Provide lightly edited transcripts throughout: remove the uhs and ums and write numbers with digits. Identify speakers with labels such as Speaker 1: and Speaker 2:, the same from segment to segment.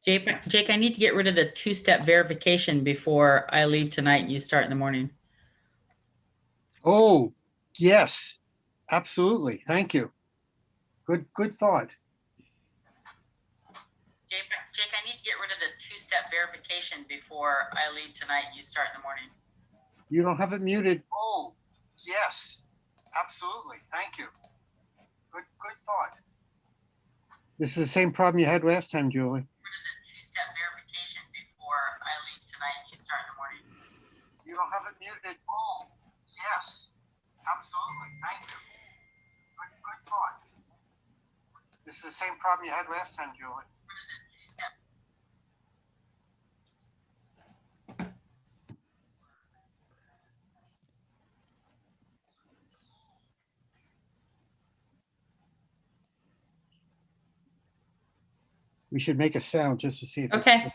Speaker 1: Jake, I need to get rid of the two-step verification before I leave tonight and you start in the morning.
Speaker 2: Oh, yes, absolutely. Thank you. Good thought.
Speaker 1: Jake, I need to get rid of the two-step verification before I leave tonight and you start in the morning.
Speaker 2: You don't have it muted. Oh, yes, absolutely. Thank you. Good thought. This is the same problem you had last time, Julie.
Speaker 1: Two-step verification before I leave tonight and you start in the morning.
Speaker 2: You don't have it muted. Oh, yes, absolutely. Thank you. Good thought. This is the same problem you had last time, Julie. We should make a sound just to see if
Speaker 1: Okay.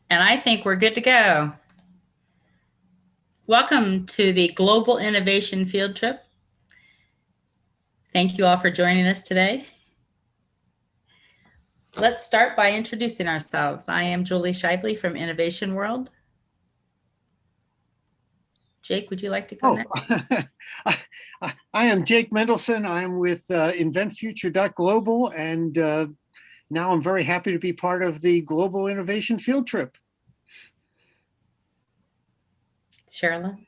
Speaker 1: And I think we're good to go. Welcome to the Global Innovation Field Trip. Thank you all for joining us today. Let's start by introducing ourselves. I am Julie Shively from Innovation World. Jake, would you like to go next?
Speaker 2: I am Jake Mendelson. I'm with inventfuture.global, and now I'm very happy to be part of the Global Innovation Field Trip.
Speaker 1: Sherilyn?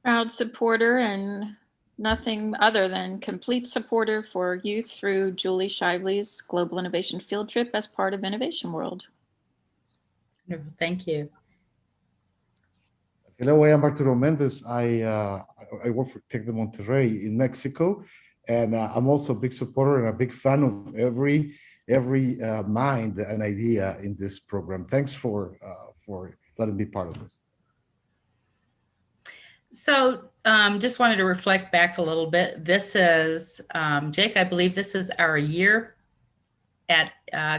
Speaker 3: Proud supporter and nothing other than complete supporter for youth through Julie Shively's Global Innovation Field Trip as part of Innovation World.
Speaker 1: Thank you.
Speaker 4: Hello, I am Arturo Mendez. I work for Tec de Monterrey in Mexico, and I'm also a big supporter and a big fan of every mind and idea in this program. Thanks for letting me be part of this.
Speaker 1: So just wanted to reflect back a little bit. This is, Jake, I believe this is our year at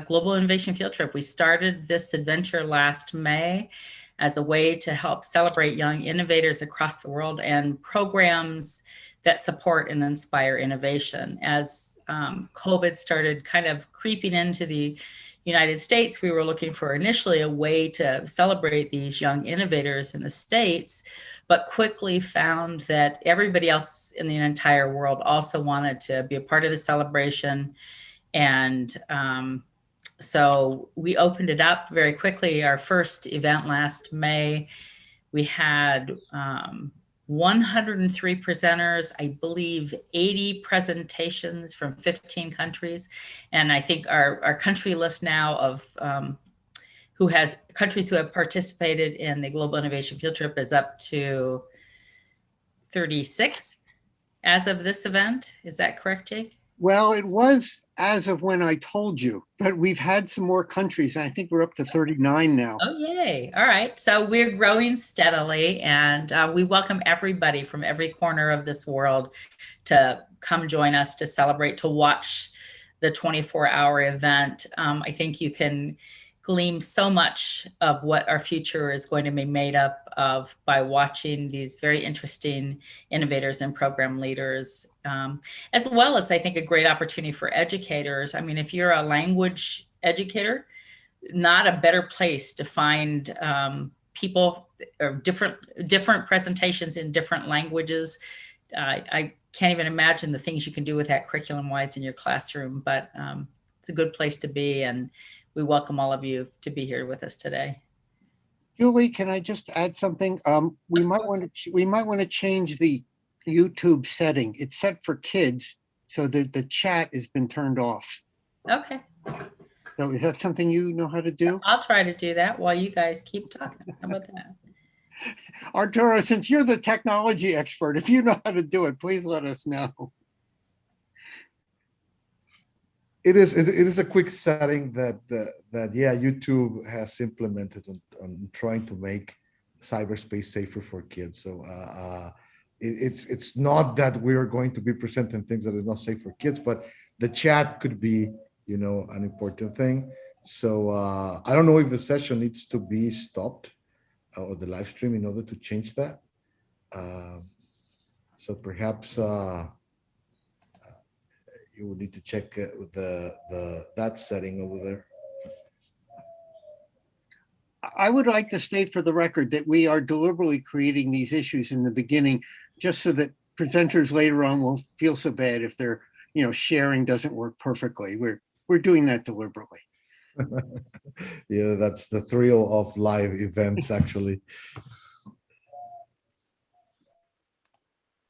Speaker 1: Global Innovation Field Trip. We started this adventure last May as a way to help celebrate young innovators across the world and programs that support and inspire innovation. As COVID started kind of creeping into the United States, we were looking for initially a way to celebrate these young innovators in the States, but quickly found that everybody else in the entire world also wanted to be a part of the celebration. And so we opened it up very quickly. Our first event last May, we had 103 presenters, I believe 80 presentations from 15 countries. And I think our country list now of countries who have participated in the Global Innovation Field Trip is up to 36 as of this event. Is that correct, Jake?
Speaker 2: Well, it was as of when I told you, but we've had some more countries. I think we're up to 39 now.
Speaker 1: Oh, yay. All right. So we're growing steadily, and we welcome everybody from every corner of this world to come join us to celebrate, to watch the 24-hour event. I think you can glean so much of what our future is going to be made up of by watching these very interesting innovators and program leaders, as well as I think a great opportunity for educators. I mean, if you're a language educator, not a better place to find people or different presentations in different languages. I can't even imagine the things you can do with that curriculum-wise in your classroom, but it's a good place to be, and we welcome all of you to be here with us today.
Speaker 2: Julie, can I just add something? We might want to change the YouTube setting. It's set for kids, so that the chat has been turned off.
Speaker 1: Okay.
Speaker 2: So is that something you know how to do?
Speaker 1: I'll try to do that while you guys keep talking. How about that?
Speaker 2: Arturo, since you're the technology expert, if you know how to do it, please let us know.
Speaker 4: It is a quick setting that YouTube has implemented on trying to make cyberspace safer for kids. So it's not that we're going to be presenting things that is not safe for kids, but the chat could be, an important thing. So I don't know if the session needs to be stopped or the live stream in order to change that. So perhaps you would need to check with that setting over there.
Speaker 2: I would like to state for the record that we are deliberately creating these issues in the beginning, just so that presenters later on won't feel so bad if their, sharing doesn't work perfectly. We're doing that deliberately.
Speaker 4: Yeah, that's the thrill of live events, actually.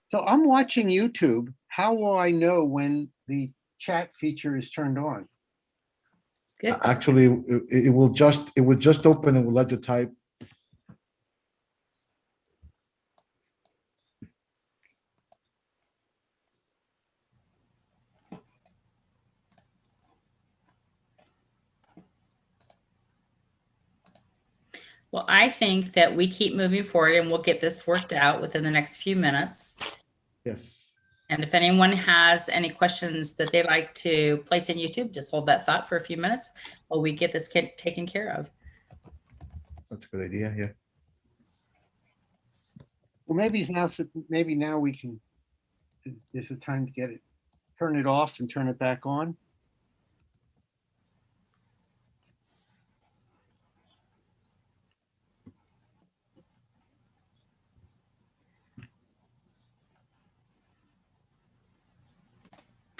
Speaker 2: So I'm watching YouTube. How will I know when the chat feature is turned on?
Speaker 1: Good.
Speaker 4: Actually, it will just open and will let you type.
Speaker 1: Well, I think that we keep moving forward and we'll get this worked out within the next few minutes.
Speaker 4: Yes.
Speaker 1: And if anyone has any questions that they'd like to place in YouTube, just hold that thought for a few minutes while we get this taken care of.
Speaker 4: That's a good idea. Yeah.
Speaker 2: Well, maybe now we can, there's a time to get it, turn it off and turn it back on.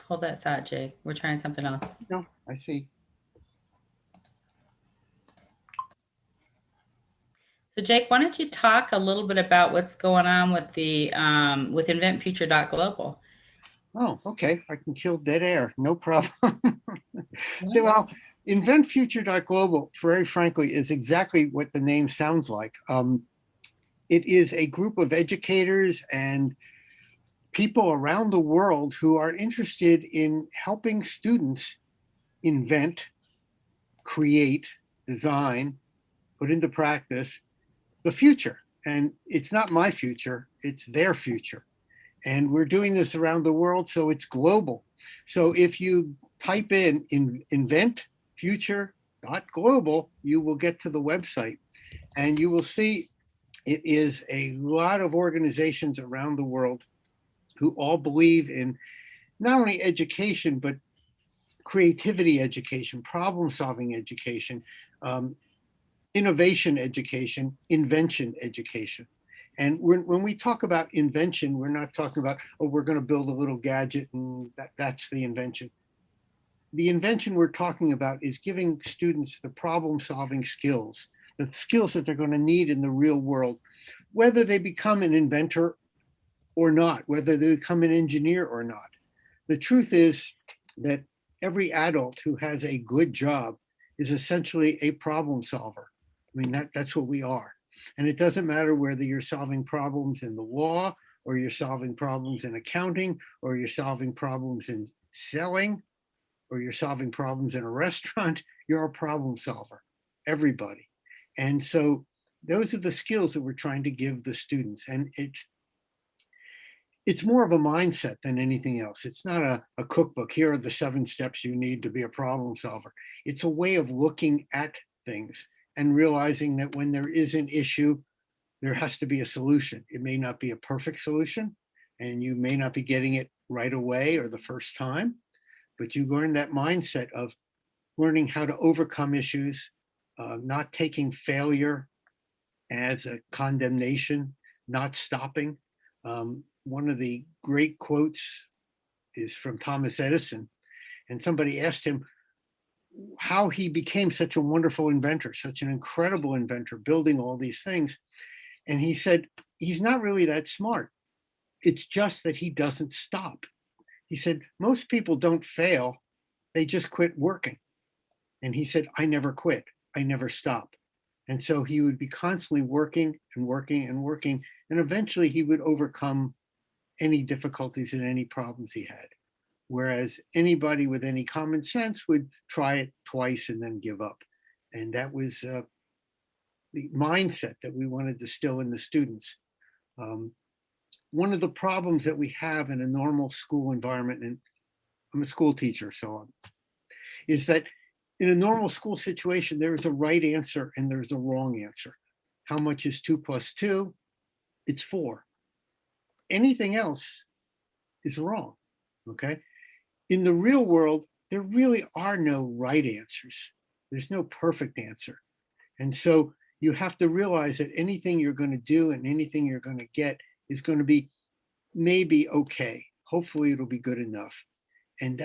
Speaker 1: Hold that thought, Jake. We're trying something else.
Speaker 2: No, I see.
Speaker 1: So Jake, why don't you talk a little bit about what's going on with the with inventfuture.global?
Speaker 2: Oh, okay. I can kill dead air. No problem. Well, inventfuture.global, very frankly, is exactly what the name sounds like. It is a group of educators and people around the world who are interested in helping students invent, create, design, put into practice the future. And it's not my future, it's their future. And we're doing this around the world, so it's global. So if you type in inventfuture.global, you will get to the website and you will see it is a lot of organizations around the world who all believe in not only education, but creativity education, problem solving education, innovation education, invention education. And when we talk about invention, we're not talking about, oh, we're going to build a little gadget and that's the invention. The invention we're talking about is giving students the problem solving skills, the skills that they're going to need in the real world, whether they become an inventor or not, whether they become an engineer or not. The truth is that every adult who has a good job is essentially a problem solver. I mean, that's what we are. And it doesn't matter whether you're solving problems in the law, or you're solving problems in accounting, or you're solving problems in selling, or you're solving problems in a restaurant, you're a problem solver, everybody. And so those are the skills that we're trying to give the students. And it's more of a mindset than anything else. It's not a cookbook. Here are the 7 steps you need to be a problem solver. It's a way of looking at things and realizing that when there is an issue, there has to be a solution. It may not be a perfect solution, and you may not be getting it right away or the first time, but you learn that mindset of learning how to overcome issues, not taking failure as a condemnation, not stopping. One of the great quotes is from Thomas Edison, and somebody asked him how he became such a wonderful inventor, such an incredible inventor, building all these things. And he said, he's not really that smart. It's just that he doesn't stop. He said, most people don't fail, they just quit working. And he said, I never quit, I never stop. And so he would be constantly working and working and working, and eventually he would overcome any difficulties and any problems he had. Whereas anybody with any common sense would try it twice and then give up. And that was the mindset that we wanted to instill in the students. One of the problems that we have in a normal school environment, and I'm a school teacher, so on, is that in a normal school situation, there is a right answer and there's a wrong answer. How much is 2 + 2? It's 4. Anything else is wrong, okay? In the real world, there really are no right answers. There's no perfect answer. And so you have to realize that anything you're going to do and anything you're going to get is going to be maybe okay. Hopefully it'll be good enough. And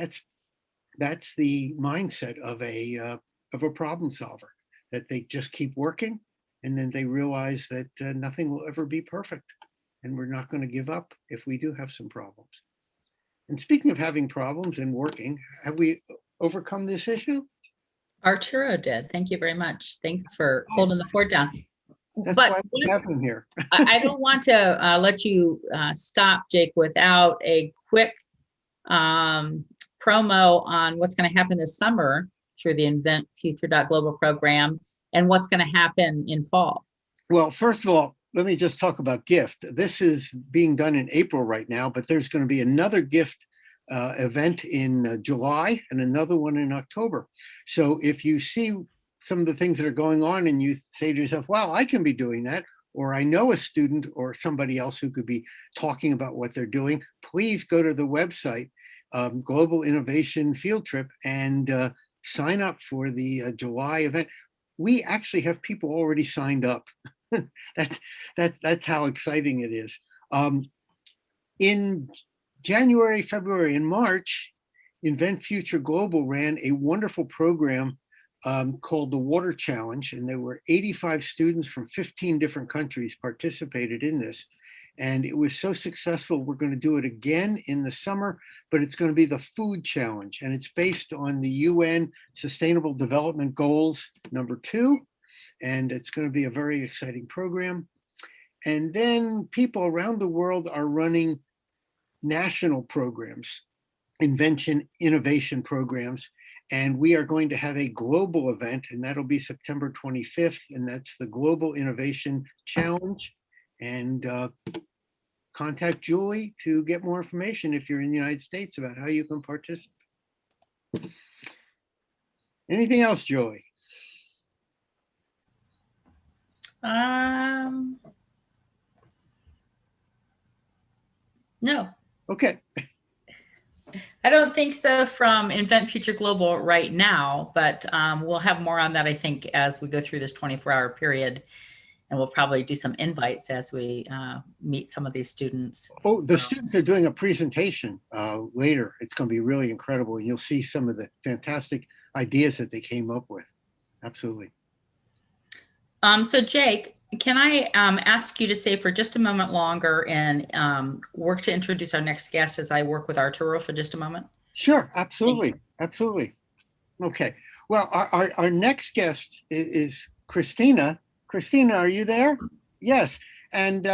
Speaker 2: that's the mindset of a problem solver, that they just keep working, and then they realize that nothing will ever be perfect, and we're not going to give up if we do have some problems. And speaking of having problems and working, have we overcome this issue?
Speaker 1: Arturo did. Thank you very much. Thanks for holding the fort down.
Speaker 2: That's
Speaker 1: But
Speaker 2: why we have him here.
Speaker 1: I don't want to let you stop, Jake, without a quick promo on what's going to happen this summer through the Invent Future.global program and what's going to happen in fall.
Speaker 2: Well, first of all, let me just talk about GIFT. This is being done in April right now, but there's going to be another GIFT event in July and another one in October. So if you see some of the things that are going on and you say to yourself, wow, I can be doing that, or I know a student or somebody else who could be talking about what they're doing, please go to the website, Global Innovation Field Trip, and sign up for the July event. We actually have people already signed up. That's how exciting it is. In January, February, and March, Invent Future Global ran a wonderful program called the Water Challenge, and there were 85 students from 15 different countries participated in this. And it was so successful, we're going to do it again in the summer, but it's going to be the Food Challenge, and it's based on the UN Sustainable Development Goals #2, and it's going to be a very exciting program. And then people around the world are running national programs, innovation programs, and we are going to have a global event, and that'll be September 25th, and that's the Global Innovation Challenge. And contact Julie to get more information if you're in the United States about how you can participate. Anything else, Julie?
Speaker 1: No.
Speaker 2: Okay.
Speaker 1: I don't think so from Invent Future Global right now, but we'll have more on that, I think, as we go through this 24-hour period. And we'll probably do some invites as we meet some of these students.
Speaker 2: Oh, the students are doing a presentation later. It's going to be really incredible. And you'll see some of the fantastic ideas that they came up with. Absolutely.
Speaker 1: So Jake, can I ask you to stay for just a moment longer and work to introduce our next guest as I work with Arturo for just a moment?
Speaker 2: Sure, absolutely. Absolutely. Okay. Well, our next guest is Christina. Christina, are you there? Yes. And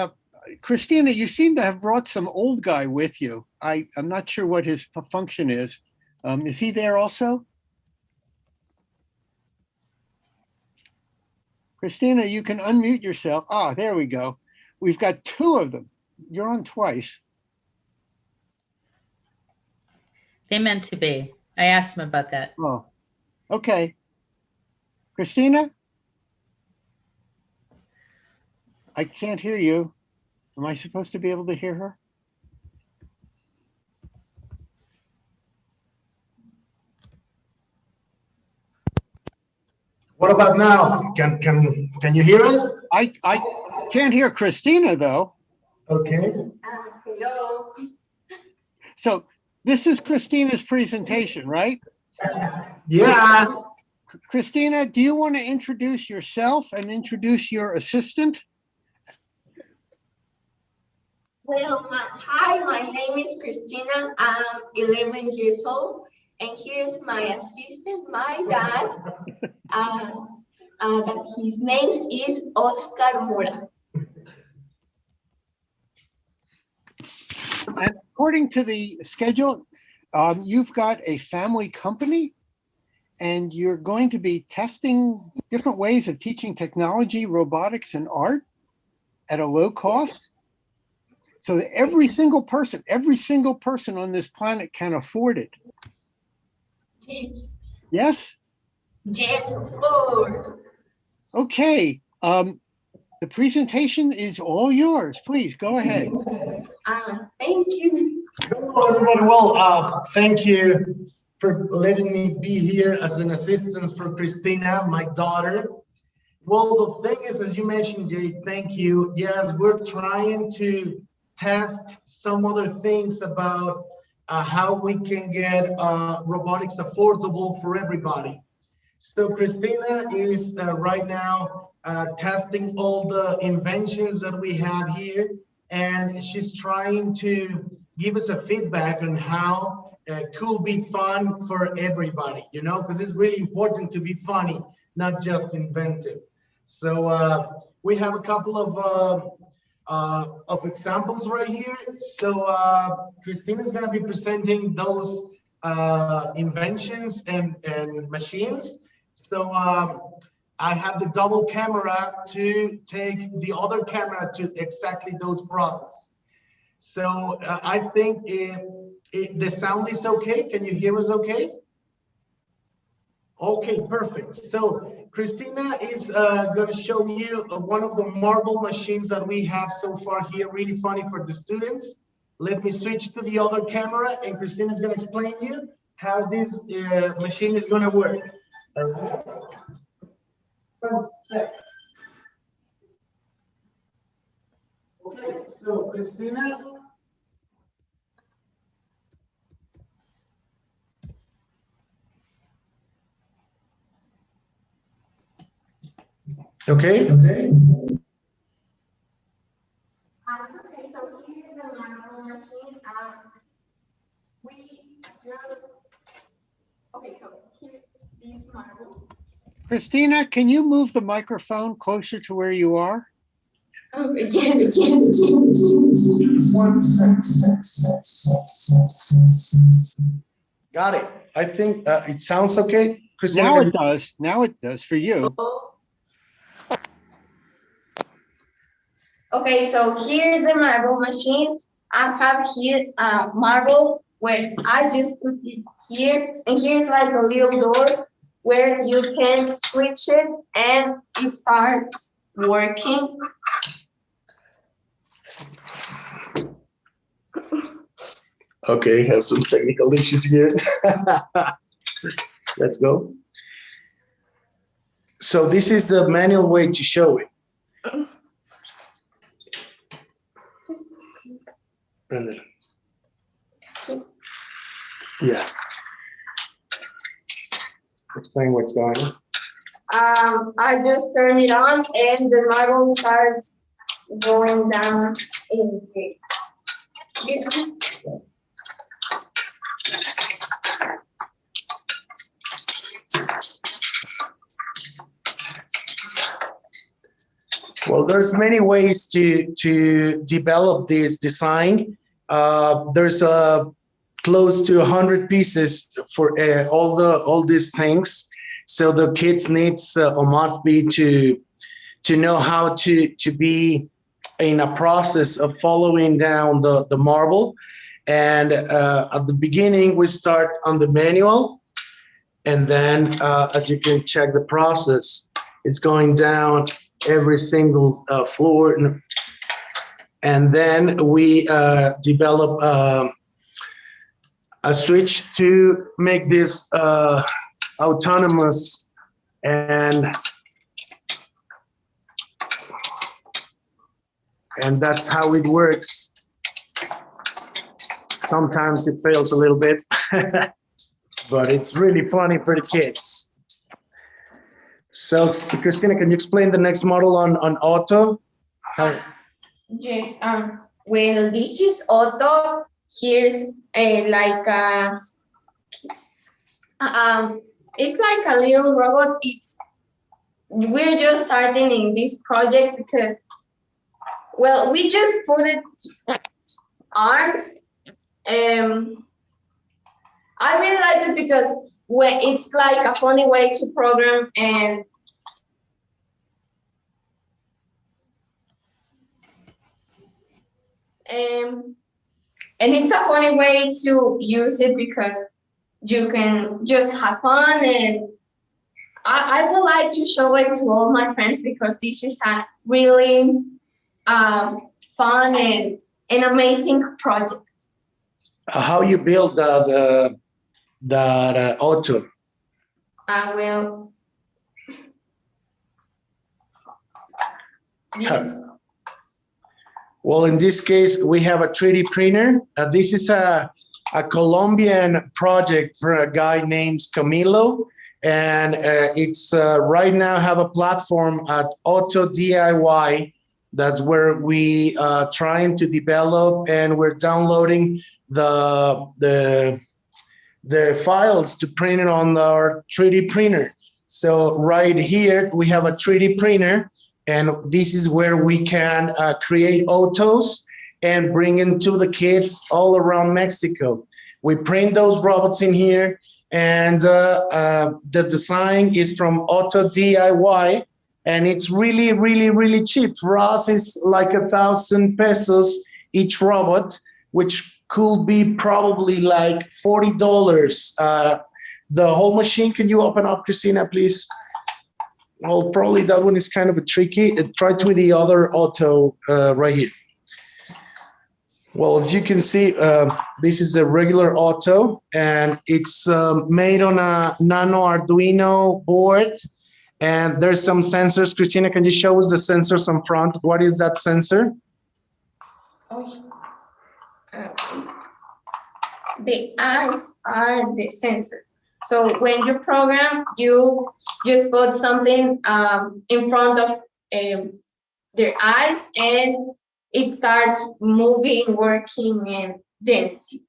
Speaker 2: Christina, you seem to have brought some old guy with you. I'm not sure what his function is. Is he there also? Christina, you can unmute yourself. Ah, there we go. We've got two of them. You're on twice.
Speaker 1: They meant to be. I asked him about that.
Speaker 2: Oh, okay. Christina? I can't hear you. Am I supposed to be able to hear her?
Speaker 5: What about now? Can you hear us?
Speaker 2: I can't hear Christina though.
Speaker 5: Okay.
Speaker 6: Hello.
Speaker 2: So this is Christina's presentation, right?
Speaker 5: Yeah.
Speaker 2: Christina, do you want to introduce yourself and introduce your assistant?
Speaker 6: Well, hi, my name is Christina. I'm 11 years old, and here's my assistant, my dad. His name is Oscar Mora.
Speaker 2: And according to the schedule, you've got a family company, and you're going to be testing different ways of teaching technology, robotics, and art at a low cost. So that every single person on this planet can afford it.
Speaker 6: Yes.
Speaker 2: Yes?
Speaker 6: Yes, of course.
Speaker 2: Okay. The presentation is all yours. Please go ahead.
Speaker 6: Thank you.
Speaker 5: Hello, everybody. Well, thank you for letting me be here as an assistant for Christina, my daughter. Well, the thing is, as you mentioned, Jay, thank you. Yes, we're trying to test some other things about how we can get robotics affordable for everybody. So Christina is right now testing all the inventions that we have here, and she's trying to give us a feedback on how could be fun for everybody, you know, because it's really important to be funny, not just inventive. So we have a couple of examples right here. So Christina is going to be presenting those inventions and machines. So I have the double camera to take the other camera to exactly those process. So I think the sound is okay. Can you hear us okay? Okay, perfect. So Christina is going to show you one of the marble machines that we have so far here, really funny for the students. Let me switch to the other camera, and Christina is going to explain you how this machine is going to work. All right. 1 sec. Okay, so Christina. Okay.
Speaker 6: Okay, so here's the marble machine. We just, okay, so here's this marble.
Speaker 2: Christina, can you move the microphone closer to where you are?
Speaker 6: Again.
Speaker 5: 1 second. Got it. I think it sounds okay. Christina,
Speaker 2: Now
Speaker 5: can
Speaker 2: it does. Now it does for you.
Speaker 6: Okay, so here's the marble machine. I have here marble where I just put it here, and here's like a little door where you can switch it and it starts working.
Speaker 5: Okay, have some technical issues here. Let's go. So this is the manual way to show it. Yeah. Explain what's going on.
Speaker 6: I just turn it on and the marble starts going down in the
Speaker 5: Well, there's many ways to develop this design. There's close to 100 pieces for all these things. So the kids needs or must be to know how to be in a process of following down the marble. And at the beginning, we start on the manual, and then as you can check the process, it's going down every single floor, and then we develop a switch to make this autonomous, and that's how it works. Sometimes it fails a little bit, but it's really funny for the kids. So, Christina, can you explain the next model on auto?
Speaker 6: Yes, well, this is Otto. Here's it's like a little robot. We're just starting in this project because, well, we just put it arms. I really like it because it's like a funny way to program, and it's a funny way to use it because you can just have fun, and I would like to show it to all my friends because this is a really fun and an amazing project.
Speaker 5: How you build the auto?
Speaker 6: I will. Yes.
Speaker 5: Well, in this case, we have a 3D printer. This is a Colombian project for a guy named Camilo. And it's right now have a platform at Auto DIY. That's where we trying to develop, and we're downloading the files to print it on our 3D printer. So right here, we have a 3D printer, and this is where we can create autos and bring them to the kids all around Mexico. We print those robots in here, and the design is from Auto DIY, and it's really, really, really cheap. For us, it's like 1,000 pesos each robot, which could be probably like $40. The whole machine, can you open up, Christina, please? Well, probably that one is kind of a tricky. Try with the other auto right here. Well, as you can see, this is a regular auto, and it's made on a Nano Arduino board. And there's some sensors. Christina, can you show us the sensors on front? What is that sensor?
Speaker 6: The eyes are the sensor. So when you program, you just put something in front of their eyes, and it starts moving, working, and dancing.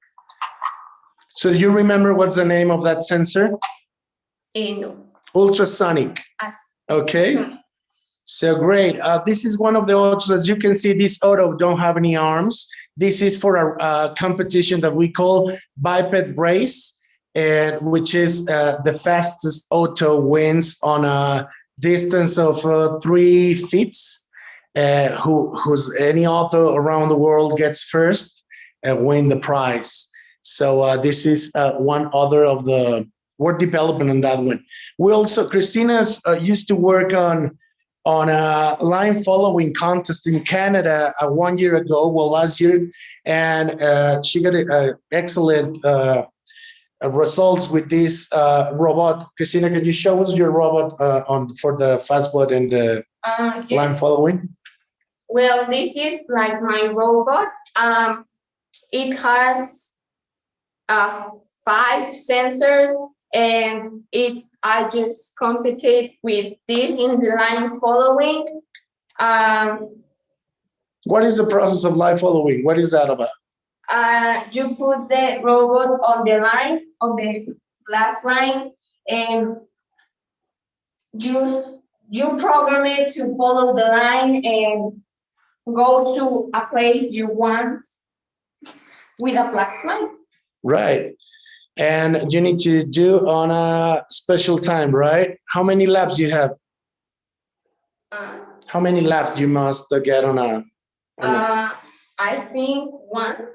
Speaker 5: So do you remember what's the name of that sensor?
Speaker 6: No.
Speaker 5: Ultrasonic. Okay. So great. This is one of the autos. As you can see, this auto don't have any arms. This is for a competition that we call biped race, and which is the fastest auto wins on a distance of 3 feet. Who's any auto around the world gets first and win the prize. So this is one other of the, we're developing on that one. We also, Christina's used to work on a line following contest in Canada 1 year ago, well, last year, and she got excellent results with this robot. Christina, can you show us your robot for the fastbot and the
Speaker 6: Yes.
Speaker 5: line following?
Speaker 6: Well, this is like my robot. It has 5 sensors, and I just competed with this in the line following.
Speaker 5: What is the process of line following? What is that about?
Speaker 6: You put the robot on the line, on the flat line, and you program it to follow the line and go to a place you want with a flat line.
Speaker 5: Right. And you need to do on a special time, right? How many laps you have? How many laps you must get on a?
Speaker 6: I think 1.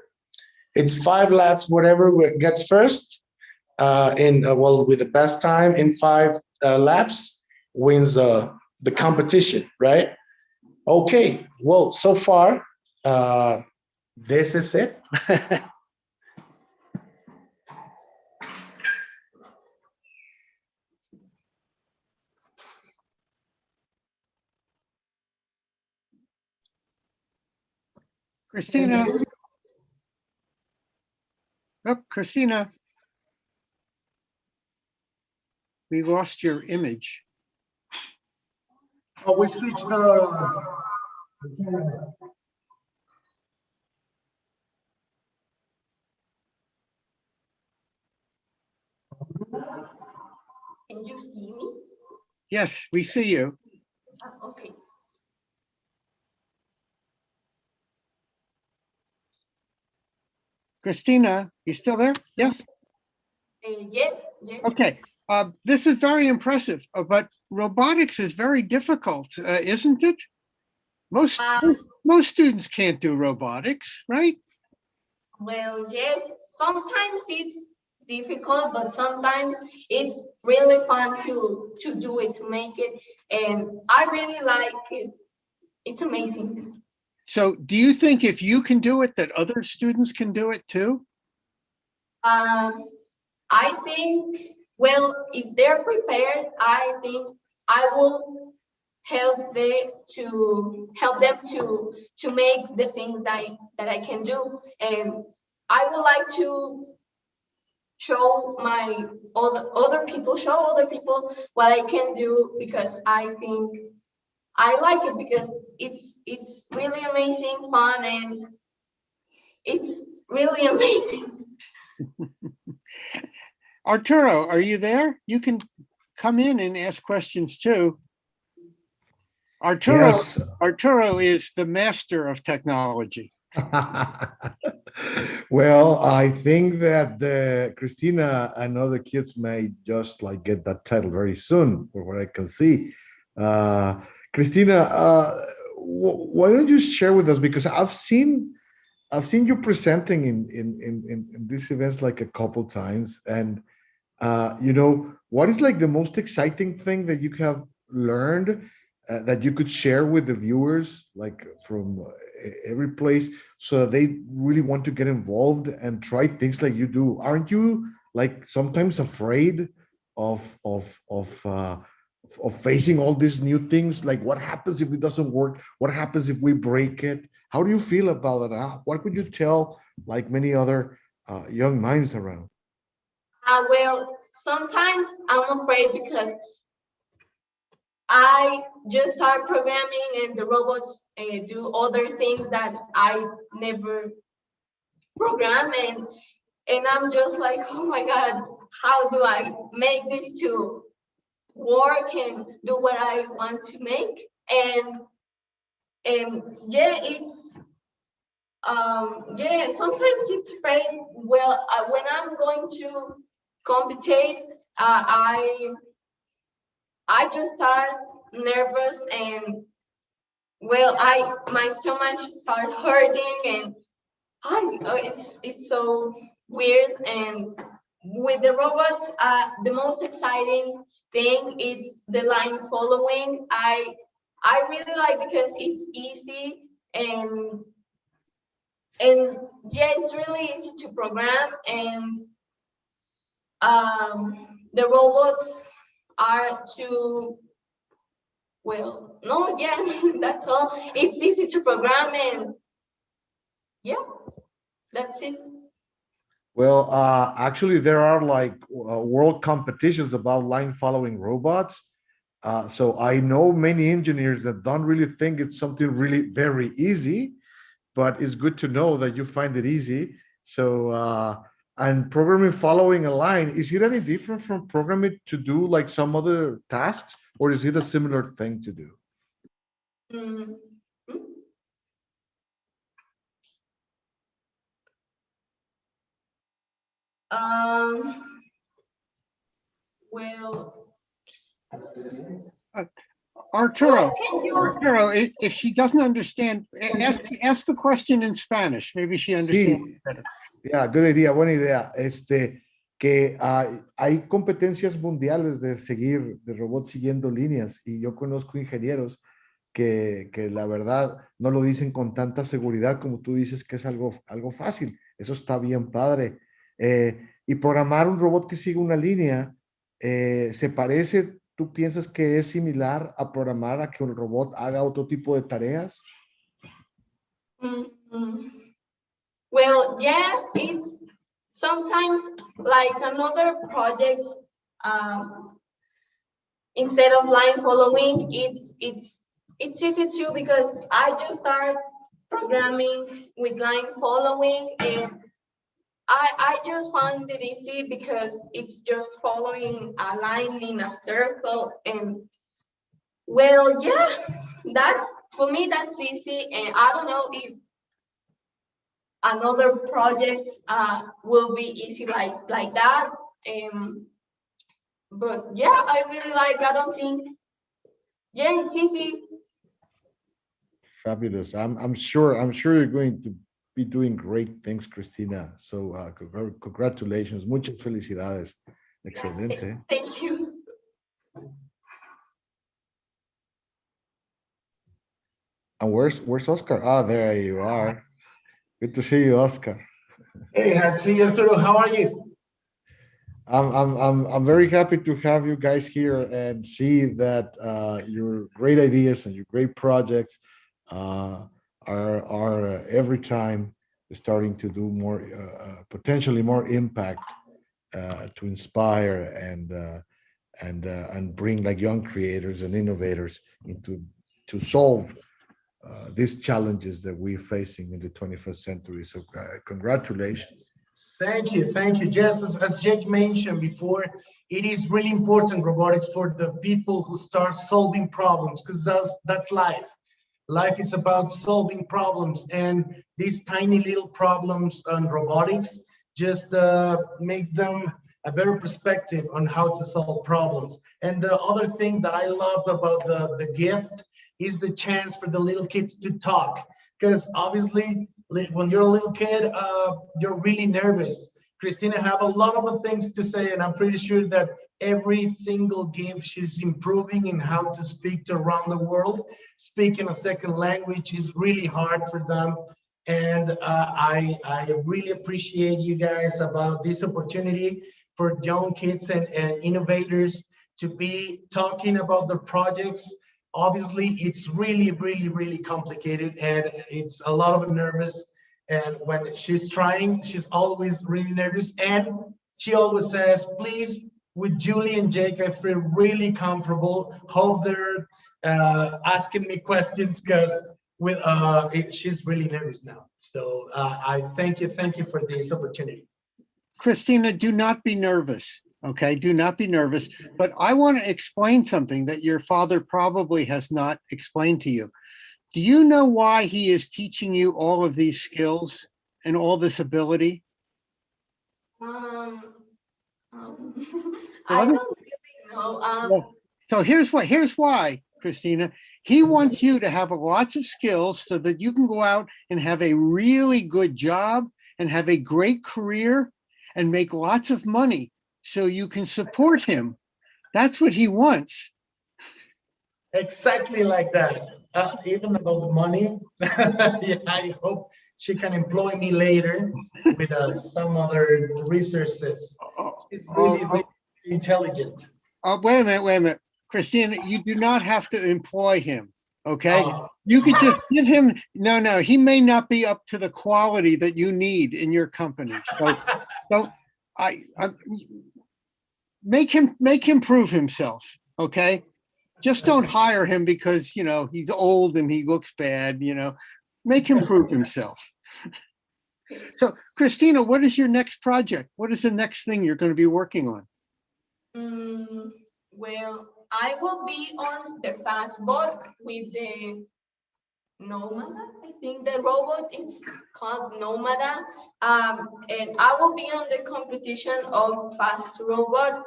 Speaker 5: It's 5 laps, whatever gets first with the best time in 5 laps wins the competition, right? Okay, well, so far, this is it.
Speaker 2: Christina. Oh, Christina. We lost your image.
Speaker 5: Oh, we switched
Speaker 6: Can you see me?
Speaker 2: Yes, we see you.
Speaker 6: Okay.
Speaker 2: Christina, you still there? Yes?
Speaker 6: Yes.
Speaker 2: Okay. This is very impressive, but robotics is very difficult, isn't it? Most students can't do robotics, right?
Speaker 6: Well, yes, sometimes it's difficult, but sometimes it's really fun to do it, to make it, and I really like it. It's amazing.
Speaker 2: So do you think if you can do it, that other students can do it too?
Speaker 6: I think, well, if they're prepared, I think I will help them to make the things that I can do. And I would like to show other people what I can do, because I think I like it, because it's really amazing, fun, and it's really amazing.
Speaker 2: Arturo, are you there? You can come in and ask questions too.
Speaker 4: Yes.
Speaker 2: Arturo is the master of technology.
Speaker 4: Well, I think that Christina and other kids may just like get that title very soon, for what I can see. Christina, why don't you share with us, because I've seen you presenting in these events like a couple times, and you know, what is like the most exciting thing that you have learned that you could share with the viewers, like from every place, so that they really want to get involved and try things like you do? Aren't you like sometimes afraid of facing all these new things? Like, what happens if it doesn't work? What happens if we break it? How do you feel about it? What could you tell like many other young minds around?
Speaker 6: Well, sometimes I'm afraid, because I just start programming and the robots do other things that I never program, and I'm just like, oh my God, how do I make this to work and do what I want to make? And yeah, sometimes it's afraid. Well, when I'm going to compete, I just start nervous, and well, my stomach starts hurting, and it's so weird. And with the robots, the most exciting thing is the line following. I really like, because it's easy, and yeah, it's really easy to program, and the robots are to, well, no, yeah, that's all. It's easy to program, and yeah, that's it.
Speaker 4: Well, actually, there are like world competitions about line following robots. So I know many engineers that don't really think it's something really very easy, but it's good to know that you find it easy. So, and programming following a line, is it any different from programming to do like some other tasks, or is it a similar thing to do?
Speaker 6: Mm. Well,
Speaker 2: Arturo,
Speaker 6: can you?
Speaker 2: Arturo, if she doesn't understand, ask the question in Spanish. Maybe she understands
Speaker 4: Sí,
Speaker 2: better.
Speaker 4: yeah, good idea, buena idea. Que hay competencias mundiales de seguir, de robots siguiendo líneas, y yo conozco ingenieros que la verdad no lo dicen con tanta seguridad como tú dices, que es algo fácil. Eso está bien padre. Y programar un robot que siga una línea, ¿se parece? ¿Tú piensas que es similar a programar a que un robot haga otro tipo de tareas?
Speaker 6: Well, yeah, it's sometimes like another project. Instead of line following, it's easy too, because I just start programming with line following, and I just find it easy, because it's just following a line in a circle. And well, yeah, for me that's easy, and I don't know if another project will be easy like that. But yeah, I really like. I don't think. Yeah, it's easy.
Speaker 4: Fabulous. I'm sure you're going to be doing great things, Christina. So congratulations. Muchas felicidades. Excelente.
Speaker 6: Thank you.
Speaker 4: And where's Oscar? Ah, there you are. Good to see you, Oscar.
Speaker 5: Hey, Hatsi, Arturo, how are you?
Speaker 4: I'm very happy to have you guys here and see that your great ideas and your great projects are every time starting to do more potentially more impact to inspire and bring like young creators and innovators into to solve these challenges that we're facing in the 21st century. So congratulations.
Speaker 5: Thank you. Thank you. Just as Jake mentioned before, it is really important, robotics, for the people who start solving problems, because that's life. Life is about solving problems, and these tiny little problems on robotics just make them a better perspective on how to solve problems. And the other thing that I love about the gift is the chance for the little kids to talk, because obviously when you're a little kid, you're really nervous. Christina have a lot of things to say, and I'm pretty sure that every single gift she's improving in how to speak to around the world. Speaking a second language is really hard for them. And I really appreciate you guys about this opportunity for young kids and innovators to be talking about their projects. Obviously, it's really, really, really complicated, and it's a lot of nervous. And when she's trying, she's always really nervous. And she always says, please, with Julie and Jake, I feel really comfortable. Hope they're asking me questions, because she's really nervous now. So I thank you for this opportunity.
Speaker 2: Christina, do not be nervous. Okay, do not be nervous. But I want to explain something that your father probably has not explained to you. Do you know why he is teaching you all of these skills and all this ability?
Speaker 6: I don't really know.
Speaker 2: So here's why, Christina. He wants you to have lots of skills so that you can go out and have a really good job and have a great career and make lots of money so you can support him. That's what he wants.
Speaker 5: Exactly like that. Even about the money, yeah, I hope she can employ me later with some other resources. She's really, really intelligent.
Speaker 2: Wait a minute. Christina, you do not have to employ him, okay? You could just give him, no, he may not be up to the quality that you need in your company. So I make him prove himself, okay? Just don't hire him because, he's old and he looks bad, make him prove himself. So Christina, what is your next project? What is the next thing you're going to be working on?
Speaker 6: Well, I will be on the Fastbot with the Nomada. I think the robot is called Nomada. And I will be on the competition of Fast Robot.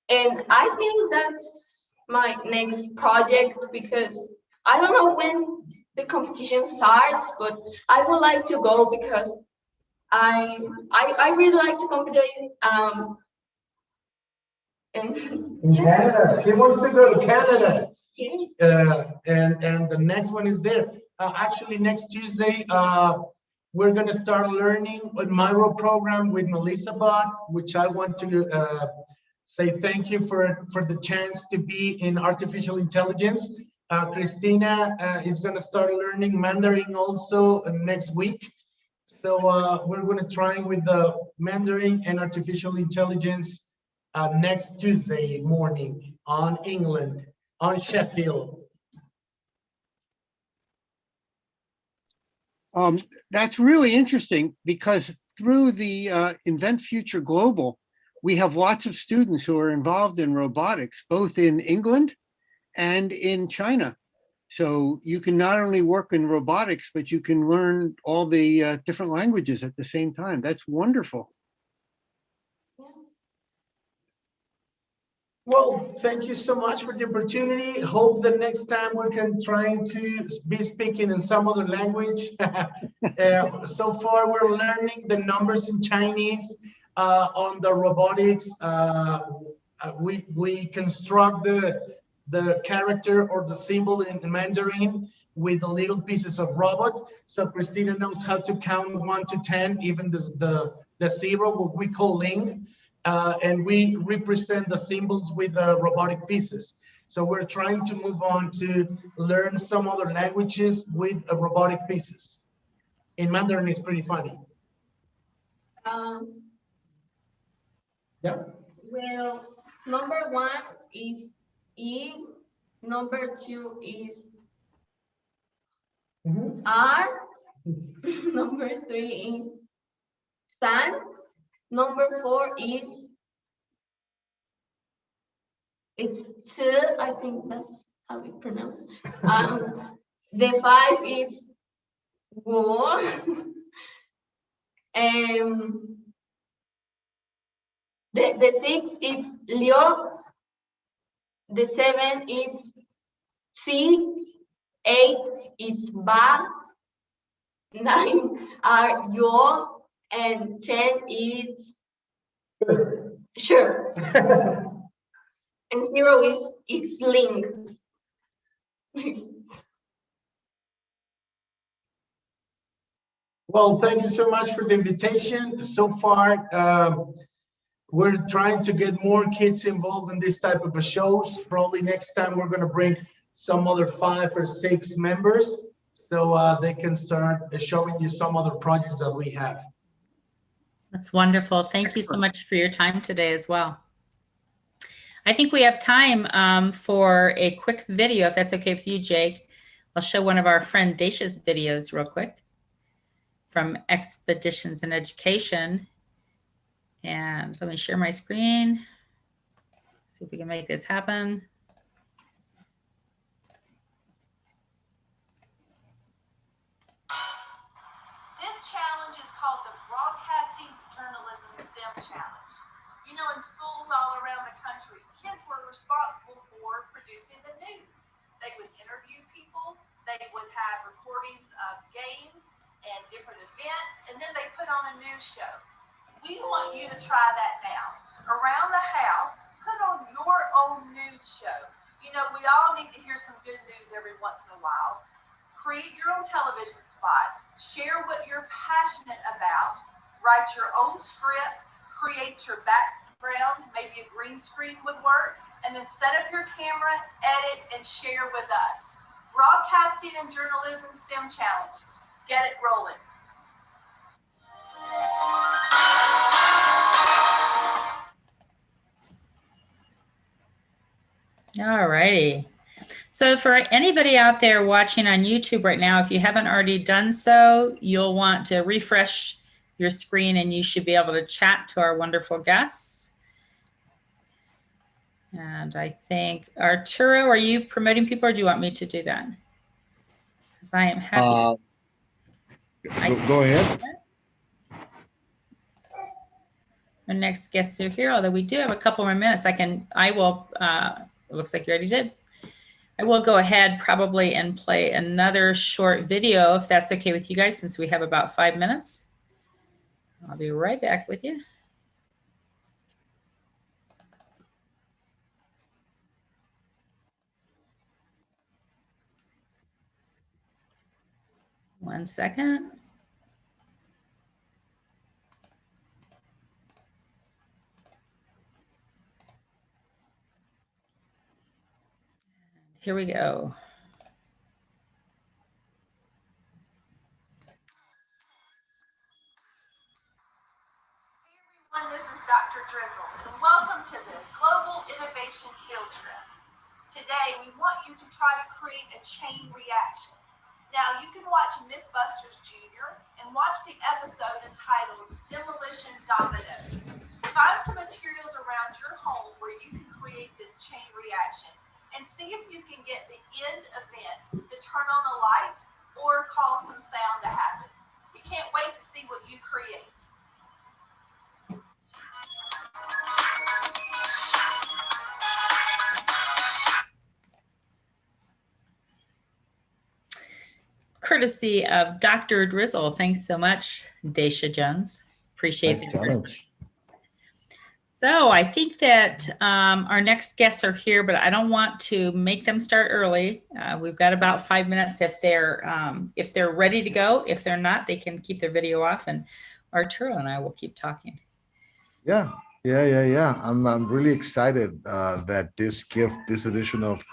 Speaker 6: And I think that's my next project, because I don't know when the competition starts, but I would like to go because I really like to compete.
Speaker 5: In Canada, she wants to go to Canada.
Speaker 6: Yes.
Speaker 5: And the next one is there. Actually, next Tuesday, we're going to start learning a Miro program with Melissa Bot, which I want to say thank you for the chance to be in artificial intelligence. Christina is going to start learning Mandarin also next week. So we're going to try with the Mandarin and artificial intelligence next Tuesday morning on England, on Sheffield.
Speaker 2: That's really interesting, because through the Invent Future Global, we have lots of students who are involved in robotics, both in England and in China. So you can not only work in robotics, but you can learn all the different languages at the same time. That's wonderful.
Speaker 5: Well, thank you so much for the opportunity. Hope the next time we can try to be speaking in some other language. So far, we're learning the numbers in Chinese. On the robotics, we construct the character or the symbol in Mandarin with the little pieces of robot. So Christina knows how to count 1 to 10, even the the 0, what we call Ling, and we represent the symbols with the robotic pieces. So we're trying to move on to learn some other languages with robotic pieces. In Mandarin, it's pretty funny. Yeah.
Speaker 6: Well, number 1 is E, number 2 is R, number 3 is Sun, number 4 is it's T, I think that's how we pronounce. The 5 is Wo, the 6 is Leo, the 7 is Si, 8 is Ba, 9 are Yo, and 10 is Sure. And 0 is it's Ling.
Speaker 5: Well, thank you so much for the invitation. So far, we're trying to get more kids involved in this type of shows. Probably next time we're going to bring some other 5 or 6 members so they can start showing you some other projects that we have.
Speaker 1: That's wonderful. Thank you so much for your time today as well. I think we have time for a quick video, if that's okay with you, Jake. I'll show one of our friend Dacia's videos real quick from Expeditions in Education. And let me share my screen. See if we can make this happen.
Speaker 7: This challenge is called the Broadcasting Journalism STEM Challenge. You know, in schools all around the country, kids were responsible for producing the news. They would interview people, they would have recordings of games and different events, and then they put on a news show. We want you to try that now. Around the house, put on your own news show. You know, we all need to hear some good news every once in a while. Create your own television spot. Share what you're passionate about. Write your own script. Create your background. Maybe a green screen would work. And then set up your camera, edit, and share with us. Broadcasting and Journalism STEM Challenge. Get it rolling.
Speaker 1: All righty. So for anybody out there watching on YouTube right now, if you haven't already done so, you'll want to refresh your screen and you should be able to chat to our wonderful guests. And I think, Arturo, are you promoting people or do you want me to do that? Because I am happy.
Speaker 4: Go ahead.
Speaker 1: Our next guests are here, although we do have a couple more minutes. I will, it looks like you already did. I will go ahead probably and play another short video if that's okay with you guys, since we have about 5 minutes. I'll be right back with you. One second. Here we go.
Speaker 7: Hey everyone, this is Dr. Drizzle, and welcome to the Global Innovation Field Trip. Today, we want you to try to create a chain reaction. Now, you can watch Mythbusters Jr. and watch the episode entitled Demolition Dominoes. Find some materials around your home where you can create this chain reaction and see if you can get the end event to turn on a light or cause some sound to happen. We can't wait to see what you create.
Speaker 1: Courtesy of Dr. Drizzle. Thanks so much, Dacia Jones. Appreciate
Speaker 4: Nice
Speaker 1: the
Speaker 4: challenge.
Speaker 1: So I think that our next guests are here, but I don't want to make them start early. We've got about 5 minutes if they're ready to go. If they're not, they can keep their video off and Arturo and I will keep talking.
Speaker 4: Yeah, I'm really excited that this edition of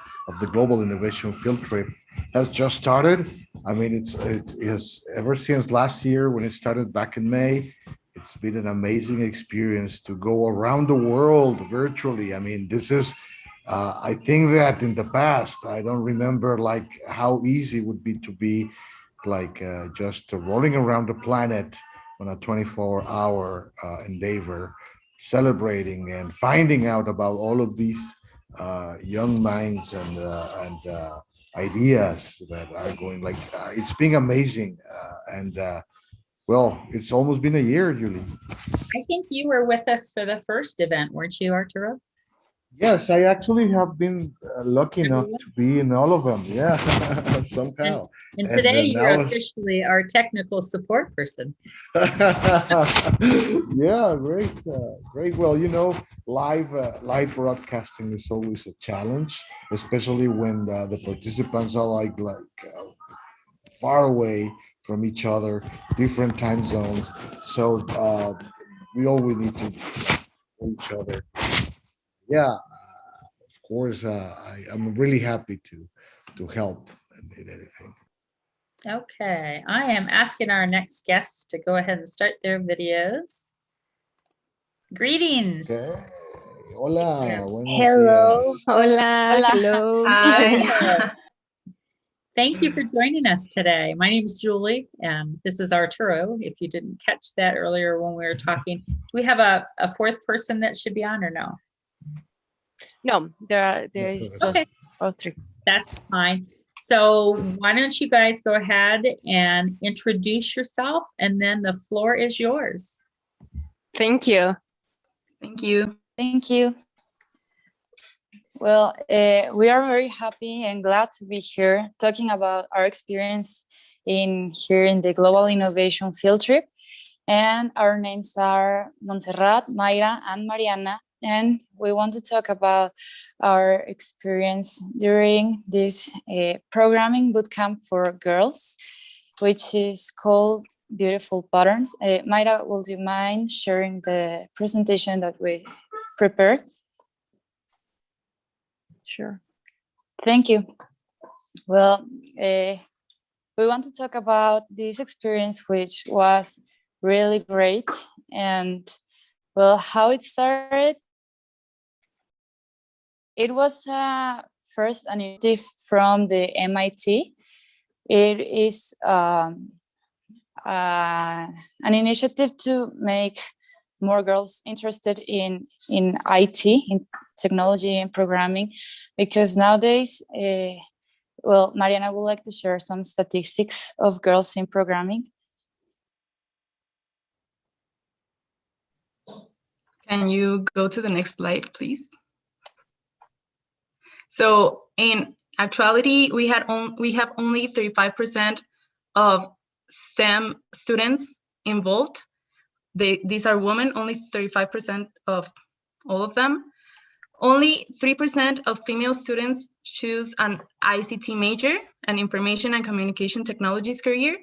Speaker 4: the Global Innovation Field Trip has just started. I mean, it is ever since last year when it started back in May. It's been an amazing experience to go around the world virtually. I mean, this is. I think that in the past, I don't remember like how easy it would be to be like just rolling around the planet on a 24-hour endeavor, celebrating and finding out about all of these young minds and ideas that are going like it's been amazing and well, it's almost been a year, Julie.
Speaker 1: I think you were with us for the first event, weren't you, Arturo?
Speaker 4: Yes, I actually have been lucky enough to be in all of them. Yeah, somehow.
Speaker 1: And
Speaker 4: And
Speaker 1: today
Speaker 4: now
Speaker 1: you're
Speaker 4: it's-
Speaker 1: officially our technical support person.
Speaker 4: Yeah, great, great. Well, you know, live broadcasting is always a challenge, especially when the participants are far away from each other, different time zones. So we always need to know each other. Yeah, of course. I'm really happy to help in anything.
Speaker 1: Okay, I am asking our next guests to go ahead and start their videos. Greetings.
Speaker 4: Okay. Hola. Buenos
Speaker 8: Hello.
Speaker 4: días.
Speaker 8: Hola.
Speaker 3: Hola.
Speaker 8: Hello.
Speaker 7: Hi.
Speaker 1: Thank you for joining us today. My name is Julie, and this is Arturo. If you didn't catch that earlier when we were talking, do we have a fourth person that should be on or no?
Speaker 8: No, there is
Speaker 4: Okay.
Speaker 8: just
Speaker 1: Okay.
Speaker 8: all three.
Speaker 1: That's fine. So why don't you guys go ahead and introduce yourself, and then the floor is yours.
Speaker 8: Thank you.
Speaker 7: Thank you.
Speaker 9: Thank you. Well, we are very happy and glad to be here talking about our experience here in the Global Innovation Field Trip. And our names are Montserrat, Mayra, and Mariana. And we want to talk about our experience during this programming bootcamp for girls, which is called Beautiful Patterns. Mayra, would you mind sharing the presentation that we prepared?
Speaker 8: Sure.
Speaker 9: Thank you. Well, we want to talk about this experience, which was really great. And well, how it started, it was first an initiative from the MIT. It is an initiative to make more girls interested in IT, in technology and programming, because nowadays, well, Mariana would like to share some statistics of girls in programming.
Speaker 10: Can you go to the next slide, please? So in actuality, we have only 35% of STEM students involved. These are women, only 35% of all of them. Only 3% of female students choose an ICT major, an information and communication technologies career,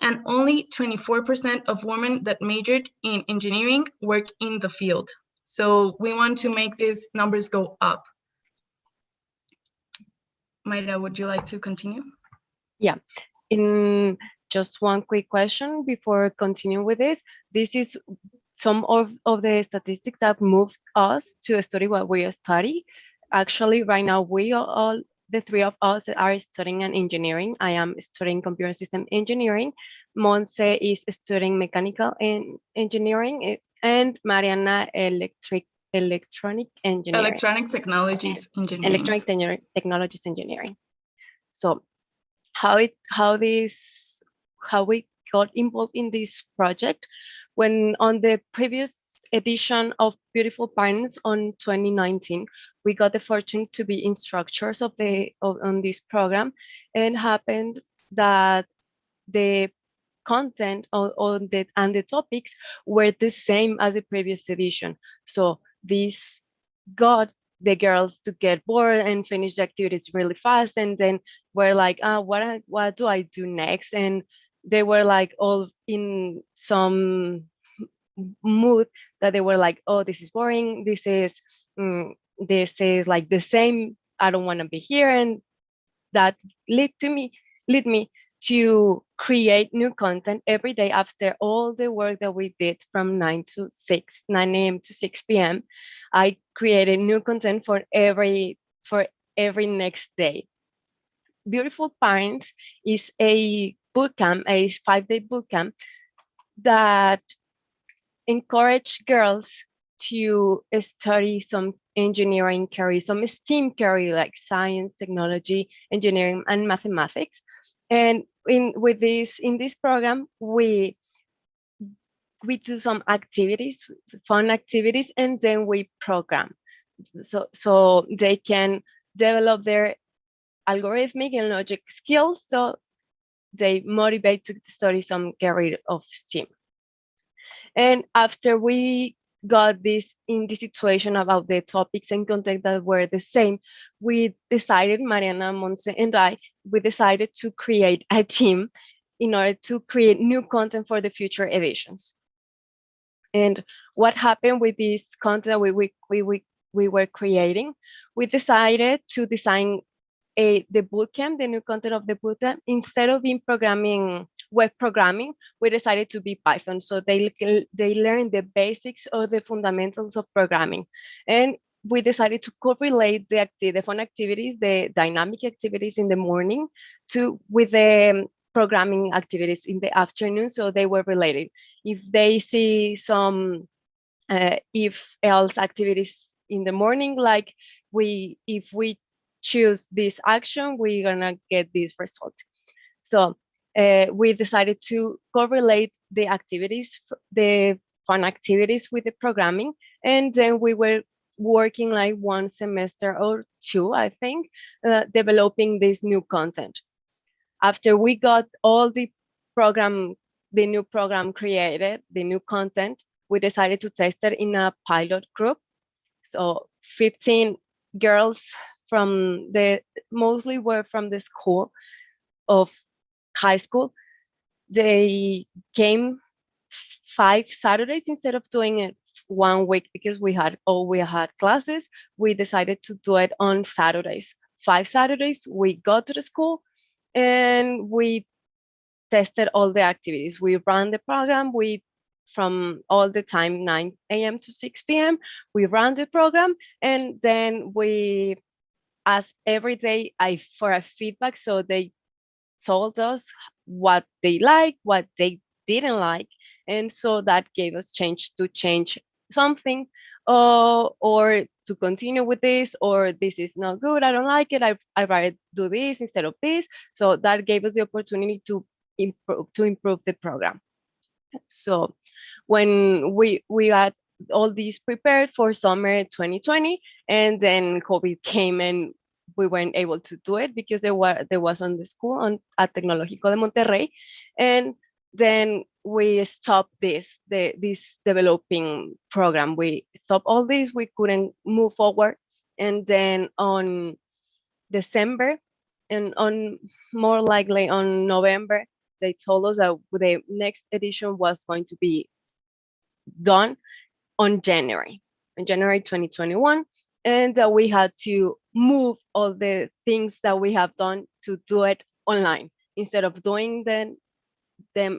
Speaker 10: and only 24% of women that majored in engineering work in the field. So we want to make these numbers go up. Mayra, would you like to continue?
Speaker 8: Yeah. In just one quick question before continuing with this. This is some of the statistics that moved us to study what we study. Actually, right now, the three of us are studying an engineering. I am studying computer system engineering. Monse is studying mechanical engineering, and Mariana electronic engineering.
Speaker 10: Electronic technologies engineering.
Speaker 8: Electronic technologies engineering. So how we got involved in this project, when on the previous edition of Beautiful Parents on 2019, we got the fortune to be instructors on this program, and happened that the content and the topics were the same as the previous edition. So this got the girls to get bored and finish the activities really fast, and then we're like, what do I do next? And they were like all in some mood that they were like, oh, this is boring. This is like the same. I don't want to be here. And that lead me to create new content every day after all the work that we did from 9 a.m. to 6 p.m. I created new content for every next day. Beautiful Parents is a bootcamp, a 5-day bootcamp that encourage girls to study some engineering career, some STEAM career like science, technology, engineering, and mathematics. And in this program, we do some activities, fun activities, and then we program. So they can develop their algorithmic and logic skills, so they motivate to study some career of STEAM. And after we got this in the situation about the topics and content that were the same, we decided, Mariana, Monse, and we decided to create a team in order to create new content for the future editions. And what happened with this content we were creating, we decided to design the bootcamp, the new content of the bootcamp, instead of being web programming, we decided to be Python. So they learn the basics or the fundamentals of programming. And we decided to correlate the fun activities, the dynamic activities in the morning with the programming activities in the afternoon. So they were related. If they see some if else activities in the morning, like if we choose this action, we're gonna get this result. So we decided to correlate the activities, the fun activities with the programming, and then we were working like 1 semester or 2, I think, developing this new content. After we got all the new program created, the new content, we decided to test it in a pilot group. So 15 girls mostly were from the school of high school. They came 5 Saturdays instead of doing it 1 week because we had classes. We decided to do it on Saturdays. 5 Saturdays, we go to the school and we tested all the activities. We ran the program. From all the time, 9 a.m. to 6 p.m. We ran the program, and then we asked every day for a feedback. So they told us what they liked, what they didn't like, and so that gave us change something, or to continue with this, or this is not good, I don't like it, I'd rather do this instead of this. So that gave us the opportunity to improve the program. So when we had all these prepared for summer 2020, and then COVID came and we weren't able to do it because there was on the school at Tecnológico de Monterrey, and then we stopped this developing program. We stopped all this. We couldn't move forward, and then on December, and more likely on November, they told us that the next edition was going to be done on January 2021, and that we had to move all the things that we have done to do it online instead of doing them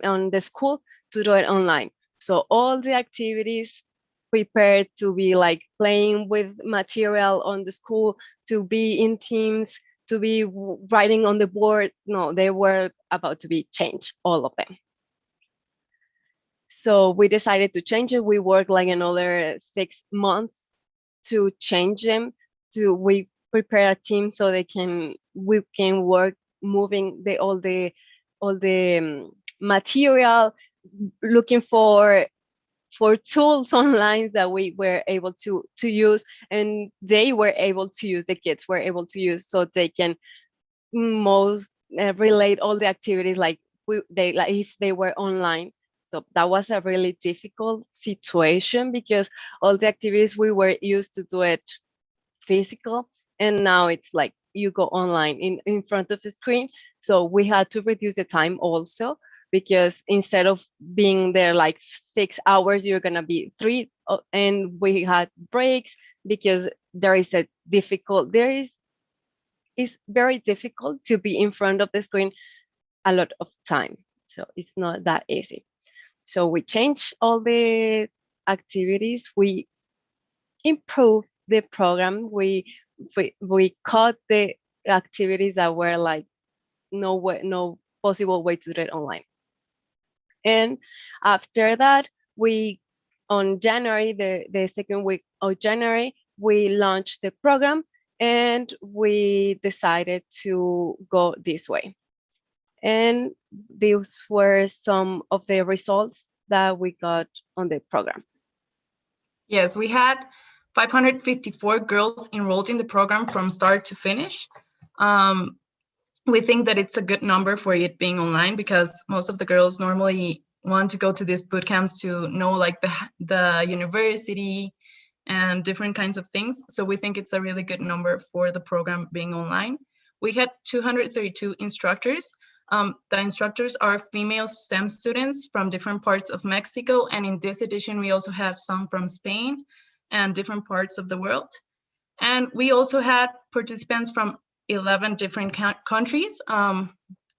Speaker 8: on the school, to do it online. So all the activities prepared to be like playing with material on the school, to be in teams, to be writing on the board, no, they were about to be changed, all of them. So we decided to change it. We worked like another 6 months to change them. We prepare a team so we can work moving all the material, looking for tools online that we were able to use, and they were able to use, the kids were able to use, so they can relate all the activities like if they were online. So that was a really difficult situation because all the activities we were used to do it physical, and now it's like you go online in front of the screen. So we had to reduce the time also, because instead of being there like 6 hours, you're gonna be 3. And we had breaks because it's very difficult to be in front of the screen a lot of time. So it's not that easy. So we changed all the activities. We improved the program. We cut the activities that were like no possible way to do it online. And after that, on January, the second week of January, we launched the program and we decided to go this way. And these were some of the results that we got on the program.
Speaker 10: Yes, we had 554 girls enrolled in the program from start to finish. We think that it's a good number for it being online because most of the girls normally want to go to these boot camps to know like the university and different kinds of things. So we think it's a really good number for the program being online. We had 232 instructors. The instructors are female STEM students from different parts of Mexico. And in this edition, we also had some from Spain and different parts of the world. And we also had participants from 11 different countries.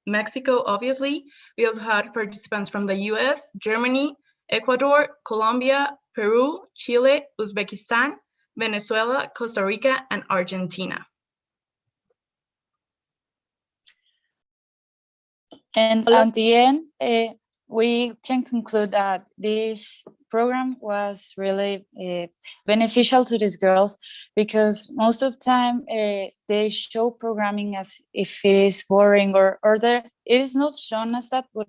Speaker 10: Mexico, obviously. We also had participants from the US, Germany, Ecuador, Colombia, Peru, Chile, Uzbekistan, Venezuela, Costa Rica, and Argentina.
Speaker 9: And at the end, we can conclude that this program was really beneficial to these girls because most of the time they show programming as if it is boring or it is not shown as that, but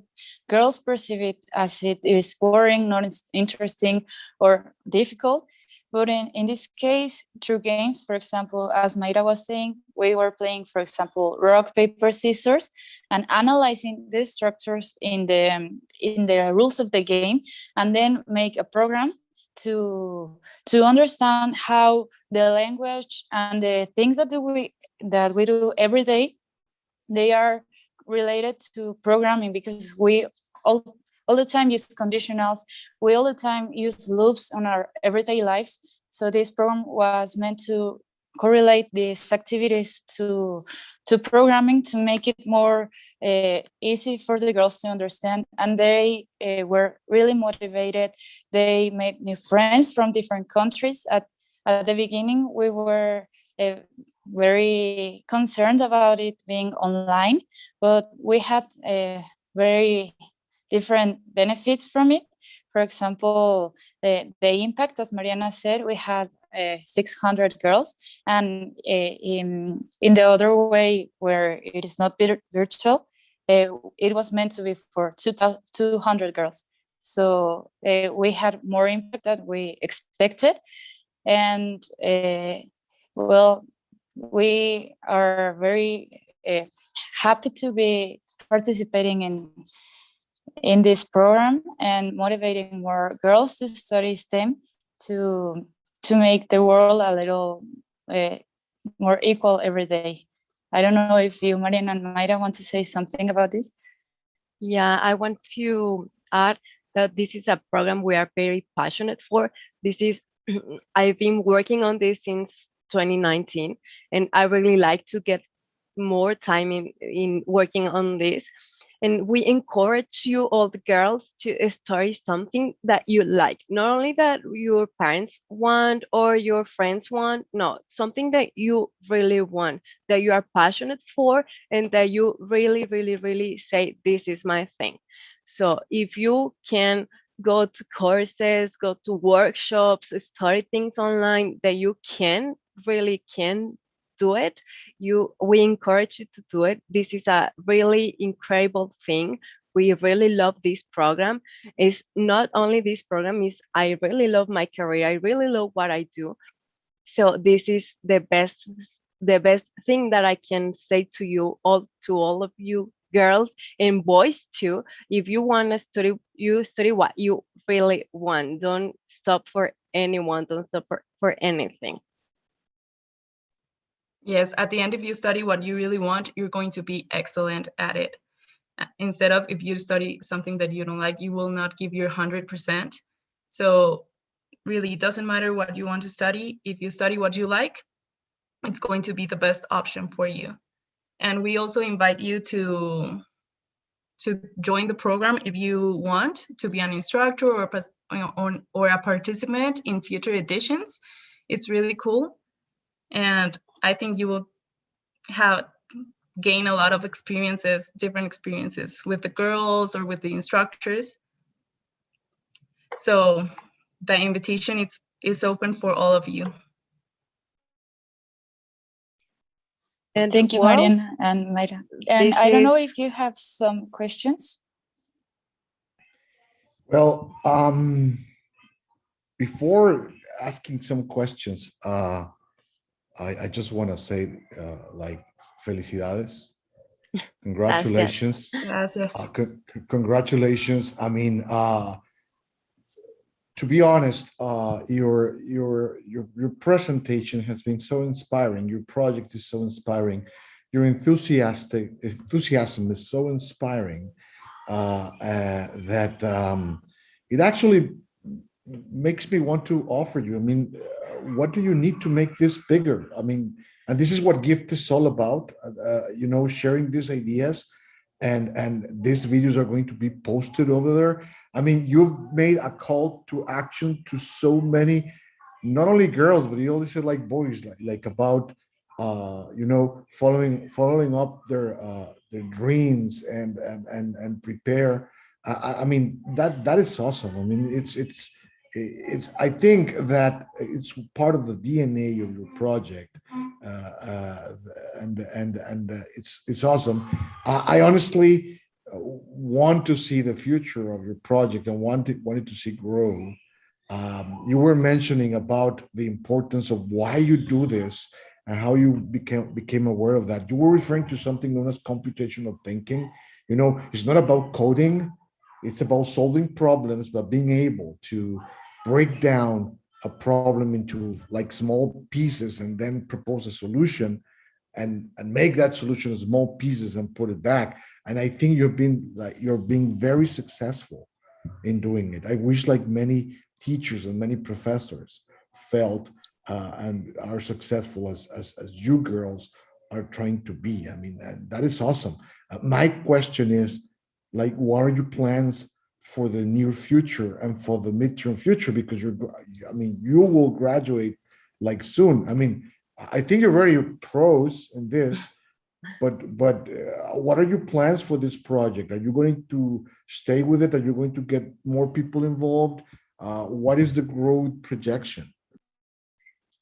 Speaker 9: girls perceive it as it is boring, not interesting or difficult. But in this case, through games, for example, as Mayra was saying, we were playing, for example, rock, paper, scissors, and analyzing the structures in the rules of the game, and then make a program to understand how the language and the things that we do every day, they are related to programming, because we all the time use conditionals, we all the time use loops on our everyday lives. So this program was meant to correlate these activities to programming, to make it more easy for the girls to understand. And they were really motivated. They made new friends from different countries. At the beginning, we were very concerned about it being online, but we had very different benefits from it. For example, the impact, as Mariana said, we had 600 girls, and in the other way where it is not virtual, it was meant to be for 200 girls. So we had more impact than we expected. And well, we are very happy to be participating in this program and motivating more girls to study STEM, to make the world a little more equal every day. I don't know if you, Mariana and Mayra, want to say something about this.
Speaker 8: Yeah, I want to add that this is a program we are very passionate for. This is, I've been working on this since 2019, and I really like to get more time in working on this. And we encourage you, all the girls, to study something that you like. Not only that your parents want or your friends want, no, something that you really want, that you are passionate for, and that you really, really, really say, this is my thing. So if you can go to courses, go to workshops, study things online that you really can do it, we encourage you to do it. This is a really incredible thing. We really love this program. It's not only this program, is I really love my career. I really love what I do. So this is the best thing that I can say to all of you girls and boys too. If you want to study, you study what you really want. Don't stop for anyone. Don't stop for anything.
Speaker 10: Yes, at the end, if you study what you really want, you're going to be excellent at it. Instead of if you study something that you don't like, you will not give your 100%. So really, it doesn't matter what you want to study. If you study what you like, it's going to be the best option for you. And we also invite you to join the program if you want to be an instructor or a participant in future editions. It's really cool. And I think you will gain a lot of experiences, different experiences with the girls or with the instructors. So the invitation is open for all of you.
Speaker 8: And
Speaker 9: Thank you,
Speaker 8: well,
Speaker 9: Marian and Mayra. And
Speaker 8: this
Speaker 9: I don't know
Speaker 8: is-
Speaker 9: if you have some questions.
Speaker 4: Well, before asking some questions, I just want to say, like, felicidades, congratulations,
Speaker 10: Gracias.
Speaker 4: congratulations. I mean, to be honest, your presentation has been so inspiring. Your project is so inspiring. Your enthusiasm is so inspiring that it actually makes me want to offer you. I mean, what do you need to make this bigger? I mean, and this is what GIFT is all about, you know, sharing these ideas, and these videos are going to be posted over there. I mean, you've made a call to action to so many, not only girls, but you always said like boys, like about, you know, following up their dreams and prepare. I mean, that is awesome. I mean, it's I think that it's part of the DNA of your project, and it's awesome. I honestly want to see the future of your project and wanted to see grow. You were mentioning about the importance of why you do this and how you became aware of that. You were referring to something known as computational thinking. You know, it's not about coding. It's about solving problems, but being able to break down a problem into like small pieces and then propose a solution and make that solution in small pieces and put it back. And I think you're being very successful in doing it. I wish like many teachers and many professors felt and are successful as you girls are trying to be. I mean, and that is awesome. My question is, like, what are your plans for the near future and for the midterm future? Because you will graduate like soon. I mean, I think you're very pros in this, but what are your plans for this project? Are you going to stay with it? Are you going to get more people involved? What is the growth projection?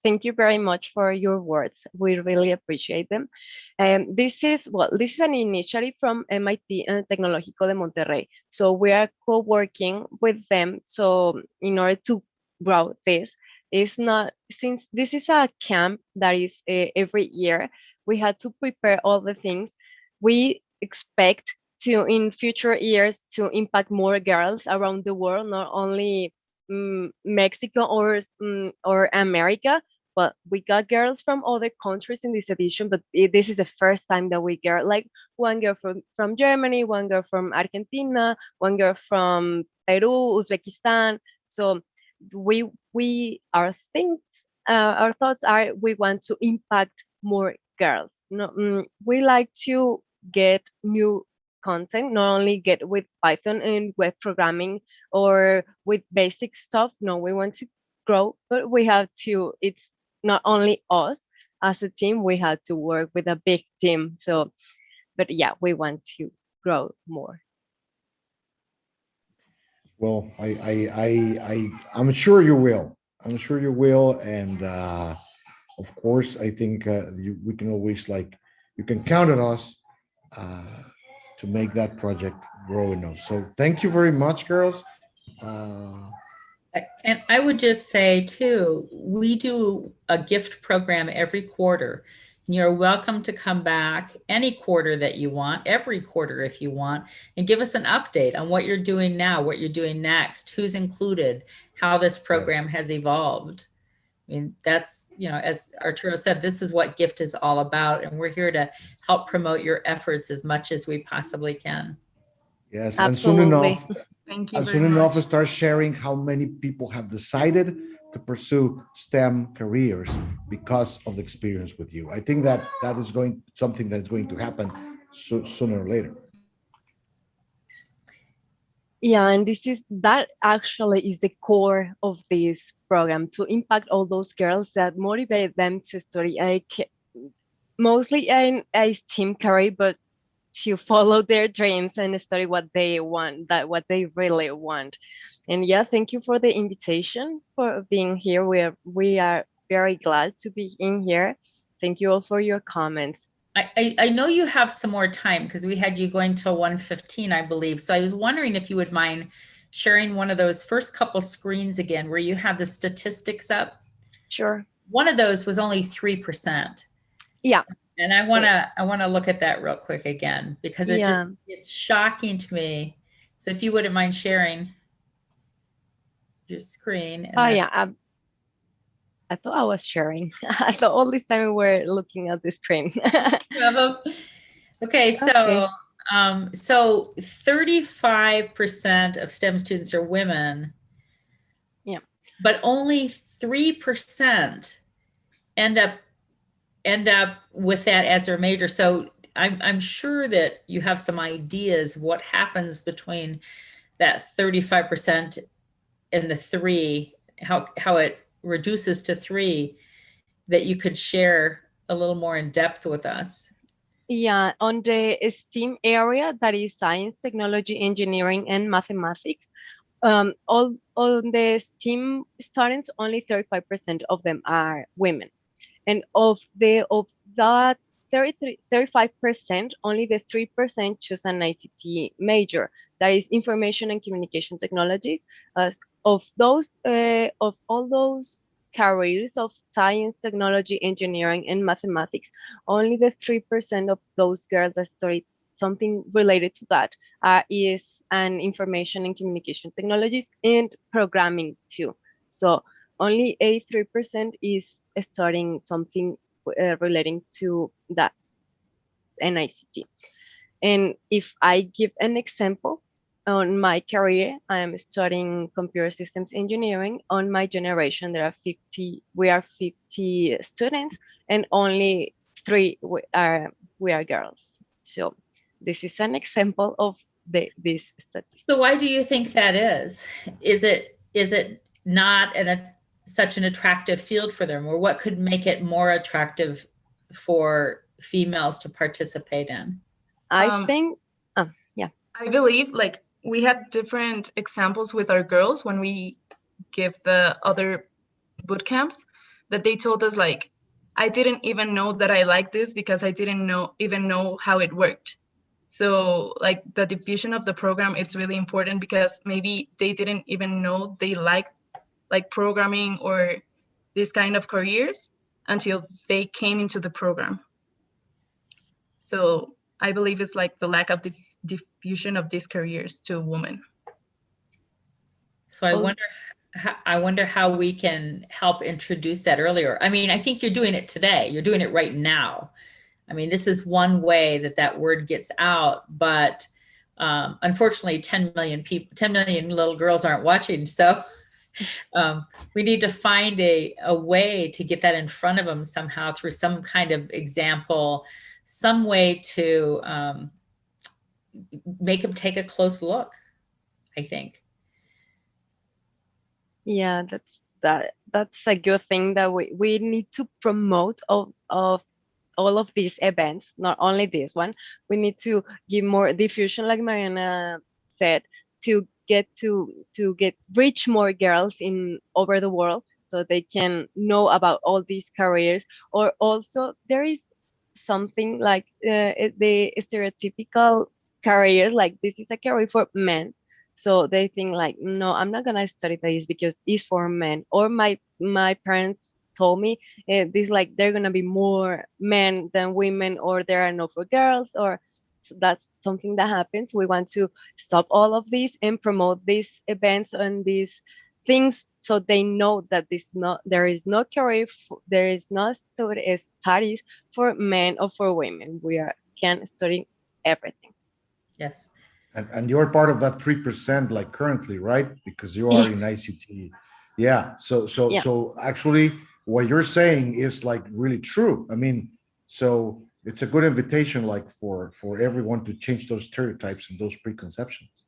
Speaker 8: Thank you very much for your words. We really appreciate them. This is an initiative from MIT and Tecnológico de Monterrey. So we are co-working with them. So in order to grow this, since this is a camp that is every year, we had to prepare all the things. We expect to, in future years, to impact more girls around the world, not only Mexico or America, but we got girls from other countries in this edition. But this is the first time that we get like one girl from Germany, one girl from Argentina, one girl from Peru, Uzbekistan. So our thoughts are we want to impact more girls. No, we like to get new content, not only get with Python and web programming or with basic stuff. No, we want to grow, but we have to, it's not only us as a team, we had to work with a big team. So, but yeah, we want to grow more.
Speaker 4: Well, I'm sure you will. I'm sure you will. And of course, I think we can always you can count on us to make that project grow enough. So thank you very much, girls.
Speaker 1: And I would just say too, we do a gift program every quarter. You're welcome to come back any quarter that you want, every quarter if you want, and give us an update on what you're doing now, what you're doing next, who's included, how this program has evolved. I mean, that's, as Arturo said, this is what GIFT is all about, and we're here to help promote your efforts as much as we possibly can.
Speaker 4: Yes,
Speaker 8: Absolutely.
Speaker 10: Thank you
Speaker 4: and
Speaker 10: very
Speaker 4: soon enough,
Speaker 10: much.
Speaker 4: start sharing how many people have decided to pursue STEM careers because of the experience with you. I think that that is something that is going to happen sooner or later.
Speaker 8: Yeah, and that actually is the core of this program, to impact all those girls, that motivate them to study mostly a STEM career, but to follow their dreams and study what they want, what they really want. And yeah, thank you for the invitation, for being here. We are very glad to be in here. Thank you all for your comments.
Speaker 1: I know you have some more time because we had you going till 1:15, I believe. So I was wondering if you would mind sharing one of those first couple screens again where you had the statistics up.
Speaker 8: Sure.
Speaker 1: One of those was only 3%.
Speaker 8: Yeah.
Speaker 1: And I wanna look at that real quick again because it's shocking to me. So if you wouldn't mind sharing your screen.
Speaker 8: Oh yeah. I thought I was sharing. I thought all this time we were looking at the screen.
Speaker 1: Okay, so so 35% of STEM students are women.
Speaker 8: Yeah.
Speaker 1: But only 3% end up with that as their major. So I'm sure that you have some ideas what happens between that 35% and the 3, how it reduces to 3, that you could share a little more in depth with us.
Speaker 8: Yeah, on the STEAM area, that is science, technology, engineering, and mathematics, all on the STEAM students, only 35% of them are women. And of that 35%, only the 3% choose an ICT major, that is information and communication technologies. Of all those careers of science, technology, engineering, and mathematics, only the 3% of those girls that study something related to that is an information and communication technologies and programming too. So only 83% is studying something relating to that NICT. And if I give an example, on my career, I'm studying computer systems engineering. On my generation, we are 50 students, and only 3 we are girls. So this is an example of this statistics.
Speaker 1: So why do you think that is? Is it not such an attractive field for them, or what could make it more attractive for females to participate in?
Speaker 8: I think,
Speaker 10: I believe like we had different examples with our girls when we give the other boot camps, that they told us like, I didn't even know that I liked this because I didn't even know how it worked. So like the diffusion of the program, it's really important because maybe they didn't even know they like programming or this kind of careers until they came into the program. So I believe it's like the lack of diffusion of these careers to women.
Speaker 1: So I wonder how we can help introduce that earlier. I mean, I think you're doing it today. You're doing it right now. I mean, this is one way that word gets out, but unfortunately, 10 million little girls aren't watching. So we need to find a way to get that in front of them somehow through some kind of example, some way to make them take a close look, I think.
Speaker 8: Yeah, that's a good thing that we need to promote of all of these events, not only this one. We need to give more diffusion, like Mariana said, to reach more girls over the world so they can know about all these careers. Or also there is something like the stereotypical careers, like this is a career for men. So they think like, no, I'm not gonna study this because it's for men. Or my parents told me this, like they're gonna be more men than women, or there are no for girls, or so that's something that happens. We want to stop all of this and promote these events and these things so they know that there is no career, there is no studies for men or for women. We can study everything.
Speaker 1: Yes.
Speaker 4: And you're part of that 3%, like currently, right? Because you are in ICT. Yeah.
Speaker 8: Yeah.
Speaker 4: So actually, what you're saying is like really true. I mean, so it's a good invitation, like for everyone to change those stereotypes and those preconceptions.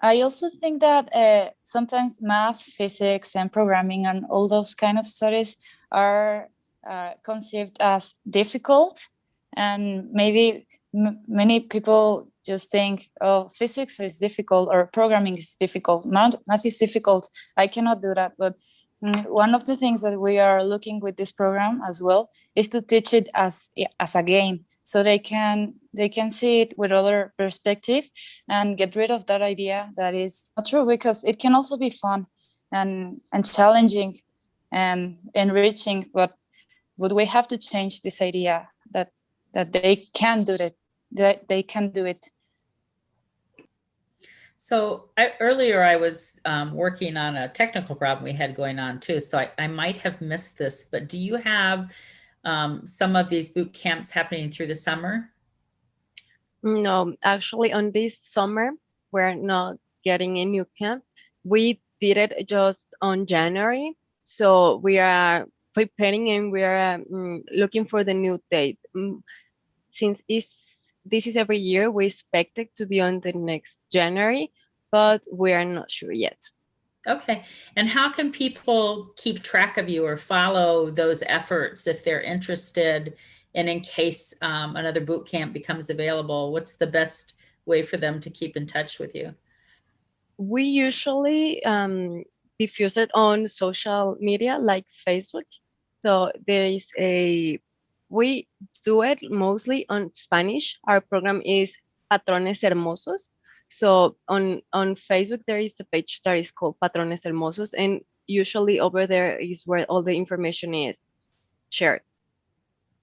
Speaker 9: I also think that sometimes math, physics, and programming and all those kind of studies are conceived as difficult. And maybe many people just think, oh, physics is difficult or programming is difficult, math is difficult, I cannot do that. But one of the things that we are looking with this program as well is to teach it as a game, so they can see it with other perspective and get rid of that idea that is not true, because it can also be fun and challenging and enriching. But we have to change this idea that they can do it, that they can do it.
Speaker 1: So earlier I was working on a technical problem we had going on too. So I might have missed this, but do you have some of these boot camps happening through the summer?
Speaker 8: No, actually on this summer, we're not getting a new camp. We did it just on January. So we are preparing and we are looking for the new date. Since this is every year, we expect it to be on the next January, but we are not sure yet.
Speaker 1: Okay. And how can people keep track of you or follow those efforts if they're interested? And in case another boot camp becomes available, what's the best way for them to keep in touch with you?
Speaker 8: We usually diffuse it on social media like Facebook. So there is we do it mostly on Spanish. Our program is Patrones Hermosos. So on Facebook, there is a page that is called Patrones Hermosos. And usually over there is where all the information is shared.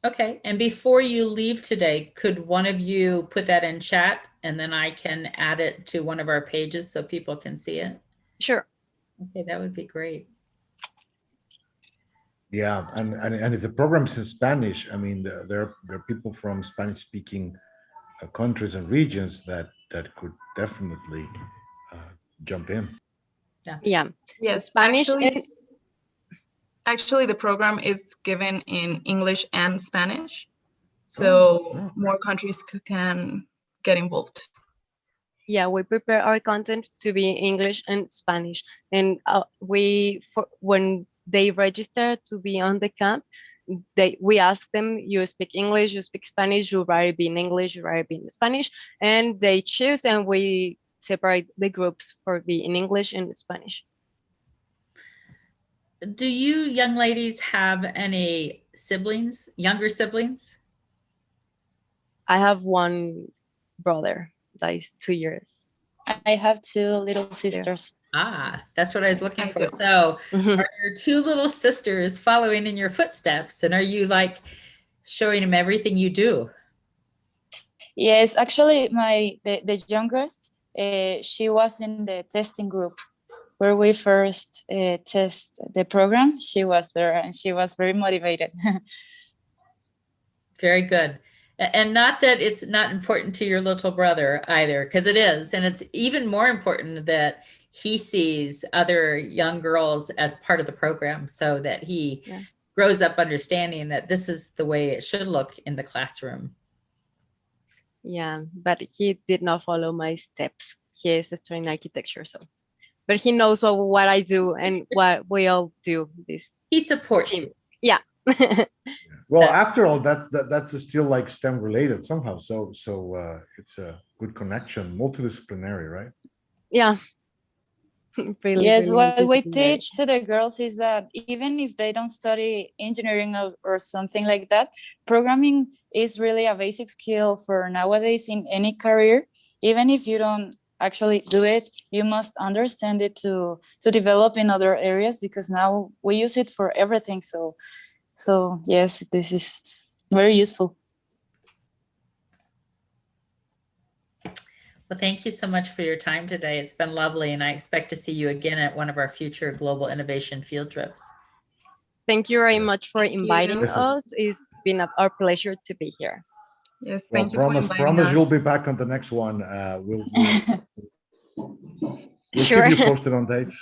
Speaker 1: Okay. And before you leave today, could one of you put that in chat and then I can add it to one of our pages so people can see it?
Speaker 8: Sure.
Speaker 1: Okay, that would be great.
Speaker 4: Yeah, and if the program's in Spanish, I mean, there are people from Spanish-speaking countries and regions that could definitely jump in.
Speaker 8: Yeah.
Speaker 10: Yes,
Speaker 8: Spanish.
Speaker 10: Actually, the program is given in English and Spanish, so more countries can get involved.
Speaker 8: Yeah, we prepare our content to be English and Spanish, and when they register to be on the camp, we ask them, you speak English, you speak Spanish, you rather be in English, you rather be in Spanish, and they choose, and we separate the groups for be in English and Spanish.
Speaker 1: Do you young ladies have any siblings, younger siblings?
Speaker 8: I have one brother that is 2 years.
Speaker 9: I have 2 little sisters.
Speaker 1: Ah, that's what I was looking for. So are your 2 little sisters following in your footsteps? And are you like showing them everything you do?
Speaker 9: Yes, actually the youngest, she was in the testing group where we first test the program. She was there and she was very motivated.
Speaker 1: Very good. And not that it's not important to your little brother either, because it is. And it's even more important that he sees other young girls as part of the program so that he grows up understanding that this is the way it should look in the classroom.
Speaker 8: Yeah, but he did not follow my steps. He is studying architecture, so. But he knows what I do and what we all do. This
Speaker 1: he supports you.
Speaker 8: Yeah.
Speaker 4: Well, after all, that's still like STEM related somehow. So it's a good connection, multidisciplinary, right?
Speaker 8: Yeah.
Speaker 9: Really, yes, really what we teach to the girls is that even if they don't study engineering or something like that, programming is really a basic skill for nowadays in any career. Even if you don't actually do it, you must understand it to develop in other areas, because now we use it for everything. So yes, this is very useful.
Speaker 1: Well, thank you so much for your time today. It's been lovely, and I expect to see you again at one of our future Global Innovation field trips.
Speaker 8: Thank you very much for inviting us. It's been our pleasure to be here.
Speaker 10: Yes,
Speaker 4: Well,
Speaker 10: thank you for inviting
Speaker 4: promise
Speaker 10: us.
Speaker 4: you'll be back on the next one. We'll
Speaker 8: Sure.
Speaker 4: keep you posted on dates.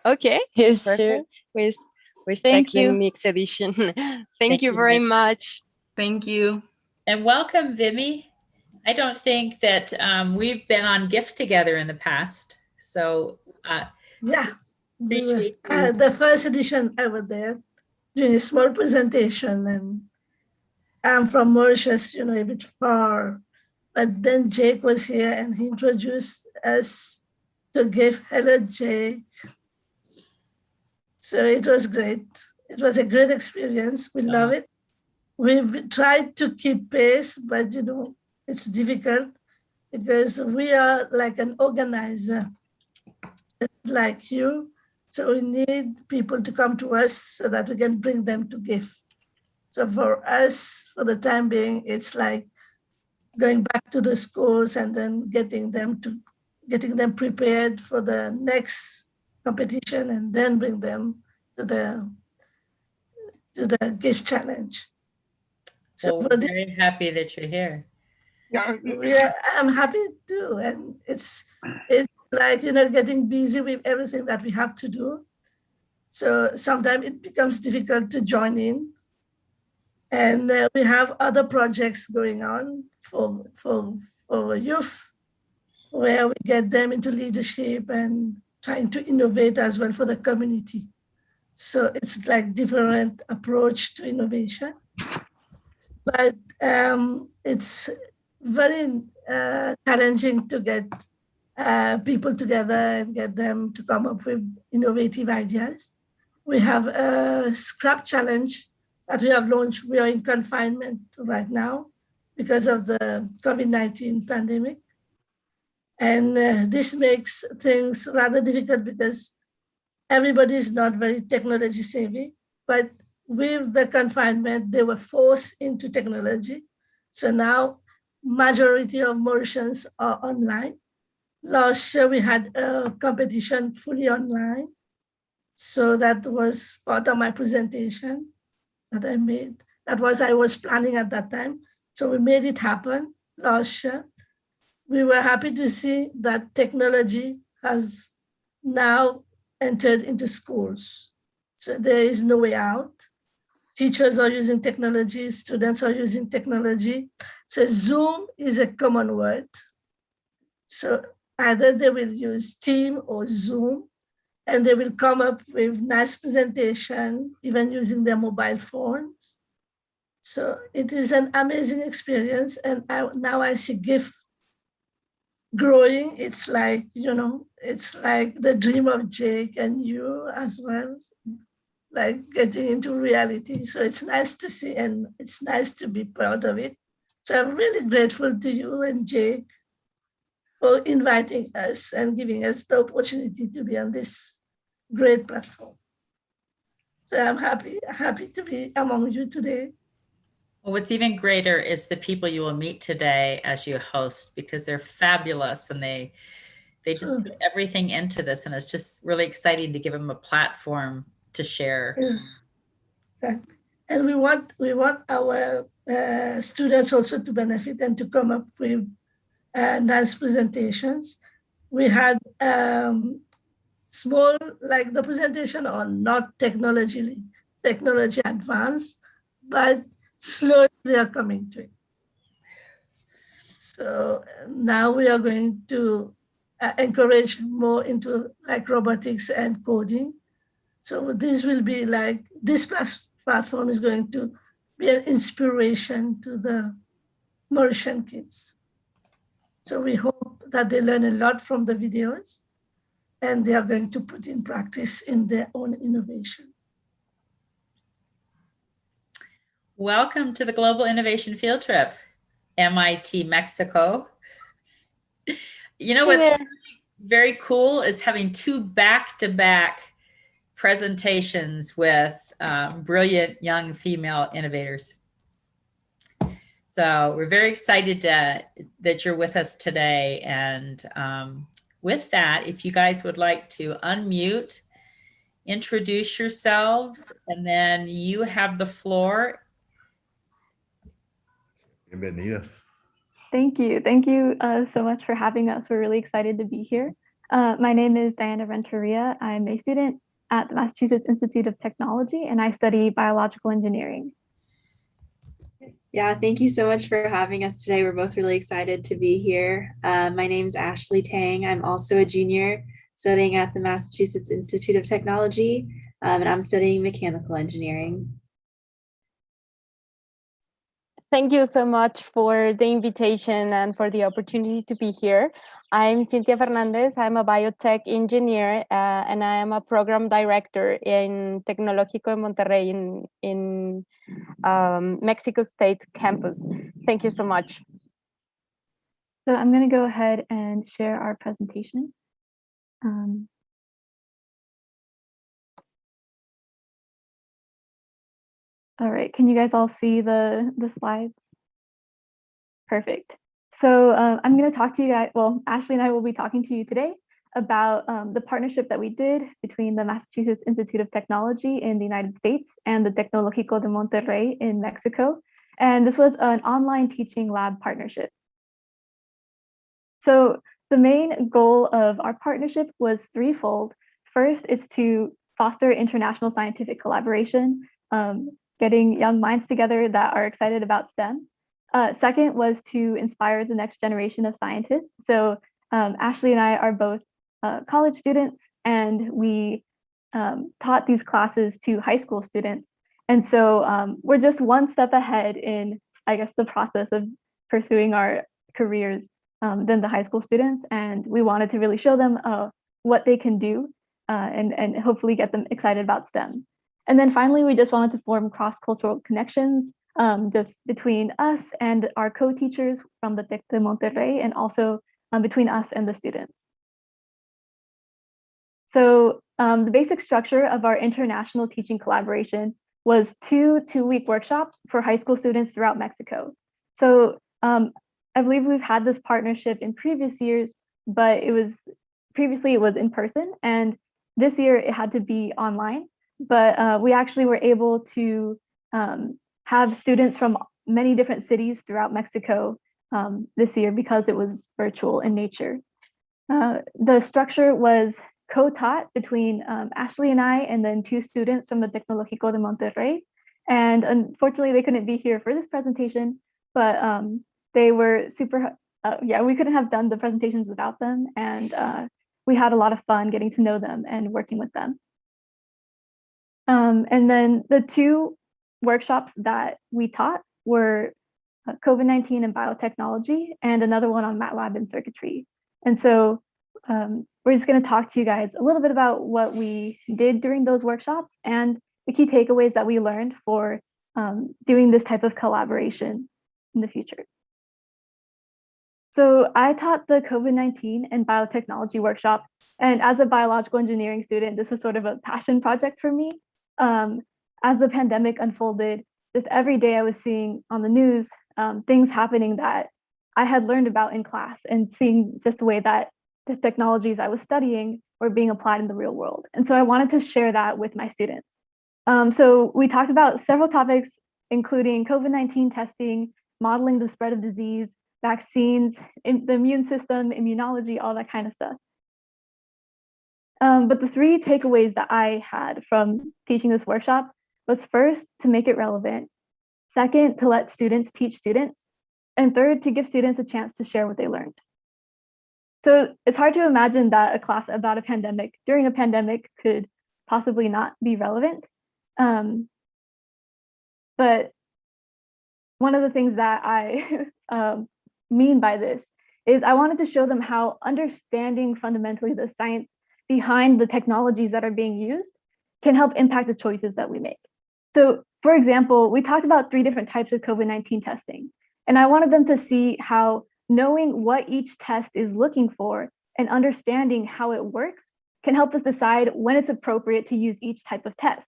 Speaker 8: Okay,
Speaker 9: Yes, sure.
Speaker 8: perfect. We expect
Speaker 9: Thank
Speaker 8: the
Speaker 9: you.
Speaker 8: next edition.
Speaker 1: Thank
Speaker 8: Thank you
Speaker 1: you,
Speaker 8: very
Speaker 1: Vicky.
Speaker 8: much.
Speaker 10: Thank you.
Speaker 1: And welcome, Vimy. I don't think that we've been on GIFT together in the past. So
Speaker 11: Yeah, we were
Speaker 1: appreciate you.
Speaker 11: the first edition I was there doing a small presentation, and I'm from Mauritius, a bit far. But then Jake was here and he introduced us to GIFT. Hello, Jake. So it was great. It was a great experience. We love it. We've tried to keep pace, but it's difficult because we are like an organizer, just like you. So we need people to come to us so that we can bring them to GIFT. So for us, for the time being, it's like going back to the schools and then getting them prepared for the next competition and then bring them to the GIFT challenge. So
Speaker 1: Well, we're very happy that you're here.
Speaker 11: Yeah, I'm happy too. And it's like, getting busy with everything that we have to do. So sometimes it becomes difficult to join in. And we have other projects going on for youth, where we get them into leadership and trying to innovate as well for the community. So it's like different approach to innovation. But it's very challenging to get people together and get them to come up with innovative ideas. We have a scrap challenge that we have launched. We are in confinement right now because of the COVID-19 pandemic. And this makes things rather difficult because everybody is not very technology savvy, but with the confinement, they were forced into technology. So now majority of Mauritians are online. Last year we had a competition fully online. So that was part of my presentation that I made. I was planning at that time. So we made it happen last year. We were happy to see that technology has now entered into schools. So there is no way out. Teachers are using technology, students are using technology. So Zoom is a common word. So either they will use Team or Zoom, and they will come up with nice presentation, even using their mobile phones. So it is an amazing experience. And now I see GIFT growing. It's like, it's like the dream of Jake and you as well, like getting into reality. So it's nice to see, and it's nice to be part of it. So I'm really grateful to you and Jake for inviting us and giving us the opportunity to be on this great platform. So I'm happy to be among you today.
Speaker 1: Well, what's even greater is the people you will meet today as you host, because they're fabulous and they just put everything into this, and it's just really exciting to give them a platform to share.
Speaker 11: Exactly. And we want our students also to benefit and to come up with nice presentations. We had small, like the presentation on not technology advanced, but slowly they are coming to it. So now we are going to encourage more into like robotics and coding. So this will be like, this platform is going to be an inspiration to the Mauritian kids. So we hope that they learn a lot from the videos and they are going to put in practice in their own innovation.
Speaker 1: Welcome to the Global Innovation Field Trip, MIT Mexico. You know what's very cool is having two back-to-back presentations with brilliant young female innovators. So we're very excited that you're with us today. And with that, if you guys would like to unmute, introduce yourselves, and then you have the floor.
Speaker 4: Bienvenidas.
Speaker 12: Thank you. Thank you so much for having us. We're really excited to be here. My name is Diana Renteria. I'm a student at the Massachusetts Institute of Technology, and I study biological engineering.
Speaker 13: Yeah, thank you so much for having us today. We're both really excited to be here. My name is Ashley Tang. I'm also a junior studying at the Massachusetts Institute of Technology, and I'm studying mechanical engineering.
Speaker 8: Thank you so much for the invitation and for the opportunity to be here. I'm Cynthia Fernandez. I'm a biotech engineer and I am a program director in Tecnológico de Monterrey in Mexico State campus. Thank you so much.
Speaker 12: So I'm going to go ahead and share our presentation. All right, can you guys all see the slides? Perfect. So I'm going to talk to you guys, well, Ashley and I will be talking to you today about the partnership that we did between the Massachusetts Institute of Technology in the United States and the Tecnológico de Monterrey in Mexico. And this was an online teaching lab partnership. So the main goal of our partnership was threefold. First is to foster international scientific collaboration, getting young minds together that are excited about STEM. Second was to inspire the next generation of scientists. So Ashley and I are both college students, and we taught these classes to high school students. And so we're just one step ahead in, I guess, the process of pursuing our careers than the high school students. And we wanted to really show them what they can do and hopefully get them excited about STEM. And then finally, we just wanted to form cross-cultural connections just between us and our co-teachers from the Tec de Monterrey, and also between us and the students. So the basic structure of our international teaching collaboration was two-week workshops for high school students throughout Mexico. So I believe we've had this partnership in previous years, but previously it was in person, and this year it had to be online. But we actually were able to have students from many different cities throughout Mexico this year because it was virtual in nature. The structure was co-taught between Ashley and I, and then two students from the Tecnológico de Monterrey. And unfortunately, they couldn't be here for this presentation, but they were super, we couldn't have done the presentations without them. And we had a lot of fun getting to know them and working with them. And then the two workshops that we taught were COVID-19 and biotechnology, and another one on MATLAB and circuitry. And so we're just going to talk to you guys a little bit about what we did during those workshops and the key takeaways that we learned for doing this type of collaboration in the future. So I taught the COVID-19 and biotechnology workshop, and as a biological engineering student, this was sort of a passion project for me. As the pandemic unfolded, just every day I was seeing on the news things happening that I had learned about in class, and seeing just the way that the technologies I was studying were being applied in the real world. And so I wanted to share that with my students. So we talked about several topics, including COVID-19 testing, modeling the spread of disease, vaccines, the immune system, immunology, all that kind of stuff. But the three takeaways that I had from teaching this workshop was, first, to make it relevant, second, to let students teach students, and third, to give students a chance to share what they learned. So it's hard to imagine that a class about a pandemic during a pandemic could possibly not be relevant. But one of the things that I mean by this is I wanted to show them how understanding fundamentally the science behind the technologies that are being used can help impact the choices that we make. So for example, we talked about 3 different types of COVID-19 testing, and I wanted them to see how knowing what each test is looking for and understanding how it works can help us decide when it's appropriate to use each type of test.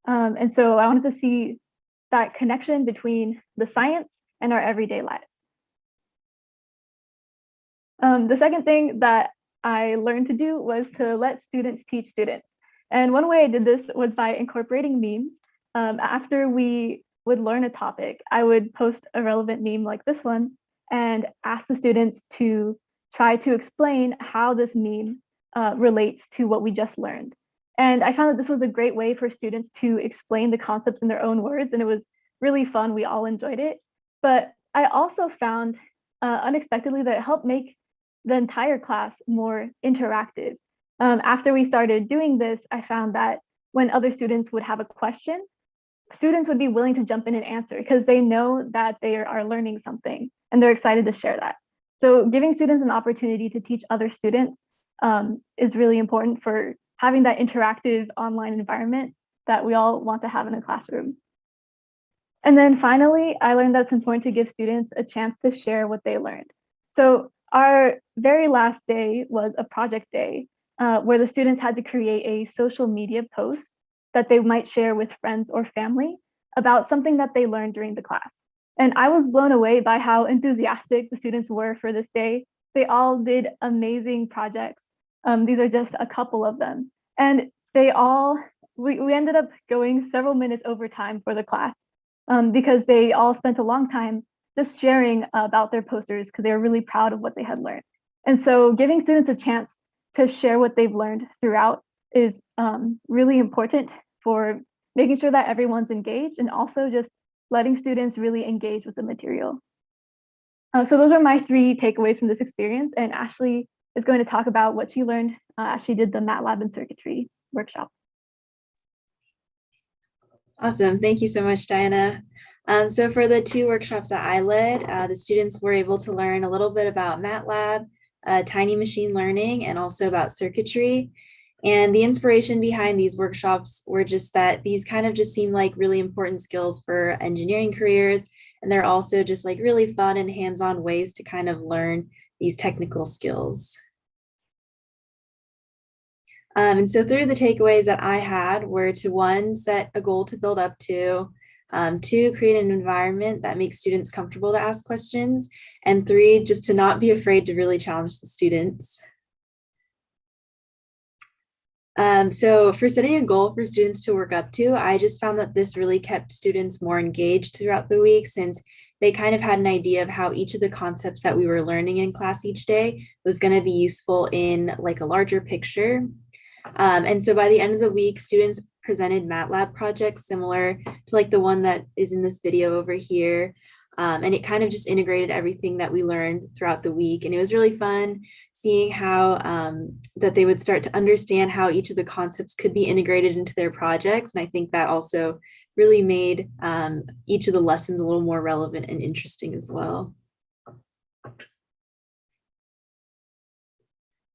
Speaker 12: And so I wanted to see that connection between the science and our everyday lives. The second thing that I learned to do was to let students teach students. And one way I did this was by incorporating memes. After we would learn a topic, I would post a relevant meme like this one and ask the students to try to explain how this meme relates to what we just learned. And I found that this was a great way for students to explain the concepts in their own words, and it was really fun. We all enjoyed it. But I also found unexpectedly that it helped make the entire class more interactive. After we started doing this, I found that when other students would have a question, students would be willing to jump in and answer because they know that they are learning something and they're excited to share that. So giving students an opportunity to teach other students is really important for having that interactive online environment that we all want to have in a classroom. And then finally, I learned that it's important to give students a chance to share what they learned. So our very last day was a project day where the students had to create a social media post that they might share with friends or family about something that they learned during the class. And I was blown away by how enthusiastic the students were for this day. They all did amazing projects. These are just a couple of them. And we ended up going several minutes over time for the class because they all spent a long time just sharing about their posters because they were really proud of what they had learned. And so giving students a chance to share what they've learned throughout is really important for making sure that everyone's engaged and also just letting students really engage with the material. So those are my 3 takeaways from this experience, and Ashley is going to talk about what she learned as she did the MATLAB and circuitry workshop.
Speaker 13: Awesome. Thank you so much, Diana. So for the 2 workshops that I led, the students were able to learn a little bit about MATLAB, tiny machine learning, and also about circuitry. And the inspiration behind these workshops were just that these kind of just seem like really important skills for engineering careers. And they're also just like really fun and hands-on ways to kind of learn these technical skills. And so through the takeaways that I had were to 1, set a goal to build up to, 2, create an environment that makes students comfortable to ask questions, and 3, just to not be afraid to really challenge the students. So for setting a goal for students to work up to, I just found that this really kept students more engaged throughout the week since they kind of had an idea of how each of the concepts that we were learning in class each day was going to be useful in like a larger picture. And so by the end of the week, students presented MATLAB projects similar to like the one that is in this video over here. And it kind of just integrated everything that we learned throughout the week. And it was really fun seeing how that they would start to understand how each of the concepts could be integrated into their projects. And I think that also really made each of the lessons a little more relevant and interesting as well.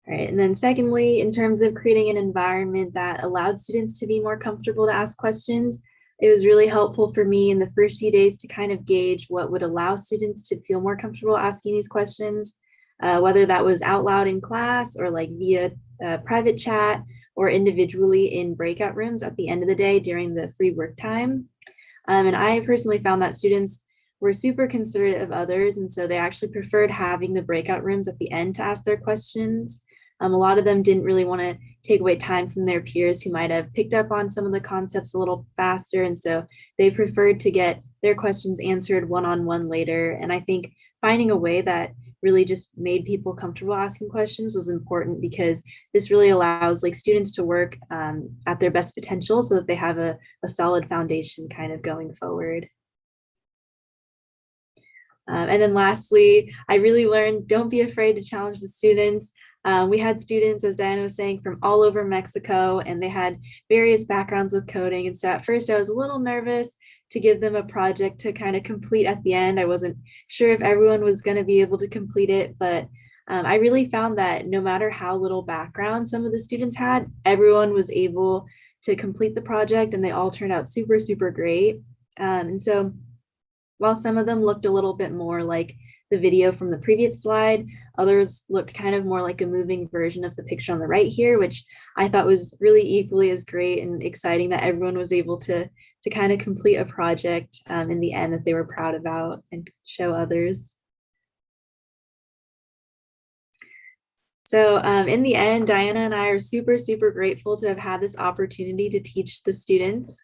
Speaker 13: All right, and then secondly, in terms of creating an environment that allowed students to be more comfortable to ask questions, it was really helpful for me in the first few days to kind of gauge what would allow students to feel more comfortable asking these questions, whether that was out loud in class or like via private chat or individually in breakout rooms at the end of the day during the free work time. And I personally found that students were super considerate of others, and so they actually preferred having the breakout rooms at the end to ask their questions. A lot of them didn't really want to take away time from their peers who might have picked up on some of the concepts a little faster. And so they preferred to get their questions answered one-on-one later. And I think finding a way that really just made people comfortable asking questions was important because this really allows like students to work at their best potential so that they have a solid foundation kind of going forward. And then lastly, I really learned, don't be afraid to challenge the students. We had students, as Diana was saying, from all over Mexico, and they had various backgrounds with coding. And so at first I was a little nervous to give them a project to kind of complete at the end. I wasn't sure if everyone was going to be able to complete it, but I really found that no matter how little background some of the students had, everyone was able to complete the project and they all turned out super, super great. And so while some of them looked a little bit more like the video from the previous slide, others looked kind of more like a moving version of the picture on the right here, which I thought was really equally as great and exciting that everyone was able to kind of complete a project in the end that they were proud about and show others. So in the end, Diana and I are super, super grateful to have had this opportunity to teach the students.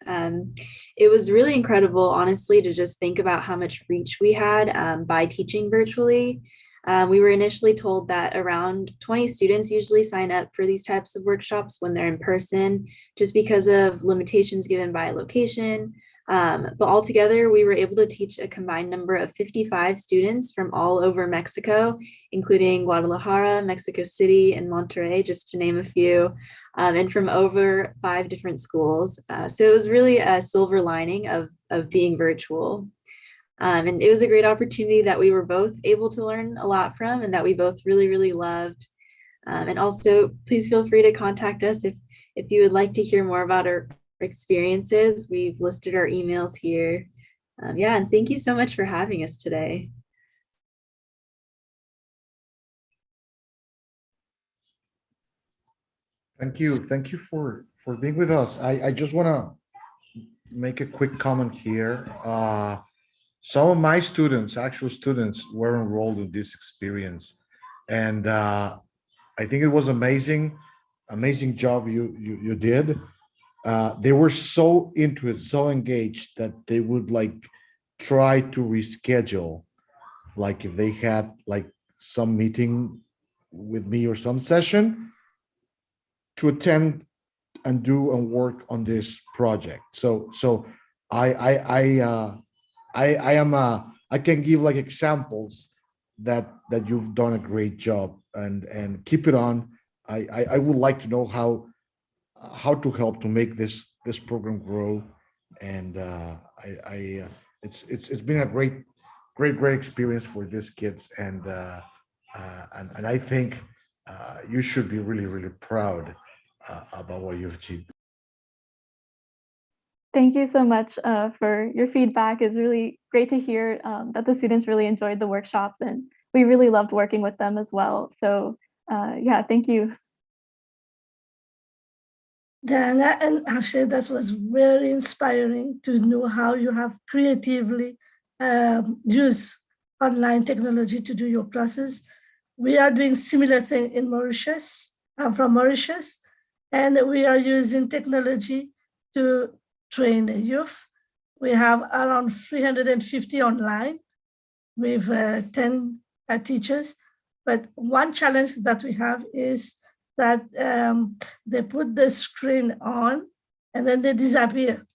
Speaker 13: It was really incredible, honestly, to just think about how much reach we had by teaching virtually. We were initially told that around 20 students usually sign up for these types of workshops when they're in person, just because of limitations given by location. But altogether, we were able to teach a combined number of 55 students from all over Mexico, including Guadalajara, Mexico City, and Monterrey, just to name a few, and from over 5 different schools. So it was really a silver lining of being virtual. And it was a great opportunity that we were both able to learn a lot from and that we both really, really loved. And also, please feel free to contact us if you would like to hear more about our experiences. We've listed our emails here. Yeah, and thank you so much for having us today.
Speaker 4: Thank you. Thank you for being with us. I just want to make a quick comment here. Some of my students, actual students, were enrolled in this experience, and I think it was amazing job you did. They were so into it, so engaged that they would like try to reschedule, like if they had like some meeting with me or some session to attend and do and work on this project. So I can give like examples that you've done a great job, and keep it on. I would like to know how to help to make this program grow, and it's been a great experience for these kids, and I think you should be really proud about what you've achieved.
Speaker 12: Thank you so much for your feedback. It's really great to hear that the students really enjoyed the workshops, and we really loved working with them as well. So yeah, thank you.
Speaker 11: Diana and Ashley, that was very inspiring to know how you have creatively used online technology to do your classes. We are doing similar thing in Mauritius. I'm from Mauritius, and we are using technology to train youth. We have around 350 online with 10 teachers. But one challenge that we have is that they put the screen on and then they disappear.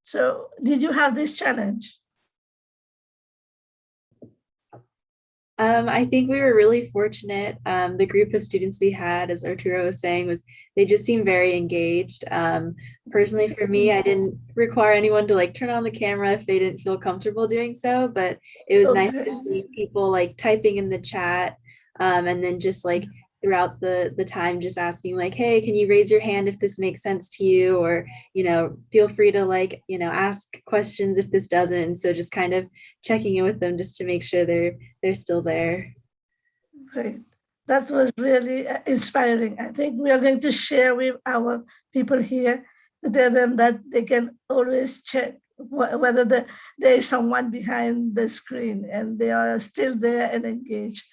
Speaker 11: So did you have this challenge?
Speaker 13: I think we were really fortunate. The group of students we had, as Arturo was saying, they just seemed very engaged. Personally, for me, I didn't require anyone to like turn on the camera if they didn't feel comfortable doing so, but it was nice to see people like typing in the chat, and then just like throughout the time just asking like, hey, can you raise your hand if this makes sense to you, or feel free to like ask questions if this doesn't. And so just kind of checking in with them just to make sure they're still there.
Speaker 11: Great. That was really inspiring. I think we are going to share with our people here to tell them that they can always check whether there is someone behind the screen and they are still there and engaged.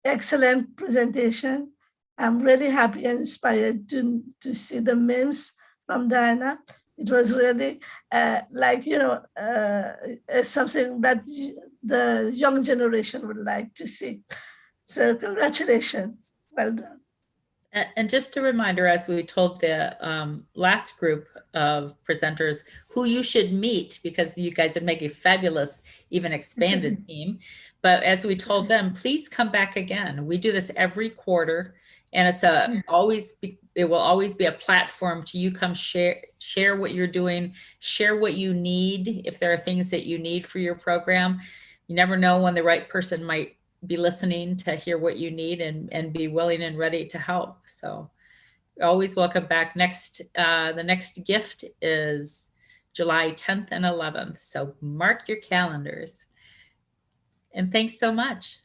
Speaker 11: Excellent presentation. I'm really happy and inspired to see the memes from Diana. It was really something that the young generation would like to see. So congratulations, well done.
Speaker 1: And just a reminder, as we told the last group of presenters who you should meet, because you guys would make a fabulous, even expanded team. But as we told them, please come back again. We do this every quarter, and it will always be a platform to you come share what you're doing, share what you need. If there are things that you need for your program, you never know when the right person might be listening to hear what you need and be willing and ready to help. So always welcome back. The next gift is July 10th and 11th. So mark your calendars. And thanks so much.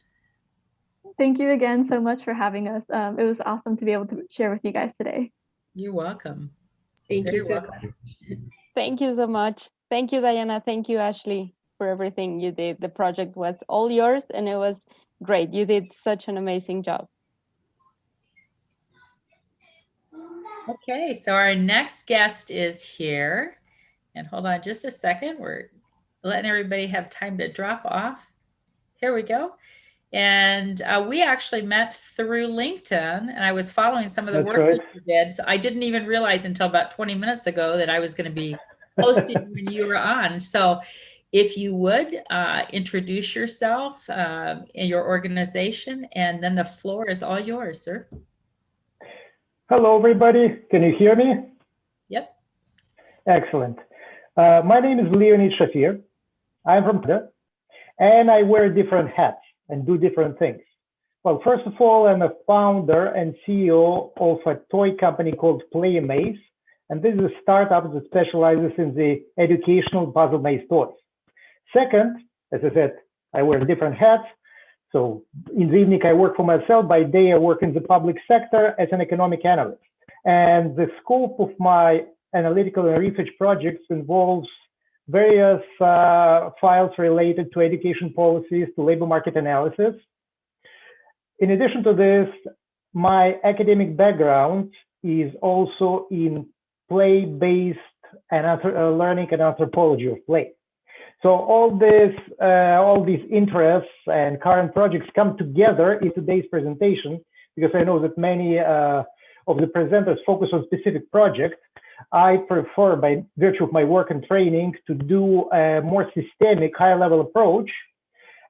Speaker 12: Thank you again so much for having us. It was awesome to be able to share with you guys today.
Speaker 1: You're welcome.
Speaker 13: Thank you so much.
Speaker 8: Thank you so much. Thank you, Diana. Thank you, Ashley, for everything you did. The project was all yours and it was great. You did such an amazing job.
Speaker 1: Okay, so our next guest is here. And hold on just a second. We're letting everybody have time to drop off. Here we go. And we actually met through LinkedIn, and I was following some of the
Speaker 14: That's
Speaker 1: work
Speaker 14: right.
Speaker 1: that you did. So I didn't even realize until about 20 minutes ago that I was going to be hosting when you were on. So if you would introduce yourself and your organization, and then the floor is all yours, sir.
Speaker 14: Hello, everybody. Can you hear me?
Speaker 1: Yep.
Speaker 14: Excellent. My name is Leonid Shafir. I'm from Canada, and I wear different hats and do different things. Well, first of all, I'm a founder and CEO of a toy company called Play Maze, and this is a startup that specializes in the educational puzzle maze toys. Second, as I said, I wear different hats. So in the evening, I work for myself. By day, I work in the public sector as an economic analyst. And the scope of my analytical and research projects involves various files related to education policies, to labor market analysis. In addition to this, my academic background is also in play-based learning and anthropology of play. So all these interests and current projects come together in today's presentation, because I know that many of the presenters focus on specific projects. I prefer, by virtue of my work and training, to do a more systemic, high-level approach.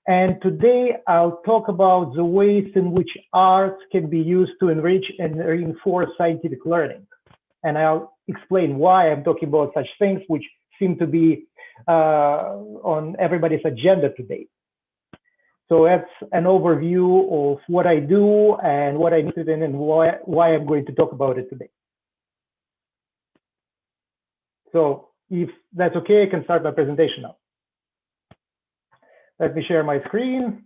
Speaker 14: And today I'll talk about the ways in which art can be used to enrich and reinforce scientific learning. And I'll explain why I'm talking about such things, which seem to be on everybody's agenda today. So that's an overview of what I do and what I'm interested in and why I'm going to talk about it today. So if that's okay, I can start my presentation now. Let me share my screen.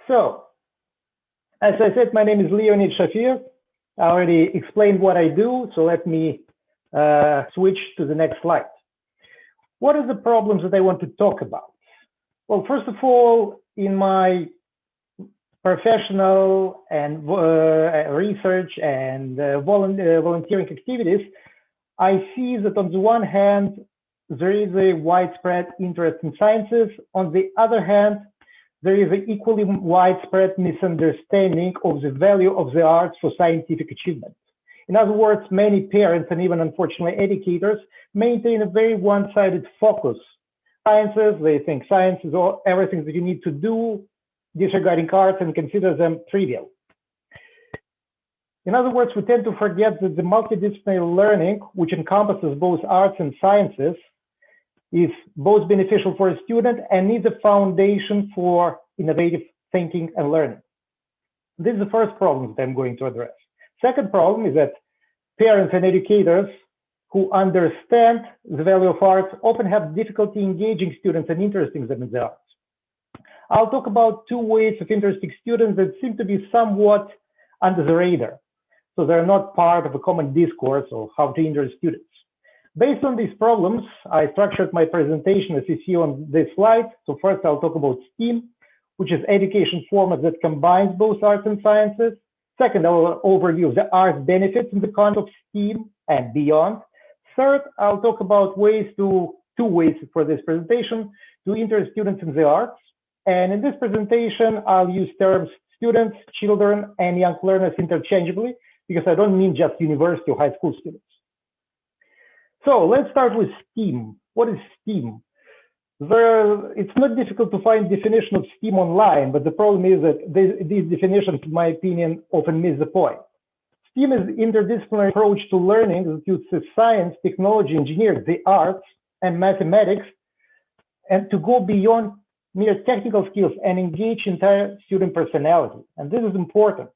Speaker 14: So, as I said, my name is Leonid Shafir. I already explained what I do, so let me switch to the next slide. What are the problems that I want to talk about? Well, first of all, in my professional and research and volunteering activities, I see that on the one hand, there is a widespread interest in sciences. On the other hand, there is an equally widespread misunderstanding of the value of the arts for scientific achievement. In other words, many parents and even unfortunately educators maintain a very one-sided focus. Sciences, they think science is everything that you need to do, disregarding arts and consider them trivial. In other words, we tend to forget that the multidisciplinary learning, which encompasses both arts and sciences, is both beneficial for a student and is a foundation for innovative thinking and learning. This is the first problem that I'm going to address. Second problem is that parents and educators who understand the value of arts often have difficulty engaging students and interesting them in the arts. I'll talk about two ways of interesting students that seem to be somewhat under the radar. So they're not part of a common discourse of how to interest students. Based on these problems, I structured my presentation as you see on this slide. So first I'll talk about STEAM, which is education format that combines both arts and sciences. Second, I'll overview the art benefits in the context of STEAM and beyond. Third, I'll talk about two ways for this presentation to interest students in the arts. And in this presentation, I'll use terms students, children, and young learners interchangeably, because I don't mean just university or high school students. So let's start with STEAM. What is STEAM? It's not difficult to find definition of STEAM online, but the problem is that these definitions, in my opinion, often miss the point. STEAM is interdisciplinary approach to learning that uses science, technology, engineering, the arts, and mathematics, and to go beyond mere technical skills and engage entire student personality. And this is important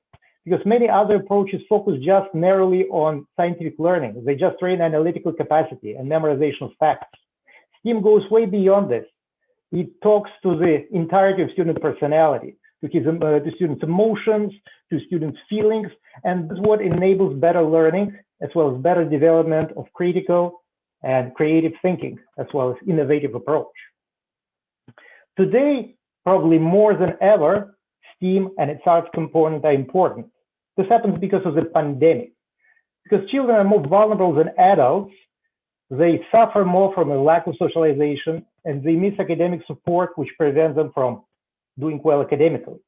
Speaker 14: because many other approaches focus just narrowly on scientific learning. They just train analytical capacity and memorization of facts. STEAM goes way beyond this. It talks to the entirety of student personality, to students' emotions, to students' feelings, and this is what enables better learning, as well as better development of critical and creative thinking, as well as innovative approach. Today, probably more than ever, STEAM and its arts component are important. This happens because of the pandemic. Because children are more vulnerable than adults, they suffer more from a lack of socialization and they miss academic support, which prevents them from doing well academically.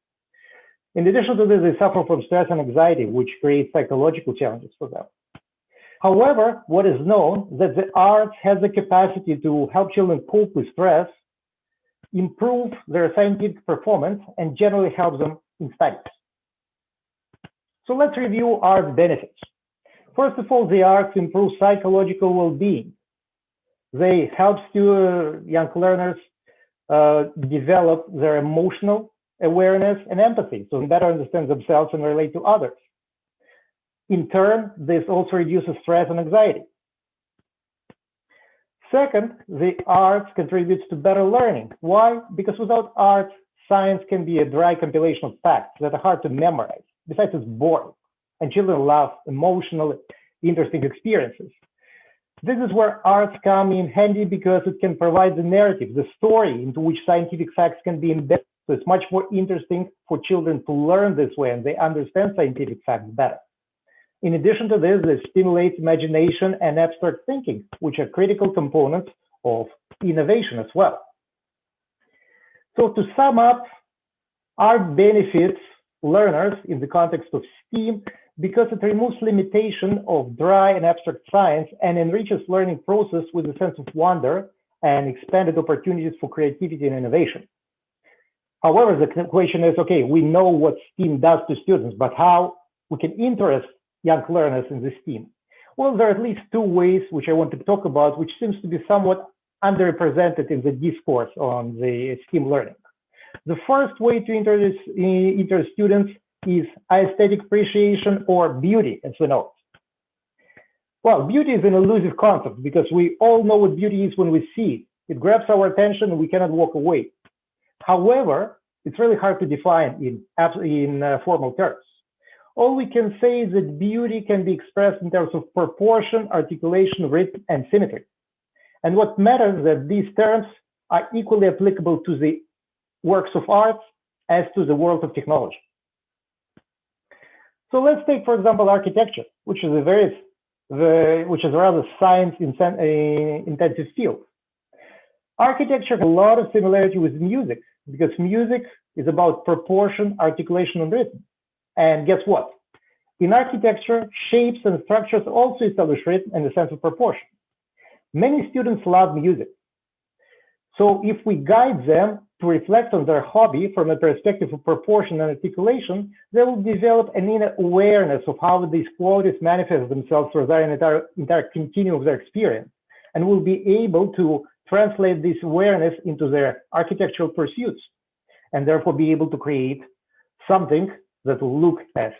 Speaker 14: In addition to this, they suffer from stress and anxiety, which creates psychological challenges for them. However, what is known that the arts has the capacity to help children cope with stress, improve their scientific performance, and generally help them in studies. So let's review art benefits. First of all, the arts improve psychological well-being. They help young learners develop their emotional awareness and empathy, so they better understand themselves and relate to others. In turn, this also reduces stress and anxiety. Second, the arts contributes to better learning. Why? Because without arts, science can be a dry compilation of facts that are hard to memorize. Besides, it's boring, and children love emotional, interesting experiences. This is where arts come in handy because it can provide the narrative, the story into which scientific facts can be embedded. So it's much more interesting for children to learn this way and they understand scientific facts better. In addition to this, it stimulates imagination and abstract thinking, which are critical components of innovation as well. So to sum up, art benefits learners in the context of STEAM because it removes limitation of dry and abstract science and enriches learning process with a sense of wonder and expanded opportunities for creativity and innovation. However, the question is, okay, we know what STEAM does to students, but how we can interest young learners in the STEAM? Well, there are at least two ways which I want to talk about, which seems to be somewhat underrepresented in the discourse on the STEAM learning. The first way to interest students is aesthetic appreciation or beauty, as we know it. Well, beauty is an elusive concept because we all know what beauty is when we see it. It grabs our attention and we cannot walk away. However, it's really hard to define in formal terms. All we can say is that beauty can be expressed in terms of proportion, articulation, rhythm, and symmetry. And what matters is that these terms are equally applicable to the works of art as to the world of technology. So let's take, for example, architecture, which is a rather science-intensive field. Architecture has a lot of similarity with music because music is about proportion, articulation, and rhythm. And guess what? In architecture, shapes and structures also establish rhythm and a sense of proportion. Many students love music. So if we guide them to reflect on their hobby from a perspective of proportion and articulation, they will develop an inner awareness of how these qualities manifest themselves through their entire continuum of their experience, and will be able to translate this awareness into their architectural pursuits, and therefore be able to create something that will look as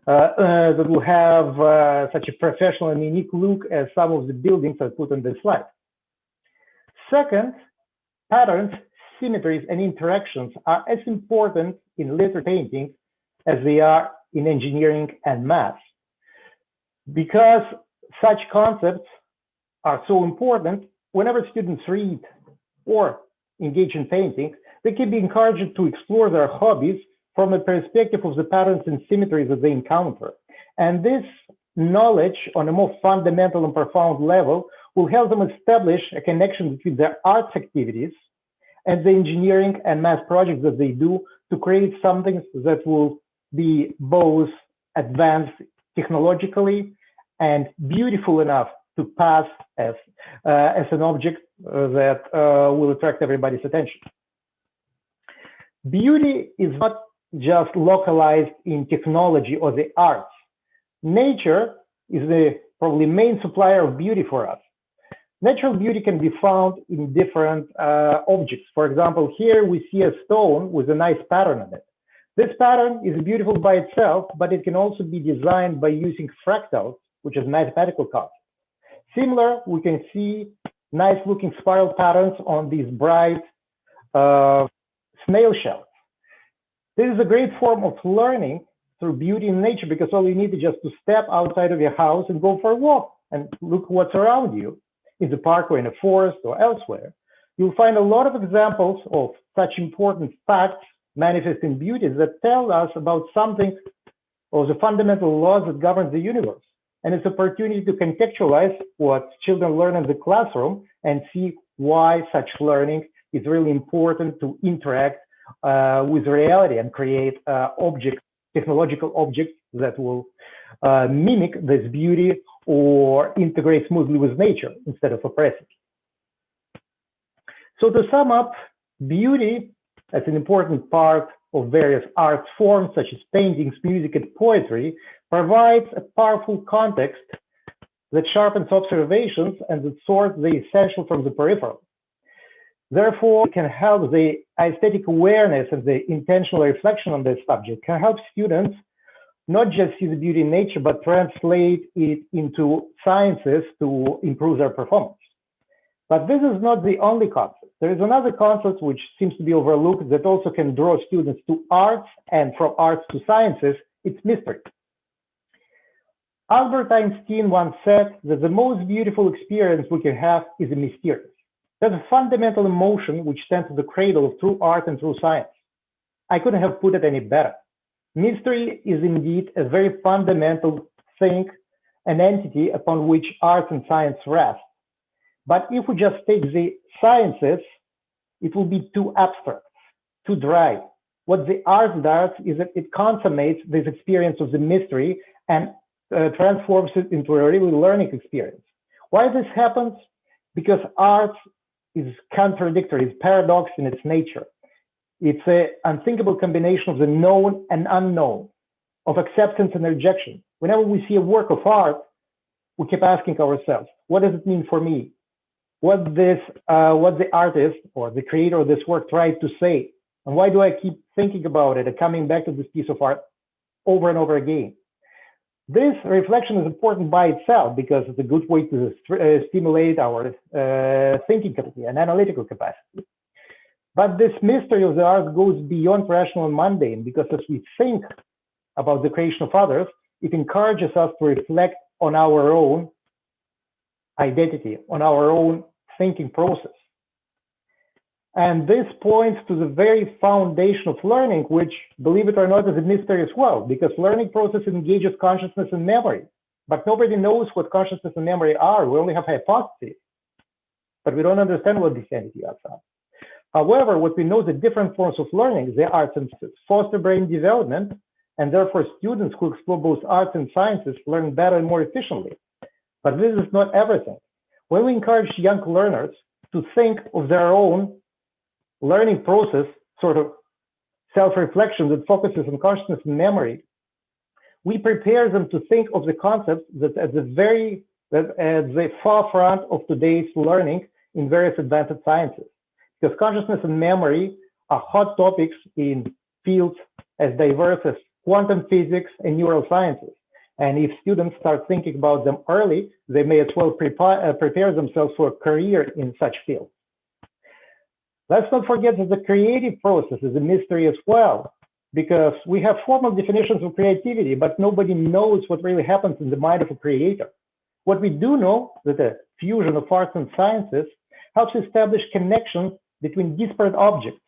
Speaker 14: that will have such a professional and unique look as some of the buildings I put on this slide. Second, patterns, symmetries, and interactions are as important in letter painting as they are in engineering and math. Because such concepts are so important, whenever students read or engage in painting, they can be encouraged to explore their hobbies from a perspective of the patterns and symmetries that they encounter. And this knowledge on a more fundamental and profound level will help them establish a connection between their arts activities and the engineering and math projects that they do to create something that will be both advanced technologically and beautiful enough to pass as an object that will attract everybody's attention. Beauty is not just localized in technology or the arts. Nature is the probably main supplier of beauty for us. Natural beauty can be found in different objects. For example, here we see a stone with a nice pattern on it. This pattern is beautiful by itself, but it can also be designed by using fractals, which is mathematical concept. Similar, we can see nice looking spiral patterns on these bright snail shells. This is a great form of learning through beauty in nature because all you need is just to step outside of your house and go for a walk and look what's around you in the park or in a forest or elsewhere. You'll find a lot of examples of such important facts manifesting beauties that tell us about something or the fundamental laws that govern the universe. And it's an opportunity to contextualize what children learn in the classroom and see why such learning is really important to interact with reality and create technological objects that will mimic this beauty or integrate smoothly with nature instead of oppressing. So to sum up, beauty as an important part of various art forms such as paintings, music, and poetry provides a powerful context that sharpens observations and that sorts the essential from the peripheral. Therefore, it can help the aesthetic awareness and the intentional reflection on this subject can help students not just see the beauty in nature, but translate it into sciences to improve their performance. But this is not the only concept. There is another concept which seems to be overlooked that also can draw students to arts and from arts to sciences. It's mystery. Albert Einstein once said that the most beautiful experience we can have is a mysterious. That's a fundamental emotion which stands at the cradle of true art and true science. I couldn't have put it any better. Mystery is indeed a very fundamental thing, an entity upon which art and science rest. But if we just take the sciences, it will be too abstract, too dry. What the art does is that it consummates this experience of the mystery and transforms it into a really learning experience. Why this happens? Because art is contradictory, it's paradox in its nature. It's an unthinkable combination of the known and unknown, of acceptance and rejection. Whenever we see a work of art, we keep asking ourselves, what does it mean for me? What the artist or the creator of this work tried to say, and why do I keep thinking about it and coming back to this piece of art over and over again? This reflection is important by itself because it's a good way to stimulate our thinking capacity and analytical capacity. But this mystery of the art goes beyond rational and mundane because as we think about the creation of others, it encourages us to reflect on our own identity, on our own thinking process. And this points to the very foundation of learning, which, believe it or not, is a mystery as well, because learning process engages consciousness and memory. But nobody knows what consciousness and memory are. We only have hypotheses, but we don't understand what these entities are. However, what we know is that different forms of learning, the arts and sciences, foster brain development, and therefore students who explore both arts and sciences learn better and more efficiently. But this is not everything. When we encourage young learners to think of their own learning process, sort of self-reflection that focuses on consciousness and memory, we prepare them to think of the concepts that at the forefront of today's learning in various advanced sciences. Because consciousness and memory are hot topics in fields as diverse as quantum physics and neurosciences. And if students start thinking about them early, they may as well prepare themselves for a career in such fields. Let's not forget that the creative process is a mystery as well, because we have formal definitions of creativity, but nobody knows what really happens in the mind of a creator. What we do know is that the fusion of arts and sciences helps establish connections between disparate objects,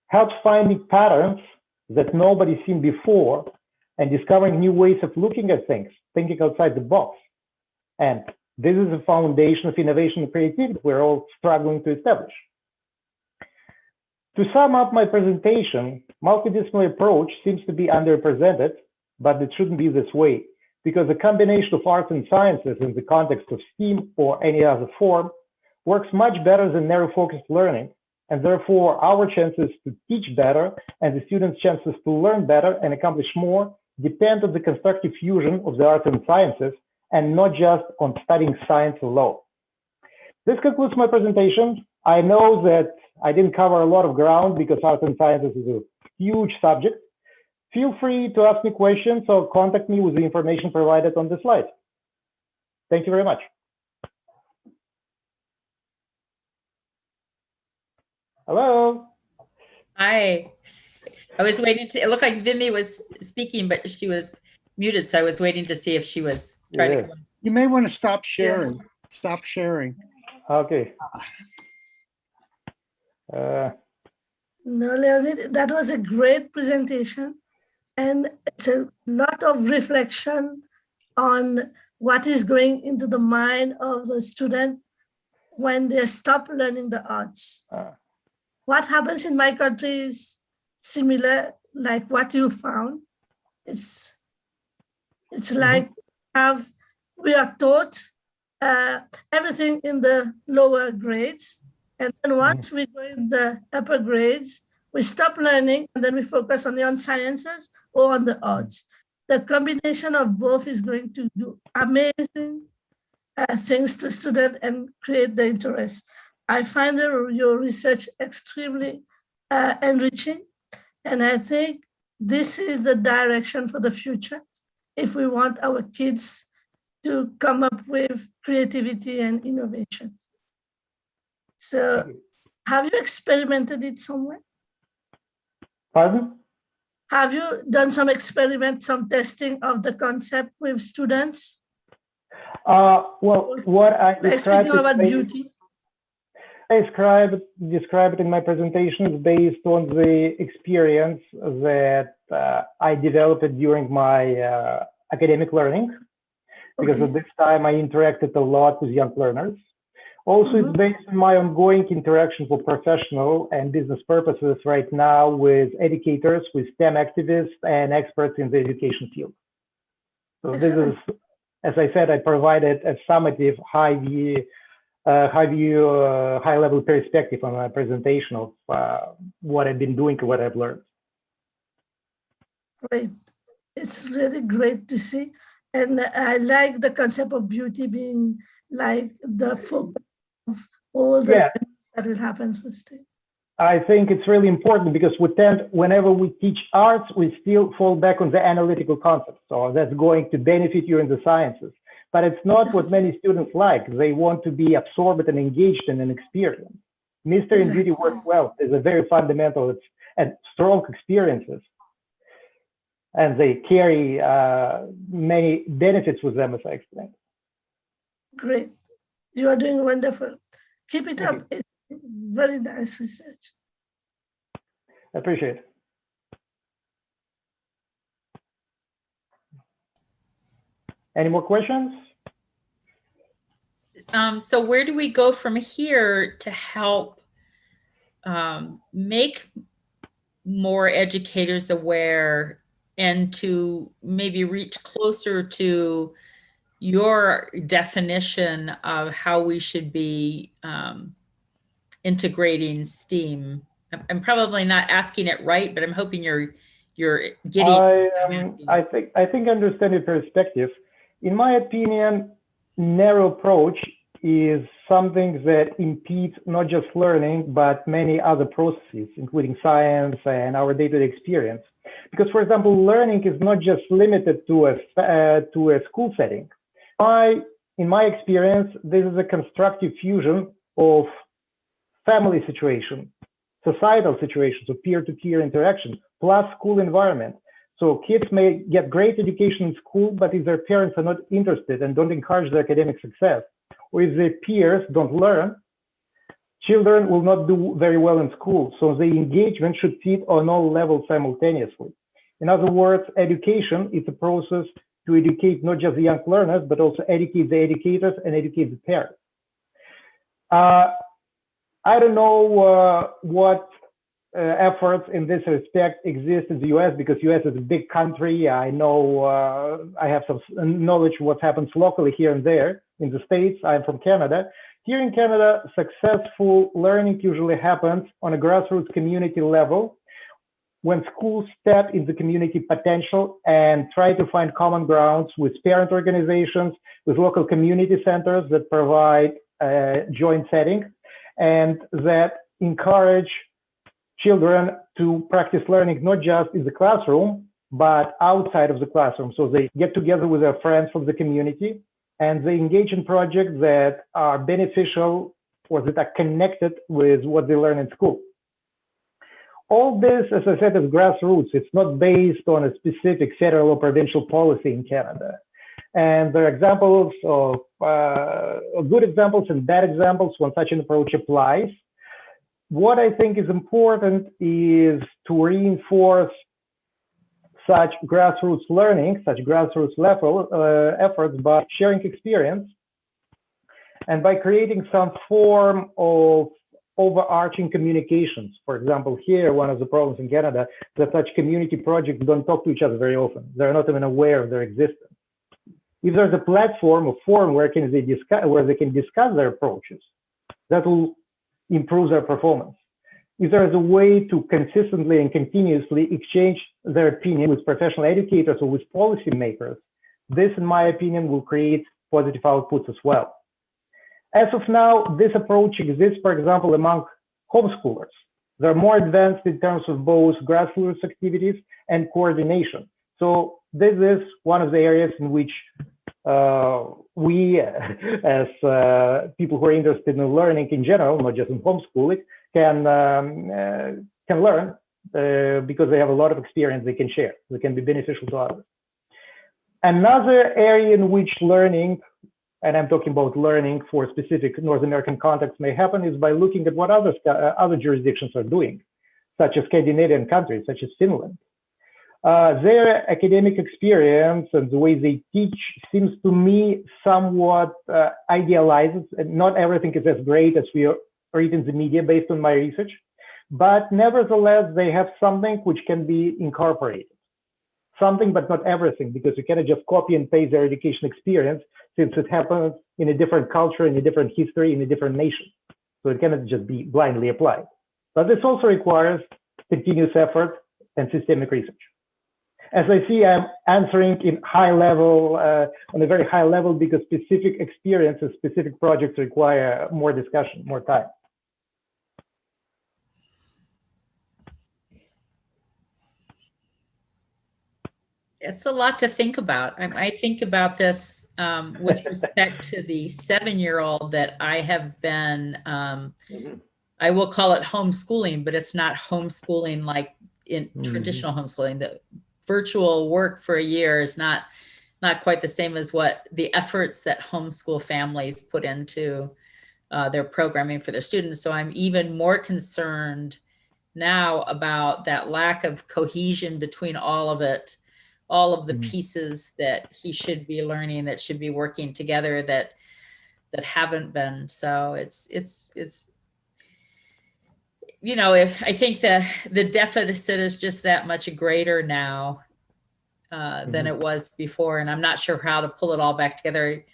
Speaker 14: helps finding patterns that nobody's seen before, and discovering new ways of looking at things, thinking outside the box. And this is the foundation of innovation and creativity we're all struggling to establish. To sum up my presentation, multidisciplinary approach seems to be underrepresented, but it shouldn't be this way, because the combination of arts and sciences in the context of STEAM or any other form works much better than narrow-focused learning, and therefore our chances to teach better and the students' chances to learn better and accomplish more depend on the constructive fusion of the arts and sciences and not just on studying science alone. This concludes my presentation. I know that I didn't cover a lot of ground because arts and sciences is a huge subject. Feel free to ask me questions or contact me with the information provided on the slide. Thank you very much. Hello.
Speaker 1: Hi. I was waiting to, it looked like Vimy was speaking, but she was muted. So I was waiting to see if she was trying to come on.
Speaker 2: You may want to stop sharing. Yeah. Stop sharing.
Speaker 14: Okay.
Speaker 11: No, Leonid, that was a great presentation. And it's a lot of reflection on what is going into the mind of the student when they stop learning the arts. What happens in my country is similar, like what you found. It's like we are taught everything in the lower grades. And then once we go in the upper grades, we stop learning and then we focus only on sciences or on the arts. The combination of both is going to do amazing things to students and create the interest. I find your research extremely enriching, and I think this is the direction for the future if we want our kids to come up with creativity and innovations. So have you experimented it somewhere?
Speaker 14: Pardon?
Speaker 11: Have you done some experiment, some testing of the concept with students?
Speaker 14: Well, what I described
Speaker 11: speaking about beauty.
Speaker 14: I describe it in my presentation is based on the experience that I developed during my academic learning, because at this time I interacted a lot with young learners. Also, it's based on my ongoing interaction for professional and business purposes right now with educators, with STEM activists and experts in the education field. So this is, as I said, I provided a summative high-level perspective on my presentation of what I've been doing and what I've learned.
Speaker 11: Great. It's really great to see. And I like the concept of beauty being like the focus of all the things that will happen for STEM.
Speaker 14: I think it's really important because we tend, whenever we teach arts, we still fall back on the analytical concepts. So that's going to benefit you in the sciences. But it's not what many students like. They want to be absorbed and engaged in an experience. Mystery and beauty work well. It's a very fundamental and strong experiences. And they carry many benefits with them, as I explained.
Speaker 11: Great. You are doing wonderful. Keep it up. It's very nice research.
Speaker 14: I appreciate it. Any more questions?
Speaker 1: So where do we go from here to help make more educators aware and to maybe reach closer to your definition of how we should be integrating STEAM? I'm probably not asking it right, but I'm hoping you're getting.
Speaker 14: I think I understand your perspective. In my opinion, narrow approach is something that impedes not just learning, but many other processes, including science and our day-to-day experience. Because, for example, learning is not just limited to a school setting. In my experience, this is a constructive fusion of family situation, societal situations, so peer-to-peer interaction, plus school environment. So kids may get great education in school, but if their parents are not interested and don't encourage their academic success, or if their peers don't learn, children will not do very well in school. So the engagement should fit on all levels simultaneously. In other words, education is a process to educate not just the young learners, but also educate the educators and educate the parents. I don't know what efforts in this respect exist in the US, because US is a big country. I know I have some knowledge of what happens locally here and there. In the States, I'm from Canada. Here in Canada, successful learning usually happens on a grassroots community level when schools step into community potential and try to find common grounds with parent organizations, with local community centers that provide a joint setting and that encourage children to practice learning not just in the classroom, but outside of the classroom. So they get together with their friends from the community and they engage in projects that are beneficial or that are connected with what they learn in school. All this, as I said, is grassroots. It's not based on a specific federal or provincial policy in Canada. And there are examples of good examples and bad examples when such an approach applies. what I think is important is to reinforce such grassroots learning, such grassroots level efforts by sharing experience and by creating some form of overarching communications. For example, here, one of the problems in Canada is that such community projects don't talk to each other very often. They're not even aware of their existence. If there's a platform or forum where they can discuss their approaches, that will improve their performance. If there is a way to consistently and continuously exchange their opinion with professional educators or with policymakers, this, in my opinion, will create positive outputs as well. As of now, this approach exists, for example, among homeschoolers. They're more advanced in terms of both grassroots activities and coordination. So this is one of the areas in which we, as people who are interested in learning in general, not just in homeschooling, can learn because they have a lot of experience they can share. They can be beneficial to others. Another area in which learning, and I'm talking about learning for specific North American context, may happen is by looking at what other jurisdictions are doing, such as Scandinavian countries, such as Finland. Their academic experience and the way they teach seems to me somewhat idealized. Not everything is as great as we read in the media based on my research, but nevertheless, they have something which can be incorporated. Something, but not everything, because you cannot just copy and paste their education experience since it happens in a different culture, in a different history, in a different nation. So it cannot just be blindly applied. But this also requires continuous effort and systemic research. As I see, I'm answering in high level, on a very high level, because specific experiences, specific projects require more discussion, more time.
Speaker 1: It's a lot to think about. I think about this with respect to the 7-year-old that I have been, I will call it homeschooling, but it's not homeschooling like in traditional homeschooling. The virtual work for a year is not quite the same as what the efforts that homeschool families put into their programming for their students. So I'm even more concerned now about that lack of cohesion between all of it, all of the pieces that he should be learning, that should be working together, that haven't been. So it's you know, if I think the deficit is just that much greater now than it was before, and I'm not sure how to pull it all back together.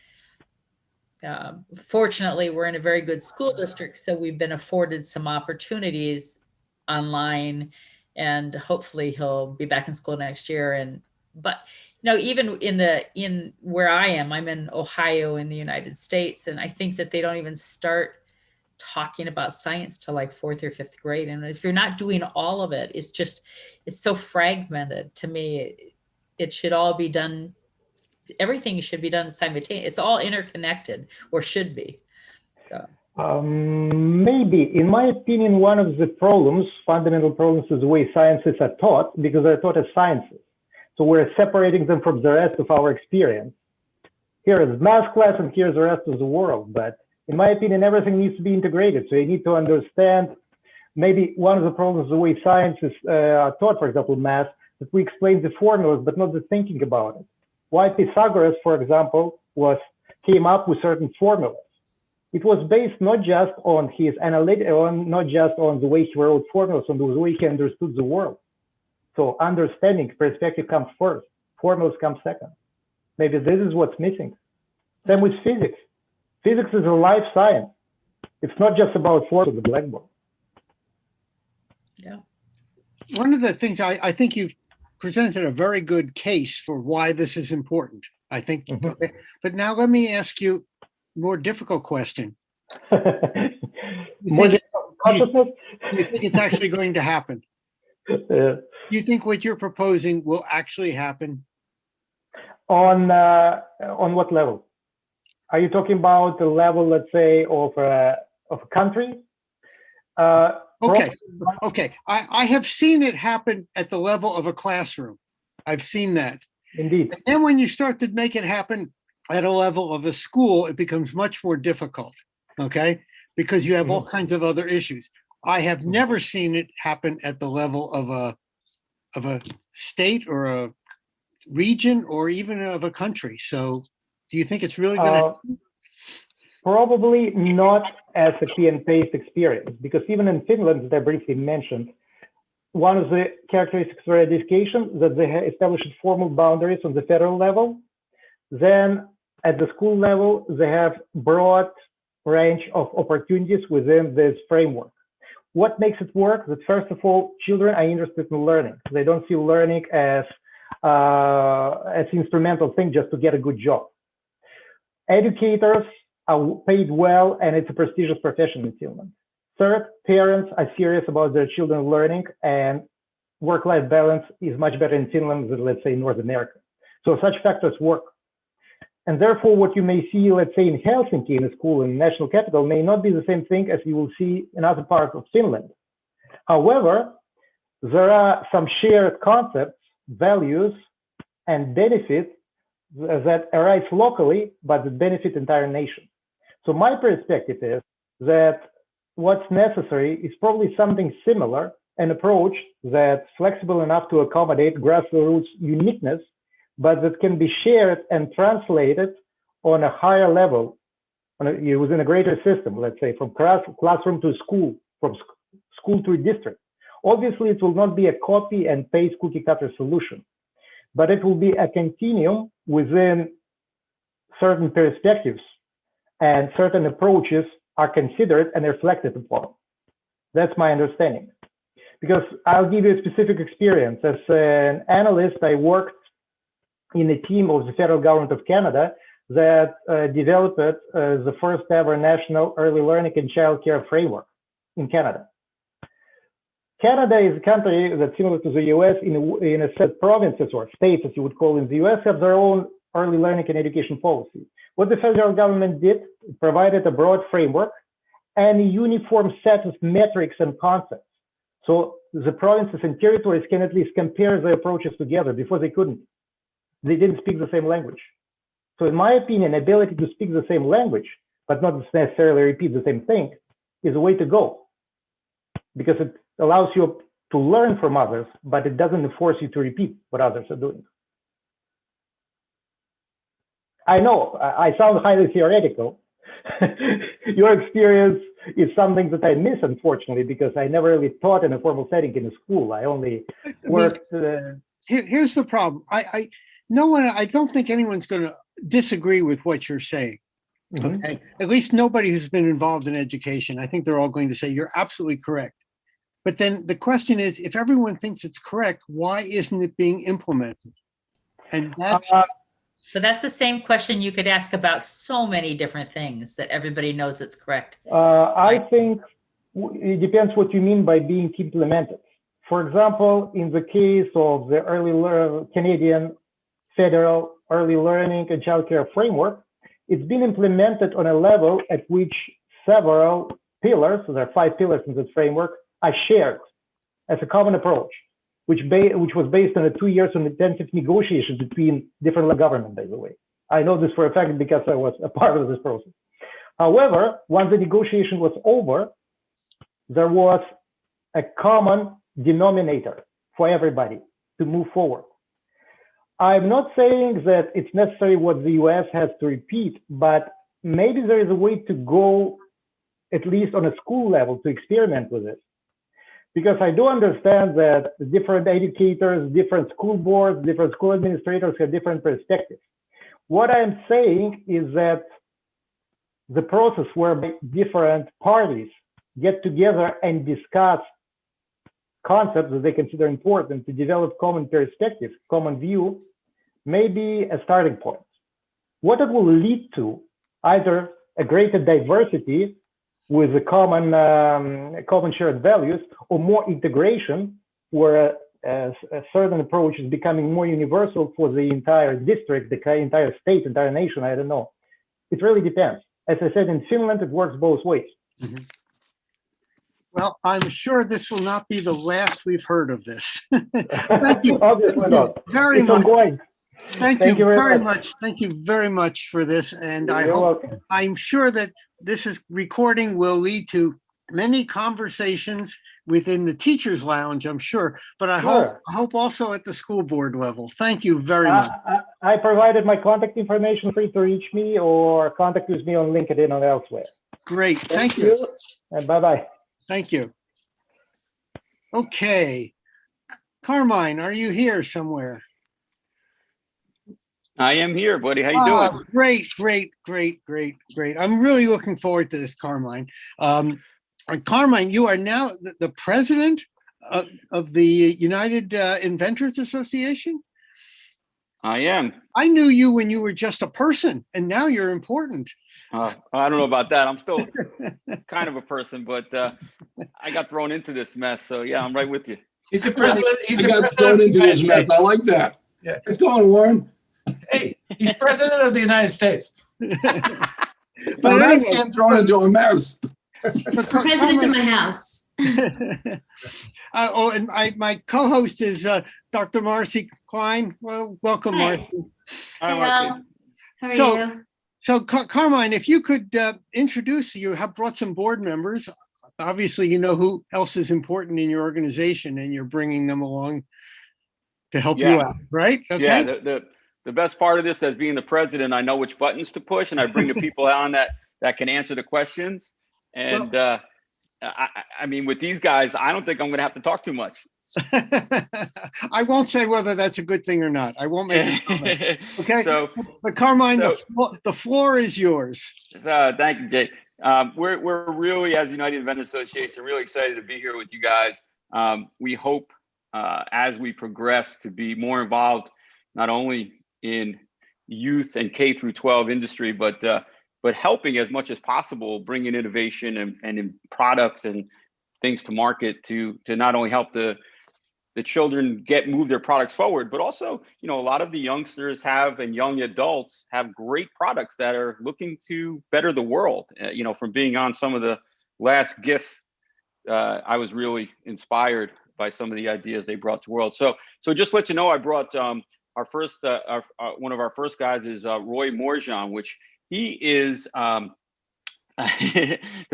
Speaker 1: Fortunately, we're in a very good school district, so we've been afforded some opportunities online, and hopefully he'll be back in school next year. But you know, even in where I am, I'm in Ohio in the United States, and I think that they don't even start talking about science till like 4th or 5th grade. And if you're not doing all of it, it's so fragmented. To me, it should all be done. Everything should be done simultaneously. It's all interconnected, or should be. So.
Speaker 14: Maybe, in my opinion, one of the problems, fundamental problems, is the way sciences are taught, because they're taught as sciences. So we're separating them from the rest of our experience. Here is math class and here's the rest of the world. But in my opinion, everything needs to be integrated. So you need to understand, maybe one of the problems, the way sciences are taught, for example, math, that we explain the formulas, but not the thinking about it. Why Pythagoras, for example, came up with certain formulas. It was based not just on his not just on the way he wrote formulas, on the way he understood the world. So understanding, perspective comes first, formulas come second. Maybe this is what's missing. Same with physics. Physics is a life science. It's not just about formulas on the blackboard.
Speaker 1: Yeah.
Speaker 2: One of the things I think you've presented a very good case for why this is important. I think, okay. But now let me ask you a more difficult question. Do you think it's actually going to happen? Do you think what you're proposing will actually happen?
Speaker 14: On what level? Are you talking about the level, let's say, of a country?
Speaker 2: Okay. I have seen it happen at the level of a classroom. I've seen that.
Speaker 14: Indeed.
Speaker 2: And then when you start to make it happen at a level of a school, it becomes much more difficult, okay? Because you have all kinds of other issues. I have never seen it happen at the level of a state or a region or even of a country. So do you think it's really going to?
Speaker 14: Probably not as a key and paste experience, because even in Finland, that I briefly mentioned, one of the characteristics of education that they have established formal boundaries on the federal level. Then at the school level, they have broad range of opportunities within this framework. What makes it work? That first of all, children are interested in learning. They don't see learning as instrumental thing just to get a good job. Educators are paid well, and it's a prestigious profession in Finland. Third, parents are serious about their children learning, and work-life balance is much better in Finland than, let's say, North America. So such factors work. And therefore, what you may see, let's say, in Helsinki in a school in the national capital may not be the same thing as you will see in other parts of Finland. However, there are some shared concepts, values, and benefits that arise locally, but that benefit entire nation. So my perspective is that what's necessary is probably something similar, an approach that's flexible enough to accommodate grassroots uniqueness, but that can be shared and translated on a higher level, within a greater system, let's say from classroom to school, from school to a district. Obviously, it will not be a copy and paste cookie cutter solution, but it will be a continuum within certain perspectives, and certain approaches are considered and reflected upon. That's my understanding. Because I'll give you a specific experience. As an analyst, I worked in a team of the federal government of Canada that developed the first ever national early learning and childcare framework in Canada. Canada is a country that's similar to the US in a set of provinces or states, as you would call in the US, have their own early learning and education policy. What the federal government did, it provided a broad framework and a uniform set of metrics and concepts. So the provinces and territories can at least compare their approaches together. Before they couldn't. They didn't speak the same language. So in my opinion, ability to speak the same language, but not necessarily repeat the same thing, is a way to go. Because it allows you to learn from others, but it doesn't force you to repeat what others are doing. I know, I sound highly theoretical. Your experience is something that I miss, unfortunately, because I never really taught in a formal setting in a school. I only worked.
Speaker 2: Here's the problem. I don't think anyone's going to disagree with what you're saying.
Speaker 14: Mm-hmm.
Speaker 2: Okay, at least nobody who's been involved in education. I think they're all going to say you're absolutely correct. But then the question is, if everyone thinks it's correct, why isn't it being implemented? And that's.
Speaker 1: But that's the same question you could ask about so many different things that everybody knows it's correct.
Speaker 14: I think it depends what you mean by being implemented. For example, in the case of the Canadian Federal Early Learning and Childcare Framework, it's been implemented on a level at which several pillars, so there are 5 pillars in this framework, are shared as a common approach, which was based on 2 years of intensive negotiation between different governments, by the way. I know this for a fact because I was a part of this process. However, once the negotiation was over, there was a common denominator for everybody to move forward. I'm not saying that it's necessary what the US has to repeat, but maybe there is a way to go, at least on a school level, to experiment with it. Because I do understand that different educators, different school boards, different school administrators have different perspectives. What I'm saying is that the process where different parties get together and discuss concepts that they consider important to develop common perspective, common view, may be a starting point. What it will lead to, either a greater diversity with a common shared values, or more integration, where a certain approach is becoming more universal for the entire district, the entire state, entire nation, I don't know. It really depends. As I said, in Finland, it works both ways.
Speaker 2: Mm-hmm. Well, I'm sure this will not be the last we've heard of this. Thank you very much. Thank you very much. Thank you very much for this. And I'm sure that this recording will lead to many conversations within the teachers lounge, I'm sure, but I
Speaker 14: Sure.
Speaker 2: hope also at the school board level. Thank you very much.
Speaker 14: I provided my contact information, free to reach me or contact with me on LinkedIn or elsewhere.
Speaker 2: Great. Thank you.
Speaker 14: And bye-bye.
Speaker 2: Thank you. Okay. Carmine, are you here somewhere?
Speaker 15: I am here, buddy. How you doing?
Speaker 2: Great. I'm really looking forward to this, Carmine. Carmine, you are now the president of the United Inventors Association?
Speaker 15: I am.
Speaker 2: I knew you when you were just a person, and now you're important.
Speaker 15: I don't know about that. I'm still kind of a person, but I got thrown into this mess. So yeah, I'm right with you.
Speaker 16: He's the president.
Speaker 17: I got thrown into this mess. I like that.
Speaker 16: Yeah.
Speaker 17: It's going, Warren.
Speaker 16: Hey, he's president of the United States.
Speaker 17: But I'm getting thrown into a mess.
Speaker 18: President of my house.
Speaker 2: And my co-host is Dr. Marcy Klein. Well, welcome,
Speaker 18: Hi.
Speaker 2: Marcy.
Speaker 15: Hi, Marcy.
Speaker 18: How are you?
Speaker 2: So Carmine, if you could introduce, you have brought some board members. Obviously, you know who else is important in your organization, and you're bringing them along to help you out, right? Okay.
Speaker 15: Yeah. The best part of this, as being the president, I know which buttons to push, and I bring the people on that can answer the questions. And I mean, with these guys, I don't think I'm going to have to talk too much.
Speaker 2: I won't say whether that's a good thing or not. I won't make a comment. Okay. But Carmine, the floor is yours.
Speaker 15: Thank you, Jay. We're really, as United Inventors Association, really excited to be here with you guys. We hope as we progress to be more involved, not only in youth and K through 12 industry, but helping as much as possible, bringing innovation and in products and things to market to not only help the children move their products forward, but also, you know, a lot of the youngsters and young adults have great products that are looking to better the world. You know, from being on some of the last gifts, I was really inspired by some of the ideas they brought to the world. So just to let you know, I brought our first, one of our first guys is Roy Morjan, which he is the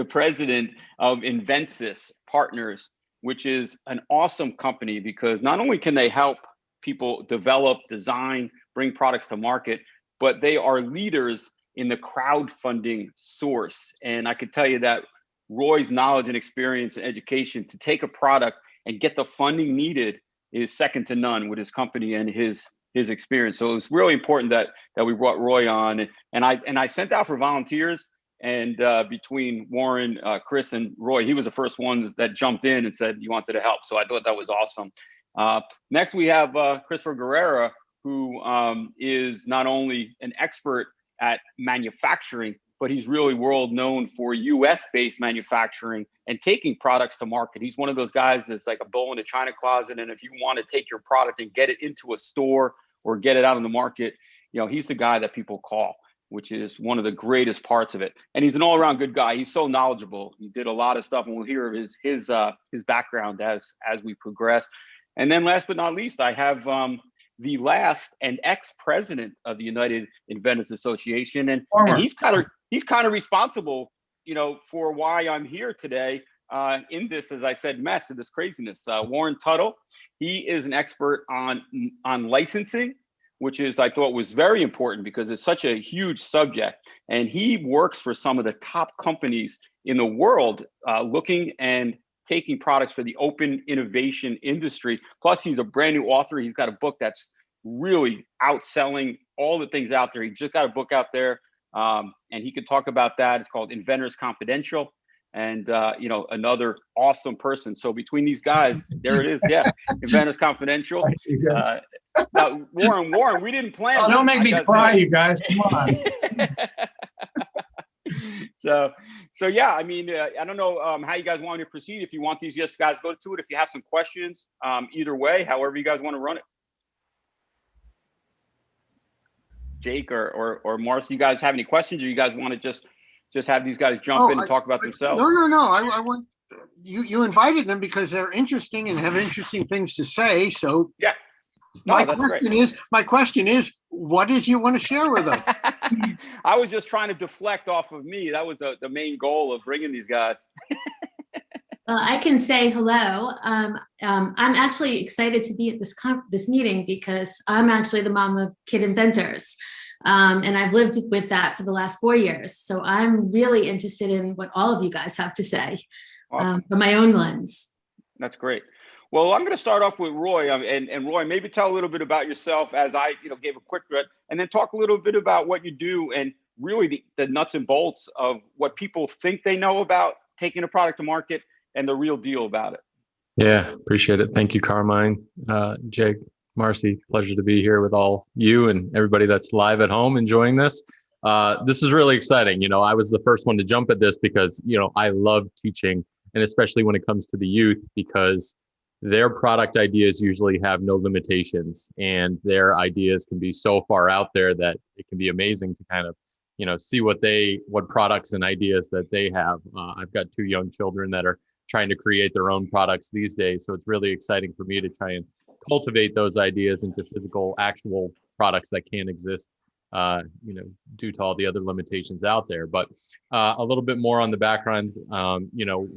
Speaker 15: president of Invensys Partners, which is an awesome company because not only can they help people develop, design, bring products to market, but they are leaders in the crowdfunding source. And I could tell you that Roy's knowledge and experience and education to take a product and get the funding needed is second to none with his company and his experience. So it was really important that we brought Roy on, and I sent out for volunteers, and between Warren, Chris, and Roy, he was the first one that jumped in and said he wanted to help. So I thought that was awesome. Next, we have Christopher Guerrera, who is not only an expert at manufacturing, but he's really world known for US-based manufacturing and taking products to market. He's one of those guys that's like a bull in a china closet. And if you want to take your product and get it into a store or get it out on the market, you know, he's the guy that people call, which is one of the greatest parts of it. And he's an all-around good guy. He's so knowledgeable. He did a lot of stuff, and we'll hear of his background as we progress. And then last but not least, I have the last and ex-president of the United Inventors Association, and he's kind of responsible, you know, for why I'm here today in this, as I said, mess, in this craziness. Warren Tuttle, he is an expert on licensing, which is, I thought, was very important because it's such a huge subject. And he works for some of the top companies in the world looking and taking products for the open innovation industry. Plus, he's a brand new author. He's got a book that's really outselling all the things out there. He just got a book out there, and he could talk about that. It's called Inventors Confidential. And, you know, another awesome person. So between these guys, there it is. Yeah, Inventors Confidential. Now, Warren, we didn't plan.
Speaker 16: Oh, don't make me cry, you guys. Come on.
Speaker 15: So yeah, I mean, I don't know how you guys want to proceed. If you want these guys, go to it. If you have some questions, either way, however you guys want to run it. Jake or Marcy, you guys have any questions, or you guys want to just have these guys jump in and talk about themselves?
Speaker 2: No. I want you invited them because they're interesting and have interesting things to say. So
Speaker 15: yeah.
Speaker 2: My question is, what is you want to share with us?
Speaker 15: I was just trying to deflect off of me. That was the main goal of bringing these guys.
Speaker 18: Well, I can say hello. I'm actually excited to be at this meeting because I'm actually the mom of Kid Inventors. And I've lived with that for the last 4 years. So I'm really interested in what all of you guys have to say from my own lens.
Speaker 15: That's great. Well, I'm going to start off with Roy, and Roy, maybe tell a little bit about yourself as I, gave a quick thread, and then talk a little bit about what you do and really the nuts and bolts of what people think they know about taking a product to market and the real deal about it.
Speaker 19: Yeah, appreciate it. Thank you, Carmine, Jake, Marcy. Pleasure to be here with all you and everybody that's live at home enjoying this. This is really exciting. I was the first one to jump at this because, I love teaching, and especially when it comes to the youth, because their product ideas usually have no limitations, and their ideas can be so far out there that it can be amazing to kind of, see what products and ideas that they have. I've got 2 young children that are trying to create their own products these days. So it's really exciting for me to try and cultivate those ideas into physical, actual products that can exist, due to all the other limitations out there. But a little bit more on the background,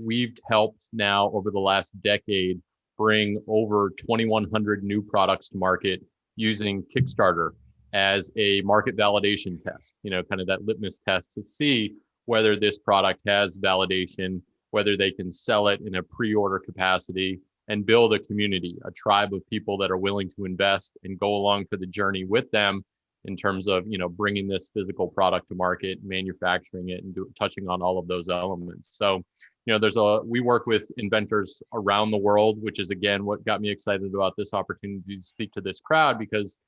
Speaker 19: we've helped now over the last decade bring over 2,100 new products to market using Kickstarter as a market validation test, kind of that litmus test to see whether this product has validation, whether they can sell it in a pre-order capacity and build a community, a tribe of people that are willing to invest and go along for the journey with them in terms of, bringing this physical product to market, manufacturing it, and touching on all of those elements. So, we work with inventors around the world, which is, again, what got me excited about this opportunity to speak to this crowd, because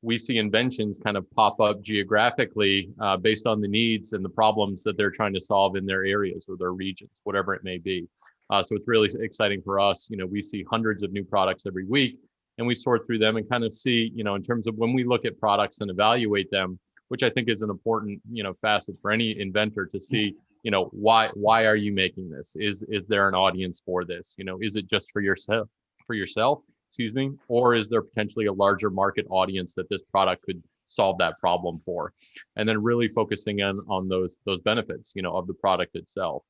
Speaker 19: we see inventions kind of pop up geographically based on the needs and the problems that they're trying to solve in their areas or their regions, whatever it may be. So it's really exciting for us. We see hundreds of new products every week, and we sort through them and kind of see, in terms of when we look at products and evaluate them, which I think is an important, facet for any inventor to see, why are you making this? Is there an audience for this? Is it just for yourself, or is there potentially a larger market audience that this product could solve that problem for? And then really focusing on those benefits, of the product itself.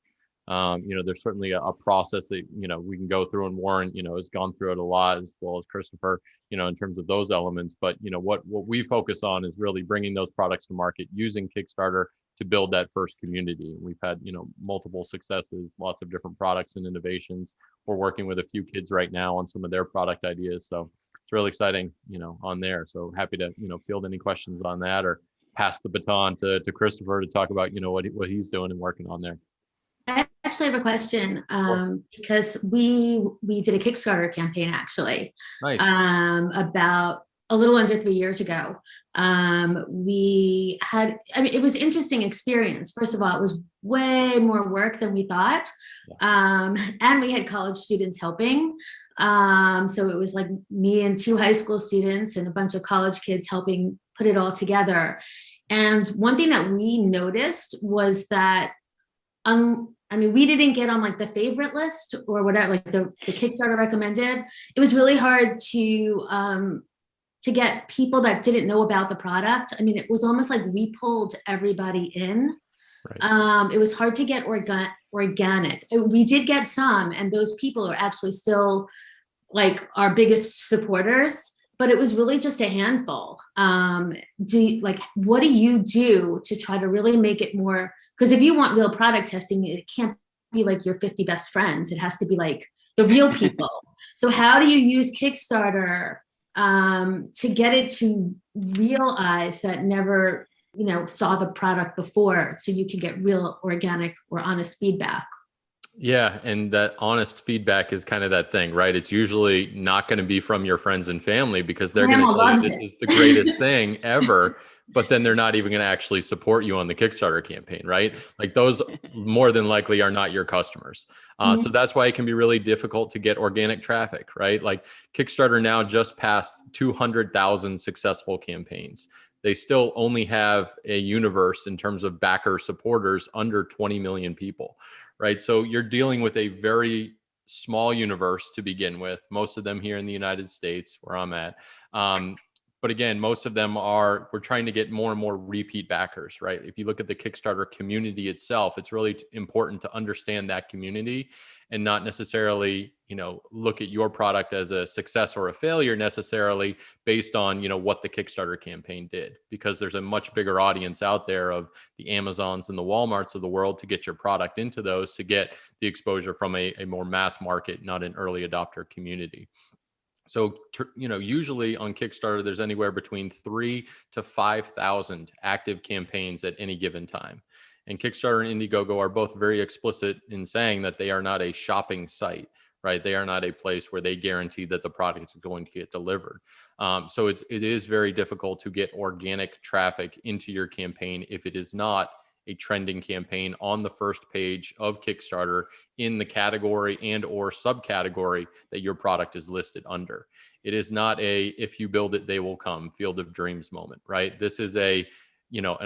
Speaker 19: There's certainly a process that, we can go through, and Warren, has gone through it a lot, as well as Christopher, in terms of those elements. But, what we focus on is really bringing those products to market using Kickstarter to build that first community. We've had, multiple successes, lots of different products and innovations. We're working with a few kids right now on some of their product ideas. So it's really exciting, on there. So happy to, field any questions on that, or pass the baton to Christopher to talk about, what he's doing and working on there.
Speaker 18: I actually have a question because we did a Kickstarter campaign actually.
Speaker 19: Nice.
Speaker 18: About a little under 3 years ago. It was interesting experience. First of all, it was way more work than we thought. And we had college students helping. So it was like me and 2 high school students and a bunch of college kids helping put it all together. And one thing that we noticed was that we didn't get on like the favorite list or whatever, like the Kickstarter recommended. It was really hard to get people that didn't know about the product. It was almost like we pulled everybody in. Right. It was hard to get organic. We did get some, and those people are actually still like our biggest supporters, but it was really just a handful. What do you do to try to really make it more? Because if you want real product testing, it can't be like your 50 best friends. It has to be like the real people. So how do you use Kickstarter to get it to real eyes that never, saw the product before, so you can get real organic or honest feedback?
Speaker 19: Yeah. And that honest feedback is kind of that thing, right? It's usually not going to be from your friends and family, because they're going to tell you this is the greatest thing ever, but then they're not even going to actually support you on the Kickstarter campaign, right? Like those more than likely are not your customers. So that's why it can be really difficult to get organic traffic, right? Like Kickstarter now just passed 200,000 successful campaigns. They still only have a universe in terms of backer supporters under 20 million people. Right. So you're dealing with a very small universe to begin with, most of them here in the United States where I'm at. But again, most of them we're trying to get more and more repeat backers, right? If you look at the Kickstarter community itself, it's really important to understand that community and not necessarily, look at your product as a success or a failure necessarily based on, what the Kickstarter campaign did, because there's a much bigger audience out there of the Amazons and the Walmarts of the world to get your product into those, to get the exposure from a more mass market, not an early adopter community. So, usually on Kickstarter, there's anywhere between 3,000 to 5,000 active campaigns at any given time. And Kickstarter and Indiegogo are both very explicit in saying that they are not a shopping site, right? They are not a place where they guarantee that the product is going to get delivered. So it is very difficult to get organic traffic into your campaign if it is not a trending campaign on the first page of Kickstarter in the category and or subcategory that your product is listed under. It is not a, if you build it, they will come, Field of Dreams moment, right? This is an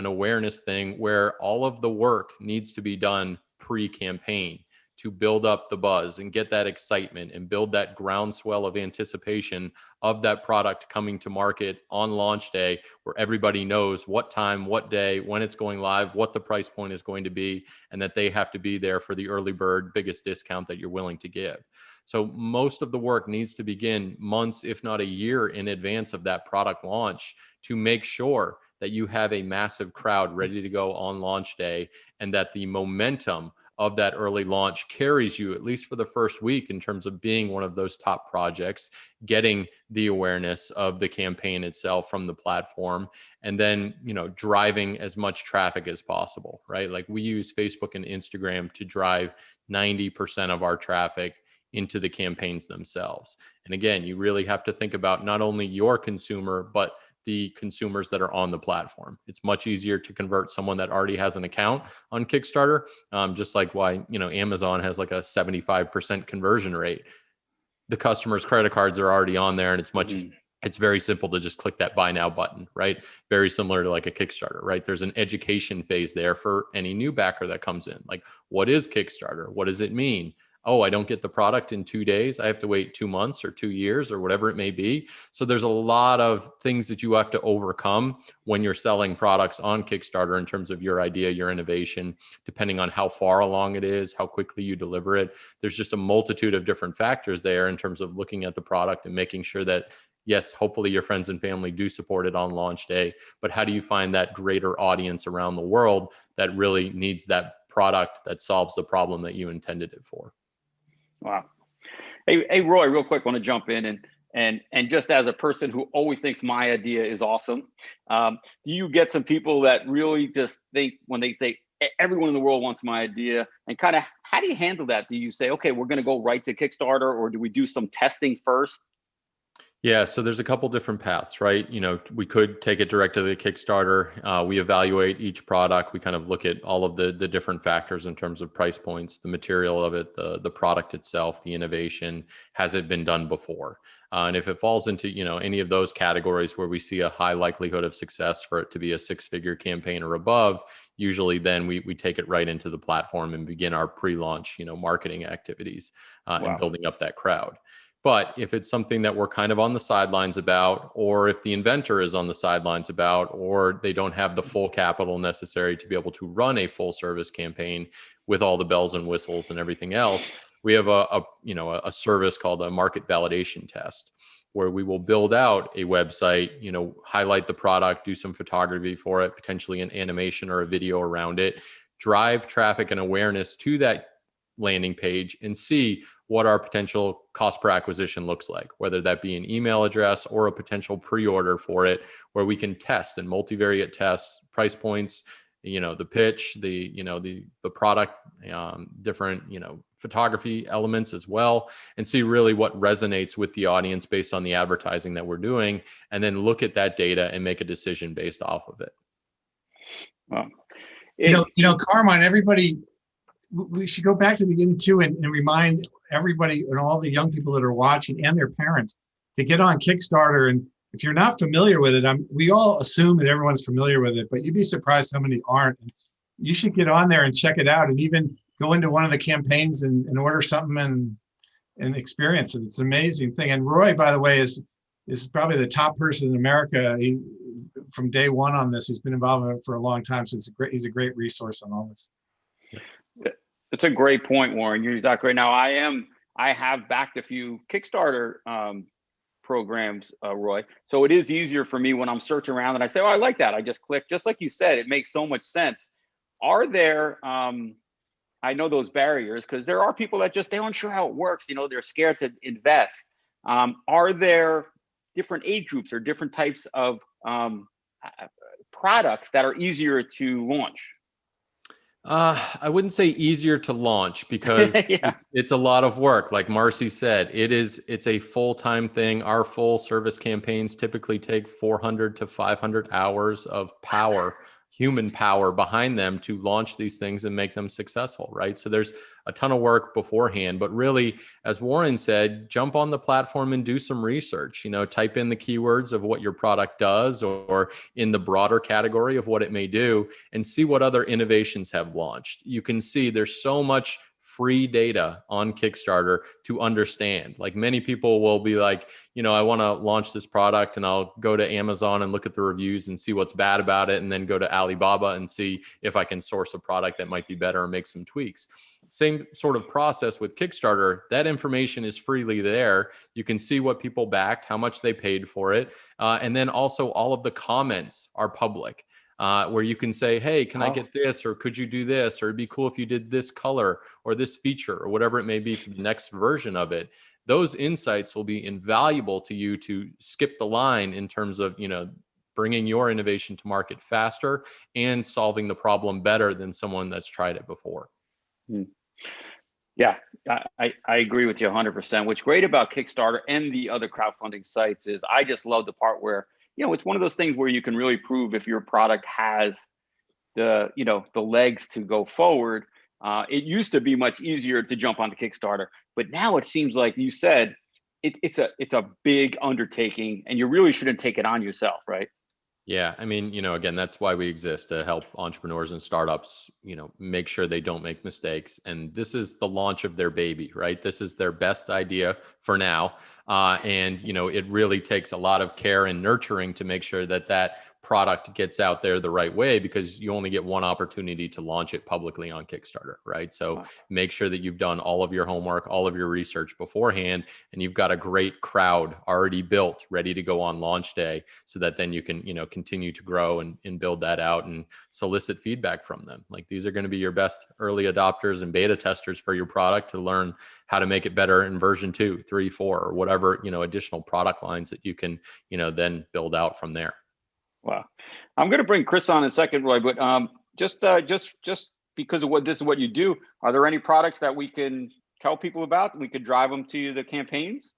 Speaker 19: awareness thing where all of the work needs to be done pre-campaign to build up the buzz and get that excitement and build that groundswell of anticipation of that product coming to market on launch day, where everybody knows what time, what day, when it's going live, what the price point is going to be, and that they have to be there for the early bird biggest discount that you're willing to give. So most of the work needs to begin months, if not a year in advance of that product launch, to make sure that you have a massive crowd ready to go on launch day, and that the momentum of that early launch carries you at least for the first week in terms of being one of those top projects, getting the awareness of the campaign itself from the platform, and then, driving as much traffic as possible, right? Like we use Facebook and Instagram to drive 90% of our traffic into the campaigns themselves. And again, you really have to think about not only your consumer, but the consumers that are on the platform. It's much easier to convert someone that already has an account on Kickstarter, just like why, Amazon has like a 75% conversion rate. The customer's credit cards are already on there, and it's very simple to just click that buy now button, right? Very similar to like a Kickstarter, right? There's an education phase there for any new backer that comes in. Like, what is Kickstarter? What does it mean? Oh, I don't get the product in 2 days. I have to wait 2 months or 2 years or whatever it may be. So there's a lot of things that you have to overcome when you're selling products on Kickstarter in terms of your idea, your innovation, depending on how far along it is, how quickly you deliver it. There's just a multitude of different factors there in terms of looking at the product and making sure that, yes, hopefully your friends and family do support it on launch day, but how do you find that greater audience around the world that really needs that product that solves the problem that you intended it for?
Speaker 15: Wow. Hey, Roy, real quick, want to jump in and just as a person who always thinks my idea is awesome, do you get some people that really just think when they say everyone in the world wants my idea, and kind of how do you handle that? Do you say, okay, we're going to go right to Kickstarter, or do we do some testing first?
Speaker 19: Yeah, so there's a couple different paths, right? We could take it direct to the Kickstarter. We evaluate each product. We kind of look at all of the different factors in terms of price points, the material of it, the product itself, the innovation. Has it been done before? And if it falls into any of those categories where we see a high likelihood of success for it to be a six-figure campaign or above, usually then we take it right into the platform and begin our pre-launch marketing activities and building up that crowd. But if it's something that we're kind of on the sidelines about, or if the inventor is on the sidelines about, or they don't have the full capital necessary to be able to run a full service campaign with all the bells and whistles and everything else, we have a service called a market validation test, where we will build out a website, highlight the product, do some photography for it, potentially an animation or a video around it, drive traffic and awareness to that landing page, and see what our potential cost per acquisition looks like, whether that be an email address or a potential pre-order for it, where we can test and multivariate test price points, the pitch, the product, different, photography elements as well, and see really what resonates with the audience based on the advertising that we're doing, and then look at that data and make a decision based off of it.
Speaker 16: Well, Carmine, everybody, we should go back to the beginning too and remind everybody and all the young people that are watching and their parents to get on Kickstarter. And if you're not familiar with it, we all assume that everyone's familiar with it, but you'd be surprised how many aren't. And you should get on there and check it out, and even go into one of the campaigns and order something and experience it. It's an amazing thing. And Roy, by the way, is is probably the top person in America. From day one on this, he's been involved in it for a long time. So he's a great resource on all this.
Speaker 15: It's a great point, Warren. You're exactly right. Now, I have backed a few Kickstarter programs, Roy. So it is easier for me when I'm searching around and I say, oh, I like that. I just click, just like you said, it makes so much sense. Are there, I know those barriers because there are people that they aren't sure how it works. You know, they're scared to invest. Are there different age groups or different types of products that are easier to launch?
Speaker 19: I wouldn't say easier to launch because it's a lot of work. Like Marcy said, it's a full-time thing. Our full service campaigns typically take 400 to 500 hours of power, human power behind them to launch these things and make them successful, right? So there's a ton of work beforehand, but really, as Warren said, jump on the platform and do some research, type in the keywords of what your product does or in the broader category of what it may do and see what other innovations have launched. You can see there's so much free data on Kickstarter to understand. Like many people will be like, I want to launch this product and I'll go to Amazon and look at the reviews and see what's bad about it. And then go to Alibaba and see if I can source a product that might be better or make some tweaks. Same sort of process with Kickstarter. That information is freely there. You can see what people backed, how much they paid for it. And then also all of the comments are public. Where you can say, hey, can I get this? Or could you do this? Or it'd be cool if you did this color or this feature or whatever it may be for the next version of it. Those insights will be invaluable to you to skip the line in terms of, bringing your innovation to market faster and solving the problem better than someone that's tried it before.
Speaker 15: Yeah, I agree with you 100%. What's great about Kickstarter and the other crowdfunding sites is I just love the part where it's one of those things where you can really prove if your product has the legs to go forward. It used to be much easier to jump onto Kickstarter, but now it seems like you said it's a big undertaking, and you really shouldn't take it on yourself, right?
Speaker 19: Yeah, I mean, again, that's why we exist, to help entrepreneurs and startups, make sure they don't make mistakes. And this is the launch of their baby, right? This is their best idea for now. And, it really takes a lot of care and nurturing to make sure that product gets out there the right way, because you only get one opportunity to launch it publicly on Kickstarter, right? So make sure that you've done all of your homework, all of your research beforehand, and you've got a great crowd already built, ready to go on launch day, so that then you can, continue to grow and build that out and solicit feedback from them. Like, these are going to be your best early adopters and beta testers for your product to learn how to make it better in version 2, 3, 4, or whatever, additional product lines that you can, then build out from there.
Speaker 15: Wow. I'm going to bring Chris on in a second, Roy, but just because of this is what you do, are there any products that we can tell people about? We could drive them to the campaigns?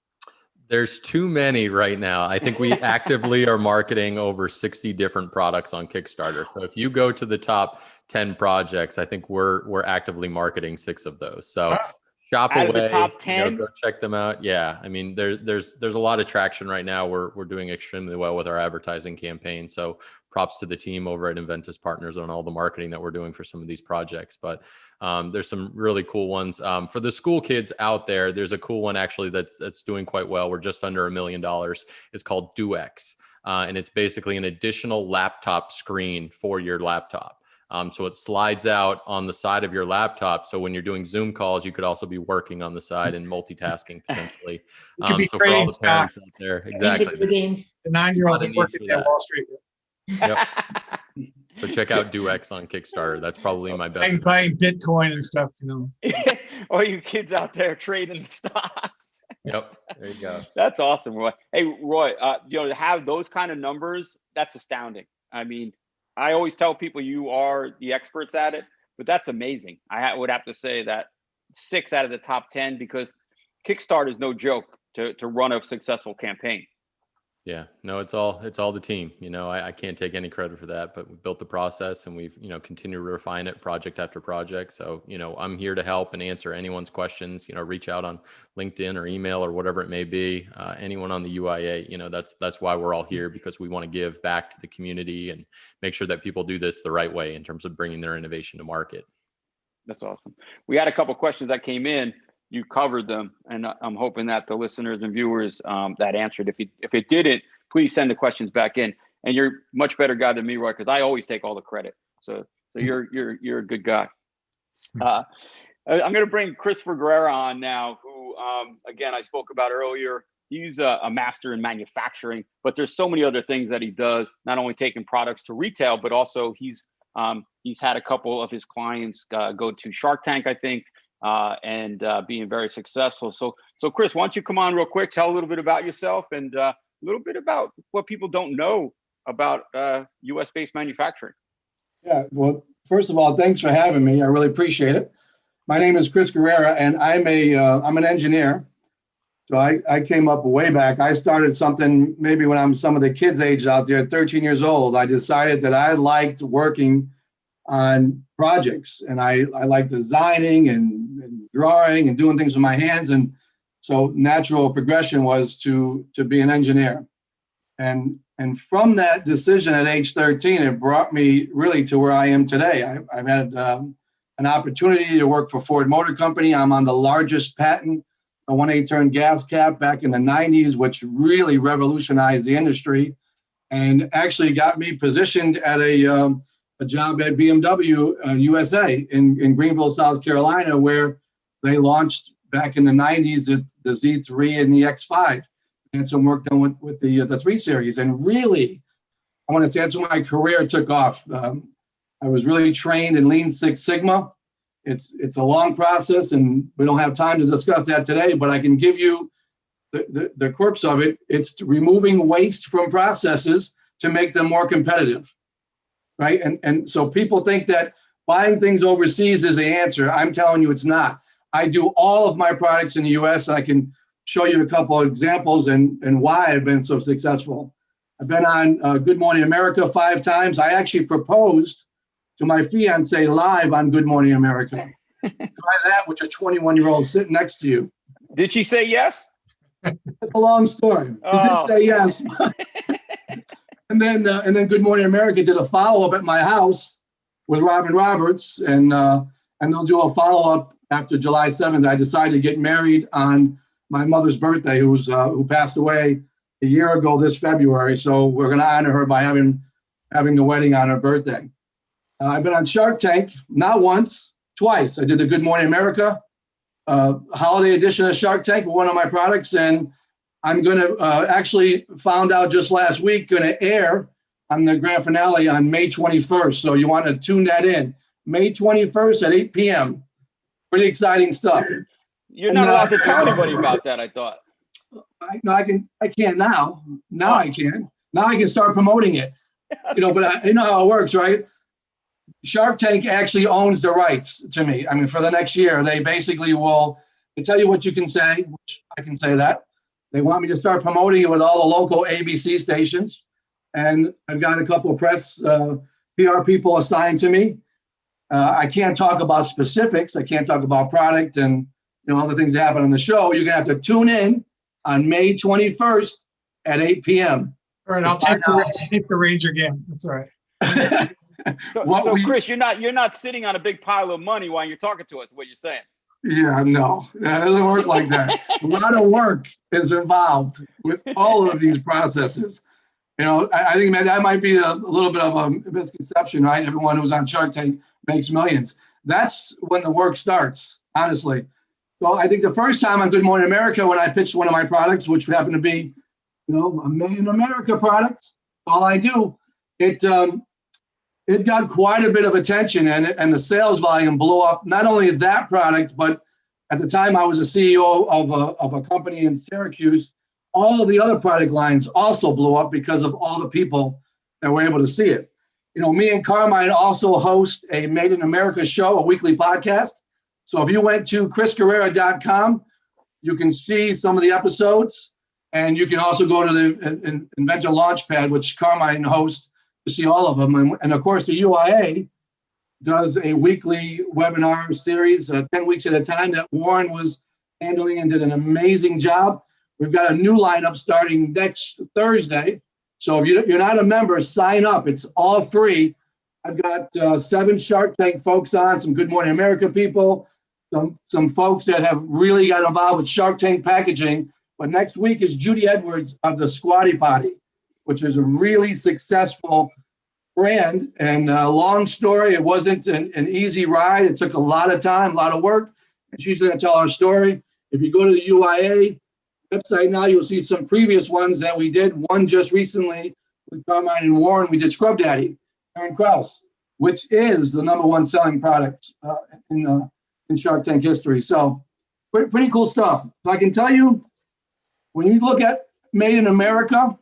Speaker 19: There's too many right now. I think we actively are marketing over 60 different products on Kickstarter. So if you go to the top 10 projects, I think we're actively marketing 6 of those. So shop
Speaker 15: out
Speaker 19: away,
Speaker 15: of the top 10?
Speaker 19: go check them out. Yeah, I mean, there's a lot of traction right now. We're doing extremely well with our advertising campaign. So props to the team over at Inventus Partners on all the marketing that we're doing for some of these projects. But there's some really cool ones for the school kids out there. There's a cool one actually that's doing quite well. We're just under $1 million. It's called DoX, and it's basically an additional laptop screen for your laptop. So it slides out on the side of your laptop. So when you're doing Zoom calls, you could also be working on the side and multitasking potentially. So for all the parents out there, exactly.
Speaker 18: The
Speaker 16: 9-year-olds are working at Wall Street.
Speaker 19: Yep. So check out DoX on Kickstarter. That's probably my best.
Speaker 16: Buying Bitcoin and stuff,
Speaker 15: All you kids out there trading stocks.
Speaker 19: Yep. There you go.
Speaker 15: That's awesome, Roy. Hey, Roy, to have those kind of numbers, that's astounding. I mean, I always tell people you are the experts at it, but that's amazing. I would have to say that 6 out of the top 10, because Kickstarter is no joke to run a successful campaign.
Speaker 19: Yeah, no, it's all the team. I can't take any credit for that, but we built the process and we've, continued to refine it project after project. So, I'm here to help and answer anyone's questions. Reach out on LinkedIn or email or whatever it may be. Anyone on the UIA, that's why we're all here, because we want to give back to the community and make sure that people do this the right way in terms of bringing their innovation to market.
Speaker 15: That's awesome. We had a couple of questions that came in. you covered them, and I'm hoping that the listeners and viewers that answered. If it didn't, please send the questions back in. And you're much better guy than me, Roy, because I always take all the credit. So you're a good guy. I'm going to bring Christopher Guerrera on now, who again I spoke about earlier. He's a master in manufacturing, but there's so many other things that he does. Not only taking products to retail, but also he's had a couple of his clients go to Shark Tank, I think. And being very successful. So Chris, why don't you come on real quick, tell a little bit about yourself and a little bit about what people don't know about US-based manufacturing.
Speaker 17: Yeah, well, first of all, thanks for having me. I really appreciate it. My name is Chris Guerrera, and I'm an engineer. So I came up way back. I started something maybe when I'm some of the kids' age out there, 13 years old. I decided that I liked working on projects, and I like designing and drawing and doing things with my hands, and so natural progression was to be an engineer. And from that decision at age 13, it brought me really to where I am today. I've had an opportunity to work for Ford Motor Company. I'm on the largest patent, a 1/8-turn gas cap back in the 90s, which really revolutionized the industry and actually got me positioned at a job at BMW USA in Greenville, South Carolina, where they launched back in the 90s the Z3 and the X5, and some work done with the 3 Series. And really, I want to say that's when my career took off. I was really trained in Lean Six Sigma. It's a long process, and we don't have time to discuss that today, but I can give you the quirks of it. It's removing waste from processes to make them more competitive. Right. And so people think that buying things overseas is the answer. I'm telling you, it's not. I do all of my products in the US, and I can show you a couple of examples and why I've been so successful. I've been on Good Morning America 5 times. I actually proposed to my fiance live on Good Morning America. Try that with your 21-year-old sitting next to you.
Speaker 15: Did she say yes?
Speaker 17: It's a long story. She did say yes. And then Good Morning America did a follow-up at my house with Robin Roberts, and they'll do a follow-up after July 7th. I decided to get married on my mother's birthday, who passed away a year ago this February. So we're going to honor her by having the wedding on her birthday. I've been on Shark Tank, not once, twice. I did the Good Morning America holiday edition of Shark Tank with one of my products, and I'm going to actually found out just last week, going to air on the grand finale on May 21st. So you want to tune that in. May 21st at 8 p.m. Pretty exciting stuff.
Speaker 15: You're not allowed to tell anybody about that, I thought.
Speaker 17: I can now. Now I can. Now I can start promoting it. But you know how it works, right? Shark Tank actually owns the rights to me. I mean, for the next year, they basically will tell you what you can say, which I can say that. They want me to start promoting it with all the local ABC stations. And I've got a couple of press PR people assigned to me. I can't talk about specifics. I can't talk about product and all the things that happen on the show. You're going to have to tune in on May 21st at 8 p.m.
Speaker 16: All right, I'll take the Ranger game. That's all right.
Speaker 15: So Chris, you're not sitting on a big pile of money while you're talking to us, what you're saying.
Speaker 17: Yeah, no, that doesn't work like that. A lot of work is involved with all of these processes. I think that might be a little bit of a misconception, right? Everyone who's on Shark Tank makes millions. That's when the work starts, honestly. So I think the first time on Good Morning America, when I pitched one of my products, which happened to be, a Made in America product, all I do, it got quite a bit of attention, and the sales volume blew up. Not only that product, but at the time I was a CEO of a company in Syracuse. All of the other product lines also blew up because of all the people that were able to see it. Me and Carmine also host a Made in America show, a weekly podcast. So if you went to chrisguerrera.com, you can see some of the episodes, and you can also go to the Inventor Launchpad, which Carmine hosts, to see all of them. And of course, the UIA does a weekly webinar series, 10 weeks at a time, that Warren was handling and did an amazing job. We've got a new lineup starting next Thursday. So if you're not a member, sign up. It's all free. I've got 7 Shark Tank folks on, some Good Morning America people, some folks that have really got involved with Shark Tank packaging. But next week is Judy Edwards of the Squatty Potty, which is a really successful brand. And long story, it wasn't an easy ride. It took a lot of time, a lot of work. And she's going to tell our story. If you go to the UIA website now, you'll see some previous ones that we did. One just recently with Carmine and Warren, we did Scrub Daddy, Aaron Krause, which is the #1 selling product in Shark Tank history. So pretty cool stuff. So I can tell you, when you look at Made in America,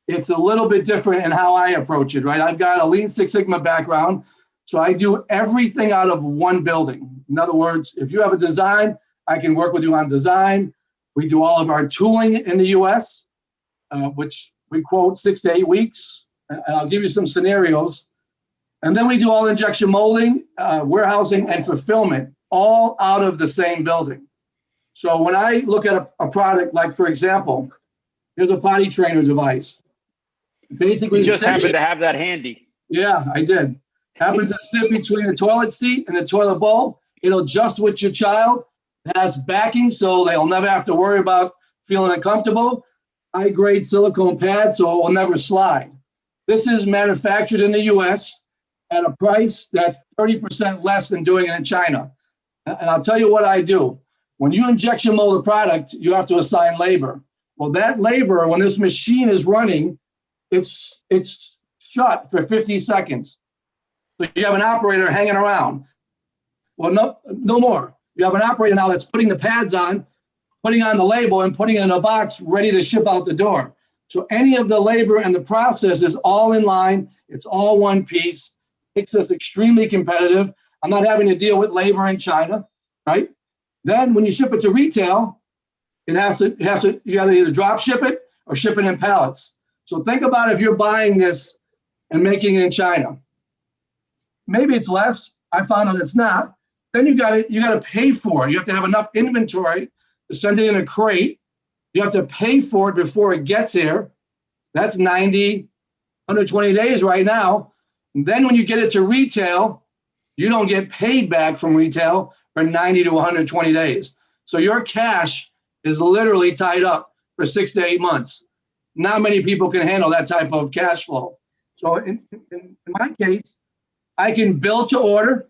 Speaker 17: it's a little bit different in how I approach it, right? I've got a Lean Six Sigma background, so I do everything out of one building. In other words, if you have a design, I can work with you on design. We do all of our tooling in the US, which we quote 6 to 8 weeks. And I'll give you some scenarios. And then we do all injection molding, warehousing, and fulfillment, all out of the same building. So when I look at a product, like for example, here's a potty trainer device. Basically,
Speaker 15: you just happen to have that handy.
Speaker 17: Yeah, I did. Happens to sit between the toilet seat and the toilet bowl. It'll adjust with your child. It has backing, so they'll never have to worry about feeling uncomfortable. High-grade silicone pad, so it will never slide. This is manufactured in the US at a price that's 30% less than doing it in China. And I'll tell you what I do. When you injection mold a product, you have to assign labor. Well, that labor, when this machine is running, it's shut for 50 seconds. So you have an operator hanging around. Well, no more. You have an operator now that's putting the pads on, putting on the label, and putting it in a box ready to ship out the door. So any of the labor and the process is all in line. It's all one piece. Makes us extremely competitive. I'm not having to deal with labor in China, right? Then when you ship it to retail, you have to either drop ship it or ship it in pallets. So think about if you're buying this and making it in China. Maybe it's less. I found out it's not. Then you got to pay for it. You have to have enough inventory to send it in a crate. You have to pay for it before it gets here. That's 90, 120 days right now. And then when you get it to retail, you don't get paid back from retail for 90 to 120 days. So your cash is literally tied up for 6 to 8 months. Not many people can handle that type of cash flow. So in my case, I can build to order.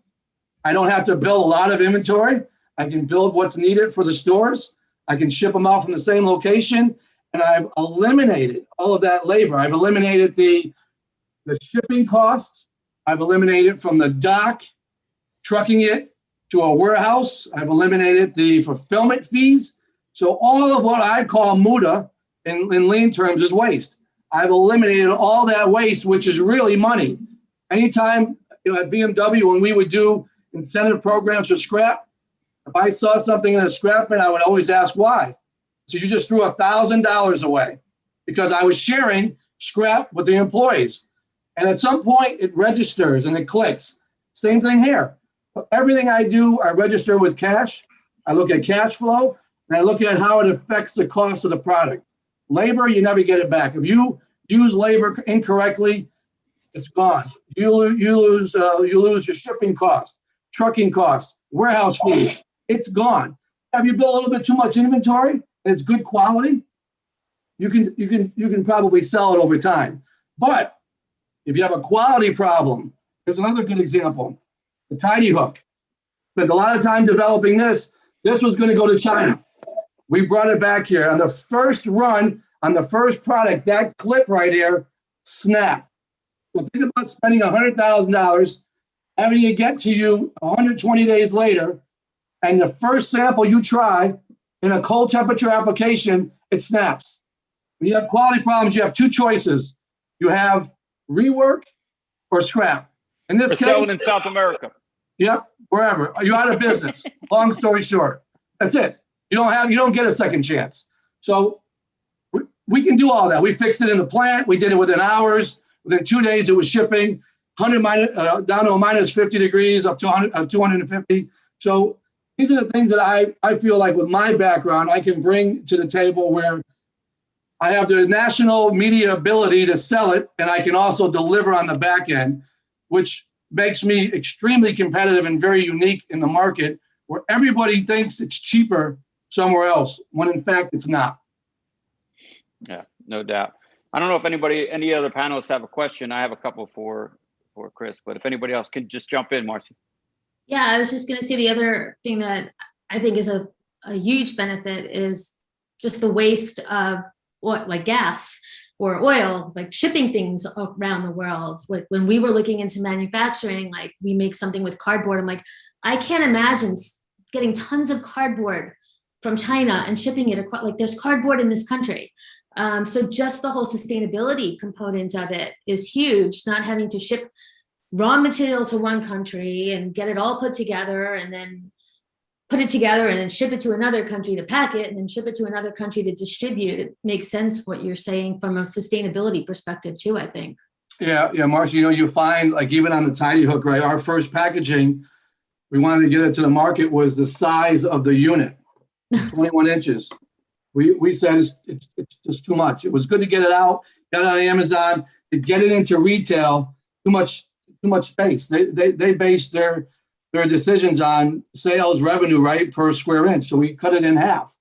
Speaker 17: I don't have to build a lot of inventory. I can build what's needed for the stores. I can ship them out from the same location. And I've eliminated all of that labor. I've eliminated the shipping costs. I've eliminated from the dock, trucking it to a warehouse. I've eliminated the fulfillment fees. So all of what I call muda in lean terms is waste. I've eliminated all that waste, which is really money. Anytime, at BMW, when we would do incentive programs for scrap, if I saw something in a scrap bin, I would always ask why. So you just threw $1,000 away because I was sharing scrap with the employees. And at some point it registers and it clicks. Same thing here. Everything I do, I register with cash. I look at cash flow and I look at how it affects the cost of the product. Labor, you never get it back. If you use labor incorrectly, it's gone. You lose your shipping costs, trucking costs, warehouse fees. It's gone. Have you built a little bit too much inventory and it's good quality? You can probably sell it over time. But if you have a quality problem, here's another good example. The Tidy Hook. Spent a lot of time developing this. This was going to go to China. We brought it back here. On the first run, on the first product, that clip right here snapped. So think about spending $100,000, having it get to you 120 days later, and the first sample you try in a cold temperature application, it snaps. When you have quality problems, you have two choices. You have rework or scrap. In this
Speaker 15: We're
Speaker 17: case,
Speaker 15: selling in South America.
Speaker 17: Yep, wherever. You're out of business. Long story short. That's it. You don't get a second chance. So we can do all that. We fixed it in the plant. We did it within hours. Within 2 days, it was shipping 100 down to a minus 50 degrees up to 250. So these are the things that I feel like with my background, I can bring to the table where I have the national media ability to sell it, and I can also deliver on the back end, which makes me extremely competitive and very unique in the market where everybody thinks it's cheaper somewhere else, when in fact it's not.
Speaker 15: Yeah, no doubt. I don't know if any other panelists have a question. I have a couple for Chris, but if anybody else can just jump in, Marcy.
Speaker 18: Yeah, I was just going to say the other thing that I think is a huge benefit is just the waste of what, like gas or oil, like shipping things around the world. Like when we were looking into manufacturing, like we make something with cardboard. I'm like, I can't imagine getting tons of cardboard from China and shipping it across. Like there's cardboard in this country. So just the whole sustainability component of it is huge, not having to ship raw material to one country and get it all put together and then put it together and then ship it to another country to pack it and then ship it to another country to distribute. It makes sense what you're saying from a sustainability perspective too, I think.
Speaker 17: Yeah, Marcy, you find like even on the Tiny Hook, right? Our first packaging, we wanted to get it to the market was the size of the unit, 21 inches. We said it's just too much. It was good to get it out, got it on Amazon, to get it into retail, too much space. They base their decisions on sales revenue, right, per square inch. So we cut it in half.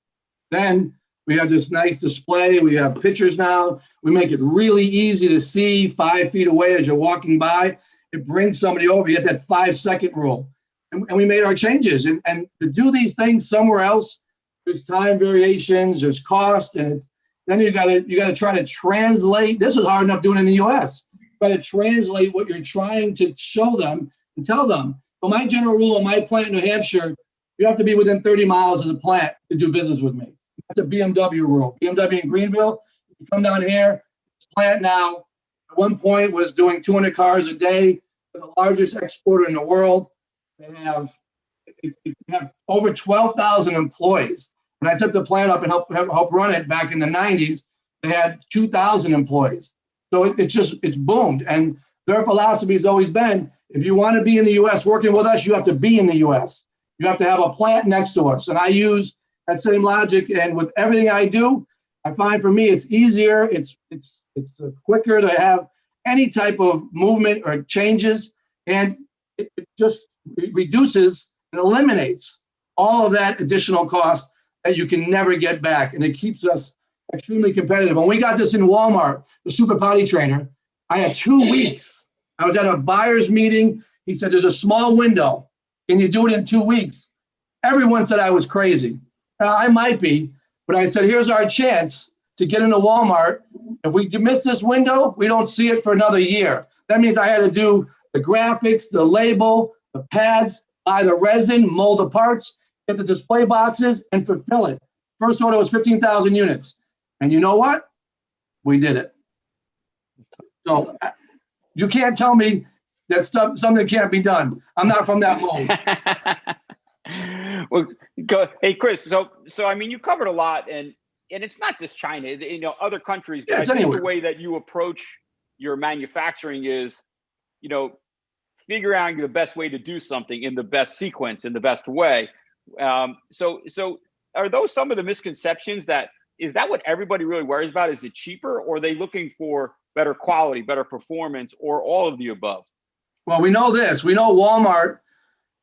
Speaker 17: Then we have this nice display. We have pictures now. We make it really easy to see 5 feet away as you're walking by. It brings somebody over. You get that 5-second rule. And we made our changes. And to do these things somewhere else, there's time variations, there's cost, and then you gotta try to translate. This is hard enough doing in the US. You gotta translate what you're trying to show them and tell them. But my general rule in my plant in New Hampshire, you have to be within 30 miles of the plant to do business with me. That's a BMW rule. BMW in Greenville, you come down here, this plant now, at one point was doing 200 cars a day. They're the largest exporter in the world. They have over 12,000 employees. When I set the plant up and help run it back in the 90s, they had 2,000 employees. So it's boomed. And their philosophy has always been, if you want to be in the US working with us, you have to be in the US. You have to have a plant next to us. And I use that same logic. And with everything I do, I find for me, it's easier. It's quicker to have any type of movement or changes. And it just reduces and eliminates all of that additional cost that you can never get back. And it keeps us extremely competitive. When we got this in Walmart, the Super Potty Trainer, I had 2 weeks. I was at a buyer's meeting. He said, there's a small window. Can you do it in 2 weeks? Everyone said I was crazy. I might be, but I said, here's our chance to get into Walmart. If we miss this window, we don't see it for another year. That means I had to do the graphics, the label, the pads, buy the resin, mold the parts, get the display boxes, and fulfill it. First order was 15,000 units. And you know what? We did it. So you can't tell me that something can't be done. I'm not from that mold.
Speaker 15: Well, hey, Chris, so I mean, you covered a lot, and it's not just China, other countries, but I think the way that you approach your manufacturing is, figure out the best way to do something in the best sequence, in the best way. So are those some of the misconceptions is that what everybody really worries about? Is it cheaper, or are they looking for better quality, better performance, or all of the above?
Speaker 17: Well, we know this. We know Walmart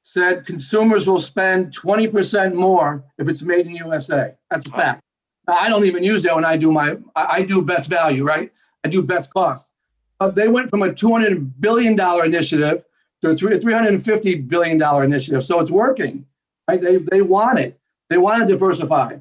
Speaker 17: said consumers will spend 20% more if it's made in the USA. That's a fact. Now, I don't even use that when I do best value, right? I do best cost. But they went from a $200 billion initiative to a $350 billion initiative. So it's working, right? They want it. They want to diversify.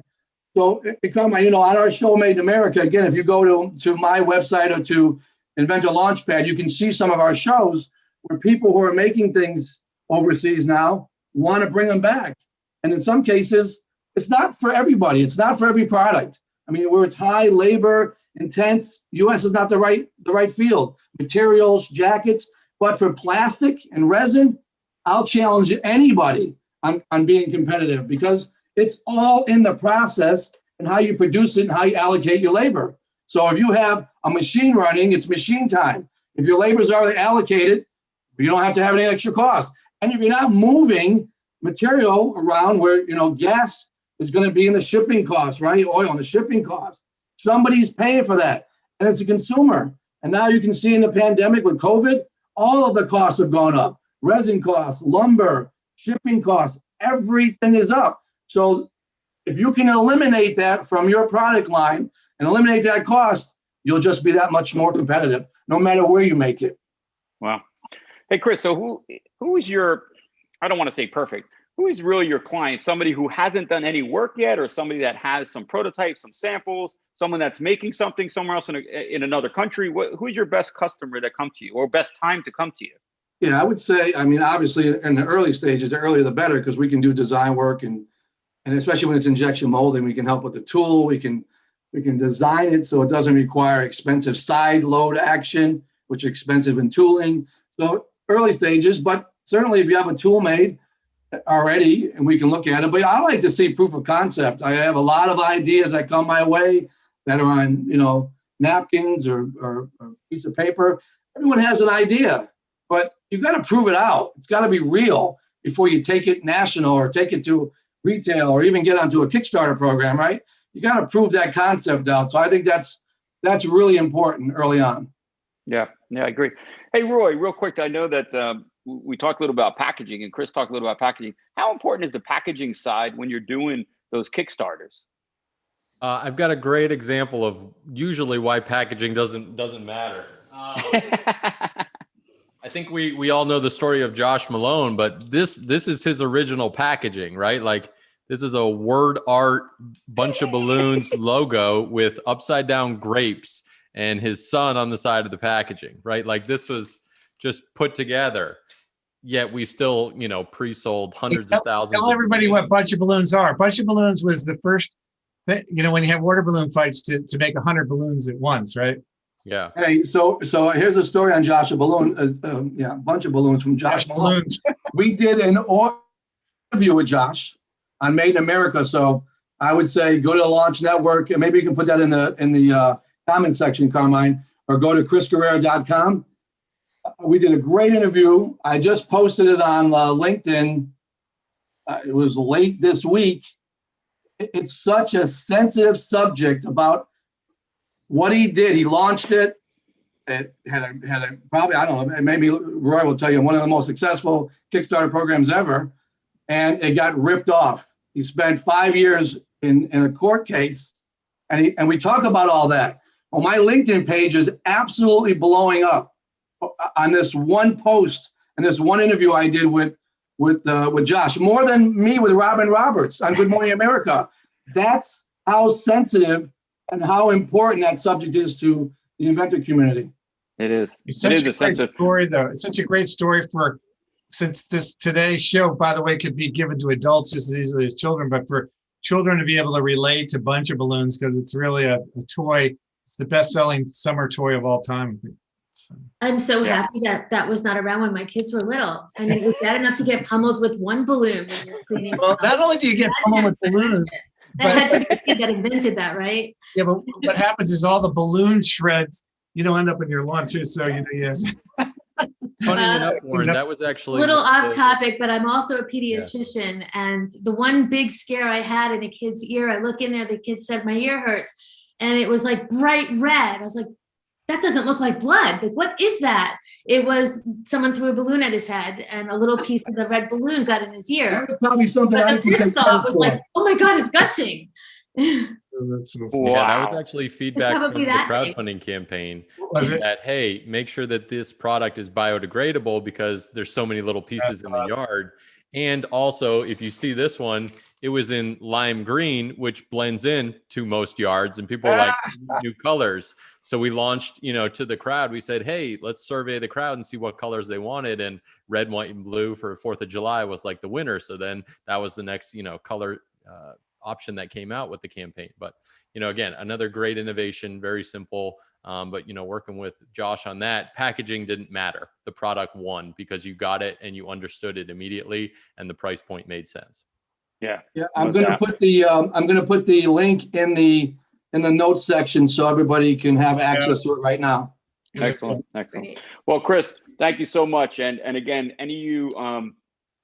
Speaker 17: So on our show Made in America, again, if you go to my website or to Inventor Launchpad, you can see some of our shows where people who are making things overseas now want to bring them back. And in some cases, it's not for everybody. It's not for every product. I mean, where it's high labor intense, US is not the right field. Materials, jackets, but for plastic and resin, I'll challenge anybody on being competitive, because it's all in the process and how you produce it and how you allocate your labor. So if you have a machine running, it's machine time. If your labor is already allocated, you don't have to have any extra cost. And if you're not moving material around where, gas is going to be in the shipping costs, right? Oil and the shipping costs. Somebody's paying for that. And it's a consumer. And now you can see in the pandemic with COVID, all of the costs have gone up. Resin costs, lumber, shipping costs, everything is up. So if you can eliminate that from your product line and eliminate that cost, you'll just be that much more competitive, no matter where you make it.
Speaker 15: Wow. Hey, Chris, so who is your, I don't want to say perfect, who is really your client? Somebody who hasn't done any work yet, or somebody that has some prototypes, some samples, someone that's making something somewhere else in another country? Who is your best customer that come to you, or best time to come to you?
Speaker 17: Yeah, I would say, I mean, obviously in the early stages, the earlier the better, because we can do design work, and especially when it's injection molding, we can help with the tool. We can design it so it doesn't require expensive side load action, which is expensive in tooling. So early stages, but certainly if you have a tool made already and we can look at it. But I like to see proof of concept. I have a lot of ideas that come my way that are on, napkins or a piece of paper. Everyone has an idea, but you've got to prove it out. It's got to be real before you take it national or take it to retail or even get onto a Kickstarter program, right? You got to prove that concept out. So I think that's really important early on.
Speaker 15: Yeah, I agree. Hey, Roy, real quick, I know that we talked a little about packaging, and Chris talked a little about packaging. How important is the packaging side when you're doing those Kickstarters?
Speaker 19: I've got a great example of usually why packaging doesn't matter. I think we all know the story of Josh Malone, but this is his original packaging, right? Like, this is a word art bunch of balloons logo with upside down grapes and his son on the side of the packaging, right? Like, this was just put together, yet we still, pre-sold hundreds of thousands.
Speaker 16: Tell everybody what Bunch of Balloons are. Bunch of Balloons was the first thing, when you have water balloon fights to make 100 balloons at once, right?
Speaker 19: Yeah.
Speaker 17: Hey, so here's a story on Josh Balloon. Bunch of Balloons from Josh Malone. We did an interview with Josh on Made in America. So I would say go to the Launch Network, and maybe you can put that in the comment section, Carmine, or go to chrisguerrera.com. We did a great interview. I just posted it on LinkedIn. It was late this week. It's such a sensitive subject about what he did. He launched it. It had a probably, I don't know, maybe Roy will tell you, one of the most successful Kickstarter programs ever. And it got ripped off. He spent 5 years in a court case. And we talk about all that. Well, my LinkedIn page is absolutely blowing up on this one post and this one interview I did with Josh, more than me with Robin Roberts on Good Morning America. That's how sensitive and how important that subject is to the inventor community.
Speaker 15: It is.
Speaker 16: It's such a great story, though. It's such a great story since this today's show, by the way, could be given to adults just as easily as children, but for children to be able to relate to Bunch of Balloons, because it's really a toy. It's the best-selling summer toy of all time. So.
Speaker 18: I'm so happy that was not around when my kids were little. I mean, it was bad enough to get pummeled with one balloon when you're cleaning.
Speaker 16: Well, not only do you get pummeled with balloons,
Speaker 18: that had to be the kid that invented that, right?
Speaker 16: Yeah, but what happens is all the balloon shreds, end up in your lawn too. So
Speaker 19: Funny enough, Warren, that was actually
Speaker 18: a little off topic, but I'm also a pediatrician, and the one big scare I had in a kid's ear, I look in there, the kid said, "My ear hurts," and it was like bright red. I was like, that doesn't look like blood. Like, what is that? It was someone threw a balloon at his head, and a little piece of the red balloon got in his ear.
Speaker 17: That's probably something
Speaker 18: but
Speaker 17: I
Speaker 18: the
Speaker 17: can
Speaker 18: first
Speaker 17: take
Speaker 18: thought
Speaker 17: credit
Speaker 18: was like,
Speaker 17: for.
Speaker 18: oh my God, it's gushing.
Speaker 19: Yeah, that was actually feedback from
Speaker 18: probably
Speaker 19: the
Speaker 18: that
Speaker 19: crowdfunding campaign.
Speaker 16: Was it?
Speaker 19: That, hey, make sure that this product is biodegradable because there's so many little pieces in the yard. And also, if you see this one, it was in lime green, which blends in to most yards, and people are like new colors. So we launched, to the crowd. We said, hey, let's survey the crowd and see what colors they wanted. And red, white, and blue for 4th of July was like the winner. So then that was the next, color option that came out with the campaign. But again, another great innovation, very simple. But working with Josh on that, packaging didn't matter. The product won because you got it and you understood it immediately, and the price point made sense.
Speaker 15: Yeah.
Speaker 17: I'm going to put the link in the notes section so everybody can have access to it right now.
Speaker 15: Excellent. Well, Chris, thank you so much. And again, any of you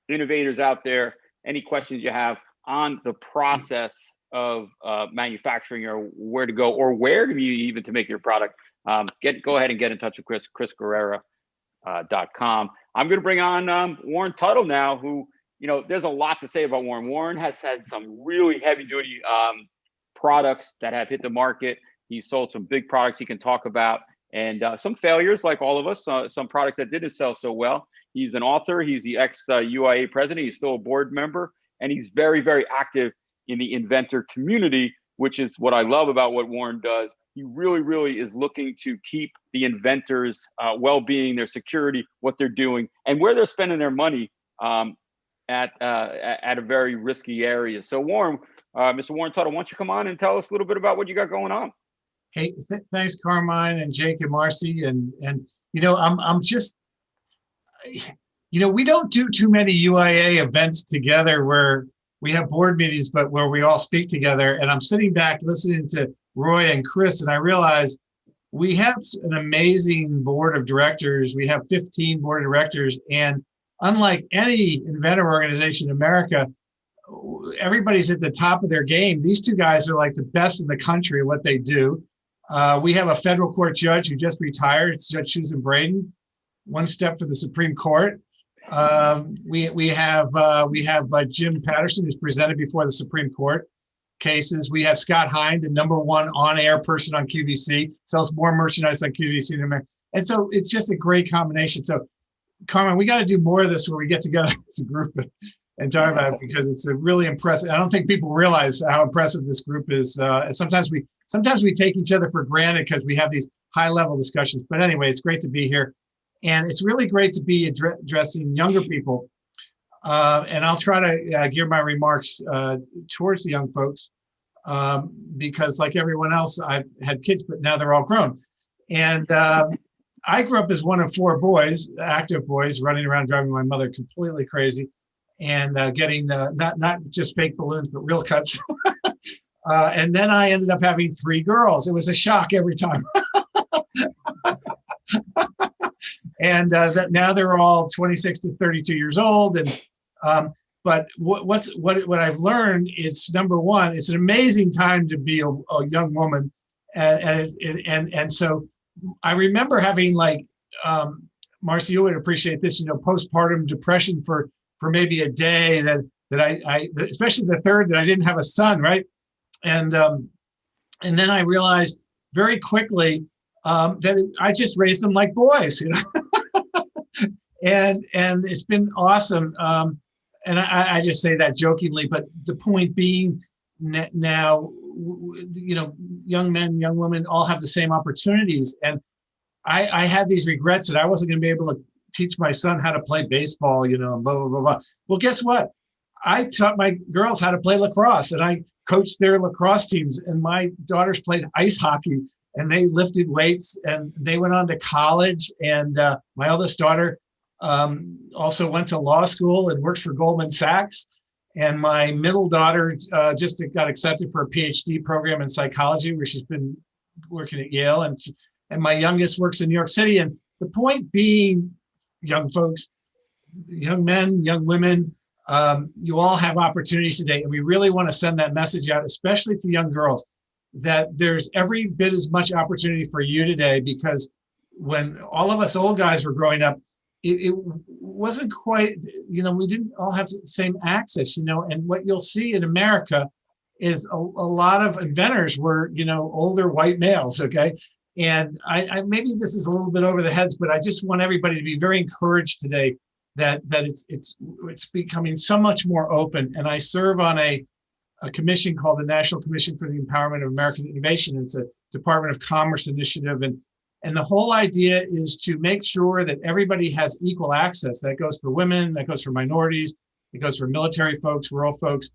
Speaker 15: innovators out there, any questions you have on the process of manufacturing, or where to go, or where to even to make your product, go ahead and get in touch with chrisguerrera.com. I'm going to bring on Warren Tuttle now, who there's a lot to say about Warren. Warren has had some really heavy duty products that have hit the market. He's sold some big products he can talk about, and some failures like all of us, some products that didn't sell so well. He's an author. He's the ex-UIA president. He's still a board member, and he's very, very active in the inventor community, which is what I love about what Warren does. He really, really is looking to keep the inventors' well-being, their security, what they're doing, and where they're spending their money at a very risky area. So Warren, Mr. Warren Tuttle, why don't you come on and tell us a little bit about what you got going on?
Speaker 16: Hey, thanks, Carmine and Jake and Marcy. And I'm just, we don't do too many UIA events together where we have board meetings, but where we all speak together. And I'm sitting back listening to Roy and Chris, and I realize we have an amazing board of directors. We have 15 board of directors, and unlike any inventor organization in America, everybody's at the top of their game. These two guys are like the best in the country at what they do. We have a federal court judge who just retired. It's Judge Susan Braden, one step for the Supreme Court. We have Jim Patterson, who's presented before the Supreme Court cases. We have Scott Hind, the #1 on-air person on QVC, sells more merchandise on QVC than America. And so it's just a great combination. So Carmen, we got to do more of this where we get together as a group and talk about it, because it's a really impressive. I don't think people realize how impressive this group is. Sometimes we take each other for granted because we have these high-level discussions. But anyway, it's great to be here, and it's really great to be addressing younger people. And I'll try to gear my remarks towards the young folks, because like everyone else, I've had kids, but now they're all grown. And I grew up as one of 4 boys, active boys, running around driving my mother completely crazy, and getting not just fake balloons, but real cuts. And then I ended up having 3 girls. It was a shock every time. And now they're all 26 to 32 years old. And but what I've learned, it's #1, it's an amazing time to be a young woman, and so I remember having, like, Marcy, you would appreciate this, postpartum depression for maybe a day that I especially the third, that I didn't have a son, right? And then I realized very quickly that I just raised them like boys, and it's been awesome. And I just say that jokingly, but the point being, now, young men, young women all have the same opportunities. And I had these regrets that I wasn't going to be able to teach my son how to play baseball, and blah, blah, blah, blah. Well, guess what? I taught my girls how to play lacrosse, and I coached their lacrosse teams. And my daughters played ice hockey, and they lifted weights, and they went on to college. And my eldest daughter also went to law school and works for Goldman Sachs. And my middle daughter just got accepted for a PhD program in psychology, where she's been working at Yale. And my youngest works in New York City. And the point being, young folks, young men, young women, you all have opportunities today. And we really want to send that message out, especially to young girls, that there's every bit as much opportunity for you today, because when all of us old guys were growing up, it wasn't quite, we didn't all have the same access, and what you'll see in America is a lot of inventors were, older white males, okay? And I maybe this is a little bit over the heads, but I just want everybody to be very encouraged today that it's becoming so much more open. And I serve on a commission called the National Commission for the Empowerment of American Innovation. It's a Department of Commerce initiative, and the whole idea is to make sure that everybody has equal access. That goes for women, that goes for minorities, it goes for military folks, rural folks,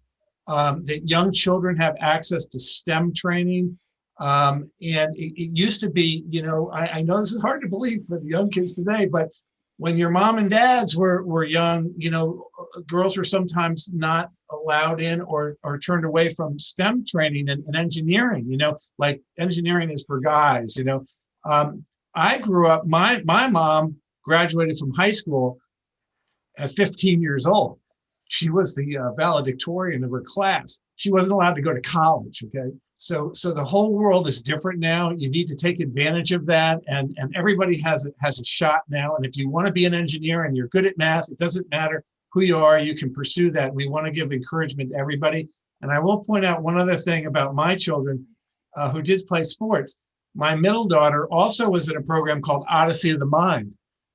Speaker 16: that young children have access to STEM training. And it used to be, I know this is hard to believe for the young kids today, but when your mom and dads were young, girls were sometimes not allowed in or turned away from STEM training and engineering, like engineering is for guys, I grew up, my mom graduated from high school at 15 years old. She was the valedictorian of her class. She wasn't allowed to go to college, okay? So the whole world is different now. You need to take advantage of that, and everybody has a shot now. And if you want to be an engineer and you're good at math, it doesn't matter. who you are, you can pursue that. We want to give encouragement to everybody. And I will point out one other thing about my children who did play sports. My middle daughter also was in a program called Odyssey of the Mind.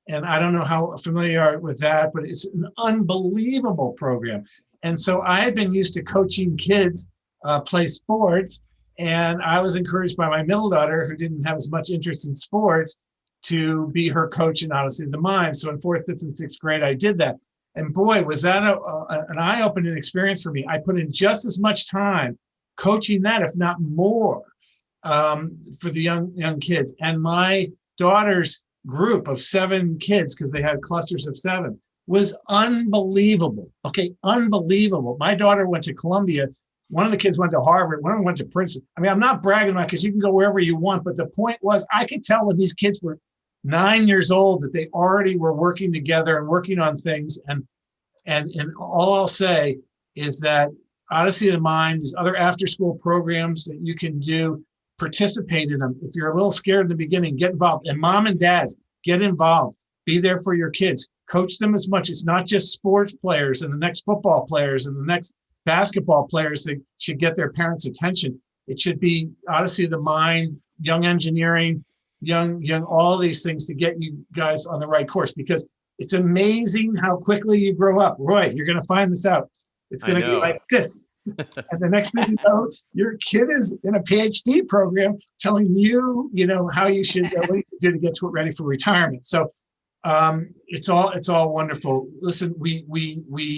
Speaker 16: And I don't know how familiar you are with that, but it's an unbelievable program. And so I had been used to coaching kids play sports. And I was encouraged by my middle daughter, who didn't have as much interest in sports, to be her coach in Odyssey of the Mind. So in 4th, 5th, and 6th grade, I did that. And boy, was that an eye-opening experience for me. I put in just as much time coaching that, if not more, for the young kids. And my daughter's group of 7 kids, because they had clusters of 7, was unbelievable. Okay, unbelievable. My daughter went to Columbia. One of the kids went to Harvard. One of them went to Princeton. I mean, I'm not bragging about it, because you can go wherever you want. But the point was, I could tell when these kids were 9 years old that they already were working together and working on things. And all I'll say is that Odyssey of the Mind, these other after-school programs that you can do, participate in them. If you're a little scared in the beginning, get involved. And mom and dads, get involved. Be there for your kids. Coach them as much. It's not just sports players and the next football players and the next basketball players that should get their parents' attention. It should be Odyssey of the Mind, young engineering, young, all these things to get you guys on the right course, because it's amazing how quickly you grow up. Roy, you're going to find this out. It's going to be like this. And the next thing you know, your kid is in a PhD program telling you, how you should what you do to get ready for retirement. So it's all wonderful. Listen, we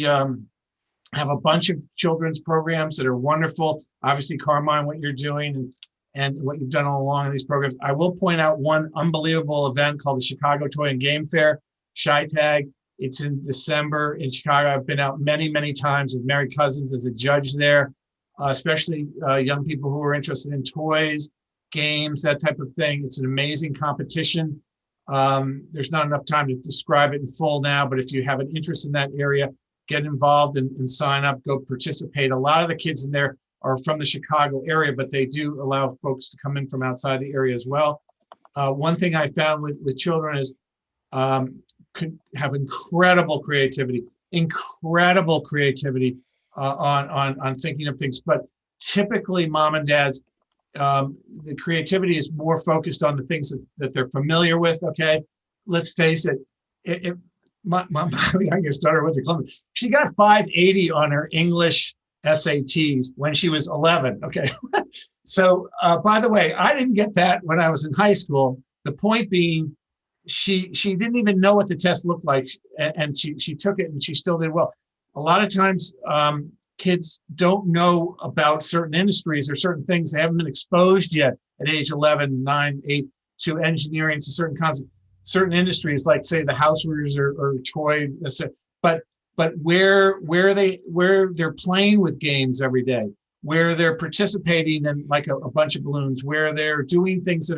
Speaker 16: have a bunch of children's programs that are wonderful. Obviously, Carmine, what you're doing and what you've done all along in these programs. I will point out one unbelievable event called the Chicago Toy and Game Fair, ChiTAG. It's in December in Chicago. I've been out many, many times with Mary Cousins as a judge there, especially young people who are interested in toys, games, that type of thing. It's an amazing competition. There's not enough time to describe it in full now, but if you have an interest in that area, get involved and sign up, go participate. A lot of the kids in there are from the Chicago area, but they do allow folks to come in from outside the area as well. One thing I found with children is could have incredible creativity on thinking of things. But typically, mom and dads, the creativity is more focused on the things that they're familiar with. Okay, let's face it. My youngest daughter went to Columbia. She got 580 on her English SATs when she was 11. Okay, so by the way, I didn't get that when I was in high school. The point being, she didn't even know what the test looked like, and she took it and she still did well. A lot of times, kids don't know about certain industries or certain things. They haven't been exposed yet at age 11, 9, 8 to engineering, to certain concepts. Certain industries, like say the housewares or toy, but where they're playing with games every day, where they're participating in like a bunch of balloons, where they're doing things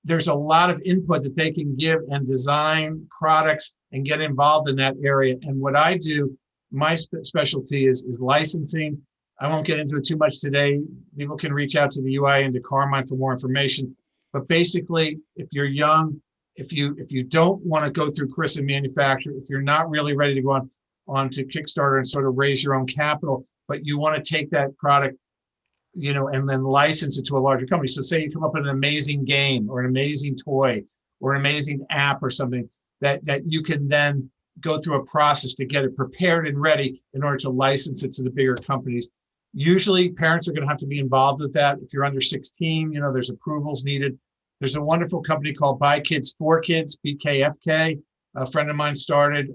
Speaker 16: there's a lot of input that they can give and design products and get involved in that area. And what I do, my specialty is licensing. I won't get into it too much today. People can reach out to the UI and to Carmine for more information. But basically, if you're young, if you don't want to go through Chris and manufacture, if you're not really ready to go on to Kickstarter and sort of raise your own capital, but you want to take that product, and then license it to a larger company. So say you come up with an amazing game or an amazing toy or an amazing app or something that you can then go through a process to get it prepared and ready in order to license it to the bigger companies. Usually parents are going to have to be involved with that. If you're under 16, there's approvals needed. There's a wonderful company called By Kids for Kids, BKFK. A friend of mine started,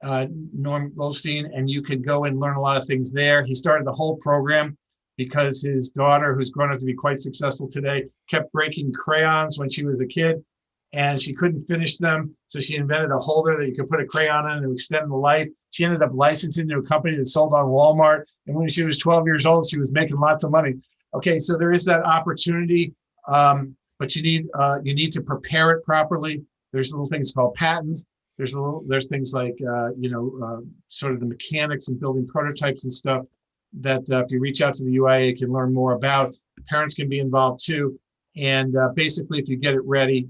Speaker 16: Norm Goldstein, and you could go and learn a lot of things there. He started the whole program because his daughter, who's grown up to be quite successful today, kept breaking crayons when she was a kid, and she couldn't finish them. So she invented a holder that you could put a crayon in to extend the life. She ended up licensing to a company that sold on Walmart. And when she was 12 years old, she was making lots of money. Okay, so there is that opportunity, but you need to prepare it properly. There's little things called patents. There's things like sort of the mechanics and building prototypes and stuff that if you reach out to the UIA, you can learn more about. The parents can be involved too. And basically, if you get it ready,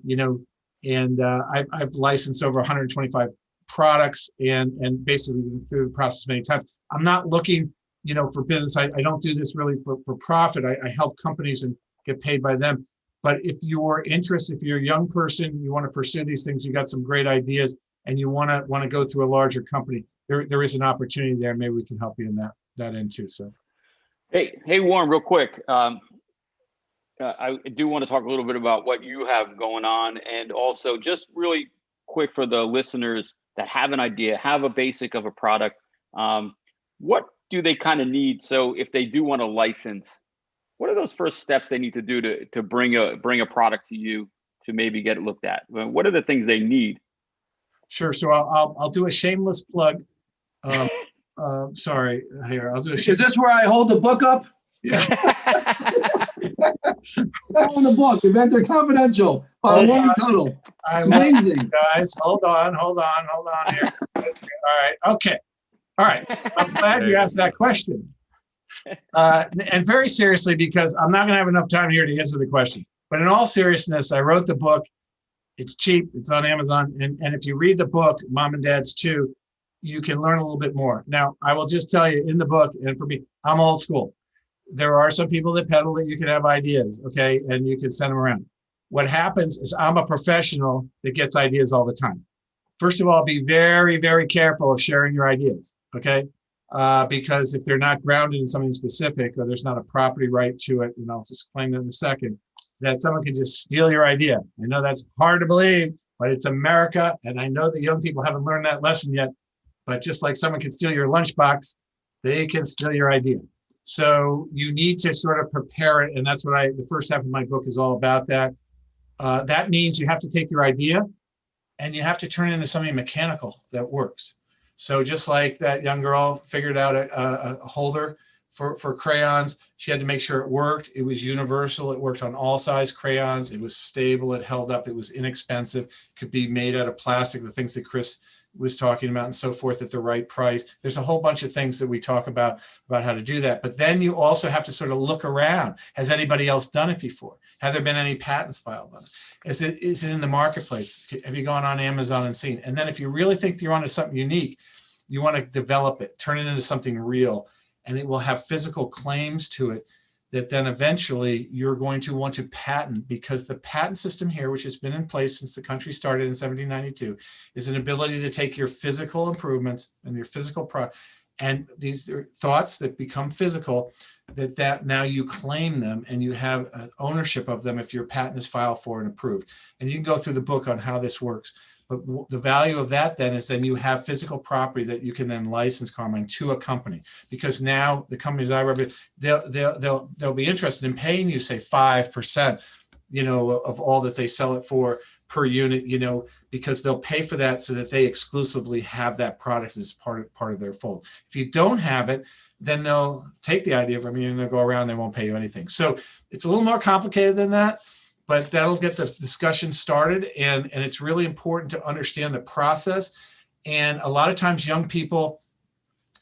Speaker 16: and I've licensed over 125 products and basically through the process many times. I'm not looking, for business. I don't do this really for profit. I help companies and get paid by them. But if you're interested, if you're a young person, you want to pursue these things, you got some great ideas, and you want to go through a larger company, there is an opportunity there. Maybe we can help you in that end too. So,
Speaker 15: hey, Warren, real quick. I do want to talk a little bit about what you have going on, and also just really quick for the listeners that have an idea, have a basic of a product. What do they kind of need? So if they do want to license, what are those first steps they need to do to bring a product to you to maybe get it looked at? What are the things they need?
Speaker 16: Sure. So I'll do a shameless plug. Sorry, here I'll do.
Speaker 17: Is this where I hold the book up?
Speaker 16: Yeah.
Speaker 17: On the book, Inventor Confidential by Warren Tuttle. Amazing,
Speaker 16: guys. Hold on here. All right. Okay. All right. So I'm glad you asked that question. And very seriously, because I'm not going to have enough time here to answer the question. But in all seriousness, I wrote the book. It's cheap. It's on Amazon. And if you read the book, Mom and Dad's too, you can learn a little bit more. Now, I will just tell you in the book, and for me, I'm old school. There are some people that peddle that you can have ideas, okay, and you can send them around. What happens is I'm a professional that gets ideas all the time. First of all, be very, very careful of sharing your ideas, okay? Because if they're not grounded in something specific or there's not a property right to it, and I'll just explain that in a second, that someone can just steal your idea. I know that's hard to believe, but it's America, and I know that young people haven't learned that lesson yet, but just like someone can steal your lunchbox, they can steal your idea. So you need to sort of prepare it. And that's what the first half of my book is all about that. That means you have to take your idea and you have to turn it into something mechanical that works. So just like that young girl figured out a holder for crayons, she had to make sure it worked. It was universal. It worked on all size crayons. It was stable. It held up. It was inexpensive. Could be made out of plastic, the things that Chris was talking about and so forth at the right price. There's a whole bunch of things that we talk about how to do that. But then you also have to sort of look around. Has anybody else done it before? Have there been any patents filed on it? Is it in the marketplace? Have you gone on Amazon and seen? And then if you really think you're onto something unique, you want to develop it, turn it into something real, and it will have physical claims to it that then eventually you're going to want to patent, because the patent system here, which has been in place since the country started in 1792, is an ability to take your physical improvements and your physical and these are thoughts that become physical, that now you claim them and you have ownership of them if your patent is filed for and approved. And you can go through the book on how this works. But the value of that then is then you have physical property that you can then license, Carmine, to a company, because now the companies I represent, they'll be interested in paying you, say 5%, of all that they sell it for per unit, because they'll pay for that so that they exclusively have that product as part of their fold. If you don't have it, then they'll take the idea from you and they'll go around, they won't pay you anything. So it's a little more complicated than that. But that'll get the discussion started, and it's really important to understand the process. And a lot of times young people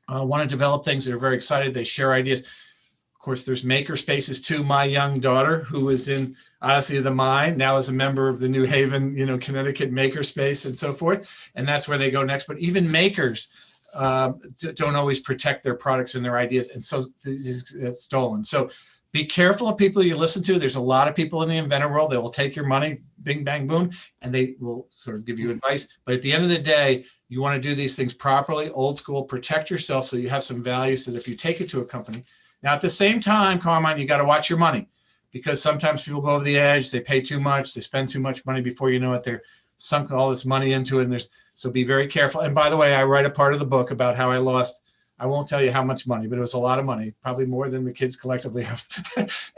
Speaker 16: want to develop things. They're very excited. They share ideas. Of course, there's maker spaces too. My young daughter, who is in Odyssey of the Mind, now is a member of the New Haven, Connecticut maker space and so forth. And that's where they go next. But even makers don't always protect their products and their ideas. And so it's stolen. So be careful of people you listen to. There's a lot of people in the inventor world that will take your money, bing, bang, boom, and they will sort of give you advice. But at the end of the day, you want to do these things properly, old school, protect yourself so you have some value so that if you take it to a company. Now, at the same time, Carmine, you got to watch your money, because sometimes people go over the edge, they pay too much, they spend too much money before you know it, they're sunk all this money into it. And so be very careful. And by the way, I write a part of the book about how I lost, I won't tell you how much money, but it was a lot of money, probably more than the kids collectively have.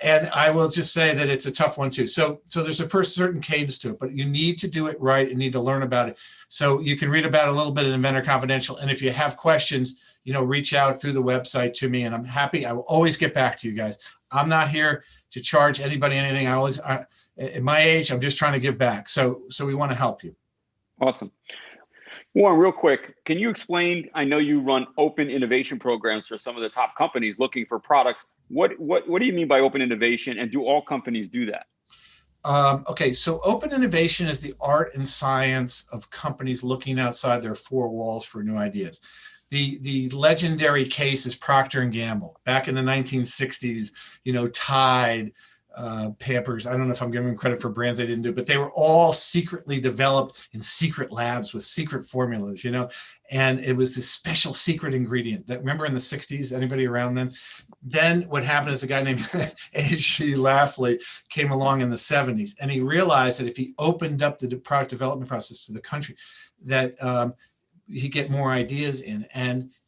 Speaker 16: And I will just say that it's a tough one too. So there's a certain cadence to it, but you need to do it right and need to learn about it. So you can read about it a little bit in Inventor Confidential. And if you have questions, reach out through the website to me, and I'm happy. I will always get back to you guys. I'm not here to charge anybody anything. At my age, I'm just trying to give back. So we want to help you.
Speaker 15: Awesome. Warren, real quick, can you explain, I know you run open innovation programs for some of the top companies looking for products. What do you mean by open innovation, and do all companies do that?
Speaker 16: Okay, so open innovation is the art and science of companies looking outside their four walls for new ideas. The legendary case is Procter & Gamble. Back in the 1960s, you know, Tide, Pampers, I don't know if I'm giving them credit for brands I didn't do, but they were all secretly developed in secret labs with secret formulas, you know, and it was this special secret ingredient that, remember in the 60s, anybody around then? Then what happened is a guy named A.G. Lafley came along in the 70s, and he realized that if he opened up the product development process to the country, that he'd get more ideas in.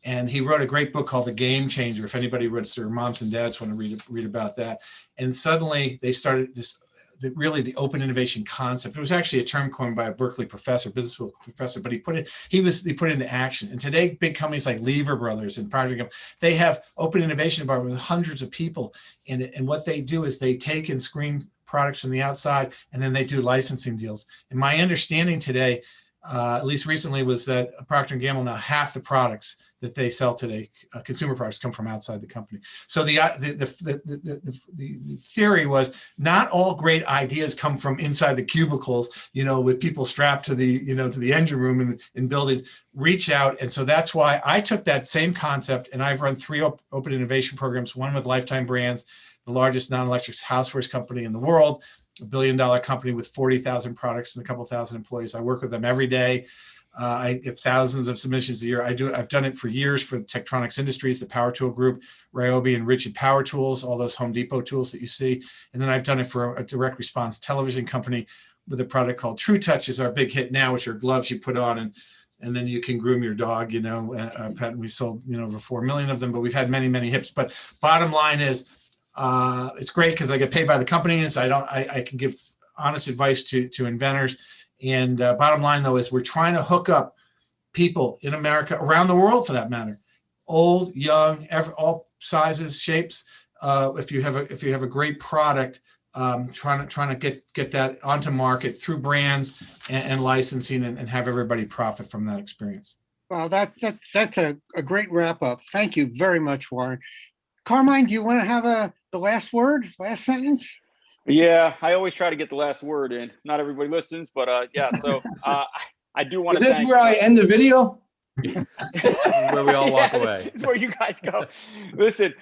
Speaker 16: And he wrote a great book called The Game Changer. If anybody reads, their moms and dads want to read about that. And suddenly they started this, really the open innovation concept. It was actually a term coined by a Berkeley professor, business school professor, but he put it into action. And today, big companies like Lever Brothers and Procter & Gamble, they have open innovation department with hundreds of people in it. And what they do is they take and screen products from the outside, and then they do licensing deals. And my understanding today, at least recently, was that Procter & Gamble, now half the products that they sell today, consumer products, come from outside the company. So the theory was not all great ideas come from inside the cubicles, you know, with people strapped to the, you know, to the engine room and buildings. Reach out. And so that's why I took that same concept, and I've run 3 open innovation programs, one with Lifetime Brands, the largest non-electric housewares company in the world, a $1 billion company with 40,000 products and a couple thousand employees. I work with them every day. I get thousands of submissions a year. I've done it for years for Tektronix Industries, the Power Tool Group, Ryobi and Rigid Power Tools, all those Home Depot tools that you see. And then I've done it for a direct response television company with a product called True Touch, is our big hit now, which are gloves you put on and then you can groom your dog, you know, pet. We sold, you know, over 4 million of them, but we've had many, many hits. But bottom line is, it's great because I get paid by the companies. I can give honest advice to inventors. And bottom line, though, is we're trying to hook up people in America, around the world for that matter, old, young, all sizes, shapes. If you have a great product, trying to get that onto market through brands and licensing, and have everybody profit from that experience.
Speaker 2: Well, that's a great wrap up. Thank you very much, Warren. Carmine, do you want to have the last word, last sentence?
Speaker 15: Yeah, I always try to get the last word in. Not everybody listens, but yeah. So I do want to.
Speaker 17: Is this where I end the video?
Speaker 19: This is where we all walk away.
Speaker 15: It's where you guys go. Listen,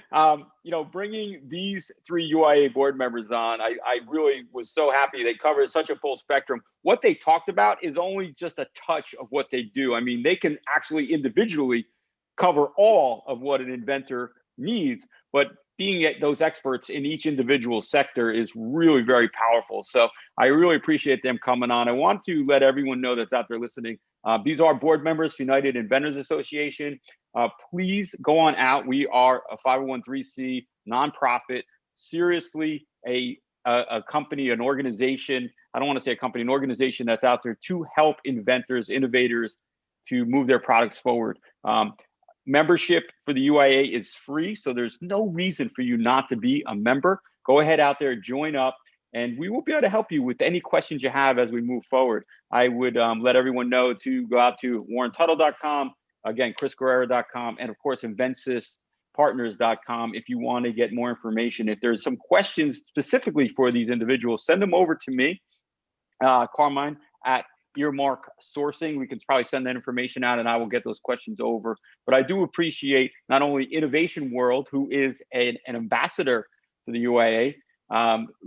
Speaker 15: you know, bringing these 3 UIA board members on, I really was so happy. They covered such a full spectrum. What they talked about is only just a touch of what they do. I mean, they can actually individually cover all of what an inventor needs, but being those experts in each individual sector is really very powerful. So I really appreciate them coming on. I want to let everyone know that's out there listening. These are board members, United Inventors Association. Please go on out. We are a 501(c) nonprofit, seriously a company, an organization. I don't want to say a company, an organization that's out there to help inventors, innovators to move their products forward. Membership for the UIA is free, so there's no reason for you not to be a member. Go ahead out there, join up, and we will be able to help you with any questions you have as we move forward. I would let everyone know to go out to warrentuttle.com, again, chrisguerrera.com, and of course, InvensysPartners.com if you want to get more information. If there's some questions specifically for these individuals, send them over to me, Carmine, at Earmark Sourcing. We can probably send that information out and I will get those questions over. But I do appreciate not only Innovation World, who is an ambassador to the UIA,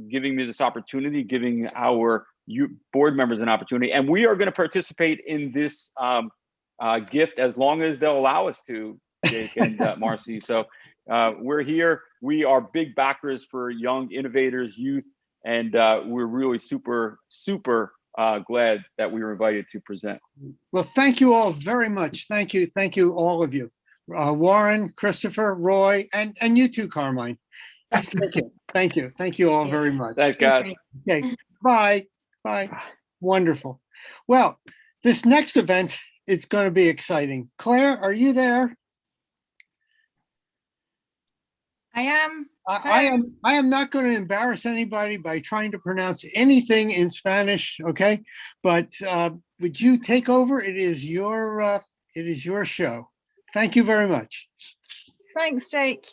Speaker 15: giving me this opportunity, giving our board members an opportunity. And we are going to participate in this gift as long as they'll allow us to, Jake and Marcy. So we're here. We are big backers for young innovators, youth, and we're really super glad that we were invited to present.
Speaker 2: Well, thank you all very much. Thank you, all of you. Warren, Christopher, Roy, and you too, Carmine. Thank you all very much.
Speaker 15: Thanks, guys.
Speaker 2: Okay, bye. Wonderful. Well, this next event is going to be exciting. Claire, are you there?
Speaker 20: I am.
Speaker 2: I am not going to embarrass anybody by trying to pronounce anything in Spanish, okay? But would you take over? It is your show. Thank you very much.
Speaker 20: Thanks, Jake.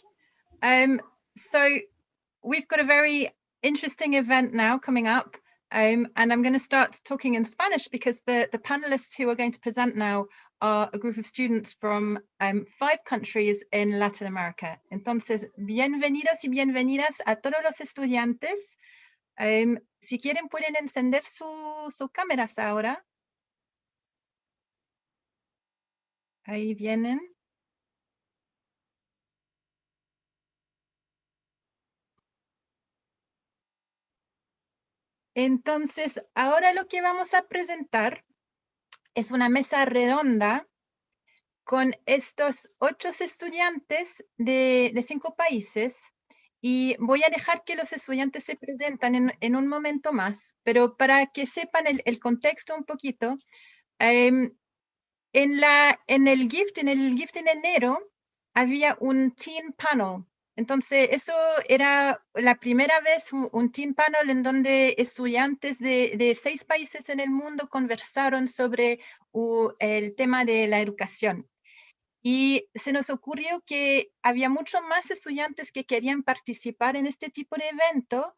Speaker 20: So we've got a very interesting event now coming up. And I'm going to start talking in Spanish because the panelists who are going to present now are a group of students from 5 countries in Latin America. Entonces, bienvenidos y bienvenidas a todos los estudiantes. Si quieren pueden encender sus cámaras ahora. Ahí vienen. Entonces, ahora lo que vamos a presentar es una mesa redonda con estos 8 estudiantes de 5 países y voy a dejar que los estudiantes se presentan en un momento más, pero para que sepan el contexto un poquito, en el gift en enero había un teen panel. Entonces, eso era la primera vez un teen panel en donde estudiantes de 6 países en el mundo conversaron sobre el tema de la educación. Y se nos ocurrió que había muchos más estudiantes que querían participar en este tipo de evento,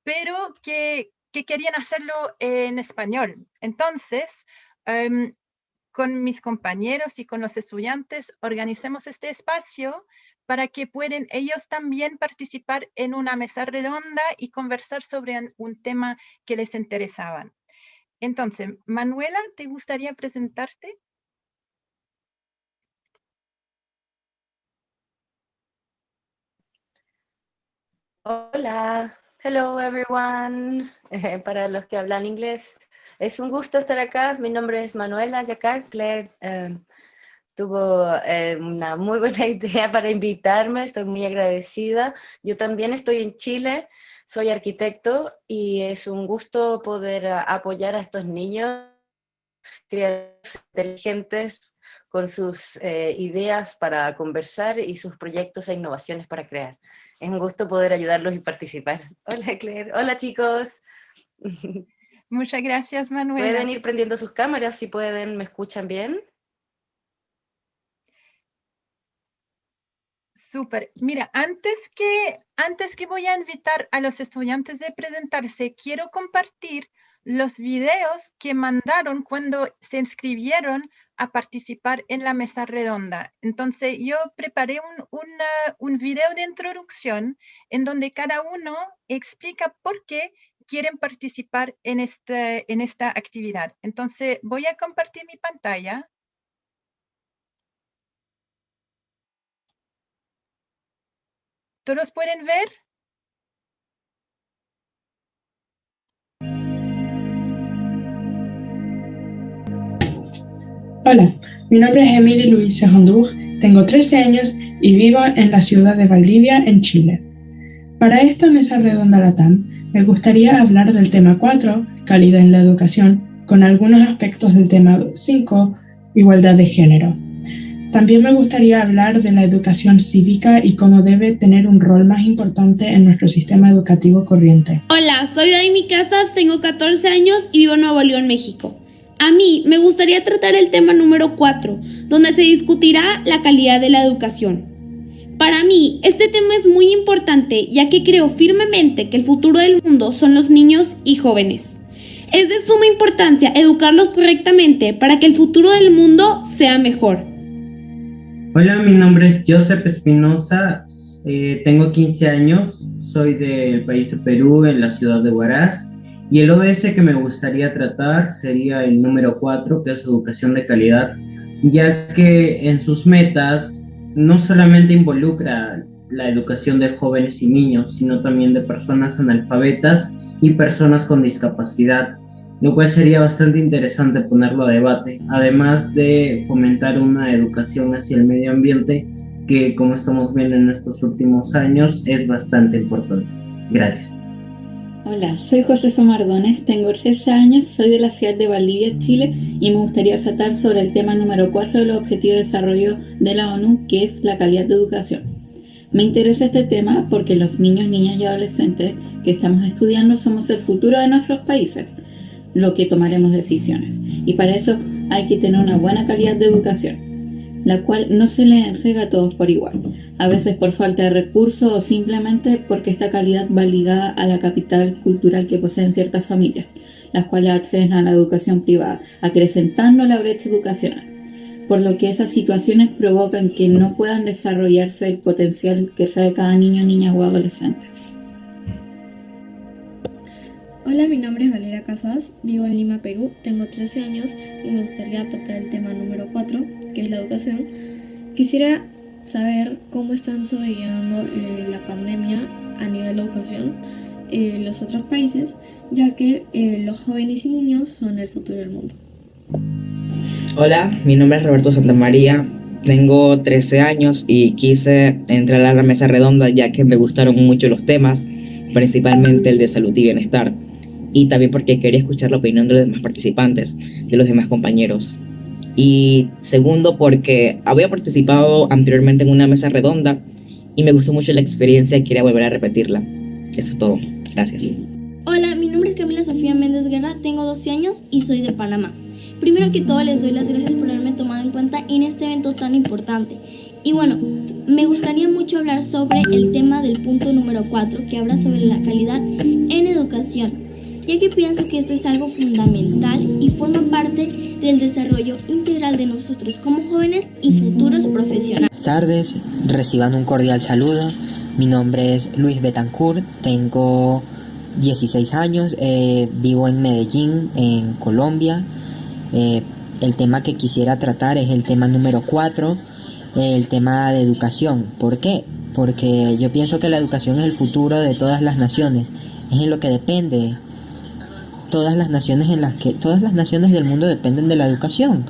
Speaker 20: pero que querían hacerlo en español. Entonces, con mis compañeros y con los estudiantes, organizamos este espacio para que puedan ellos también participar en una mesa redonda y conversar sobre un tema que les interesaba. Entonces, Manuela, ¿te gustaría presentarte?
Speaker 21: Hola, hello everyone. Para los que hablan inglés, es un gusto estar acá. Mi nombre es Manuela Yacar. Claire tuvo una muy buena idea para invitarme, estoy muy agradecida. Yo también estoy en Chile, soy arquitecto y es un gusto poder apoyar a estos niños creadores inteligentes con sus ideas para conversar y sus proyectos e innovaciones para crear. Es un gusto poder ayudarlos y participar. Hola Claire, hola chicos.
Speaker 20: Muchas gracias Manuela.
Speaker 21: Pueden ir prendiendo sus cámaras si pueden, ¿me escuchan bien?
Speaker 20: Súper. Mira, antes que voy a invitar a los estudiantes de presentarse, quiero compartir los videos que mandaron cuando se inscribieron a participar en la mesa redonda. Entonces, yo preparé un video de introducción en donde cada uno explica por qué quieren participar en esta actividad. Entonces, voy a compartir mi pantalla. ¿Todos pueden ver?
Speaker 22: Hola, mi nombre es Emily Louise Hondour, tengo 13 años y vivo en la ciudad de Valdivia, en Chile. Para esta mesa redonda LATAM, me gustaría hablar del tema 4, calidad en la educación, con algunos aspectos del tema 5, igualdad de género. También me gustaría hablar de la educación cívica y cómo debe tener un rol más importante en nuestro sistema educativo corriente.
Speaker 23: Hola, soy Daimi Casas, tengo 14 años y vivo en Nuevo León, México. A mí me gustaría tratar el tema número 4, donde se discutirá la calidad de la educación. Para mí, este tema es muy importante, ya que creo firmemente que el futuro del mundo son los niños y jóvenes. Es de suma importancia educarlos correctamente para que el futuro del mundo sea mejor.
Speaker 24: Hola, mi nombre es Joseph Espinosa, tengo 15 años, soy del país de Perú, en la ciudad de Huaraz, y el ODS que me gustaría tratar sería el número 4, que es educación de calidad, ya que en sus metas no solamente involucra la educación de jóvenes y niños, sino también de personas analfabetas y personas con discapacidad, lo cual sería bastante interesante ponerlo a debate, además de fomentar una educación hacia el medio ambiente que, como estamos viendo en estos últimos años, es bastante importante. Gracias.
Speaker 25: Hola, soy Josefa Mardones, tengo 13 años, soy de la ciudad de Valdivia, Chile, y me gustaría tratar sobre el tema número 4 de los Objetivos de Desarrollo de la ONU, que es la calidad de educación. Me interesa este tema porque los niños, niñas y adolescentes que estamos estudiando somos el futuro de nuestros países, lo que tomaremos decisiones, y para eso hay que tener una buena calidad de educación. la cual no se le entrega a todos por igual, a veces por falta de recursos o simplemente porque esta calidad va ligada a la capital cultural que poseen ciertas familias, las cuales acceden a la educación privada, acrecentando la brecha educacional, por lo que esas situaciones provocan que no puedan desarrollarse el potencial que trae cada niño, niña o adolescente.
Speaker 3: Hola, mi nombre es Valeria Casas, vivo en Lima, Perú, tengo 13 años y me gustaría tratar el tema número 4, que es la educación. Quisiera saber cómo están sobrellevando la pandemia a nivel de educación los otros países, ya que los jóvenes y niños son el futuro del mundo.
Speaker 5: Hola, mi nombre es Roberto Santamaría, tengo 13 años y quise entrar a la mesa redonda ya que me gustaron mucho los temas, principalmente el de salud y bienestar, y también porque quería escuchar la opinión de los demás participantes, de los demás compañeros. Y segundo, porque había participado anteriormente en una mesa redonda y me gustó mucho la experiencia y quería volver a repetirla. Eso es todo. Gracias.
Speaker 23: Hola, mi nombre es Camila Sofía Méndez Guerra, tengo 12 años y soy de Panamá. Primero que todo les doy las gracias por haberme tomado en cuenta en este evento tan importante. Y bueno, me gustaría mucho hablar sobre el tema del punto número 4, que habla sobre la calidad en educación, ya que pienso que esto es algo fundamental y forma parte del desarrollo integral de nosotros como jóvenes y futuros profesionales.
Speaker 6: Buenas tardes, reciban un cordial saludo. Mi nombre es Luis Betancourt, tengo 16 años, vivo en Medellín, en Colombia. El tema que quisiera tratar es el tema número 4, el tema de educación. ¿Por qué? Porque yo pienso que la educación es el futuro de todas las naciones, es en lo que depende. Todas las naciones del mundo dependen de la educación,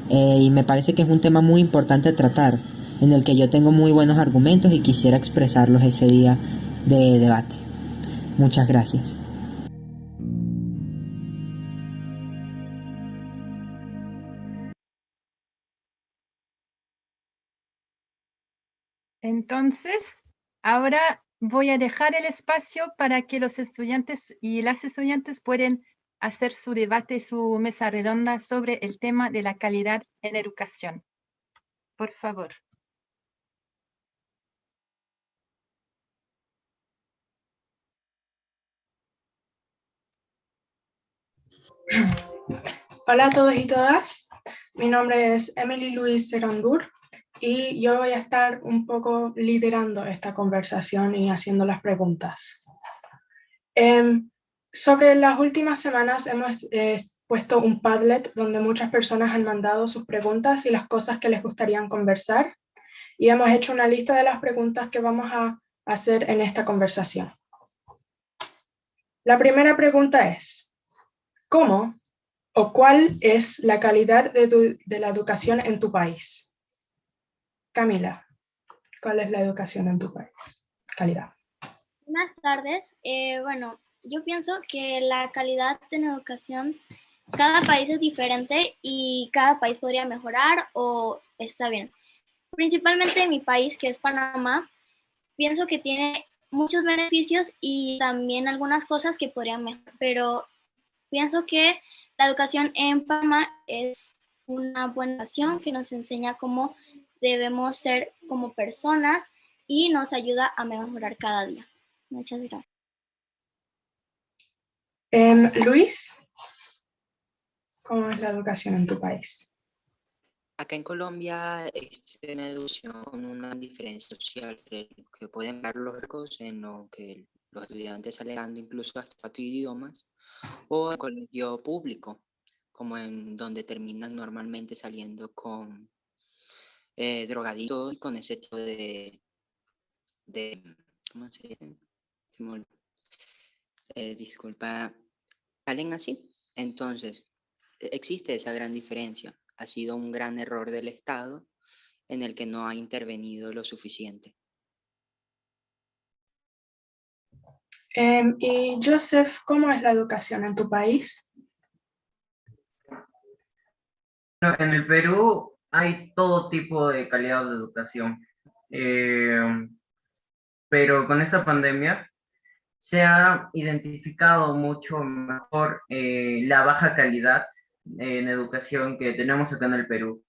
Speaker 6: y me parece que es un tema muy importante a tratar, en el que yo tengo muy buenos argumentos y quisiera expresarlos ese día de debate. Muchas gracias.
Speaker 20: Entonces, ahora voy a dejar el espacio para que los estudiantes y las estudiantes puedan hacer su debate, su mesa redonda sobre el tema de la calidad en educación. Por favor.
Speaker 22: Hola a todos y todas, mi nombre es Emily Louise Serandur y yo voy a estar un poco liderando esta conversación y haciendo las preguntas. Sobre las últimas semanas hemos puesto un Padlet donde muchas personas han mandado sus preguntas y las cosas que les gustaría conversar, y hemos hecho una lista de las preguntas que vamos a hacer en esta conversación. La primera pregunta es, ¿cómo o cuál es la calidad de la educación en tu país? Camila, ¿cuál es la educación en tu país? Calidad.
Speaker 23: Buenas tardes. Bueno, yo pienso que la calidad en educación, cada país es diferente y cada país podría mejorar o está bien. Principalmente en mi país, que es Panamá, pienso que tiene muchos beneficios y también algunas cosas que podrían mejorar, pero pienso que la educación en Panamá es una buena educación que nos enseña cómo debemos ser como personas y nos ayuda a mejorar cada día. Muchas gracias.
Speaker 22: Luis, ¿cómo es la educación en tu país?
Speaker 7: Acá en Colombia existe una educación, una diferencia social entre lo que pueden ver los ricos en lo que los estudiantes salen dando incluso hasta 4 idiomas, o en colegio público, como en donde terminan normalmente saliendo con drogaditos y con ese tipo de ¿cómo se dice? Disculpa, salen así. Entonces, existe esa gran diferencia. Ha sido un gran error del Estado en el que no ha intervenido lo suficiente.
Speaker 22: Y Joseph, ¿cómo es la educación en tu país?
Speaker 9: Bueno, en el Perú hay todo tipo de calidad de educación, pero con esta pandemia se ha identificado mucho mejor la baja calidad en educación que tenemos acá en el Perú.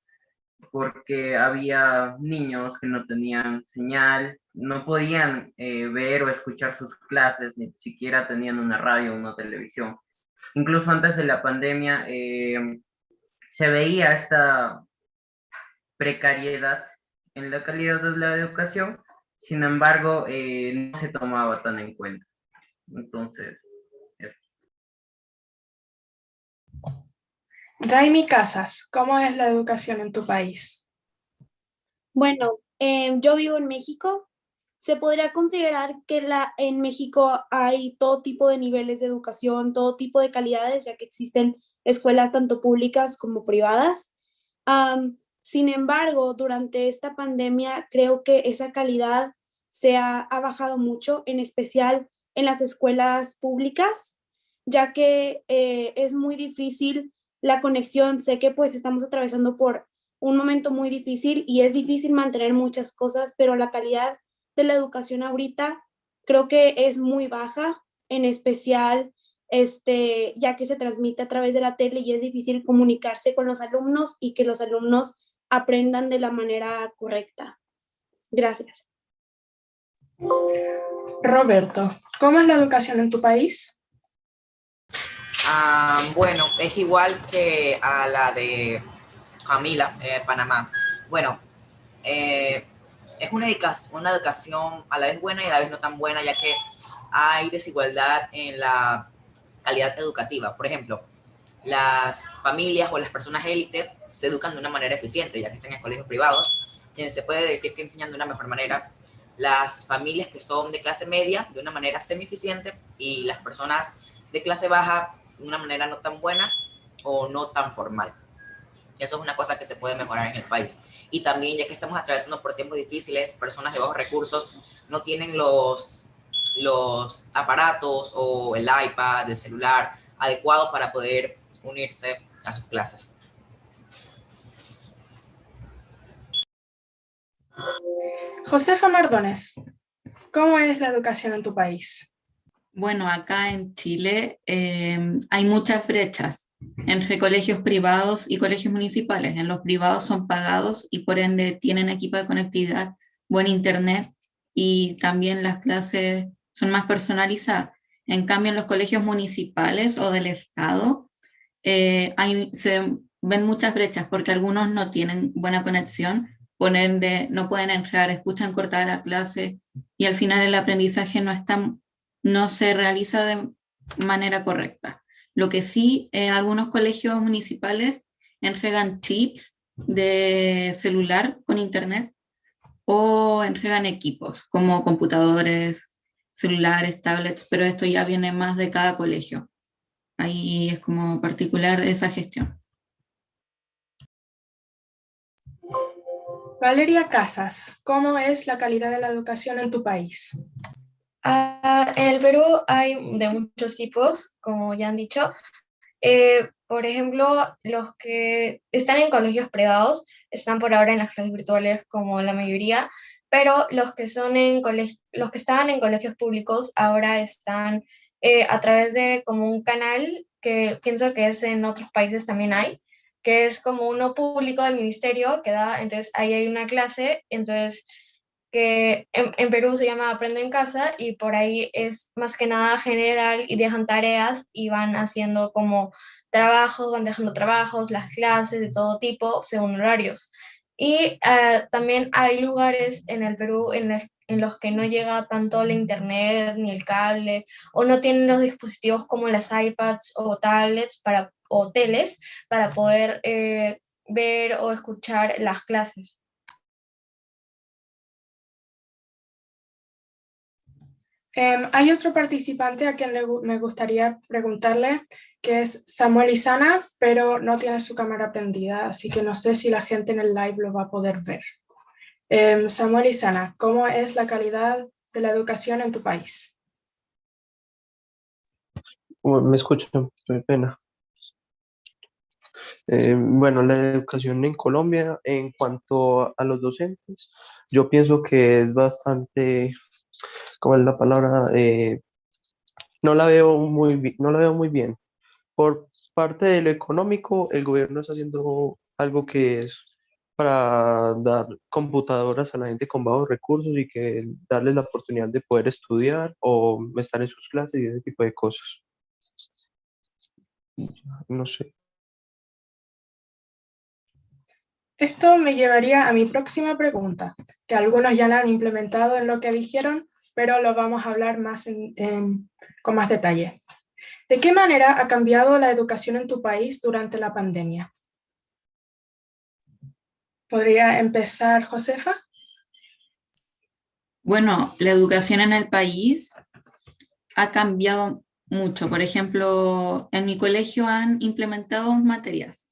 Speaker 9: porque había niños que no tenían señal, no podían ver o escuchar sus clases, ni siquiera tenían una radio o una televisión. Incluso antes de la pandemia se veía esta precariedad en la calidad de la educación, sin embargo, no se tomaba tan en cuenta. Entonces,
Speaker 22: Raimi Casas, ¿cómo es la educación en tu país?
Speaker 23: Bueno, yo vivo en México. Se podría considerar que en México hay todo tipo de niveles de educación, todo tipo de calidades, ya que existen escuelas tanto públicas como privadas. Sin embargo, durante esta pandemia creo que esa calidad ha bajado mucho, en especial en las escuelas públicas, ya que es muy difícil la conexión. Sé que pues estamos atravesando por un momento muy difícil y es difícil mantener muchas cosas, pero la calidad de la educación ahorita creo que es muy baja, en especial ya que se transmite a través de la tele y es difícil comunicarse con los alumnos y que los alumnos aprendan de la manera correcta. Gracias.
Speaker 22: Roberto, ¿cómo es la educación en tu país?
Speaker 4: Bueno, es igual que a la de Camila, Panamá. Bueno, es una educación a la vez buena y a la vez no tan buena, ya que hay desigualdad en la calidad educativa. Por ejemplo, las familias o las personas élite se educan de una manera eficiente, ya que están en colegios privados, quienes se puede decir que enseñan de una mejor manera. Las familias que son de clase media, de una manera semi-eficiente, y las personas de clase baja, de una manera no tan buena o no tan formal. Y eso es una cosa que se puede mejorar en el país. Y también, ya que estamos atravesando por tiempos difíciles, personas de bajos recursos no tienen los aparatos o el iPad, el celular adecuado para poder unirse a sus clases.
Speaker 22: Josefa Mardones, ¿cómo es la educación en tu país?
Speaker 25: Bueno, acá en Chile hay muchas brechas entre colegios privados y colegios municipales. En los privados son pagados y por ende tienen equipo de conectividad, buen internet y también las clases son más personalizadas. En cambio, en los colegios municipales o del Estado se ven muchas brechas porque algunos no tienen buena conexión, por ende no pueden entrar, escuchan cortada la clase y al final el aprendizaje no se realiza de manera correcta. Lo que sí, algunos colegios municipales entregan chips de celular con internet o entregan equipos como computadores, celulares, tablets, pero esto ya viene más de cada colegio. Ahí es como particular esa gestión.
Speaker 22: Valeria Casas, ¿cómo es la calidad de la educación en tu país?
Speaker 3: En el Perú hay de muchos tipos, como ya han dicho. Por ejemplo, los que están en colegios privados están por ahora en las clases virtuales como la mayoría, pero los que estaban en colegios públicos ahora están a través de como un canal que pienso que en otros países también hay, que es como uno público del ministerio que da, entonces ahí hay una clase, entonces que en Perú se llama Aprende en Casa y por ahí es más que nada general y dejan tareas y van haciendo como trabajos, van dejando trabajos, las clases de todo tipo según horarios. Y también hay lugares en el Perú en los que no llega tanto la internet ni el cable o no tienen los dispositivos como las iPads o tablets o teles para poder ver o escuchar las clases.
Speaker 22: Hay otro participante a quien me gustaría preguntarle, que es Samuel Isana, pero no tiene su cámara prendida, así que no sé si la gente en el live lo va a poder ver. Samuel Isana, ¿cómo es la calidad de la educación en tu país?
Speaker 8: Me escuchan, qué pena. Bueno, la educación en Colombia, en cuanto a los docentes, yo pienso que es bastante, ¿cómo es la palabra? No la veo muy bien. Por parte de lo económico, el gobierno está haciendo algo que es para dar computadoras a la gente con bajos recursos y que darles la oportunidad de poder estudiar o estar en sus clases y ese tipo de cosas. No sé.
Speaker 22: Esto me llevaría a mi próxima pregunta, que algunos ya la han implementado en lo que dijeron, pero lo vamos a hablar más con más detalle. ¿De qué manera ha cambiado la educación en tu país durante la pandemia? ¿Podría empezar Josefa?
Speaker 25: Bueno, la educación en el país ha cambiado mucho. Por ejemplo, en mi colegio han implementado materias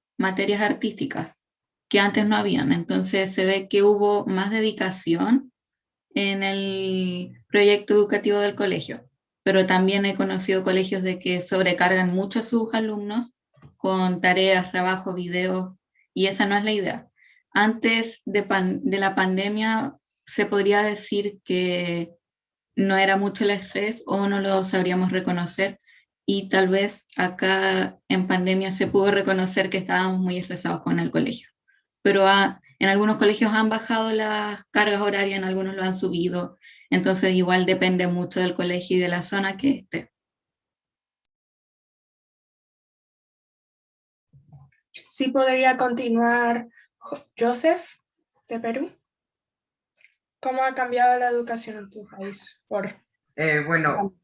Speaker 25: artísticas, que antes no habían. Entonces se ve que hubo más dedicación en el proyecto educativo del colegio. Pero también he conocido colegios de que sobrecargan mucho a sus alumnos con tareas, trabajos, videos, y esa no es la idea. Antes de la pandemia se podría decir que no era mucho el estrés o no lo sabríamos reconocer, y tal vez acá en pandemia se pudo reconocer que estábamos muy estresados con el colegio. Pero en algunos colegios han bajado las cargas horarias, en algunos lo han subido, entonces igual depende mucho del colegio y de la zona que esté.
Speaker 22: Sí, podría continuar Joseph, de Perú. ¿Cómo ha cambiado la educación en tu país?
Speaker 9: Bueno,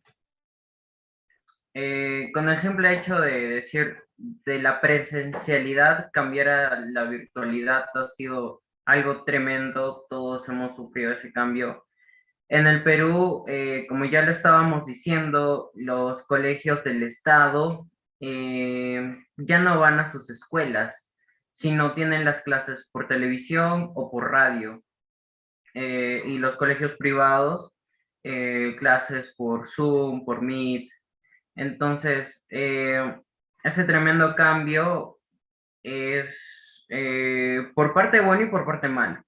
Speaker 9: con el simple hecho de decir de la presencialidad cambiar a la virtualidad ha sido algo tremendo, todos hemos sufrido ese cambio. En el Perú, como ya lo estábamos diciendo, los colegios del Estado ya no van a sus escuelas, sino tienen las clases por televisión o por radio. Y los colegios privados, clases por Zoom, por Meet. Entonces, ese tremendo cambio es por parte buena y por parte mala.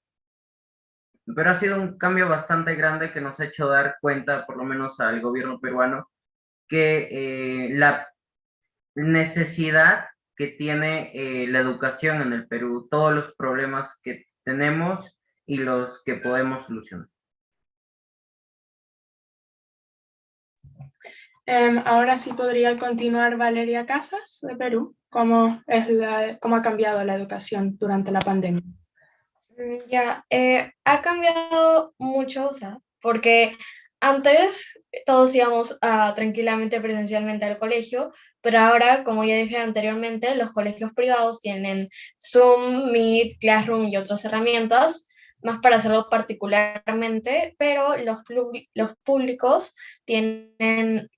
Speaker 9: Pero ha sido un cambio bastante grande que nos ha hecho dar cuenta, por lo menos al gobierno peruano, que la necesidad que tiene la educación en el Perú, todos los problemas que tenemos y los que podemos solucionar.
Speaker 22: Ahora sí podría continuar Valeria Casas, de Perú. ¿Cómo ha cambiado la educación durante la pandemia?
Speaker 3: Ya, ha cambiado mucho, o sea, porque antes todos íbamos tranquilamente presencialmente al colegio, pero ahora, como ya dije anteriormente, los colegios privados tienen Zoom, Meet, Classroom y otras herramientas, más para hacerlo particularmente, pero los públicos tienen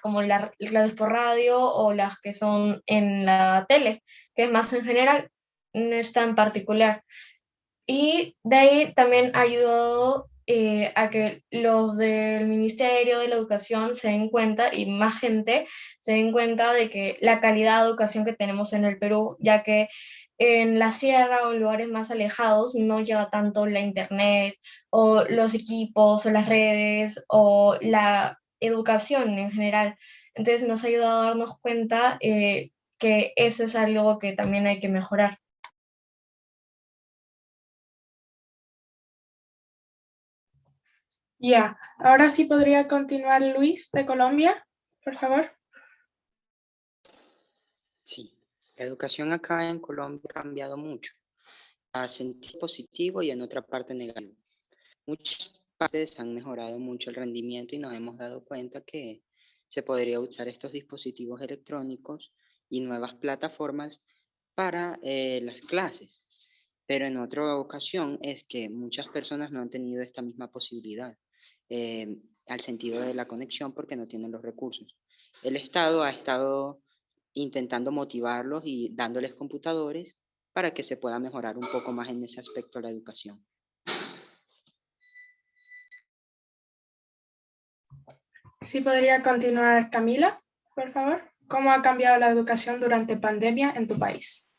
Speaker 3: como las clases por radio o las que son en la tele, que es más en general, no es tan particular. Y de ahí también ha ayudado a que los del Ministerio de la Educación se den cuenta y más gente se den cuenta de que la calidad de educación que tenemos en el Perú, ya que en la sierra o en lugares más alejados no llega tanto la internet o los equipos o las redes o la educación en general. Entonces nos ha ayudado a darnos cuenta que eso es algo que también hay que mejorar.
Speaker 22: Ya, ahora sí podría continuar Luis, de Colombia, por favor.
Speaker 7: Sí, la educación acá en Colombia ha cambiado mucho, a sentido positivo y en otra parte negativo. Muchas partes han mejorado mucho el rendimiento y nos hemos dado cuenta que se podría usar estos dispositivos electrónicos y nuevas plataformas para las clases. Pero en otra ocasión es que muchas personas no han tenido esta misma posibilidad al sentido de la conexión porque no tienen los recursos. El Estado ha estado intentando motivarlos y dándoles computadores para que se pueda mejorar un poco más en ese aspecto la educación.
Speaker 22: Sí podría continuar Camila, por favor. ¿Cómo ha cambiado la educación durante pandemia en tu país?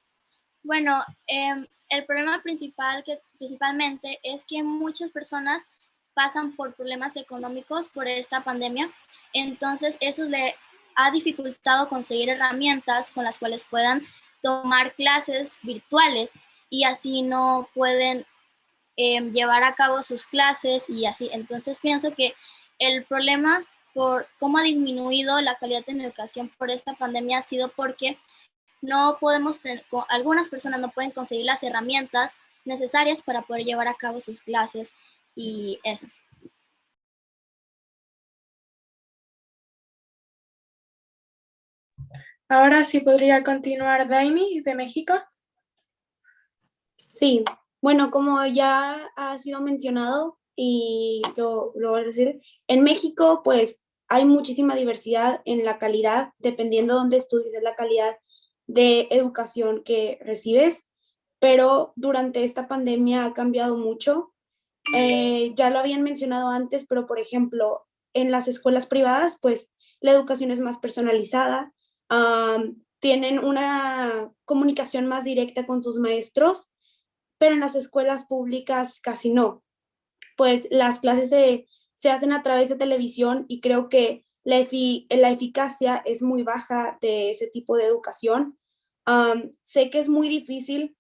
Speaker 1: Bueno, el problema principalmente es que muchas personas pasan por problemas económicos por esta pandemia, entonces eso le ha dificultado conseguir herramientas con las cuales puedan tomar clases virtuales y así no pueden llevar a cabo sus clases y así. Entonces pienso que el problema por cómo ha disminuido la calidad de la educación por esta pandemia ha sido porque no podemos algunas personas no pueden conseguir las herramientas necesarias para poder llevar a cabo sus clases y eso.
Speaker 22: Ahora sí podría continuar Daimi de México.
Speaker 3: Sí, bueno, como ya ha sido mencionado y lo voy a decir, en México pues hay muchísima diversidad en la calidad, dependiendo de dónde estudies, es la calidad de educación que recibes, pero durante esta pandemia ha cambiado mucho. Ya lo habían mencionado antes, pero por ejemplo, en las escuelas privadas, pues la educación es más personalizada, tienen una comunicación más directa con sus maestros, pero en las escuelas públicas casi no. Pues las clases se hacen a través de televisión y creo que la eficacia es muy baja de ese tipo de educación. Sé que es muy difícil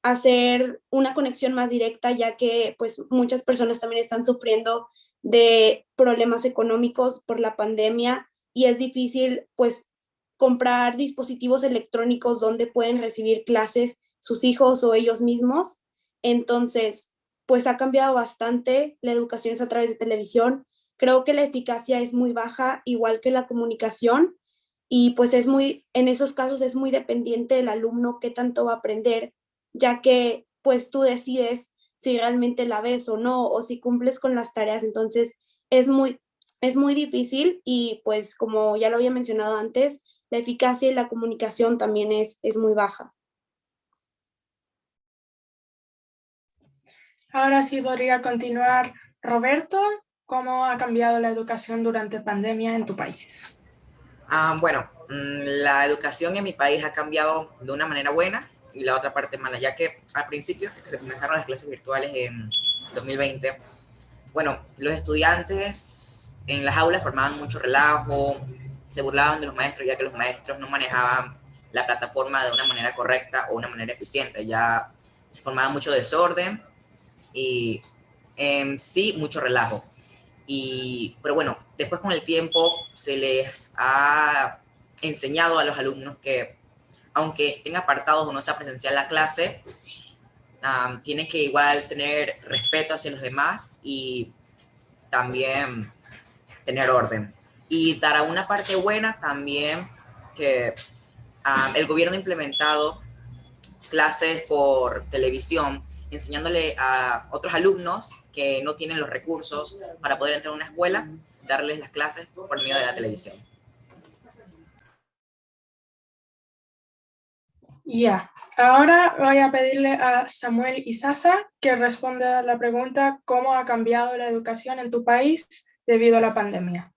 Speaker 3: hacer una conexión más directa, ya que pues muchas personas también están sufriendo de problemas económicos por la pandemia y es difícil pues comprar dispositivos electrónicos donde pueden recibir clases sus hijos o ellos mismos. Entonces, pues ha cambiado bastante, la educación es a través de televisión. Creo que la eficacia es muy baja, igual que la comunicación, y pues en esos casos es muy dependiente del alumno qué tanto va a aprender, ya que pues tú decides si realmente la ves o no, o si cumples con las tareas. Entonces es muy difícil y pues como ya lo había mencionado antes, la eficacia y la comunicación también es muy baja.
Speaker 22: Ahora sí podría continuar Roberto. ¿Cómo ha cambiado la educación durante pandemia en tu país?
Speaker 4: Bueno, la educación en mi país ha cambiado de una manera buena y la otra parte mala, ya que al principio, que se comenzaron las clases virtuales en 2020, bueno, los estudiantes en las aulas formaban mucho relajo, se burlaban de los maestros, ya que los maestros no manejaban la plataforma de una manera correcta o una manera eficiente, ya se formaba mucho desorden y sí, mucho relajo. Pero bueno, después con el tiempo se les ha enseñado a los alumnos que aunque estén apartados o no sea presencial la clase, tienen que igual tener respeto hacia los demás y también tener orden. Y dar a una parte buena también que el gobierno ha implementado clases por televisión, enseñándole a otros alumnos que no tienen los recursos para poder entrar a una escuela, darles las clases por medio de la televisión.
Speaker 22: Ya, ahora voy a pedirle a Samuel Isasa que responda a la pregunta ¿cómo ha cambiado la educación en tu país debido a la pandemia?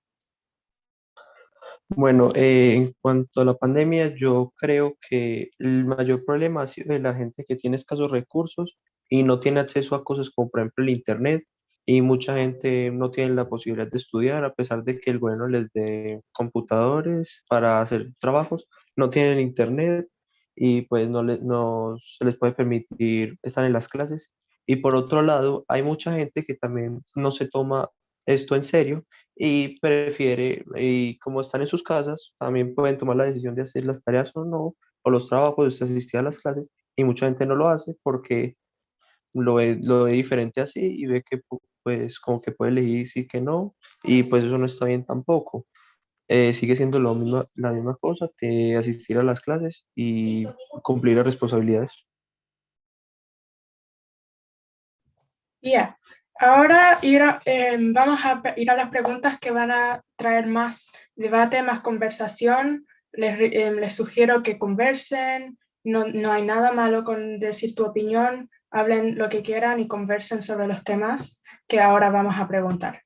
Speaker 8: Bueno, en cuanto a la pandemia, yo creo que el mayor problema ha sido de la gente que tiene escasos recursos y no tiene acceso a cosas como por ejemplo el internet, y mucha gente no tiene la posibilidad de estudiar a pesar de que el gobierno les dé computadores para hacer trabajos, no tienen internet y pues no se les puede permitir estar en las clases. Y por otro lado, hay mucha gente que también no se toma esto en serio y prefiere, y como están en sus casas, también pueden tomar la decisión de hacer las tareas o no, o los trabajos, de asistir a las clases, y mucha gente no lo hace porque lo ve diferente así y ve que pues como que puede elegir sí que no, y pues eso no está bien tampoco. Sigue siendo lo mismo, la misma cosa que asistir a las clases y cumplir las responsabilidades.
Speaker 22: Ya, ahora vamos a ir a las preguntas que van a traer más debate, más conversación. Les sugiero que conversen, no hay nada malo con decir tu opinión, hablen lo que quieran y conversen sobre los temas que ahora vamos a preguntar.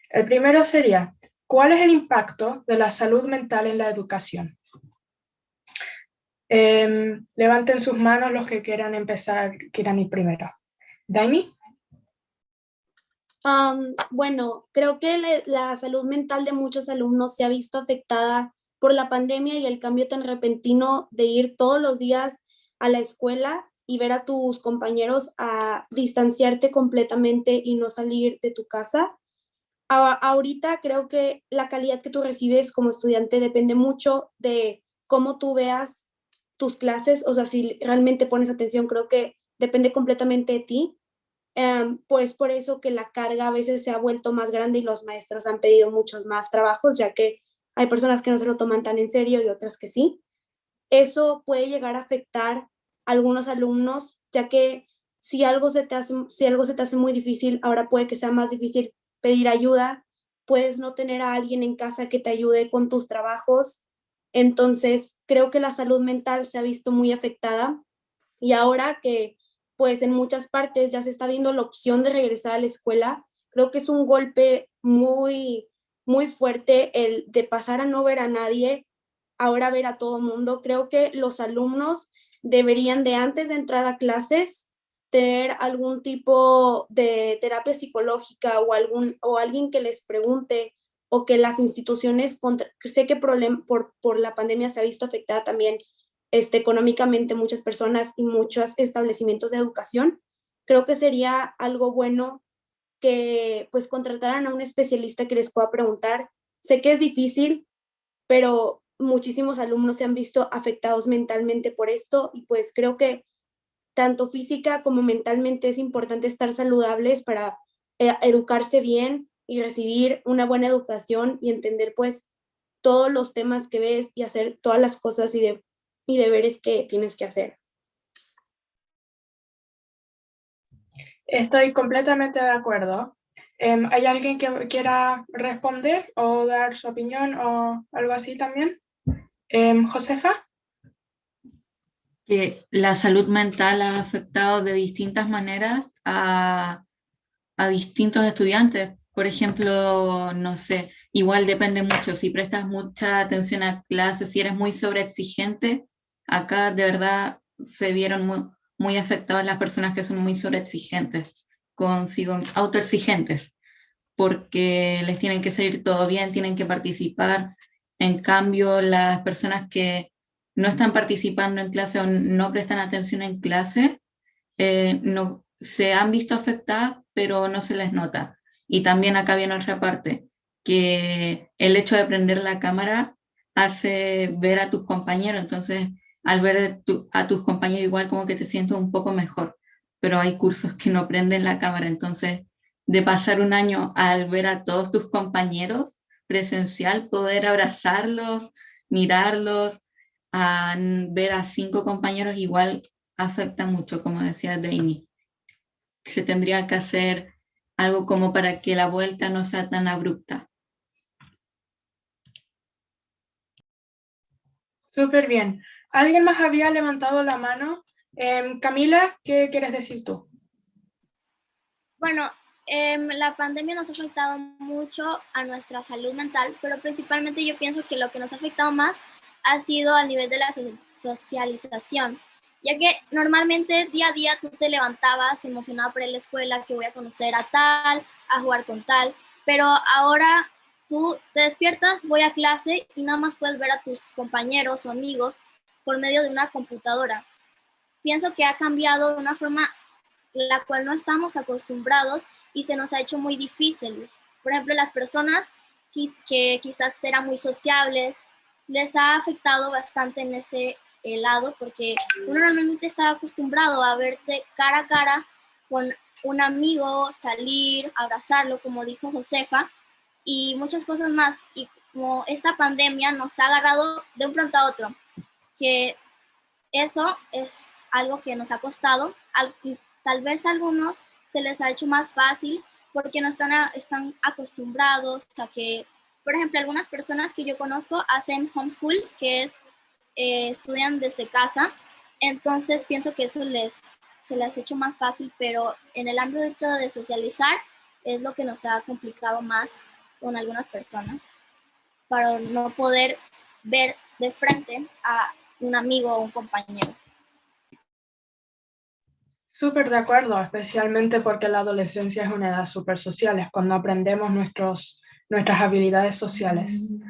Speaker 22: El primero sería, ¿cuál es el impacto de la salud mental en la educación? Levanten sus manos los que quieran ir primero. Daimi.
Speaker 3: Bueno, creo que la salud mental de muchos alumnos se ha visto afectada por la pandemia y el cambio tan repentino de ir todos los días a la escuela
Speaker 10: y ver a tus compañeros a distanciarte completamente y no salir de tu casa. Ahorita creo que la calidad que tú recibes como estudiante depende mucho de cómo tú veas tus clases, o sea, si realmente pones atención, creo que depende completamente de ti. Pues por eso que la carga a veces se ha vuelto más grande y los maestros han pedido muchos más trabajos, ya que hay personas que no se lo toman tan en serio y otras que sí. Eso puede llegar a afectar a algunos alumnos, ya que si algo se te hace muy difícil, ahora puede que sea más difícil pedir ayuda, puedes no tener a alguien en casa que te ayude con tus trabajos. Entonces, creo que la salud mental se ha visto muy afectada y ahora que pues en muchas partes ya se está viendo la opción de regresar a la escuela, creo que es un golpe muy, muy fuerte el de pasar a no ver a nadie, ahora ver a todo mundo. Creo que los alumnos deberían de antes de entrar a clases tener algún tipo de terapia psicológica o alguien que les pregunte, o que las instituciones, sé que por la pandemia se ha visto afectada también económicamente muchas personas y muchos establecimientos de educación. Creo que sería algo bueno que pues contrataran a un especialista que les pueda preguntar. Sé que es difícil, pero muchísimos alumnos se han visto afectados mentalmente por esto y pues creo que tanto física como mentalmente es importante estar saludables para educarse bien y recibir una buena educación y entender pues todos los temas que ves y hacer todas las cosas y deberes que tienes que hacer.
Speaker 22: Estoy completamente de acuerdo. ¿Hay alguien que quiera responder o dar su opinión o algo así también? Josefa.
Speaker 25: Que la salud mental ha afectado de distintas maneras a distintos estudiantes. Por ejemplo, no sé, igual depende mucho, si prestas mucha atención a clases, si eres muy sobreexigente, acá de verdad se vieron muy afectadas las personas que son muy sobreexigentes, consigo, autoexigentes, porque les tienen que salir todo bien, tienen que participar. En cambio, las personas que no están participando en clase o no prestan atención en clase, no se han visto afectadas, pero no se les nota. Y también acá viene otra parte, que el hecho de prender la cámara hace ver a tus compañeros, entonces al ver a tus compañeros igual como que te sientes un poco mejor, pero hay cursos que no prenden la cámara, entonces de pasar un año al ver a todos tus compañeros presencial, poder abrazarlos, mirarlos, a ver a 5 compañeros igual afecta mucho, como decía Dani. Se tendría que hacer algo como para que la vuelta no sea tan abrupta.
Speaker 22: Súper bien. ¿Alguien más había levantado la mano? Camila, ¿qué quieres decir tú?
Speaker 1: Bueno, la pandemia nos ha afectado mucho a nuestra salud mental, pero principalmente yo pienso que lo que nos ha afectado más ha sido al nivel de la socialización, ya que normalmente día a día tú te levantabas emocionado por ir a la escuela, que voy a conocer a tal, a jugar con tal, pero ahora tú te despiertas, voy a clase y nada más puedes ver a tus compañeros o amigos por medio de una computadora. Pienso que ha cambiado de una forma la cual no estamos acostumbrados y se nos ha hecho muy difíciles. Por ejemplo, las personas que quizás eran muy sociables, les ha afectado bastante en ese lado, porque uno normalmente estaba acostumbrado a verte cara a cara con un amigo, salir, abrazarlo, como dijo Josefa, y muchas cosas más. Y como esta pandemia nos ha agarrado de un pronto a otro, que eso es algo que nos ha costado, y tal vez a algunos se les ha hecho más fácil porque no están acostumbrados a que, por ejemplo, algunas personas que yo conozco hacen homeschool, que es estudian desde casa, entonces pienso que eso se les ha hecho más fácil, pero en el ámbito de socializar es lo que nos ha complicado más con algunas personas, para no poder ver de frente a un amigo o un compañero.
Speaker 22: Súper de acuerdo, especialmente porque la adolescencia es una edad súper social, es cuando aprendemos nuestras habilidades sociales.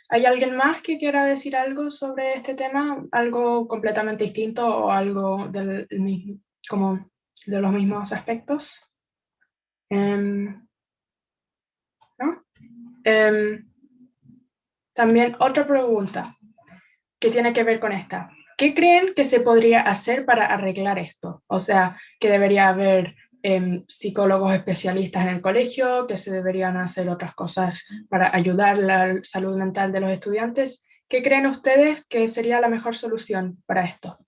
Speaker 22: ¿Hay alguien más que quiera decir algo sobre este tema? ¿Algo completamente distinto o algo del mismo, como de los mismos aspectos? ¿No? También otra pregunta que tiene que ver con esta. ¿Qué creen que se podría hacer para arreglar esto? O sea, que debería haber psicólogos especialistas en el colegio, que se deberían hacer otras cosas para ayudar la salud mental de los estudiantes. ¿Qué creen ustedes que sería la mejor solución para esto?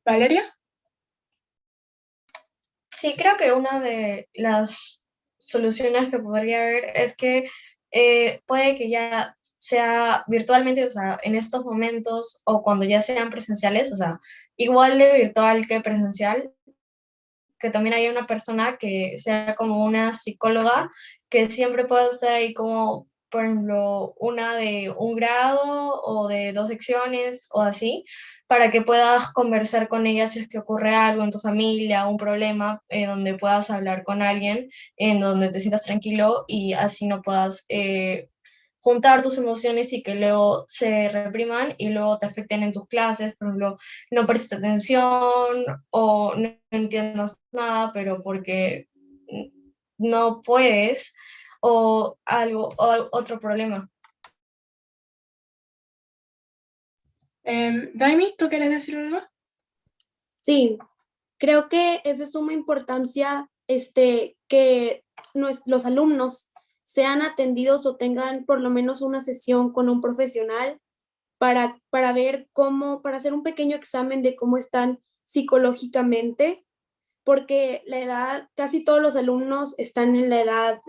Speaker 22: ¿Valeria?
Speaker 11: Sí, creo que una de las soluciones que podría haber es que puede que ya sea virtualmente, o sea, en estos momentos o cuando ya sean presenciales, o sea, igual de virtual que presencial, que también haya una persona que sea como una psicóloga que siempre pueda estar ahí como, por ejemplo, una de un grado o de 2 secciones o así, para que puedas conversar con ella si es que ocurre algo en tu familia, un problema, donde puedas hablar con alguien, en donde te sientas tranquilo y así no puedas juntar tus emociones y que luego se repriman y luego te afecten en tus clases, por ejemplo, no prestes atención o no entiendas nada, pero porque no puedes o algo o otro problema.
Speaker 22: Daimi, ¿tú quieres decir algo?
Speaker 10: Sí, creo que es de suma importancia que los alumnos sean atendidos o tengan por lo menos una sesión con un profesional para ver cómo, para hacer un pequeño examen de cómo están psicológicamente, porque la edad, casi todos los alumnos están en la edad,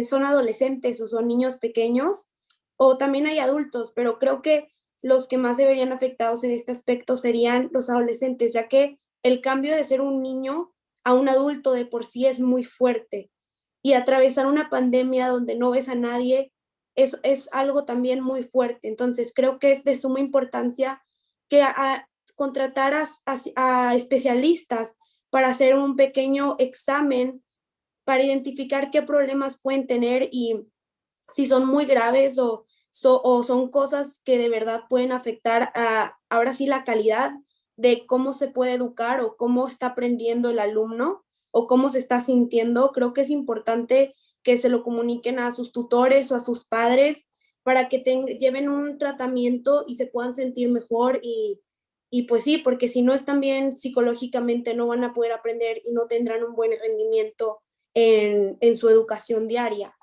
Speaker 10: son adolescentes o son niños pequeños, o también hay adultos, pero creo que los que más se verían afectados en este aspecto serían los adolescentes, ya que el cambio de ser un niño a un adulto de por sí es muy fuerte. Y atravesar una pandemia donde no ves a nadie es algo también muy fuerte. Entonces, creo que es de suma importancia que contratar a especialistas para hacer un pequeño examen para identificar qué problemas pueden tener y si son muy graves o son cosas que de verdad pueden afectar ahora sí la calidad de cómo se puede educar o cómo está aprendiendo el alumno o cómo se está sintiendo. Creo que es importante que se lo comuniquen a sus tutores o a sus padres para que lleven un tratamiento y se puedan sentir mejor y pues sí, porque si no están bien psicológicamente no van a poder aprender y no tendrán un buen rendimiento en su educación diaria.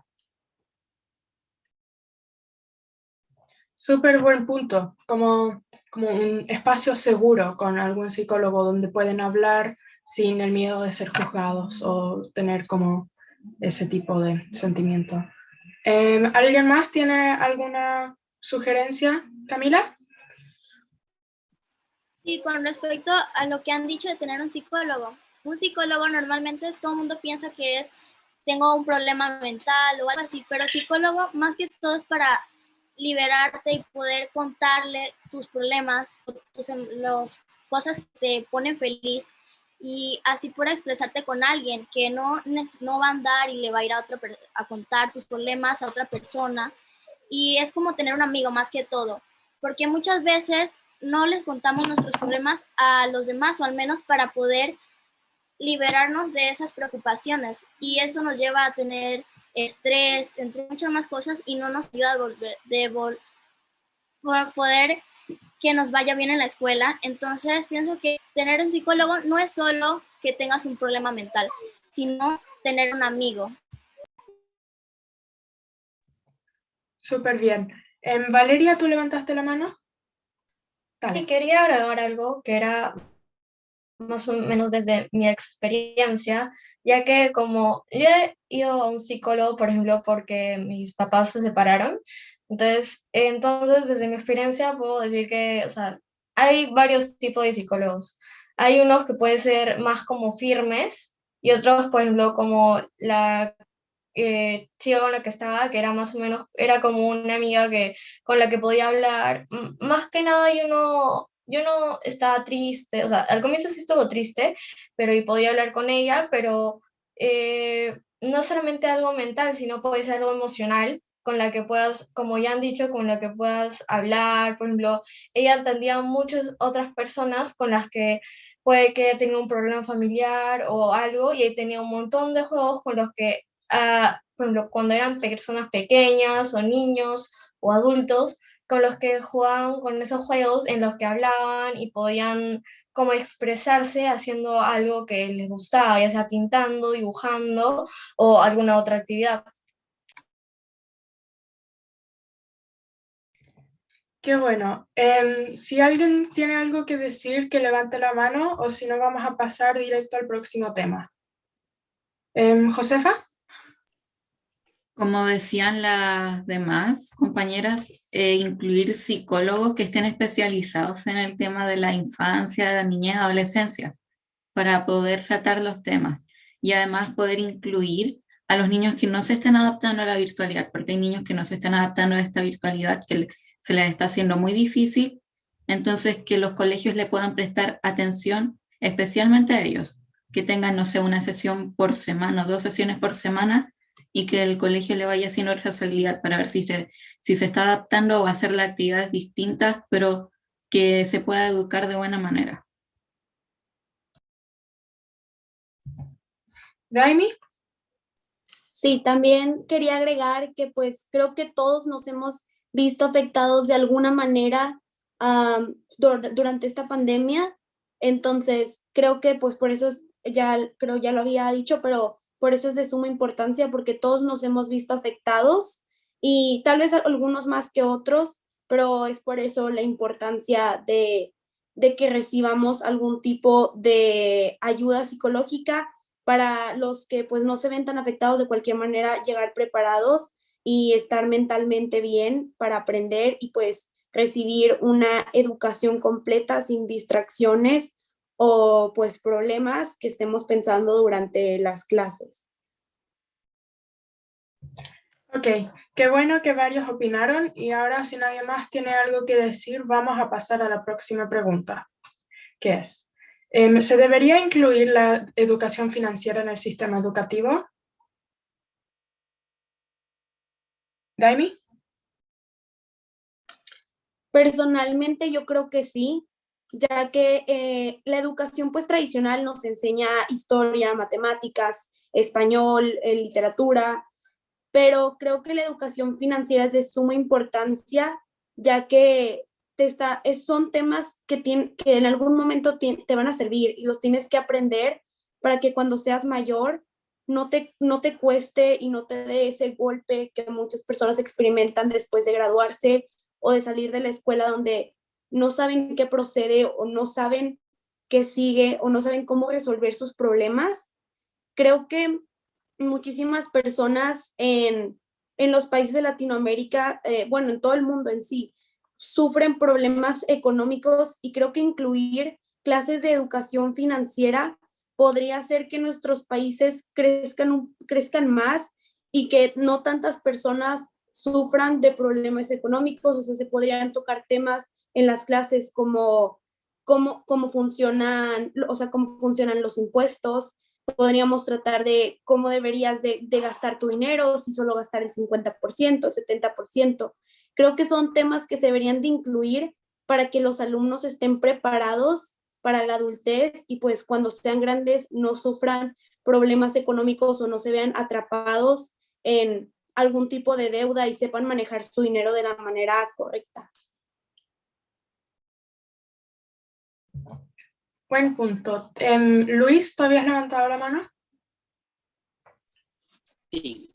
Speaker 22: Súper buen punto, como un espacio seguro con algún psicólogo donde pueden hablar sin el miedo de ser juzgados o tener como ese tipo de sentimiento. ¿Alguien más tiene alguna sugerencia, Camila?
Speaker 1: Sí, con respecto a lo que han dicho de tener un psicólogo normalmente todo el mundo piensa que es tengo un problema mental o algo así, pero psicólogo más que todo es para liberarte y poder contarle tus problemas, las cosas que te ponen feliz y así poder expresarte con alguien que no va a andar y le va a ir a contar tus problemas a otra persona y es como tener un amigo más que todo, porque muchas veces no les contamos nuestros problemas a los demás o al menos para poder liberarnos de esas preocupaciones y eso nos lleva a tener estrés, entre muchas más cosas y no nos ayuda a poder que nos vaya bien en la escuela. Entonces pienso que tener un psicólogo no es solo que tengas un problema mental, sino tener un amigo.
Speaker 22: Súper bien. Valeria, ¿tú levantaste la mano?
Speaker 11: Sí, quería agregar algo que era más o menos desde mi experiencia, ya que como yo he ido a un psicólogo, por ejemplo, porque mis papás se separaron, entonces desde mi experiencia puedo decir que, o sea, hay varios tipos de psicólogos. Hay unos que pueden ser más como firmes y otros, por ejemplo, como la chica con la que estaba, que era más o menos, era como una amiga con la que podía hablar. Más que nada yo no estaba triste, o sea, al comienzo sí estuvo triste, pero y podía hablar con ella, pero no solamente algo mental, sino puede ser algo emocional, con la que puedas, como ya han dicho, con la que puedas hablar. Por ejemplo, ella atendía a muchas otras personas con las que puede que tenga un problema familiar o algo, y ahí tenía un montón de juegos con los que, por ejemplo, cuando eran personas pequeñas o niños o adultos, con los que jugaban con esos juegos en los que hablaban y podían como expresarse haciendo algo que les gustaba, ya sea pintando, dibujando o alguna otra actividad.
Speaker 22: Qué bueno. Si alguien tiene algo que decir, que levante la mano, o si no, vamos a pasar directo al próximo tema. Josefa.
Speaker 25: Como decían las demás compañeras, incluir psicólogos que estén especializados en el tema de la infancia, de la niñez y adolescencia, para poder tratar los temas. Y además poder incluir a los niños que no se están adaptando a la virtualidad, porque hay niños que no se están adaptando a esta virtualidad, que se les está haciendo muy difícil. Entonces, que los colegios le puedan prestar atención, especialmente a ellos, que tengan, no sé, una sesión por semana, 2 sesiones por semana, y que el colegio le vaya haciendo responsabilidad para ver si se está adaptando o hacer las actividades distintas, pero que se pueda educar de buena manera.
Speaker 22: Daimi.
Speaker 10: Sí, también quería agregar que pues creo que todos nos hemos visto afectados de alguna manera durante esta pandemia. Entonces creo que pues por eso ya lo había dicho, pero por eso es de suma importancia, porque todos nos hemos visto afectados y tal vez algunos más que otros, pero es por eso la importancia de que recibamos algún tipo de ayuda psicológica para los que pues no se ven tan afectados. De cualquier manera, llegar preparados y estar mentalmente bien para aprender y pues recibir una educación completa sin distracciones o pues problemas que estemos pensando durante las clases.
Speaker 22: Ok, qué bueno que varios opinaron, y ahora, si nadie más tiene algo que decir, vamos a pasar a la próxima pregunta, que es, ¿se debería incluir la educación financiera en el sistema educativo? Daimi.
Speaker 10: Personalmente yo creo que sí, ya que la educación pues tradicional nos enseña historia, matemáticas, español, literatura, pero creo que la educación financiera es de suma importancia, ya que son temas que en algún momento te van a servir y los tienes que aprender para que cuando seas mayor no te cueste y no te dé ese golpe que muchas personas experimentan después de graduarse o de salir de la escuela, donde no saben qué procede o no saben qué sigue o no saben cómo resolver sus problemas. Creo que muchísimas personas en los países de Latinoamérica, bueno, en todo el mundo en sí, sufren problemas económicos, y creo que incluir clases de educación financiera podría hacer que nuestros países crezcan más y que no tantas personas sufran de problemas económicos. O sea, se podrían tocar temas en las clases como cómo funcionan, o sea, cómo funcionan los impuestos. Podríamos tratar de cómo deberías de gastar tu dinero, si solo gastar el 50%, el 70%. Creo que son temas que se deberían de incluir para que los alumnos estén preparados para la adultez y pues cuando sean grandes no sufran problemas económicos o no se vean atrapados en algún tipo de deuda y sepan manejar su dinero de la manera correcta.
Speaker 22: Buen punto. Luis, ¿tú habías levantado la mano?
Speaker 7: Sí,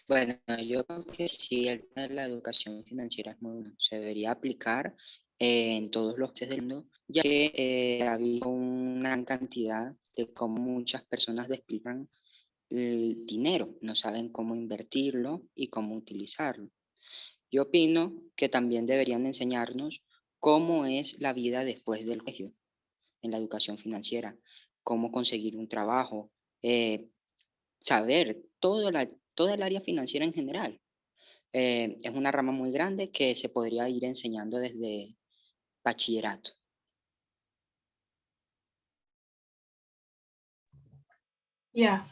Speaker 7: bueno, yo creo que sí, el tema de la educación financiera es muy bueno. Se debería aplicar en todos los países del mundo, ya que ha habido una gran cantidad de cómo muchas personas despilfarran el dinero, no saben cómo invertirlo y cómo utilizarlo. Yo opino que también deberían enseñarnos cómo es la vida después del colegio, en la educación financiera, cómo conseguir un trabajo, saber toda el área financiera en general. Es una rama muy grande que se podría ir enseñando desde bachillerato.
Speaker 22: Ya.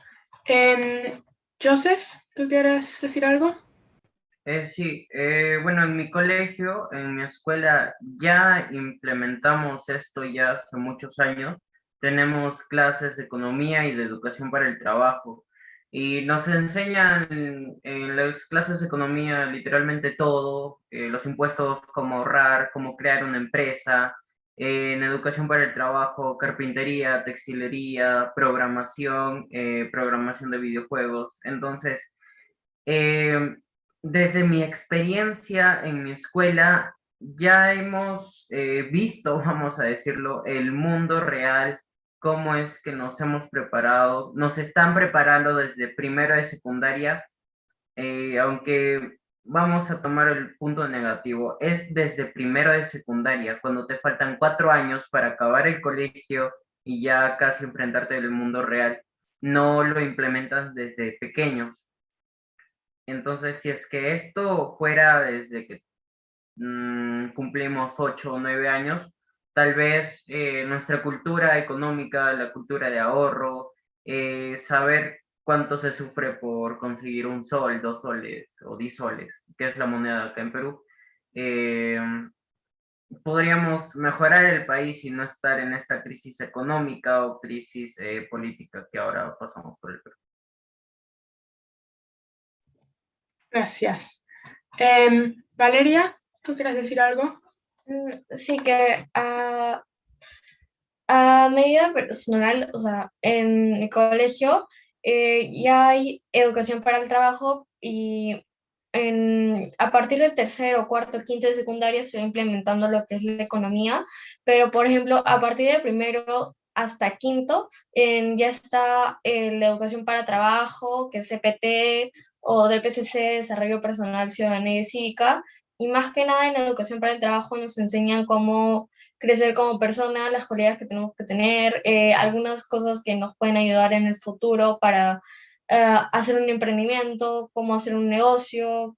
Speaker 22: Joseph, ¿tú quieres decir algo?
Speaker 9: Sí, bueno, en mi colegio, en mi escuela, ya implementamos esto ya hace muchos años. Tenemos clases de economía y de educación para el trabajo. Y nos enseñan en las clases de economía literalmente todo, los impuestos, cómo ahorrar, cómo crear una empresa, en educación para el trabajo, carpintería, textilería, programación de videojuegos. Entonces, eh, desde mi experiencia en mi escuela, ya hemos visto, vamos a decirlo, el mundo real, cómo es que nos hemos preparado, nos están preparando desde primero de secundaria, aunque vamos a tomar el punto negativo, es desde primero de secundaria, cuando te faltan 4 años para acabar el colegio y ya casi enfrentarte al mundo real, no lo implementas desde pequeños. Entonces, si es que esto fuera desde que cumplimos 8 o 9 años, tal vez nuestra cultura económica, la cultura de ahorro, saber cuánto se sufre por conseguir 1 sol, 2 soles o 10 soles, que es la moneda acá en Perú, eh, podríamos mejorar el país y no estar en esta crisis económica o crisis política que ahora pasamos por el Perú.
Speaker 22: Gracias. Valeria, ¿tú quieres decir algo?
Speaker 11: Sí, que a medida personal, o sea, en el colegio ya hay educación para el trabajo y a partir del tercero, cuarto, quinto de secundaria se va implementando lo que es la economía, pero por ejemplo, a partir del primero hasta quinto ya está la educación para trabajo, que es CPT o DPCC, Desarrollo Personal, Ciudadanía y Cívica, y más que nada en la educación para el trabajo nos enseñan cómo crecer como persona, las cualidades que tenemos que tener, algunas cosas que nos pueden ayudar en el futuro para hacer un emprendimiento, cómo hacer un negocio,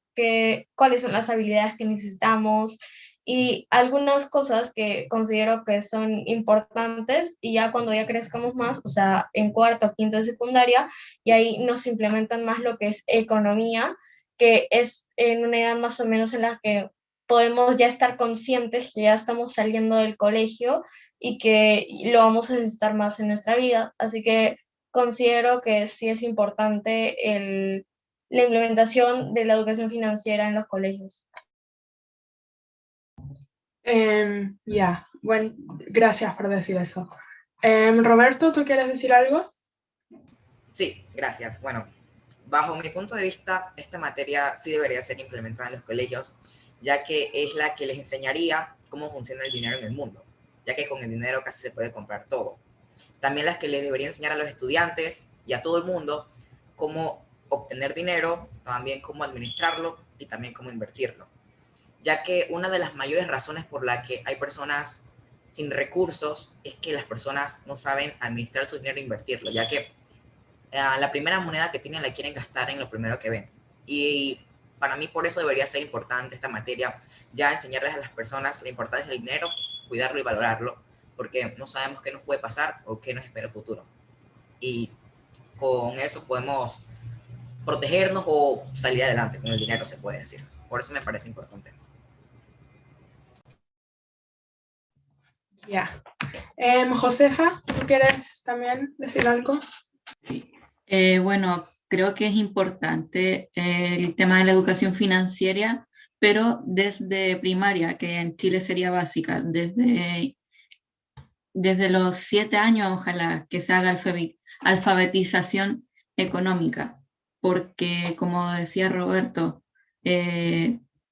Speaker 11: cuáles son las habilidades que necesitamos y algunas cosas que considero que son importantes y ya cuando ya crezcamos más, o sea, en cuarto o quinto de secundaria, y ahí nos implementan más lo que es economía, que es en una edad más o menos en la que podemos ya estar conscientes que ya estamos saliendo del colegio y que lo vamos a necesitar más en nuestra vida. Así que considero que sí es importante la implementación de la educación financiera en los colegios.
Speaker 22: Bueno, gracias por decir eso. Roberto, ¿tú quieres decir algo?
Speaker 4: Sí, gracias. Bueno, bajo mi punto de vista, esta materia sí debería ser implementada en los colegios, ya que es la que les enseñaría cómo funciona el dinero en el mundo, ya que con el dinero casi se puede comprar todo. También las que les debería enseñar a los estudiantes y a todo el mundo cómo obtener dinero, también cómo administrarlo y también cómo invertirlo, ya que una de las mayores razones por la que hay personas sin recursos es que las personas no saben administrar su dinero e invertirlo, ya que la primera moneda que tienen la quieren gastar en lo primero que ven. Y para mí por eso debería ser importante esta materia, ya enseñarles a las personas la importancia del dinero, cuidarlo y valorarlo, porque no sabemos qué nos puede pasar o qué nos espera el futuro. Y con eso podemos protegernos o salir adelante con el dinero, se puede decir. Por eso me parece importante.
Speaker 22: Ya. Josefa, ¿tú quieres también decir algo?
Speaker 25: Bueno, creo que es importante el tema de la educación financiera, pero desde primaria, que en Chile sería básica, desde los 7 años, ojalá que se haga alfabetización económica, porque como decía Roberto,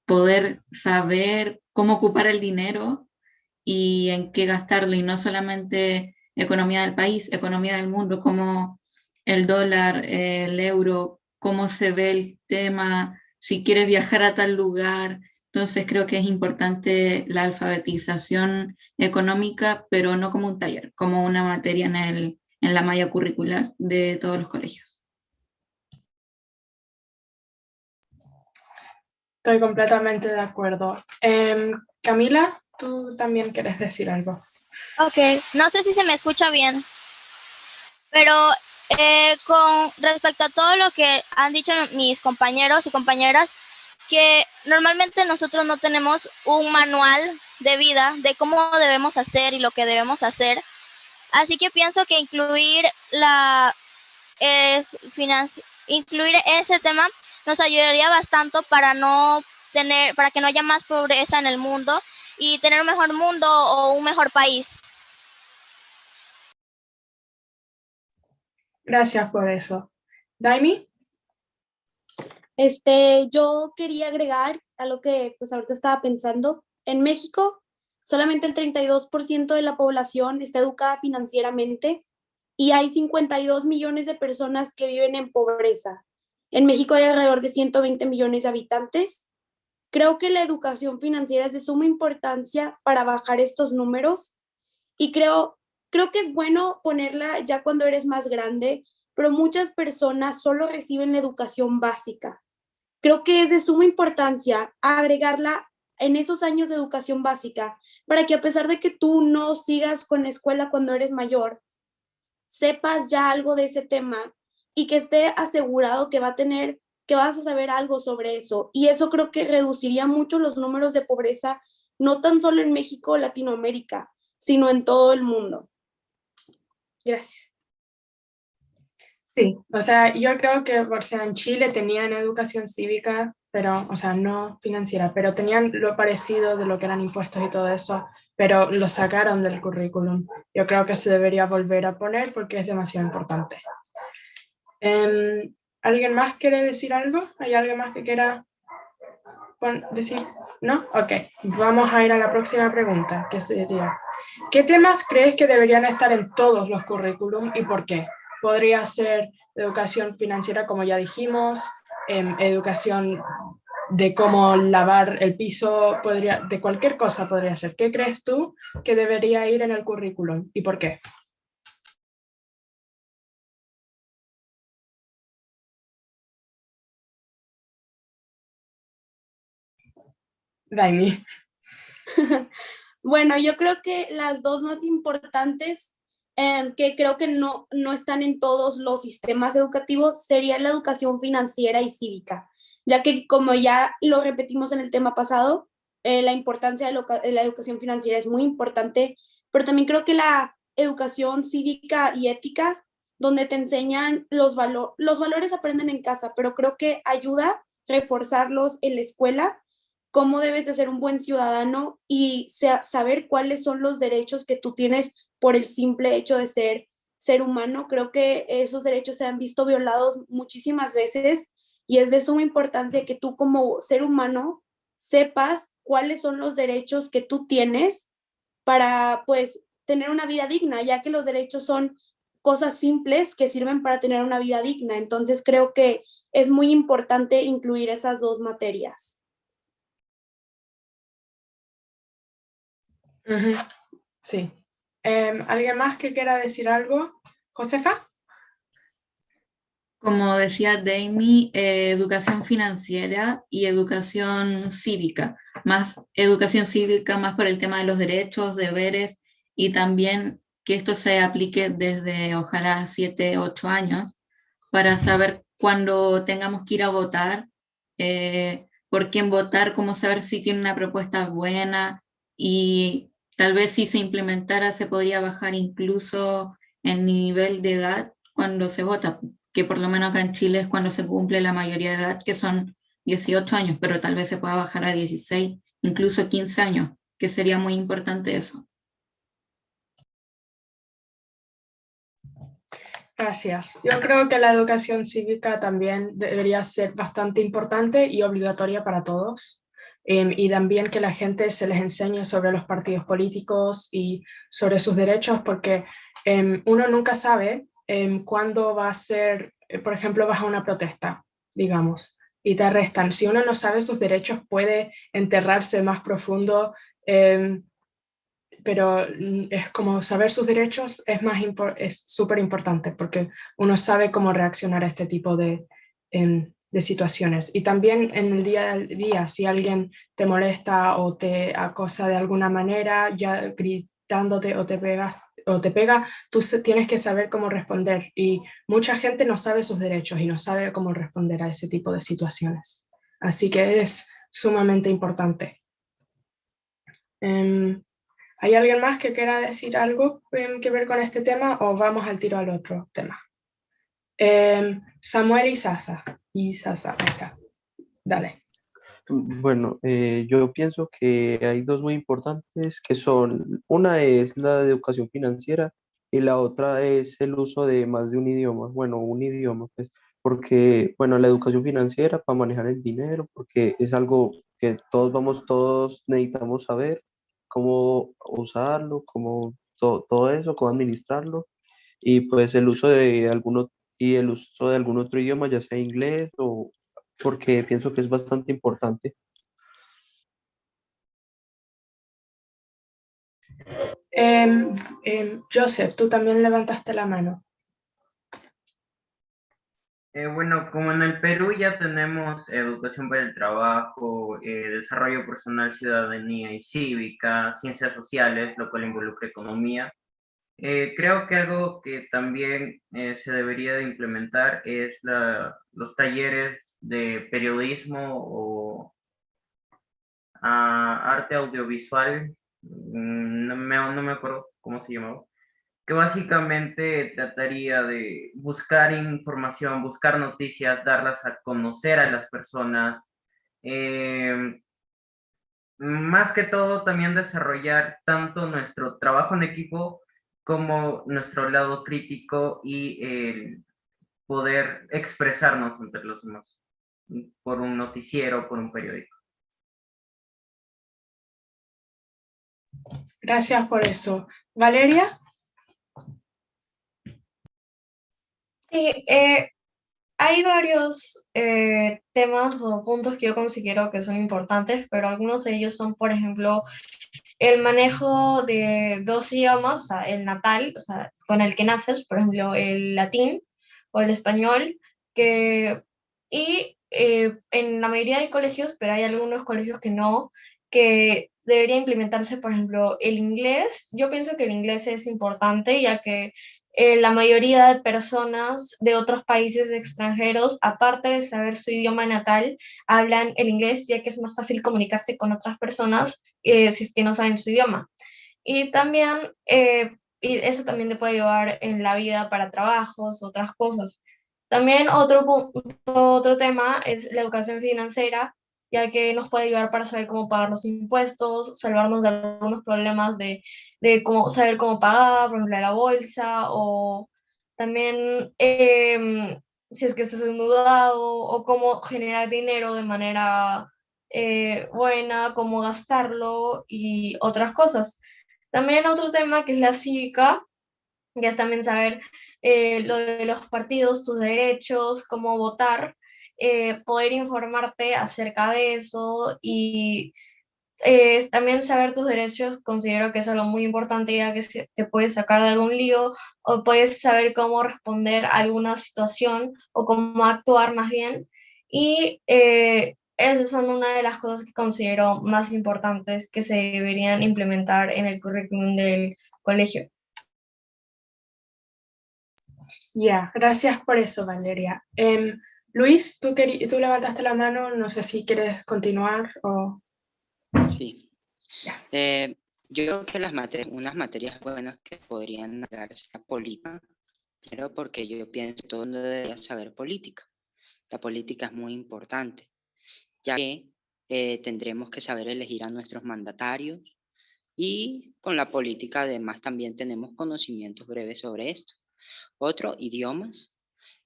Speaker 25: poder saber cómo ocupar el dinero y en qué gastarlo, y no solamente economía del país, economía del mundo, como el dólar, el euro, cómo se ve el tema, si quieres viajar a tal lugar. Entonces creo que es importante la alfabetización económica, pero no como un taller, como una materia en la malla curricular de todos los colegios.
Speaker 22: Estoy completamente de acuerdo. Camila, tú también quieres decir algo.
Speaker 1: Ok, no sé si se me escucha bien, pero Con respecto a todo lo que han dicho mis compañeros y compañeras, que normalmente nosotros no tenemos un manual de vida de cómo debemos hacer y lo que debemos hacer. Así que pienso que incluir incluir ese tema nos ayudaría bastante para que no haya más pobreza en el mundo y tener un mejor mundo o un mejor país.
Speaker 22: Gracias por eso. Daimi.
Speaker 10: Yo quería agregar a lo que pues ahorita estaba pensando. En México, solamente el 32% de la población está educada financieramente y hay 52 millones de personas que viven en pobreza. En México hay alrededor de 120 millones de habitantes. Creo que la educación financiera es de suma importancia para bajar estos números y creo que es bueno ponerla ya cuando eres más grande, pero muchas personas solo reciben la educación básica. Creo que es de suma importancia agregarla en esos años de educación básica para que a pesar de que tú no sigas con la escuela cuando eres mayor, sepas ya algo de ese tema y que esté asegurado que vas a saber algo sobre eso. Y eso creo que reduciría mucho los números de pobreza, no tan solo en México o Latinoamérica, sino en todo el mundo. Gracias.
Speaker 22: Sí, o sea, yo creo que, o sea, en Chile tenían educación cívica, pero, o sea, no financiera, pero tenían lo parecido de lo que eran impuestos y todo eso, pero lo sacaron del currículum. Yo creo que se debería volver a poner porque es demasiado importante. ¿Alguien más quiere decir algo? ¿Hay alguien más que quiera decir? ¿No? Ok, vamos a ir a la próxima pregunta, que sería, ¿qué temas crees que deberían estar en todos los currículum y por qué? Podría ser educación financiera, como ya dijimos, educación de cómo lavar el piso, de cualquier cosa podría ser. ¿Qué crees tú que debería ir en el currículum y por qué? Daimi.
Speaker 10: Bueno, yo creo que las dos más importantes, que creo que no están en todos los sistemas educativos, sería la educación financiera y cívica, ya que como ya lo repetimos en el tema pasado, la importancia de la educación financiera es muy importante, pero también creo que la educación cívica y ética, donde te enseñan los valores aprenden en casa, pero creo que ayuda a reforzarlos en la escuela, cómo debes de ser un buen ciudadano y saber cuáles son los derechos que tú tienes por el simple hecho de ser humano. Creo que esos derechos se han visto violados muchísimas veces y es de suma importancia que tú como ser humano sepas cuáles son los derechos que tú tienes para pues tener una vida digna, ya que los derechos son cosas simples que sirven para tener una vida digna. Entonces creo que es muy importante incluir esas dos materias.
Speaker 22: Sí. ¿Alguien más que quiera decir algo? ¿Josefa?
Speaker 25: Como decía Daimi, educación financiera y educación cívica. Más educación cívica, más por el tema de los derechos, deberes y también que esto se aplique desde ojalá 7, 8 años para saber cuando tengamos que ir a votar, por quién votar, cómo saber si tiene una propuesta buena y tal vez si se implementara se podría bajar incluso el nivel de edad cuando se vota, que por lo menos acá en Chile es cuando se cumple la mayoría de edad, que son 18 años, pero tal vez se pueda bajar a 16, incluso 15 años, que sería muy importante eso.
Speaker 22: Gracias. Yo creo que la educación cívica también debería ser bastante importante y obligatoria para todos. Y también que la gente se les enseñe sobre los partidos políticos y sobre sus derechos, porque uno nunca sabe cuándo va a ser, por ejemplo, vas a una protesta, digamos, y te arrestan. Si uno no sabe sus derechos, puede enterrarse más profundo, pero es como saber sus derechos es súper importante, porque uno sabe cómo reaccionar a este tipo de situaciones. Y también en el día a día, si alguien te molesta o te acosa de alguna manera, ya gritándote o te o te pega, tú tienes que saber cómo responder. Y mucha gente no sabe sus derechos y no sabe cómo responder a ese tipo de situaciones. Así que es sumamente importante. ¿Hay alguien más que quiera decir algo que ver con este tema o vamos al tiro al otro tema? Samuel y Sasa. Ahí está. Dale.
Speaker 8: Bueno, yo pienso que hay dos muy importantes que son, una es la de educación financiera y la otra es el uso de más de un idioma, bueno, un idioma, pues, porque, bueno, la educación financiera para manejar el dinero, porque es algo que todos necesitamos saber cómo usarlo, cómo todo eso, cómo administrarlo, y pues el uso de algún otro idioma, ya sea inglés o porque pienso que es bastante importante.
Speaker 22: Joseph, tú también levantaste la mano.
Speaker 9: Bueno, como en el Perú ya tenemos educación para el trabajo, desarrollo personal, ciudadanía y cívica, ciencias sociales, lo cual involucra economía. Creo que algo que también se debería de implementar es los talleres de periodismo o arte audiovisual, no me acuerdo cómo se llamaba, que básicamente trataría de buscar información, buscar noticias, darlas a conocer a las personas. Más que todo, también desarrollar tanto nuestro trabajo en equipo como nuestro lado crítico y el poder expresarnos entre los demás por un noticiero, por un periódico.
Speaker 22: Gracias por eso. Valeria.
Speaker 11: Sí, hay varios temas o puntos que yo considero que son importantes, pero algunos de ellos son, por ejemplo, el manejo de dos idiomas, o sea, el natal, o sea, con el que naces, por ejemplo, el latín o el español, y en la mayoría de colegios, pero hay algunos colegios que no, que debería implementarse, por ejemplo, el inglés. Yo pienso que el inglés es importante, ya que la mayoría de personas de otros países extranjeros, aparte de saber su idioma natal, hablan el inglés, ya que es más fácil comunicarse con otras personas si es que no saben su idioma. Y también, y eso también te puede ayudar en la vida para trabajos, otras cosas. También otro tema es la educación financiera, ya que nos puede ayudar para saber cómo pagar los impuestos, salvarnos de algunos problemas de cómo saber cómo pagar, por ejemplo, la bolsa, o también si es que estás endeudado, o cómo generar dinero de manera buena, cómo gastarlo y otras cosas. También otro tema que es la cívica, que es también saber lo de los partidos, tus derechos, cómo votar, poder informarte acerca de eso y también saber tus derechos considero que es algo muy importante, ya que te puedes sacar de algún lío o puedes saber cómo responder a alguna situación o cómo actuar más bien. Y esas son una de las cosas que considero más importantes que se deberían implementar en el currículum del colegio.
Speaker 22: Ya, gracias por eso, Valeria. Luis, tú levantaste la mano, no sé si quieres continuar o...
Speaker 7: Sí. Yo creo que unas materias buenas que podrían darse a política, pero porque yo pienso que todo el mundo debería saber política. La política es muy importante, ya que tendremos que saber elegir a nuestros mandatarios y con la política además también tenemos conocimientos breves sobre esto. Otro, idiomas,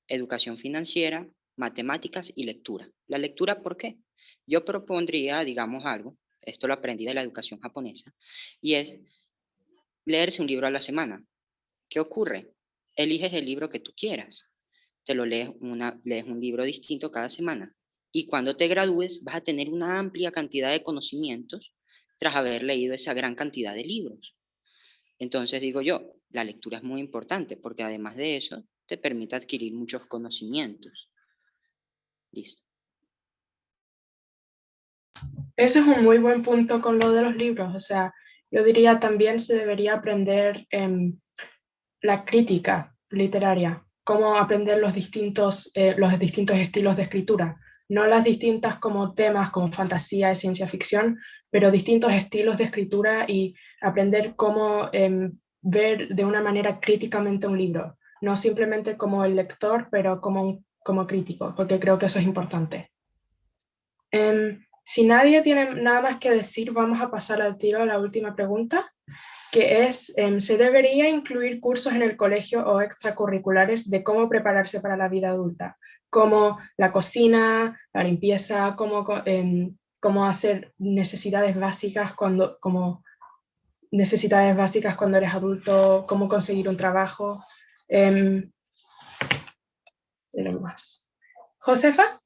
Speaker 7: educación financiera, matemáticas y lectura. La lectura, ¿por qué? Yo propondría, digamos algo, esto lo aprendí de la educación japonesa, y es leerse un libro a la semana. ¿Qué ocurre? Eliges el libro que tú quieras, te lo lees un libro distinto cada semana, y cuando te gradúes vas a tener una amplia cantidad de conocimientos tras haber leído esa gran cantidad de libros. Entonces digo yo, la lectura es muy importante porque además de eso te permite adquirir muchos conocimientos. Listo.
Speaker 22: Ese es un muy buen punto con lo de los libros, o sea, yo diría también se debería aprender la crítica literaria, cómo aprender los distintos estilos de escritura, no las distintas como temas como fantasía y ciencia ficción, pero distintos estilos de escritura y aprender cómo ver de una manera críticamente un libro, no simplemente como el lector, pero como crítico, porque creo que eso es importante. Si nadie tiene nada más que decir, vamos a pasar al tiro a la última pregunta, que es, ¿se debería incluir cursos en el colegio o extracurriculares de cómo prepararse para la vida adulta? Como la cocina, la limpieza, cómo hacer necesidades básicas cuando eres adulto, cómo conseguir un trabajo. Más. ¿Josefa?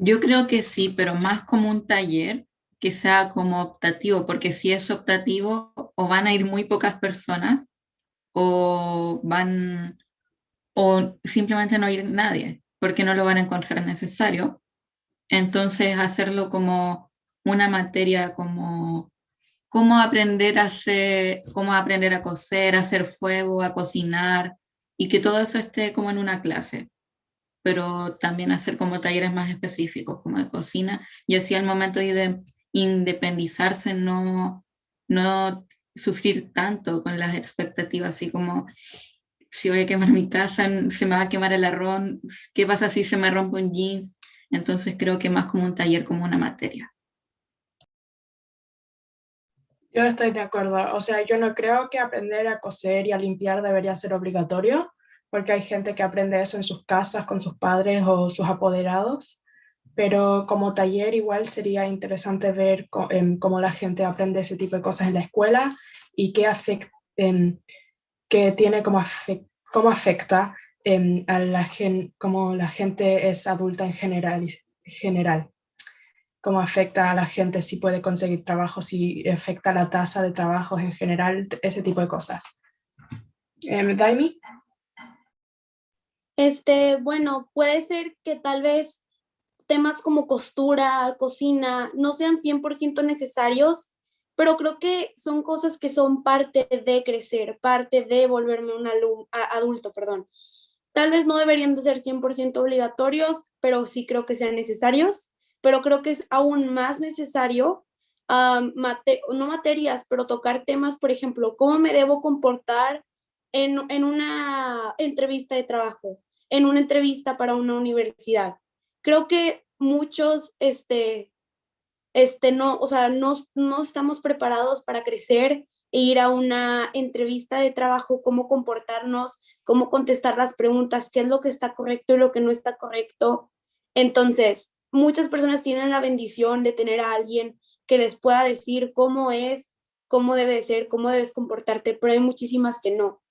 Speaker 25: Yo creo que sí, pero más como un taller que sea como optativo, porque si es optativo, o van a ir muy pocas personas, o simplemente no ir nadie, porque no lo van a encontrar necesario. Entonces, hacerlo como una materia como cómo aprender a coser, a hacer fuego, a cocinar, y que todo eso esté como en una clase, pero también hacer como talleres más específicos, como de cocina, y así al momento de independizarse no sufrir tanto con las expectativas, así como si voy a quemar mi taza, se me va a quemar el arroz, ¿qué pasa si se me rompe un jeans? Entonces creo que más como un taller, como una materia.
Speaker 22: Yo estoy de acuerdo, o sea, yo no creo que aprender a coser y a limpiar debería ser obligatorio, porque hay gente que aprende eso en sus casas con sus padres o sus apoderados, pero como taller igual sería interesante ver cómo la gente aprende ese tipo de cosas en la escuela y cómo afecta a cómo la gente es adulta en general. Cómo afecta a la gente, si puede conseguir trabajo, si afecta la tasa de trabajos en general, ese tipo de cosas. Daimi.
Speaker 10: Bueno, puede ser que tal vez temas como costura, cocina, no sean 100% necesarios, pero creo que son cosas que son parte de crecer, parte de volverme un adulto, perdón. Tal vez no deberían de ser 100% obligatorios, pero sí creo que sean necesarios, pero creo que es aún más necesario, no materias, pero tocar temas, por ejemplo, cómo me debo comportar en una entrevista de trabajo, en una entrevista para una universidad. Creo que muchos no estamos preparados para crecer e ir a una entrevista de trabajo, cómo comportarnos, cómo contestar las preguntas, qué es lo que está correcto y lo que no está correcto. Entonces, muchas personas tienen la bendición de tener a alguien que les pueda decir cómo es, cómo debe ser, cómo debes comportarte, pero hay muchísimas que no.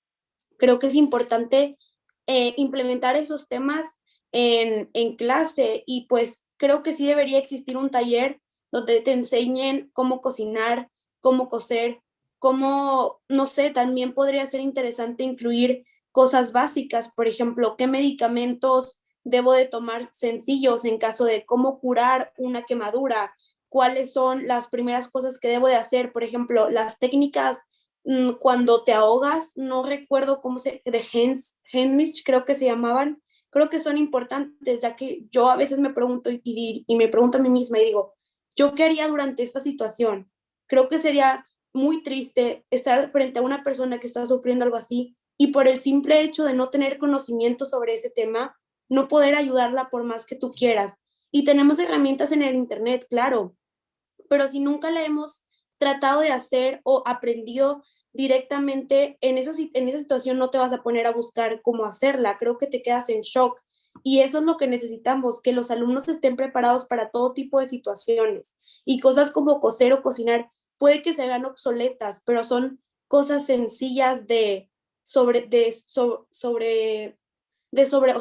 Speaker 10: Creo que es importante implementar esos temas en clase, y pues creo que sí debería existir un taller donde te enseñen cómo cocinar, cómo coser, cómo, no sé, también podría ser interesante incluir cosas básicas, por ejemplo, qué medicamentos debo de tomar sencillos en caso de cómo curar una quemadura, cuáles son las primeras cosas que debo de hacer, por ejemplo, las técnicas cuando te ahogas, no recuerdo cómo de Heimlich creo que se llamaban, creo que son importantes, ya que yo a veces me pregunto y me pregunto a mí misma y digo, ¿yo qué haría durante esta situación? Creo que sería muy triste estar frente a una persona que está sufriendo algo así y por el simple hecho de no tener conocimiento sobre ese tema, no poder ayudarla por más que tú quieras. Y tenemos herramientas en el internet, claro, pero si nunca la hemos tratado de hacer o aprendido directamente en esa situación, no te vas a poner a buscar cómo hacerla, creo que te quedas en shock. Y eso es lo que necesitamos, que los alumnos estén preparados para todo tipo de situaciones. Y cosas como coser o cocinar puede que se vean obsoletas, pero son cosas sencillas o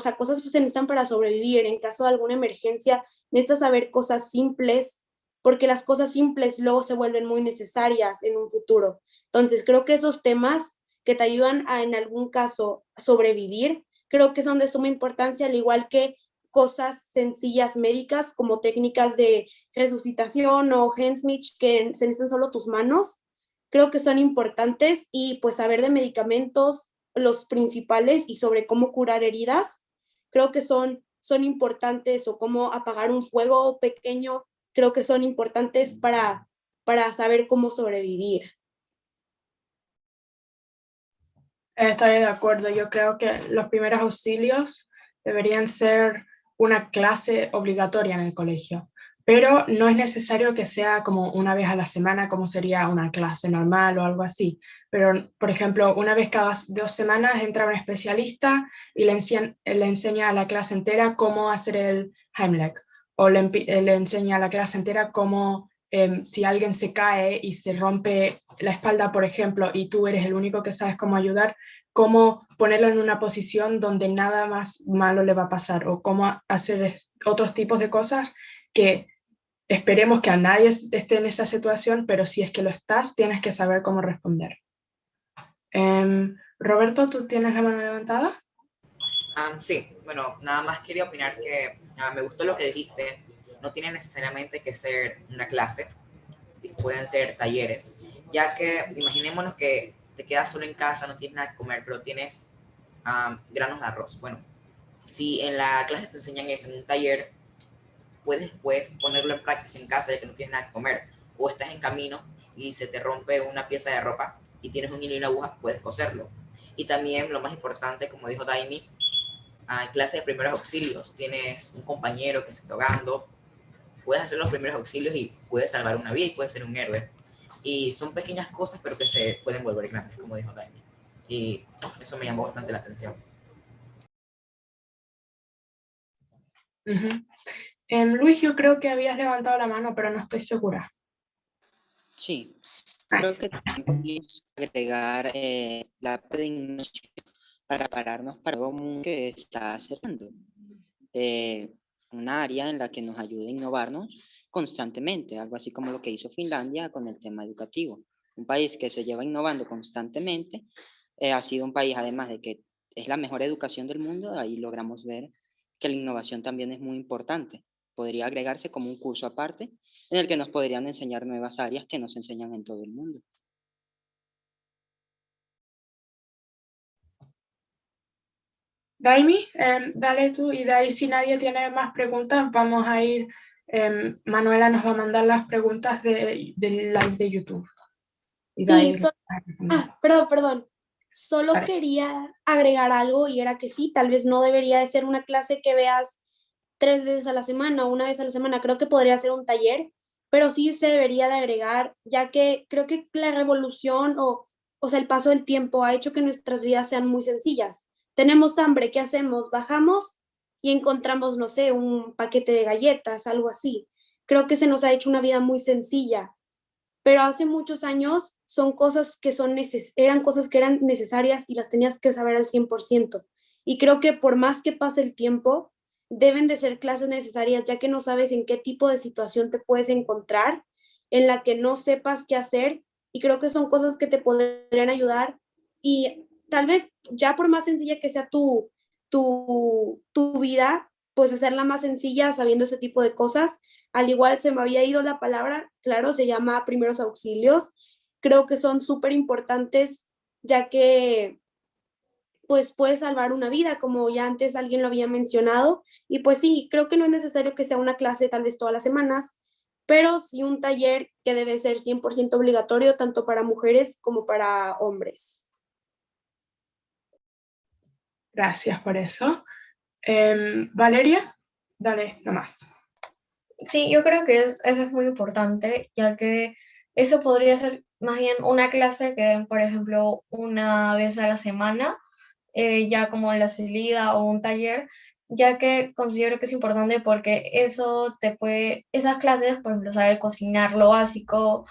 Speaker 10: sea, cosas que se necesitan para sobrevivir. En caso de alguna emergencia, necesitas saber cosas simples, porque las cosas simples luego se vuelven muy necesarias en un futuro. Entonces, creo que esos temas que te ayudan a, en algún caso, sobrevivir, creo que son de suma importancia, al igual que cosas sencillas médicas como técnicas de resucitación o Heimlich, que se necesitan solo tus manos. creo que son importantes, y pues saber de medicamentos, los principales, y sobre cómo curar heridas, creo que son importantes, o cómo apagar un fuego pequeño, creo que son importantes para saber cómo sobrevivir.
Speaker 22: Estoy de acuerdo. Yo creo que los primeros auxilios deberían ser una clase obligatoria en el colegio, pero no es necesario que sea como una vez a la semana, como sería una clase normal o algo así. Pero, por ejemplo, una vez cada 2 semanas entra un especialista y le enseña a la clase entera cómo hacer el Heimlich, o le enseña a la clase entera cómo, si alguien se cae y se rompe la espalda, por ejemplo, y tú eres el único que sabes cómo ayudar, cómo ponerlo en una posición donde nada más malo le va a pasar, o cómo hacer otros tipos de cosas que esperemos que a nadie esté en esa situación, pero si es que lo estás, tienes que saber cómo responder. Roberto, ¿tú tienes la mano levantada?
Speaker 4: Sí, bueno, nada más quería opinar que me gustó lo que dijiste. No tiene necesariamente que ser una clase, pueden ser talleres, ya que imaginémonos que te quedas solo en casa, no tienes nada que comer, pero tienes granos de arroz. Bueno, si en la clase te enseñan eso, en un taller, puedes después ponerlo en práctica en casa, ya que no tienes nada que comer, o estás en camino y se te rompe una pieza de ropa y tienes un hilo y una aguja, puedes coserlo. Y también, lo más importante, como dijo Daimi, en clase de primeros auxilios, tienes un compañero que se está ahogando, puedes hacer los primeros auxilios y puedes salvar una vida y puedes ser un héroe. Y son pequeñas cosas, pero que se pueden volver grandes, como dijo Daimi. Y eso me llamó bastante la atención.
Speaker 22: Luis, yo creo que habías levantado la mano, pero no estoy segura.
Speaker 7: Sí, creo que también podemos agregar la predignación para pararnos para algo común que está acercando. Un área en la que nos ayude a innovarnos constantemente, algo así como lo que hizo Finlandia con el tema educativo. Un país que se lleva innovando constantemente, ha sido un país, además de que es la mejor educación del mundo, ahí logramos ver que la innovación también es muy importante. Podría agregarse como un curso aparte en el que nos podrían enseñar nuevas áreas que nos enseñan en todo el mundo.
Speaker 22: Daimi, dale tú, y de ahí, si nadie tiene más preguntas, vamos a ir, Manuela nos va a mandar las preguntas del live de YouTube. Y
Speaker 10: Sí, perdón. Solo
Speaker 22: Vale.
Speaker 10: quería agregar algo, y era que sí, tal vez no debería de ser una clase que veas 3 veces a la semana o una vez a la semana. Creo que podría ser un taller, pero sí se debería de agregar, ya que creo que la revolución, o sea, el paso del tiempo ha hecho que nuestras vidas sean muy sencillas. Tenemos hambre, ¿qué hacemos? Bajamos y encontramos, no sé, un paquete de galletas, algo así. Creo que se nos ha hecho una vida muy sencilla, pero hace muchos años son cosas que eran cosas que eran necesarias y las tenías que saber al 100%. Y creo que por más que pase el tiempo, deben de ser clases necesarias, ya que no sabes en qué tipo de situación te puedes encontrar, en la que no sepas qué hacer, y creo que son cosas que te podrían ayudar. Y tal vez, ya por más sencilla que sea tu vida, pues hacerla más sencilla sabiendo ese tipo de cosas. Al igual, se me había ido la palabra, claro, se llama primeros auxilios. Creo que son súper importantes, ya que pues puede salvar una vida, como ya antes alguien lo había mencionado. Y pues sí, creo que no es necesario que sea una clase tal vez todas las semanas, pero sí un taller que debe ser 100% obligatorio, tanto para mujeres como para hombres.
Speaker 22: Gracias por eso. Valeria, dale, nomás.
Speaker 11: Sí, yo creo que eso es muy importante, ya que eso podría ser más bien una clase que den, por ejemplo, una vez a la semana, ya como en la salida, o un taller, ya que considero que es importante porque eso esas clases, por ejemplo, saber cocinar lo básico,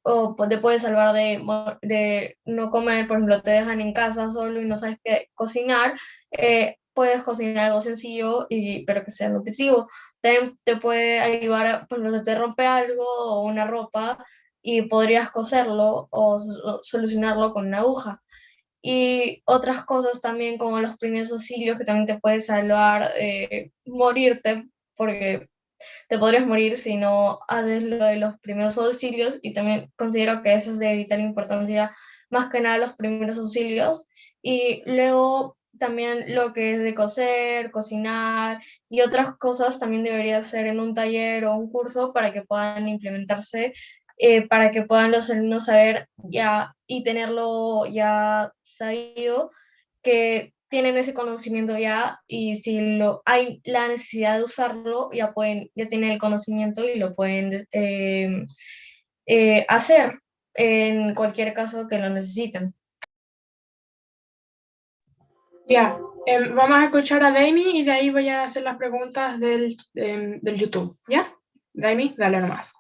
Speaker 11: o te puede salvar de no comer, por ejemplo, te dejan en casa solo y no sabes qué cocinar, puedes cocinar algo sencillo, pero que sea nutritivo. También te puede ayudar, por ejemplo, si te rompe algo o una ropa, y podrías coserlo o solucionarlo con una aguja. Y otras cosas también, como los primeros auxilios, que también te puede salvar morirte, porque te podrías morir si no haces lo de los primeros auxilios, y también considero que eso es de vital importancia, más que nada los primeros auxilios, y luego también lo que es de coser, cocinar y otras cosas también debería ser en un taller o un curso para que puedan implementarse, para que puedan los alumnos saber ya y tenerlo ya sabido, que tienen ese conocimiento ya, y si hay la necesidad de usarlo, ya tienen el conocimiento y lo pueden hacer en cualquier caso que lo necesiten.
Speaker 22: Ya, vamos a escuchar a Daimi y de ahí voy a hacer las preguntas del YouTube, ¿ya? Daimi, dale nomás.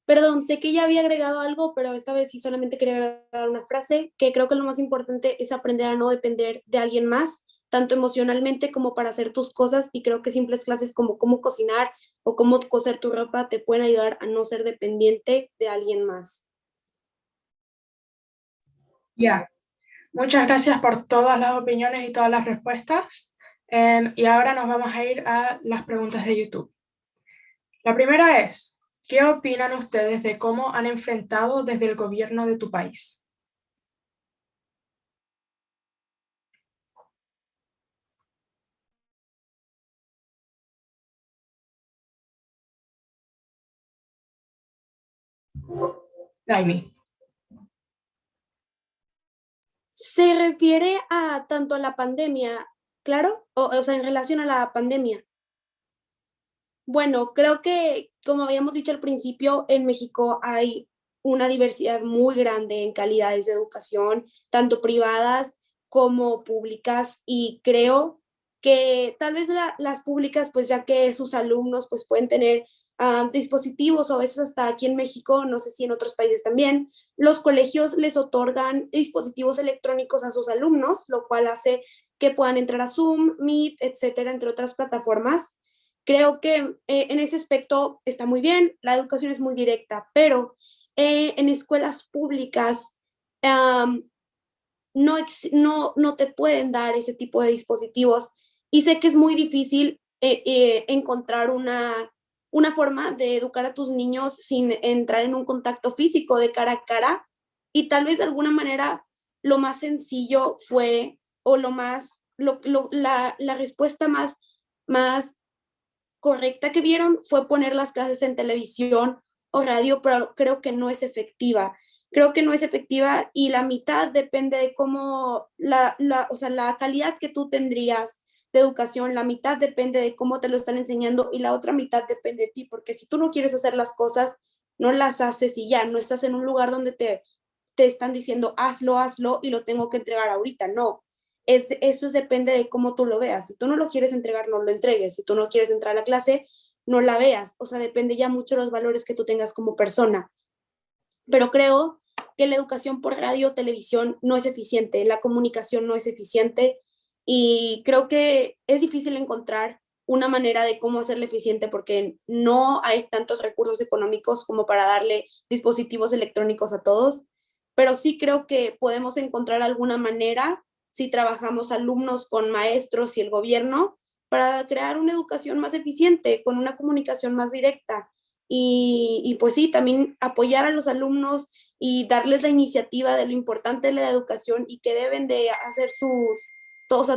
Speaker 10: Perdón, sé que ya había agregado algo, pero esta vez sí solamente quería agregar una frase, que creo que lo más importante es aprender a no depender de alguien más, tanto emocionalmente como para hacer tus cosas, y creo que simples clases como cómo cocinar o cómo coser tu ropa te pueden ayudar a no ser dependiente de alguien más.
Speaker 22: Ya, muchas gracias por todas las opiniones y todas las respuestas. Y ahora nos vamos a ir a las preguntas de YouTube. La primera es, ¿qué opinan ustedes de cómo han enfrentado desde el gobierno de tu país? Daimi.
Speaker 10: Se refiere a tanto a la pandemia, claro, o sea, en relación a la pandemia. Bueno, creo que, como habíamos dicho al principio, en México hay una diversidad muy grande en calidades de educación, tanto privadas como públicas, y creo que tal vez las públicas, pues ya que sus alumnos pues pueden tener dispositivos, o a veces hasta aquí en México, no sé si en otros países también, los colegios les otorgan dispositivos electrónicos a sus alumnos, lo cual hace que puedan entrar a Zoom, Meet, etcétera, entre otras plataformas. Creo que en ese aspecto está muy bien, la educación es muy directa, pero en escuelas públicas no te pueden dar ese tipo de dispositivos, y sé que es muy difícil encontrar una forma de educar a tus niños sin entrar en un contacto físico de cara a cara, y tal vez de alguna manera lo más sencillo fue, o la respuesta más correcta que vieron fue poner las clases en televisión o radio, pero creo que no es efectiva. Creo que no es efectiva, y la mitad depende de cómo, o sea, la calidad que tú tendrías de educación, la mitad depende de cómo te lo están enseñando, y la otra mitad depende de ti, porque si tú no quieres hacer las cosas, no las haces y ya, no estás en un lugar donde te están diciendo hazlo y lo tengo que entregar ahorita, no. Eso depende de cómo tú lo veas. Si tú no lo quieres entregar, no lo entregues. Si tú no quieres entrar a la clase, no la veas. O sea, depende ya mucho de los valores que tú tengas como persona. Pero creo que la educación por radio o televisión no es eficiente, la comunicación no es eficiente, y creo que es difícil encontrar una manera de cómo hacerla eficiente, porque no hay tantos recursos económicos como para darle dispositivos electrónicos a todos, pero sí creo que podemos encontrar alguna manera, si trabajamos alumnos con maestros y el gobierno, para crear una educación más eficiente, con una comunicación más directa. Y pues sí, también apoyar a los alumnos y darles la iniciativa de lo importante de la educación, y que deben de hacer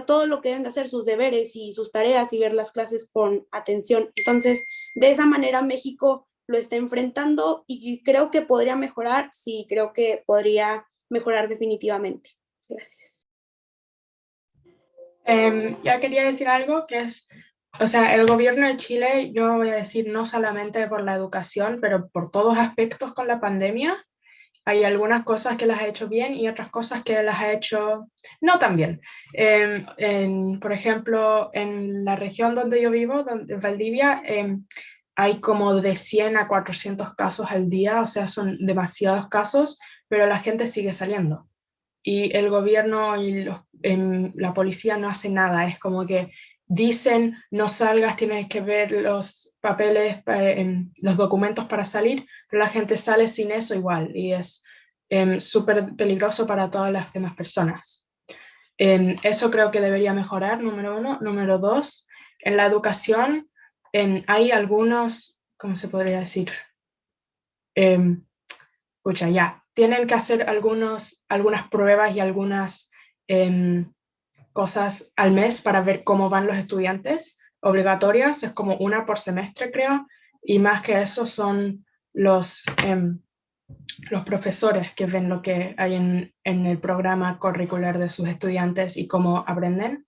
Speaker 10: todo lo que deben de hacer, sus deberes y sus tareas, y ver las clases con atención. Entonces, de esa manera México lo está enfrentando, y creo que podría mejorar, sí, creo que podría mejorar definitivamente. Gracias.
Speaker 22: Ya quería decir algo que es, o sea, el gobierno de Chile, yo voy a decir no solamente por la educación, pero por todos aspectos con la pandemia. Hay algunas cosas que las ha hecho bien y otras cosas que las ha hecho no tan bien. Por ejemplo, en la región donde yo vivo, en Valdivia, hay como de 100 a 400 casos al día, o sea, son demasiados casos, pero la gente sigue saliendo. Y el gobierno y la policía no hace nada, es como que dicen no salgas, tienes que ver los papeles, los documentos para salir, pero la gente sale sin eso igual, y es súper peligroso para todas las demás personas. Eso creo que debería mejorar, número 1. Número 2, en la educación hay algunos, ¿cómo se podría decir? Tienen que hacer algunas pruebas y algunas cosas al mes para ver cómo van los estudiantes, obligatorias, es como una por semestre, creo, y más que eso son los profesores que ven lo que hay en el programa curricular de sus estudiantes y cómo aprenden.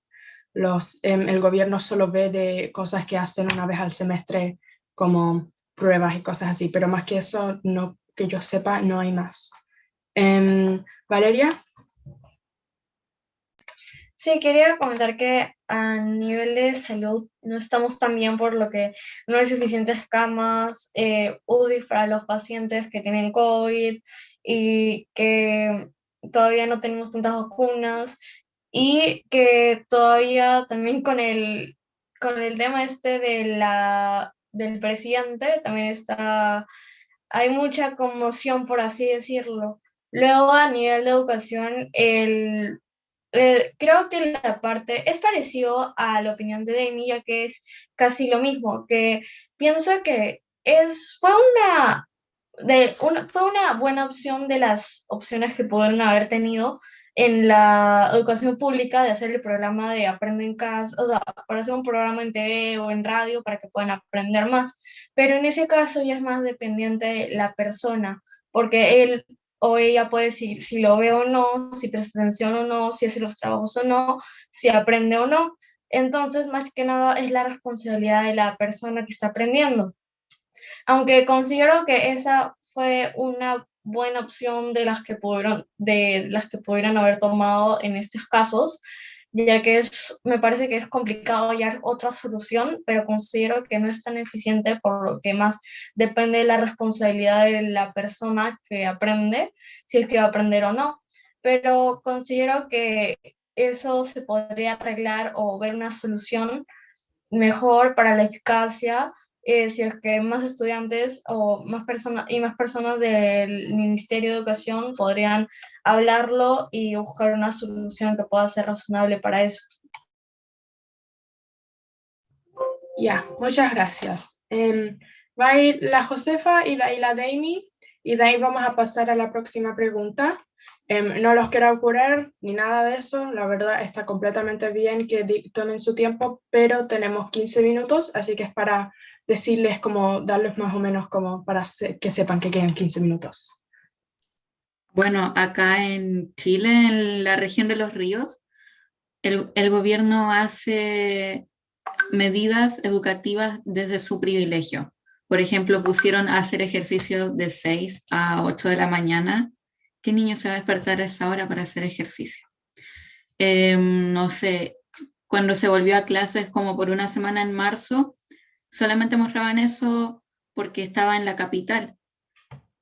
Speaker 22: El gobierno solo ve de cosas que hacen una vez al semestre como pruebas y cosas así, pero más que eso, no, que yo sepa, no hay más. Valeria.
Speaker 11: Sí, quería comentar que a nivel de salud no estamos tan bien, por lo que no hay suficientes camas, UCI para los pacientes que tienen COVID y que todavía no tenemos tantas vacunas y que todavía también con el tema este del presidente también hay mucha conmoción, por así decirlo. Luego, a nivel de educación, creo que la parte es parecido a la opinión de Demi, ya que es casi lo mismo, que pienso que fue una buena opción de las opciones que pudieron haber tenido en la educación pública, de hacer el programa de Aprende en Casa, o sea, para hacer un programa en TV o en radio para que puedan aprender más. Pero en ese caso ya es más dependiente de la persona, porque él o ella puede decir si lo ve o no, si presta atención o no, si hace los trabajos o no, si aprende o no. Entonces, más que nada, es la responsabilidad de la persona que está aprendiendo. Aunque considero que esa fue una buena opción de las que pudieron haber tomado en estos casos, ya que me parece que es complicado hallar otra solución, pero considero que no es tan eficiente, por lo que más depende de la responsabilidad de la persona que aprende, si es que va a aprender o no. Pero considero que eso se podría arreglar o ver una solución mejor para la eficacia, si es que más estudiantes o más personas del Ministerio de Educación podrían hablarlo y buscar una solución que pueda ser razonable para eso.
Speaker 22: Muchas gracias. Va a ir la Josefa y de ahí la Demi, y de ahí vamos a pasar a la próxima pregunta. No los quiero apurar ni nada de eso, la verdad está completamente bien que tomen su tiempo, pero tenemos 15 minutos, así que es para decirles como, darles más o menos como para que sepan que quedan 15 minutos.
Speaker 25: Bueno, acá en Chile, en la región de Los Ríos, el gobierno hace medidas educativas desde su privilegio. Por ejemplo, pusieron a hacer ejercicio de 6 a 8 de la mañana. ¿Qué niño se va a despertar a esa hora para hacer ejercicio? No sé, cuando se volvió a clases como por una semana en marzo, solamente mostraban eso porque estaba en la capital,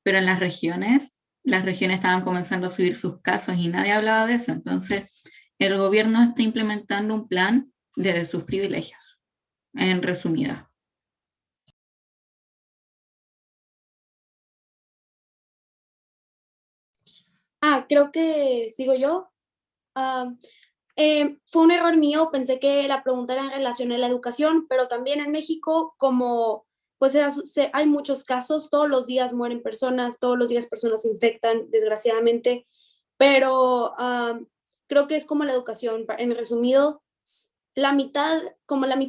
Speaker 25: pero en las regiones estaban comenzando a subir sus casos y nadie hablaba de eso. Entonces, el gobierno está implementando un plan desde sus privilegios, en resumida.
Speaker 10: Creo que sigo yo. Fue un error mío, pensé que la pregunta era en relación a la educación, pero también en México, como pues hay muchos casos, todos los días mueren personas, todos los días personas se infectan, desgraciadamente, pero creo que es como la educación, en resumido, la mitad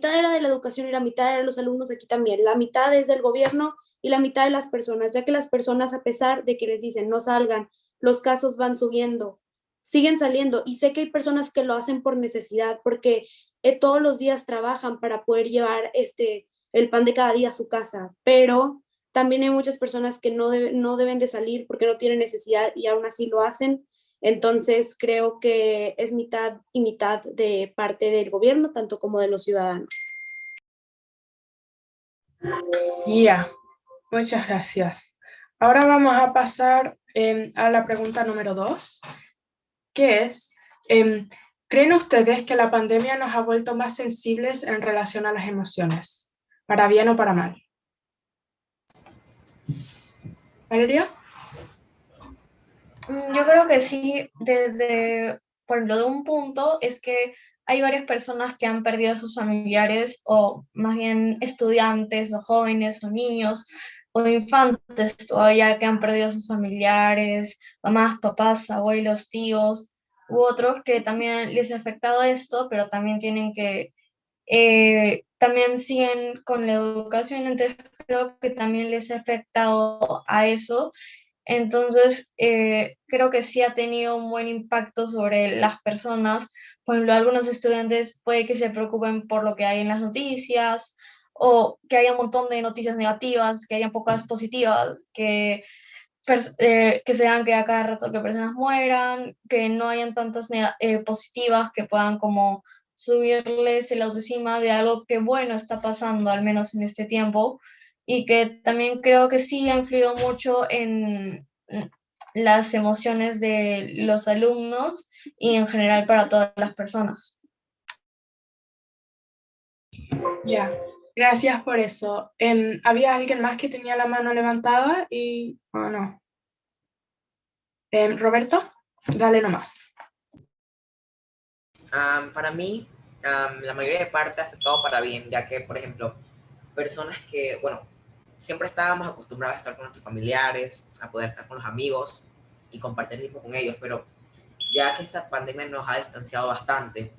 Speaker 10: era de la educación y la mitad era de los alumnos, aquí también, la mitad es del gobierno y la mitad de las personas, ya que las personas, a pesar de que les dicen no salgan, los casos van subiendo, siguen saliendo, y sé que hay personas que lo hacen por necesidad, porque todos los días trabajan para poder llevar el pan de cada día a su casa, pero también hay muchas personas que no deben de salir porque no tienen necesidad y aún así lo hacen. Entonces creo que es mitad y mitad de parte del gobierno, tanto como de los ciudadanos.
Speaker 22: Muchas gracias. Ahora vamos a pasar a la pregunta número 2, que es, ¿creen ustedes que la pandemia nos ha vuelto más sensibles en relación a las emociones, para bien o para mal? ¿Valeria?
Speaker 11: Yo creo que sí, por ejemplo, de un punto es que hay varias personas que han perdido a sus familiares, o más bien estudiantes, o jóvenes, o niños, o infantes todavía que han perdido a sus familiares, mamás, papás, abuelos, tíos, u otros que también les ha afectado esto, pero también tienen que, también siguen con la educación, entonces creo que también les ha afectado a eso. Entonces, creo que sí ha tenido un buen impacto sobre las personas. Por ejemplo, algunos estudiantes puede que se preocupen por lo que hay en las noticias, o que haya un montón de noticias negativas, que haya pocas positivas, que se vean que a cada rato que personas mueran, que no hayan tantas positivas que puedan como subirles el autoestima de algo que bueno está pasando, al menos en este tiempo, y que también creo que sí ha influido mucho en las emociones de los alumnos y en general para todas las personas.
Speaker 22: Ya, gracias por eso. ¿Había alguien más que tenía la mano levantada o no? Roberto, dale nomás.
Speaker 4: Para mí, la mayoría de parte ha afectado para bien, ya que, por ejemplo, personas que, bueno, siempre estábamos acostumbrados a estar con nuestros familiares, a poder estar con los amigos y compartir tiempo con ellos, pero ya que esta pandemia nos ha distanciado bastante,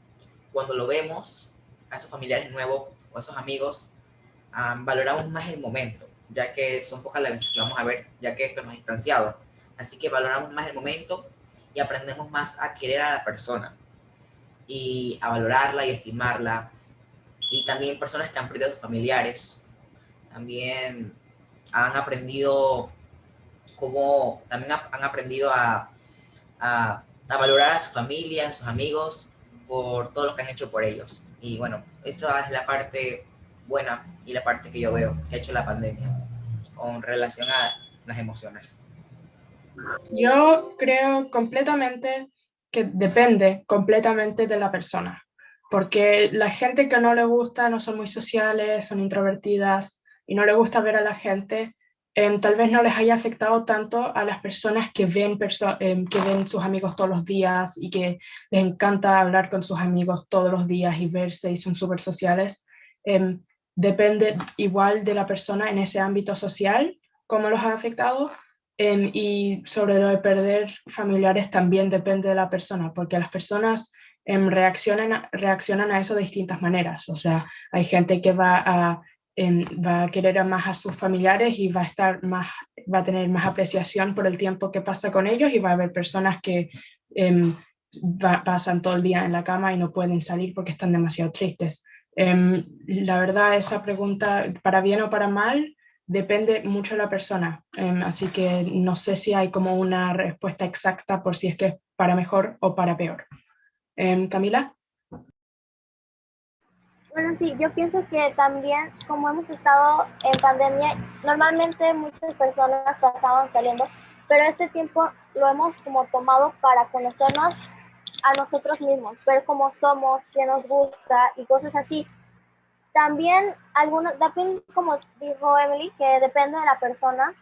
Speaker 4: cuando lo vemos a esos familiares de nuevo o a esos amigos, valoramos más el momento, ya que son pocas las veces que vamos a ver, ya que esto nos ha distanciado. Así que valoramos más el momento y aprendemos más a querer a la persona y a valorarla y estimarla. Y también personas que han perdido a sus familiares también han aprendido han aprendido a valorar a su familia, a sus amigos, por todo lo que han hecho por ellos. Y bueno, esa es la parte buena y la parte que yo veo que ha hecho la pandemia con relación a las emociones.
Speaker 22: Yo creo completamente que depende completamente de la persona, porque la gente que no le gusta no son muy sociales, son introvertidas y no le gusta ver a la gente, tal vez no les haya afectado tanto a las personas que ven sus amigos todos los días y que les encanta hablar con sus amigos todos los días y verse y son súper sociales. Depende igual de la persona en ese ámbito social, cómo los ha afectado. Y sobre lo de familiares también depende de la persona, porque las personas reaccionan a eso de distintas maneras. O sea, hay gente que va a querer más a sus familiares y va a tener más apreciación por el tiempo que pasa con ellos, y va a haber personas que pasan todo el día en la cama y no pueden salir porque están demasiado tristes. La verdad, esa pregunta, para bien o para mal, depende mucho de la persona, así que no sé si hay como una respuesta exacta por si es que es para mejor o para peor. Camila.
Speaker 1: Bueno, sí, yo pienso que también, como hemos estado en pandemia, normalmente muchas personas pasaban saliendo, pero este tiempo lo hemos como tomado para conocernos a nosotros mismos, ver cómo somos, qué nos gusta y cosas así. También como dijo Emily, que depende de la persona,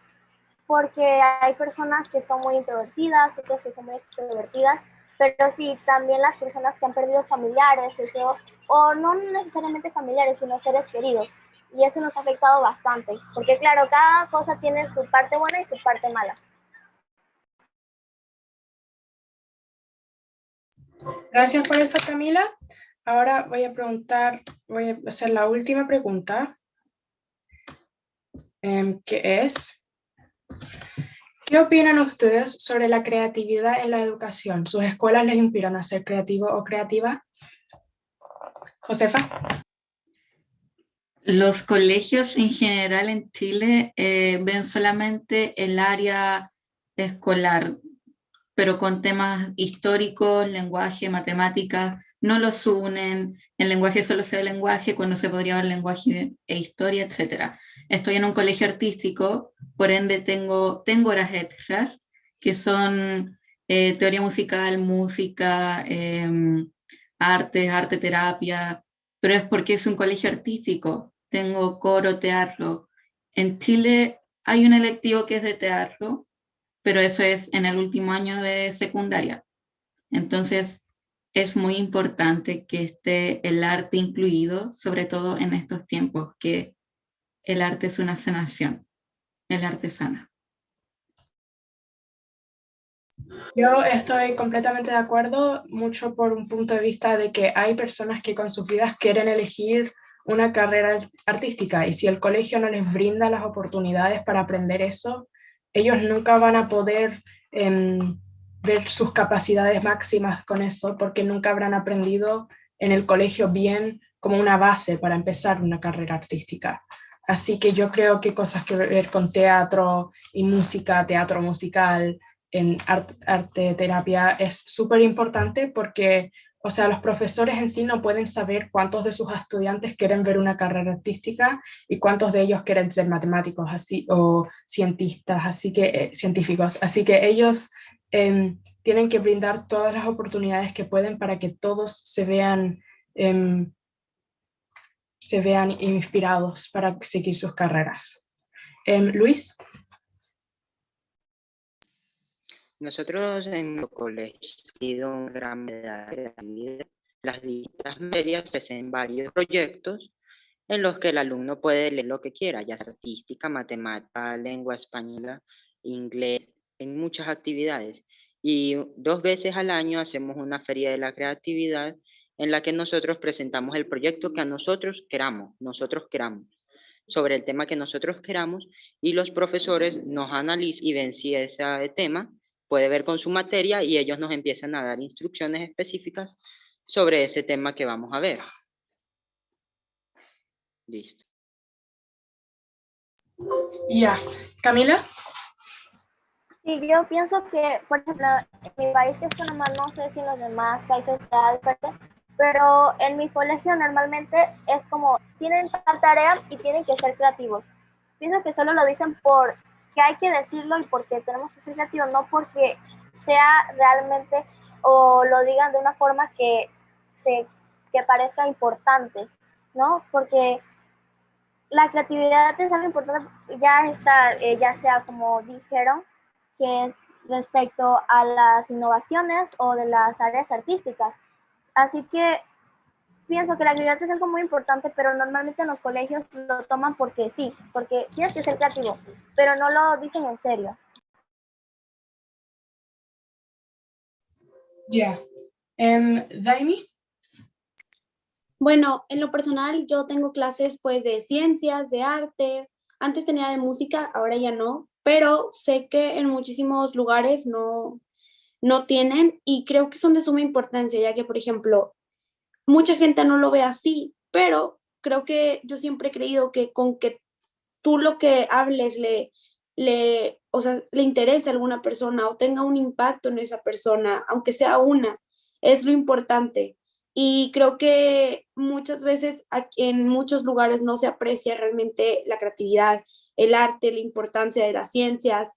Speaker 1: porque hay personas que son muy introvertidas, otras que son muy extrovertidas, pero sí, también las personas que han perdido familiares, o no necesariamente familiares, sino seres queridos, y eso nos ha afectado bastante, porque claro, cada cosa tiene su parte buena y su parte mala.
Speaker 22: Gracias por eso, Camila. Ahora voy a hacer la última pregunta, que es: ¿qué opinan ustedes sobre la creatividad en la educación? ¿Sus escuelas les inspiran a ser creativo o creativa? Josefa.
Speaker 25: Los colegios en general en Chile ven solamente el área escolar, pero con temas históricos, lenguaje, matemáticas, no los unen. En lenguaje solo se ve lenguaje cuando se podría ver lenguaje e historia, etc. Estoy en un colegio artístico, por ende tengo horas extras, que son teoría musical, música, arte terapia, pero es porque es un colegio artístico. Tengo coro, teatro. En Chile hay un electivo que es de teatro, pero eso es en el último año de secundaria. Entonces, es muy importante que esté el arte incluido, sobre todo en estos tiempos, que el arte es una sanación, el arte sana.
Speaker 22: Yo estoy completamente de acuerdo, mucho por un punto de vista de que hay personas que con sus vidas quieren elegir una carrera artística y si el colegio no les brinda las oportunidades para aprender eso, ellos nunca van a poder ver sus capacidades máximas con eso porque nunca habrán aprendido en el colegio bien como una base para empezar una carrera artística. Así que yo creo que cosas que ver con teatro y música, teatro musical, en arte terapia es súper importante porque, o sea, los profesores en sí no pueden saber cuántos de sus estudiantes quieren ver una carrera artística y cuántos de ellos quieren ser matemáticos así, o cientistas, científicos. Así que ellos tienen que brindar todas las oportunidades que pueden para que todos se vean inspirados para seguir sus carreras. Luis.
Speaker 7: Nosotros en el colegio hemos sido una gran medida de la vida. Las distintas medias ofrecen varios proyectos en los que el alumno puede leer lo que quiera, ya sea artística, matemática, lengua española, inglés, en muchas actividades. Y 2 veces al año hacemos una feria de la creatividad en la que nosotros presentamos el proyecto que a nosotros queramos, sobre el tema que nosotros queramos, y los profesores nos analizan y ven si ese tema puede ver con su materia y ellos nos empiezan a dar instrucciones específicas sobre ese tema que vamos a ver. Listo.
Speaker 22: Ya. Camila.
Speaker 1: Sí, yo pienso que, por ejemplo, en mi país, que es Panamá, no sé si en los demás países sea diferente, pero en mi colegio normalmente es como, tienen tal tarea y tienen que ser creativos. Pienso que solo lo dicen porque hay que decirlo y porque tenemos que ser creativos, no porque sea realmente o lo digan de una forma que parezca importante, ¿no? Porque la creatividad es algo importante, ya sea como dijeron, que es respecto a las innovaciones o de las áreas artísticas. Así que pienso que la creatividad es algo muy importante, pero normalmente en los colegios lo toman porque sí, porque tienes que ser creativo, pero no lo dicen en serio.
Speaker 22: Ya. Daimi.
Speaker 10: Bueno, en lo personal yo tengo clases pues de ciencias, de arte, antes tenía de música, ahora ya no, pero sé que en muchísimos lugares no tienen y creo que son de suma importancia, ya que por ejemplo, mucha gente no lo ve así, pero creo que yo siempre he creído que con que tú lo que hables o sea, le interese a alguna persona o tenga un impacto en esa persona, aunque sea una, es lo importante. Y creo que muchas veces en muchos lugares no se aprecia realmente la creatividad, el arte, la importancia de las ciencias,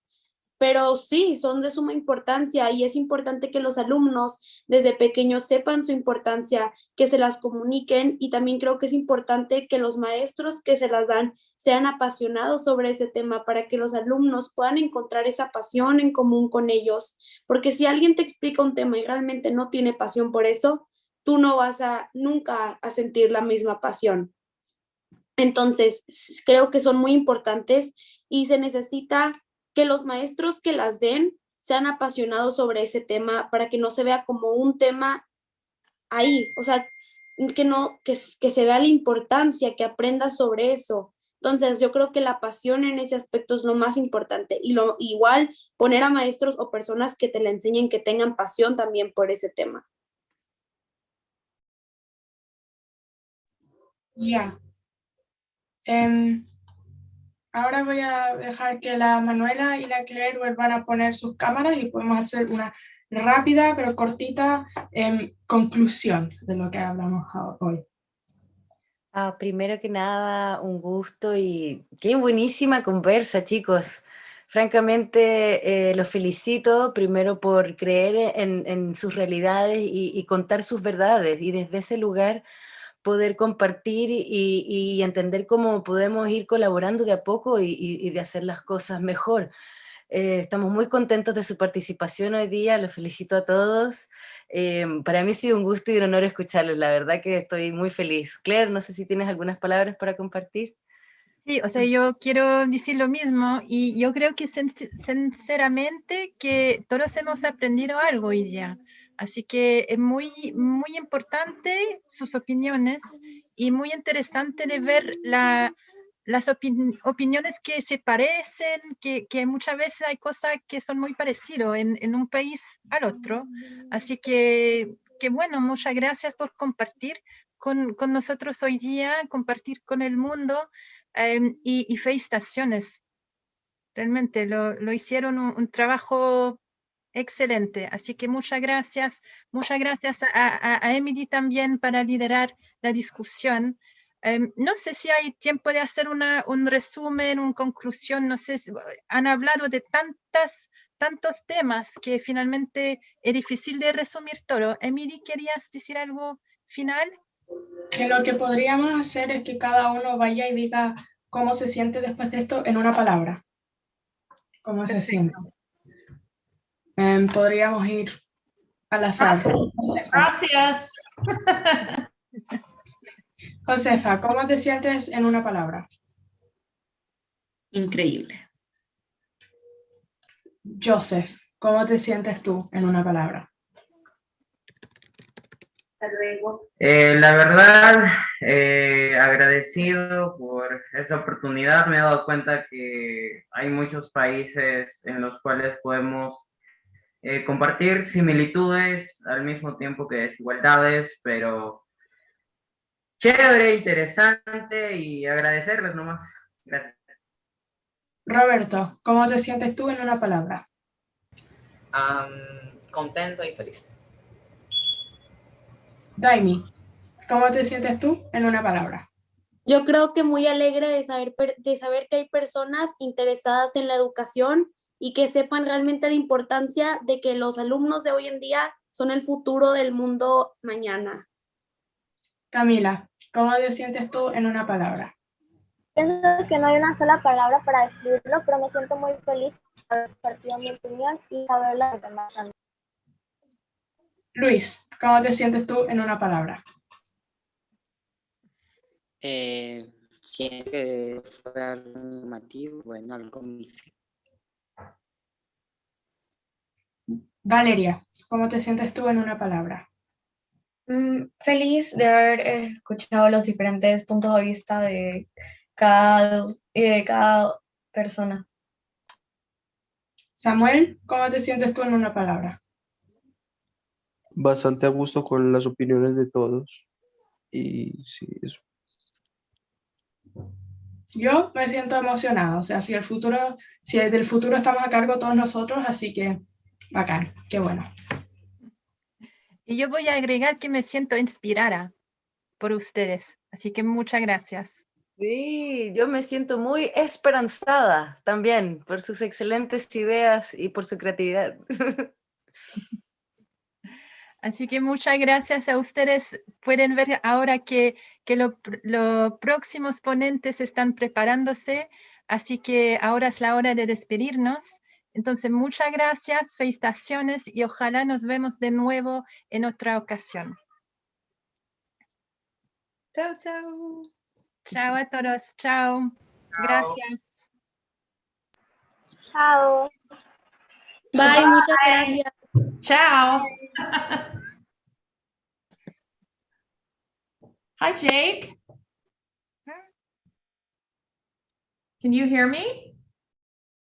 Speaker 10: pero sí, son de suma importancia y es importante que los alumnos desde pequeños sepan su importancia, que se las comuniquen y también creo que es importante que los maestros que se las dan sean apasionados sobre ese tema para que los alumnos puedan encontrar esa pasión en común con ellos, porque si alguien te explica un tema y realmente no tiene pasión por eso, tú no vas nunca a sentir la misma pasión. Entonces, creo que son muy importantes y se necesita que los maestros que las den sean apasionados sobre ese tema para que no se vea como un tema ahí, o sea, que se vea la importancia, que aprendas sobre eso. Entonces, yo creo que la pasión en ese aspecto es lo más importante y igual poner a maestros o personas que te la enseñen que tengan pasión también por ese tema.
Speaker 22: Ya. Ahora voy a dejar que la Manuela y la Claire vuelvan a poner sus cámaras y podemos hacer una rápida pero cortita conclusión de lo que hablamos hoy.
Speaker 21: Primero que nada, un gusto y qué buenísima conversa, chicos. Francamente, los felicito primero por creer en sus realidades y contar sus verdades y desde ese lugar poder compartir y entender cómo podemos ir colaborando de a poco y de hacer las cosas mejor. Estamos muy contentos de su participación hoy día, los felicito a todos. Para mí ha sido un gusto y un honor escucharlos, la verdad que estoy muy feliz. Claire, no sé si tienes algunas palabras para compartir.
Speaker 20: Sí, o sea, yo quiero decir lo mismo y yo creo que sinceramente que todos hemos aprendido algo hoy día. Así que es muy, muy importante sus opiniones y muy interesante de ver las opiniones que se parecen, que muchas veces hay cosas que son muy parecidas en un país al otro. Así que bueno, muchas gracias por compartir con nosotros hoy día, compartir con el mundo. Y felicitaciones, realmente lo hicieron un trabajo excelente, así que muchas gracias a Emily también para liderar la discusión. No sé si hay tiempo de hacer un resumen, una conclusión, no sé, han hablado de tantos temas que finalmente es difícil de resumir todo. Emily, ¿querías decir algo final?
Speaker 22: Que lo que podríamos hacer es que cada uno vaya y diga cómo se siente después de esto en una palabra. ¿Cómo se siente? Podríamos ir al azar.
Speaker 12: Gracias.
Speaker 22: Josefa, ¿cómo te sientes en una palabra?
Speaker 25: Increíble.
Speaker 22: Joseph, ¿cómo te sientes tú en una palabra?
Speaker 9: La verdad, agradecido por esta oportunidad. Me he dado cuenta que hay muchos países en los cuales podemos compartir similitudes al mismo tiempo que desigualdades, pero chévere, interesante y agradecerles nomás. Gracias.
Speaker 22: Roberto, ¿cómo te sientes tú en una palabra?
Speaker 4: Contento y feliz.
Speaker 22: Daimi, ¿cómo te sientes tú en una palabra?
Speaker 10: Yo creo que muy alegre de saber que hay personas interesadas en la educación y que sepan realmente la importancia de que los alumnos de hoy en día son el futuro del mundo mañana.
Speaker 22: Camila, ¿cómo te sientes tú en una palabra?
Speaker 1: Pienso que no hay una sola palabra para describirlo, pero me siento muy feliz de haber compartido mi opinión y saberla de los demás también.
Speaker 22: Luis, ¿cómo te sientes tú en una palabra?
Speaker 7: Siento que fue algo informativo, bueno, algo
Speaker 22: Valeria, ¿cómo te sientes tú en una palabra?
Speaker 11: Feliz de haber escuchado los diferentes puntos de vista de cada persona.
Speaker 22: Samuel, ¿cómo te sientes tú en una palabra?
Speaker 8: Bastante a gusto con las opiniones de todos. Y sí, eso.
Speaker 22: Yo me siento emocionada, o sea, si del futuro estamos a cargo todos nosotros, así que bacán, qué bueno.
Speaker 20: Y yo voy a agregar que me siento inspirada por ustedes, así que muchas gracias.
Speaker 21: Sí, yo me siento muy esperanzada también por sus excelentes ideas y por su creatividad.
Speaker 20: Así que muchas gracias a ustedes. Pueden ver ahora que los próximos ponentes están preparándose, así que ahora es la hora de despedirnos. Entonces, muchas gracias, felicitaciones y ojalá nos vemos de nuevo en otra ocasión.
Speaker 21: Chao, chao.
Speaker 20: Chao a todos, chao. Gracias.
Speaker 1: Chao.
Speaker 10: Bye, muchas gracias.
Speaker 12: Ciao. Hi, Jake. Can you hear me?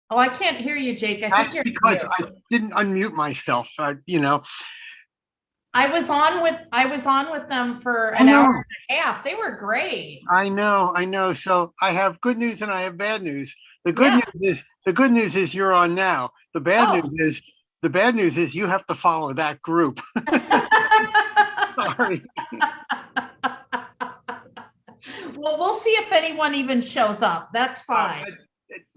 Speaker 12: Oh, I can't hear you, Jake. I
Speaker 2: That's
Speaker 12: think you're
Speaker 2: because
Speaker 12: mute.
Speaker 2: I didn't unmute myself. You know.
Speaker 12: I was on with them for an hour and a half. They were great.
Speaker 2: I know. So I have good news and I have bad news. The good news is you're on now. The bad news is you have to follow that group. Sorry.
Speaker 12: Well, we'll see if anyone even shows up. That's fine.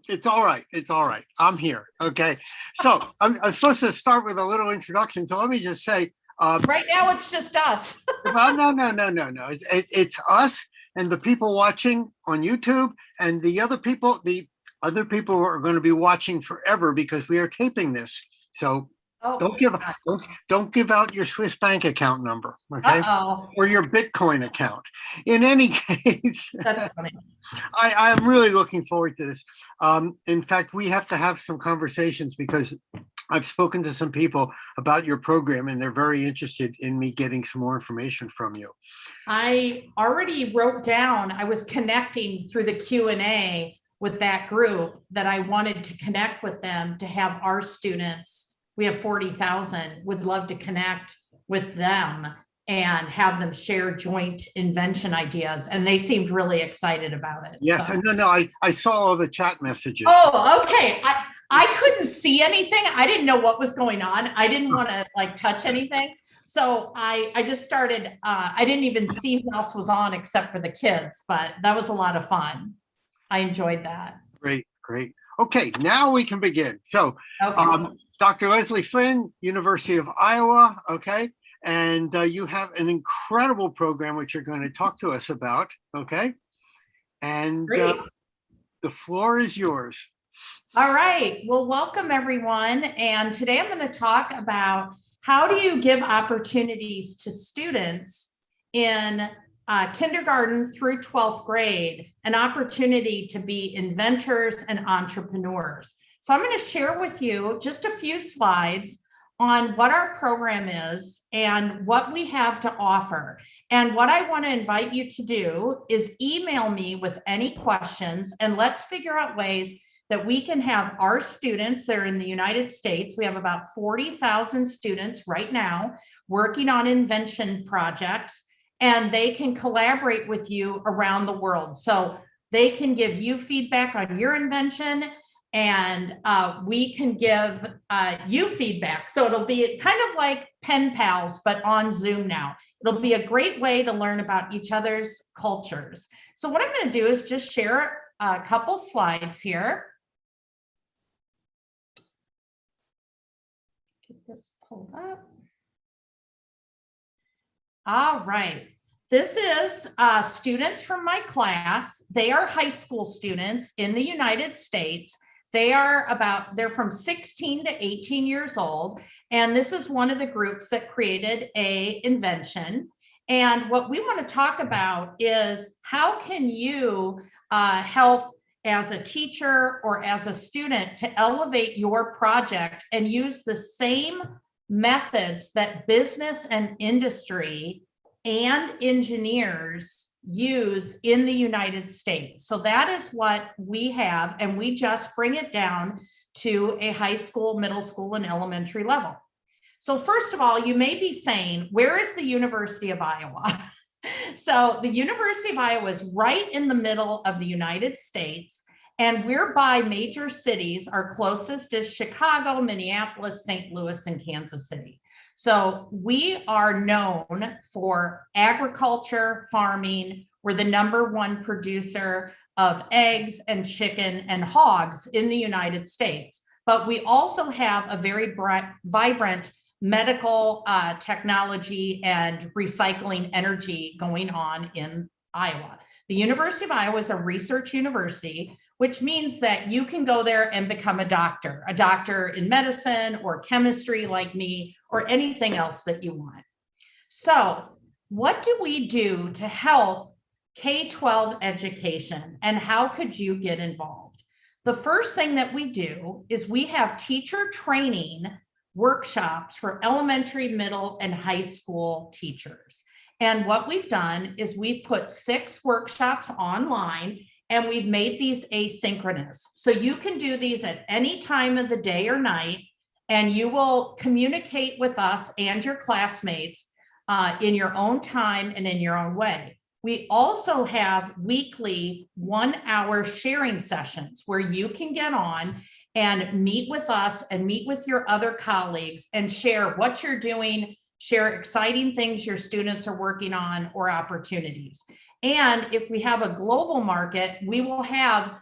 Speaker 2: It's all right. It's all right. I'm here. Okay. So I'm supposed to start with a little introduction. So let me just say.
Speaker 12: Right now, it's just us.
Speaker 2: Well, no. It's us and the people watching on YouTube and the other people. other people are going to be watching forever because we are taping this. So don't give out your Swiss bank account number, okay? Or your Bitcoin account. In any case,
Speaker 12: that's funny.
Speaker 2: I'm really looking forward to this. In fact, we have to have some conversations because I've spoken to some people about your program and they're very interested in me getting some more information from you.
Speaker 12: I already wrote down, I was connecting through the Q&A with that group that I wanted to connect with them to have our students. We have 40,000, would love to connect with them and have them share joint invention ideas. And they seemed really excited about it.
Speaker 2: Yes,
Speaker 12: so.
Speaker 2: no, I saw all the chat messages.
Speaker 12: Oh, okay. I couldn't see anything. I didn't know what was going on. I didn't want to like touch anything. So I just started, I didn't even see who else was on except for the kids, but that was a lot of fun. I enjoyed that.
Speaker 2: Great, great. Okay, now we can begin. So, Dr. Leslie Flynn, University of Iowa, okay? And you have an incredible program which you're going to talk to us about, okay? And the floor is yours.
Speaker 12: All right, well, welcome everyone. And today I'm going to talk about how do you give opportunities to students in kindergarten through 12th grade, an opportunity to be inventors and entrepreneurs. So I'm going to share with you just a few slides on what our program is and what we have to offer. And what I want to invite you to do is email me with any questions and let's figure out ways that we can have our students that are in the United States. We have about 40,000 students right now working on invention projects, and they can collaborate with you around the world. So they can give you feedback on your invention, and we can give you feedback. So it'll be kind of like pen pals, but on Zoom now. It'll be a great way to learn about each other's cultures. So what I'm going to do is just share a couple slides here. Get this pulled up. All right. This is students from my class. They are high school students in the United States. They're from 16 to 18 years old. And this is one of the groups that created an invention. And what we want to talk about is how can you help as a teacher or as a student to elevate your project and use the same methods that business and industry and engineers use in the United States. So that is what we have, and we just bring it down to a high school, middle school, and elementary level. So first of all, you may be saying, where is the University of Iowa? So the University of Iowa is right in the middle of the United States, and we're by major cities. Our closest is Chicago, Minneapolis, St. Louis, and Kansas City. So we are known for agriculture, farming. We're the #1 producer of eggs and chicken and hogs in the United States. But we also have a very vibrant medical technology and recycling energy going on in Iowa. The University of Iowa is a research university, which means that you can go there and become a doctor in medicine or chemistry like me, or anything else that you want. So what do we do to help K-12 education, and how could you get involved? The first thing that we do is we have teacher training workshops for elementary, middle, and high school teachers. And what we've done is we've put 6 workshops online, and we've made these asynchronous. So you can do these at any time of the day or night, and you will communicate with us and your classmates in your own time and in your own way. We also have weekly 1-hour sharing sessions where you can get on and meet with us and meet with your other colleagues and share what you're doing, share exciting things your students are working on or opportunities. And if we have a global market, we will have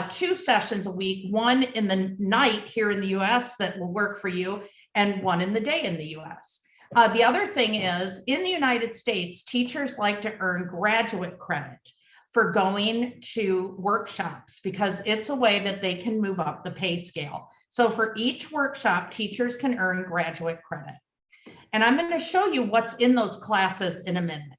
Speaker 12: 2 sessions a week, one in the night here in the US that will work for you, and one in the day in the US. The other thing is, in the United States, teachers like to earn graduate credit for going to workshops because it's a way that they can move up the pay scale. So for each workshop, teachers can earn graduate credit. And I'm going to show you what's in those classes in a minute.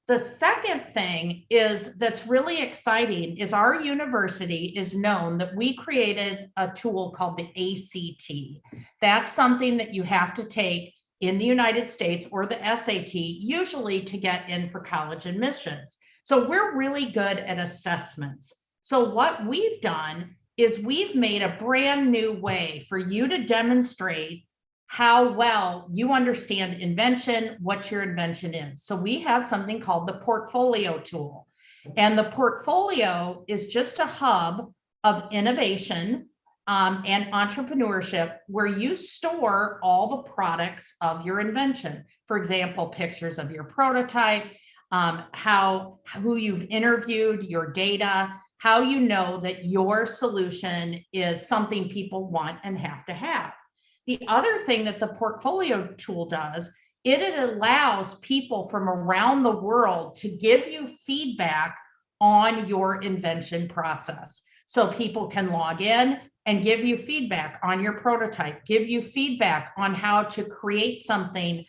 Speaker 12: The second thing is that's really exciting is our university is known that we created a tool called the ACT. That's something that you have to take in the United States, or the SAT, usually to get in for college admissions. So we're really good at assessments. So what we've done is we've made a brand new way for you to demonstrate how well you understand invention, what your invention is. So we have something called the portfolio tool. And the portfolio is just a hub of innovation and entrepreneurship where you store all the products of your invention. For example, pictures of your prototype, who you've interviewed, your data, how you know that your solution is something people want and have to have. The other thing that the portfolio tool does, it allows people from around the world to give you feedback on your invention process. So people can log in and give you feedback on your prototype, give you feedback on how to create something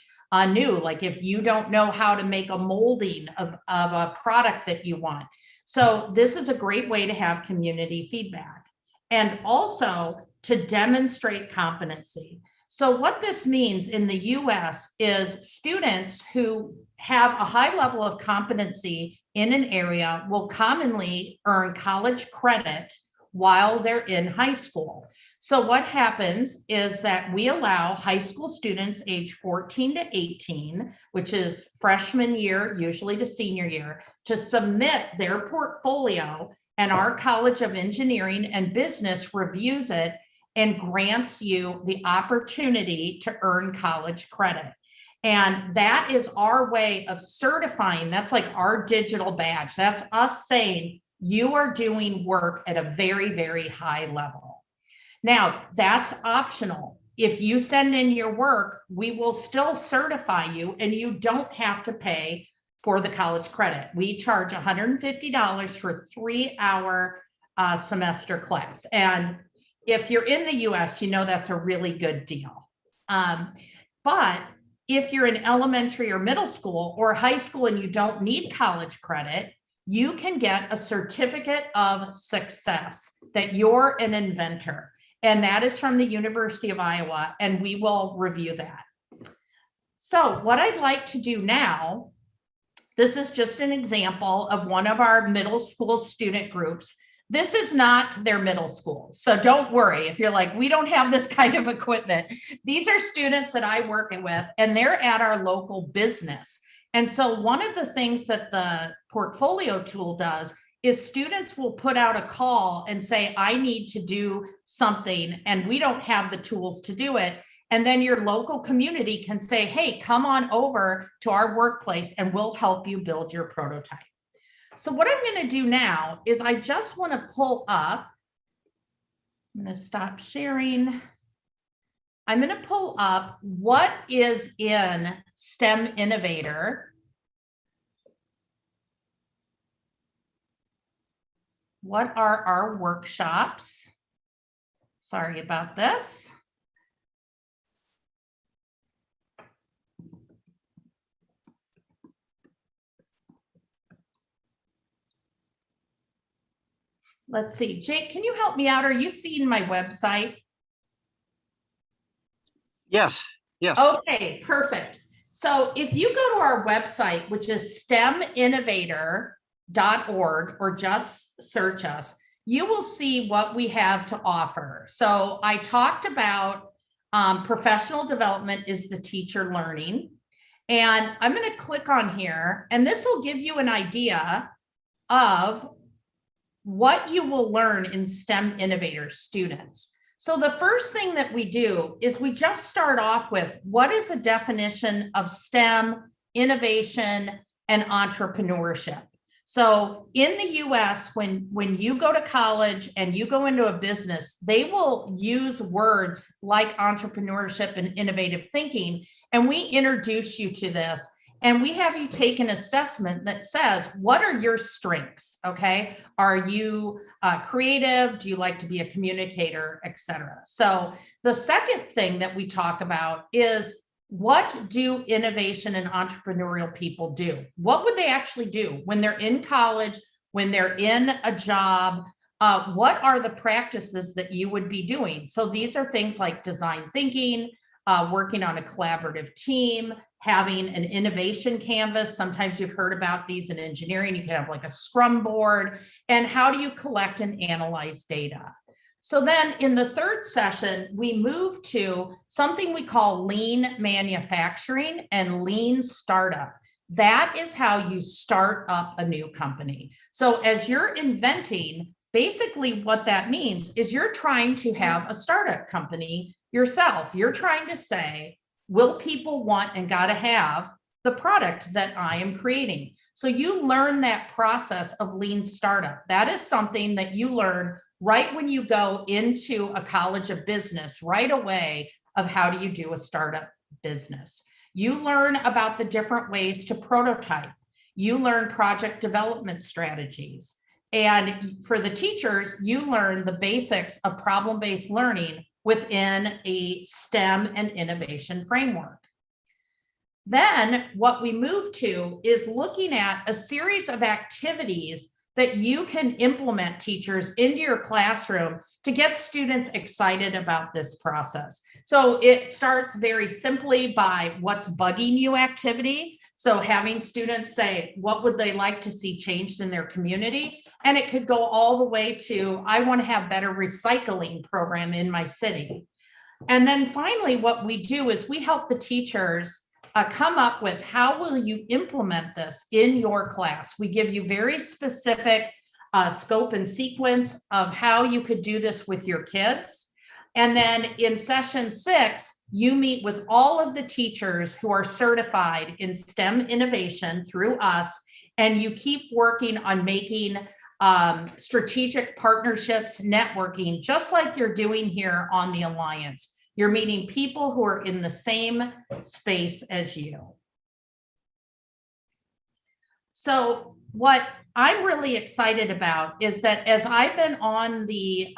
Speaker 12: new, like if you don't know how to make a molding of a product that you want. So this is a great way to have community feedback and also to demonstrate competency. So what this means in the US is students who have a high level of competency in an area will commonly earn college credit while they're in high school. So what happens is that we allow high school students age 14 to 18, which is freshman year, usually to senior year, to submit their portfolio, and our College of Engineering and Business reviews it and grants you the opportunity to earn college credit. And that is our way of certifying. That's like our digital badge. That's us saying you are doing work at a very, very high level. Now, that's optional. If you send in your work, we will still certify you and you don't have to pay for the college credit. We charge $150 for a 3-hour semester class. And if you're in the US, you know that's a really good deal. But if you're in elementary or middle school or high school and you don't need college credit, you can get a certificate of success that you're an inventor. And that is from the University of Iowa, and we will review that. So what I'd like to do now, this is just an example of one of our middle school student groups. This is not their middle school. So don't worry if you're like, we don't have this kind of equipment. These are students that I work with, and they're at our local business. And so one of the things that the portfolio tool does is students will put out a call and say, I need to do something, and we don't have the tools to do it. And then your local community can say, hey, come on over to our workplace and we'll help you build your prototype. So what I'm going to do now is I just want to pull up, I'm going to stop sharing. I'm going to pull up what is in STEM Innovator. What are our workshops? Sorry about this. Let's see, Jake, can you help me out? Are you seeing my website?
Speaker 2: Yes, yes.
Speaker 12: Okay, perfect. So if you go to our website, which is steminnovator.org, or just search us, you will see what we have to offer. So I talked about professional development is the teacher learning. And I'm going to click on here, and this will give you an idea of what you will learn in STEM Innovator students. So the first thing that we do is we just start off with what is a definition of STEM, innovation, and entrepreneurship. So in the US, when you go to college and you go into a business, they will use words like entrepreneurship and innovative thinking. And we introduce you to this. And we have you take an assessment that says, what are your strengths? Okay. Are you creative? Do you like to be a communicator, etc.? So the second thing that we talk about is, what do innovation and entrepreneurial people do? What would they actually do when they're in college, when they're in a job? What are the practices that you would be doing? So these are things like design thinking, working on a collaborative team, having an innovation canvas. Sometimes you've heard about these in engineering. You can have like a Scrum board. And how do you collect and analyze data? So then in the third session, we move to something we call lean manufacturing and lean startup. That is how you start up a new company. So as you're inventing, basically what that means is you're trying to have a startup company yourself. You're trying to say, will people want and gotta have the product that I am creating? So you learn that process of lean startup. That is something that you learn right when you go into a college of business, right away, of how do you do a startup business. You learn about the different ways to prototype. You learn project development strategies. And for the teachers, you learn the basics of problem-based learning within a STEM and innovation framework. Then what we move to is looking at a series of activities that you can implement, teachers, into your classroom to get students excited about this process. So it starts very simply by what's bugging you activity. So having students say, what would they like to see changed in their community? And it could go all the way to, I want to have better recycling program in my city. And then finally, what we do is we help the teachers come up with, how will you implement this in your class? We give you very specific scope and sequence of how you could do this with your kids. And then in session 6, you meet with all of the teachers who are certified in STEM innovation through us, and you keep working on making strategic partnerships, networking, just like you're doing here on the Alliance. You're meeting people who are in the same space as you. So what I'm really excited about is that as I've been on the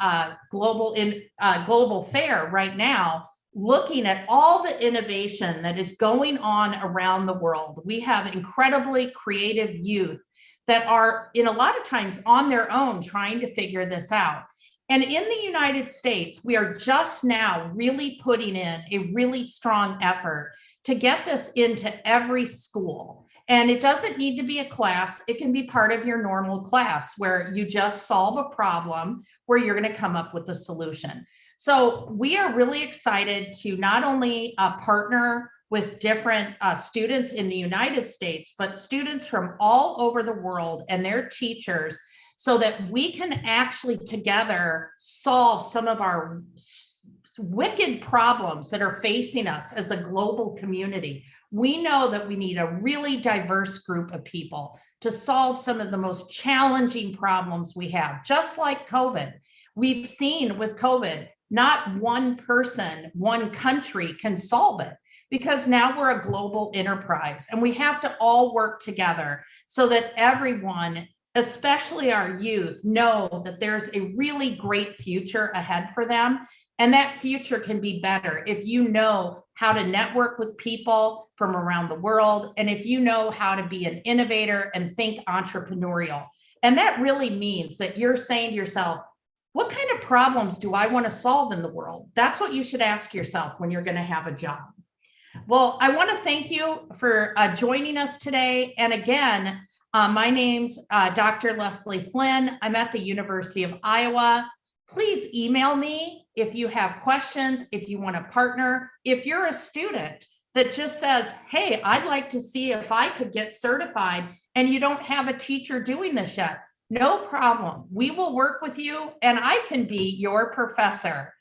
Speaker 12: global fair right now, looking at all the innovation that is going on around the world, we have incredibly creative youth that are, in a lot of times, on their own trying to figure this out. And in the United States, we are just now really putting in a really strong effort to get this into every school. And it doesn't need to be a class. It can be part of your normal class where you just solve a problem where you're going to come up with a solution. So we are really excited to not only partner with different students in the United States, but students from all over the world and their teachers, so that we can actually together solve some of our wicked problems that are facing us as a global community. We know that we need a really diverse group of people to solve some of the most challenging problems we have, just like COVID. We've seen with COVID, not one person, one country can solve it, because now we're a global enterprise and we have to all work together so that everyone, especially our youth, know that there's a really great future ahead for them. And that future can be better if you know how to network with people from around the world, and if you know how to be an innovator and think entrepreneurial. And that really means that you're saying to yourself, what kind of problems do I want to solve in the world? That's what you should ask yourself when you're going to have a job. Well, I want to thank you for joining us today. And again, my name's Dr. Leslie Flynn. I'm at the University of Iowa. Please email me if you have questions, if you want to partner. If you're a student that just says, hey, I'd like to see if I could get certified, and you don't have a teacher doing this yet, no problem. We will work with you and I can be your professor.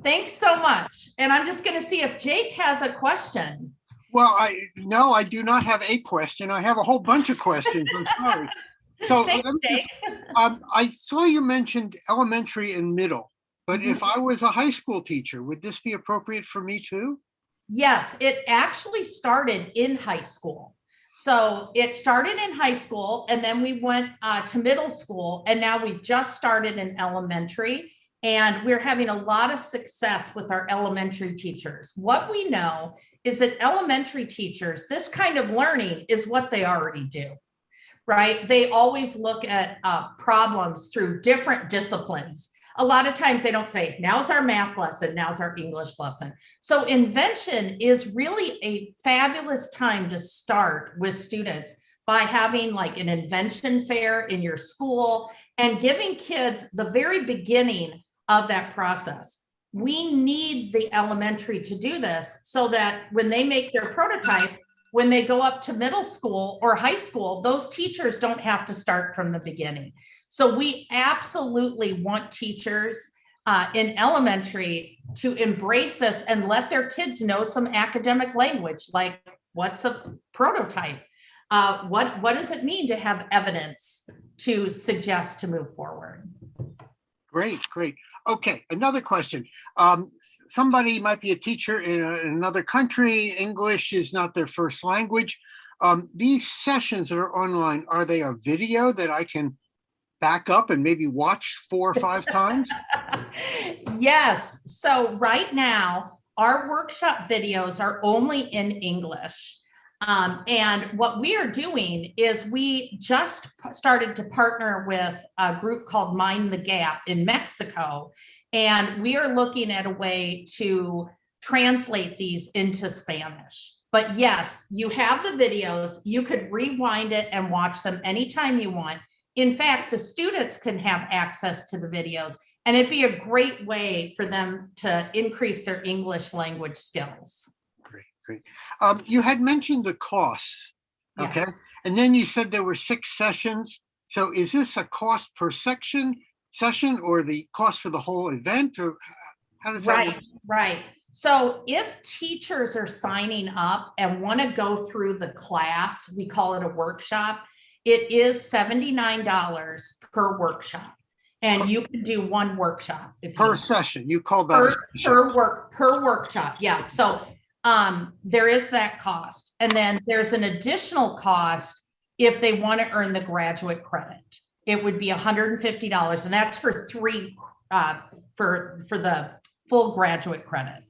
Speaker 12: Thanks so much. And I'm just going to see if Jake has a question.
Speaker 2: Well, no, I do not have a question. I have a whole bunch of questions. I'm sorry. So
Speaker 12: Thanks, Jake.
Speaker 2: I saw you mentioned elementary and middle, but if I was a high school teacher, would this be appropriate for me too?
Speaker 12: Yes, it actually started in high school. So it started in high school, and then we went to middle school, and now we've just started in elementary, and we're having a lot of success with our elementary teachers. What we know is that elementary teachers, this kind of learning is what they already do, right? They always look at problems through different disciplines. A lot of times they don't say, now's our math lesson, now's our English lesson. So invention is really a fabulous time to start with students by having like an invention fair in your school and giving kids the very beginning of that process. We need the elementary to do this so that when they make their prototype, when they go up to middle school or high school, those teachers don't have to start from the beginning. So we absolutely want teachers in elementary to embrace this and let their kids know some academic language, like what's a prototype? What does it mean to have evidence to suggest to move forward?
Speaker 2: Great, great. Okay, another question. Somebody might be a teacher in another country. English is not their first language. These sessions that are online, are they a video that I can back up and maybe watch 4 or 5 times?
Speaker 12: Yes. So right now, our workshop videos are only in English. And what we are doing is we just started to partner with a group called Mind the Gap in Mexico. And we are looking at a way to translate these into Spanish. But yes, you have the videos, you could rewind it and watch them anytime you want. In fact, the students can have access to the videos, and it'd be a great way for them to increase their English language skills.
Speaker 2: Great, great. You had mentioned the costs, okay?
Speaker 12: Yes.
Speaker 2: And then you said there were 6 sessions. So is this a cost per session or the cost for the whole event, or how does that work?
Speaker 12: Right. So if teachers are signing up and want to go through the class, we call it a workshop, it is $79 per workshop. And you can do 1 workshop. If
Speaker 2: per session, you call that
Speaker 12: per workshop. Yeah. So there is that cost. And then there's an additional cost if they want to earn the graduate credit. It would be $150, and that's for 3 for the full graduate credit.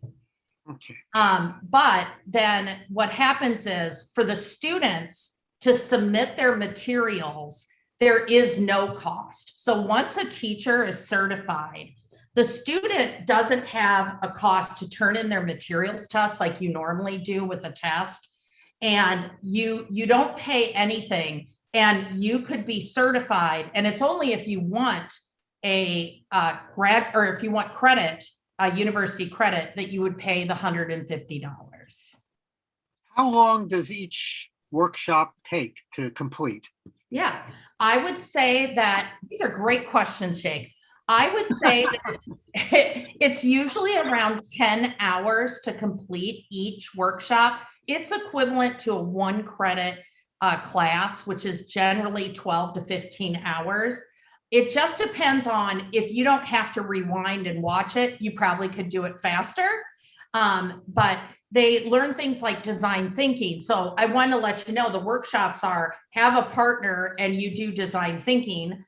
Speaker 2: Okay.
Speaker 12: But then what happens is for the students to submit their materials, there is no cost. So once a teacher is certified, the student doesn't have a cost to turn in their materials to us like you normally do with a test. And you don't pay anything, and you could be certified. And it's only if you want a grad, or if you want credit, a university credit, that you would pay the $150.
Speaker 2: How long does each workshop take to complete?
Speaker 12: Yeah, I would say that these are great questions, Jake. I would say that it's usually around 10 hours to complete each workshop. It's equivalent to a 1 credit class, which is generally 12 to 15 hours. It just depends on, if you don't have to rewind and watch it, you probably could do it faster. But they learn things like design thinking. So I want to let you know the workshops are have a partner and you do design thinking,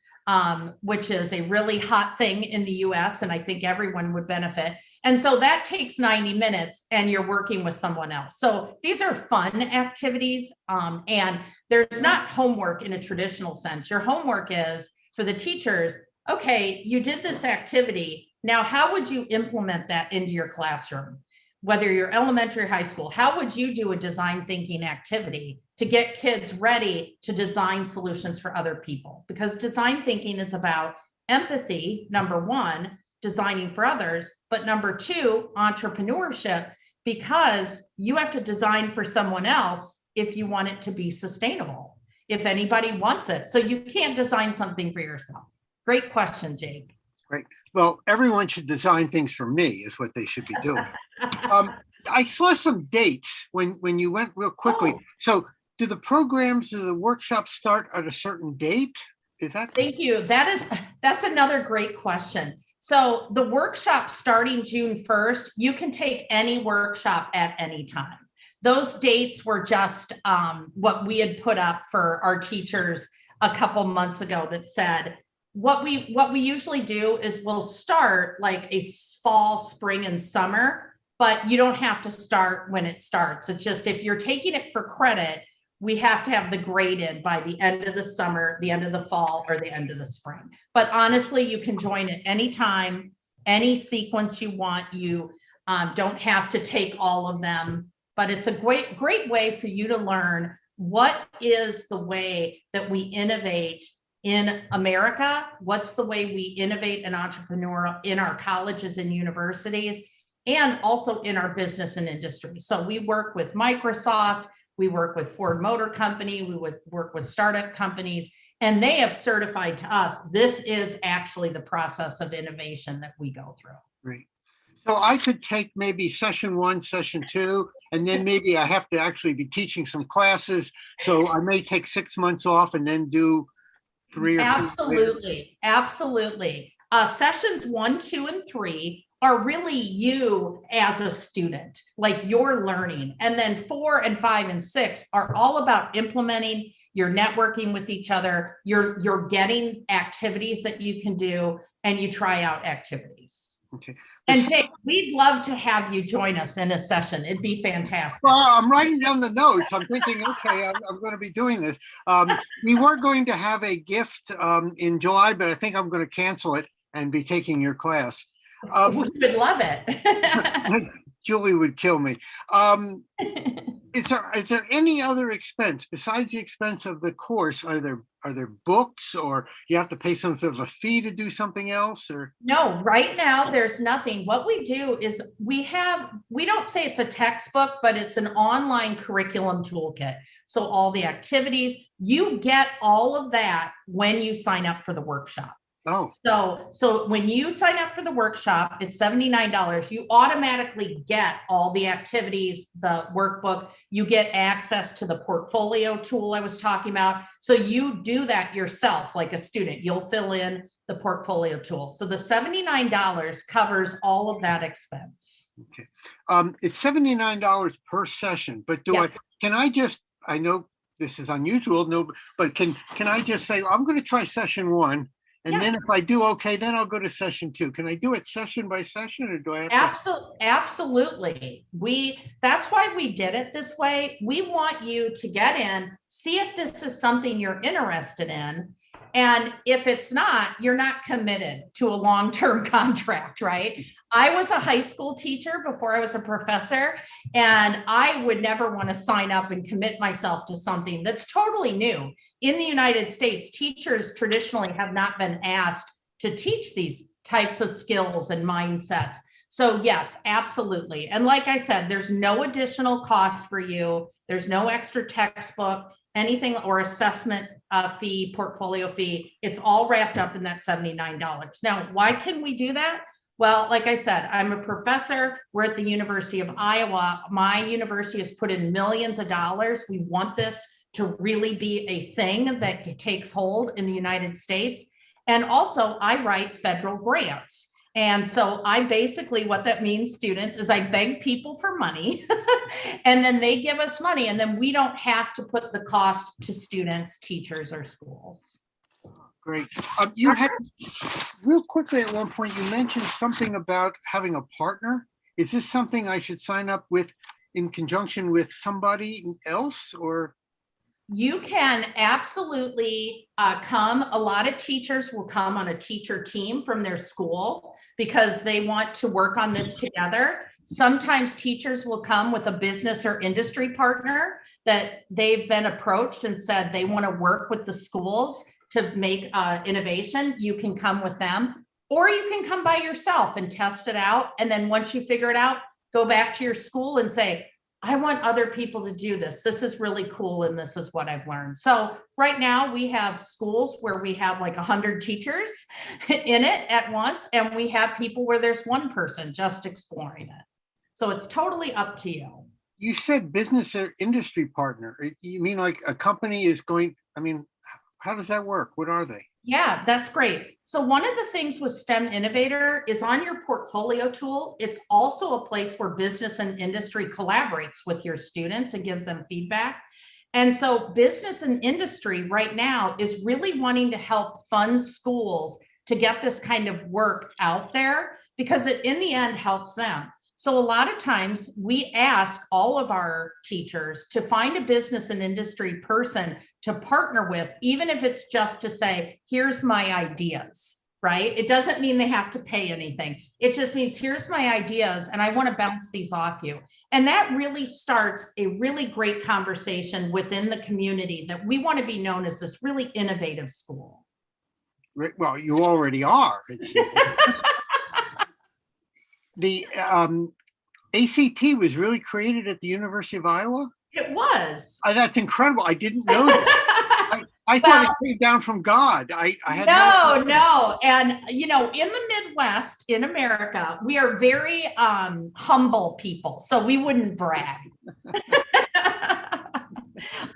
Speaker 12: which is a really hot thing in the US, and I think everyone would benefit. And so that takes 90 minutes and you're working with someone else. So these are fun activities, and there's not homework in a traditional sense. Your homework is for the teachers, okay, you did this activity. Now, how would you implement that into your classroom? Whether you're elementary or high school, how would you do a design thinking activity to get kids ready to design solutions for other people? Because design thinking is about empathy, number 1, designing for others, but number 2, entrepreneurship, because you have to design for someone else if you want it to be sustainable, if anybody wants it. So you can't design something for yourself. Great question, Jake.
Speaker 2: Great. Well, everyone should design things for me is what they should be doing. I saw some dates when you went real quickly.
Speaker 12: Oh.
Speaker 2: So do the programs, do the workshops start at a certain date? Is that?
Speaker 12: Thank you. That's another great question. So the workshop starting June 1st, you can take any workshop at any time. those dates were just what we had put up for our teachers a couple months ago that said, what we usually do is we'll start like a fall, spring, and summer, but you don't have to start when it starts. It's just if you're taking it for credit, we have to have the grade in by the end of the summer, the end of the fall, or the end of the spring. But honestly, you can join at any time, any sequence you want. You don't have to take all of them, but it's a great way for you to learn what is the way that we innovate in America, what's the way we innovate and entrepreneurial in our colleges and universities, and also in our business and industry. So we work with Microsoft, we work with Ford Motor Company, we would work with startup companies, and they have certified to us, this is actually the process of innovation that we go through.
Speaker 2: Great. So I could take maybe session 1, session 2, and then maybe I have to actually be teaching some classes. So I may take 6 months off and then do 3 or 4.
Speaker 12: Absolutely, absolutely. Sessions 1, 2, and 3 are really you as a student, like you're learning. And then 4 and 5 and 6 are all about implementing, you're networking with each other, you're getting activities that you can do, and you try out activities.
Speaker 2: Okay.
Speaker 12: And Jake, we'd love to have you join us in a session. It'd be fantastic.
Speaker 2: Well, I'm writing down the notes. I'm thinking, okay, I'm going to be doing this. We were going to have a gift in July, but I think I'm going to cancel it and be taking your class.
Speaker 12: We would love it.
Speaker 2: Julie would kill me. Is there any other expense besides the expense of the course? Are there books, or you have to pay some sort of a fee to do something else? Or
Speaker 12: no, right now there's nothing. What we do is we don't say it's a textbook, but it's an online curriculum toolkit. So all the activities, you get all of that when you sign up for the workshop.
Speaker 2: Oh.
Speaker 12: So when you sign up for the workshop, it's $79. You automatically get all the activities, the workbook, you get access to the portfolio tool I was talking about. So you do that yourself, like a student, you'll fill in the portfolio tool. So the $79 covers all of that expense.
Speaker 2: Okay. It's $79 per session, but
Speaker 12: Yes.
Speaker 2: I know this is unusual, but can I just say, I'm going to try session 1. And then if I do okay, then I'll go to session 2. Can I do it session by session, or do I have to?
Speaker 12: Absolutely. That's why we did it this way. We want you to get in, see if this is something you're interested in. And if it's not, you're not committed to a long-term contract, right? I was a high school teacher before I was a professor, and I would never want to sign up and commit myself to something that's totally new. In the United States, teachers traditionally have not been asked to teach these types of skills and mindsets. So yes, absolutely. And like I said, there's no additional cost for you. There's no extra textbook, anything, or assessment fee, portfolio fee. It's all wrapped up in that $79. Now, why can we do that? Well, like I said, I'm a professor. We're at the University of Iowa. My university has put in millions of dollars. We want this to really be a thing that takes hold in the United States. And also, I write federal grants. And so I basically, what that means, students, is I beg people for money and then they give us money, and then we don't have to put the cost to students, teachers, or schools.
Speaker 2: Great. You had, real quickly at one point, you mentioned something about having a partner. Is this something I should sign up with in conjunction with somebody else, or?
Speaker 12: You can absolutely come. A lot of teachers will come on a teacher team from their school because they want to work on this together. Sometimes teachers will come with a business or industry partner that they've been approached and said they want to work with the schools to make innovation. You can come with them, or you can come by yourself and test it out. And then once you figure it out, go back to your school and say, I want other people to do this. This is really cool, and this is what I've learned. So right now we have schools where we have like 100 teachers in it at once, and we have people where there's one person just exploring it. So it's totally up to you.
Speaker 2: You said business or industry partner. You mean like a company is going, I mean, how does that work? What are they?
Speaker 12: Yeah, that's great. So one of the things with STEM Innovator is on your portfolio tool. It's also a place where business and industry collaborates with your students and gives them feedback. And so business and industry right now is really wanting to help fund schools to get this kind of work out there because it in the end helps them. So a lot of times we ask all of our teachers to find a business and industry person to partner with, even if it's just to say, here's my ideas, right? It doesn't mean they have to pay anything. It just means here's my ideas and I want to bounce these off you. And that really starts a really great conversation within the community that we want to be known as this really innovative school.
Speaker 2: Well, you already are. The ACT was really created at the University of Iowa?
Speaker 12: It was.
Speaker 2: That's incredible. I didn't know that. I thought it came down from God. I had
Speaker 12: no. And, you know, in the Midwest, in America, we are very humble people, so we wouldn't brag.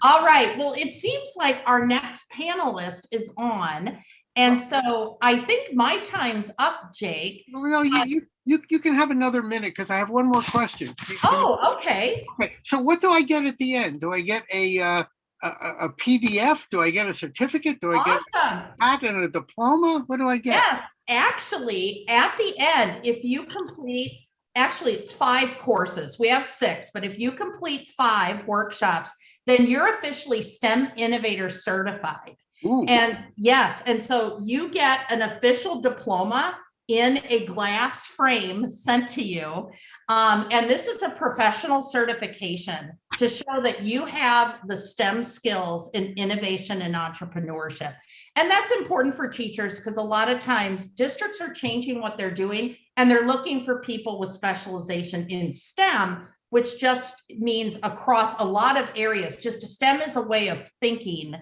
Speaker 12: All right. Well, it seems like our next panelist is on. And so I think my time's up, Jake.
Speaker 2: No, you can have another minute because I have one more question.
Speaker 12: Oh, okay.
Speaker 2: Okay. So what do I get at the end? Do I get a PDF? Do I get a certificate? Do I get a hat and a diploma? What do I get?
Speaker 12: Yes, actually, at the end, if you complete, actually it's 5 courses. We have 6, but if you complete 5 workshops, then you're officially STEM Innovator certified.
Speaker 2: Ooh.
Speaker 12: And yes, and so you get an official diploma in a glass frame sent to you. And this is a professional certification to show that you have the STEM skills in innovation and entrepreneurship. And that's important for teachers because a lot of times districts are changing what they're doing and they're looking for people with specialization in STEM, which just means across a lot of areas. Just STEM is a way of thinking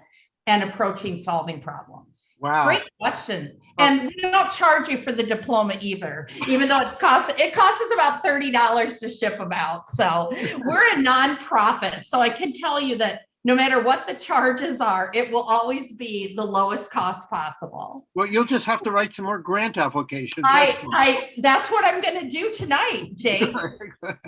Speaker 12: and approaching solving problems.
Speaker 2: Wow.
Speaker 12: Great question. And we don't charge you for the diploma either, even though it costs us about $30 to ship them out. So we're a nonprofit. So I can tell you that no matter what the charges are, it will always be the lowest cost possible.
Speaker 2: Well, you'll just have to write some more grant applications.
Speaker 12: That's what I'm going to do tonight, Jake.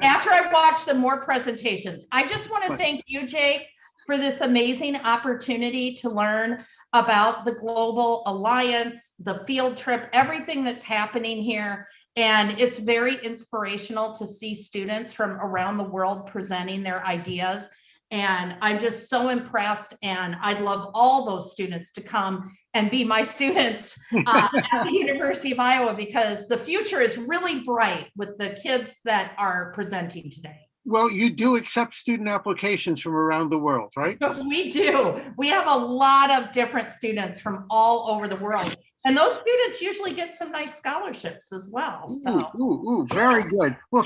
Speaker 12: After I watch some more presentations. I just want to thank you, Jake, for this amazing opportunity to learn about the Global Alliance, the field trip, everything that's happening here. And it's very inspirational to see students from around the world presenting their ideas. And I'm just so impressed. And I'd love all those students to come and be my students at the University of Iowa, because the future is really bright with the kids that are presenting today.
Speaker 2: Well, you do accept student applications from around the world, right?
Speaker 12: We do. We have a lot of different students from all over the world. And those students usually get some nice scholarships as well. So.
Speaker 2: Ooh, very good. Well,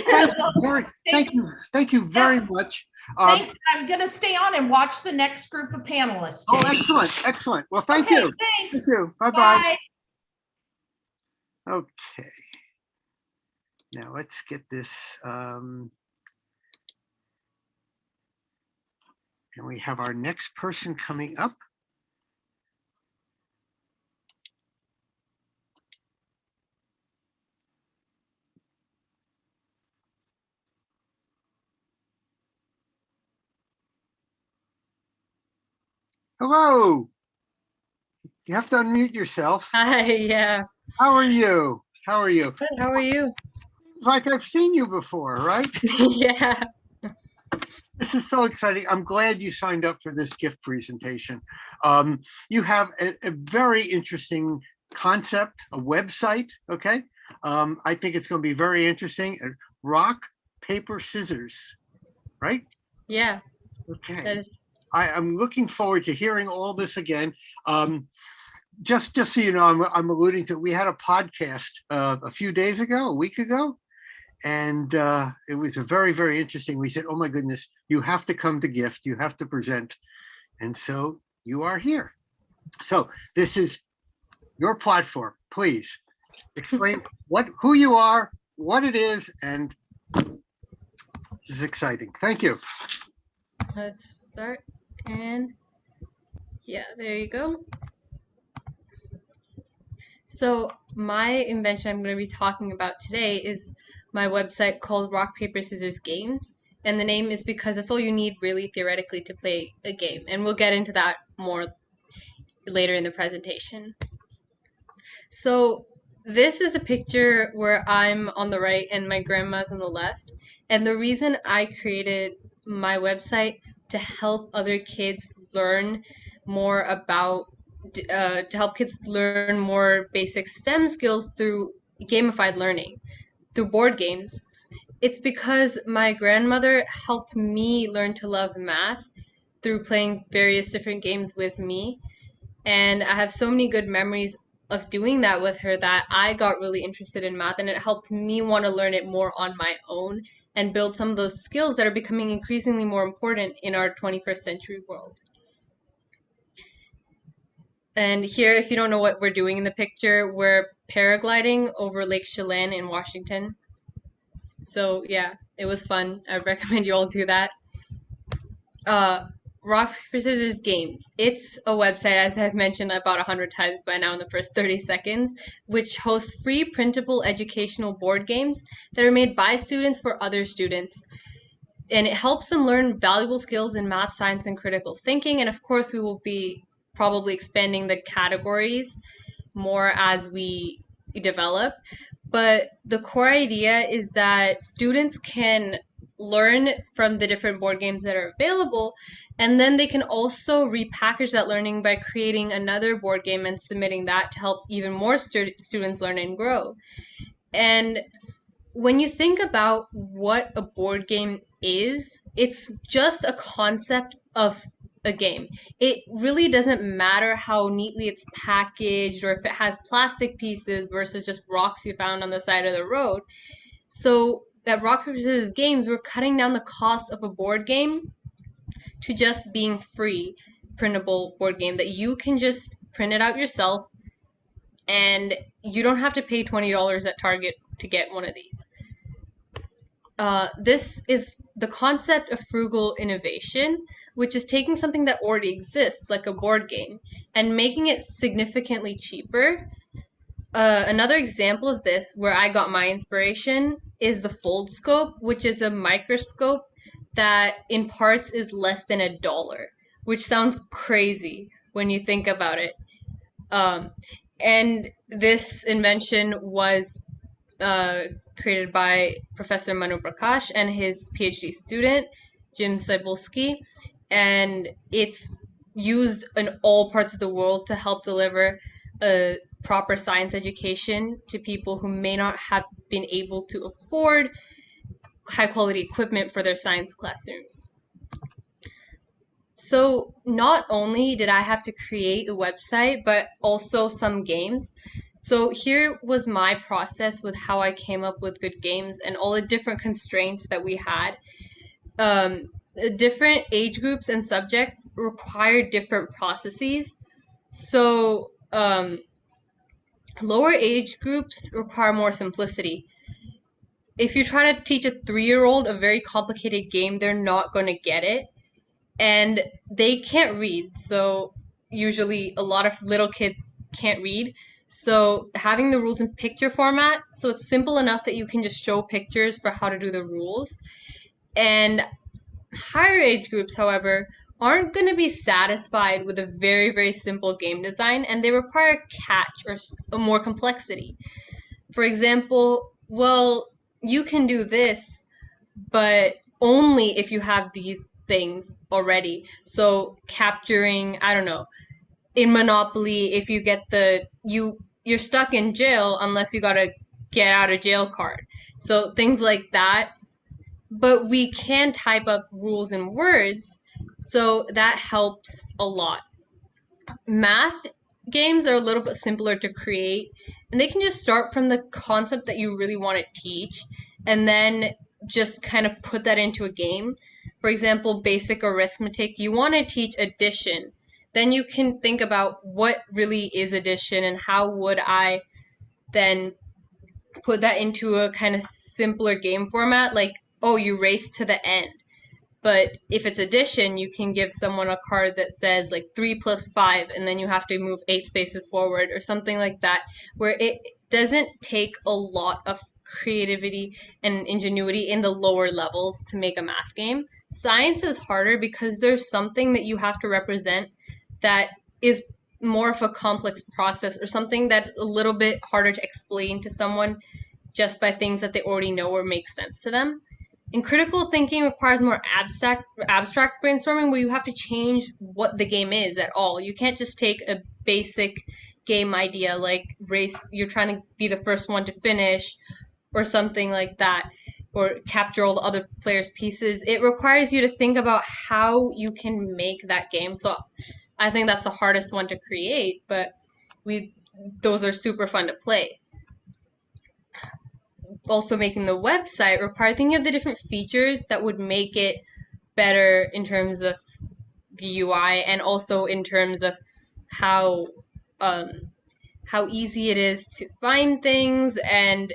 Speaker 2: thank you very much.
Speaker 12: Thanks. I'm going to stay on and watch the next group of panelists.
Speaker 2: Oh, excellent. Well, thank you.
Speaker 12: Thanks.
Speaker 2: Thank you. Bye-bye. Okay. Now let's get this. And we have our next person coming up. Hello. You have to unmute yourself.
Speaker 13: Hi, yeah.
Speaker 2: How are you?
Speaker 13: Good, how are you?
Speaker 2: Like I've seen you before, right?
Speaker 13: Yeah.
Speaker 2: This is so exciting. I'm glad you signed up for this gift presentation. You have a very interesting concept, a website, okay? I think it's going to be very interesting. Rock, paper, scissors, right?
Speaker 13: Yeah.
Speaker 2: Okay. I'm looking forward to hearing all this again. Just so you know, I'm alluding to, we had a podcast a few days ago, a week ago, and it was a very, very interesting. We said, oh my goodness, you have to come to GIFT, you have to present. And so you are here. So this is your platform. Please explain who you are, what it is, and this is exciting. Thank you.
Speaker 13: Let's start. And yeah, there you go. So my invention I'm going to be talking about today is my website called Rock, Paper, Scissors Games. And the name is because that's all you need really theoretically to play a game. And we'll get into that more later in the presentation. So this is a picture where I'm on the right and my grandma's on the left. And the reason I created my website to help other kids learn more about to help kids learn more basic STEM skills through gamified learning, through board games. It's because my grandmother helped me learn to love math through playing various different games with me. And I have so many good memories of doing that with her that I got really interested in math, and it helped me want to learn it more on my own and build some of those skills that are becoming increasingly more important in our 21st century world. And here, if you don't know what we're doing in the picture, we're paragliding over Lake Chelan in Washington. So yeah, it was fun. I recommend you all do that. Rock, Paper, Scissors Games. It's a website, as I've mentioned about 100 times by now in the first 30 seconds, which hosts free printable educational board games that are made by students for other students. And it helps them learn valuable skills in math, science, and critical thinking. And of course, we will be probably expanding the categories more as we develop. But the core idea is that students can learn from the different board games that are available, and then they can also repackage that learning by creating another board game and submitting that to help even more students learn and grow. And when you think about what a board game is, it's just a concept of a game. It really doesn't matter how neatly it's packaged or if it has plastic pieces versus just rocks you found on the side of the road. So at Rock, Paper, Scissors Games, we're cutting down the cost of a board game to just being free printable board game that you can just print it out yourself, and you don't have to pay $20 at Target to get one of these. This is the concept of frugal innovation, which is taking something that already exists, like a board game, and making it significantly cheaper. Another example of this, where I got my inspiration, is the Foldscope, which is a microscope that in parts is less than $1, which sounds crazy when you think about it. And this invention was created by Professor Manu Prakash and his PhD student, Jim Cybulski, and it's used in all parts of the world to help deliver a proper science education to people who may not have been able to afford high quality equipment for their science classrooms. So not only did I have to create a website, but also some games. So here was my process with how I came up with good games and all the different constraints that we had. Different age groups and subjects require different processes. So lower age groups require more simplicity. If you try to teach a 3-year-old a very complicated game, they're not going to get it. And they can't read. So usually a lot of little kids can't read. So having the rules in picture format, so it's simple enough that you can just show pictures for how to do the rules. And higher age groups, however, aren't going to be satisfied with a very, very simple game design, and they require catch or more complexity. For example, well, you can do this, but only if you have these things already. So capturing, I don't know, in Monopoly, if you get you're stuck in jail unless you got a get out of jail card. So things like that. But we can type up rules in words, so that helps a lot. Math games are a little bit simpler to create, and they can just start from the concept that you really want to teach, and then just kind of put that into a game. For example, basic arithmetic, you want to teach addition. Then you can think about what really is addition and how would I then put that into a kind of simpler game format, like, oh, you race to the end. But if it's addition, you can give someone a card that says like 3 + 5, and then you have to move 8 spaces forward or something like that, where it doesn't take a lot of creativity and ingenuity in the lower levels to make a math game. Science is harder because there's something that you have to represent that is more of a complex process, or something that's a little bit harder to explain to someone just by things that they already know or make sense to them. And critical thinking requires more abstract brainstorming, where you have to change what the game is at all. You can't just take a basic game idea like race, you're trying to be the first one to finish or something like that, or capture all the other players' pieces. It requires you to think about how you can make that game. So I think that's the hardest one to create, but those are super fun to play. Also, making the website required thinking of the different features that would make it better in terms of the UI, and also in terms of how easy it is to find things, and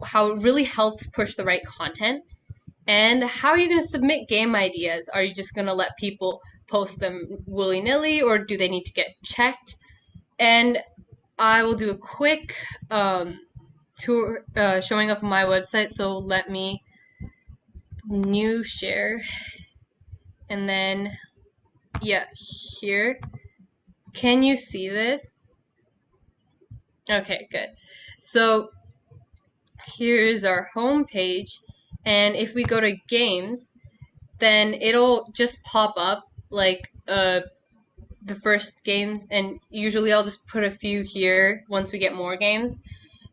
Speaker 13: how it really helps push the right content. And how are you going to submit game ideas? Are you just going to let people post them willy-nilly, or do they need to get checked? And I will do a quick tour showing off my website. So let me new share, and then yeah, here. Can you see this? Okay, good. So here's our home page, and if we go to games, then it'll just pop up like the first games, and usually I'll just put a few here once we get more games.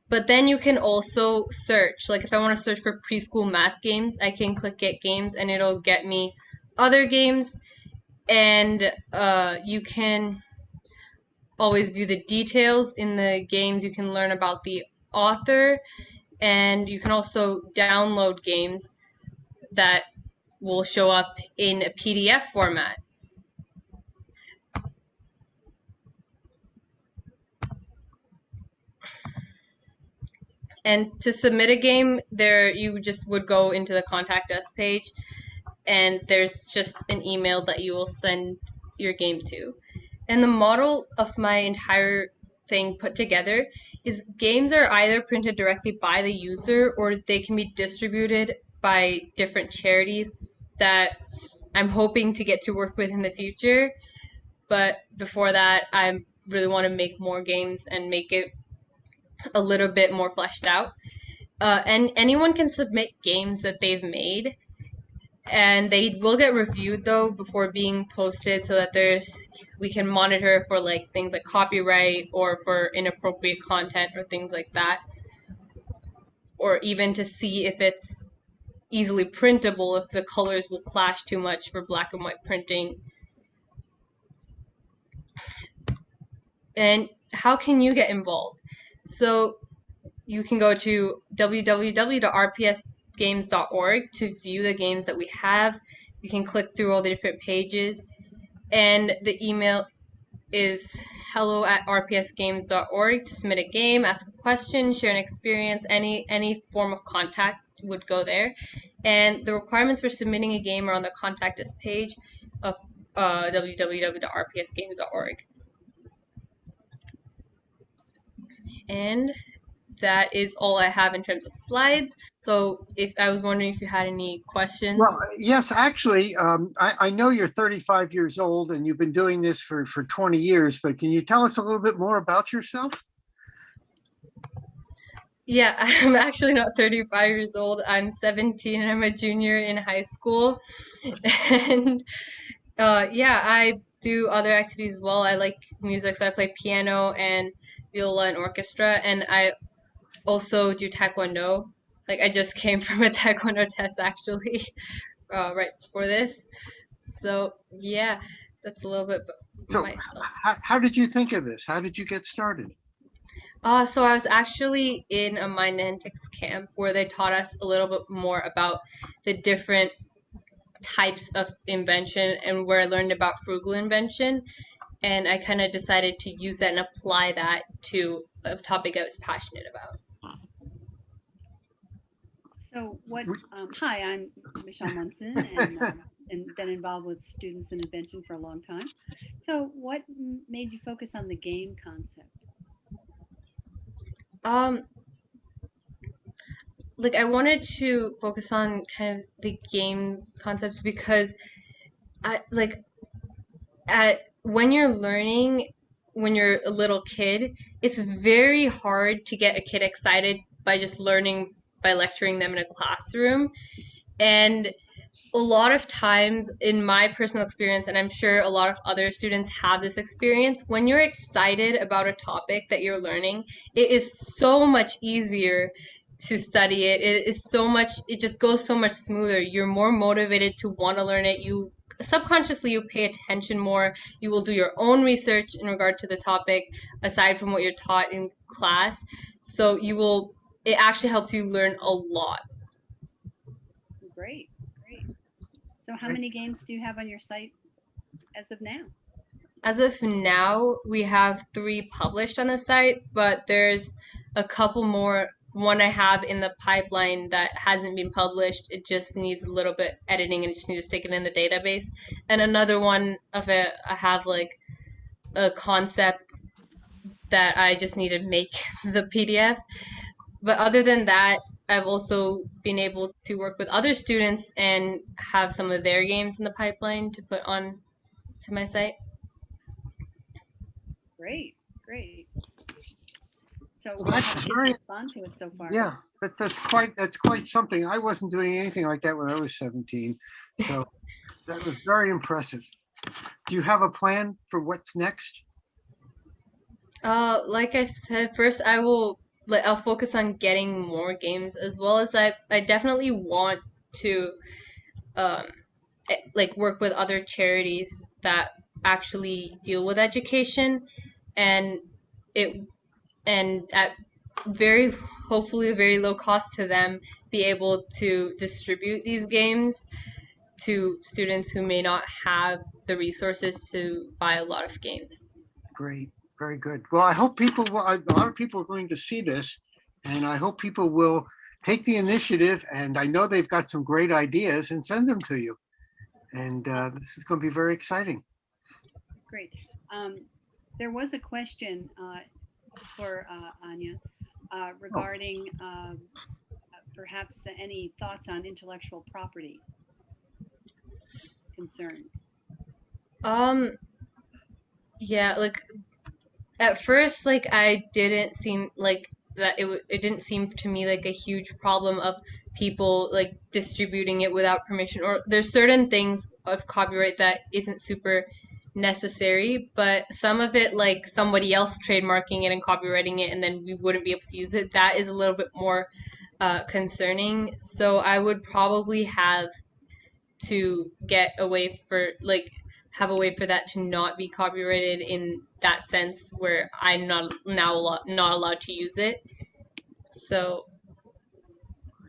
Speaker 13: But then you can also search. Like if I want to search for preschool math games, I can click get games, and it'll get me other games. And you can always view the details in the games. You can learn about the author, and you can also download games that will show up in a PDF format. And to submit a game, you just would go into the Contact Us page, and there's just an email that you will send your game to. And the model of my entire thing put together is games are either printed directly by the user, or they can be distributed by different charities that I'm hoping to get to work with in the future. But before that, I really want to make more games and make it a little bit more fleshed out. And anyone can submit games that they've made, and they will get reviewed though before being posted, so that we can monitor for like things like copyright or for inappropriate content or things like that, or even to see if it's easily printable, if the colors will clash too much for black and white printing. And how can you get involved? So you can go to www.rpsgames.org to view the games that we have. You can click through all the different pages, and the email is hello@rpsgames.org to submit a game, ask a question, share an experience. Any form of contact would go there. And the requirements for submitting a game are on the Contact Us page of www.rpsgames.org. And that is all I have in terms of slides. So if I was wondering if you had any questions.
Speaker 2: Well, yes, actually, I know you're 35 years old and you've been doing this for 20 years, but can you tell us a little bit more about yourself?
Speaker 13: Yeah, I'm actually not 35 years old. I'm 17 and I'm a junior in high school. And yeah, I do other activities as well. I like music, so I play piano and viola and orchestra, and I also do taekwondo. Like I just came from a taekwondo test actually right before this. So yeah, that's a little bit about myself.
Speaker 2: How did you think of this? How did you get started?
Speaker 13: So I was actually in a Mindnetics camp where they taught us a little bit more about the different types of invention, and where I learned about frugal invention. And I kind of decided to use that and apply that to a topic I was passionate about.
Speaker 14: So what, hi, I'm Michelle Munson, and and been involved with students in invention for a long time. So what made you focus on the game concept?
Speaker 11: Like I wanted to focus on kind of the game concepts because I like when you're learning when you're a little kid, it's very hard to get a kid excited by just learning by lecturing them in a classroom. And a lot of times in my personal experience, and I'm sure a lot of other students have this experience, when you're excited about a topic that you're learning, it is so much easier to study it. It just goes so much smoother. You're more motivated to want to learn it. You subconsciously you pay attention more. You will do your own research in regard to the topic aside from what you're taught in class. So it actually helps you learn a lot.
Speaker 14: Great. So how many games do you have on your site as of now?
Speaker 11: As of now, we have 3 published on the site, but there's a couple more. One I have in the pipeline that hasn't been published. It just needs a little bit editing and I just need to stick it in the database. And another one of it, I have like a concept that I just need to make the PDF. But other than that, I've also been able to work with other students and have some of their games in the pipeline to put on to my site.
Speaker 14: Great. So
Speaker 2: Well, that's
Speaker 14: how kids
Speaker 2: very-
Speaker 14: respond to it so far?
Speaker 2: Yeah, that's quite something. I wasn't doing anything like that when I was 17. So that was very impressive. Do you have a plan for what's next?
Speaker 11: Like I said, first I'll focus on getting more games, as well as I definitely want to work with other charities that actually deal with education, and at hopefully very low cost to them, be able to distribute these games to students who may not have the resources to buy a lot of games.
Speaker 2: Great, very good. Well, I hope a lot of people are going to see this, and I hope people will take the initiative, and I know they've got some great ideas, and send them to you. And this is going to be very exciting.
Speaker 14: Great. There was a question for Anya regarding perhaps any thoughts on intellectual property concerns.
Speaker 11: Yeah, like at first, like I didn't seem like that it didn't seem to me like a huge problem of people like distributing it without permission, or there's certain things of copyright that isn't super necessary, but some of it, like somebody else trademarking it and copyrighting it and then we wouldn't be able to use it, that is a little bit more concerning. So I would probably have to have a way for that to not be copyrighted in that sense, where I'm not allowed to use it. So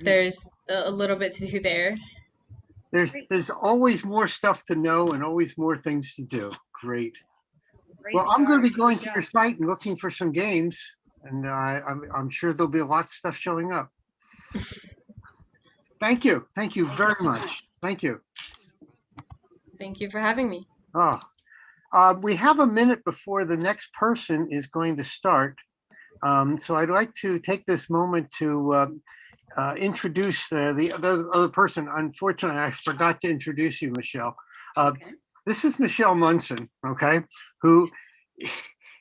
Speaker 11: there's a little bit to do there.
Speaker 2: There's always more stuff to know and always more things to do. Great. Well, I'm going to be going to your site and looking for some games, and I'm sure there'll be a lot of stuff showing up. Thank you very much. Thank you.
Speaker 11: Thank you for having me.
Speaker 2: We have a minute before the next person is going to start. So I'd like to take this moment to introduce the other person. Unfortunately, I forgot to introduce you, Michelle. This is Michelle Munson, okay, who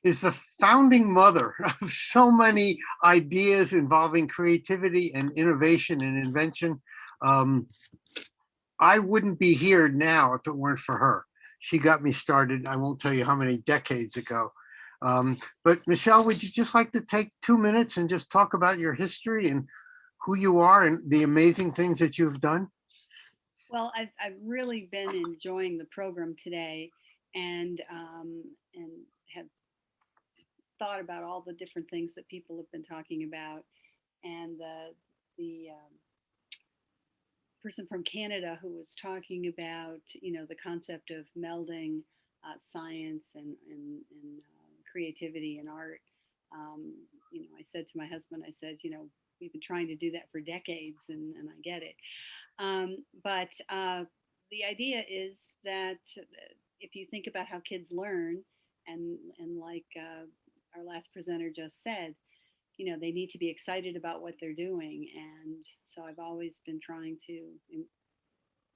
Speaker 2: is the founding mother of so many ideas involving creativity and innovation and invention. I wouldn't be here now if it weren't for her. She got me started, I won't tell you how many decades ago. But Michelle, would you just like to take 2 minutes and just talk about your history and who you are and the amazing things that you've done?
Speaker 14: Well, I've really been enjoying the program today, and have thought about all the different things that people have been talking about, and the person from Canada who was talking about, the concept of melding science and creativity and art. I said to my husband, I said, we've been trying to do that for decades, and I get it. But the idea is that if you think about how kids learn, and like our last presenter just said, you know, they need to be excited about what they're doing. And so I've always been trying to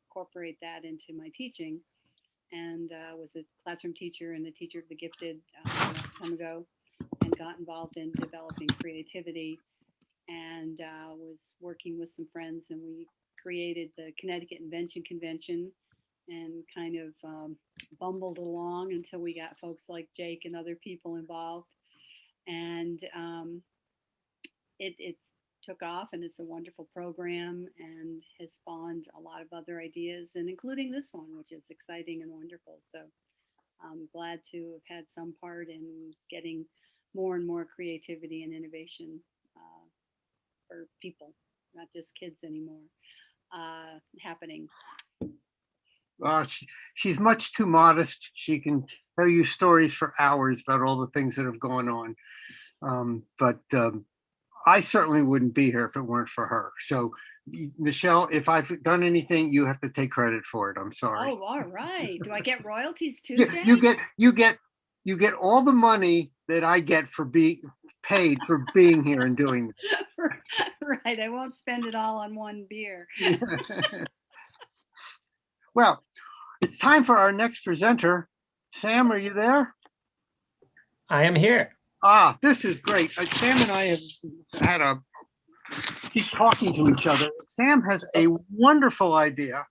Speaker 14: incorporate that into my teaching, and was a classroom teacher and a teacher of the gifted a long time ago, and got involved in developing creativity, and was working with some friends, and we created the Connecticut Invention Convention, and kind of bumbled along until we got folks like Jake and other people involved. And it took off, and it's a wonderful program and has spawned a lot of other ideas, and including this one, which is exciting and wonderful. So I'm glad to have had some part in getting more and more creativity and innovation for people, not just kids anymore, happening.
Speaker 2: She's much too modest. She can tell you stories for hours about all the things that have gone on. But I certainly wouldn't be here if it weren't for her. So Michelle, if I've done anything, you have to take credit for it. I'm sorry.
Speaker 14: Oh, all right. Do I get royalties too,
Speaker 2: Yeah,
Speaker 14: Jay?
Speaker 2: you get all the money that I get for being paid for being here and doing this.
Speaker 14: Right. I won't spend it all on one beer.
Speaker 2: Well, it's time for our next presenter. Sam, are you there?
Speaker 15: I am here.
Speaker 2: Ah, this is great. Sam and I have had keep talking to each other. Sam has a wonderful idea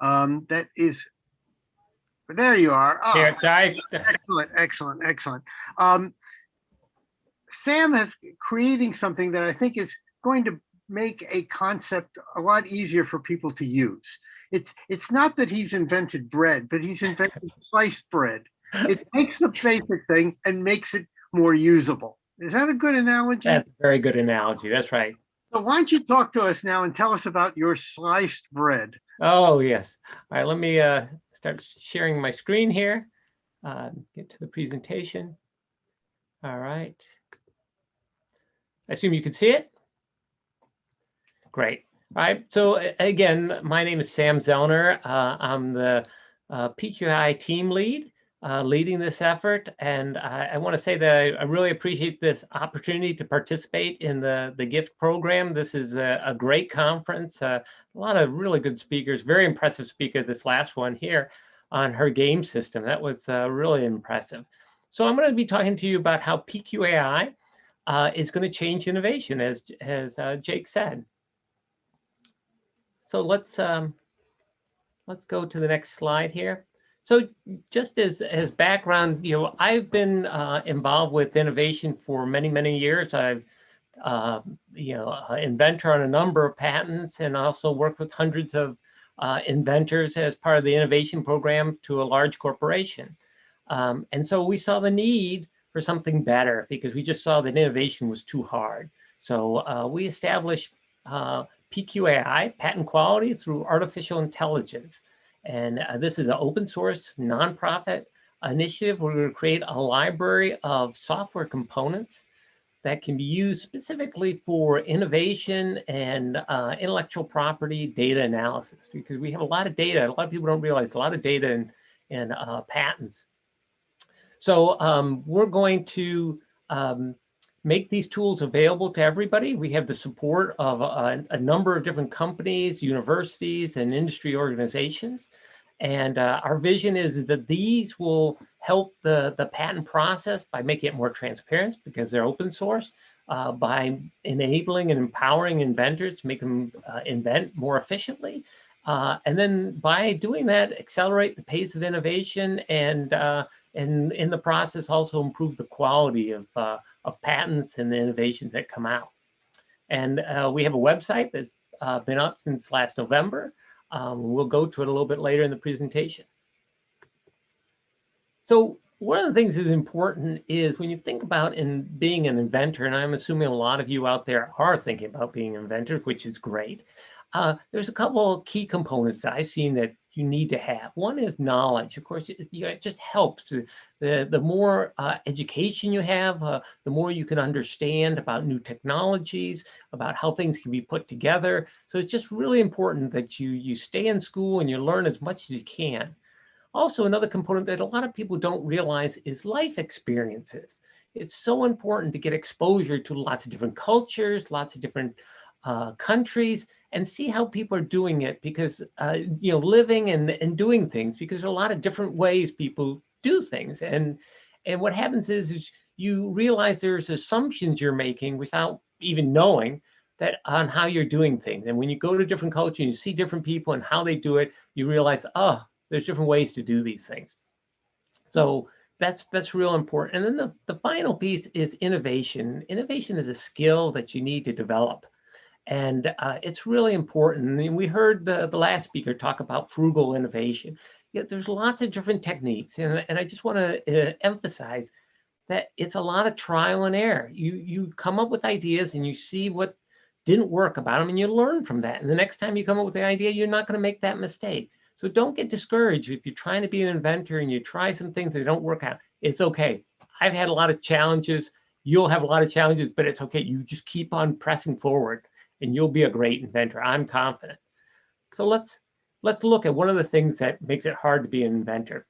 Speaker 2: that is, there you are. Oh,
Speaker 15: Here, guys.
Speaker 2: Excellent. Sam is creating something that I think is going to make a concept a lot easier for people to use. It's not that he's invented bread, but he's invented sliced bread. It takes the basic thing and makes it more usable. Is that a good analogy?
Speaker 15: That's a very good analogy. That's right.
Speaker 2: So why don't you talk to us now and tell us about your sliced bread?
Speaker 15: Oh, yes. All right, let me start sharing my screen here. Get to the presentation. All right. I assume you can see it? Great. All right, so again, my name is Sam Zellner. I'm the PQAI team lead, leading this effort. And I want to say that I really appreciate this opportunity to participate in the GIFT program. This is a great conference, a lot of really good speakers, very impressive speaker, this last one here on her game system. That was really impressive. So I'm going to be talking to you about how PQAI is going to change innovation, as Jake said. So let's go to the next slide here. So just as background, I've been involved with innovation for many years. I've inventor on a number of patents, and also worked with hundreds of inventors as part of the innovation program to a large corporation. And so we saw the need for something better because we just saw that innovation was too hard. So we established PQAI, patent quality through artificial intelligence. And this is an open source nonprofit initiative. We're going to create a library of software components that can be used specifically for innovation and intellectual property data analysis, because we have a lot of data. A lot of people don't realize a lot of data in patents. So we're going to make these tools available to everybody. We have the support of a number of different companies, universities, and industry organizations. And our vision is that these will help the patent process by making it more transparent because they're open source, by enabling and empowering inventors to make them invent more efficiently. And then by doing that, accelerate the pace of innovation, and in the process also improve the quality of patents and the innovations that come out. And we have a website that's been up since last November. We'll go to it a little bit later in the presentation. So one of the things that's important is when you think about being an inventor, and I'm assuming a lot of you out there are thinking about being inventors, which is great. There's a couple of key components that I've seen that you need to have. One is knowledge. Of course, it just helps. The more education you have, the more you can understand about new technologies, about how things can be put together. So it's just really important that you stay in school and you learn as much as you can. Also, another component that a lot of people don't realize is life experiences. It's so important to get exposure to lots of different cultures, lots of different countries, and see how people are doing it, because living and doing things, because there are a lot of different ways people do things. And what happens is you realize there's assumptions you're making without even knowing that on how you're doing things. And when you go to different cultures and you see different people and how they do it, you realize, oh, there's different ways to do these things. So that's real important. And then the final piece is innovation. Innovation is a skill that you need to develop. And it's really important. And we heard the last speaker talk about frugal innovation. There's lots of different techniques. And I just want to emphasize that it's a lot of trial and error. You come up with ideas and you see what didn't work about them and you learn from that. And the next time you come up with an idea, you're not going to make that mistake. So don't get discouraged if you're trying to be an inventor and you try some things that don't work out. It's okay. I've had a lot of challenges. You'll have a lot of challenges, but it's okay. You just keep on pressing forward and you'll be a great inventor. I'm confident. So let's look at one of the things that makes it hard to be an inventor.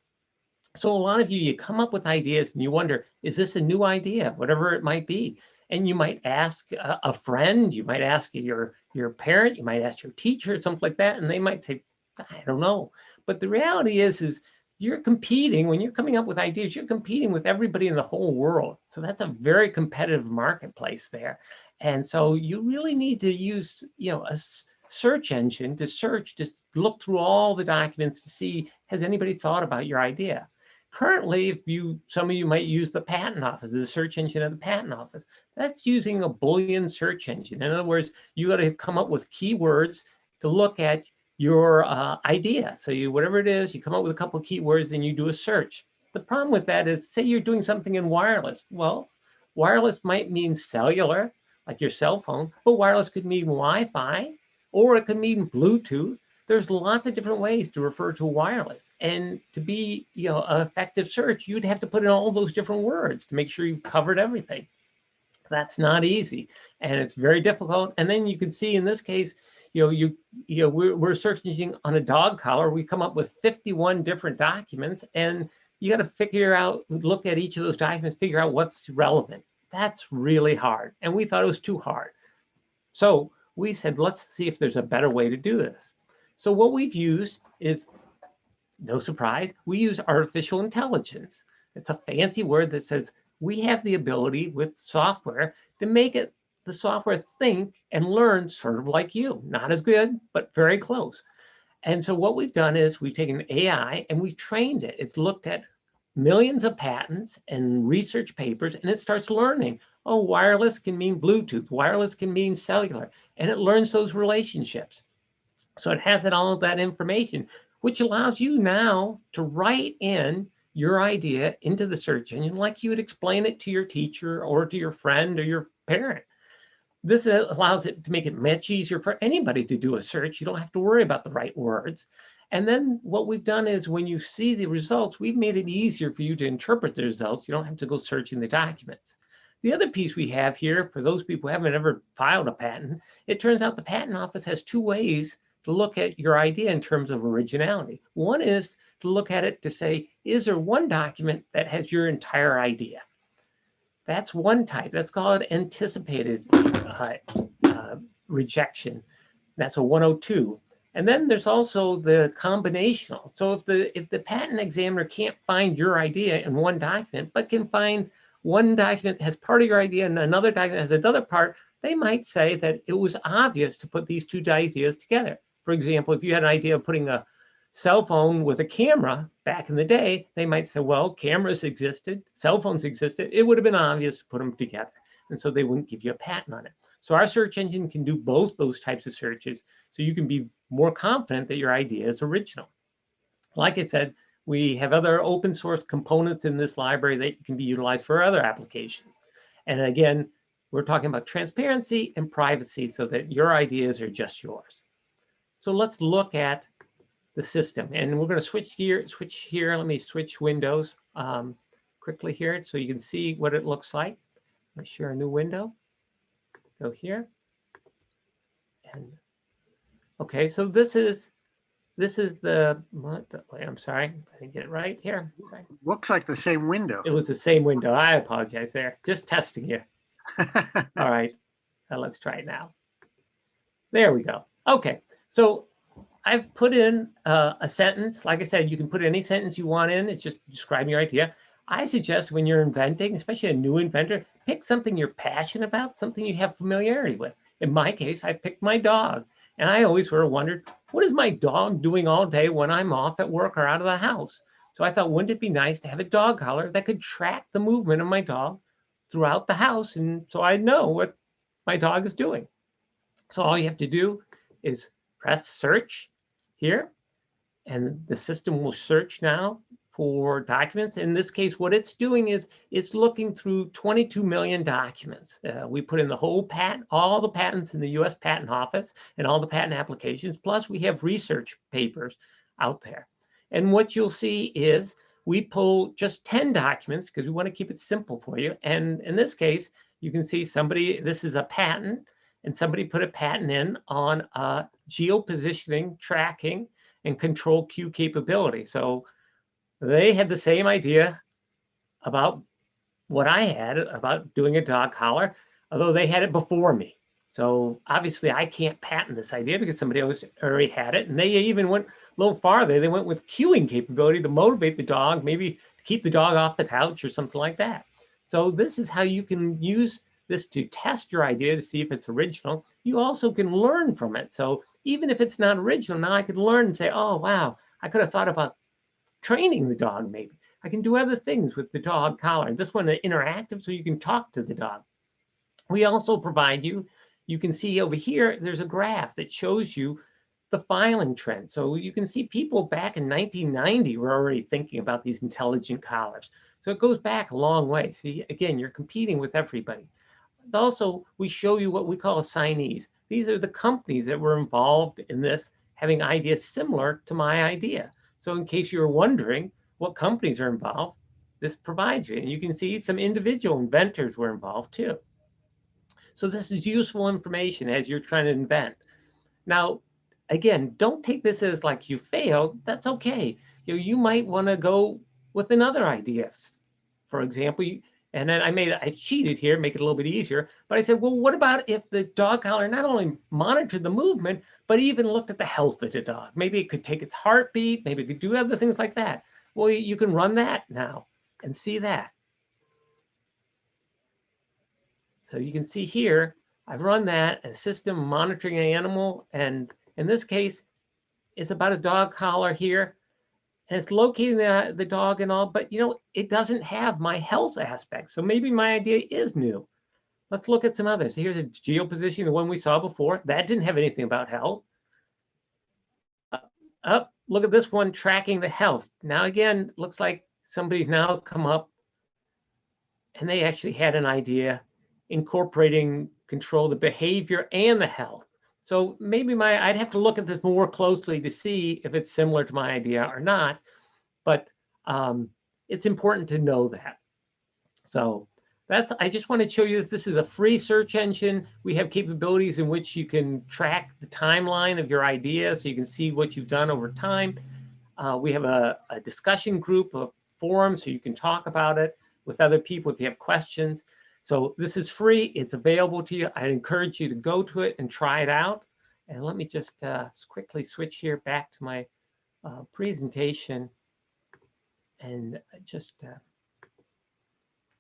Speaker 15: So a lot of you come up with ideas and you wonder, is this a new idea, whatever it might be? And you might ask a friend, you might ask your parent, you might ask your teacher, something like that, and they might say, I don't know. But the reality is you're competing, when you're coming up with ideas, you're competing with everybody in the whole world. So that's a very competitive marketplace there. And so you really need to use, a search engine to search, just look through all the documents to see, has anybody thought about your idea? Currently, some of you might use the patent office, the search engine of the patent office. That's using a Boolean search engine. In other words, you got to come up with keywords to look at your idea. So whatever it is, you come up with a couple of keywords and you do a search. The problem with that is, say you're doing something in wireless. Well, wireless might mean cellular, like your cell phone, but wireless could mean Wi-Fi, or it could mean Bluetooth. There's lots of different ways to refer to wireless. And to be, an effective search, you'd have to put in all those different words to make sure you've covered everything. That's not easy, and it's very difficult. And then you can see in this case, we're searching on a dog collar. We come up with 51 different documents, and you got to figure out, look at each of those documents, figure out what's relevant. That's really hard, and we thought it was too hard. So we said, let's see if there's a better way to do this. So what we've used is, no surprise, we use artificial intelligence. It's a fancy word that says we have the ability with software to make the software think and learn sort of like you. Not as good, but very close. And so what we've done is we've taken AI and we've trained it. It's looked at millions of patents and research papers, and it starts learning, oh, wireless can mean Bluetooth, wireless can mean cellular, and it learns those relationships. So it has all of that information, which allows you now to write in your idea into the search engine like you would explain it to your teacher or to your friend or your parent. This allows it to make it much easier for anybody to do a search. You don't have to worry about the right words. And then what we've done is when you see the results, we've made it easier for you to interpret the results. You don't have to go searching the documents. The other piece we have here, for those people who haven't ever filed a patent, it turns out the patent office has two ways to look at your idea in terms of originality. One is to look at it to say, is there one document that has your entire idea? That's one type. That's called anticipated rejection. That's a 102. And then there's also the combinational. So if the patent examiner can't find your idea in one document, but can find one document that has part of your idea and another document that has another part, they might say that it was obvious to put these two ideas together. For example, if you had an idea of putting a cell phone with a camera back in the day, they might say, well, cameras existed, cell phones existed. It would have been obvious to put them together. And so they wouldn't give you a patent on it. So our search engine can do both those types of searches. So you can be more confident that your idea is original. Like I said, We have other open source components in this library that can be utilized for other applications. And again, we're talking about transparency and privacy so that your ideas are just yours. So let's look at the system, and we're going to switch here. Let me switch windows quickly here so you can see what it looks like. Let's share a new window. Go here. And okay, so this is the, I'm sorry, I didn't get it right here. Sorry.
Speaker 2: Looks like the same window.
Speaker 15: It was the same window. I apologize there. Just testing you. All right, let's try it now. There we go. Okay, so I've put in a sentence. Like I said, you can put any sentence you want in. It's just describing your idea. I suggest when you're inventing, especially a new inventor, pick something you're passionate about, something you have familiarity with. In my case, I picked my dog. And I always sort of wondered, what is my dog doing all day when I'm off at work or out of the house? So I thought, wouldn't it be nice to have a dog collar that could track the movement of my dog throughout the house, and so I know what my dog is doing. So all you have to do is press search here, and the system will search now for documents. In this case, what it's doing is it's looking through 22 million documents. We put in the whole patent, all the patents in the US Patent Office and all the patent applications, plus we have research papers out there. And what you'll see is we pull just 10 documents because we want to keep it simple for you. And in this case, you can see somebody, this is a patent, and somebody put a patent in on geopositioning, tracking, and control queue capability. So they had the same idea about what I had about doing a dog collar, although they had it before me. So obviously I can't patent this idea because somebody else already had it. And they even went a little farther. They went with queuing capability to motivate the dog, maybe to keep the dog off the couch or something like that. So this is how you can use this to test your idea to see if it's original. You also can learn from it. So even if it's not original, now I can learn and say, oh, wow, I could have thought about training the dog maybe. I can do other things with the dog collar. This one is interactive, so you can talk to the dog. We also provide you can see over here, there's a graph that shows you the filing trend. So you can see people back in 1990 were already thinking about these intelligent collars. So it goes back a long way. See, again, you're competing with everybody. Also, we show you what we call assignees. These are the companies that were involved in this, having ideas similar to my idea. So in case you're wondering what companies are involved, this provides you. And you can see some individual inventors were involved too. So this is useful information as you're trying to invent. Now, again, don't take this as like you failed. That's okay. You might want to go with another idea. For example, and then I cheated here, make it a little bit easier. But I said, well, what about if the dog collar not only monitored the movement, but even looked at the health of the dog? Maybe it could take its heartbeat. Maybe it could do other things like that. Well, you can run that now and see that. So you can see here, I've run that, a system monitoring an animal. And in this case, it's about a dog collar here. And it's locating the dog and all, but it doesn't have my health aspect. So maybe my idea is new. Let's look at some others. Here's a geopositioning, the one we saw before. That didn't have anything about health. Look at this one, tracking the health. Now again, looks like somebody's now come up and they actually had an idea incorporating control the behavior and the health. So maybe I'd have to look at this more closely to see if it's similar to my idea or not, but it's important to know that. So I just want to show you that this is a free search engine. We have capabilities in which you can track the timeline of your idea so you can see what you've done over time. We have a discussion group, a forum, so you can talk about it with other people if you have questions. So this is free, it's available to you. I encourage you to go to it and try it out. And let me just quickly switch here back to my presentation and just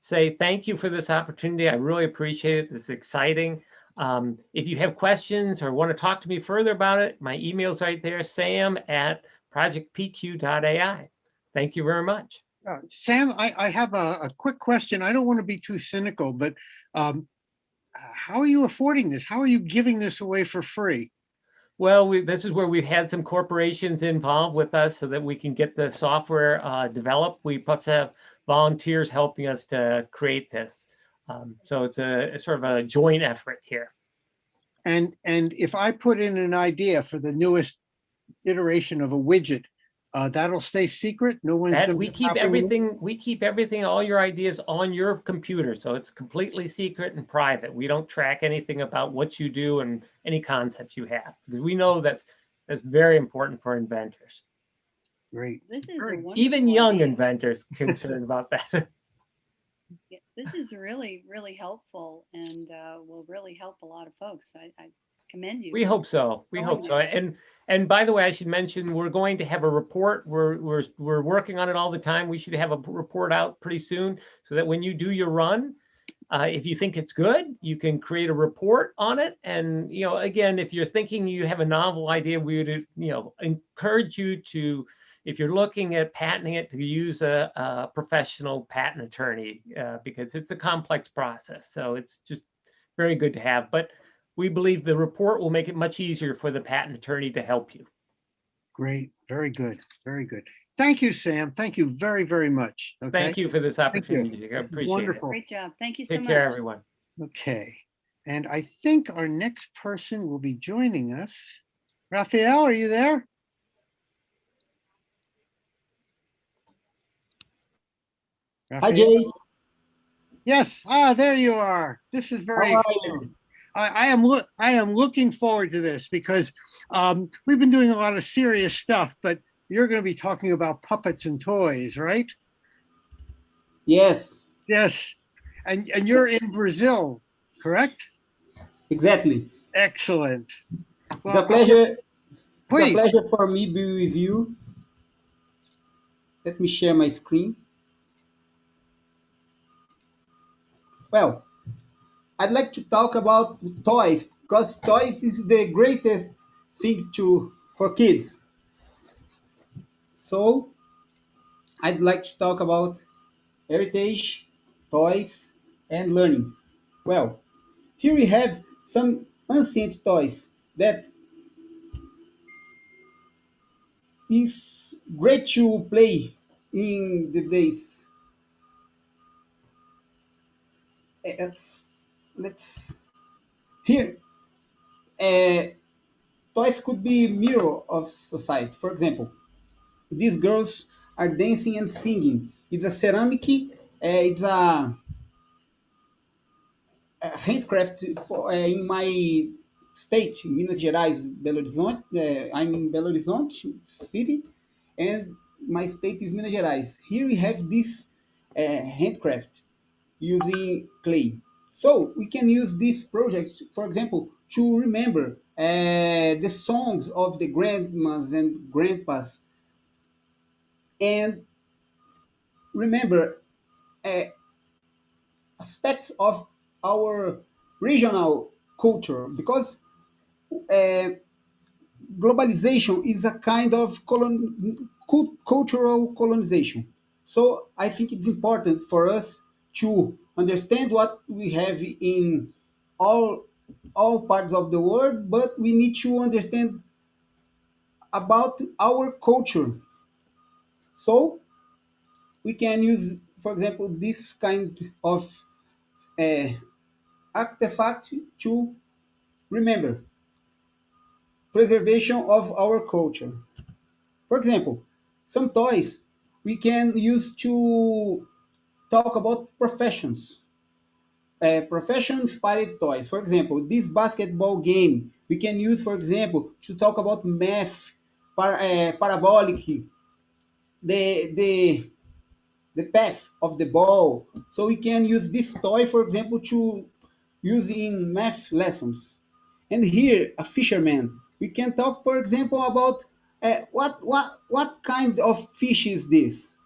Speaker 15: say thank you for this opportunity. I really appreciate it. This is exciting. If you have questions or want to talk to me further about it, my email's right there, sam@projectpq.ai. Thank you very much.
Speaker 2: Sam, I have a quick question. I don't want to be too cynical, but how are you affording this? How are you giving this away for free?
Speaker 15: Well, this is where we've had some corporations involved with us so that we can get the software developed. We plus have volunteers helping us to create this. So it's a sort of a joint effort here.
Speaker 2: And if I put in an idea for the newest iteration of a widget, that'll stay secret. No one's going to.
Speaker 15: We keep everything. All your ideas on your computer, so it's completely secret and private. We don't track anything about what you do and any concepts you have, because we know that's very important for inventors.
Speaker 2: Great.
Speaker 14: This is a wonderful
Speaker 15: Even young
Speaker 14: idea.
Speaker 15: inventors concerned about that.
Speaker 14: Yeah, this is really, really helpful and will really help a lot of folks. I commend you.
Speaker 15: We hope so. We hope so. And by the way, I should mention we're going to have a report. We're working on it all the time. We should have a report out pretty soon, so that when you do your run, if you think it's good, you can create a report on it. And again, if you're thinking you have a novel idea, we would encourage you to, if you're looking at patenting it, to use a professional patent attorney, because it's a complex process. So it's just very good to have. But we believe the report will make it much easier for the patent attorney to help you.
Speaker 2: Great. Very good. Very good. Thank you, Sam. Thank you very, very much. Okay?
Speaker 15: Thank you for this opportunity. I appreciate
Speaker 2: wonderful.
Speaker 14: Great job. Thank you so much.
Speaker 15: Take care, everyone.
Speaker 2: Okay. And I think our next person will be joining us. Raphael, are you there?
Speaker 16: Hi, Jay.
Speaker 2: Yes. There you are. This is very exciting. I am looking forward to this because we've been doing a lot of serious stuff, but you're going to be talking about puppets and toys, right?
Speaker 16: Yes.
Speaker 2: Yes. And you're in Brazil, correct?
Speaker 16: Exactly.
Speaker 2: Excellent.
Speaker 16: Well, it's a pleasure. It's a pleasure for me to be with you. Let me share my screen. Well, I'd like to talk about toys, because toys is the greatest thing for kids. So I'd like to talk about heritage, toys, and learning. Well, here we have some ancient toys that is great to play in the days. Let's here. Toys could be mirror of society. For example, these girls are dancing and singing. It's a ceramic. It's a handcraft in my state, Minas Gerais, Belo Horizonte. I'm in Belo Horizonte city, and my state is Minas Gerais. Here we have this handcraft using clay. So we can use this project, for example, to remember the songs of the grandmas and grandpas, and remember aspects of our regional culture, because globalization is a kind of cultural colonization. So I think it's important for us to understand what we have in all parts of the world, but we need to understand about our culture. So we can use, for example, this kind of artifact to remember preservation of our culture. For example, some toys we can use to talk about professions. Profession-inspired toys. For example, this basketball game we can use, for example, to talk about math, parabolic, the path of the ball. So we can use this toy, for example, to use in math lessons. And here, a fisherman. We can talk, for example, about what kind of fish is this?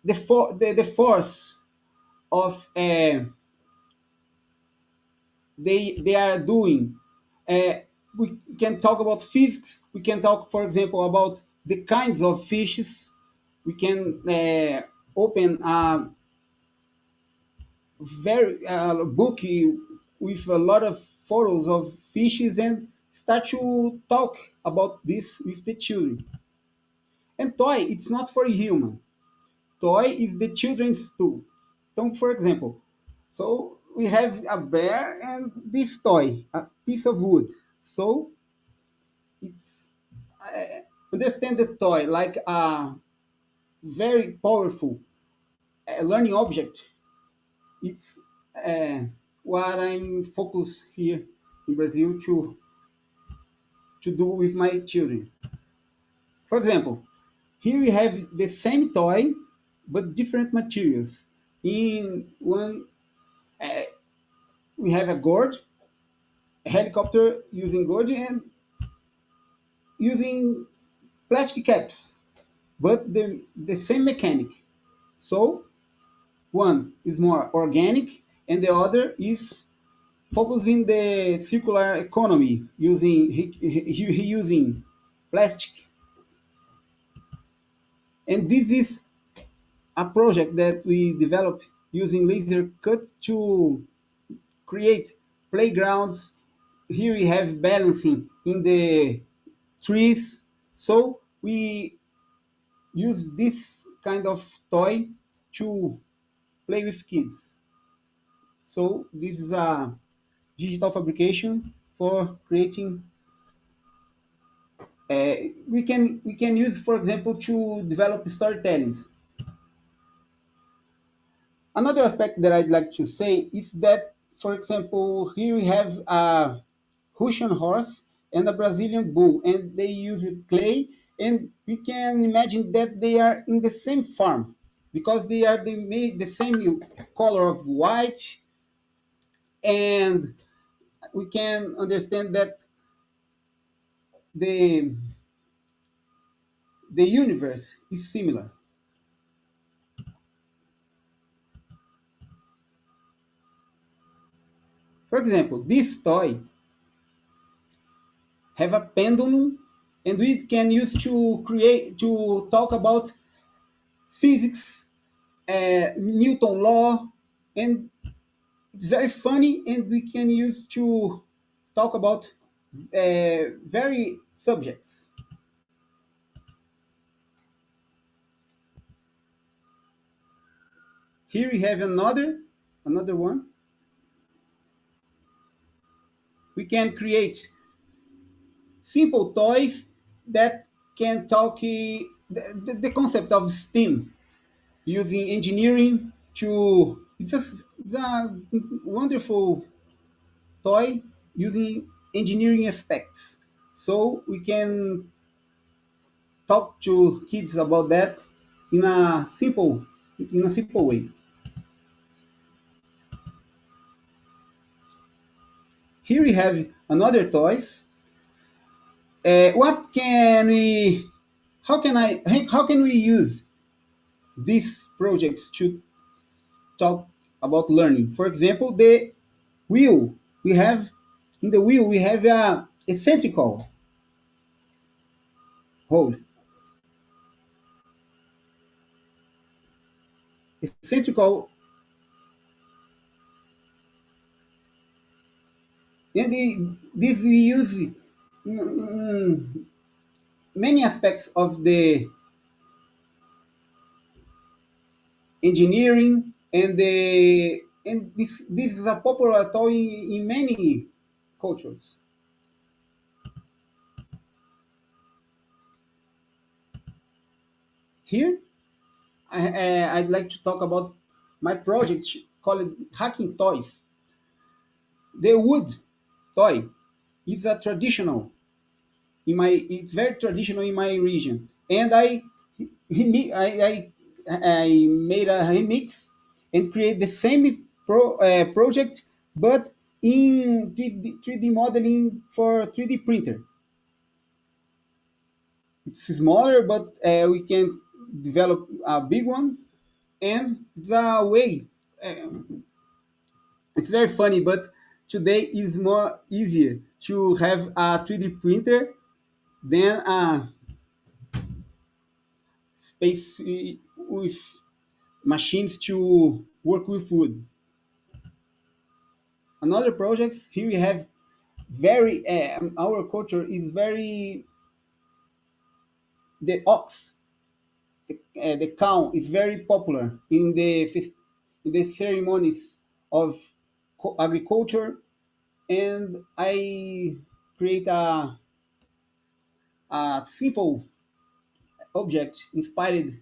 Speaker 16: The force of they are doing. We can talk about physics. We can talk, for example, about the kinds of fishes. We can open a very book with a lot of photos of fishes and start to talk about this with the children. And toy, it's not for human. Toy is the children's tool. So, for example, so we have a bear and this toy, a piece of wood. So it's understand the toy like a very powerful learning object. It's what I'm focused here in Brazil to do with my children. For example, here we have the same toy but different materials. In one, we have a gourd, a helicopter using gourd and using plastic caps, but the same mechanic. So one is more organic and the other is focusing the circular economy using using plastic. And this is a project that we developed using laser cut to create playgrounds. Here we have balancing in the trees. So we use this kind of toy to play with kids. So this is a digital fabrication for creating. We can use, for example, to develop storytellings. Another aspect that I'd like to say is that, for example, here we have a Russian horse and a Brazilian bull, and they use clay, and we can imagine that they are in the same farm because they made the same color of white, and we can understand that the the universe is similar. For example, this toy have a pendulum, and we can use to talk about physics, Newton law, and it's very funny, and we can use to talk about very subjects. Here we have another one. We can create simple toys that can talk the concept of STEAM using engineering to it's a wonderful toy using engineering aspects. So we can talk to kids about that in a simple way. Here we have another toys. What can we? How can we use these projects to talk about learning? For example, the wheel we have in the wheel we have a eccentrical hold. Eccentrical, and this we use in many aspects of the engineering, and this is a popular toy in many cultures. Here, I'd like to talk about my project called Hacking Toys. The wood toy is a traditional it's very traditional in my region, and I made a remix and create the same project, but in 3D modeling for 3D printer. It's smaller, but we can develop a big one, and it's a way. It's very funny, but today is more easier to have a 3D printer than a space with machines to work with wood. Another projects, here we have very our culture is very the ox, the cow is very popular in in the ceremonies of agriculture, and I create a simple object inspired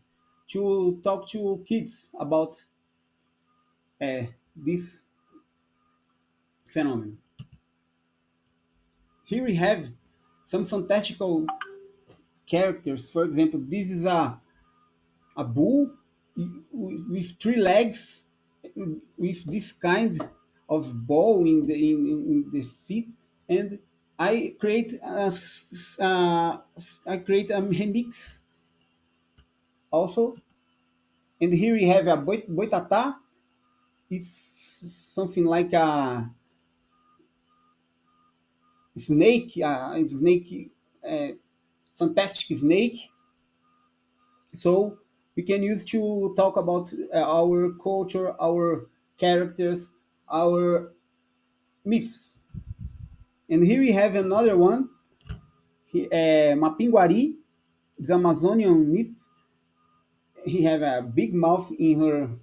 Speaker 16: to talk to kids about this phenomenon. Here we have some fantastical characters. For example, this is a bull with three legs, with this kind of ball in the feet, and I create I create a remix also. And here we have a boitatá. It's something like a snake, fantastic snake. So we can use to talk about our culture, our characters, our myths. And here we have another one, Mapinguari, the Amazonian myth. He have a big mouth in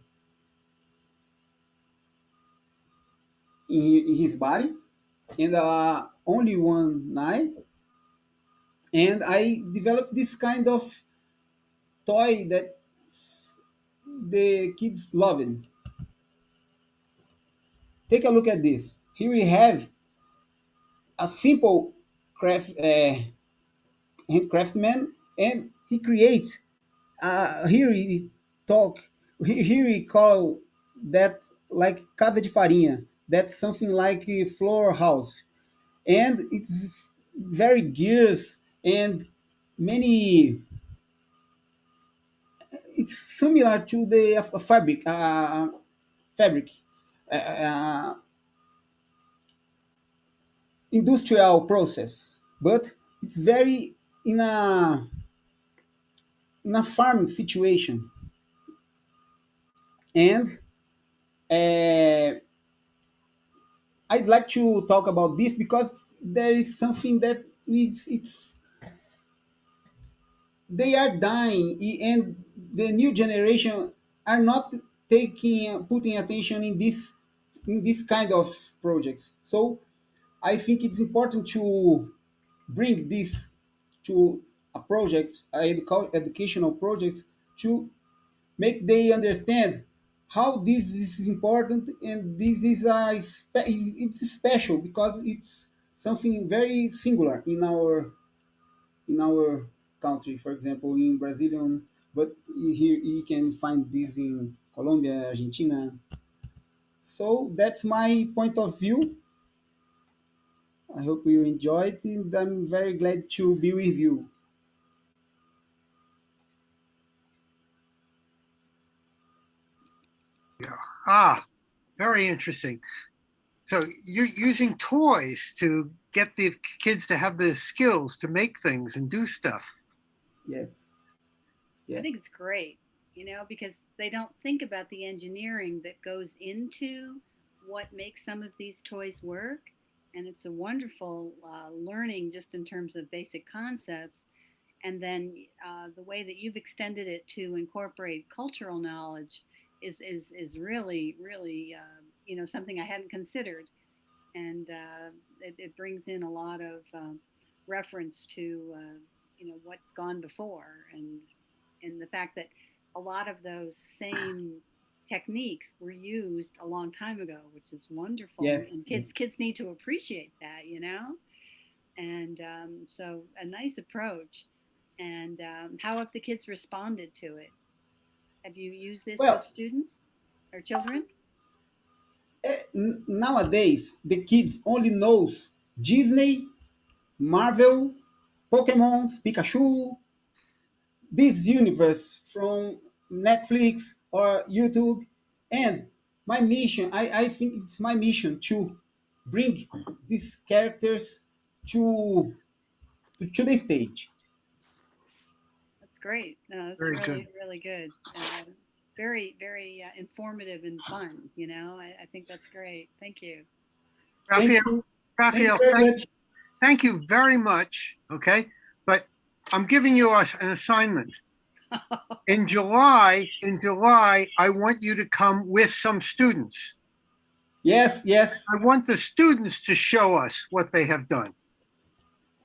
Speaker 16: his body, and only one eye. And I developed this kind of toy that the kids love it. Take a look at this. Here we have a simple handcraftman, and he creates. Here he talk. Here we call that like casa de farinha. That's something like a floor house, and it's very gears and many. It's similar to the fabric, uh, industrial process, but it's very in a farm situation. And I'd like to talk about this because there is something that it's they are dying, and the new generation are not taking putting attention in this kind of projects. So I think it's important to bring this to a project, educational projects, to make they understand how this is important, and this is it's special because it's something very singular in our country. For example, in Brazilian, but here you can find this in Colombia, Argentina. So that's my point of view. I hope you enjoyed, and I'm very glad to be with you.
Speaker 2: Yeah. Very interesting. So you're using toys to get the kids to have the skills to make things and do stuff.
Speaker 16: Yes.
Speaker 14: I think it's great, because they don't think about the engineering that goes into what makes some of these toys work. And it's a wonderful learning just in terms of basic concepts. And then the way that you've extended it to incorporate cultural knowledge is really, really, something I hadn't considered. And it brings in a lot of reference to, what's gone before, and the fact that a lot of those same techniques were used a long time ago, which is wonderful.
Speaker 16: Yes.
Speaker 14: And kids need to appreciate that, And so a nice approach. And how have the kids responded to it? Have you used this with students or children?
Speaker 16: Nowadays, the kids only knows Disney, Marvel, Pokemon, Pikachu, this universe from Netflix or YouTube. And my mission, I think it's my mission to bring these characters to the stage.
Speaker 14: That's great. No, that's
Speaker 2: Very
Speaker 14: really,
Speaker 2: good.
Speaker 14: really good. Very, very informative and fun. I think that's great. Thank you.
Speaker 2: Raphael, Raphael, thank you very much. Okay, but I'm giving you an assignment. In July, I want you to come with some students.
Speaker 16: Yes, yes.
Speaker 2: I want the students to show us what they have done.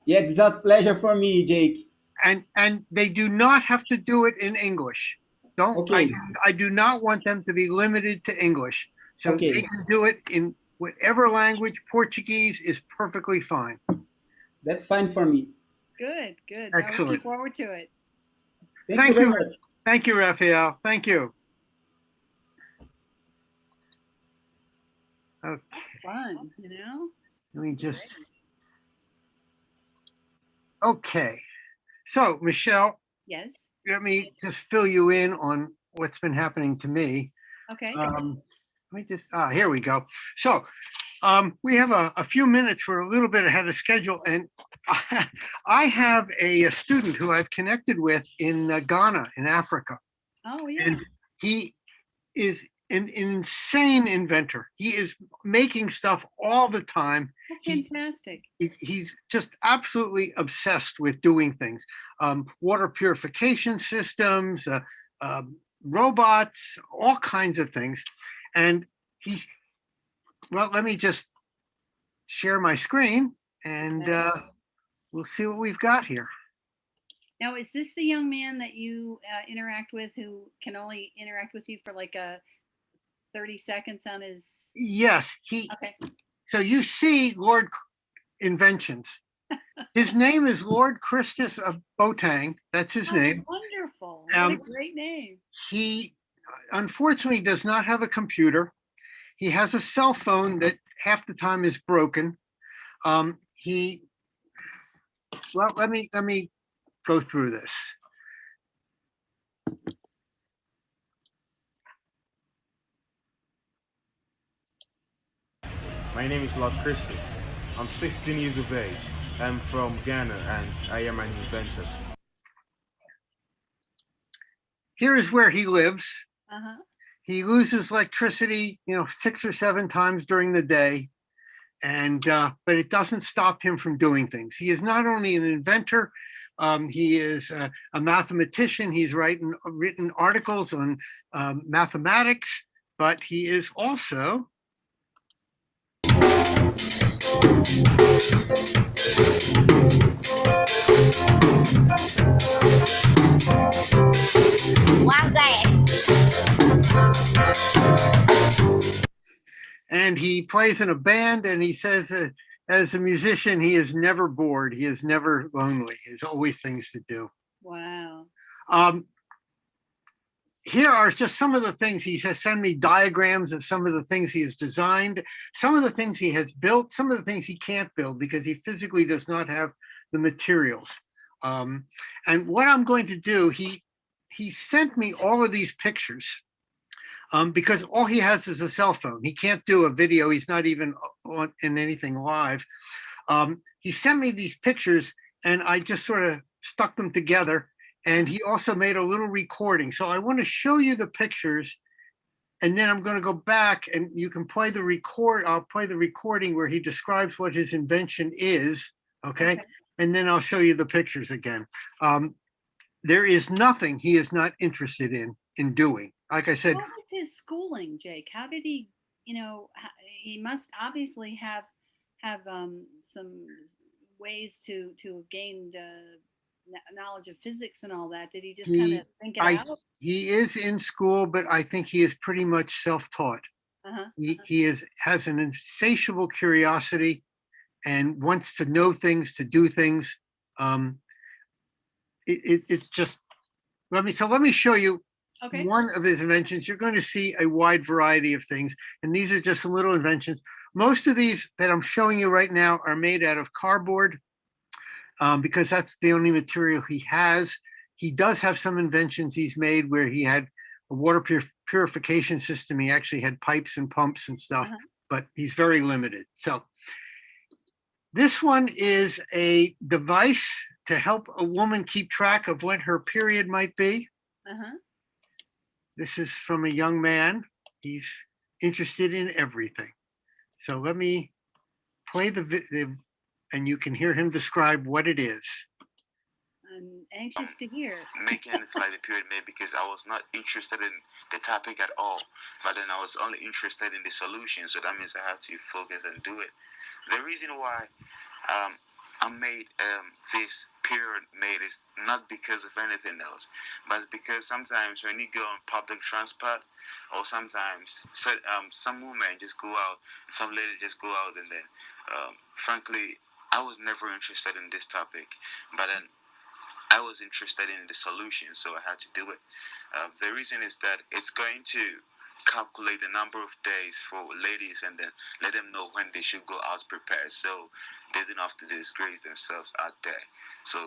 Speaker 16: Yeah, it's a pleasure for me, Jake.
Speaker 2: And they do not have to do it in English.
Speaker 16: Okay.
Speaker 2: I do not want them to be limited to English. So
Speaker 16: Okay.
Speaker 2: they can do it in whatever language. Portuguese is perfectly fine.
Speaker 16: That's fine for me.
Speaker 14: Good, good.
Speaker 2: Excellent.
Speaker 14: I'm looking forward to it.
Speaker 16: Thank you very much.
Speaker 2: Thank you, Raphael. Thank you. Okay,
Speaker 14: Fun, you know?
Speaker 2: let me just. Okay, so Michelle,
Speaker 14: Yes.
Speaker 2: let me just fill you in on what's been happening to me.
Speaker 14: Okay.
Speaker 2: Let me just, here we go. So we have a few minutes. We're a little bit ahead of schedule. And I have a student who I've connected with in Ghana, in Africa.
Speaker 14: Oh, yeah.
Speaker 2: And he is an insane inventor. He is making stuff all the time.
Speaker 14: Oh, fantastic.
Speaker 2: He's just absolutely obsessed with doing things. Water purification systems, robots, all kinds of things. And well, let me just share my screen and we'll see what we've got here.
Speaker 14: Now, is this the young man that you interact with who can only interact with you for like 30 seconds on his?
Speaker 2: Yes,
Speaker 14: Okay.
Speaker 2: So you see Lord Inventions. His name is Lord Christus of Botang. That's his name.
Speaker 14: Wonderful. What a great name.
Speaker 2: He unfortunately does not have a computer. He has a cell phone that half the time is broken. Well, let me go through this.
Speaker 5: My name is Lord Christus. I'm 16 years of age. I'm from Ghana and I am an inventor.
Speaker 2: Here is where he lives.
Speaker 14: Uh-huh.
Speaker 2: He loses electricity, 6 or 7 times during the day. And but it doesn't stop him from doing things. He is not only an inventor, he is a mathematician. He's written articles on mathematics, but he is also and he plays in a band, and he says as a musician, he is never bored. He is never lonely. There's always things to do.
Speaker 14: Wow.
Speaker 2: Here are just some of the things he has sent me diagrams of some of the things he has designed, some of the things he has built, some of the things he can't build because he physically does not have the materials. And what I'm going to do, he sent me all of these pictures because all he has is a cell phone. He can't do a video. He's not even in anything live. He sent me these pictures and I just sort of stuck them together. And he also made a little recording. So I want to show you the pictures and then I'm going to go back and you can play the I'll play the recording where he describes what his invention is. Okay. And then I'll show you the pictures again. There is nothing he is not interested in doing. Like I said,
Speaker 14: what was his schooling, Jake? How did he, he must obviously have some ways to gain knowledge of physics and all that. Did he just kind of think it out?
Speaker 2: He is in school, but I think he is pretty much self-taught. He has an insatiable curiosity and wants to know things, to do things. It's just, let me show you one of his inventions. You're going to see a wide variety of things. And these are just some little inventions. Most of these that I'm showing you right now are made out of cardboard because that's the only material he has. He does have some inventions he's made where he had a water purification system. He actually had pipes and pumps and stuff, but he's very limited. So this one is a device to help a woman keep track of when her period might be. This is from a young man. He's interested in everything. So let me play and you can hear him describe what it is.
Speaker 14: I'm anxious to hear.
Speaker 6: Making anything like the period made because I was not interested in the topic at all, but then I was only interested in the solution. So that means I have to focus and do it. The reason why I made this period made is not because of anything else, but it's because sometimes when you go on public transport, or sometimes some women just go out, some ladies just go out, and then frankly, I was never interested in this topic, but then I was interested in the solution, so I had to do it. The reason is that it's going to calculate the number of days for ladies and then let them know when they should go out prepared, so they don't have to disgrace themselves out there. So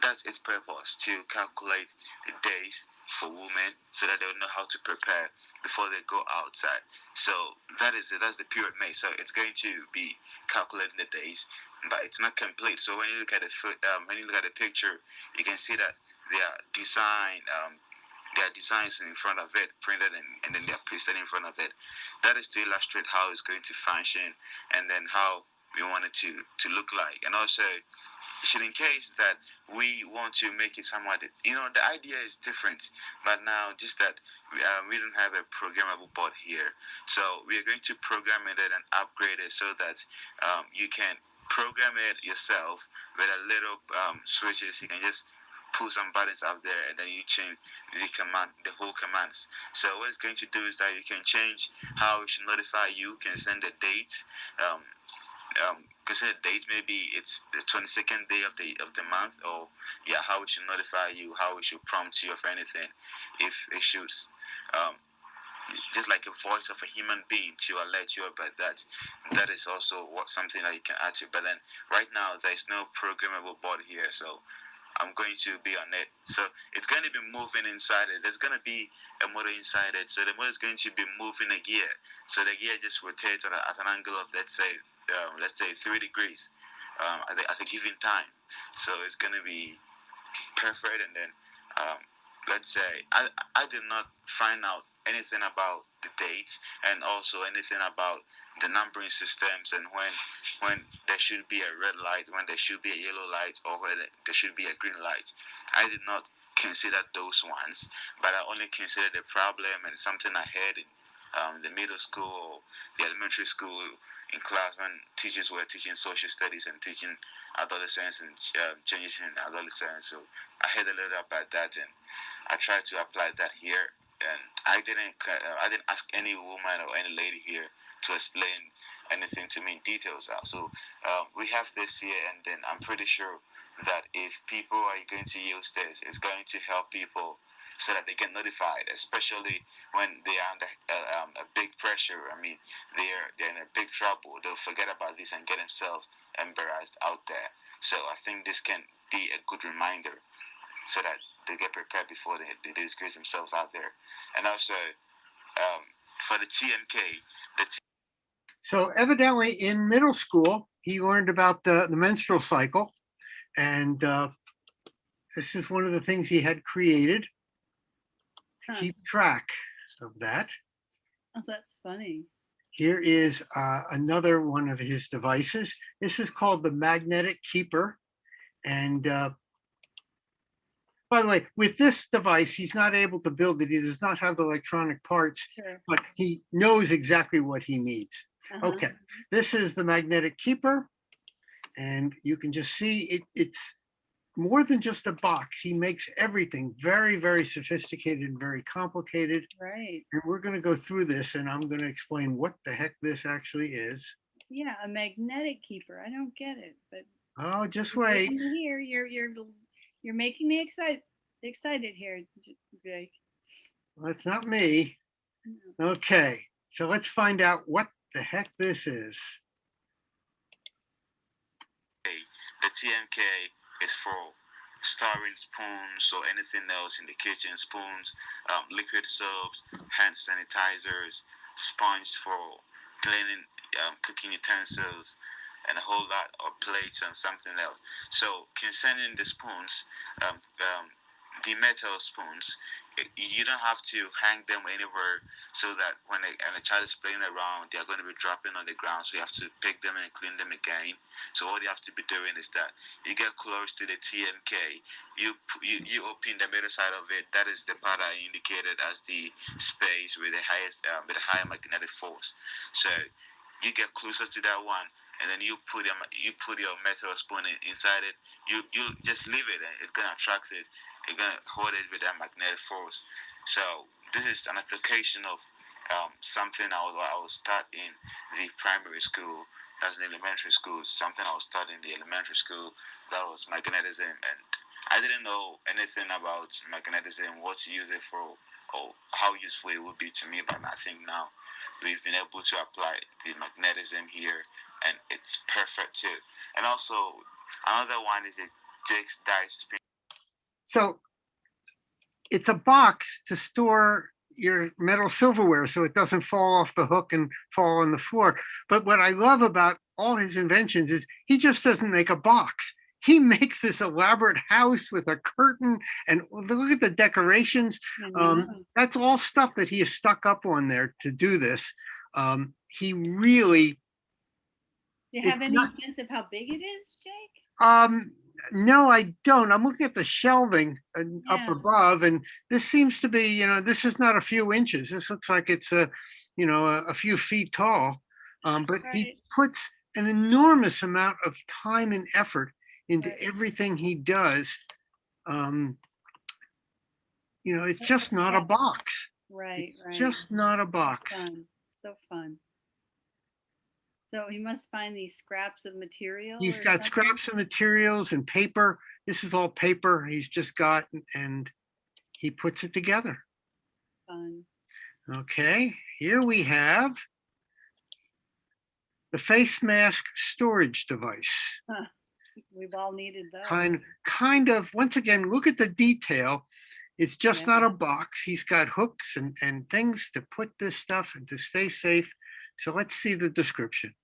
Speaker 6: that's its purpose, to calculate the days for women so that they'll know how to prepare before they go outside. So that's the period made. So it's going to be calculating the days, but it's not complete. So when you look at the picture, you can see that there are designs in front of it, printed and then they're pasted in front of it. That is to illustrate how it's going to function and then how we want it to look like. And also, in case that we want to make it somewhat, the idea is different, but now just that we don't have a programmable board here. So we are going to program it and upgrade it so that you can program it yourself with a little switches. You can just put some buttons out there and then you change the whole commands. So what it's going to do is that you can change how it should notify you, can send the dates, consider dates, maybe it's the 22nd day of the month, or how it should notify you, how it should prompt you of anything, if it should just like a voice of a human being to alert you about that. That is also something that you can add to. But then right now there is no programmable board here, so I'm going to be on it. So it's going to be moving inside it. There's going to be a motor inside it. So the motor is going to be moving a gear. So the gear just rotates at an angle of let's say 3 degrees at a given time. So it's going to be perfect. And then let's say I did not find out anything about the dates and also anything about the numbering systems and when there should be a red light, when there should be a yellow light, or when there should be a green light. I did not consider those ones, but I only considered the problem and something I had in the middle school or the elementary school in class when teachers were teaching social studies and teaching adolescence and changes in adolescence. So I heard a little about that and I tried to apply that here. And I didn't ask any woman or any lady here to explain anything to me in details out. So we have this here, and then I'm pretty sure that if people are going to use this, it's going to help people so that they get notified, especially when they are under a big pressure. I mean, they're in a big trouble. They'll forget about this and get themselves embarrassed out there. So I think this can be a good reminder so that they get prepared before they disgrace themselves out there. And also for the TMK,
Speaker 2: so evidently in middle school, he learned about the menstrual cycle. And this is one of the things he had created. Keep track of that.
Speaker 14: Oh, that's funny.
Speaker 2: Here is another one of his devices. This is called the Magnetic Keeper. And by the way, with this device, he's not able to build it. He does not have the electronic parts, but he knows exactly what he needs. Okay, this is the Magnetic Keeper. And you can just see it's more than just a box. He makes everything very, very sophisticated and very complicated.
Speaker 14: Right.
Speaker 2: And we're going to go through this and I'm going to explain what the heck this actually is.
Speaker 14: Yeah, a magnetic keeper. I don't get it, but
Speaker 2: oh, just wait.
Speaker 14: Here, you're making me excited here, Jake.
Speaker 2: Well, it's not me. Okay, so let's find out what the heck this is.
Speaker 6: The TMK is for stirring spoons or anything else in the kitchen, spoons, liquid soaps, hand sanitizers, sponge for cleaning cooking utensils, and a whole lot of plates and something else. So concerning the spoons, the metal spoons, You don't have to hang them anywhere so that when a child is playing around, they are going to be dropping on the ground. So you have to pick them and clean them again. So all you have to be doing is that you get close to the TMK, you open the middle side of it. That is the part I indicated as the space with the highest, with the higher magnetic force. So you get closer to that one, and then you put your metal spoon inside it. You just leave it, and it's gonna attract it. You're gonna hold it with that magnetic force. So this is an application of something I was taught in the primary school. That's the elementary school. Something I was taught in the elementary school. That was magnetism, and I didn't know anything about magnetism, what to use it for, or how useful it would be to me. But I think now we've been able to apply the magnetism here, and it's perfect too. And also another one is a Jake's dice spin.
Speaker 2: So it's a box to store your metal silverware so it doesn't fall off the hook and fall on the floor. But what I love about all his inventions is he just doesn't make a box. He makes this elaborate house with a curtain, and look at the decorations. That's all stuff that he has stuck up on there to do this. He really.
Speaker 14: Do you have any sense of how big it is, Jake?
Speaker 2: No, I don't. I'm looking at the shelving up above, and this seems to be, this is not a few inches. This looks like it's a few feet tall. But he puts an enormous amount of time and effort into everything he does. It's just not a box.
Speaker 14: Right.
Speaker 2: It's just not a box.
Speaker 14: So fun. So he must find these scraps of material.
Speaker 2: He's got scraps of materials and paper. This is all paper he's just got, and he puts it together.
Speaker 14: Fun.
Speaker 2: Okay, here we have the face mask storage device.
Speaker 14: We've all needed those.
Speaker 2: Kind of, once again, look at the detail. It's just not a box. He's got hooks and things to put this stuff and to stay safe. So let's see the description.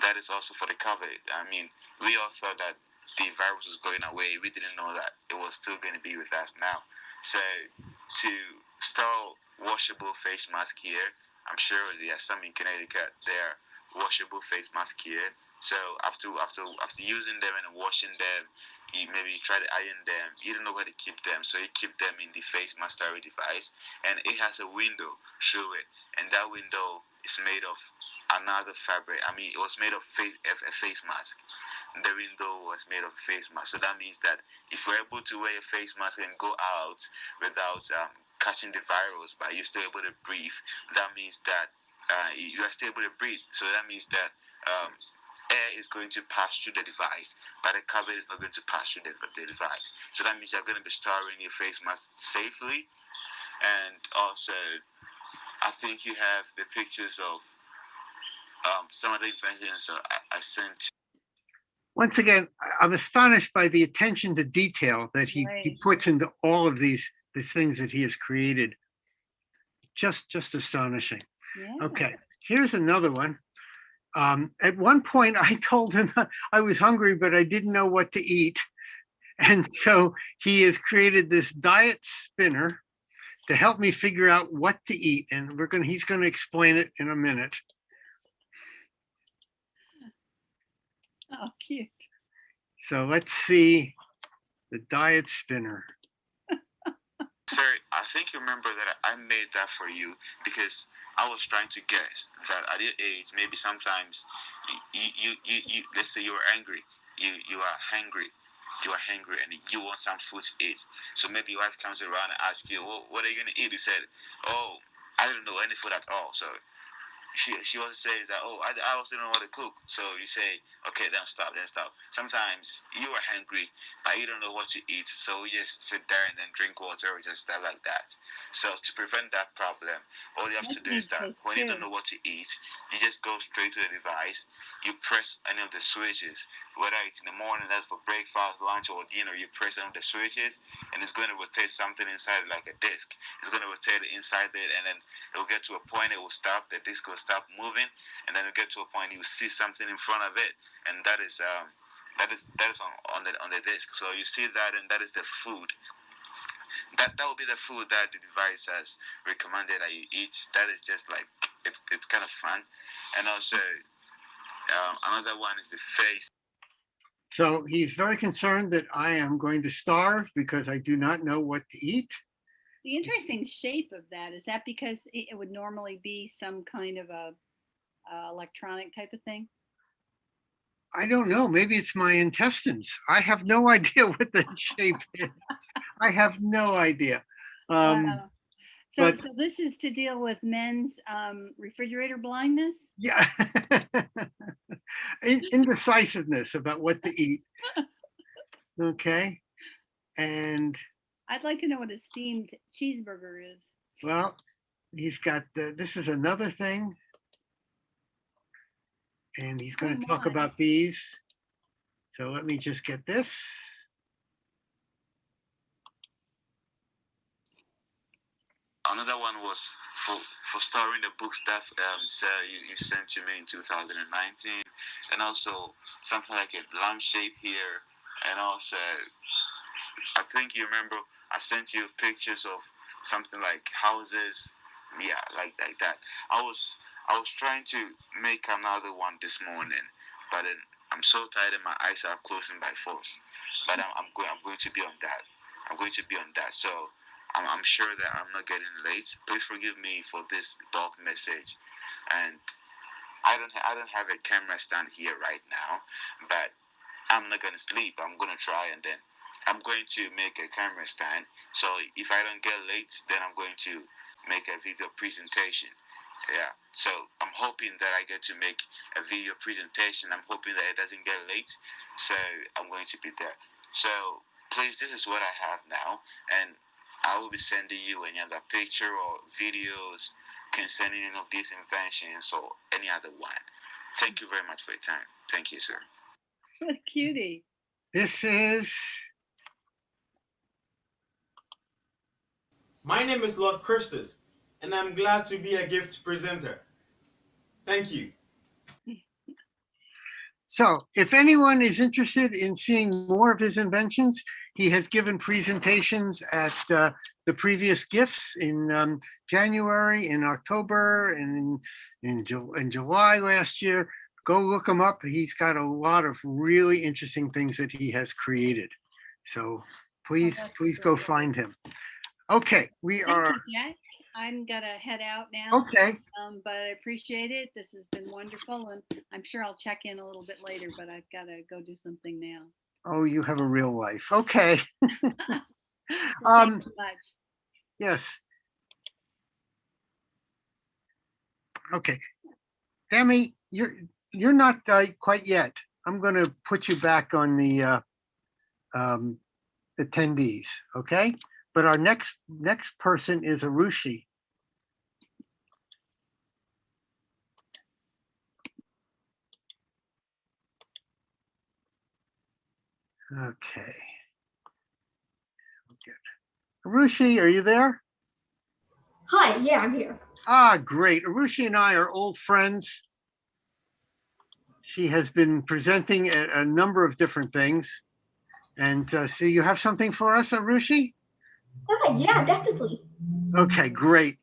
Speaker 6: That is also for the COVID. I mean, we all thought that the virus was going away. We didn't know that it was still going to be with us now. So to store washable face mask here, I'm sure there are some in Connecticut. There are washable face mask here. So after using them and washing them, you maybe try to iron them. You don't know where to keep them, so you keep them in the face mask storage device, and it has a window through it, and that window is made of another fabric. I mean, it was made of a face mask. The window was made of face mask, so that means that if you're able to wear a face mask and go out without catching the virus, but you're still able to breathe, that means that you are still able to breathe. So that means that air is going to pass through the device, but the cover is not going to pass through the device. So that means you're going to be storing your face mask safely. And also, I think you have the pictures of some of the inventions I sent.
Speaker 2: Once again, I'm astonished by the attention to detail that he puts into all of the things that he has created. Just astonishing. Yeah. Okay, here's another one. At one point, I told him I was hungry, but I didn't know what to eat. And so he has created this diet spinner to help me figure out what to eat. And he's going to explain it in a minute.
Speaker 14: Oh, cute.
Speaker 2: So let's see the diet spinner.
Speaker 6: Sir, I think you remember that I made that for you because I was trying to guess that at your age, maybe sometimes you let's say you're angry, you are hungry, and you want some food to eat. So maybe your wife comes around and asks you, well, what are you gonna eat? You said, oh, I don't know any food at all. So she also says that, oh, I also don't know what to cook. So you say, okay, then stop. Sometimes you are hungry, but you don't know what to eat. So you just sit there and then drink water or just stuff like that. So to prevent that problem, all you have to do is that when you don't know what to eat, you just go straight to the device. You press any of the switches, whether it's in the morning, that's for breakfast, lunch, or dinner. You press any of the switches, and it's going to rotate something inside like a disc. It's going to rotate it inside it, and then it will get to a point, it will stop, the disc will stop moving, and then you get to a point you see something in front of it, and that is That is on the disc. So you see that, and that is the food. That will be the food that the device has recommended that you eat. That is just like it's kind of fun. And also another one is the face.
Speaker 2: So he's very concerned that I am going to starve because I do not know what to eat.
Speaker 14: The interesting shape of that, is that because it would normally be some kind of a electronic type of thing?
Speaker 2: I don't know. Maybe it's my intestines. I have no idea what the shape is. I have no idea.
Speaker 14: Wow.
Speaker 2: But
Speaker 14: So this is to deal with men's refrigerator blindness?
Speaker 2: yeah, indecisiveness about what to eat. Okay. And
Speaker 14: I'd like to know what a steamed cheeseburger is.
Speaker 2: well, he's got, this is another thing. And he's going to talk about these. So let me just get this.
Speaker 6: Another one was for storing the books that you sent to me in 2019, and also something like a lampshade here, and also I think you remember I sent you pictures of something like houses, yeah, like that. I was trying to make another one this morning, but then I'm so tired and my eyes are closing by force. But I'm going to be on that. I'm going to be on that. So I'm sure that I'm not getting late. Please forgive me for this bulk message. And I don't have a camera stand here right now, but I'm not gonna sleep. I'm gonna try, and then I'm going to make a camera stand. So if I don't get late, then I'm going to make a video presentation. Yeah. So I'm hoping that I get to make a video presentation. I'm hoping that it doesn't get late. So I'm going to be there. So please, this is what I have now, and I will be sending you any other picture or videos concerning any of these inventions or any other one. Thank you very much for your time. Thank you, sir.
Speaker 14: What a cutie.
Speaker 2: This is.
Speaker 5: My name is Lord Christus, and I'm glad to be a gift presenter. Thank you.
Speaker 2: So if anyone is interested in seeing more of his inventions, he has given presentations at the previous gifts in January, in October, and in July last year. Go look him up. He's got a lot of really interesting things that he has created. So please go find him. Okay, we are.
Speaker 14: Thank you, Jack. I'm gonna head out now.
Speaker 2: Okay.
Speaker 14: But I appreciate it. This has been wonderful, and I'm sure I'll check in a little bit later, but I've got to go do something now.
Speaker 2: Oh, you have a real life. Okay.
Speaker 14: Thank you much.
Speaker 2: Yes. Okay. Tammy, you're not quite yet. I'm going to put you back on the attendees. Okay. But our next person is Arushi. Okay. Arushi, are you there?
Speaker 17: Hi, yeah, I'm here.
Speaker 2: Ah, great. Arushi and I are old friends. She has been presenting a number of different things. And so you have something for us, Arushi?
Speaker 17: Yeah, definitely.
Speaker 2: Okay, great.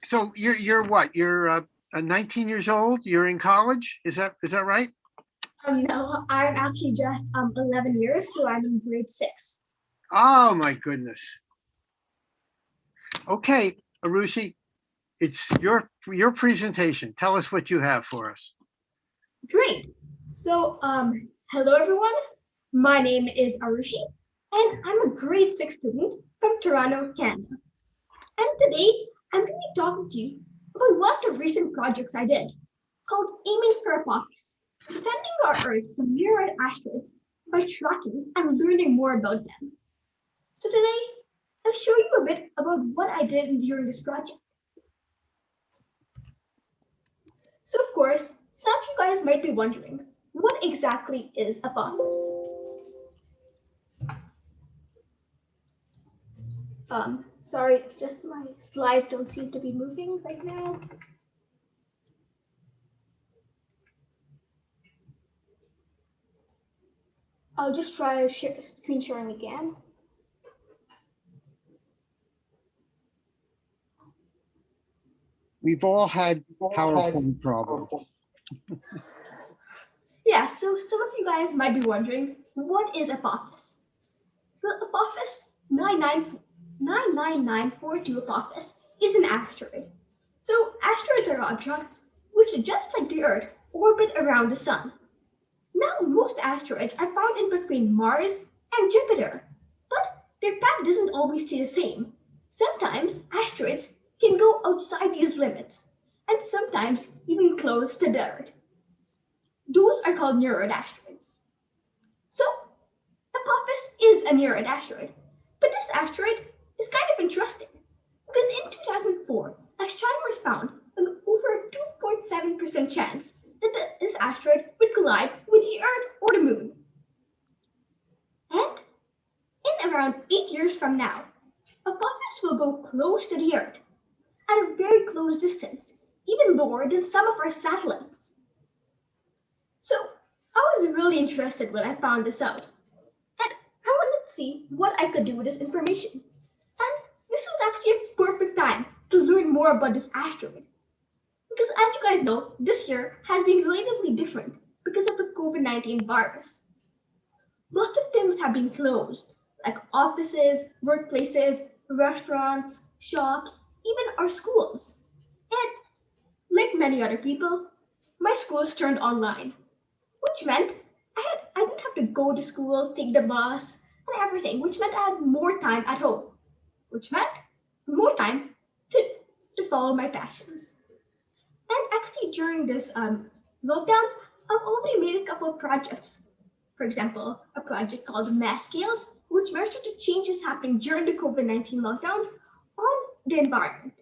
Speaker 2: So you're what? You're 19 years old. You're in college. Is that right?
Speaker 17: No, I'm actually just 11 years, so I'm in grade 6.
Speaker 2: Oh my goodness. Okay, Arushi, it's your presentation. Tell us what you have for us.
Speaker 17: Great. So, hello everyone. My name is Arushi, and I'm a grade 6 student from Toronto, Canada. And today, I'm going to be talking to you about one of the recent projects I did, called Aiming for Apophis, defending our Earth from near-Earth asteroids by tracking and learning more about them. So today, I'll show you a bit about what I did during this project. So of course, some of you guys might be wondering, what exactly is Apophis? Sorry, just my slides don't seem to be moving right now. I'll just try screen sharing again.
Speaker 2: We've all had PowerPoint problems.
Speaker 17: Yeah, so some of you guys might be wondering, what is Apophis? Well, Apophis 99942 Apophis is an asteroid. So asteroids are objects which, just like the Earth, orbit around the Sun. Now, most asteroids are found in between Mars and Jupiter, but their path doesn't always stay the same. Sometimes asteroids can go outside these limits, and sometimes even close to the Earth. Those are called near-Earth asteroids. So, Apophis is a near-Earth asteroid, but this asteroid is kind of interesting because in 2004, astronomers found an over 2.7% chance that this asteroid would collide with the Earth or the Moon. And in around 8 years from now, Apophis will go close to the Earth at a very close distance, even lower than some of our satellites. So I was really interested when I found this out, and I wanted to see what I could do with this information. And this was actually a perfect time to learn more about this asteroid. Because as you guys know, this year has been relatively different because of the COVID-19 virus. Lots of things have been closed, like offices, workplaces, restaurants, shops, even our schools. And like many other people, my schools turned online, which meant I didn't have to go to school, take the bus, and everything, which meant I had more time at home, which meant more time to follow my passions. And actually, during this lockdown, I've already made a couple of projects. For example, a project called Mass Scales, which measured the changes happening during the COVID-19 lockdowns on the environment.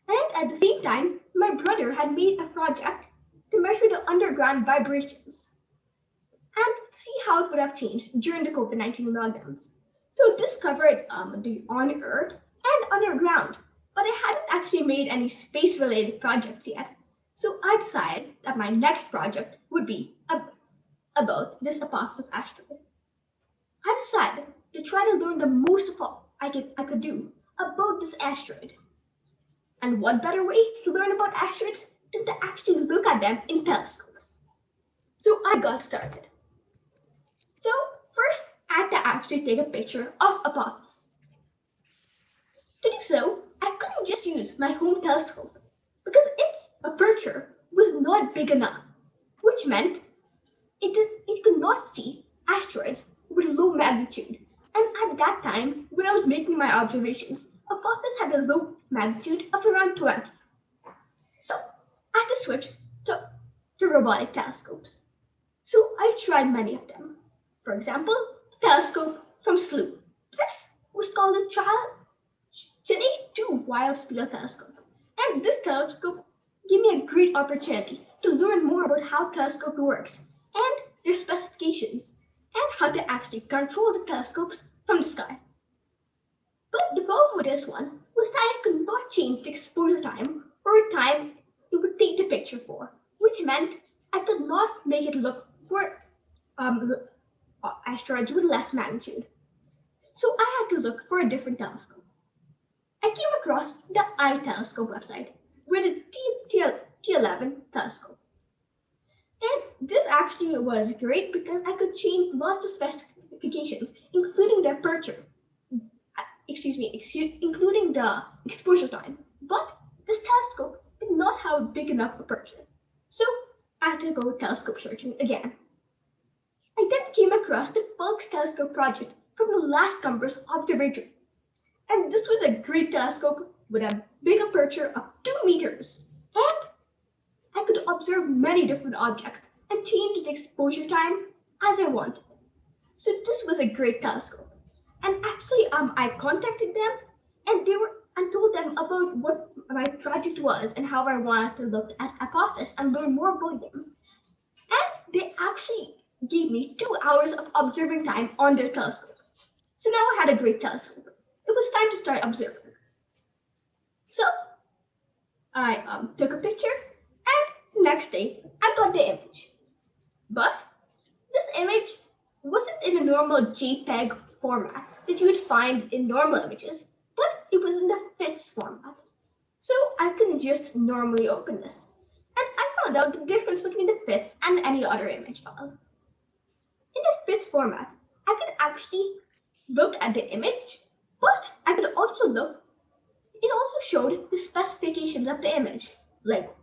Speaker 17: And at the same time, my brother had made a project to measure the underground vibrations and see how it would have changed during the COVID-19 lockdowns. So this covered the on Earth and underground, but I hadn't actually made any space-related projects yet. So I decided that my next project would be about this Apophis asteroid. I decided to try to learn the most of all I could do about this asteroid. And what better way to learn about asteroids than to actually look at them in telescopes? So I got started. So first, I had to actually take a picture of Apophis. To do so, I couldn't just use my home telescope because its aperture was not big enough, which meant it could not see asteroids with low magnitude. And at that time, when I was making my observations, Apophis had a low magnitude of around 20. So I had to switch to robotic telescopes. So I tried many of them. For example, the telescope from SLU. This was called the Chile 2 Wide Field Telescope. And this telescope gave me a great opportunity to learn more about how telescope works and their specifications and how to actually control the telescopes from the sky. But the problem with this one was that I could not change the exposure time or time it would take the picture for, which meant I could not make it look for asteroids with less magnitude. So I had to look for a different telescope. I came across the iTelescope website with a T11 telescope. And this actually was great because I could change lots of specifications, including the aperture, including the exposure time. But this telescope did not have a big enough aperture. So I had to go telescope searching again. I then came across the Pulse Telescope project from the Las Cumbres Observatory. And this was a great telescope with a big aperture of 2 meters. And I could observe many different objects and change the exposure time as I wanted. So this was a great telescope. And actually, I contacted them and told them about what my project was and how I wanted to look at Apophis and learn more about them. And they actually gave me 2 hours of observing time on their telescope. So now I had a great telescope. It was time to start observing. So I took a picture, and the next day I got the image. But this image wasn't in a normal JPEG format that you would find in normal images, but it was in the FITS format. So I couldn't just normally open this. And I found out the difference between the FITS and any other image file. In the FITS format, I could actually look at the image, but I could also look, it also showed the specifications of the image, like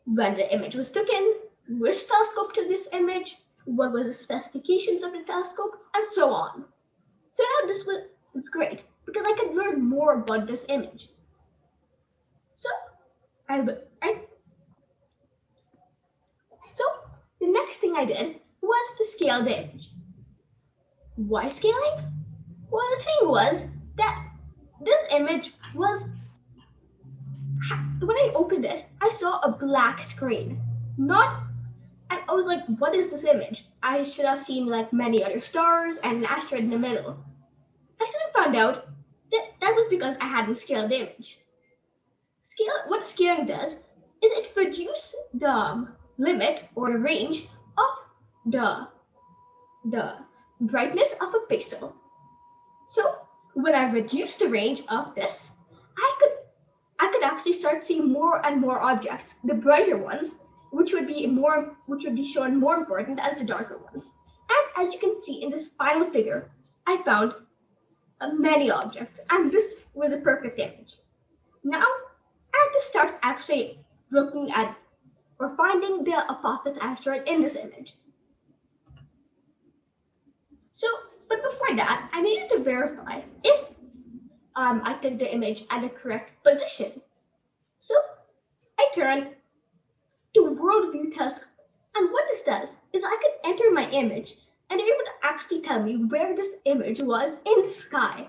Speaker 17: when the image was taken, which telescope took this image, what was the specifications of the telescope, and so on. So now this was great because I could learn more about this image. So the next thing I did was to scale the image. Why scaling? Well, the thing was that this image was, when I opened it, I saw a black screen. And I was like, what is this image? I should have seen like many other stars and an asteroid in the middle. I soon found out that that was because I hadn't scaled the image. What scaling does is it reduces the limit or the range of the brightness of a pixel. So when I reduced the range of this, I could actually start seeing more and more objects, the brighter ones, which would be shown more important as the darker ones. And as you can see in this final figure, I found many objects, and this was a perfect image. Now I had to start actually looking at or finding the Apophis asteroid in this image. So, but before that, I needed to verify if I took the image at the correct position. So I turned to Worldview Telescope, and what this does is I could enter my image and it would actually tell me where this image was in the sky.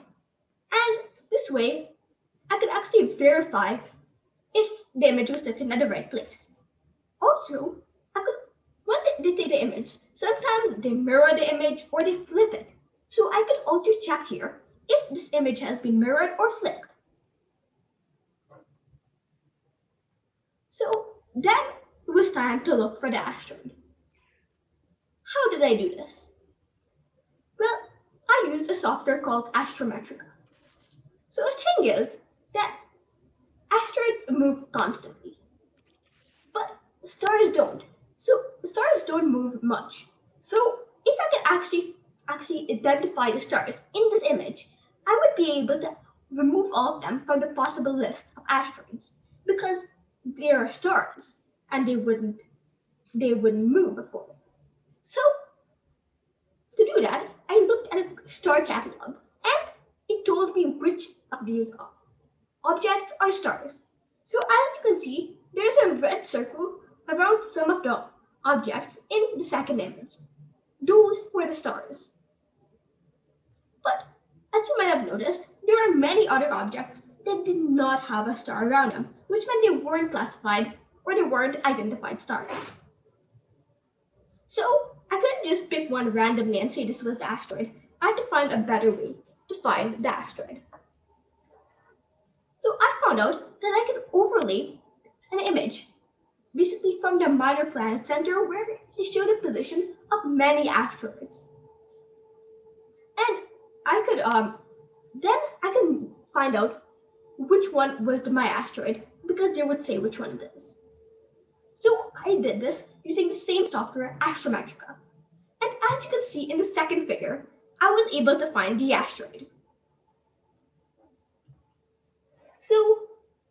Speaker 17: And this way, I could actually verify if the image was taken at the right place. Also, when they take the image, sometimes they mirror the image or they flip it. So I could also check here if this image has been mirrored or flipped. So then it was time to look for the asteroid. How did I do this? Well, I used a software called Astrometrica. So the thing is that asteroids move constantly, but stars don't. So the stars don't move much. So if I could actually identify the stars in this image, I would be able to remove all of them from the possible list of asteroids because they are stars and they wouldn't move before. So to do that, I looked at a star catalog and it told me which of these objects are stars. So as you can see, there's a red circle around some of the objects in the second image. Those were the stars. But as you might have noticed, there are many other objects that did not have a star around them, which meant they weren't classified or they weren't identified stars. So I couldn't just pick one randomly and say this was the asteroid. I had to find a better way to find the asteroid. So I found out that I could overlay an image, basically from the Minor Planet Center, where it showed the position of many asteroids. And I could find out which one was my asteroid because they would say which one it is. So I did this using the same software, Astrometrica. And as you can see in the second figure, I was able to find the asteroid. So,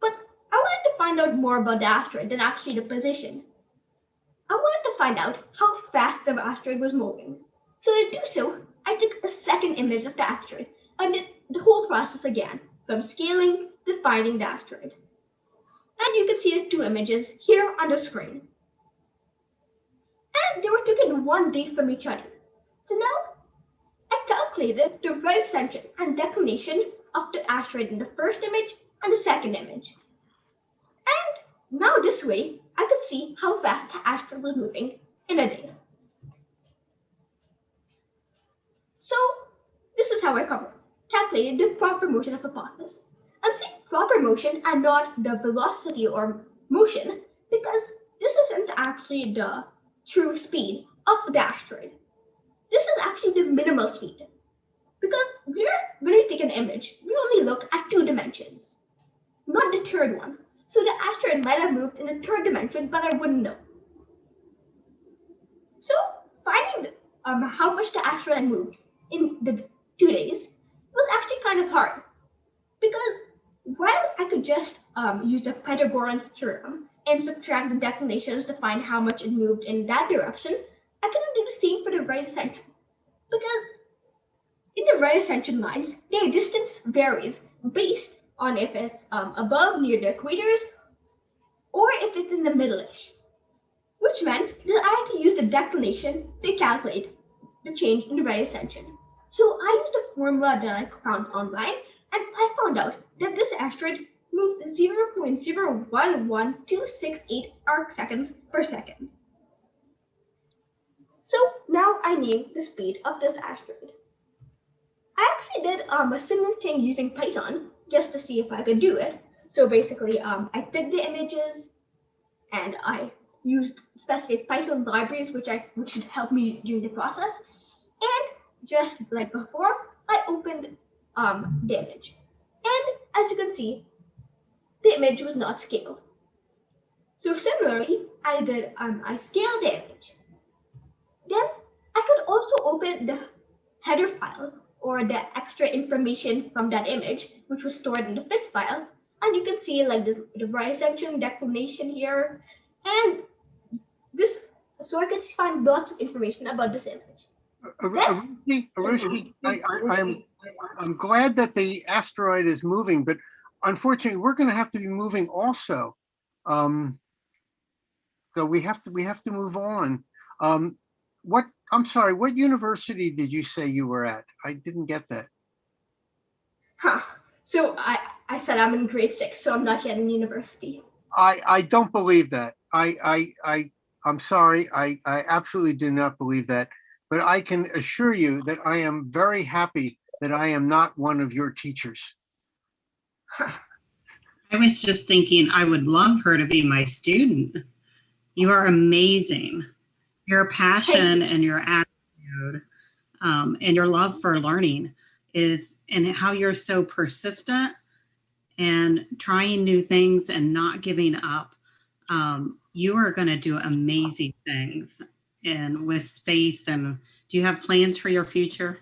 Speaker 17: but I wanted to find out more about the asteroid than actually the position. I wanted to find out how fast the asteroid was moving. So to do so, I took a second image of the asteroid and did the whole process again, from scaling to finding the asteroid. And you can see the two images here on the screen. And they were taken one day from each other. So now I calculated the radiocentric and declination of the asteroid in the first image and the second image. And now this way, I could see how fast the asteroid was moving in a day. So this is how I calculated the proper motion of Apophis. I'm saying proper motion and not the velocity or motion because this isn't actually the true speed of the asteroid. This is actually the minimal speed. Because when we take an image, we only look at 2 dimensions, not the third one. So the asteroid might have moved in the 3rd dimension, but I wouldn't know. So finding how much the asteroid moved in the 2 days was actually kind of hard. Because while I could just use the Pythagorean theorem and subtract the declinations to find how much it moved in that direction, I couldn't do the same for the right ascension. Because in the right ascension lines, their distance varies based on if it's above near the equators or if it's in the middle-ish, which meant that I had to use the declination to calculate the change in the right ascension. So I used a formula that I found online, and I found out that this asteroid moved 0.011268 arc seconds per second. So now I knew the speed of this asteroid. I actually did a similar thing using Python just to see if I could do it. So basically, I took the images and I used specific Python libraries which would help me during the process. And just like before, I opened the image. And as you can see, the image was not scaled. So similarly, I scaled the image. Then I could also open the header file or the extra information from that image, which was stored in the FITS file. And you can see like the right ascension, declination here, and this, so I could find lots of information about this image.
Speaker 2: Arushi, I'm glad that the asteroid is moving, but unfortunately, we're going to have to be moving also. So we have to move on. I'm sorry, what university did you say you were at? I didn't get that.
Speaker 17: So I said I'm in grade 6, so I'm not yet in university.
Speaker 2: I don't believe that. I'm sorry, I absolutely do not believe that. But I can assure you that I am very happy that I am not one of your teachers.
Speaker 3: I was just thinking I would love her to be my student. You are amazing. Your passion and your attitude and your love for learning and how you're so persistent and trying new things and not giving up. You are going to do amazing things and with space. And do you have plans for your future?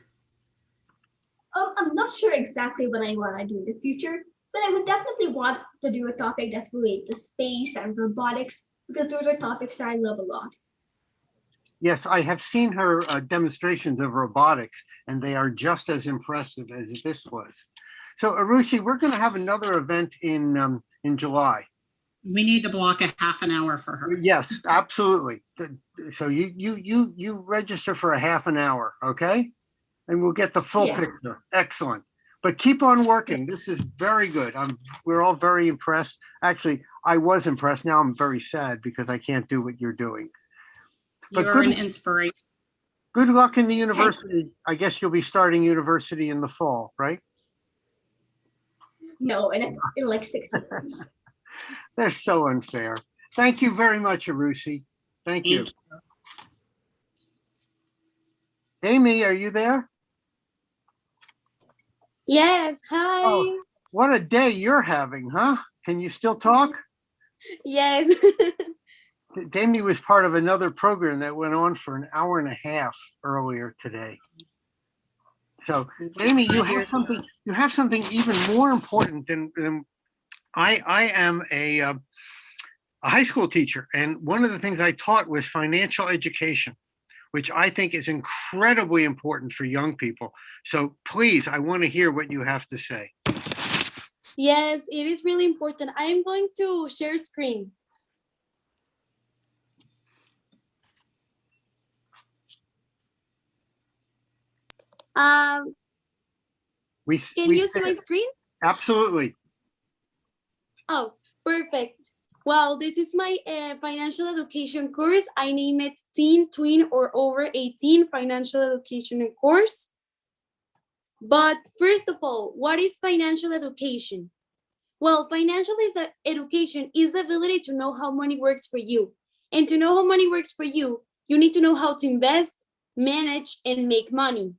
Speaker 17: I'm not sure exactly what I want to do in the future, but I would definitely want to do a topic that's related to space and robotics, because those are topics that I love a lot.
Speaker 2: Yes, I have seen her demonstrations of robotics, and they are just as impressive as this was. So Arushi, we're going to have another event in July.
Speaker 3: We need to block a half an hour for her.
Speaker 2: Yes, absolutely. So you register for a half an hour, okay? And we'll get the full picture. Excellent. But keep on working. This is very good. We're all very impressed. Actually, I was impressed. Now I'm very sad because I can't do what you're doing.
Speaker 3: But you're an inspiration.
Speaker 2: Good luck in the university. I guess you'll be starting university in the fall, right?
Speaker 17: No, in like 6 years.
Speaker 2: They're so unfair. Thank you very much, Arushi. Thank you. Amy, are you there?
Speaker 10: Yes, hi.
Speaker 2: Oh, what a day you're having, huh? Can you still talk?
Speaker 10: Yes.
Speaker 2: Amy was part of another program that went on for an hour and a half earlier today. So, Amy, you have something even more important than I am a high school teacher, and one of the things I taught was financial education, which I think is incredibly important for young people. So please, I want to hear what you have to say.
Speaker 10: Yes, it is really important. I am going to share screen. Can you see my screen?
Speaker 2: Absolutely.
Speaker 10: Oh, perfect. Well, this is my financial education course. I name it Teen, Tween, or Over 18 Financial Education course. But first of all, what is financial education? Well, financial education is the ability to know how money works for you. And to know how money works for you, you need to know how to invest, manage, and make money.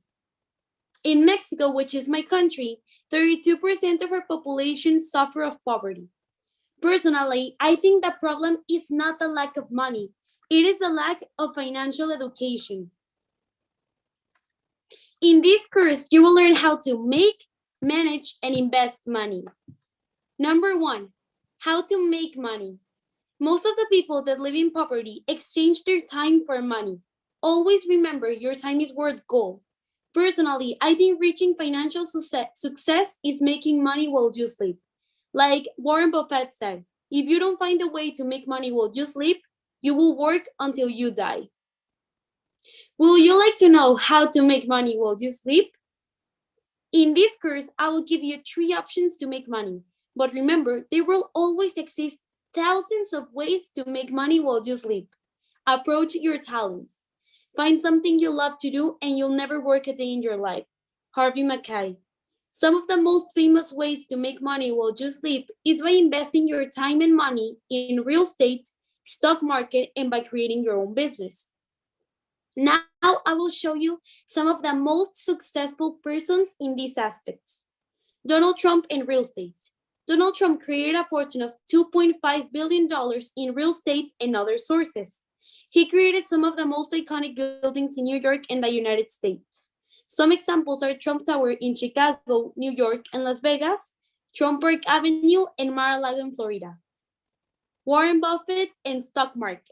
Speaker 10: In Mexico, which is my country, 32% of our population suffer of poverty. Personally, I think the problem is not the lack of money. It is the lack of financial education. In this course, you will learn how to make, manage, and invest money. Number 1, how to make money. Most of the people that live in poverty exchange their time for money. Always remember, your time is worth gold. Personally, I think reaching financial success is making money while you sleep. Like Warren Buffett said, if you don't find a way to make money while you sleep, you will work until you die. Will you like to know how to make money while you sleep? In this course, I will give you 3 options to make money. But remember, there will always exist thousands of ways to make money while you sleep. Approach your talents. Find something you love to do and you'll never work a day in your life. Harvey Mackay. Some of the most famous ways to make money while you sleep is by investing your time and money in real estate, stock market, and by creating your own business. Now I will show you some of the most successful persons in these aspects. Donald Trump in real estate. Donald Trump created a fortune of $2.5 billion in real estate and other sources. He created some of the most iconic buildings in New York and the United States. Some examples are Trump Tower in Chicago, New York, and Las Vegas, Trump Park Avenue, and Mar-a-Lago in Florida. Warren Buffett and stock market.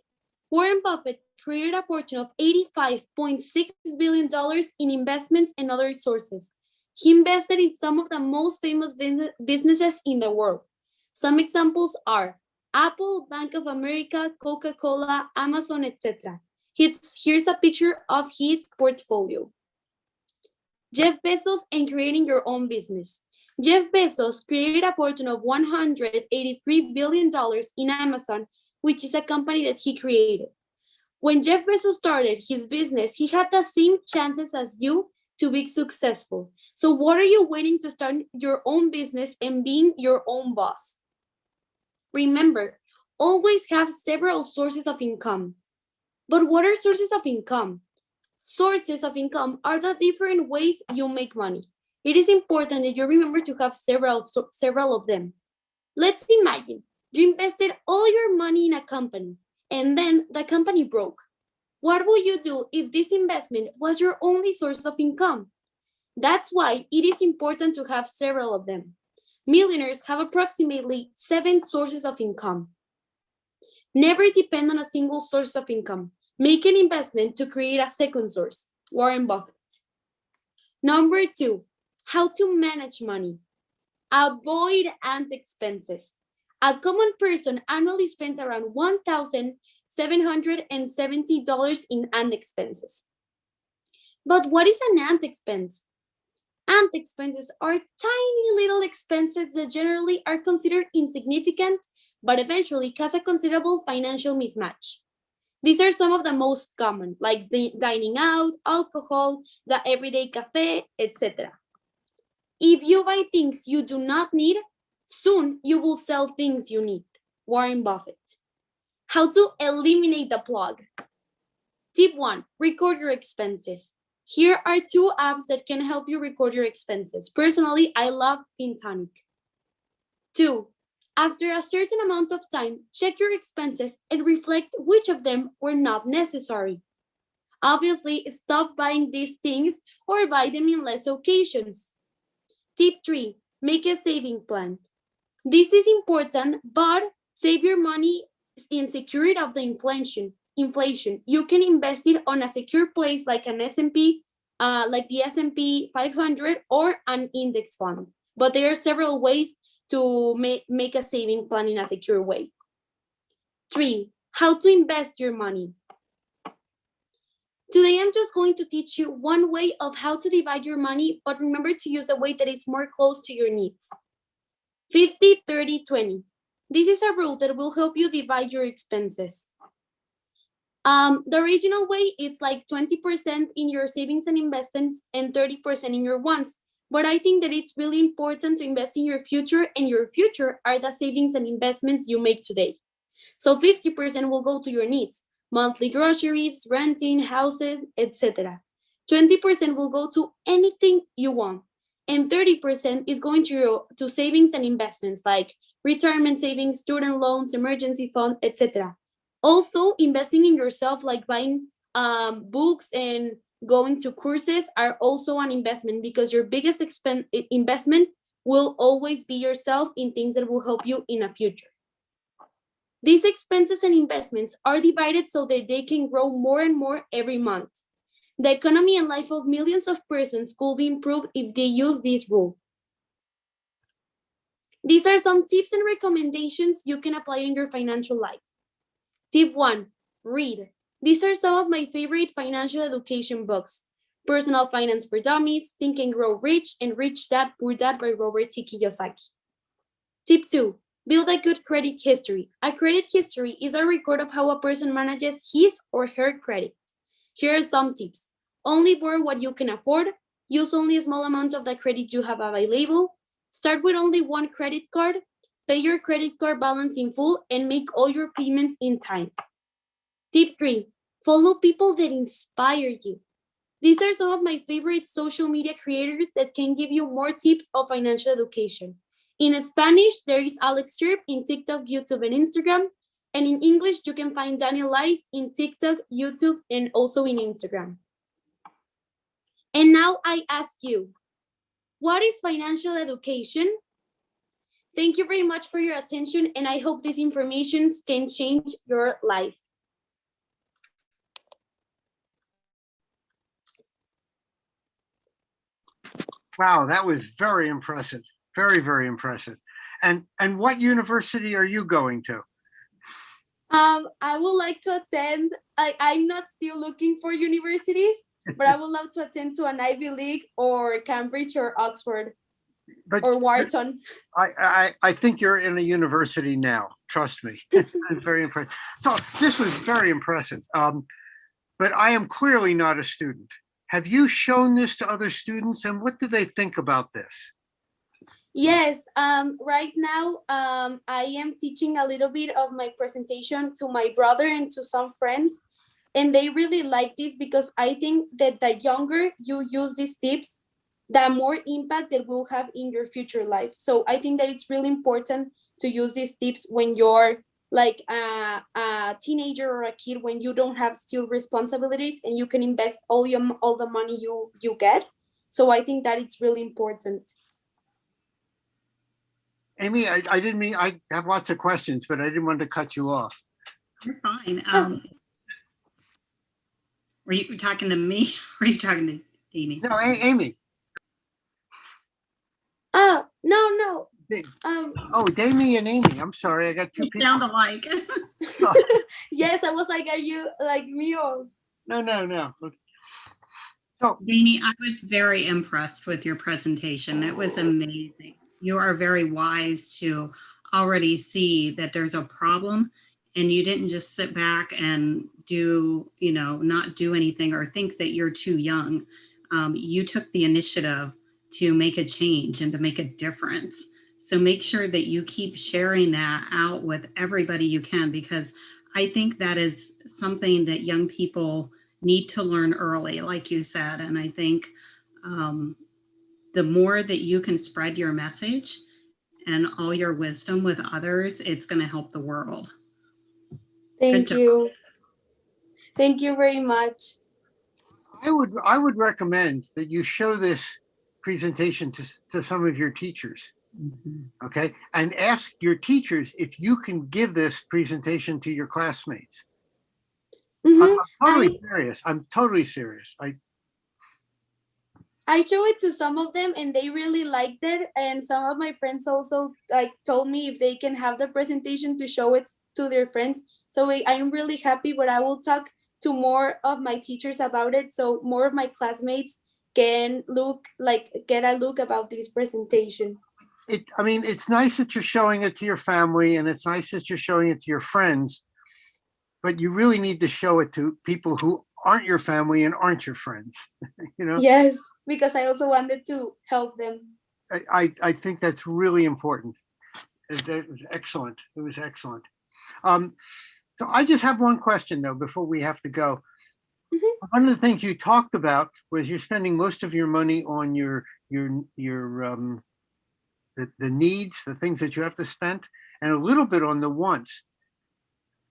Speaker 10: Warren Buffett created a fortune of $85.6 billion in investments and other sources. He invested in some of the most famous businesses in the world. Some examples are Apple, Bank of America, Coca-Cola, Amazon, etc. Here's a picture of his portfolio. Jeff Bezos and creating your own business. Jeff Bezos created a fortune of $183 billion in Amazon, which is a company that he created. When Jeff Bezos started his business, he had the same chances as you to be successful. So what are you waiting to start your own business and being your own boss? Remember, always have several sources of income. But what are sources of income? Sources of income are the different ways you make money. It is important that you remember to have several of them. Let's imagine you invested all your money in a company and then the company broke. What will you do if this investment was your only source of income? That's why it is important to have several of them. Millionaires have approximately 7 sources of income. Never depend on a single source of income. Make an investment to create a second source. Warren Buffett. Number 2, how to manage money. Avoid ant expenses. A common person annually spends around $1,770 in ant expenses. But what is an ant expense? Ant expenses are tiny little expenses that generally are considered insignificant, but eventually cause a considerable financial mismatch. These are some of the most common, like dining out, alcohol, the everyday cafe, etc. If you buy things you do not need, soon you will sell things you need. Warren Buffett. How to eliminate the plug. Tip 1, record your expenses. Here are 2 apps that can help you record your expenses. Personally, I love Pintonic. 2, after a certain amount of time, check your expenses and reflect which of them were not necessary. Obviously, stop buying these things or buy them in less occasions. Tip 3, make a saving plan. This is important, but save your money in security of the inflation. You can invest it on a secure place like an S&P, like the S&P 500 or an index fund. But there are several ways to make a saving plan in a secure way. 3, how to invest your money. Today, I'm just going to teach you one way of how to divide your money, but remember to use a way that is more close to your needs. 50, 30, 20. This is a rule that will help you divide your expenses. The original way, it's like 20% in your savings and investments and 30% in your wants. But I think that it's really important to invest in your future, and your future are the savings and investments you make today. So 50% will go to your needs, monthly groceries, renting, houses, etc. 20% will go to anything you want, and 30% is going to savings and investments like retirement savings, student loans, emergency fund, etc. Also, investing in yourself, like buying books and going to courses, are also an investment, because your biggest investment will always be yourself in things that will help you in the future. These expenses and investments are divided so that they can grow more and more every month. The economy and life of millions of persons could be improved if they use this rule. These are some tips and recommendations you can apply in your financial life. Tip 1, read. These are some of my favorite financial education books: Personal Finance for Dummies, Think and Grow Rich, and Rich Dad, Poor Dad by Robert T. Kiyosaki. Tip 2, build a good credit history. A credit history is a record of how a person manages his or her credit. Here are some tips. Only borrow what you can afford. Use only a small amount of the credit you have available. Start with only one credit card. Pay your credit card balance in full and make all your payments in time. Tip 3, follow people that inspire you. These are some of my favorite social media creators that can give you more tips of financial education. In Spanish, there is Alex Sherp in TikTok, YouTube, and Instagram. And in English, you can find Daniel Lice in TikTok, YouTube, and also in Instagram. And now I ask you, what is financial education? Thank you very much for your attention, and I hope these information can change your life.
Speaker 2: Wow, that was very impressive. Very, very impressive. And what university are you going to?
Speaker 10: I would like to attend, I'm not still looking for universities, but I would love to attend to an Ivy League or Cambridge or Oxford or Wharton.
Speaker 2: I think you're in a university now, trust me. I'm very impressed. So this was very impressive. But I am clearly not a student. Have you shown this to other students, and what do they think about this?
Speaker 10: Yes, right now I am teaching a little bit of my presentation to my brother and to some friends, and they really like this because I think that the younger you use these tips, the more impact it will have in your future life. So I think that it's really important to use these tips when you're like a teenager or a kid, when you don't have still responsibilities and you can invest all the money you get. So I think that it's really important.
Speaker 2: Amy, I didn't mean, I have lots of questions, but I didn't want to cut you off.
Speaker 3: You're fine. Were you talking to me or were you talking to Amy?
Speaker 2: No, Amy.
Speaker 10: Oh, no.
Speaker 2: Oh, Damie and Amy. I'm sorry, I got two people.
Speaker 3: Sound alike.
Speaker 10: Yes, I was like, are you like me or?
Speaker 2: No.
Speaker 3: So, Damie, I was very impressed with your presentation. It was amazing. You are very wise to already see that there's a problem, and you didn't just sit back and not do anything or think that you're too young. You took the initiative to make a change and to make a difference. So make sure that you keep sharing that out with everybody you can, because I think that is something that young people need to learn early, like you said. And I think the more that you can spread your message and all your wisdom with others, it's going to help the world.
Speaker 10: Thank you. Thank you very much.
Speaker 2: I would recommend that you show this presentation to some of your teachers. Mm-hmm. Okay, and ask your teachers if you can give this presentation to your classmates. Mm-hmm. I'm totally serious.
Speaker 10: I show it to some of them and they really liked it, and some of my friends also told me if they can have the presentation to show it to their friends. So I'm really happy, but I will talk to more of my teachers about it, so more of my classmates can get a look about this presentation.
Speaker 2: It's nice that you're showing it to your family, and it's nice that you're showing it to your friends, but you really need to show it to people who aren't your family and aren't your friends.
Speaker 10: Yes, because I also wanted to help them.
Speaker 2: I think that's really important. It was excellent. It was excellent. So I just have one question though, before we have to go. One of the things you talked about was you're spending most of your money on the needs, the things that you have to spend, and a little bit on the wants.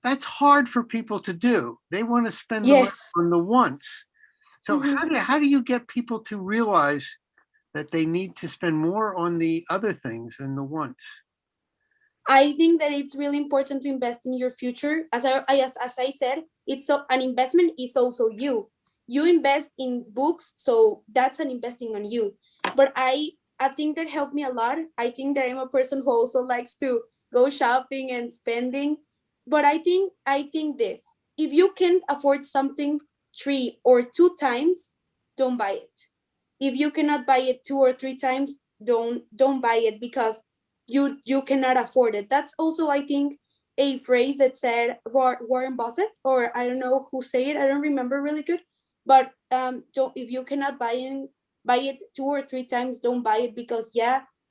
Speaker 2: That's hard for people to do. They want to spend the money on the wants. So how do you get people to realize that they need to spend more on the other things than the wants?
Speaker 10: I think that it's really important to invest in your future. As I said, an investment is also you. You invest in books, so that's an investing on you. But I think that helped me a lot. I think that I'm a person who also likes to go shopping and spending. But I think this: if you can't afford something 3 or 2 times, don't buy it. If you cannot buy it 2 or 3 times, don't buy it, because you cannot afford it. That's also, I think, a phrase that said Warren Buffett, or I don't know who say it. I don't remember really good. But if you cannot buy it 2 or 3 times, don't buy it, because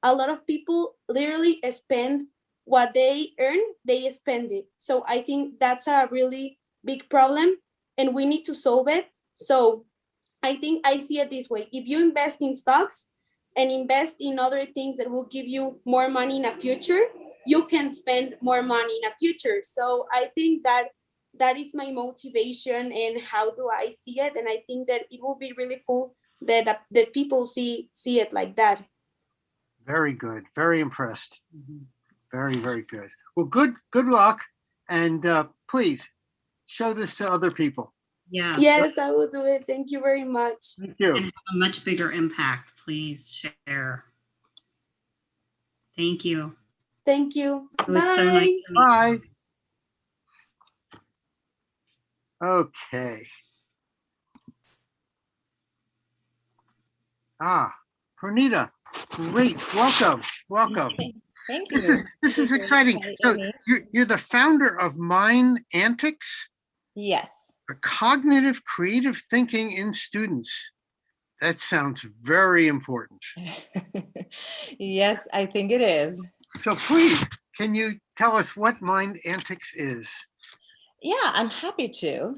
Speaker 10: a lot of people literally spend what they earn, they spend it. So I think that's a really big problem, and we need to solve it. So I think I see it this way: if you invest in stocks and invest in other things that will give you more money in the future, you can spend more money in the future. So I think that is my motivation and how do I see it. And I think that it will be really cool that people see it like that.
Speaker 2: Very good. Very impressed. Very, very good. Well, good luck. And please show this to other people.
Speaker 3: Yeah.
Speaker 10: Yes, I will do it. Thank you very much.
Speaker 2: Thank you.
Speaker 3: And have a much bigger impact. Please share. Thank you.
Speaker 10: Thank you.
Speaker 3: It was so nice to meet you.
Speaker 2: Bye. Okay. Pranita, great. Welcome.
Speaker 18: Thank you.
Speaker 2: This is exciting. So you're the founder of Mind Antics?
Speaker 18: Yes.
Speaker 2: For cognitive creative thinking in students. That sounds very important.
Speaker 18: Yes, I think it is.
Speaker 2: So please, can you tell us what Mind Antics is?
Speaker 18: Yeah, I'm happy to.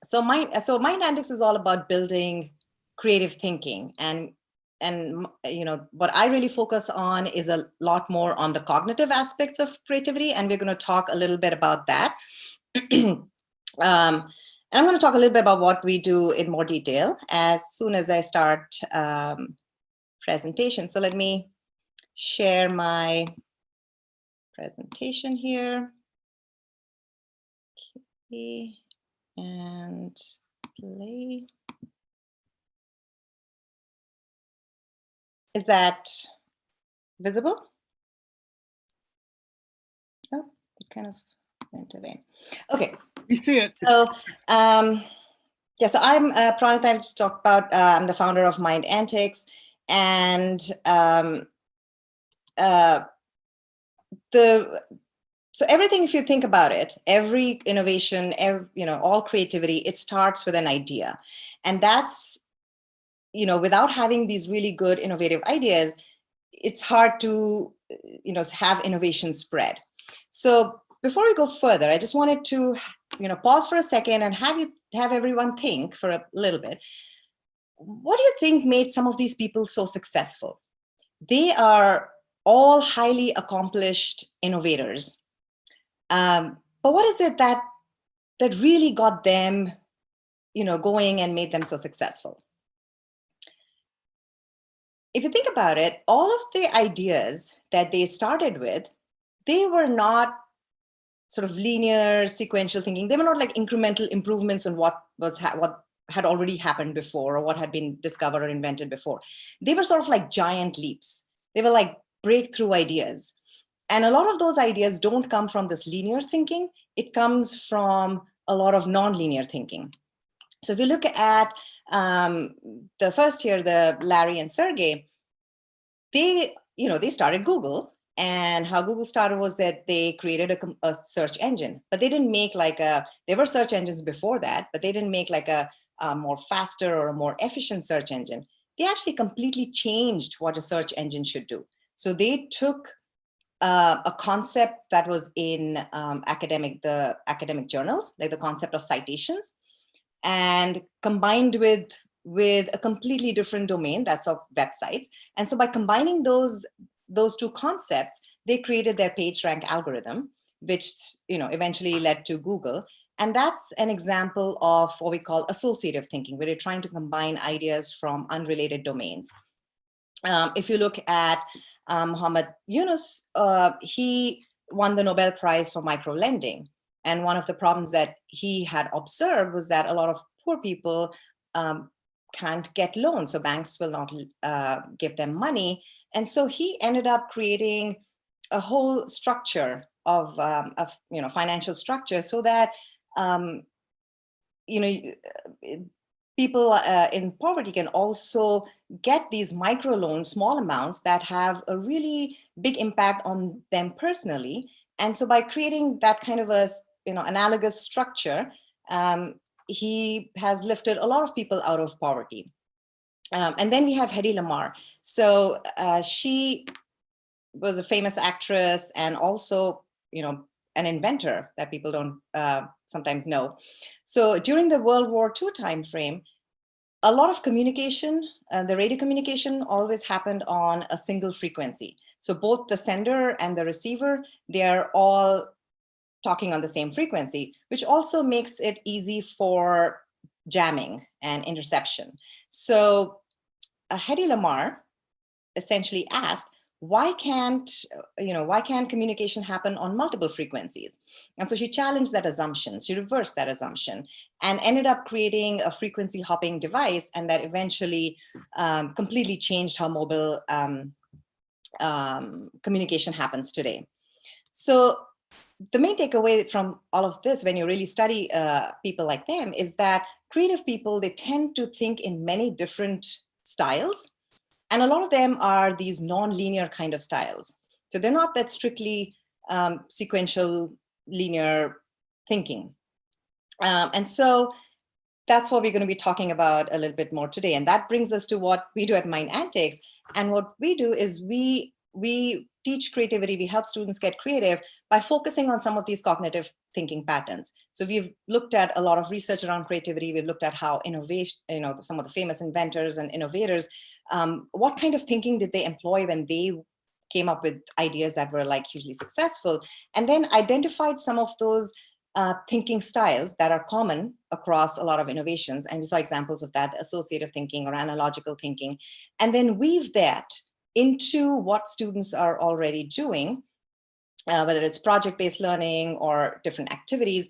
Speaker 18: So Mind Antics is all about building creative thinking, and what I really focus on is a lot more on the cognitive aspects of creativity, and we're going to talk a little bit about that. And I'm going to talk a little bit about what we do in more detail as soon as I start presentation. So let me share my presentation here. Okay. And play. Is that visible? Oh, it kind of went away. Okay.
Speaker 2: You see it.
Speaker 18: So, so I'm Pranita. I just talked about. I'm the founder of Mind Antics, and so everything, if you think about it, every innovation, all creativity, it starts with an idea, and that's without having these really good innovative ideas, it's hard to have innovation spread. So before we go further, I just wanted to pause for a second and have everyone think for a little bit. What do you think made some of these people so successful? They are all highly accomplished innovators. But what is it that really got them, going and made them so successful? If you think about it, all of the ideas that they started with, they were not sort of linear, sequential thinking. They were not like incremental improvements on what had already happened before or what had been discovered or invented before. They were sort of like giant leaps. They were like breakthrough ideas. And a lot of those ideas don't come from this linear thinking. It comes from a lot of non-linear thinking. So if you look at the first here, the Larry and Sergey, they started Google. And how Google started was that they created a search engine, but they didn't make there were search engines before that, but they didn't make like a more faster or a more efficient search engine. They actually completely changed what a search engine should do. So they took a concept that was in the academic journals, like the concept of citations, and combined with a completely different domain, that's of websites. And so by combining those two concepts, they created their PageRank algorithm, which eventually led to Google. And that's an example of what we call associative thinking, where you're trying to combine ideas from unrelated domains. If you look at Muhammad Yunus, he won the Nobel Prize for microlending. And one of the problems that he had observed was that a lot of poor people can't get loans, so banks will not give them money. And so he ended up creating a whole structure of financial structure, so that people in poverty can also get these microloans, small amounts that have a really big impact on them personally. And so by creating that kind of a analogous structure, he has lifted a lot of people out of poverty. And then we have Hedy Lamarr. So she was a famous actress and also, an inventor that people don't sometimes know. So during the World War II timeframe, a lot of communication, the radio communication always happened on a single frequency. So both the sender and the receiver, they are all talking on the same frequency, which also makes it easy for jamming and interception. So Hedy Lamarr essentially asked, why can't communication happen on multiple frequencies? And so she challenged that assumption, she reversed that assumption, and ended up creating a frequency hopping device, and that eventually completely changed how mobile communication happens today. So the main takeaway from all of this, when you really study people like them, is that creative people, they tend to think in many different styles. And a lot of them are these non-linear kind of styles. So they're not that strictly sequential, linear thinking. And so that's what we're going to be talking about a little bit more today. And that brings us to what we do at MindAntics. And what we do is we teach creativity, we help students get creative by focusing on some of these cognitive thinking patterns. So we've looked at a lot of research around creativity. We've looked at how innovation, some of the famous inventors and innovators, what kind of thinking did they employ when they came up with ideas that were like hugely successful, and then identified some of those thinking styles that are common across a lot of innovations. And we saw examples of that, associative thinking or analogical thinking, and then weave that into what students are already doing, whether it's project-based learning or different activities,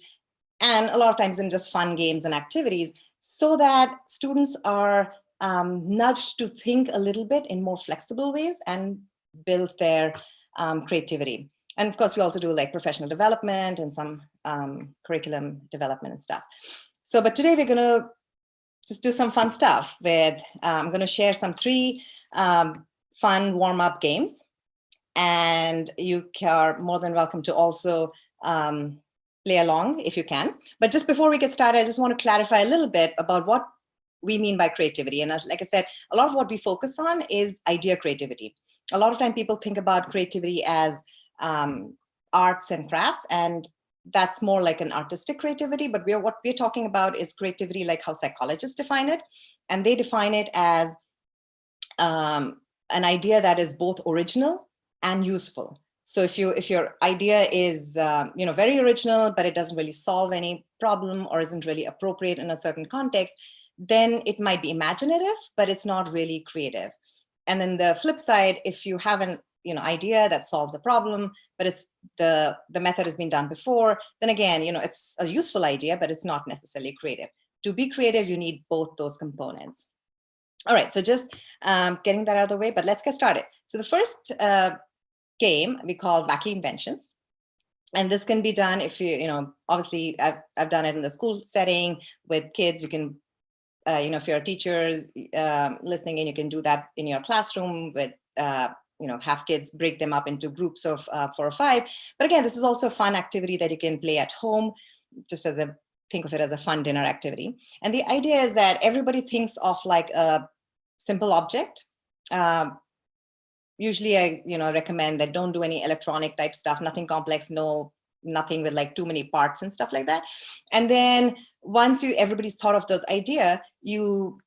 Speaker 18: and a lot of times in just fun games and activities, so that students are nudged to think a little bit in more flexible ways and build their creativity. And of course, we also do like professional development and some curriculum development and stuff. So, but today we're gonna just do some fun stuff with, I'm gonna share some 3 fun warm-up games, and you are more than welcome to also play along if you can. But just before we get started, I just want to clarify a little bit about what we mean by creativity. And as, like I said, a lot of what we focus on is idea creativity. A lot of time people think about creativity as arts and crafts, and that's more like an artistic creativity. But what we're talking about is creativity like how psychologists define it. And they define it as an idea that is both original and useful. So if your idea is very original, but it doesn't really solve any problem or isn't really appropriate in a certain context, then it might be imaginative, but it's not really creative. And then the flip side, if you have an idea that solves a problem, but it's the method has been done before, then again, it's a useful idea, but it's not necessarily creative. To be creative, you need both those components. All right, so just getting that out of the way, but let's get started. So the first game we call Wacky Inventions. And this can be done if obviously I've done it in the school setting with kids. You can, if you're a teacher listening in, you can do that in your classroom with, have kids break them up into groups of 4 or 5. But again, this is also a fun activity that you can play at home, just as think of it as a fun dinner activity. And the idea is that everybody thinks of like a simple object, usually I recommend that don't do any electronic type stuff, nothing complex, nothing with like too many parts and stuff like that. And then once everybody's thought of those idea, you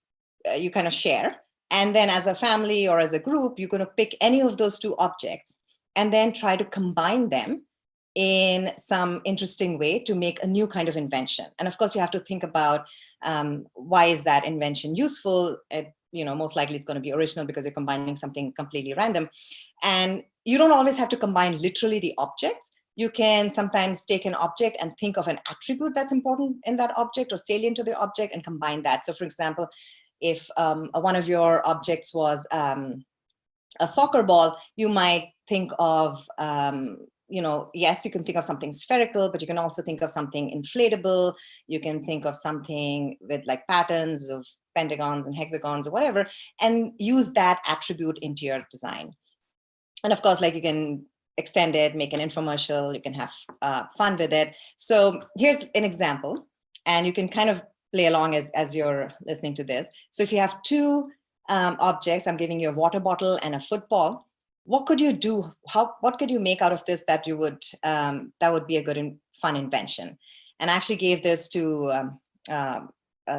Speaker 18: kind of share. And then as a family or as a group, you're going to pick any of those two objects and then try to combine them in some interesting way to make a new kind of invention. And of course, you have to think about why is that invention useful? Most likely it's going to be original because you're combining something completely random. And you don't always have to combine literally the objects. You can sometimes take an object and think of an attribute that's important in that object or salient to the object and combine that. So for example, if one of your objects was a soccer ball, you might think of, yes, you can think of something spherical, but you can also think of something inflatable. You can think of something with like patterns of pentagons and hexagons or whatever, and use that attribute into your design. And of course, like you can extend it, make an infomercial, you can have fun with it. So here's an example, and you can kind of play along as you're listening to this. So if you have two objects, I'm giving you a water bottle and a football. What could you do? What could you make out of this that would be a good and fun invention? And I actually gave this to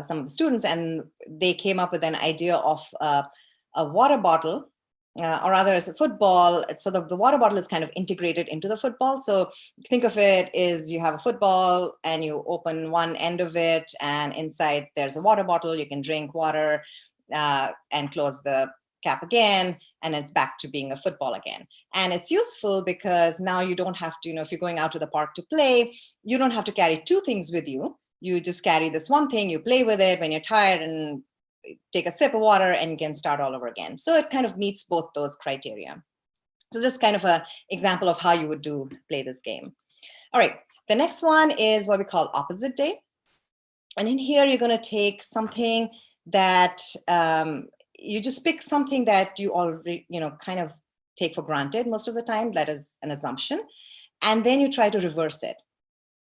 Speaker 18: some of the students, and they came up with an idea of a water bottle, or rather as a football. So the water bottle is kind of integrated into the football. So think of it as you have a football and you open one end of it, and inside there's a water bottle. You can drink water and close the cap again, and it's back to being a football again. And it's useful because now you don't have to, if you're going out to the park to play, you don't have to carry two things with you. You just carry this one thing, you play with it when you're tired and take a sip of water and you can start all over again. So it kind of meets both those criteria. So just kind of an example of how you would play this game. All right, the next one is what we call opposite day. And in here, you're going to take something that you just pick something that you already, kind of take for granted most of the time. That is an assumption. And then you try to reverse it.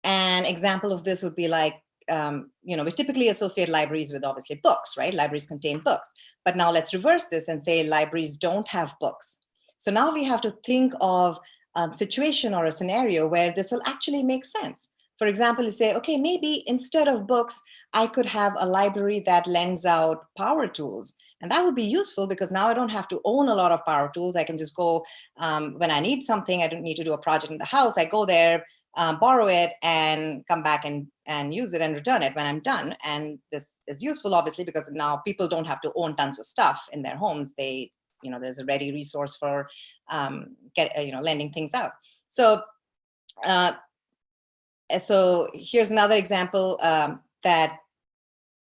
Speaker 18: An example of this would be like, we typically associate libraries with obviously books, right? Libraries contain books. But now let's reverse this and say libraries don't have books. So now we have to think of a situation or a scenario where this will actually make sense. For example, you say, okay, maybe instead of books, I could have a library that lends out power tools. And that would be useful because now I don't have to own a lot of power tools. I can just go when I need something, I don't need to do a project in the house. I go there, borrow it and come back and use it and return it when I'm done. And this is useful, obviously, because now people don't have to own tons of stuff in their homes. They, there's a ready resource for lending things out. So here's another example that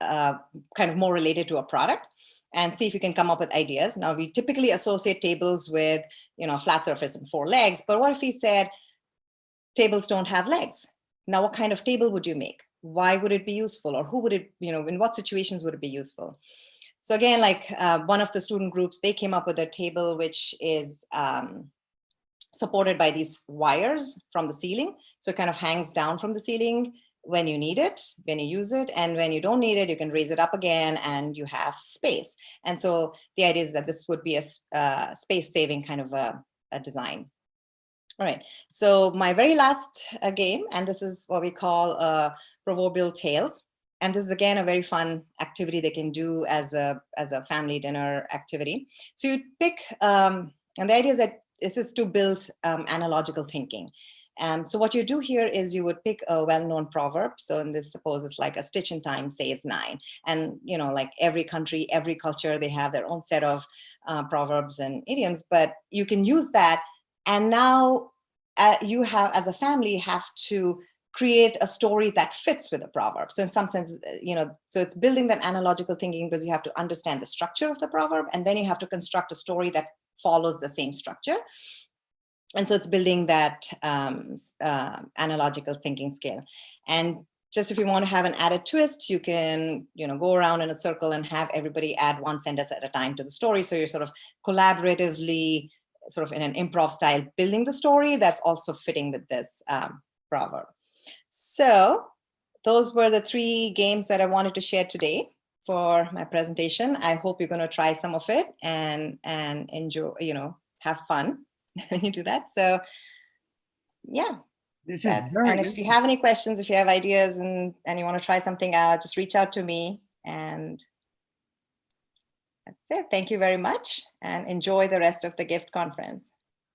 Speaker 18: kind of more related to a product, and see if you can come up with ideas. Now, we typically associate tables with, flat surface and four legs, but what if we said tables don't have legs? Now, what kind of table would you make? Why would it be useful? Or who would it, in what situations would it be useful? So again, like one of the student groups, they came up with a table which is supported by these wires from the ceiling. So it kind of hangs down from the ceiling when you need it, when you use it, and when you don't need it, you can raise it up again and you have space. And so the idea is that this would be a space-saving kind of a design. All right, so my very last game, and this is what we call proverbial tales. And this is, again, a very fun activity they can do as a family dinner activity. So you pick, and the idea is that this is to build analogical thinking. So what you do here is you would pick a well-known proverb. So in this, suppose it's like a stitch in time saves 9. And, like every country, every culture, they have their own set of proverbs and idioms, but you can use that. And now you have, as a family, have to create a story that fits with the proverb. So in some sense, so it's building that analogical thinking because you have to understand the structure of the proverb, and then you have to construct a story that follows the same structure. And so it's building that analogical thinking skill. And just if you want to have an added twist, you can, go around in a circle and have everybody add one sentence at a time to the story. So you're sort of collaboratively, sort of in an improv style, building the story that's also fitting with this proverb. So those were the 3 games that I wanted to share today for my presentation. I hope you're going to try some of it and enjoy, have fun when you do that. So yeah.
Speaker 2: This is very
Speaker 18: And if you have any questions, if you have ideas and you want to try something out, just reach out to me. And that's it. Thank you very much and enjoy the rest of the GIFT conference.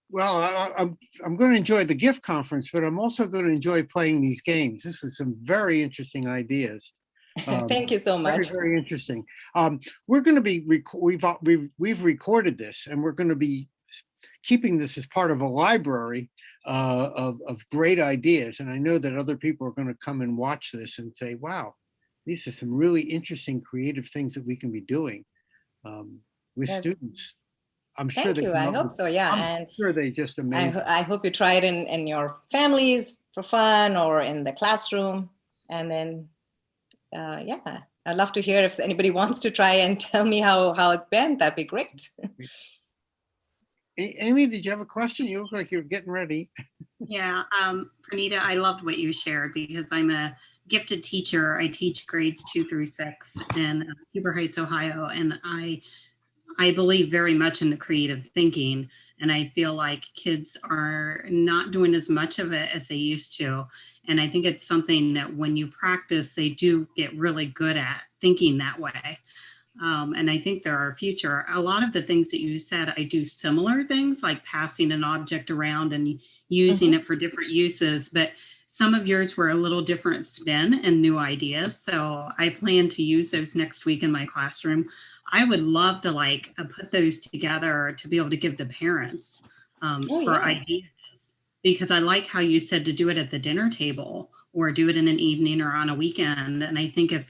Speaker 2: Well, I'm going to enjoy the GIFT conference, but I'm also going to enjoy playing these games. This was some very interesting ideas.
Speaker 18: Thank you so much.
Speaker 2: Very, very interesting. We're going to be, we've recorded this, and we're going to be keeping this as part of a library of great ideas. And I know that other people are going to come and watch this and say, wow, these are some really interesting, creative things that we can be doing with students. I'm sure
Speaker 18: Thank
Speaker 2: they
Speaker 18: you.
Speaker 2: can
Speaker 18: I
Speaker 2: love
Speaker 18: hope
Speaker 2: it.
Speaker 18: so. Yeah.
Speaker 2: I'm sure they just amazing.
Speaker 18: I hope you try it in your families for fun or in the classroom. And then, yeah, I'd love to hear if anybody wants to try and tell me how it went. That'd be great.
Speaker 2: Amy, did you have a question? You look like you're getting ready.
Speaker 3: Yeah, Pranita, I loved what you shared because I'm a gifted teacher. I teach grades 2 through 6 in Huber Heights, Ohio, and I believe very much in the creative thinking, and I feel like kids are not doing as much of it as they used to. And I think it's something that when you practice, they do get really good at thinking that way. And I think there are future. A lot of the things that you said, I do similar things like passing an object around and using it for different uses, but some of yours were a little different spin and new ideas. So I plan to use those next week in my classroom. I would love to put those together to be able to give to parents for ideas, because I like how you said to do it at the dinner table or do it in an evening or on a weekend. And I think if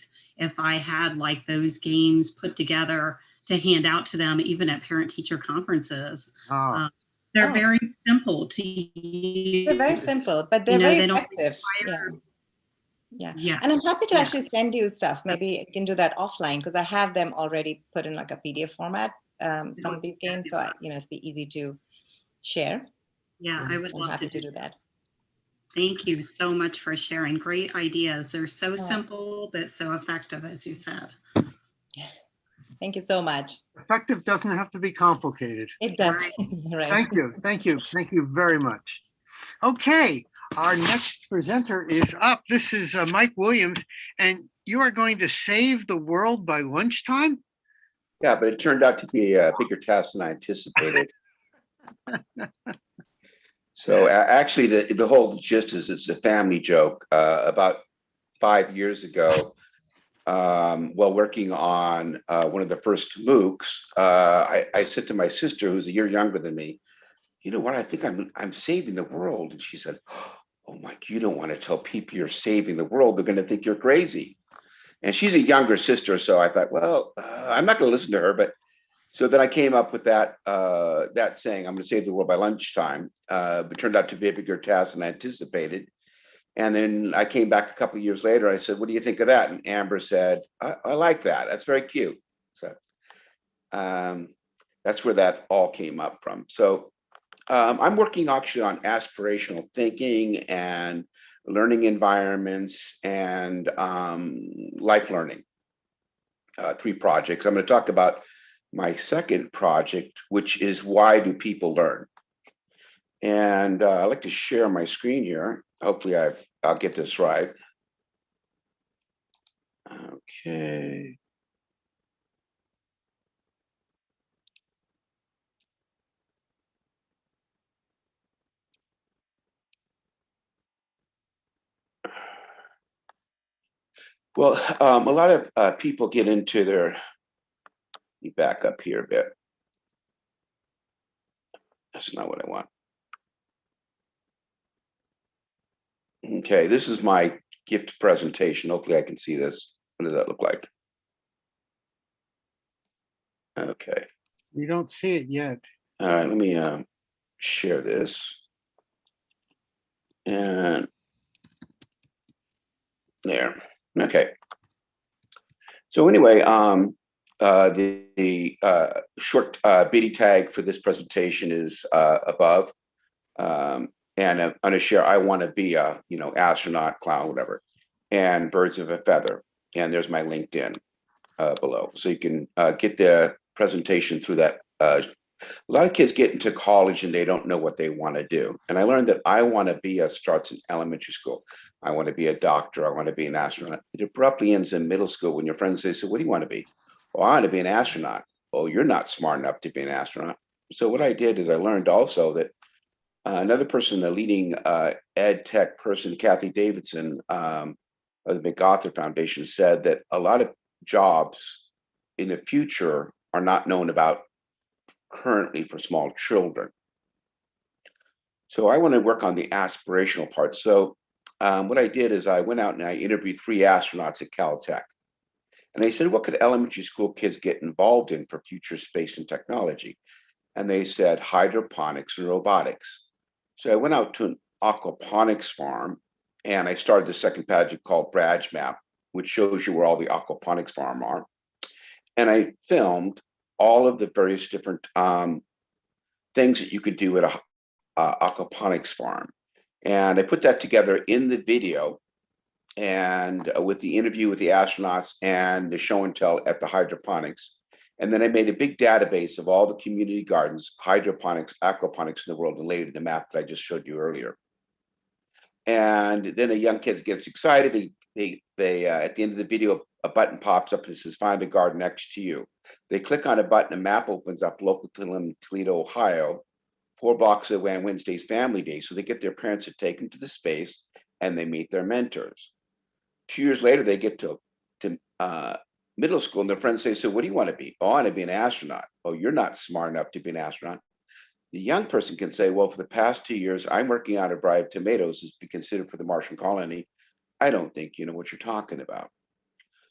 Speaker 3: I had like those games put together to hand out to them, even at parent-teacher conferences, they're very simple to use.
Speaker 18: They're very simple, but they're very effective. Yeah. And I'm happy to actually send you stuff. Maybe I can do that offline because I have them already put in like a PDF format, some of these games. So, it'd be easy to share.
Speaker 3: Yeah, I would love to
Speaker 18: do that.
Speaker 3: Thank you so much for sharing. Great ideas. They're so simple, but so effective, as you said.
Speaker 18: Thank you so much.
Speaker 2: Effective doesn't have to be complicated.
Speaker 18: It does. Right.
Speaker 2: Thank you. Thank you. Thank you very much. Okay. Our next presenter is up. This is Mike Williams, and you are going to save the world by lunchtime?
Speaker 9: Yeah, but it turned out to be a bigger task than I anticipated. So actually, the whole gist is it's a family joke. About 5 years ago, while working on one of the first MOOCs, I said to my sister, who's a year younger than me, you know what, I think I'm saving the world. And she said, oh, Mike, you don't want to tell people you're saving the world. They're going to think you're crazy. And she's a younger sister. So I thought, well, I'm not going to listen to her. But so then I came up with that saying, I'm going to save the world by lunchtime. But it turned out to be a bigger task than I anticipated. And then I came back a couple of years later. I said, what do you think of that? And Amber said, I like that. That's very cute. So that's where that all came up from. So I'm working actually on aspirational thinking and learning environments and life learning, 3 projects. I'm going to talk about my second project, which is why do people learn? And I'd like to share my screen here. Hopefully I'll get this right. Okay. Well, a lot of people get into their, let me back up here a bit. That's not what I want. Okay, this is my gift presentation. Hopefully I can see this. What does that look like? Okay.
Speaker 2: You don't see it yet.
Speaker 9: All right, let me share this. And there. Okay. So anyway, the short bitty tag for this presentation is above. And I'm going to share, I want to be a, astronaut, clown, whatever, and birds of a feather. And there's my LinkedIn below. So you can get the presentation through that A lot of kids get into college and they don't know what they want to do. And I learned that I want to be starts in elementary school. I want to be a doctor. I want to be an astronaut. It abruptly ends in middle school when your friends say, so what do you want to be? Oh, I want to be an astronaut. Oh, you're not smart enough to be an astronaut. So what I did is I learned also that another person, a leading ed tech person, Kathy Davidson of the MacArthur Foundation, said that a lot of jobs in the future are not known about currently for small children. So I want to work on the aspirational part. So what I did is I went out and I interviewed 3 astronauts at Caltech. And they said, what could elementary school kids get involved in for future space and technology? And they said hydroponics and robotics. So I went out to an aquaponics farm and I started the second project called Bradge Map, which shows you where all the aquaponics farms are. And I filmed all of the various different things that you could do at a aquaponics farm. And I put that together in the video and with the interview with the astronauts and the show and tell at the hydroponics. And then I made a big database of all the community gardens, hydroponics, aquaponics in the world, and laid it in the map that I just showed you earlier. And then a young kid gets excited. They at the end of the video, a button pops up and says, find a garden next to you. They click on a button, a map opens up local to them, Toledo, Ohio, 4 blocks away on Wednesday's Family Day. So they get their parents to take them to the space and they meet their mentors. 2 years later, they get to middle school and their friends say, so what do you want to be? Oh, I want to be an astronaut. Oh, you're not smart enough to be an astronaut. The young person can say, well, for the past 2 years, I'm working on a variety of tomatoes as to be considered for the Martian colony. I don't think you know what you're talking about.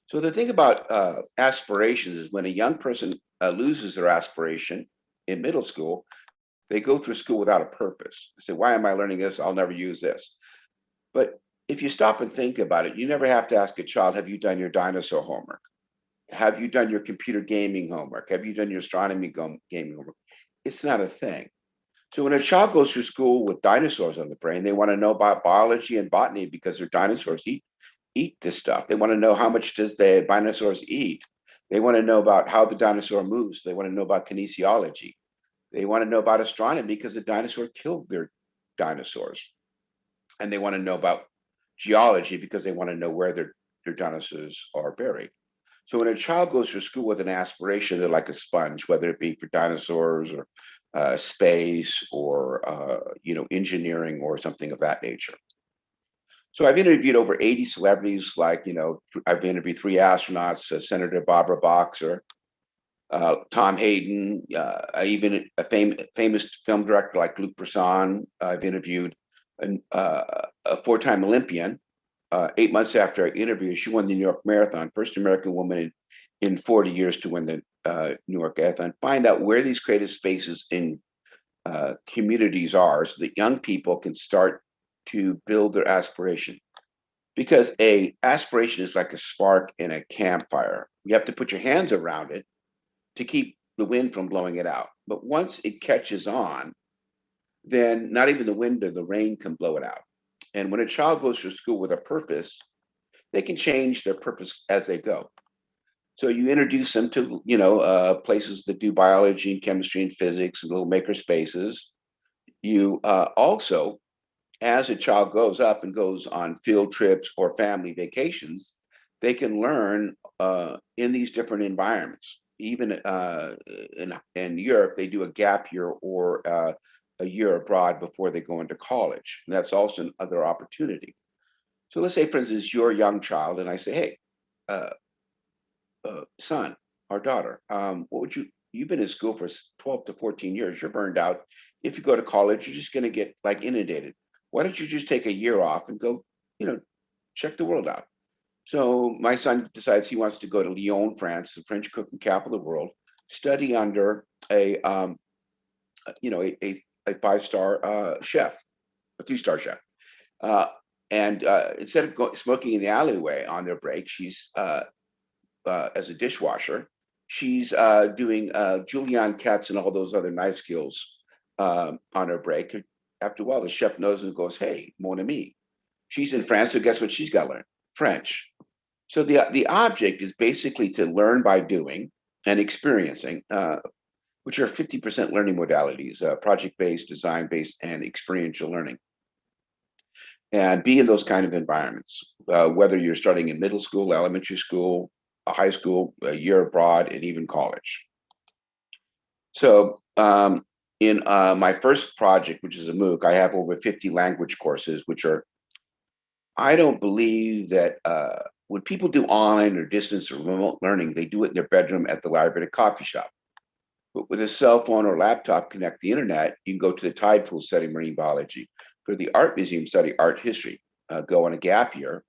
Speaker 9: So the thing about aspirations is when a young person loses their aspiration in middle school, they go through school without a purpose. They say, why am I learning this? I'll never use this. But if you stop and think about it, you never have to ask a child, have you done your dinosaur homework? Have you done your computer gaming homework? Have you done your astronomy gaming homework? It's not a thing. So when a child goes through school with dinosaurs on the brain, they want to know about biology and botany because their dinosaurs eat this stuff. They want to know how much does the dinosaurs eat. They want to know about how the dinosaur moves. They want to know about kinesiology. They want to know about astronomy because the dinosaur killed their dinosaurs. And they want to know about geology because they want to know where their dinosaurs are buried. So when a child goes through school with an aspiration, they're like a sponge, whether it be for dinosaurs or space or engineering or something of that nature. So I've interviewed over 80 celebrities, like, I've interviewed 3 astronauts, Senator Barbara Boxer, Tom Hayden, even a famous film director like Luc Besson. I've interviewed a 4-time Olympian. 8 months after I interviewed, she won the New York Marathon, first American woman in 40 years to win the New York Marathon. Find out where these creative spaces in communities are so that young people can start to build their aspiration. Because a aspiration is like a spark in a campfire. You have to put your hands around it to keep the wind from blowing it out. But once it catches on, then not even the wind or the rain can blow it out. And when a child goes to school with a purpose, they can change their purpose as they go. So you introduce them to, places that do biology and chemistry and physics and little maker spaces. You also, as a child grows up and goes on field trips or family vacations, they can learn in these different environments. Even in Europe, they do a gap year or a year abroad before they go into college. And that's also another opportunity. So let's say, for instance, you're a young child, and I say, hey, son or daughter, you've been in school for 12 to 14 years, you're burned out. If you go to college, you're just going to get inundated. Why don't you just take a year off and go, check the world out? So my son decides he wants to go to Lyon, France, the French cooking capital of the world, study under a 5-star chef, a 3-star chef. And instead of smoking in the alleyway on their break, she's, as a dishwasher, she's doing Julienne Katz and all those other knife skills on her break. After a while, the chef knows and goes, hey, mon ami. She's in France, so guess what she's got to learn? French. So the object is basically to learn by doing and experiencing. which are 50% learning modalities, project-based, design-based, and experiential learning. And be in those kind of environments, whether you're starting in middle school, elementary school, high school, a year abroad, and even college. So in my first project, which is a MOOC, I have over 50 language courses, which are, I don't believe that when people do online or distance or remote learning, they do it in their bedroom, at the library, at a coffee shop. But with a cell phone or laptop, connect the internet, you can go to the tide pool, study marine biology, go to the art museum, study art history, go on a gap year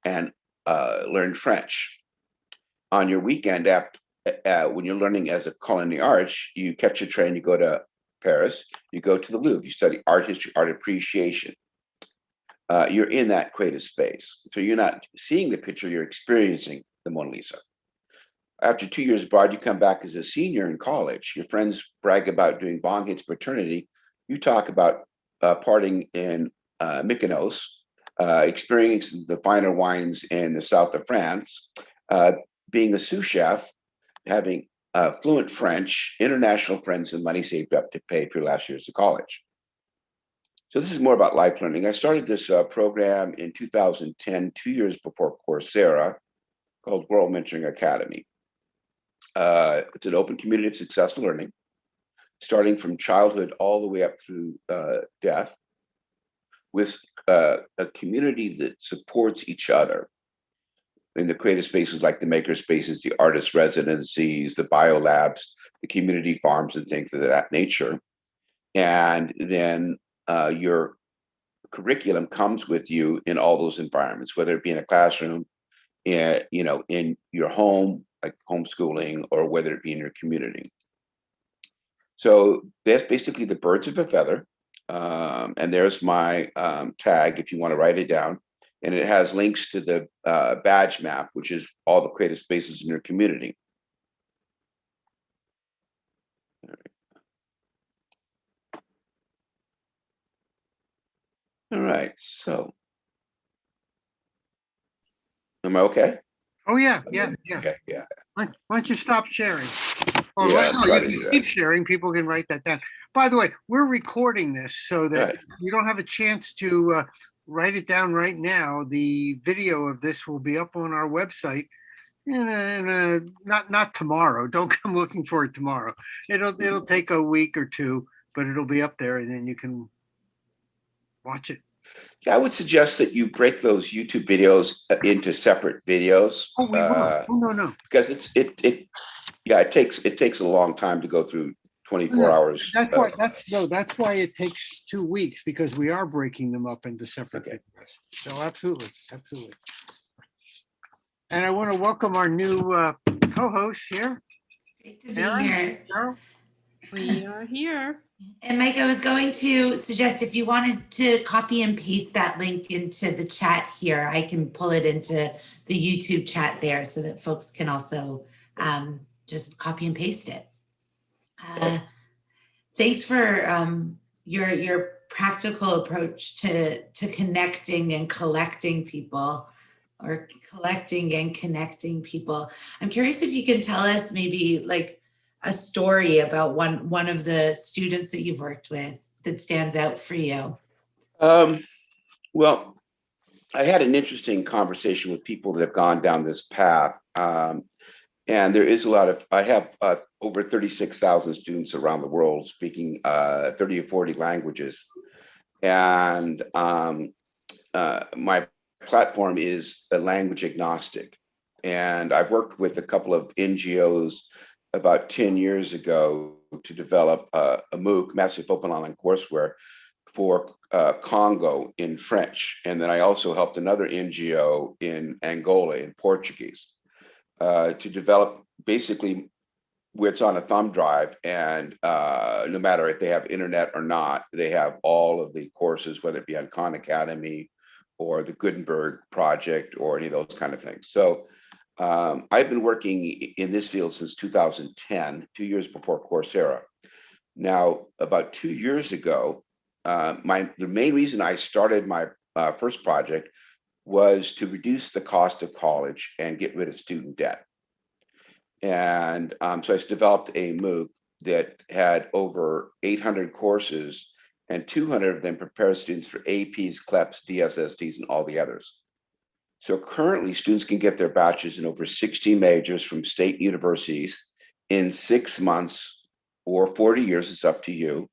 Speaker 9: and learn French. On your weekend, after when you're learning as a culinary arts, you catch a train, you go to Paris, you go to the Louvre, you study art history, art appreciation. You're in that creative space. So you're not seeing the picture, you're experiencing the Mona Lisa. After 2 years abroad, you come back as a senior in college. Your friends brag about doing bong hits fraternity. You talk about partying in Mykonos, experiencing the finer wines in the south of France, being a sous chef, having fluent French, international friends, and money saved up to pay for your last years of college. So this is more about life learning. I started this program in 2010, 2 years before Coursera, called World Mentoring Academy. It's an open community of successful learning, starting from childhood all the way up through death, with a community that supports each other in the creative spaces like the maker spaces, the artist residencies, the bio labs, the community farms, and things of that nature. And then your curriculum comes with you in all those environments, whether it be in a classroom, in your home, like homeschooling, or whether it be in your community. So that's basically the birds of a feather. And there's my tag if you want to write it down. And it has links to the badge map, which is all the creative spaces in your community. All right, so. Am I okay?
Speaker 2: Oh, yeah.
Speaker 9: Okay, yeah.
Speaker 2: Why don't you stop sharing? Or
Speaker 9: Yeah, I'll try to
Speaker 2: you
Speaker 9: do
Speaker 2: can keep sharing, people can write that down. By the way, we're recording this so that
Speaker 9: Right.
Speaker 2: you don't have a chance to write it down right now. The video of this will be up on our website not tomorrow. Don't come looking for it tomorrow. It'll take a week or two, but it'll be up there and then you can watch it.
Speaker 9: Yeah, I would suggest that you break those YouTube videos into separate videos.
Speaker 2: Oh, we will. No.
Speaker 9: Because it takes a long time to go through 24
Speaker 2: No,
Speaker 9: hours.
Speaker 2: That's why it takes 2 weeks, because we are breaking them up into separate videos. So absolutely. And I want to welcome our new co-hosts here.
Speaker 4: Great to be here.
Speaker 2: Carol?
Speaker 4: We are here. And Mike, I was going to suggest if you wanted to copy and paste that link into the chat here, I can pull it into the YouTube chat there so that folks can also just copy and paste it. Thanks for your practical approach to connecting and collecting people, or collecting and connecting people. I'm curious if you can tell us maybe like a story about one of the students that you've worked with that stands out for you.
Speaker 9: Well, I had an interesting conversation with people that have gone down this path. And there is a lot of, I have over 36,000 students around the world speaking 30 or 40 languages. And my platform is a language agnostic. And I've worked with a couple of NGOs about 10 years ago to develop a MOOC, Massive Open Online Courseware, for Congo in French. And then I also helped another NGO in Angola in Portuguese to develop basically where it's on a thumb drive, and no matter if they have internet or not, they have all of the courses, whether it be on Khan Academy or the Gutenberg Project or any of those kind of things. So I've been working in this field since 2010, 2 years before Coursera. Now, about 2 years ago, the main reason I started my first project was to reduce the cost of college and get rid of student debt. And so I developed a MOOC that had over 800 courses, and 200 of them prepare students for APs, CLEPs, DSSTs, and all the others. So currently, students can get their bachelor's in over 60 majors from state universities in 6 months or 40 years, it's up to you,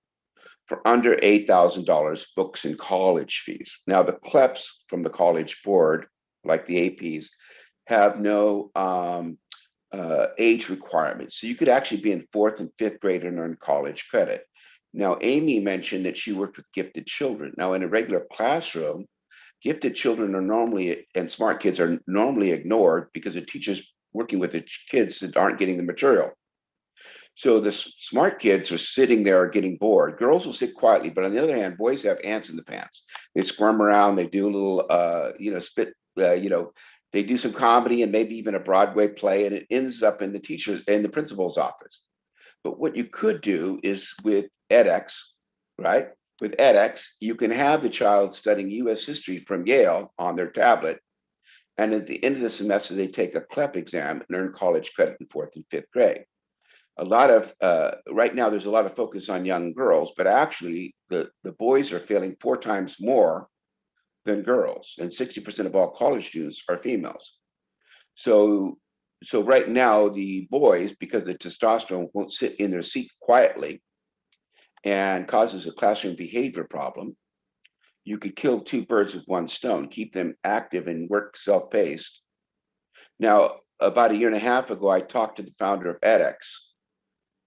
Speaker 9: for under $8,000 books and college fees. Now, the CLEPs from the College Board, like the APs, have no age requirements. So you could actually be in 4th and 5th grade and earn college credit. Now, Amy mentioned that she worked with gifted children. Now, in a regular classroom, gifted children are normally, and smart kids are normally ignored because the teacher's working with the kids that aren't getting the material. So the smart kids are sitting there getting bored. Girls will sit quietly, but on the other hand, boys have ants in the pants. They squirm around, they do a little, spit, they do some comedy and maybe even a Broadway play, and it ends up in the principal's office. But what you could do is with edX, right? With edX, you can have the child studying US history from Yale on their tablet. And at the end of the semester, they take a CLEP exam and earn college credit in 4th and 5th grade. Right now, there's a lot of focus on young girls, but actually the boys are failing 4 times more than girls, and 60% of all college students are females. So right now, the boys, because the testosterone won't sit in their seat quietly and causes a classroom behavior problem, you could kill 2 birds with 1 stone, keep them active and work self-paced. Now, about 1.5 years ago, I talked to the founder of edX,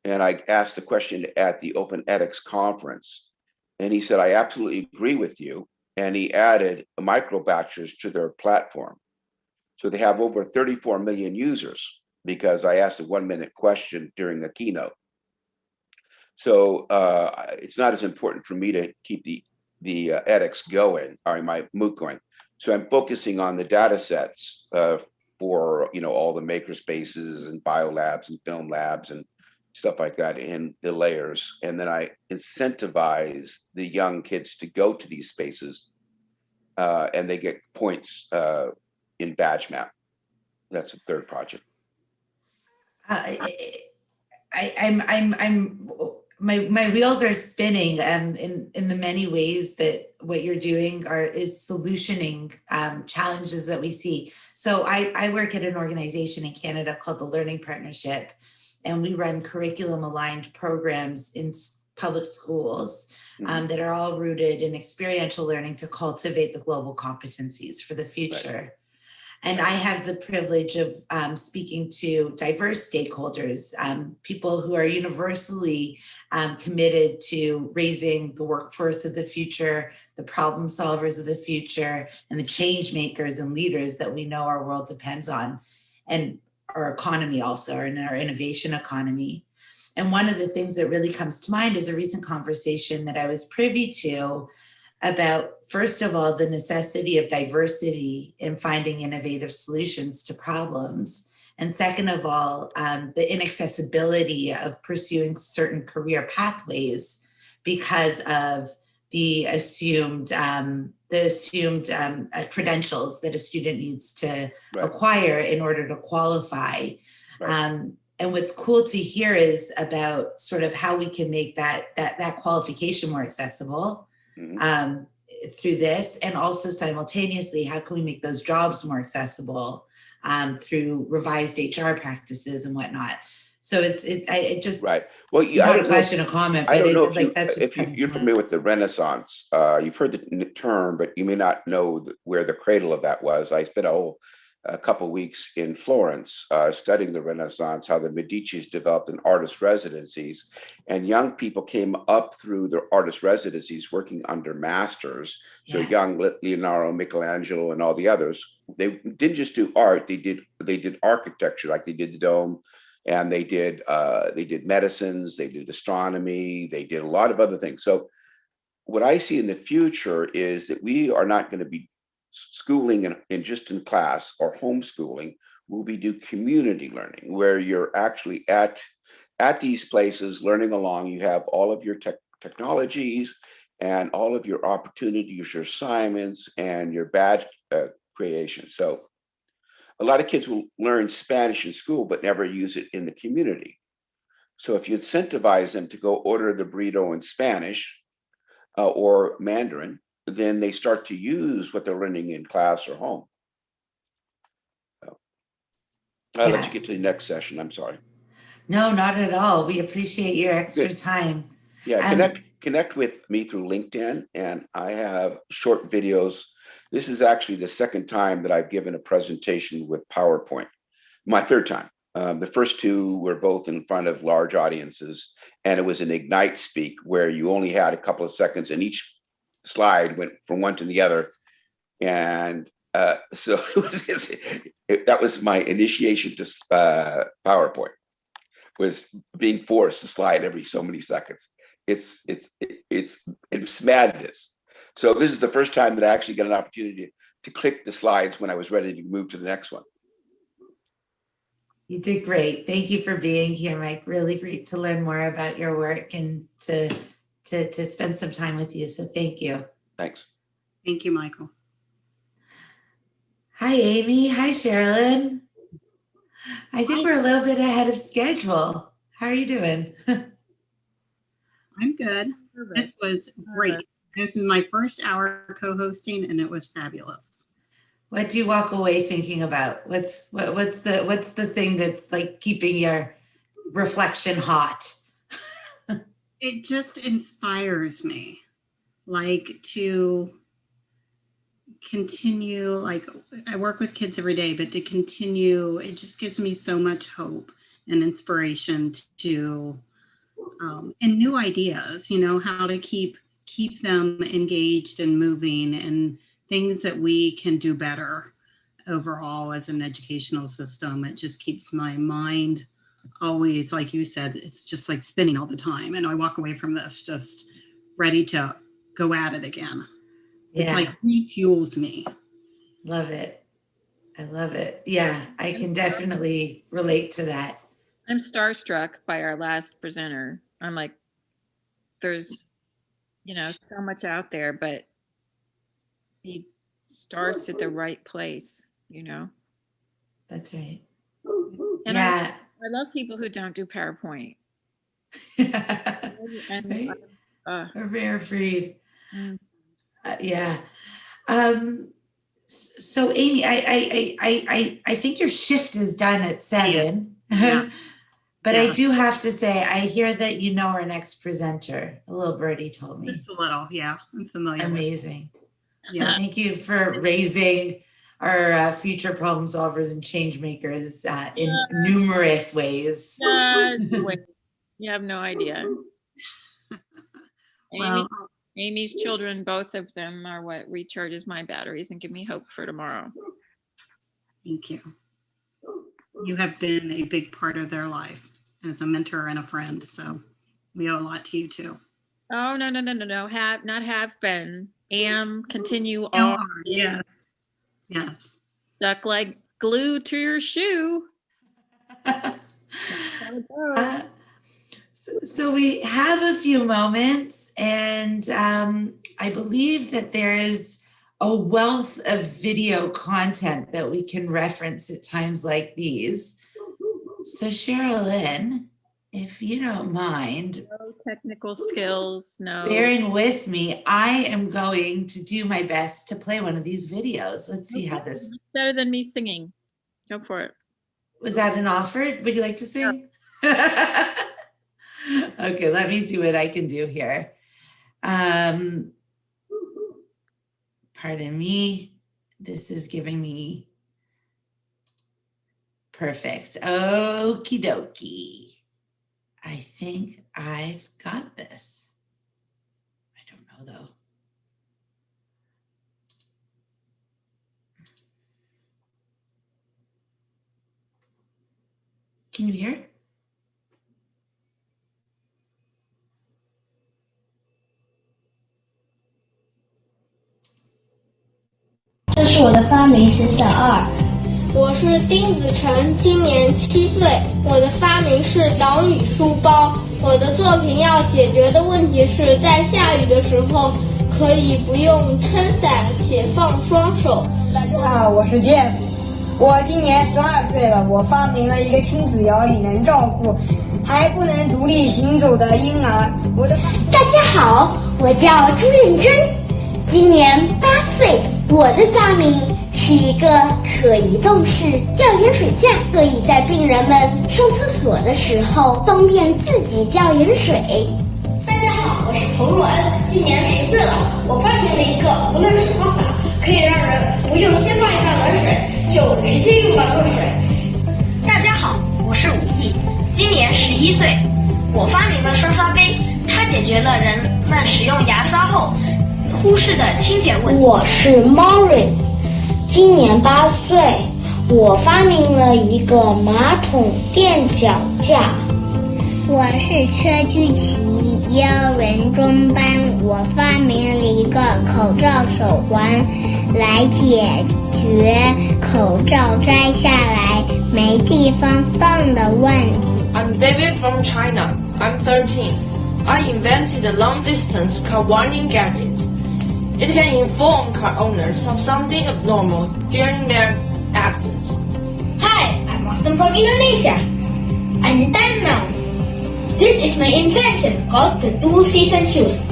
Speaker 9: and I asked the question at the Open edX conference, and he said, I absolutely agree with you. And he added a micro bachelor's to their platform. So they have over 34 million users because I asked a 1-minute question during the keynote. So it's not as important for me to keep the edX going, or my MOOC going. So I'm focusing on the data sets for all the maker spaces and biolabs and film labs and stuff like that in the layers. And then I incentivize the young kids to go to these spaces and they get points in badge map. That's the 3rd project.
Speaker 4: My wheels are spinning in the many ways that what you're doing is solutioning challenges that we see. So I work at an organization in Canada called the Learning Partnership, and we run curriculum aligned programs in public schools that are all rooted in experiential learning to cultivate the global competencies for the future. Right. And I have the privilege of speaking to diverse stakeholders, people who are universally committed to raising the workforce of the future, the problem solvers of the future, and the change makers and leaders that we know our world depends on, and our economy also, and our innovation economy. And one of the things that really comes to mind is a recent conversation that I was privy to about, first of all, the necessity of diversity in finding innovative solutions to problems. And second of all, the inaccessibility of pursuing certain career pathways because of the assumed credentials that a student needs to acquire in order to qualify. Right. And what's cool to hear is about sort of how we can make that qualification more accessible through this, and also simultaneously, how can we make those jobs more accessible through revised HR practices and whatnot. So it just
Speaker 9: right. Well,
Speaker 4: not a question, a comment. But
Speaker 9: I don't know
Speaker 4: if
Speaker 9: you're familiar with the Renaissance. You've heard the term, but you may not know where the cradle of that was. I spent a couple of weeks in Florence studying the Renaissance, how the Medicis developed in artist residencies, and young people came up through their artist residencies working under masters. So young Leonardo, Michelangelo, and all the others, they didn't just do art, they did architecture, like they did the Dome, and they did medicines, they did astronomy, they did a lot of other things. So what I see in the future is that we are not going to be schooling in just in class or homeschooling. Will be do community learning, where you're actually at these places learning along. You have all of your technologies and all of your opportunities, your assignments, and your badge creation. So a lot of kids will learn Spanish in school but never use it in the community. So if you incentivize them to go order the burrito in Spanish or Mandarin, then they start to use what they're learning in class or home. I'll let you get to the next session. I'm sorry.
Speaker 4: No, not at all. We appreciate your extra time.
Speaker 9: Yeah, connect with me through LinkedIn, and I have short videos. This is actually the second time that I've given a presentation with PowerPoint. My third time. The first two were both in front of large audiences, and it was an Ignite Speak where you only had a couple of seconds and each slide went from one to the other. And so that was my initiation to PowerPoint, was being forced to slide every so many seconds. It's madness. So this is the first time that I actually got an opportunity to click the slides when I was ready to move to the next one.
Speaker 4: You did great. Thank you for being here, Mike. Really great to learn more about your work and to spend some time with you. So thank you.
Speaker 9: Thanks.
Speaker 3: Thank you, Michael.
Speaker 4: Hi, Amy. Hi, Sherilyn. I think we're a little bit ahead of schedule. How are you doing?
Speaker 3: I'm good. This was great. This was my first hour co-hosting, and it was fabulous.
Speaker 4: What do you walk away thinking about? What's the thing that's like keeping your reflection hot?
Speaker 3: It just inspires me, like, to continue. Like, I work with kids every day, but to continue, it just gives me so much hope and inspiration to and new ideas, you know, how to keep them engaged and moving, and things that we can do better overall as an educational system. It just keeps my mind always, like you said, it's just like spinning all the time. And I walk away from this just ready to go at it again.
Speaker 4: Yeah.
Speaker 3: It's like refuels me.
Speaker 4: Love it. I love it. Yeah, I can definitely relate to that.
Speaker 7: I'm starstruck by our last presenter. I'm like, there's, you know, so much out there, but he starts at the right place, you know?
Speaker 4: That's right.
Speaker 7: And
Speaker 4: Yeah.
Speaker 7: I love people who don't do PowerPoint.
Speaker 4: Right? A rare breed. Yeah. So Amy, I think your shift is done at 7.
Speaker 3: Yeah.
Speaker 4: But
Speaker 3: Yeah.
Speaker 4: I do have to say, I hear that you know our next presenter. A little birdie told me.
Speaker 3: Just a little, yeah. I'm familiar.
Speaker 4: Amazing.
Speaker 3: Yeah.
Speaker 4: Thank you for raising our future problem solvers and change makers in numerous ways.
Speaker 7: You have no idea.
Speaker 3: Well,
Speaker 7: Amy's children, both of them, are what recharges my batteries and give me hope for tomorrow.
Speaker 3: Thank you. You have been a big part of their life as a mentor and a friend, so we owe a lot to you too.
Speaker 7: Oh, no. Have been. Am, continue
Speaker 3: Are,
Speaker 7: on.
Speaker 3: yes. Yes.
Speaker 7: Stuck like glue to your shoe.
Speaker 4: So we have a few moments, and I believe that there is a wealth of video content that we can reference at times like these. So Sherilyn, if you don't mind,
Speaker 7: No technical skills, no.
Speaker 4: bearing with me, I am going to do my best to play one of these videos. Let's see how this,
Speaker 7: Better than me singing. Go for it.
Speaker 4: was that an offer? Would you like to sing? Okay, let me see what I can do here. Pardon me. This is giving me perfect. Okie dokie. I think I've got this. I don't know though. Can you hear?
Speaker 19: 这是我的发明是小二。
Speaker 23: 我是丁子晨，今年7岁。我的发明是岛屿书包。我的作品要解决的问题是在下雨的时候可以不用撑伞，且放双手。
Speaker 19: 大家好，我是 Jeff。
Speaker 8: 我今年12岁了，我发明了一个亲子摇椅，能照顾还不能独立行走的婴儿。
Speaker 23: 大家好，我叫朱认真，今年8岁。我的发明是一个可移动式吊盐水架，可以在病人们上厕所的时候方便自己吊盐水。
Speaker 17: 大家好，我是彭若恩，今年10岁了。我发明了一个无论水花洒，可以让人不用先放一罐冷水，就直接用到热水。大家好，我是武艺，今年11岁。我发明了刷刷杯，它解决了人们使用牙刷后忽视的清洁问题。
Speaker 23: 我是 Maureen， 今年8岁。我发明了一个马桶垫脚架。
Speaker 19: 我是车居琪，幼儿园中班。我发明了一个口罩手环，来解决口罩摘下来没地方放的问题。
Speaker 21: I'm David from China. I'm 13. I invented a long-distance car warning gadget. It can inform car owners of something abnormal during their absence.
Speaker 17: Hi, I'm Austin from Indonesia. I'm 10 now. This is my invention called the two-season shoes.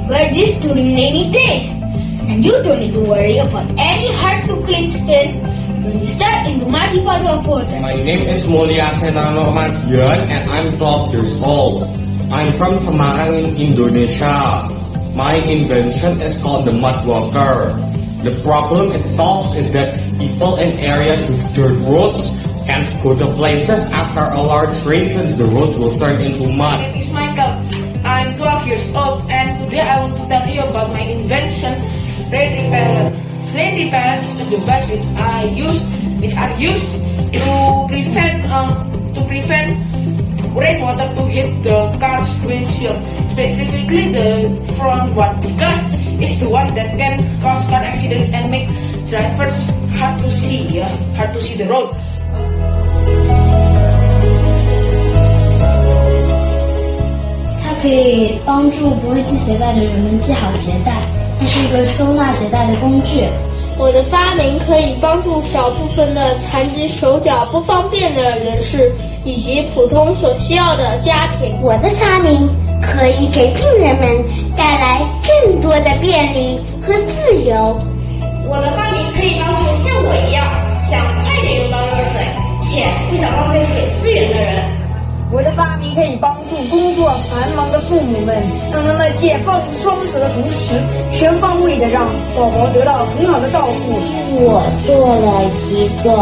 Speaker 17: Wear this during rainy days, and you don't need to worry about any hard-to-clean skin when you step into muddy puddle of water.
Speaker 22: My name is Mulia Senano Madian, and I'm 12 years old. I'm from Semarang in Indonesia. My invention is called the mud walker. The problem it solves is that people in areas with dirt roads can't go to places after a large rain since the road will turn into mud.
Speaker 21: My name is Michael. I'm 12 years old, and today I want to tell you about my invention, rain repellent. Rain repellent is a device which are used to prevent rainwater to hit the car's windshield. Specifically, the front one, because it's the one that can cause car accidents and make drivers hard to see the road.
Speaker 17: 它可以帮助不会系鞋带的人们系好鞋带，它是一个收纳鞋带的工具。
Speaker 23: 我的发明可以帮助少部分的残疾手脚不方便的人士以及普通所需要的家庭。我的发明可以给病人们带来更多的便利和自由。
Speaker 17: 我的发明可以帮助像我一样想快点用到热水且不想浪费水资源的人。
Speaker 8: 我的发明可以帮助工作繁忙的父母们，让他们解放双手的同时，全方位的让宝宝得到很好的照顾。
Speaker 23: 我做了一个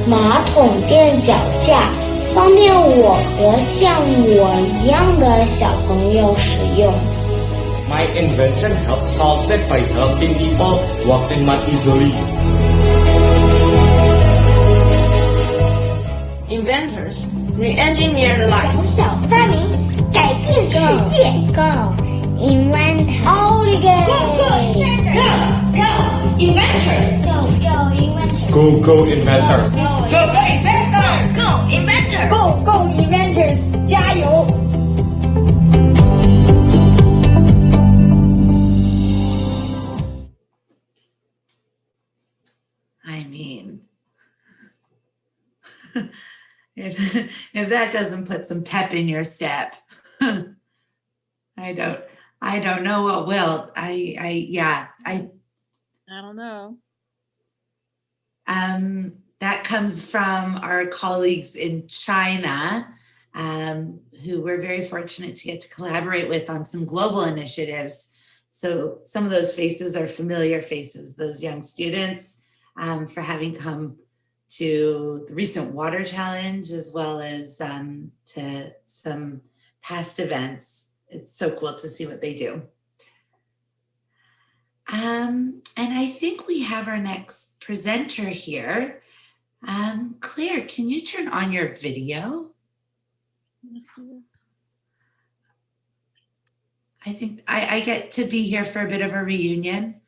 Speaker 23: 马桶垫脚架，方便我和像我一样的小朋友使用。
Speaker 22: My invention helps solve it by helping people walk in mud easily.
Speaker 21: Inventors re-engineer life.
Speaker 23: 小发明改变世界。
Speaker 19: Go invent.
Speaker 23: Oligay.
Speaker 17: Go inventors.
Speaker 22: Go inventors.
Speaker 17: Go inventors.
Speaker 8: Go inventors. 加油！
Speaker 4: I mean, if that doesn't put some pep in your step, I don't know what will. I
Speaker 7: don't know.
Speaker 4: That comes from our colleagues in China, who we're very fortunate to get to collaborate with on some global initiatives. So some of those faces are familiar faces, those young students, for having come to the recent water challenge, as well as to some past events. It's so cool to see what they do. And I think we have our next presenter here. Claire, can you turn on your video? I think I get to be here for a bit of a reunion.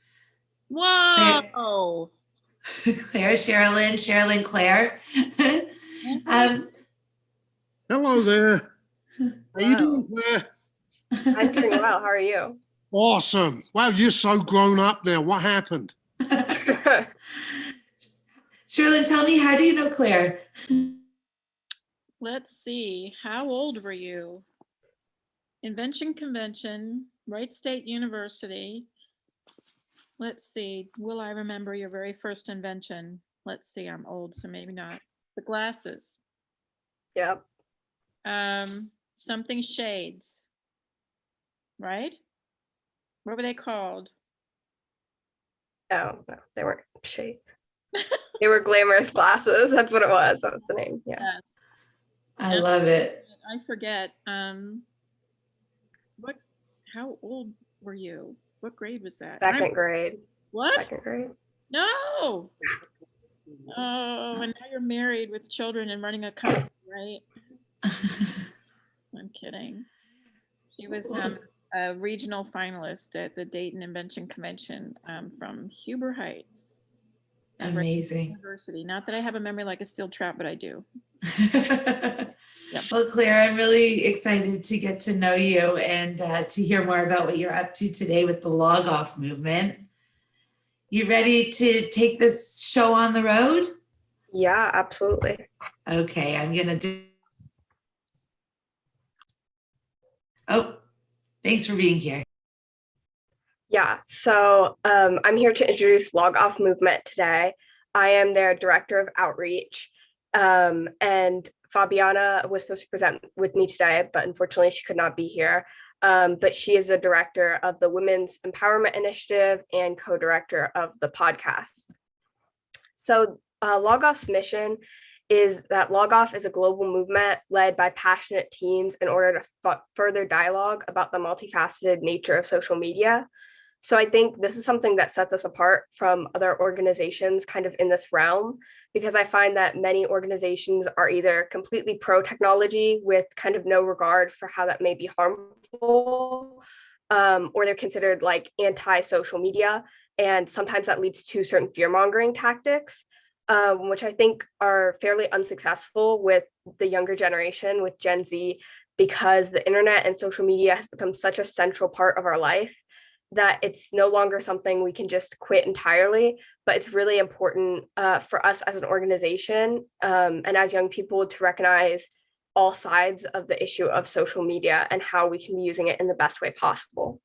Speaker 7: Whoa!
Speaker 4: Claire, Sherilyn, Claire.
Speaker 24: Hello there. How you doing, Claire?
Speaker 25: I'm doing well. How are you?
Speaker 24: Awesome. Wow, you're so grown up now. What happened?
Speaker 4: Sherilyn, tell me, how do you know Claire?
Speaker 7: Let's see. How old were you? Invention Convention, Wright State University. Let's see. Will I remember your very first invention? Let's see. I'm old, so maybe not. The glasses.
Speaker 25: Yep.
Speaker 7: Something shades. Right? What were they called?
Speaker 25: Oh, no, they weren't shades. They were glamorous glasses. That's what it was. That was the name. Yeah.
Speaker 7: Yes.
Speaker 4: I love it.
Speaker 7: I forget. How old were you? What grade was that?
Speaker 25: Second grade.
Speaker 7: What?
Speaker 25: Second grade.
Speaker 7: No. Oh, and now you're married with children and running a company, right? I'm kidding. She was a regional finalist at the Dayton Invention Convention from Huber Heights.
Speaker 4: Amazing.
Speaker 7: University. Not that I have a memory like a steel trap, but I do. Yep.
Speaker 4: Well, Claire, I'm really excited to get to know you and to hear more about what you're up to today with the Log Off movement. You ready to take this show on the road?
Speaker 25: Yeah, absolutely.
Speaker 4: Okay, I'm gonna do. Oh, thanks for being here.
Speaker 25: Yeah, so I'm here to introduce Log Off Movement today. I am their director of outreach, and Fabiana was supposed to present with me today, but unfortunately she could not be here. But she is the director of the Women's Empowerment Initiative and co-director of the podcast. So Log Off's mission is that Log Off is a global movement led by passionate teens in order to further dialogue about the multifaceted nature of social media. So I think this is something that sets us apart from other organizations kind of in this realm, because I find that many organizations are either completely pro-technology with kind of no regard for how that may be harmful, or they're considered like anti-social media. And sometimes that leads to certain fear-mongering tactics, which I think are fairly unsuccessful with the younger generation, with Gen Z, because the internet and social media has become such a central part of our life that it's no longer something we can just quit entirely, but it's really important for us as an organization and as young people to recognize all sides of the issue of social media and how we can be using it in the best way possible.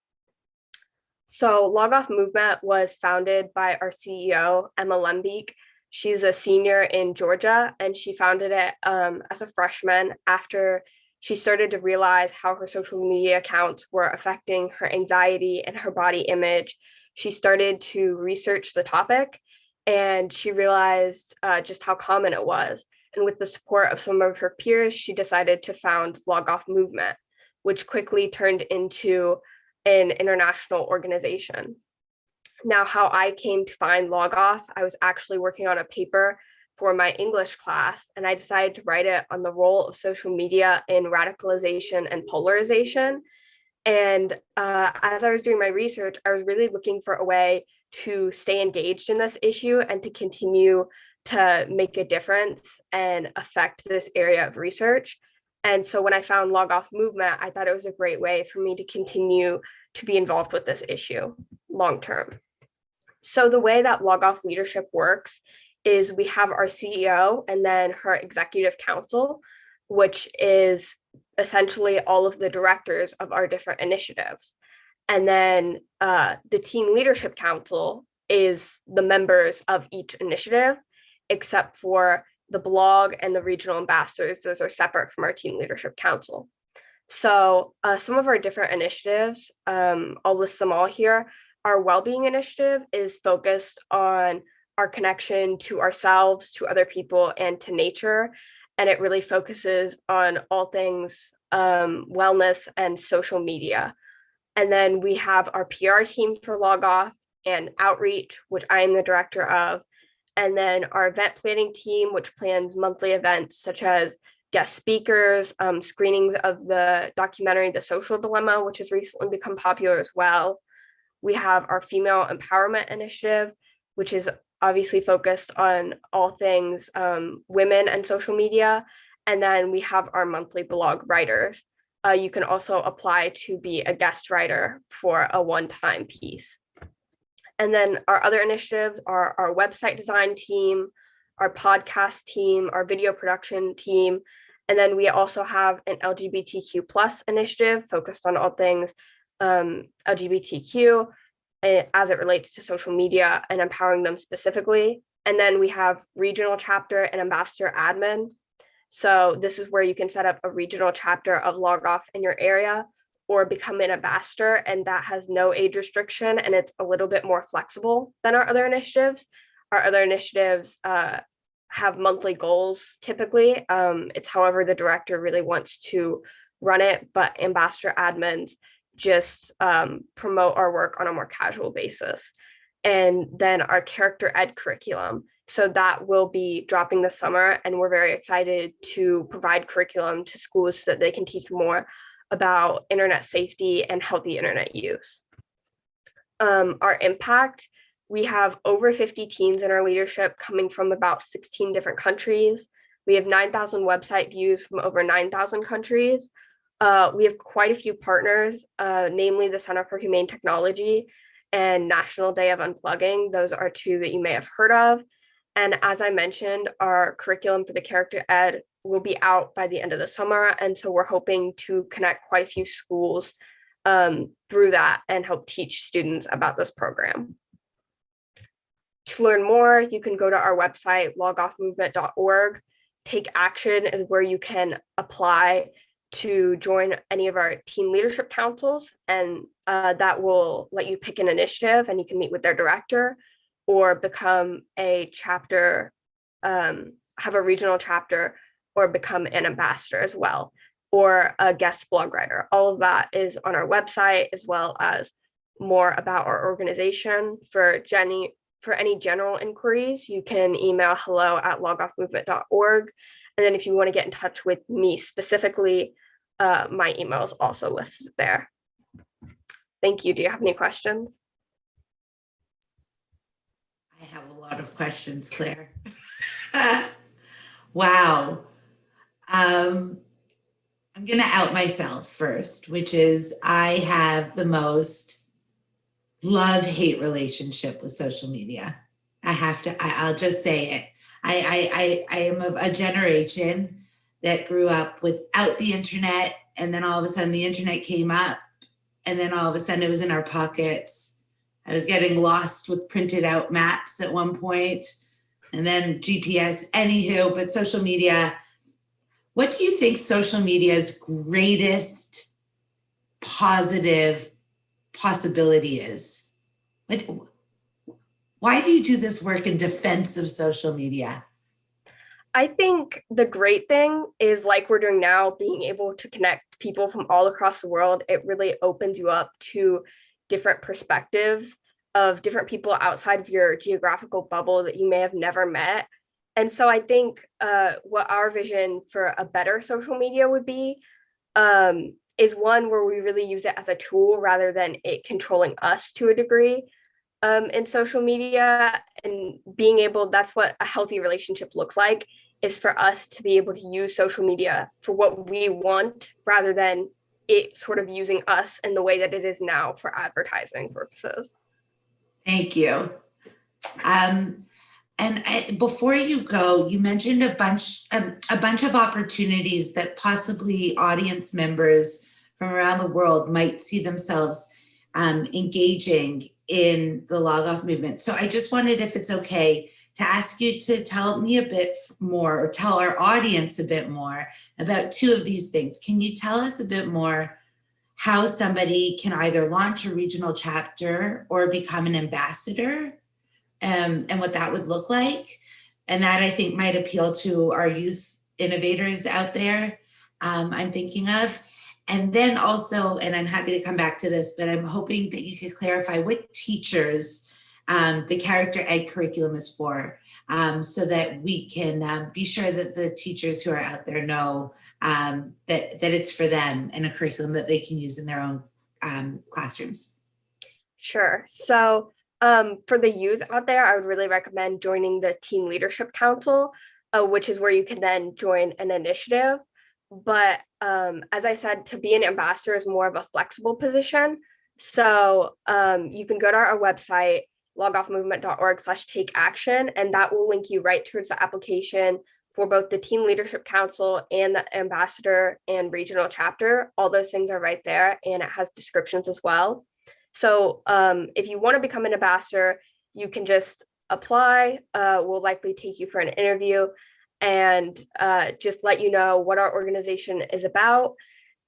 Speaker 25: So Log Off Movement was founded by our CEO, Emma Lembeek. She's a senior in Georgia, and she founded it as a freshman after she started to realize how her social media accounts were affecting her anxiety and her body image. She started to research the topic, and she realized just how common it was. And with the support of some of her peers, she decided to found Log Off Movement, which quickly turned into an international organization. Now, how I came to find Log Off, I was actually working on a paper for my English class, and I decided to write it on the role of social media in radicalization and polarization. And as I was doing my research, I was really looking for a way to stay engaged in this issue and to continue to make a difference and affect this area of research. And so when I found Log Off Movement, I thought it was a great way for me to continue to be involved with this issue long term. So the way that Log Off leadership works is we have our CEO and then her executive council, which is essentially all of the directors of our different initiatives. And then the Teen Leadership Council is the members of each initiative, except for the blog and the regional ambassadors. Those are separate from our Teen Leadership Council. So some of our different initiatives, I'll list them all here. Our Wellbeing Initiative is focused on our connection to ourselves, to other people, and to nature. And it really focuses on all things wellness and social media. And then we have our PR team for Log Off and outreach, which I am the director of. And then our event planning team, which plans monthly events such as guest speakers, screenings of the documentary, The Social Dilemma, which has recently become popular as well. We have our Female Empowerment Initiative, which is obviously focused on all things women and social media. And then we have our monthly blog writers. You can also apply to be a guest writer for a one-time piece. And then our other initiatives are our website design team, our podcast team, our video production team. And then we also have an LGBTQ plus initiative focused on all things LGBTQ as it relates to social media and empowering them specifically. And then we have regional chapter and ambassador admin. So this is where you can set up a regional chapter of Log Off in your area or become an ambassador, and that has no age restriction, and it's a little bit more flexible than our other initiatives. Our other initiatives have monthly goals typically. It's however the director really wants to run it, but ambassador admins just promote our work on a more casual basis. And then our character ed curriculum. So that will be dropping this summer, and we're very excited to provide curriculum to schools so that they can teach more about internet safety and healthy internet use. Our impact, we have over 50 teams in our leadership coming from about 16 different countries. We have 9,000 website views from over 9,000 countries. We have quite a few partners, namely the Center for Humane Technology and National Day of Unplugging. Those are two that you may have heard of. And as I mentioned, our curriculum for the character ed will be out by the end of the summer. And so we're hoping to connect quite a few schools through that and help teach students about this program. To learn more, you can go to our website, logoffmovement.org. Take Action is where you can apply to join any of our teen leadership councils, and that will let you pick an initiative and you can meet with their director or become a chapter, have a regional chapter, or become an ambassador as well, or a guest blog writer. All of that is on our website, as well as more about our organization. For any general inquiries, you can email hello@logoffmovement.org. And then if you want to get in touch with me specifically, my email is also listed there. Thank you. Do you have any questions?
Speaker 4: I have a lot of questions, Claire. Wow. I'm going to out myself first, which is I have the most love-hate relationship with social media. I'll just say it. I am of a generation that grew up without the internet, and then all of a sudden the internet came up, and then all of a sudden it was in our pockets. I was getting lost with printed out maps at one point, and then GPS, anywho, but social media. What do you think social media's greatest positive possibility is? Why do you do this work in defense of social media?
Speaker 25: I think the great thing is, like we're doing now, being able to connect people from all across the world. It really opens you up to different perspectives of different people outside of your geographical bubble that you may have never met. And so I think what our vision for a better social media would be is one where we really use it as a tool rather than it controlling us to a degree in social media. And being able, that's what a healthy relationship looks like, is for us to be able to use social media for what we want rather than it sort of using us in the way that it is now for advertising purposes.
Speaker 4: Thank you. Before you go, you mentioned a bunch of opportunities that possibly audience members from around the world might see themselves engaging in the Log Off movement. So I just wanted, if it's okay, to ask you to tell me a bit more, or tell our audience a bit more about two of these things. Can you tell us a bit more how somebody can either launch a regional chapter or become an ambassador, and what that would look like? And that, I think, might appeal to our youth innovators out there, I'm thinking of. And then also, and I'm happy to come back to this, but I'm hoping that you could clarify what teachers the character ed curriculum is for, so that we can be sure that the teachers who are out there know that it's for them and a curriculum that they can use in their own classrooms.
Speaker 25: Sure. So for the youth out there, I would really recommend joining the Teen Leadership Council, which is where you can then join an initiative. But as I said, to be an ambassador is more of a flexible position. So you can go to our website logoffmovement.org/take-action, and that will link you right towards the application for both the Teen Leadership Council and the ambassador and regional chapter. All those things are right there, and it has descriptions as well. So if you want to become an ambassador, you can just apply. We'll likely take you for an interview and just let you know what our organization is about.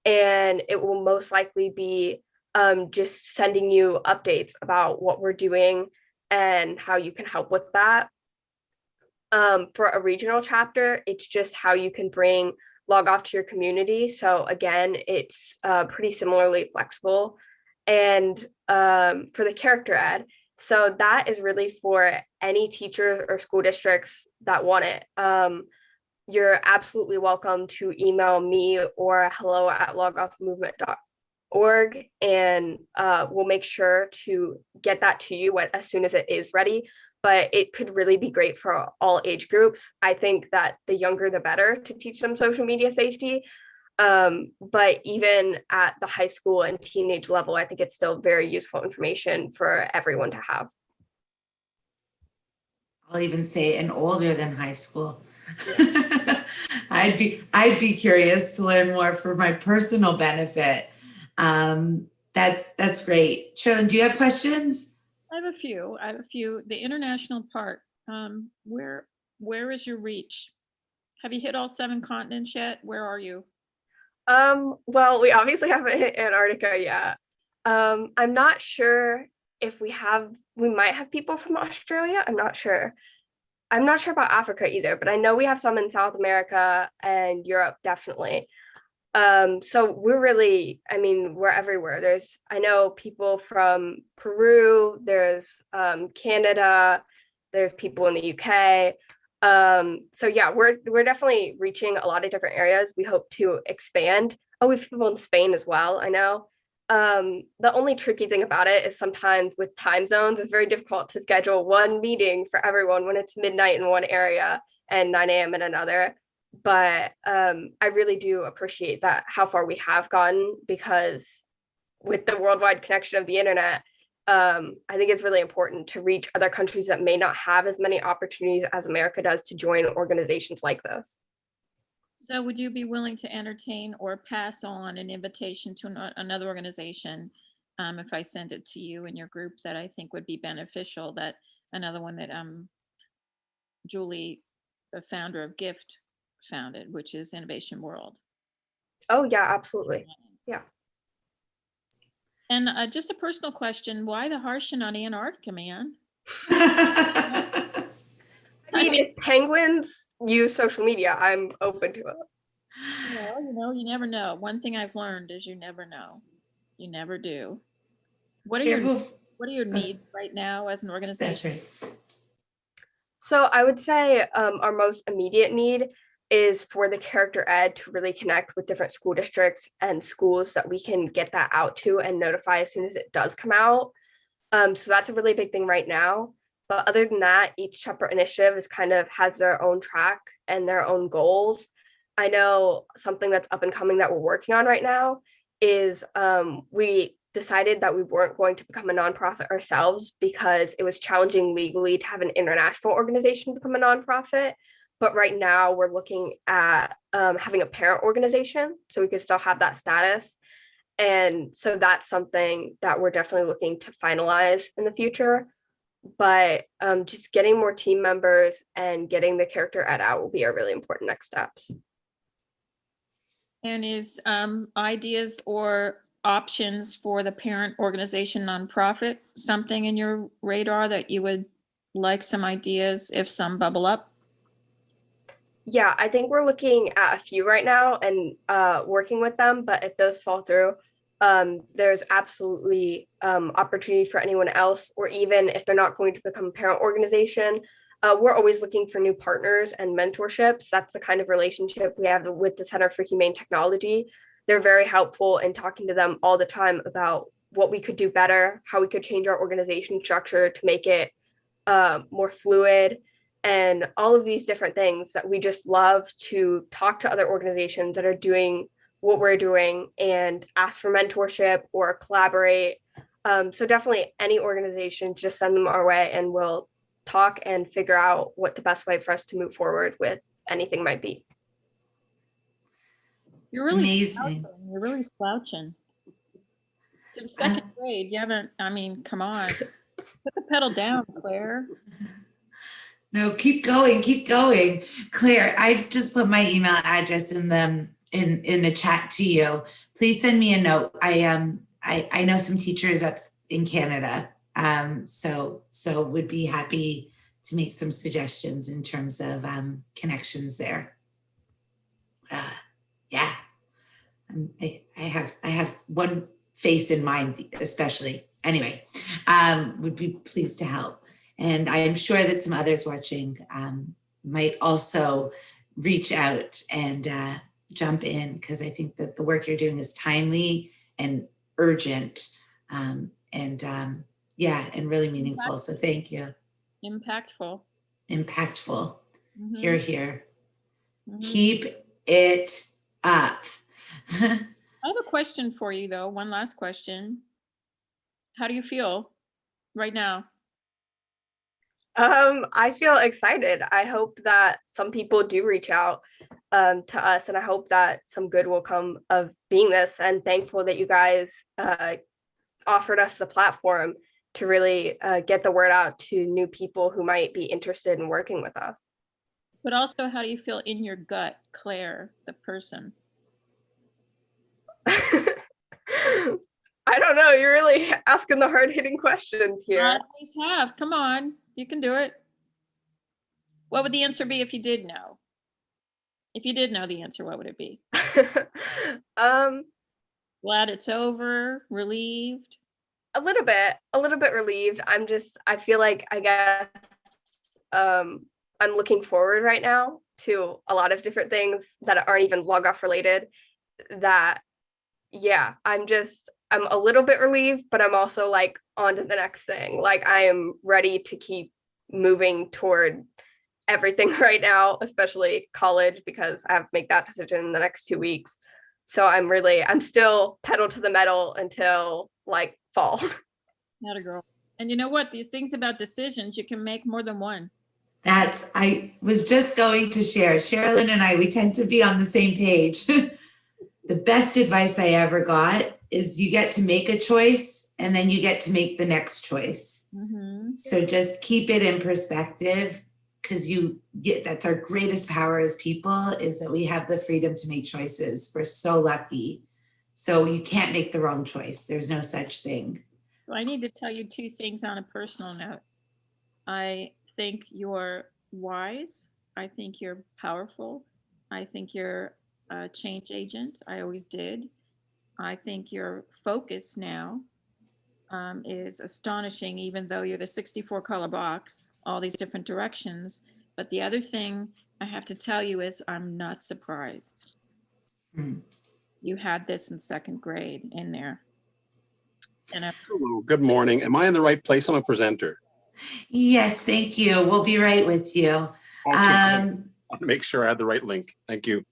Speaker 25: And it will most likely be just sending you updates about what we're doing and how you can help with that. For a regional chapter, it's just how you can bring Log Off to your community. So again, it's pretty similarly flexible. And for the character ed, so that is really for any teachers or school districts that want it. You're absolutely welcome to email me or hello@logoffmovement.org, and we'll make sure to get that to you as soon as it is ready. But it could really be great for all age groups. I think that the younger, the better to teach them social media safety. But even at the high school and teenage level, I think it's still very useful information for everyone to have.
Speaker 4: I'll even say and older than high school. I'd be curious to learn more for my personal benefit. That's great. Sherlyn, do you have questions?
Speaker 7: I have a few. The international part, where is your reach? Have you hit all 7 continents yet? Where are you?
Speaker 25: Well, we obviously haven't hit Antarctica yet. I'm not sure if we might have people from Australia. I'm not sure about Africa either, but I know we have some in South America and Europe, definitely. So we're everywhere. I know people from Peru, there's Canada, there's people in the UK. So yeah, we're definitely reaching a lot of different areas. We hope to expand. Oh, we have people in Spain as well, I know. The only tricky thing about it is sometimes with time zones, it's very difficult to schedule one meeting for everyone when it's midnight in one area and 9 a.m. in another. But I really do appreciate that how far we have gotten, because with the worldwide connection of the internet, I think it's really important to reach other countries that may not have as many opportunities as America does to join organizations like this.
Speaker 7: So would you be willing to entertain or pass on an invitation to another organization if I send it to you in your group that I think would be beneficial? That another one that Julie, the founder of GIFT, founded, which is Innovation World.
Speaker 25: Oh yeah, absolutely. Yeah.
Speaker 7: And just a personal question, why the harshin on Antarctica, man?
Speaker 25: I mean, if penguins use social media, I'm open to it.
Speaker 7: Well, you never know. One thing I've learned is you never know. You never do. What are your needs right now as an organization?
Speaker 4: That's right.
Speaker 25: So I would say our most immediate need is for the character ed to really connect with different school districts and schools that we can get that out to and notify as soon as it does come out. So that's a really big thing right now. But other than that, each separate initiative has their own track and their own goals. I know something that's up and coming that we're working on right now is we decided that we weren't going to become a nonprofit ourselves because it was challenging legally to have an international organization become a nonprofit. But right now we're looking at having a parent organization so we could still have that status. And so that's something that we're definitely looking to finalize in the future. But just getting more team members and getting the character ed out will be a really important next steps.
Speaker 7: And is ideas or options for the parent organization nonprofit something in your radar that you would like some ideas if some bubble up?
Speaker 25: Yeah, I think we're looking at a few right now and working with them, but if those fall through, there's absolutely opportunity for anyone else, or even if they're not going to become a parent organization, we're always looking for new partners and mentorships. That's the kind of relationship we have with the Center for Humane Technology. They're very helpful in talking to them all the time about what we could do better, how we could change our organization structure to make it more fluid, and all of these different things that we just love to talk to other organizations that are doing what we're doing and ask for mentorship or collaborate. So definitely any organization, just send them our way and we'll talk and figure out what the best way for us to move forward with anything might be.
Speaker 7: You're really
Speaker 4: Amazing.
Speaker 7: slouching. You're really slouching. Since second grade, you haven't, I mean, come on. Put the pedal down, Claire.
Speaker 4: No, keep going, keep going. Claire, I've just put my email address in the chat to you. Please send me a note. I know some teachers up in Canada, so would be happy to make some suggestions in terms of connections there. Yeah, I have one face in mind, especially. Anyway, would be pleased to help. And I am sure that some others watching might also reach out and jump in, because I think that the work you're doing is timely and urgent, and really meaningful. So thank you.
Speaker 7: Impactful.
Speaker 4: Hear, hear. Keep it up.
Speaker 7: I have a question for you, though. One last question. How do you feel right now?
Speaker 25: I feel excited. I hope that some people do reach out to us, and I hope that some good will come of being this, and thankful that you guys offered us the platform to really get the word out to new people who might be interested in working with us.
Speaker 7: But also, how do you feel in your gut, Claire, the person?
Speaker 25: I don't know. You're really asking the hard-hitting questions here.
Speaker 7: I always have. Come on. You can do it. What would the answer be if you did know? If you did know the answer, what would it be? Glad it's over, relieved?
Speaker 25: A little bit relieved. I feel like, I guess, I'm looking forward right now to a lot of different things that aren't even log off related. That, yeah, I'm a little bit relieved, but I'm also like on to the next thing. Like, I am ready to keep moving toward everything right now, especially college, because I have to make that decision in the next 2 weeks. So I'm still pedal to the metal until like fall.
Speaker 7: Not a girl. And you know what? These things about decisions, you can make more than one.
Speaker 4: I was just going to share. Sherilyn and I, we tend to be on the same page. The best advice I ever got is you get to make a choice and then you get to make the next choice. So just keep it in perspective, because that's our greatest power as people, is that we have the freedom to make choices. We're so lucky. So you can't make the wrong choice. There's no such thing.
Speaker 7: Well, I need to tell you two things on a personal note. I think you're wise. I think you're powerful. I think you're a change agent. I always did. I think your focus now is astonishing, even though you're the 64 color box, all these different directions. But the other thing I have to tell you is I'm not surprised. You had this in second grade in there. And
Speaker 1: Hello, good morning. Am I in the right place? I'm a presenter.
Speaker 4: Yes, thank you. We'll be right with you.
Speaker 1: Okay, I want to make sure I have the right link. Thank you.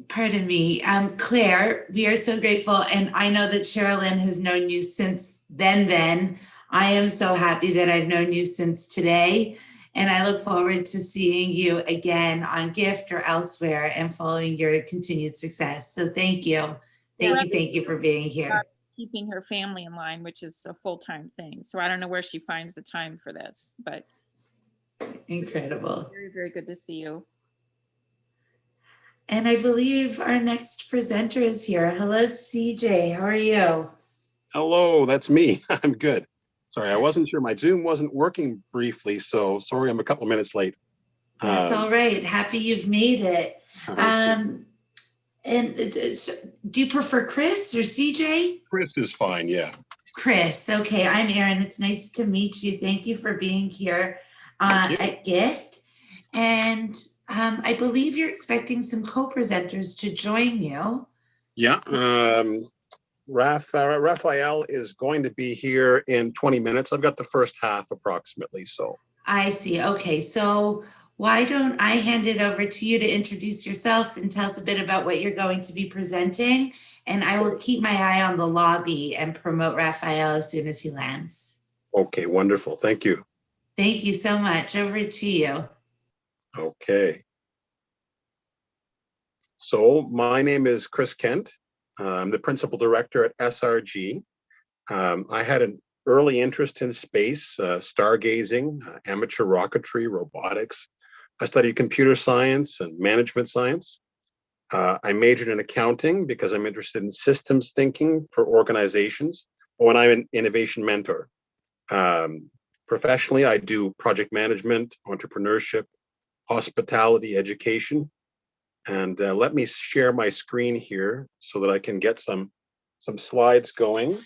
Speaker 4: Pardon me, Claire, we are so grateful. And I know that Sherilyn has known you since then. I am so happy that I've known you since today. And I look forward to seeing you again on Gift or elsewhere and following your continued success. So thank you. Thank you for being here.
Speaker 7: Keeping her family in line, which is a full-time thing. So I don't know where she finds the time for this, but.
Speaker 4: Incredible.
Speaker 7: Very, very good to see you.
Speaker 4: And I believe our next presenter is here. Hello, CJ. How are you?
Speaker 1: Hello, that's me. I'm good. Sorry, I wasn't sure. My Zoom wasn't working briefly, so sorry I'm a couple minutes late.
Speaker 4: That's all right. Happy you've made it. And do you prefer Chris or CJ?
Speaker 1: Chris is fine, yeah.
Speaker 4: Chris. Okay, I'm Erin. It's nice to meet you. Thank you for being here at Gift. And I believe you're expecting some co-presenters to join you.
Speaker 1: Yeah, Raphael is going to be here in 20 minutes. I've got the first half approximately, so.
Speaker 4: I see. Okay, so why don't I hand it over to you to introduce yourself and tell us a bit about what you're going to be presenting? And I will keep my eye on the lobby and promote Raphael as soon as he lands.
Speaker 1: Okay, wonderful. Thank you.
Speaker 4: Thank you so much. Over to you.
Speaker 1: Okay. So my name is Chris Kent. I'm the principal director at SRG. I had an early interest in space, stargazing, amateur rocketry, robotics. I studied computer science and management science. I majored in accounting because I'm interested in systems thinking for organizations. Oh, and I'm an innovation mentor. Professionally, I do project management, entrepreneurship, hospitality, education. And let me share my screen here so that I can get some slides going.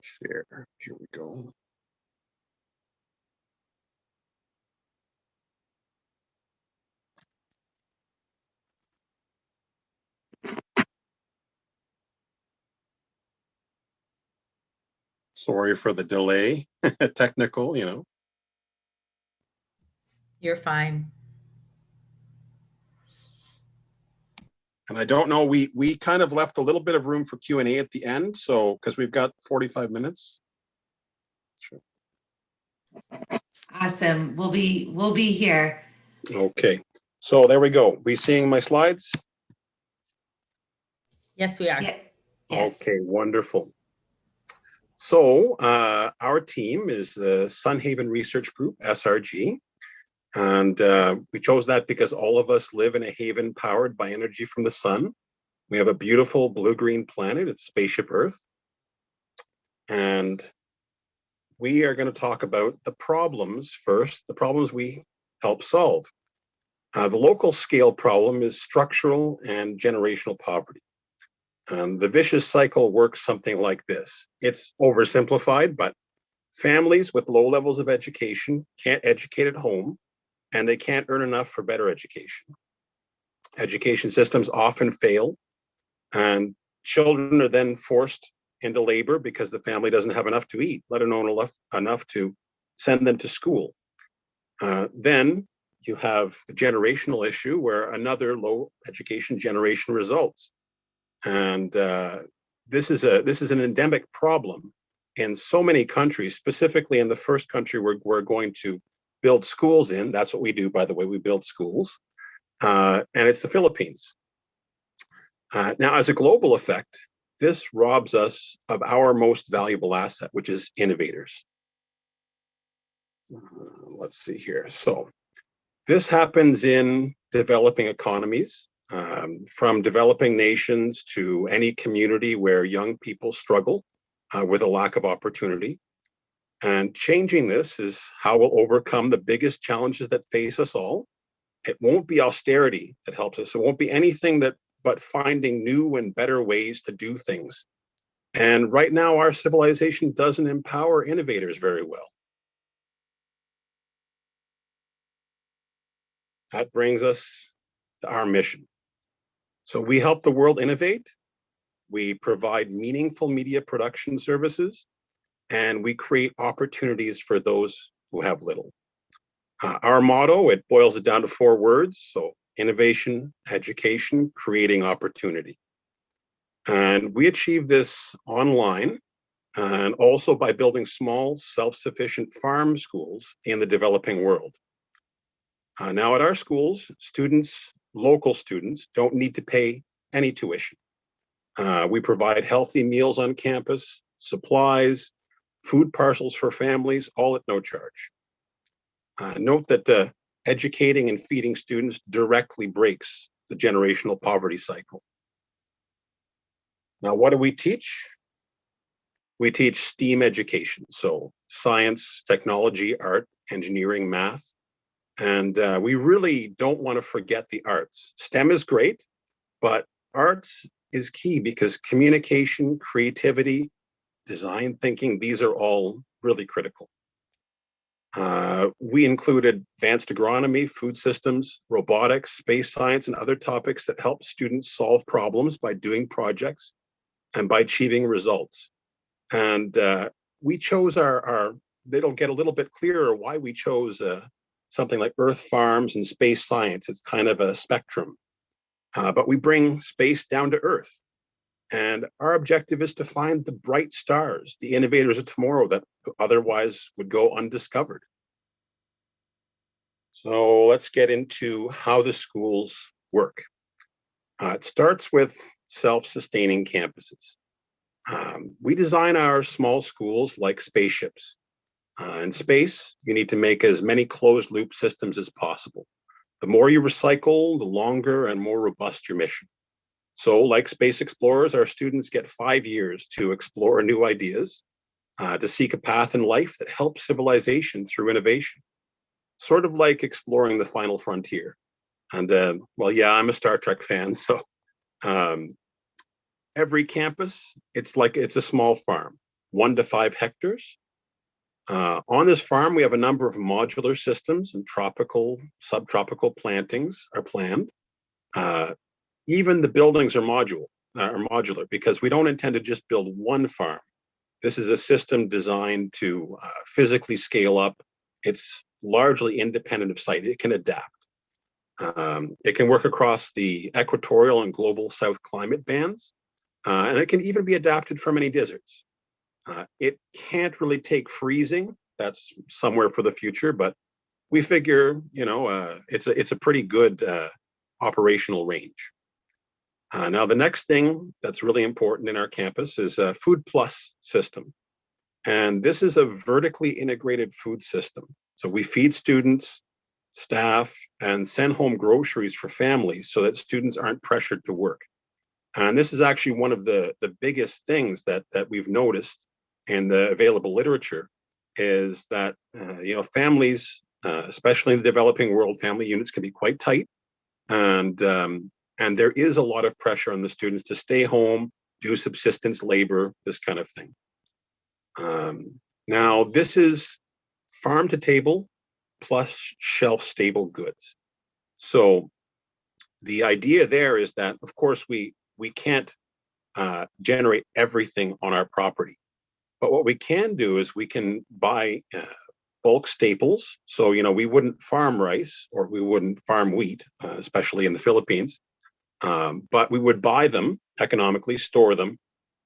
Speaker 1: Share, here we go. Sorry for the delay, technical, you know.
Speaker 4: You're fine.
Speaker 1: And I don't know, we kind of left a little bit of room for Q&A at the end, so because we've got 45 minutes. Sure.
Speaker 4: Awesome. We'll be here.
Speaker 1: Okay, so there we go. We seeing my slides?
Speaker 4: Yes, we are. Yeah. Yes.
Speaker 1: Okay, wonderful. So our team is the Sunhaven Research Group, SRG. And we chose that because all of us live in a haven powered by energy from the sun. We have a beautiful blue-green planet, it's Spaceship Earth. And we are going to talk about the problems first, the problems we help solve. The local scale problem is structural and generational poverty. The vicious cycle works something like this. It's oversimplified, but families with low levels of education can't educate at home, and they can't earn enough for better education. Education systems often fail, and children are then forced into labor because the family doesn't have enough to eat, let alone enough to send them to school. Then you have the generational issue where another low education generation results. And this is an endemic problem in so many countries, specifically in the first country we're going to build schools in. That's what we do, by the way, we build schools. And it's the Philippines. Now, as a global effect, this robs us of our most valuable asset, which is innovators. Let's see here. So this happens in developing economies, from developing nations to any community where young people struggle with a lack of opportunity. And changing this is how we'll overcome the biggest challenges that face us all. It won't be austerity that helps us. It won't be anything but finding new and better ways to do things. And right now, our civilization doesn't empower innovators very well. That brings us to our mission. So we help the world innovate. We provide meaningful media production services, and we create opportunities for those who have little. Our motto, it boils it down to 4 words. So innovation, education, creating opportunity. And we achieve this online and also by building small, self-sufficient farm schools in the developing world. Now at our schools, local students don't need to pay any tuition. We provide healthy meals on campus, supplies, food parcels for families, all at no charge. Note that educating and feeding students directly breaks the generational poverty cycle. Now, what do we teach? We teach STEAM education, so science, technology, art, engineering, math. And we really don't want to forget the arts. STEM is great, but arts is key because communication, creativity, design thinking, these are all really critical. We included advanced agronomy, food systems, robotics, space science, and other topics that help students solve problems by doing projects and by achieving results. And we chose it'll get a little bit clearer why we chose something like earth farms and space science. It's kind of a spectrum, but we bring space down to earth. And our objective is to find the bright stars, the innovators of tomorrow that otherwise would go undiscovered. So let's get into how the schools work. It starts with self-sustaining campuses. We design our small schools like spaceships. In space, you need to make as many closed loop systems as possible. The more you recycle, the longer and more robust your mission. So like space explorers, our students get 5 years to explore new ideas, to seek a path in life that helps civilization through innovation. Sort of like exploring the final frontier. And well, yeah, I'm a Star Trek fan, so every campus, it's a small farm, 1 to 5 hectares. On this farm, we have a number of modular systems, and tropical, subtropical plantings are planned. Even the buildings are modular because we don't intend to just build one farm. This is a system designed to physically scale up. It's largely independent of site. It can adapt. It can work across the equatorial and global south climate bands, and it can even be adapted from any deserts. It can't really take freezing. That's somewhere for the future, but we figure, it's a pretty good operational range. Now, the next thing that's really important in our campus is a Food Plus system. And this is a vertically integrated food system. So we feed students, staff, and send home groceries for families so that students aren't pressured to work. And this is actually one of the biggest things that we've noticed in the available literature is that, families, especially in the developing world, family units can be quite tight. And there is a lot of pressure on the students to stay home, do subsistence labor, this kind of thing. Now, this is farm to table plus shelf stable goods. So the idea there is that, of course, we can't generate everything on our property. But what we can do is we can buy bulk staples. So, we wouldn't farm rice or we wouldn't farm wheat, especially in the Philippines. But we would buy them economically, store them,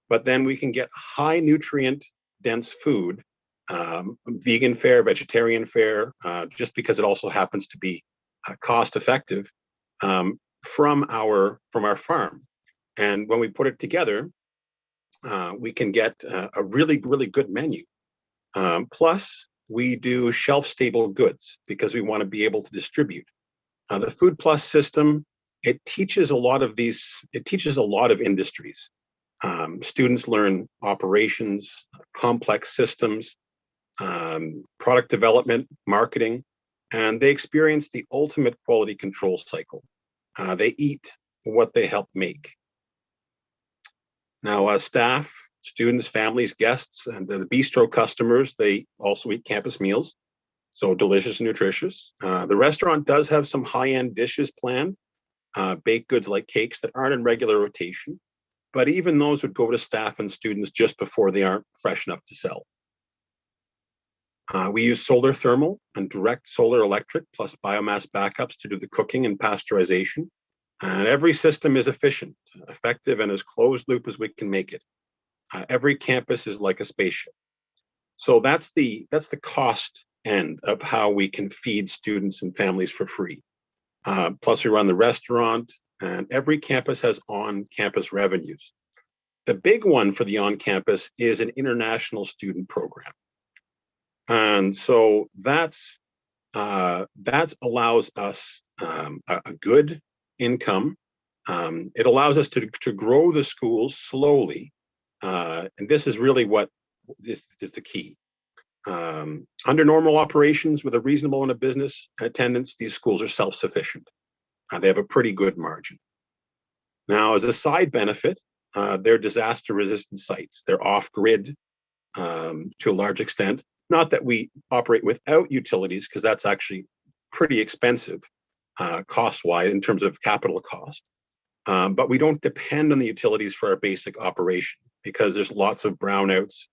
Speaker 1: but then we can get high nutrient dense food, vegan fare, vegetarian fare, just because it also happens to be cost effective from our farm. And when we put it together, we can get a really, really good menu. Plus, we do shelf stable goods because we want to be able to distribute. The Food Plus system, it teaches a lot of industries. Students learn operations, complex systems, product development, marketing, and they experience the ultimate quality control cycle. They eat what they help make. Now, staff, students, families, guests, and the bistro customers, they also eat campus meals, so delicious and nutritious. The restaurant does have some high-end dishes planned, baked goods like cakes that aren't in regular rotation, but even those would go to staff and students just before they aren't fresh enough to sell. We use solar thermal and direct solar electric plus biomass backups to do the cooking and pasteurization. And every system is efficient, effective, and as closed loop as we can make it. Every campus is like a spaceship. So that's the cost end of how we can feed students and families for free. Plus we run the restaurant, and every campus has on-campus revenues. The big one for the on-campus is an international student program. And so that allows us a good income. It allows us to grow the schools slowly. And this is really what this is the key. Under normal operations with a reasonable amount of business attendance, these schools are self-sufficient. They have a pretty good margin. Now, as a side benefit, they're disaster-resistant sites. They're off-grid to a large extent. Not that we operate without utilities, because that's actually pretty expensive cost-wise in terms of capital cost. But we don't depend on the utilities for our basic operation because there's lots of brownouts.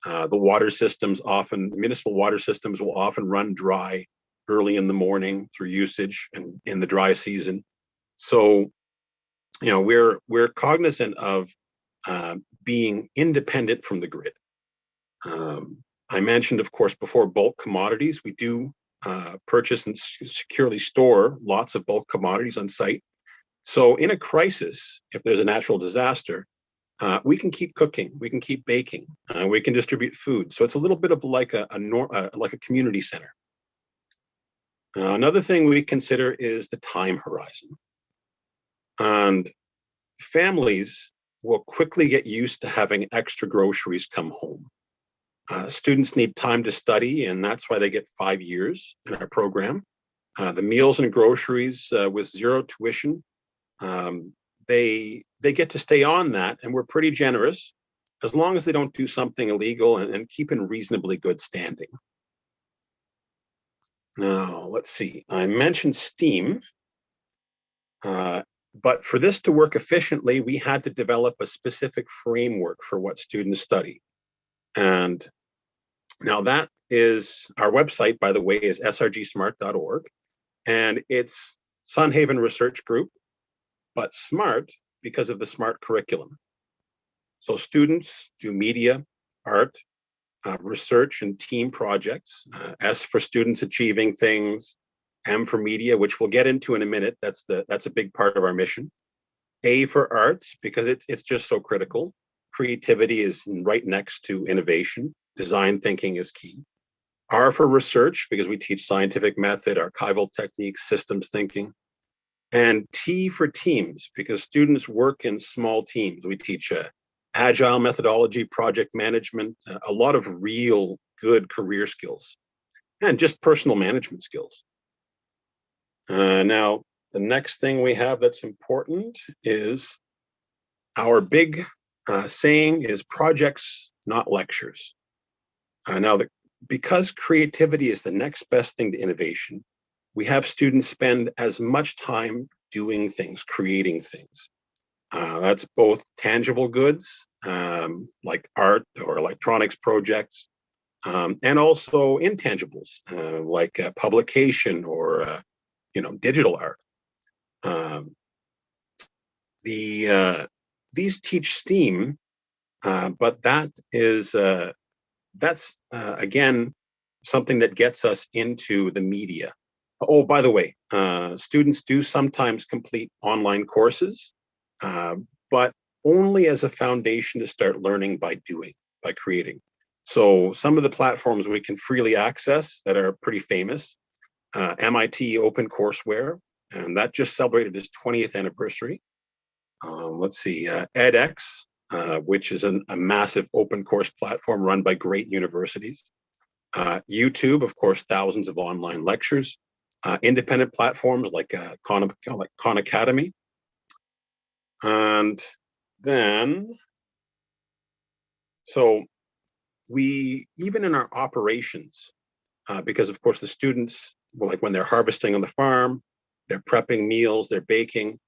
Speaker 1: The water systems often, municipal water systems will often run dry early in the morning through usage and in the dry season. So, you know, we're cognizant of being independent from the grid. I mentioned, of course, before bulk commodities. We do purchase and securely store lots of bulk commodities on site. So in a crisis, if there's a natural disaster, we can keep cooking, we can keep baking, we can distribute food. So it's a little bit of like a community center. Another thing we consider is the time horizon. And families will quickly get used to having extra groceries come home. Students need time to study, and that's why they get 5 years in our program. The meals and groceries with zero tuition, they get to stay on that, and we're pretty generous as long as they don't do something illegal and keep in reasonably good standing. Now, let's see. I mentioned STEAM, but for this to work efficiently, we had to develop a specific framework for what students study. And now that is, our website, by the way, is srgsmart.org, and it's Sunhaven Research Group, but SMART because of the SMART curriculum. So students do media, art, research and team projects. S for students achieving things, M for media, which we'll get into in a minute. That's a big part of our mission. A for arts, because it's just so critical. Creativity is right next to innovation. Design thinking is key. R for research, because we teach scientific method, archival techniques, systems thinking. And T for teams, because students work in small teams. We teach agile methodology, project management, a lot of real good career skills, and just personal management skills. Now, the next thing we have that's important is our big saying is projects, not lectures. Now, because creativity is the next best thing to innovation, we have students spend as much time doing things, creating things. That's both tangible goods, like art or electronics projects, and also intangibles, like publication or digital art. These teach STEAM, but that's again something that gets us into the media. Oh, by the way, students do sometimes complete online courses, but only as a foundation to start learning by creating. So some of the platforms we can freely access that are pretty famous, MIT OpenCourseWare, and that just celebrated its 20th anniversary. Let's see, edX, which is a massive open course platform run by great universities. YouTube, of course, thousands of online lectures. Independent platforms like Khan Academy. And then, so we, even in our operations, because of course the students, like when they're harvesting on the farm, they're prepping meals, they're baking,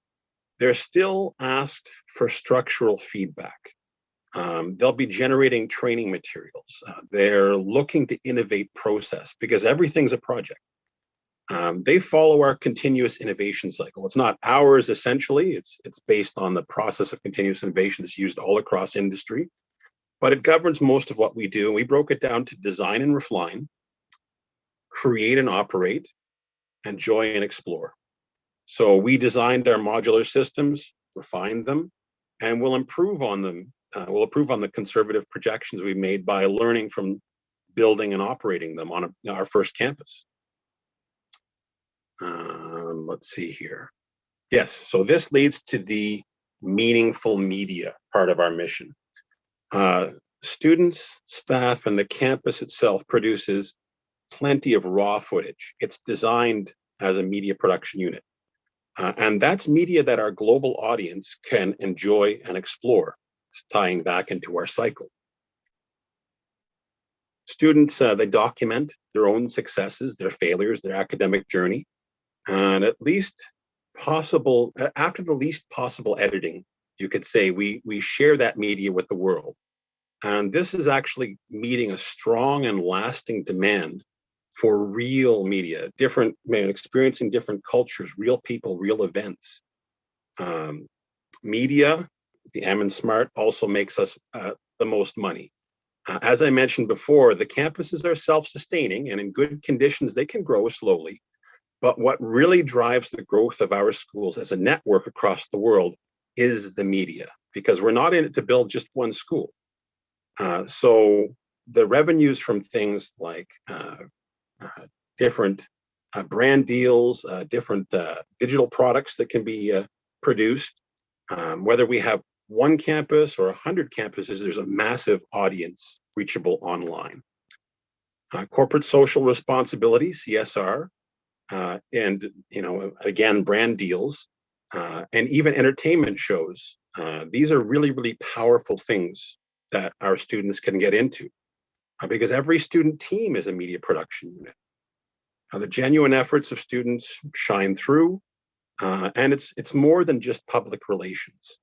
Speaker 1: they're still asked for structural feedback. They'll be generating training materials. They're looking to innovate process because everything's a project. They follow our continuous innovation cycle. It's not ours essentially, it's based on the process of continuous innovation that's used all across industry, but it governs most of what we do. We broke it down to design and refine, create and operate, enjoy and explore. So we designed our modular systems, refined them, and we'll improve on them. We'll improve on the conservative projections we made by learning from building and operating them on our first campus. Let's see here. Yes, so this leads to the meaningful media part of our mission. Students, staff, and the campus itself produces plenty of raw footage. It's designed as a media production unit. And that's media that our global audience can enjoy and explore. It's tying back into our cycle. Students, they document their own successes, their failures, their academic journey, and after the least possible editing, you could say we share that media with the world. And this is actually meeting a strong and lasting demand for real media, experiencing different cultures, real people, real events. Media, the Ammon Smart, also makes us the most money. As I mentioned before, the campuses are self-sustaining, and in good conditions, they can grow slowly. But what really drives the growth of our schools as a network across the world is the media, because we're not in it to build just one school. So the revenues from things like different brand deals, different digital products that can be produced, whether we have one campus or 100 campuses, there's a massive audience reachable online. Corporate social responsibility, CSR, and again, brand deals, and even entertainment shows. These are really, really powerful things that our students can get into, because every student team is a media production unit. The genuine efforts of students shine through, and it's more than just public relations.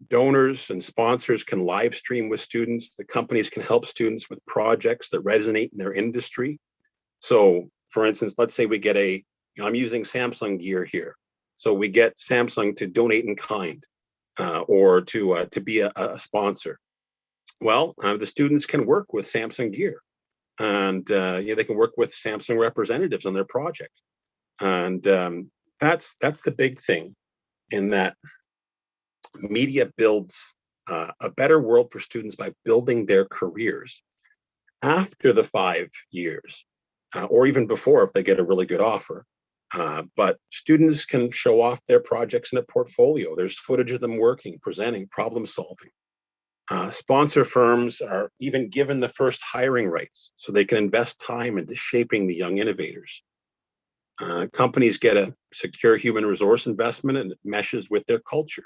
Speaker 1: Donors and sponsors can live stream with students. The companies can help students with projects that resonate in their industry. So, for instance, let's say we get I'm using Samsung gear here. So we get Samsung to donate in kind, or to be a sponsor. Well, the students can work with Samsung gear, and they can work with Samsung representatives on their project. And that's the big thing, in that media builds a better world for students by building their careers after the 5 years, or even before if they get a really good offer. But students can show off their projects in a portfolio. There's footage of them working, presenting, problem solving. Sponsor firms are even given the first hiring rights, so they can invest time into shaping the young innovators. Companies get a secure human resource investment, and it meshes with their culture.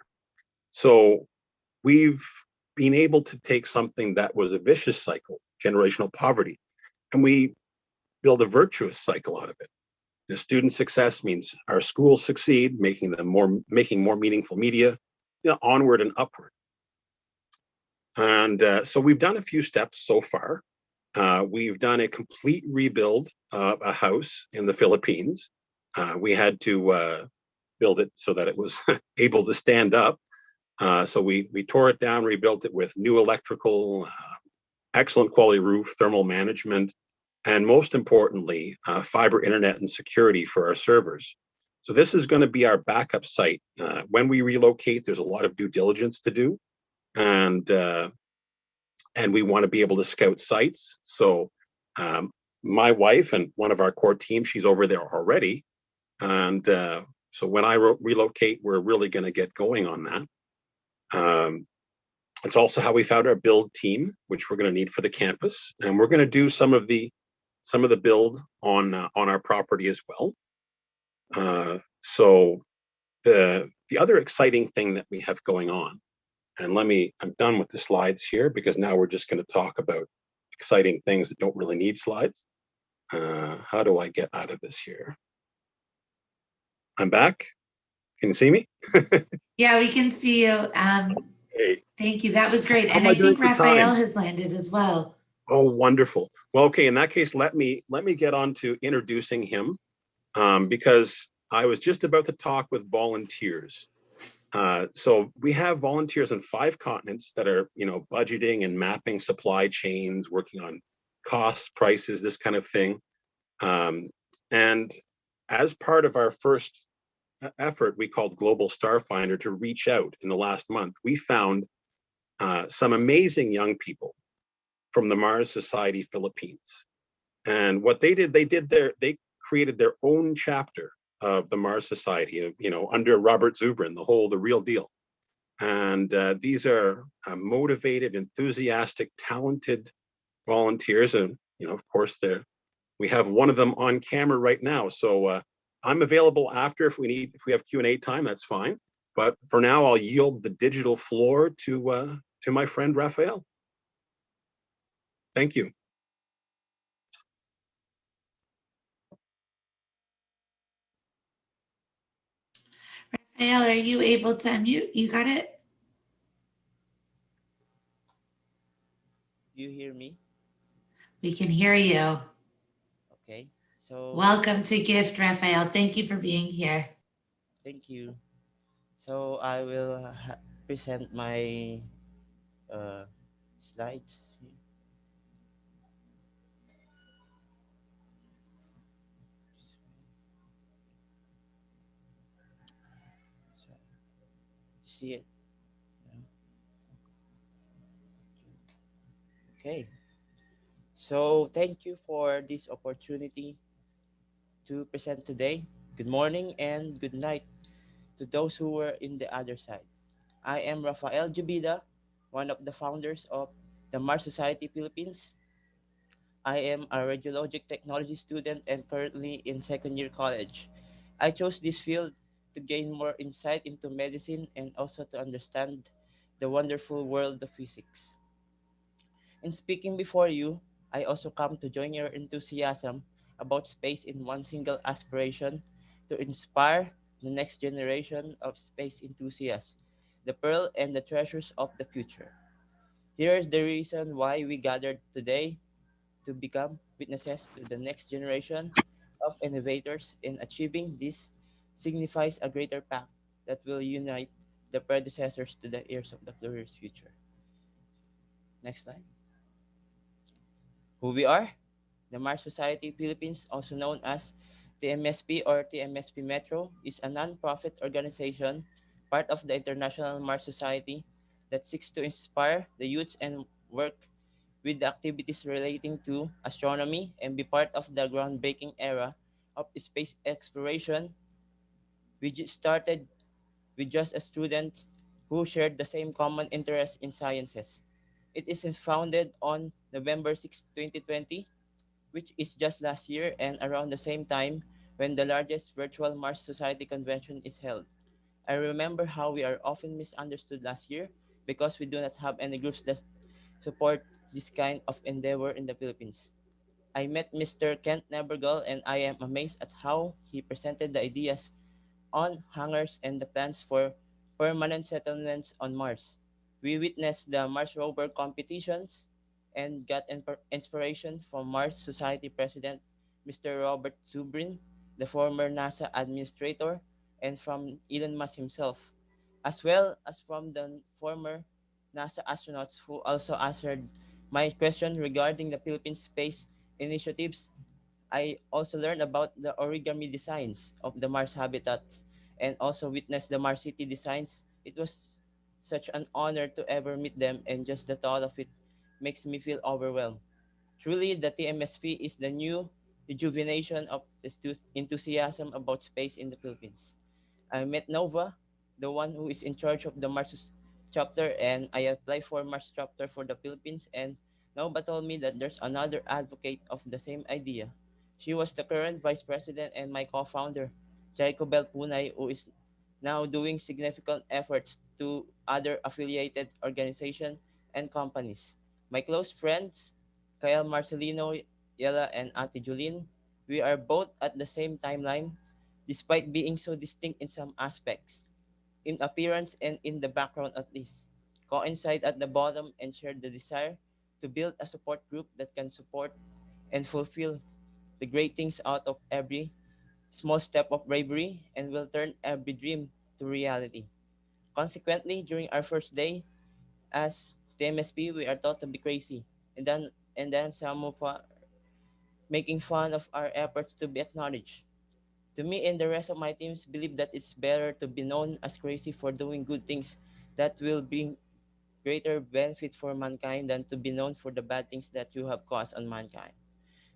Speaker 1: So we've been able to take something that was a vicious cycle, generational poverty, and we build a virtuous cycle out of it. The student success means our schools succeed, making more meaningful media, onward and upward. And so we've done a few steps so far. We've done a complete rebuild of a house in the Philippines. We had to build it so that it was able to stand up. So we tore it down, rebuilt it with new electrical, excellent quality roof, thermal management, and most importantly, fiber internet and security for our servers. So this is going to be our backup site. When we relocate, there's a lot of due diligence to do, and we want to be able to scout sites. So my wife and one of our core team, she's over there already, and so when I relocate, we're really going to get going on that. It's also how we found our build team, which we're going to need for the campus, and we're going to do some of the build on our property as well. So the other exciting thing that we have going on, and I'm done with the slides here, because now we're just going to talk about exciting things that don't really need slides. How do I get out of this here? I'm back. Can you see me?
Speaker 4: Yeah, we can see you.
Speaker 1: Hey.
Speaker 4: Thank you. That was great.
Speaker 1: How
Speaker 4: And
Speaker 1: am
Speaker 4: I
Speaker 1: I doing
Speaker 4: think
Speaker 1: for
Speaker 4: Raphael
Speaker 1: time?
Speaker 4: has landed as well.
Speaker 1: Oh, wonderful. Well, okay, in that case, let me get on to introducing him, because I was just about to talk with volunteers. So we have volunteers on 5 continents that are, budgeting and mapping supply chains, working on costs, prices, this kind of thing. And as part of our first effort we called Global Starfinder to reach out in the last month, we found some amazing young people from the Mars Society Philippines. And what they did, they created their own chapter of the Mars Society, under Robert Zubrin, the real deal. And these are motivated, enthusiastic, talented volunteers. And, of course, we have one of them on camera right now. So I'm available after if we have Q&A time, that's fine. But for now, I'll yield the digital floor to my friend Raphael. Thank you.
Speaker 4: Raphael, are you able to unmute? You got it?
Speaker 11: Do you hear me?
Speaker 4: We can hear you.
Speaker 11: Okay. So
Speaker 4: Welcome to GIFT, Raphael. Thank you for being here.
Speaker 11: thank you. So I will present my slides. See it? Okay. So thank you for this opportunity to present today. Good morning and good night to those who were in the other side. I am Rafael Jubida, one of the founders of the Mars Society Philippines. I am a radiologic technology student and currently in second year college. I chose this field to gain more insight into medicine and also to understand the wonderful world of physics. In speaking before you, I also come to join your enthusiasm about space in one single aspiration to inspire the next generation of space enthusiasts, the pearl and the treasures of the future. Here is the reason why we gathered today to become witnesses to the next generation of innovators in achieving this signifies a greater pact that will unite the predecessors to the heirs of the glorious future. Next slide. Who we are? The Mars Society Philippines, also known as TMSP or TMSP Metro, is a non-profit organization, part of the International Mars Society, that seeks to inspire the youth and work with the activities relating to astronomy and be part of the groundbreaking era of space exploration. We started with just a student who shared the same common interest in sciences. It is founded on November 6, 2020, which is just last year and around the same time when the largest virtual Mars Society convention is held. I remember how we are often misunderstood last year because we do not have any groups that support this kind of endeavor in the Philippines. I met Mr. Kent Nebergal and I am amazed at how he presented the ideas on hangars and the plans for permanent settlements on Mars. We witnessed the Mars rover competitions and got inspiration from Mars Society President Mr. Robert Zubrin, the former NASA administrator, and from Elon Musk himself, as well as from the former NASA astronauts who also answered my question regarding the Philippines space initiatives. I also learned about the origami designs of the Mars habitats and also witnessed the Mars City designs. It was such an honor to ever meet them, and just the thought of it makes me feel overwhelmed. Truly, the TMSP is the new rejuvenation of the enthusiasm about space in the Philippines. I met Nova, the one who is in charge of the Mars chapter, and I applied for Mars chapter for the Philippines, and Nova told me that there's another advocate of the same idea. She was the current vice president and my co-founder, Jacobel Punay, who is now doing significant efforts to other affiliated organizations and companies. My close friends, Kyle Marcelino, Yella, and Ate Julene, we are both at the same timeline, despite being so distinct in some aspects, in appearance and in the background at least, coincide at the bottom and share the desire to build a support group that can support and fulfill the great things out of every small step of bravery and will turn every dream to reality. Consequently, during our first day as TMSP, we are thought to be crazy, and then some of making fun of our efforts to be acknowledged. To me and the rest of my teams believe that it's better to be known as crazy for doing good things that will bring greater benefit for mankind than to be known for the bad things that you have caused on mankind.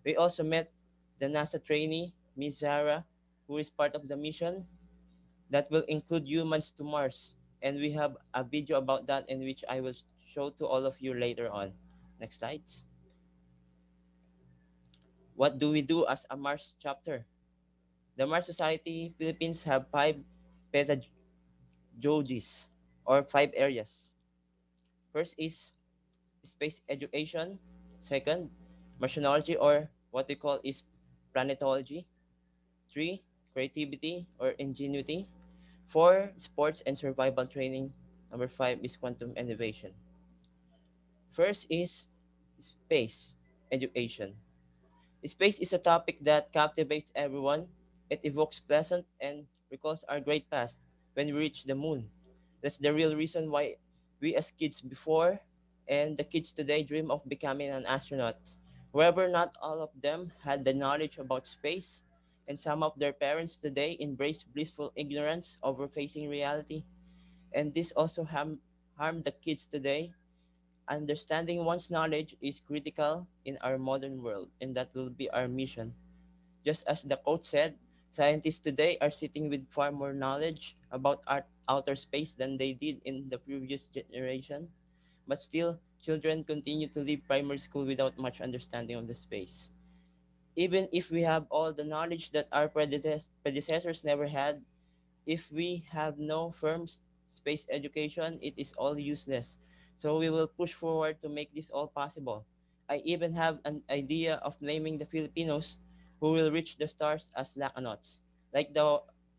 Speaker 11: We also met the NASA trainee, Ms. Zara, who is part of the mission that will include humans to Mars. And we have a video about that in which I will show to all of you later on. Next slides. What do we do as a Mars chapter? The Mars Society Philippines have 5 pedagogies or 5 areas. First is space education. Second, Martianology or what we call is planetology. 3, creativity or ingenuity. 4, sports and survival training. Number 5 is quantum innovation. First is space education. Space is a topic that captivates everyone. It evokes pleasant and recalls our great past when we reached the moon. That's the real reason why we as kids before and the kids today dream of becoming an astronaut. However, not all of them had the knowledge about space, and some of their parents today embrace blissful ignorance over facing reality. And this also harmed the kids today. Understanding one's knowledge is critical in our modern world, and that will be our mission. Just as the quote said, scientists today are sitting with far more knowledge about outer space than they did in the previous generation, but still, children continue to leave primary school without much understanding of the space. Even if we have all the knowledge that our predecessors never had, if we have no firm space education, it is all useless. So we will push forward to make this all possible. I even have an idea of naming the Filipinos who will reach the stars as lacanauts, like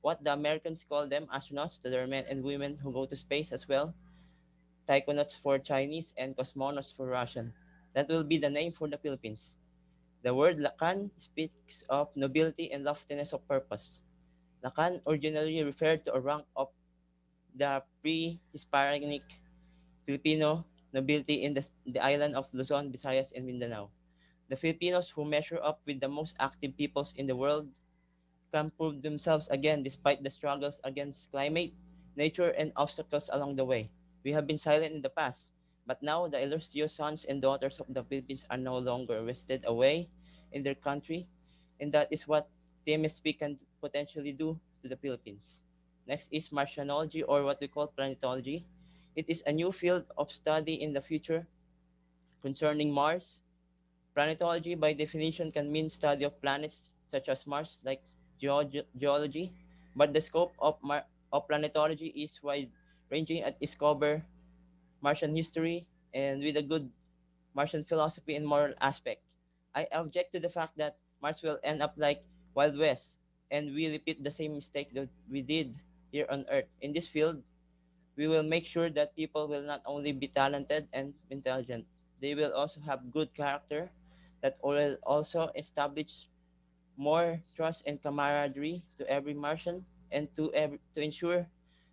Speaker 11: what the Americans call them, astronauts, to their men and women who go to space as well, taikonauts for Chinese, and cosmonauts for Russian. That will be the name for the Philippines. The word Lakan speaks of nobility and loftiness of purpose. Lakan originally referred to a rank of the pre-Hispanic Filipino nobility in the island of Luzon, Visayas, and Mindanao. The Filipinos, who measure up with the most active peoples in the world, can prove themselves again despite the struggles against climate, nature, and obstacles along the way. We have been silent in the past, but now the illustrious sons and daughters of the Philippines are no longer wasted away in their country, and that is what TMSP can potentially do to the Philippines. Next is Martianology, or what we call planetology. It is a new field of study in the future concerning Mars. Planetology, by definition, can mean study of planets such as Mars, like geology, but the scope of planetology is wide-ranging and discover Martian history and with a good Martian philosophy and moral aspect. I object to the fact that Mars will end up like Wild West, and we repeat the same mistake that we did here on Earth. In this field, we will make sure that people will not only be talented and intelligent, they will also have good character that will also establish more trust and camaraderie to every Martian, and to ensure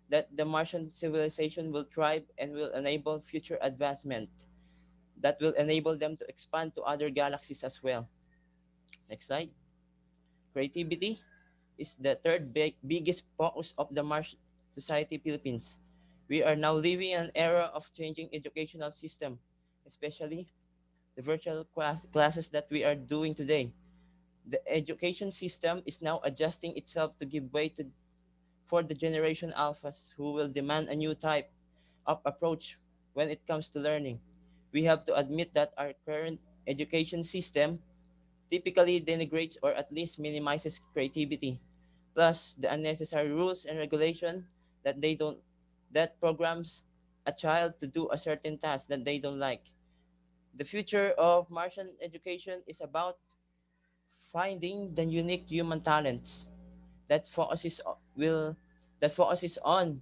Speaker 11: that the Martian civilization will thrive and will enable future advancement that will enable them to expand to other galaxies as well. Next slide. Creativity is the third biggest focus of the Mars Society Philippines. We are now living in an era of changing educational system, especially the virtual classes that we are doing today. The education system is now adjusting itself to give way for the generation alphas who will demand a new type of approach when it comes to learning. We have to admit that our current education system typically denigrates or at least minimizes creativity, plus the unnecessary rules and regulation that programs a child to do a certain task that they don't like. The future of Martian education is about finding the unique human talents that focuses on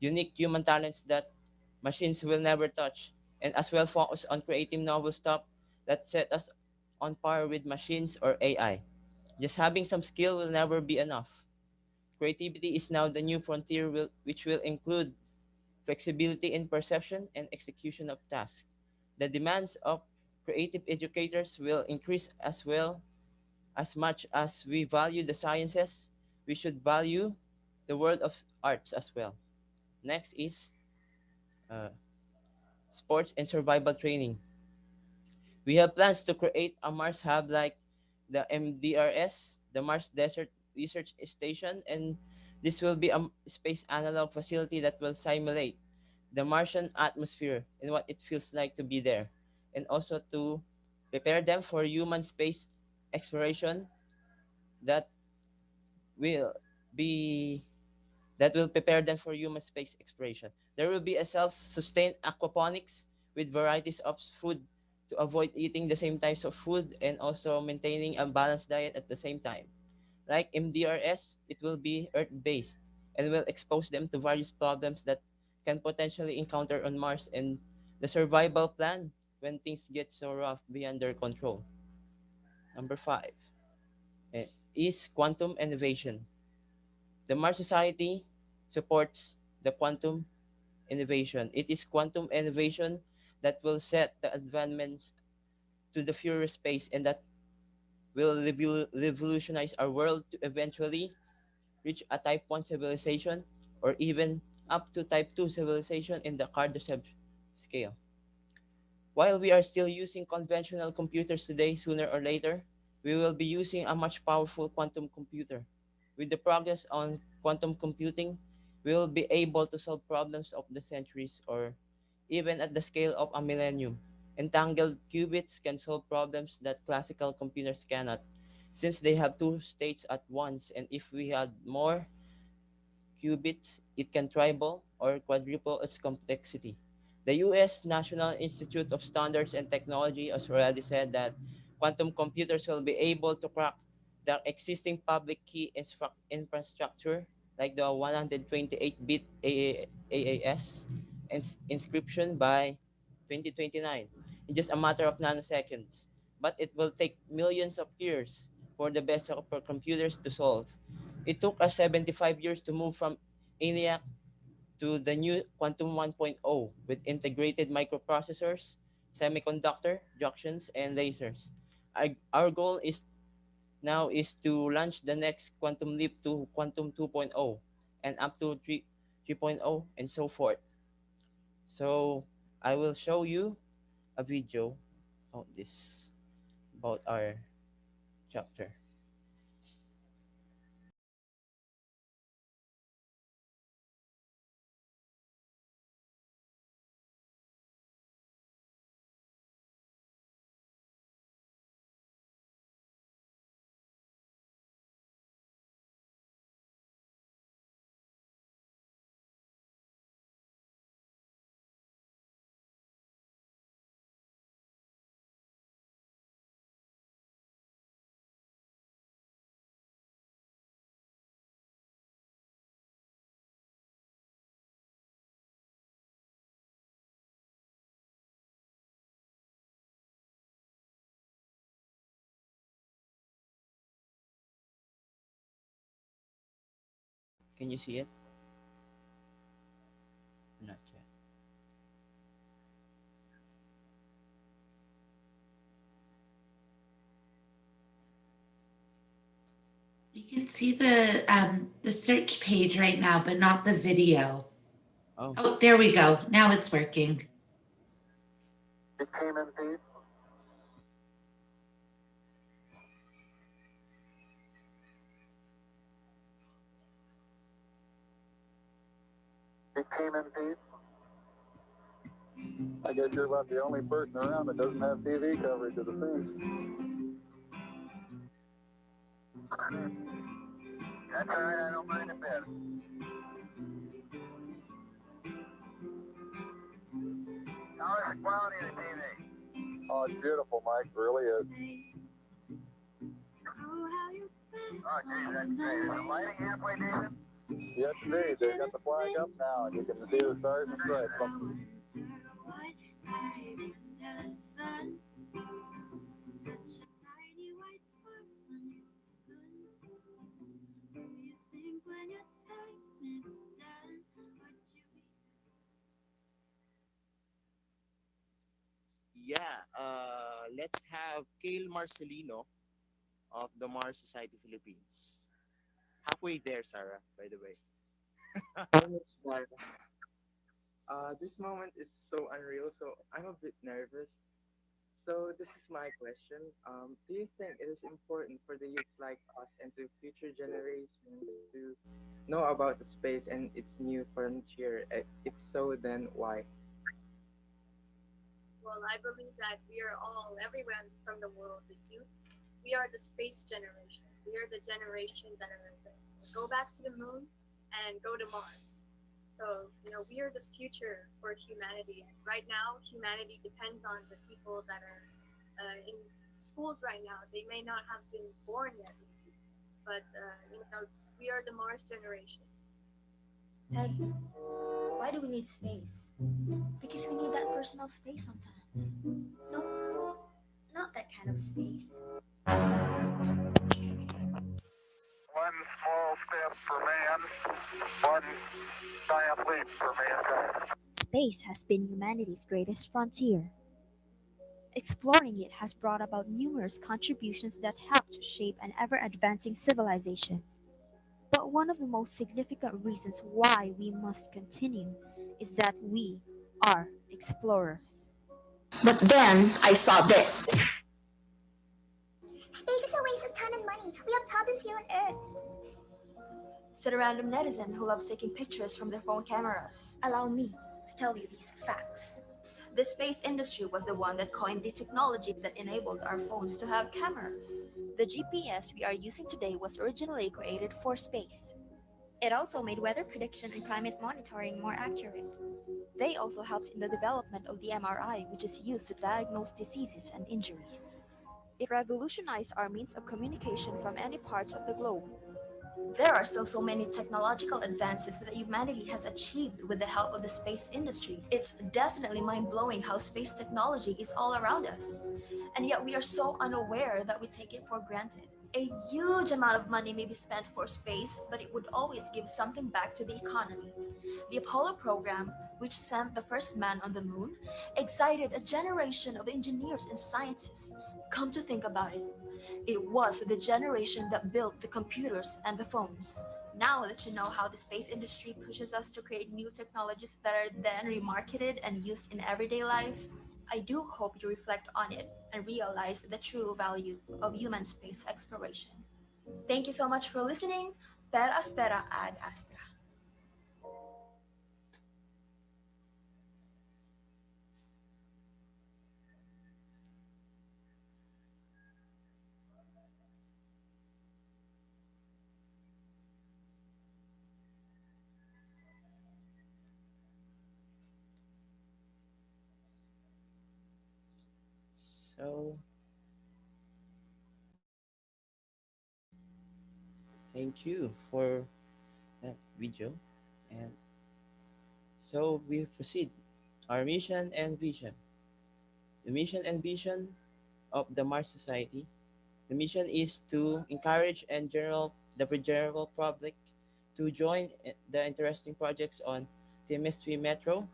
Speaker 11: unique human talents that machines will never touch, and as well focus on creating novel stuff that set us on par with machines or AI. Just having some skill will never be enough. Creativity is now the new frontier, which will include flexibility in perception and execution of tasks. The demands of creative educators will increase as well. As much as we value the sciences, we should value the world of arts as well. Next is sports and survival training. We have plans to create a Mars hub like the MDRS, the Mars Desert Research Station, and this will be a space analog facility that will simulate the Martian atmosphere and what it feels like to be there, and also to prepare them for human space exploration that will be that will prepare them for human space exploration. There will be a self-sustained aquaponics with varieties of food to avoid eating the same types of food and also maintaining a balanced diet at the same time. Like MDRS, it will be earth-based. and will expose them to various problems that can potentially encounter on Mars and the survival plan when things get so rough beyond their control. Number 5 is quantum innovation. The Mars Society supports the quantum innovation. It is quantum innovation that will set the advancements to the future space and that will revolutionize our world to eventually reach a type 1 civilization or even up to type 2 civilization in the Kardashev scale. While we are still using conventional computers today, sooner or later, we will be using a much powerful quantum computer. With the progress on quantum computing, we will be able to solve problems of the centuries or even at the scale of a millennium. Entangled qubits can solve problems that classical computers cannot, since they have two states at once, and if we had more qubits, it can triple or quadruple its complexity. The US National Institute of Standards and Technology has already said that quantum computers will be able to crack the existing public key infrastructure like the 128-bit AAS inscription by 2029 in just a matter of nanoseconds. But it will take millions of years for the best of our computers to solve. It took us 75 years to move from ENIAC to the new Quantum 1.0 with integrated microprocessors, semiconductor junctions, and lasers. Our goal is now is to launch the next quantum leap to Quantum 2.0 and up to 3.0 and so forth. So I will show you a video about this, about our chapter. Can you see it? Not yet.
Speaker 4: We can see the search page right now, but not the video. Oh, there we go. Now it's working.
Speaker 12: It came in peace. It came in peace. I guess you're about the only person around that doesn't have TV coverage of the thing. That's all right, I don't mind a bit. How is the quality of the TV? Oh, it's beautiful, Mike. It really is. Oh, geez, that's great. Is the lighting halfway decent? Yes, indeed. They got the flag up now, and you can see the stars and stripes.
Speaker 11: Yeah, let's have Kale Marcelino of the Mars Society Philippines. Halfway there, Sarah, by the way.
Speaker 13: Miss Sarah. This moment is so unreal, so I'm a bit nervous. So this is my question. Do you think it is important for the youths like us and to future generations to know about the space and its new frontier? If so, then why?
Speaker 15: Well, I believe that we are all, everyone from the world, the youth, we are the space generation. We are the generation that are go back to the moon and go to Mars. So, we are the future for humanity. And right now, humanity depends on the people that are in schools right now. They may not have been born yet, but, we are the Mars generation.
Speaker 5: Ted, why do we need space? Because we need that personal space sometimes. No, not that kind of space.
Speaker 12: One small step for man, one giant leap for mankind.
Speaker 5: Space has been humanity's greatest frontier. Exploring it has brought about numerous contributions that help to shape an ever-advancing civilization. But one of the most significant reasons why we must continue is that we are explorers.
Speaker 23: But then I saw this.
Speaker 5: Space is a waste of time and money. We have problems here on Earth. Said a random netizen who loves taking pictures from their phone cameras. Allow me to tell you these facts. The space industry was the one that coined the technology that enabled our phones to have cameras. The GPS we are using today was originally created for space. It also made weather prediction and climate monitoring more accurate. They also helped in the development of the MRI, which is used to diagnose diseases and injuries. It revolutionized our means of communication from any parts of the globe. There are still so many technological advances that humanity has achieved with the help of the space industry. It's definitely mind-blowing how space technology is all around us. And yet we are so unaware that we take it for granted. A huge amount of money may be spent for space, but it would always give something back to the economy. The Apollo program, which sent the first man on the moon, excited a generation of engineers and scientists. Come to think about it, it was the generation that built the computers and the phones. Now that you know how the space industry pushes us to create new technologies that are then remarketed and used in everyday life, I do hope you reflect on it and realize the true value of human space exploration. Thank you so much for listening. Per aspera ad astra.
Speaker 11: So, thank you for that video. And so we proceed. Our mission and vision. The mission and vision of the Mars Society. The mission is to encourage the general public to join the interesting projects on TMS3 Metro,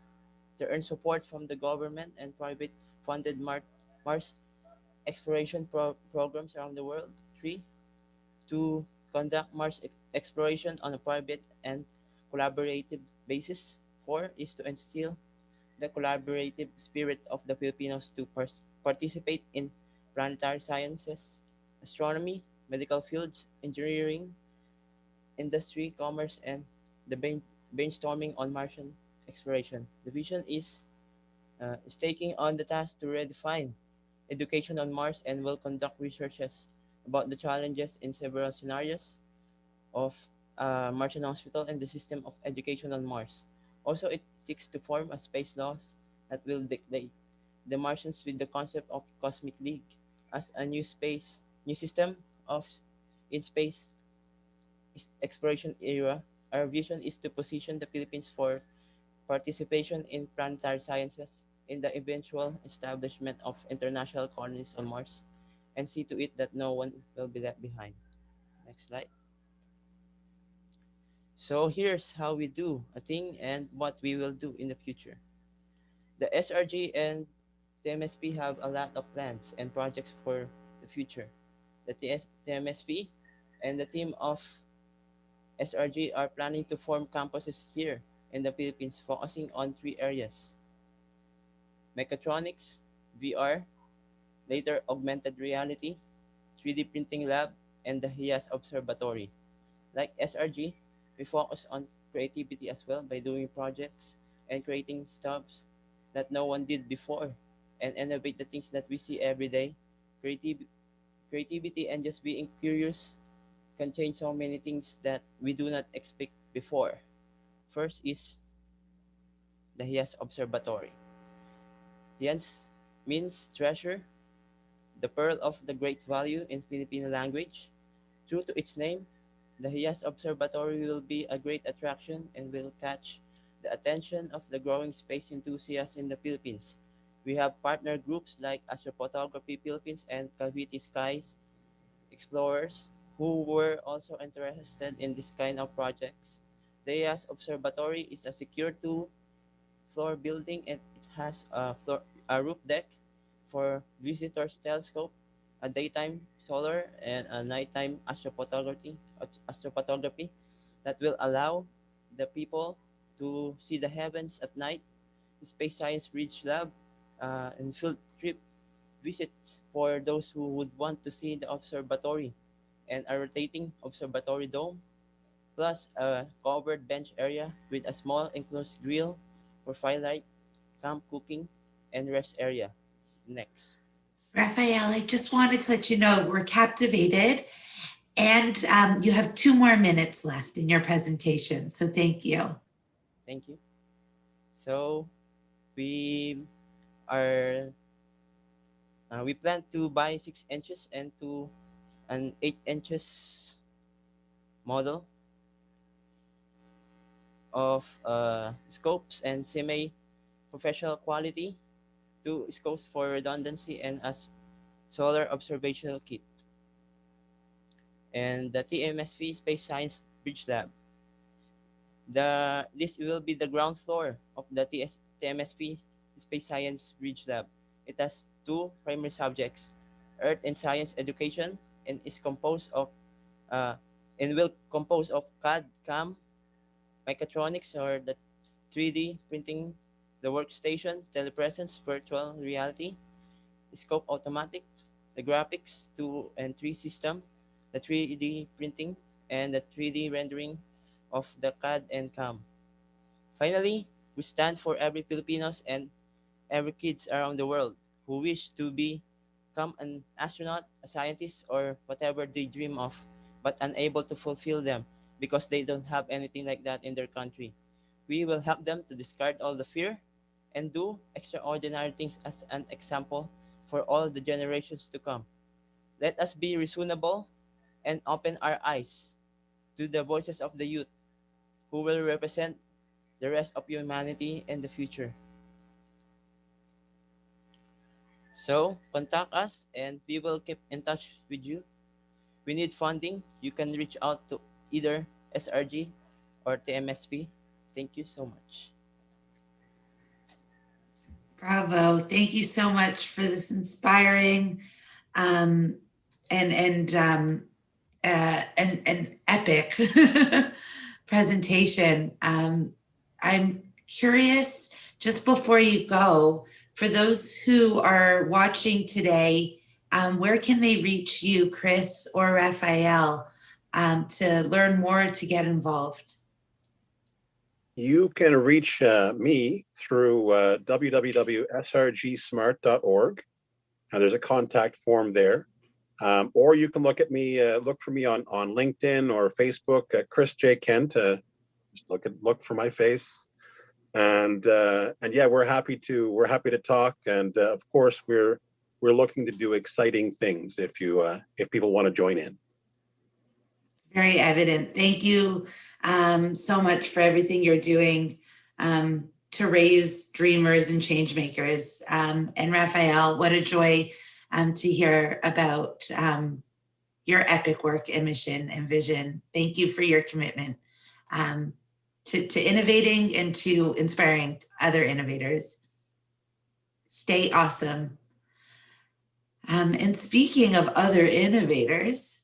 Speaker 11: to earn support from the government and private funded Mars exploration programs around the world. 3, to conduct Mars exploration on a private and collaborative basis. 4 is to instill the collaborative spirit of the Filipinos to participate in planetary sciences, astronomy, medical fields, engineering, industry, commerce, and the brainstorming on Martian exploration. The vision is taking on the task to redefine education on Mars and will conduct researches about the challenges in several scenarios of Martian hospital and the system of education on Mars. Also, it seeks to form a space laws that will dictate the Martians with the concept of Cosmic League as a new system of in space exploration era. Our vision is to position the Philippines for participation in planetary sciences, in the eventual establishment of international colonies on Mars, and see to it that no one will be left behind. Next slide. So here's how we do a thing and what we will do in the future. The SRG and the MSP have a lot of plans and projects for the future. The MSP and the team of SRG are planning to form campuses here in the Philippines, focusing on 3 areas: mechatronics, VR, later augmented reality, 3D printing lab, and the HIAS Observatory. Like SRG, we focus on creativity as well by doing projects and creating stuffs that no one did before and innovate the things that we see every day. Creativity and just being curious can change so many things that we do not expect before. First is the HIAS Observatory. HIAS means treasure, the pearl of the great value in Filipino language. True to its name, The HIAS Observatory will be a great attraction and will catch the attention of the growing space enthusiasts in the Philippines. We have partner groups like Astrophotography Philippines and Cavite Skies Explorers who were also interested in this kind of projects. The HIAS Observatory is a secure two-floor building and it has a roof deck for visitors' telescope, a daytime solar, and a nighttime astrophotography that will allow the people to see the heavens at night. The Space Science Bridge Lab and field trip visits for those who would want to see the observatory and a rotating observatory dome, plus a covered bench area with a small enclosed grill for firelight, camp cooking, and rest area. Next.
Speaker 4: Raphael, I just wanted to let you know we're captivated and you have 2 more minutes left in your presentation. So thank you.
Speaker 11: Thank you. So we are we plan to buy 6 inches and to an 8 inches model of scopes and semi-professional quality, 2 scopes for redundancy, and a solar observational kit. And the TMSP Space Science Bridge Lab. This will be the ground floor of the TMSP Space Science Bridge Lab. It has 2 primary subjects, Earth and Science Education, and is composed of and will compose of CAD, CAM, mechatronics or the 3D printing, the workstation, telepresence, virtual reality, scope automatic, the graphics 2 and 3 system, the 3D printing, and the 3D rendering of the CAD and CAM. Finally, we stand for every Filipinos and every kids around the world who wish to become an astronaut, a scientist, or whatever they dream of, but unable to fulfill them because they don't have anything like that in their country. We will help them to discard all the fear and do extraordinary things as an example for all the generations to come. Let us be reasonable and open our eyes to the voices of the youth who will represent the rest of humanity in the future. So contact us and we will keep in touch with you. We need funding. You can reach out to either SRG or TMSP. Thank you so much.
Speaker 4: Bravo. Thank you so much for this inspiring and epic presentation. I'm curious, just before you go, for those who are watching today, where can they reach you, Chris or Raphael, to learn more, to get involved?
Speaker 1: You can reach me through www.srgsmart.org. There's a contact form there. Or you can look for me on LinkedIn or Facebook, Chris J. Kent. Just look for my face. And yeah, we're happy to talk. And of course, we're looking to do exciting things if people want to join in.
Speaker 4: Very evident. Thank you so much for everything you're doing to raise dreamers and change makers. And Raphael, what a joy to hear about your epic work and mission and vision. Thank you for your commitment to innovating and to inspiring other innovators. Stay awesome. And speaking of other innovators,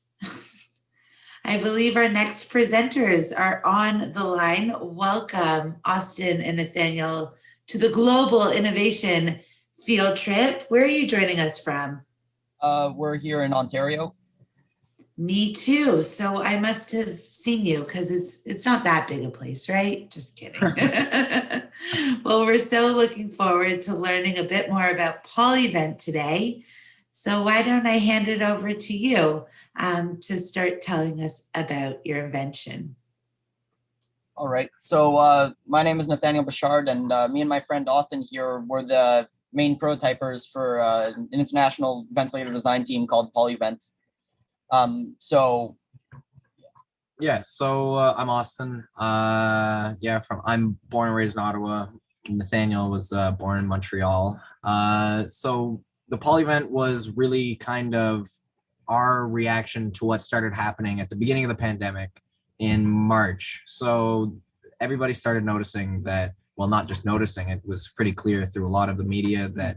Speaker 4: I believe our next presenters are on the line. Welcome, Austin and Nathaniel, to the Global Innovation Field Trip. Where are you joining us from?
Speaker 6: We're here in Ontario.
Speaker 4: Me too. So I must have seen you because it's not that big a place, right? Just kidding. Well, we're so looking forward to learning a bit more about Polyvent today. So why don't I hand it over to you to start telling us about your invention?
Speaker 6: All right. So my name is Nathaniel Bouchard, and me and my friend Austin here were the main prototypers for an international ventilator design team called Polyvent. So
Speaker 10: Yeah, so I'm Austin. I'm born and raised in Ottawa. Nathaniel was born in Montreal. So the Polyvent was really kind of our reaction to what started happening at the beginning of the pandemic in March. So everybody started noticing that, well, not just noticing, it was pretty clear through a lot of the media that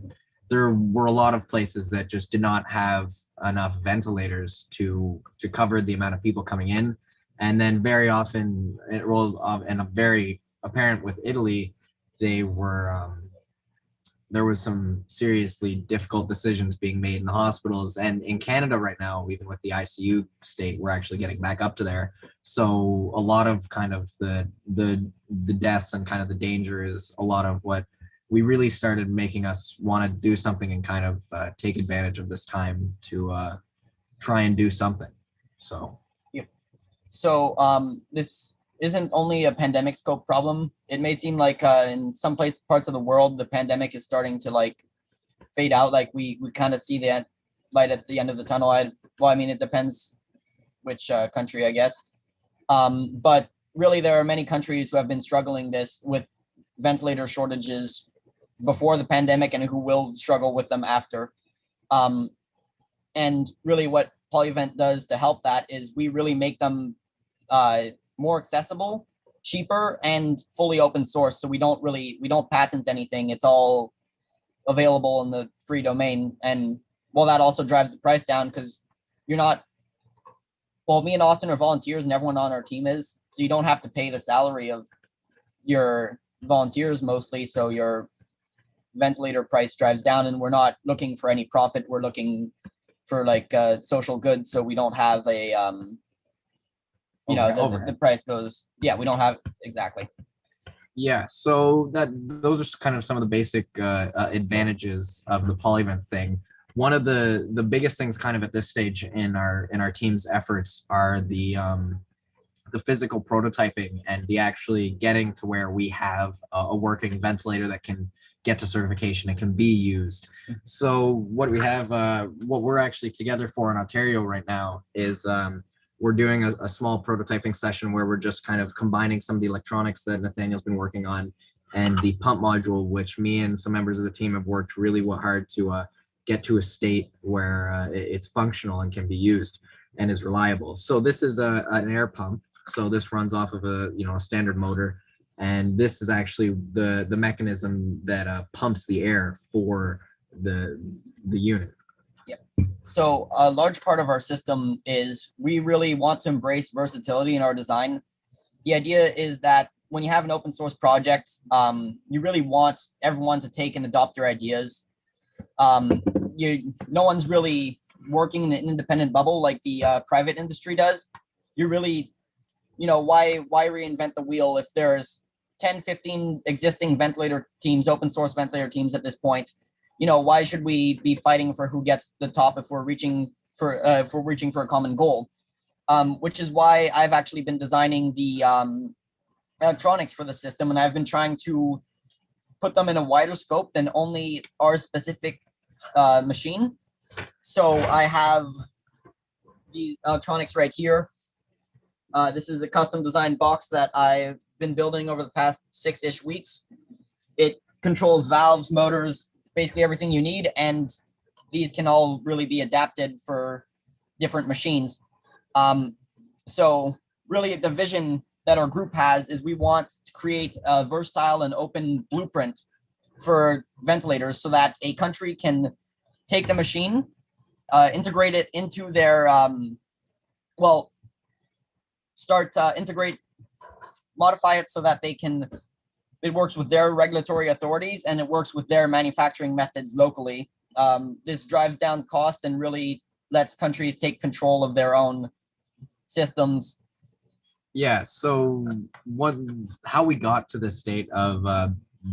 Speaker 10: there were a lot of places that just did not have enough ventilators to cover the amount of people coming in. And then very often, and very apparent with Italy, they were there was some seriously difficult decisions being made in the hospitals. And in Canada right now, even with the ICU state, we're actually getting back up to there. So a lot of kind of the deaths and kind of the danger is a lot of what we really started making us want to do something and kind of take advantage of this time to try and do something. So.
Speaker 6: So this isn't only a pandemic scope problem. It may seem like in some parts of the world, the pandemic is starting to like fade out. Like we kind of see the light at the end of the tunnel. Well, I mean, it depends which country, I guess. But really, there are many countries who have been struggling with ventilator shortages before the pandemic and who will struggle with them after. And really what Polyvent does to help that is we really make them more accessible, cheaper, and fully open source. So we don't patent anything. It's all available in the free domain. And well, that also drives the price down because me and Austin are volunteers and everyone on our team is, so you don't have to pay the salary of your volunteers mostly. So your ventilator price drives down and we're not looking for any profit. We're looking for like social good. So we don't have a, the price goes, we don't have exactly.
Speaker 10: Yeah, so those are kind of some of the basic advantages of the Polyvent thing. One of the biggest things kind of at this stage in our team's efforts are the physical prototyping and the actually getting to where we have a working ventilator that can get to certification and can be used. So what we have, what we're actually together for in Ontario right now is we're doing a small prototyping session where we're just kind of combining some of the electronics that Nathaniel's been working on and the pump module, which me and some members of the team have worked really hard to get to a state where it's functional and can be used and is reliable. So this is an air pump. So this runs off of a standard motor. And this is actually the mechanism that pumps the air for the unit.
Speaker 6: So a large part of our system is we really want to embrace versatility in our design. The idea is that when you have an open source project, you really want everyone to take and adopt your ideas. No one's really working in an independent bubble like the private industry does. You're really, why reinvent the wheel if there's 10, 15 existing ventilator teams, open source ventilator teams at this point? Why should we be fighting for who gets the top if we're reaching for a common goal? Which is why I've actually been designing the electronics for the system, and I've been trying to put them in a wider scope than only our specific machine. So I have the electronics right here. This is a custom designed box that I've been building over the past 6-ish weeks. It controls valves, motors, basically everything you need, and these can all really be adapted for different machines. So really the vision that our group has is we want to create a versatile and open blueprint for ventilators so that a country can take the machine, integrate it into their, modify it so that it works with their regulatory authorities and it works with their manufacturing methods locally. This drives down cost and really lets countries take control of their own systems.
Speaker 10: Yeah, so how we got to this state of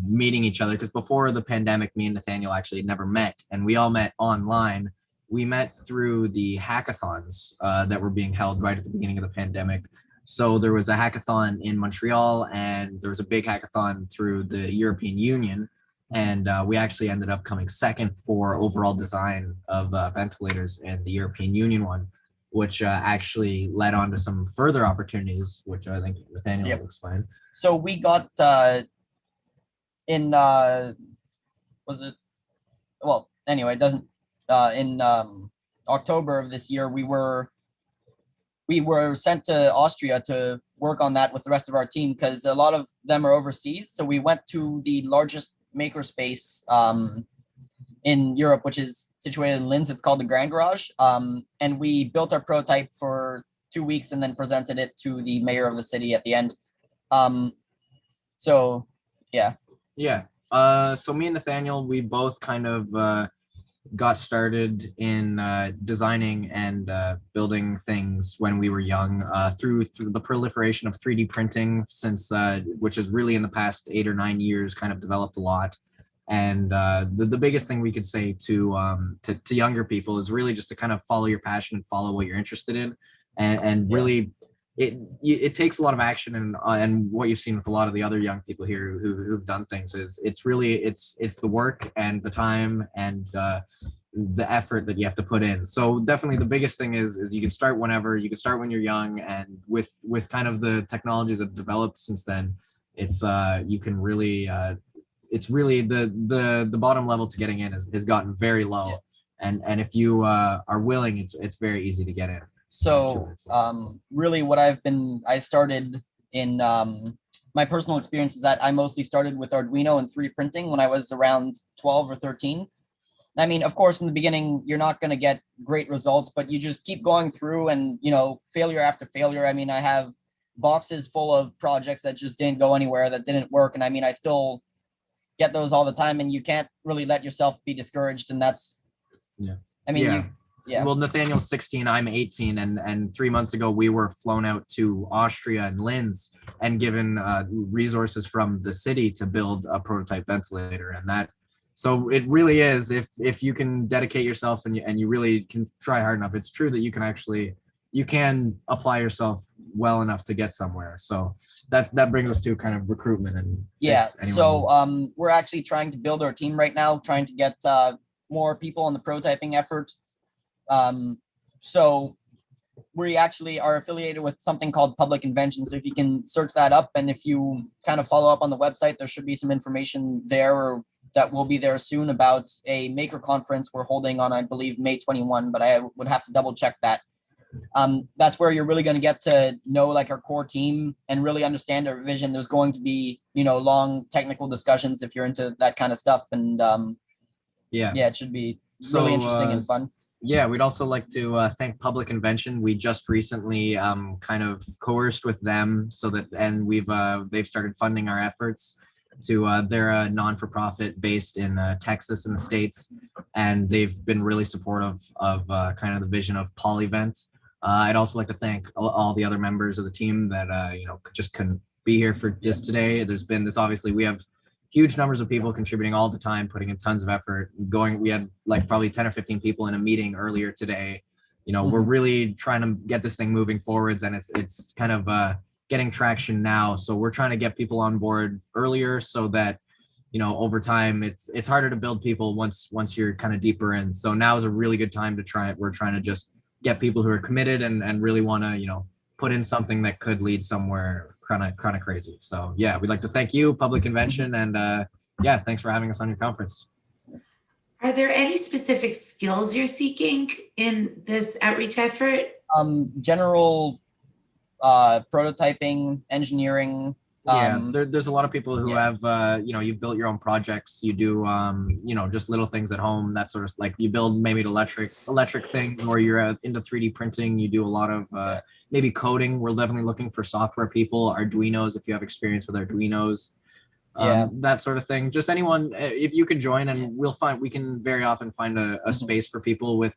Speaker 10: meeting each other, because before the pandemic, me and Nathaniel actually had never met, and we all met online. We met through the hackathons that were being held right at the beginning of the pandemic. So there was a hackathon in Montreal, and there was a big hackathon through the European Union, and we actually ended up coming second for overall design of ventilators in the European Union one, which actually led on to some further opportunities, which I think Nathaniel
Speaker 6: Yep.
Speaker 10: will explain.
Speaker 6: So we got in was it well anyway it doesn't in October of this year we were sent to Austria to work on that with the rest of our team because a lot of them are overseas. So we went to the largest makerspace in Europe, which is situated in Linz. It's called the Grand Garage. And we built our prototype for 2 weeks and then presented it to the mayor of the city at the end. So yeah.
Speaker 10: Yeah. So me and Nathaniel, we both kind of got started in designing and building things when we were young through the proliferation of 3D printing, since which is really in the past 8 or 9 years kind of developed a lot. And the biggest thing we could say to younger people is really just to kind of follow your passion and follow what you're interested in, and really it takes a lot of action, and what you've seen with a lot of the other young people here who've done things is it's really it's the work and the time and the effort that you have to put in. So definitely the biggest thing is you can start whenever, you can start when you're young, and with kind of the technologies that have developed since then, it's you can really it's really the bottom level to getting in has gotten very low, and if you are willing, it's very easy to get in.
Speaker 6: So really what I started in my personal experience is that I mostly started with Arduino and 3D printing when I was around 12 or 13. I mean, of course, in the beginning, you're not going to get great results, but you just keep going through and, failure after failure. I mean, I have boxes full of projects that just didn't go anywhere, that didn't work. And I mean, I still get those all the time, and you can't really let yourself be discouraged. And that's, I mean,
Speaker 10: Well, Nathaniel's 16, I'm 18, and 3 months ago we were flown out to Austria and Linz and given resources from the city to build a prototype ventilator, and that. So it really is, if you can dedicate yourself and you really can try hard enough, it's true that you can apply yourself well enough to get somewhere. So that brings us to kind of recruitment and
Speaker 6: so we're actually trying to build our team right now, trying to get more people on the prototyping effort. So we actually are affiliated with something called Public Invention. So if you can search that up, and if you kind of follow up on the website, there should be some information there, or that will be there soon, about a maker conference we're holding on, I believe, May 21, but I would have to double check that. That's where you're really going to get to know like our core team and really understand our vision. There's going to be, long technical discussions if you're into that kind of stuff. And it should be really interesting and fun.
Speaker 10: Yeah, we'd also like to thank Public Invention. We just recently kind of coerced with them so that, and they've started funding our efforts to, they're a non-for-profit based in Texas in the States, and they've been really supportive of kind of the vision of Polyvent. I'd also like to thank all the other members of the team that, just couldn't be here for this today. There's been this, obviously, we have huge numbers of people contributing all the time, putting in tons of effort. We had like probably 10 or 15 people in a meeting earlier today. We're really trying to get this thing moving forwards, and it's kind of getting traction now. So we're trying to get people on board earlier so that, over time, it's harder to build people once you're kind of deeper in. So now is a really good time to try it. We're trying to just get people who are committed and really want to, put in something that could lead somewhere kind of crazy. So yeah, we'd like to thank you, Public Invention, and thanks for having us on your conference.
Speaker 4: Are there any specific skills you're seeking in this outreach effort?
Speaker 6: General prototyping, engineering.
Speaker 10: There's a lot of people who have, you've built your own projects. You do, just little things at home. That sort of, like, you build maybe an electric thing, or you're into 3D printing. You do a lot of maybe coding. We're definitely looking for software people, Arduinos, if you have experience with Arduinos, that sort of thing. Just anyone, if you could join, and we can very often find a space for people with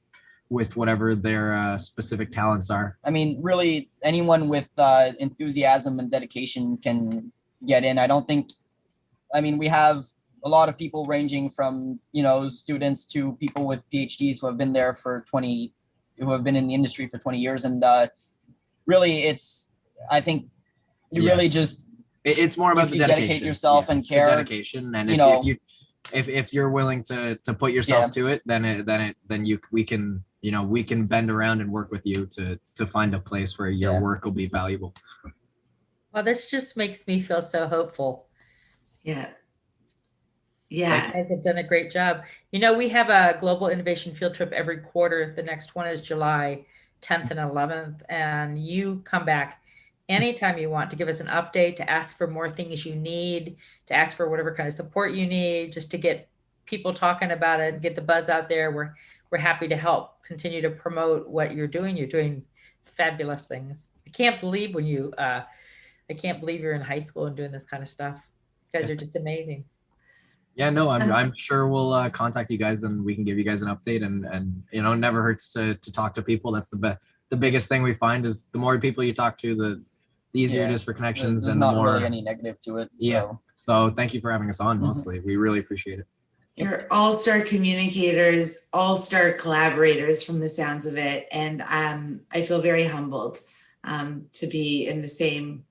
Speaker 10: whatever their specific talents are.
Speaker 6: I mean, really, anyone with enthusiasm and dedication can get in. We have a lot of people ranging from, students to people with PhDs who have been there who have been in the industry for 20 years. And really, I think really just,
Speaker 10: it's more about
Speaker 6: if
Speaker 10: the
Speaker 6: you
Speaker 10: dedication.
Speaker 6: Dedicate yourself and care.
Speaker 10: Dedication, and if you're willing to put yourself to it, then we can you know, we can bend around and work with you to find a place where your work will be valuable.
Speaker 2: Well, this just makes me feel so hopeful.
Speaker 4: Yeah.
Speaker 2: You guys have done a great job. You know, we have a global innovation field trip every quarter. The next one is July 10th and 11th. And you come back anytime you want to give us an update, to ask for more things you need, to ask for whatever kind of support you need, just to get people talking about it, get the buzz out there. We're happy to help continue to promote what you're doing. You're doing fabulous things. I can't believe you're in high school and doing this kind of stuff. You guys are just amazing.
Speaker 10: Yeah, no, I'm sure we'll contact you guys and we can give you guys an update, and you know, it never hurts to talk to people. That's the biggest thing we find is the more people you talk to, the easier it is for connections.
Speaker 6: There's
Speaker 10: and
Speaker 6: not
Speaker 10: the more
Speaker 6: really any negative to it.
Speaker 10: Yeah. So thank you for having us on. Mostly, we really appreciate it.
Speaker 4: You're all-star communicators, all-star collaborators from the sounds of it. And I feel very humbled to be in the same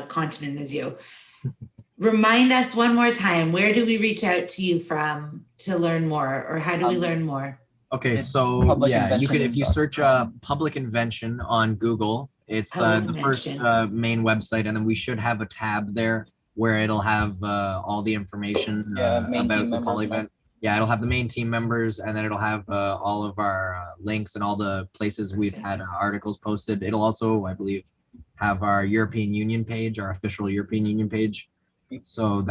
Speaker 4: continent as you. Remind us one more time, where do we reach out to you from to learn more, or how do we learn more?
Speaker 10: Okay, so yeah, you could, if you search Public Invention on Google, it's the first main website, and then we should have a tab there where it'll have all the information about the Polyvent. Yeah, it'll have the main team members, and then it'll have all of our links and all the places we've had articles posted. It'll also, I believe, have our European Union page, our official European Union page. So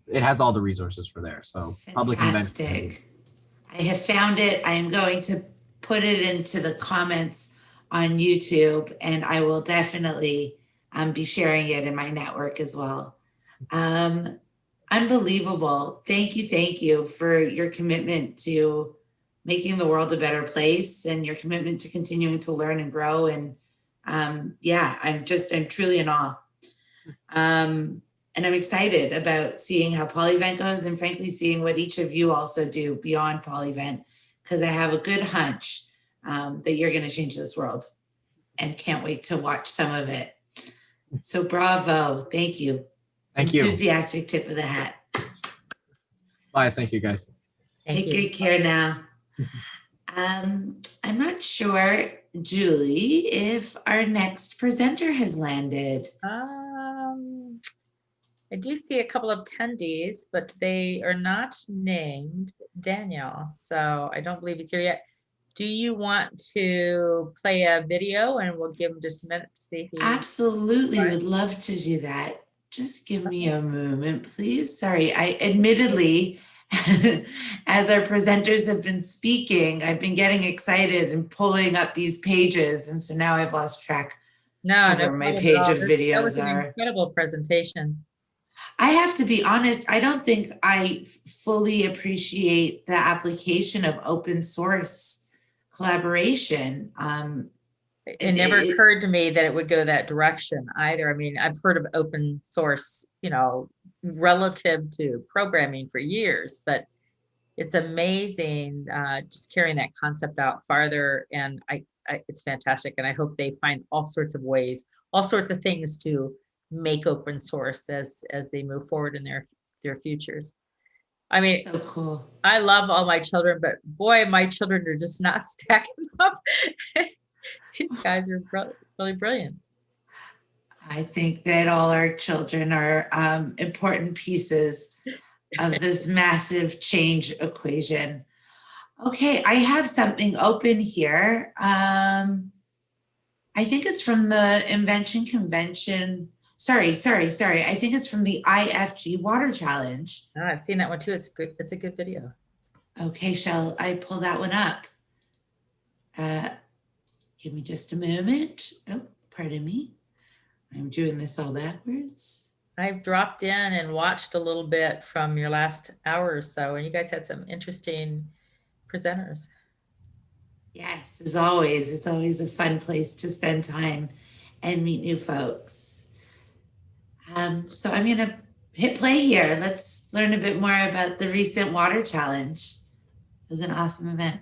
Speaker 10: it has all the resources for there. So Public Invention.
Speaker 4: I have found it. I am going to put it into the comments on YouTube, and I will definitely be sharing it in my network as well. Unbelievable. Thank you for your commitment to making the world a better place, and your commitment to continuing to learn and grow. And I'm truly in awe. And I'm excited about seeing how Polyvent goes, and frankly, seeing what each of you also do beyond Polyvent, because I have a good hunch that you're going to change this world, and can't wait to watch some of it. So bravo. Thank you.
Speaker 10: Thank you.
Speaker 4: Enthusiastic tip of the hat.
Speaker 10: Bye. Thank you, guys.
Speaker 4: Take good care now. I'm not sure, Julie, if our next presenter has landed.
Speaker 2: I do see a couple of attendees, but they are not named Daniel, so I don't believe he's here yet. Do you want to play a video, and we'll give him just a minute to see if he...
Speaker 4: Absolutely, would love to do that. Just give me a moment, please. Sorry, I admittedly, as our presenters have been speaking, I've been getting excited and pulling up these pages, and so now I've lost track of where my page of videos
Speaker 2: that was an
Speaker 4: are.
Speaker 2: incredible presentation.
Speaker 4: I have to be honest, I don't think I fully appreciate the application of open source collaboration.
Speaker 2: It never occurred to me that it would go that direction either. I mean, I've heard of open source, relative to programming for years, but it's amazing just carrying that concept out farther. And it's fantastic. And I hope they find all sorts of ways, all sorts of things to make open source as they move forward in their futures. I mean,
Speaker 4: so cool.
Speaker 2: I love all my children, but boy, my children are just not stacking up. These guys are really brilliant.
Speaker 4: I think that all our children are important pieces of this massive change equation. Okay, I have something open here. I think it's from the Invention Convention. Sorry. I think it's from the IFG Water Challenge.
Speaker 2: Oh, I've seen that one too. It's good. It's a good video.
Speaker 4: Okay, shall I pull that one up? Give me just a moment. Oh, pardon me. I'm doing this all backwards.
Speaker 2: I've dropped in and watched a little bit from your last hour or so, and you guys had some interesting presenters.
Speaker 4: Yes, as always, it's always a fun place to spend time and meet new folks. So I'm gonna hit play here. Let's learn a bit more about the recent water challenge. It was an awesome event.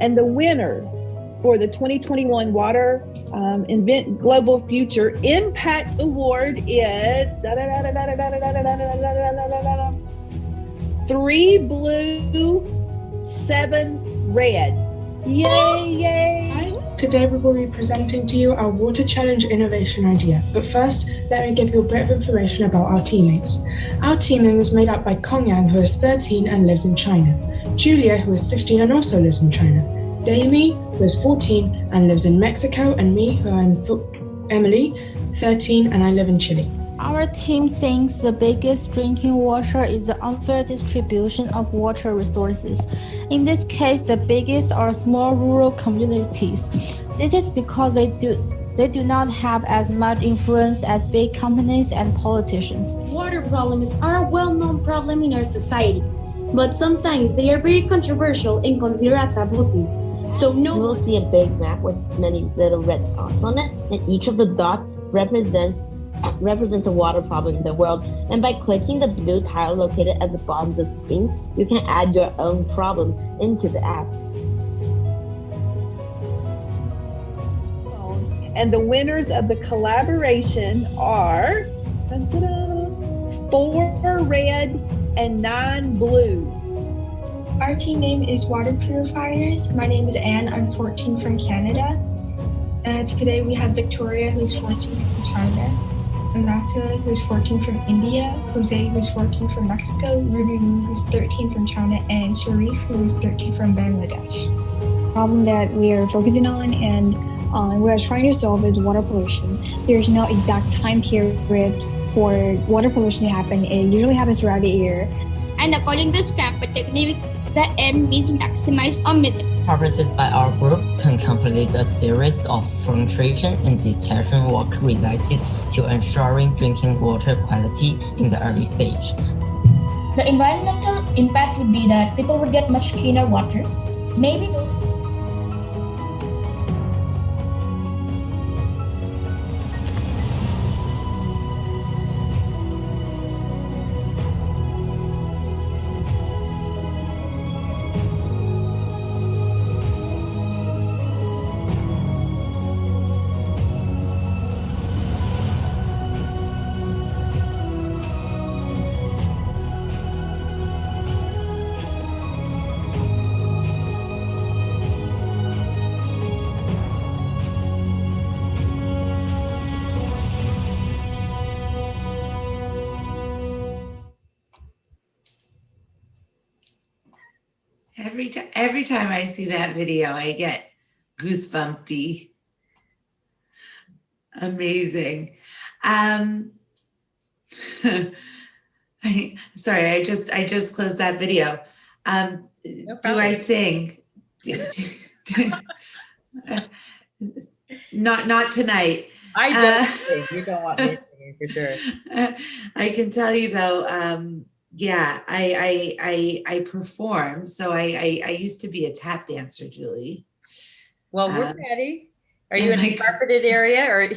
Speaker 14: And the winner for the 2021 Water
Speaker 9: Invent Global Future Impact Award is 3 blue, 7 red. Yay, yay!
Speaker 14: Today we will be presenting to you our Water Challenge innovation idea. But first, let me give you a bit of information about our teammates. Our team was made up by Kongyang, who is 13 and lives in China, Julia, who is 15 and also lives in China, Damie, who is 14 and lives in Mexico, and me, who I'm Emily, 13 and I live in Chile.
Speaker 16: Our team thinks the biggest drinking water is the unfair distribution of water resources. In this case, the biggest are small rural communities. This is because they do not have as much influence as big companies and politicians.
Speaker 18: Water problems are a well-known problem in our society, but sometimes they are very controversial and considered a taboo thing. So
Speaker 20: You will see a big map with many little red dots on it, and each of the dots represents a water problem in the world. And by clicking the blue tile located at the bottom of the screen, you can add your own problem into the app.
Speaker 9: And the winners of the collaboration are 4 red and 9 blue.
Speaker 26: Our team name is Water Purifiers. My name is Anne. I'm 14 from Canada. And today we have Victoria, who's 14 from China, Anata, who's 14 from India, Jose, who's 14 from Mexico, Ruby, who's 13 from China, and Sharif, who's 13 from Bangladesh.
Speaker 27: The problem that we are focusing on and we are trying to solve is water pollution. There's no exact time period for water pollution to happen. It usually happens throughout the year.
Speaker 28: And according to SCAPA technique, the M means maximize or minimize.
Speaker 29: Purposes by our group can complete a series of filtration and detection work related to ensuring drinking water quality in the early stage.
Speaker 28: The environmental impact would be that people would get much cleaner water. Maybe those
Speaker 4: Every time I see that video, I get goosebumpy. Amazing. Sorry, I just closed that video.
Speaker 2: No
Speaker 4: do
Speaker 2: problem.
Speaker 4: I sing? Not tonight.
Speaker 2: I don't think you don't want me singing for sure.
Speaker 4: I can tell you though, yeah, I perform. So I used to be a tap dancer, Julie.
Speaker 2: Well, we're ready. Are you in a carpeted area or?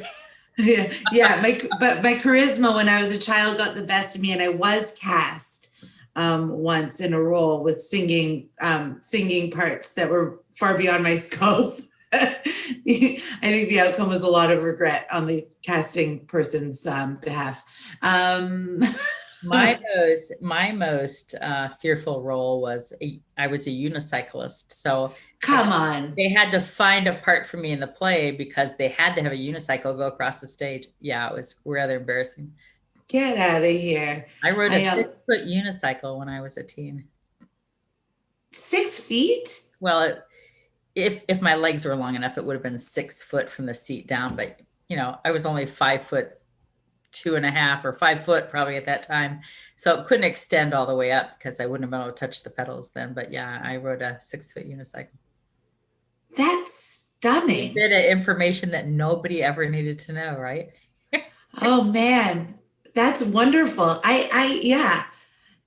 Speaker 4: yeah. But my charisma when I was a child got the best of me, and I was cast once in a role with singing parts that were far beyond my scope. I think the outcome was a lot of regret on the casting person's behalf.
Speaker 2: My most fearful role was I was a unicyclist. So
Speaker 4: come on,
Speaker 2: they had to find a part for me in the play because they had to have a unicycle go across the stage. Yeah, it was rather embarrassing.
Speaker 4: Get out of here!
Speaker 2: I rode a 6-foot unicycle when I was a teen.
Speaker 4: 6 feet?
Speaker 2: Well, if my legs were long enough, it would have been 6 foot from the seat down. But I was only 5'2.5" or 5 foot probably at that time. So it couldn't extend all the way up because I wouldn't have been able to touch the pedals then. But yeah, I rode a 6-foot unicycle.
Speaker 4: That's stunning.
Speaker 2: A bit of information that nobody ever needed to know, right?
Speaker 4: Oh man, that's wonderful. Yeah.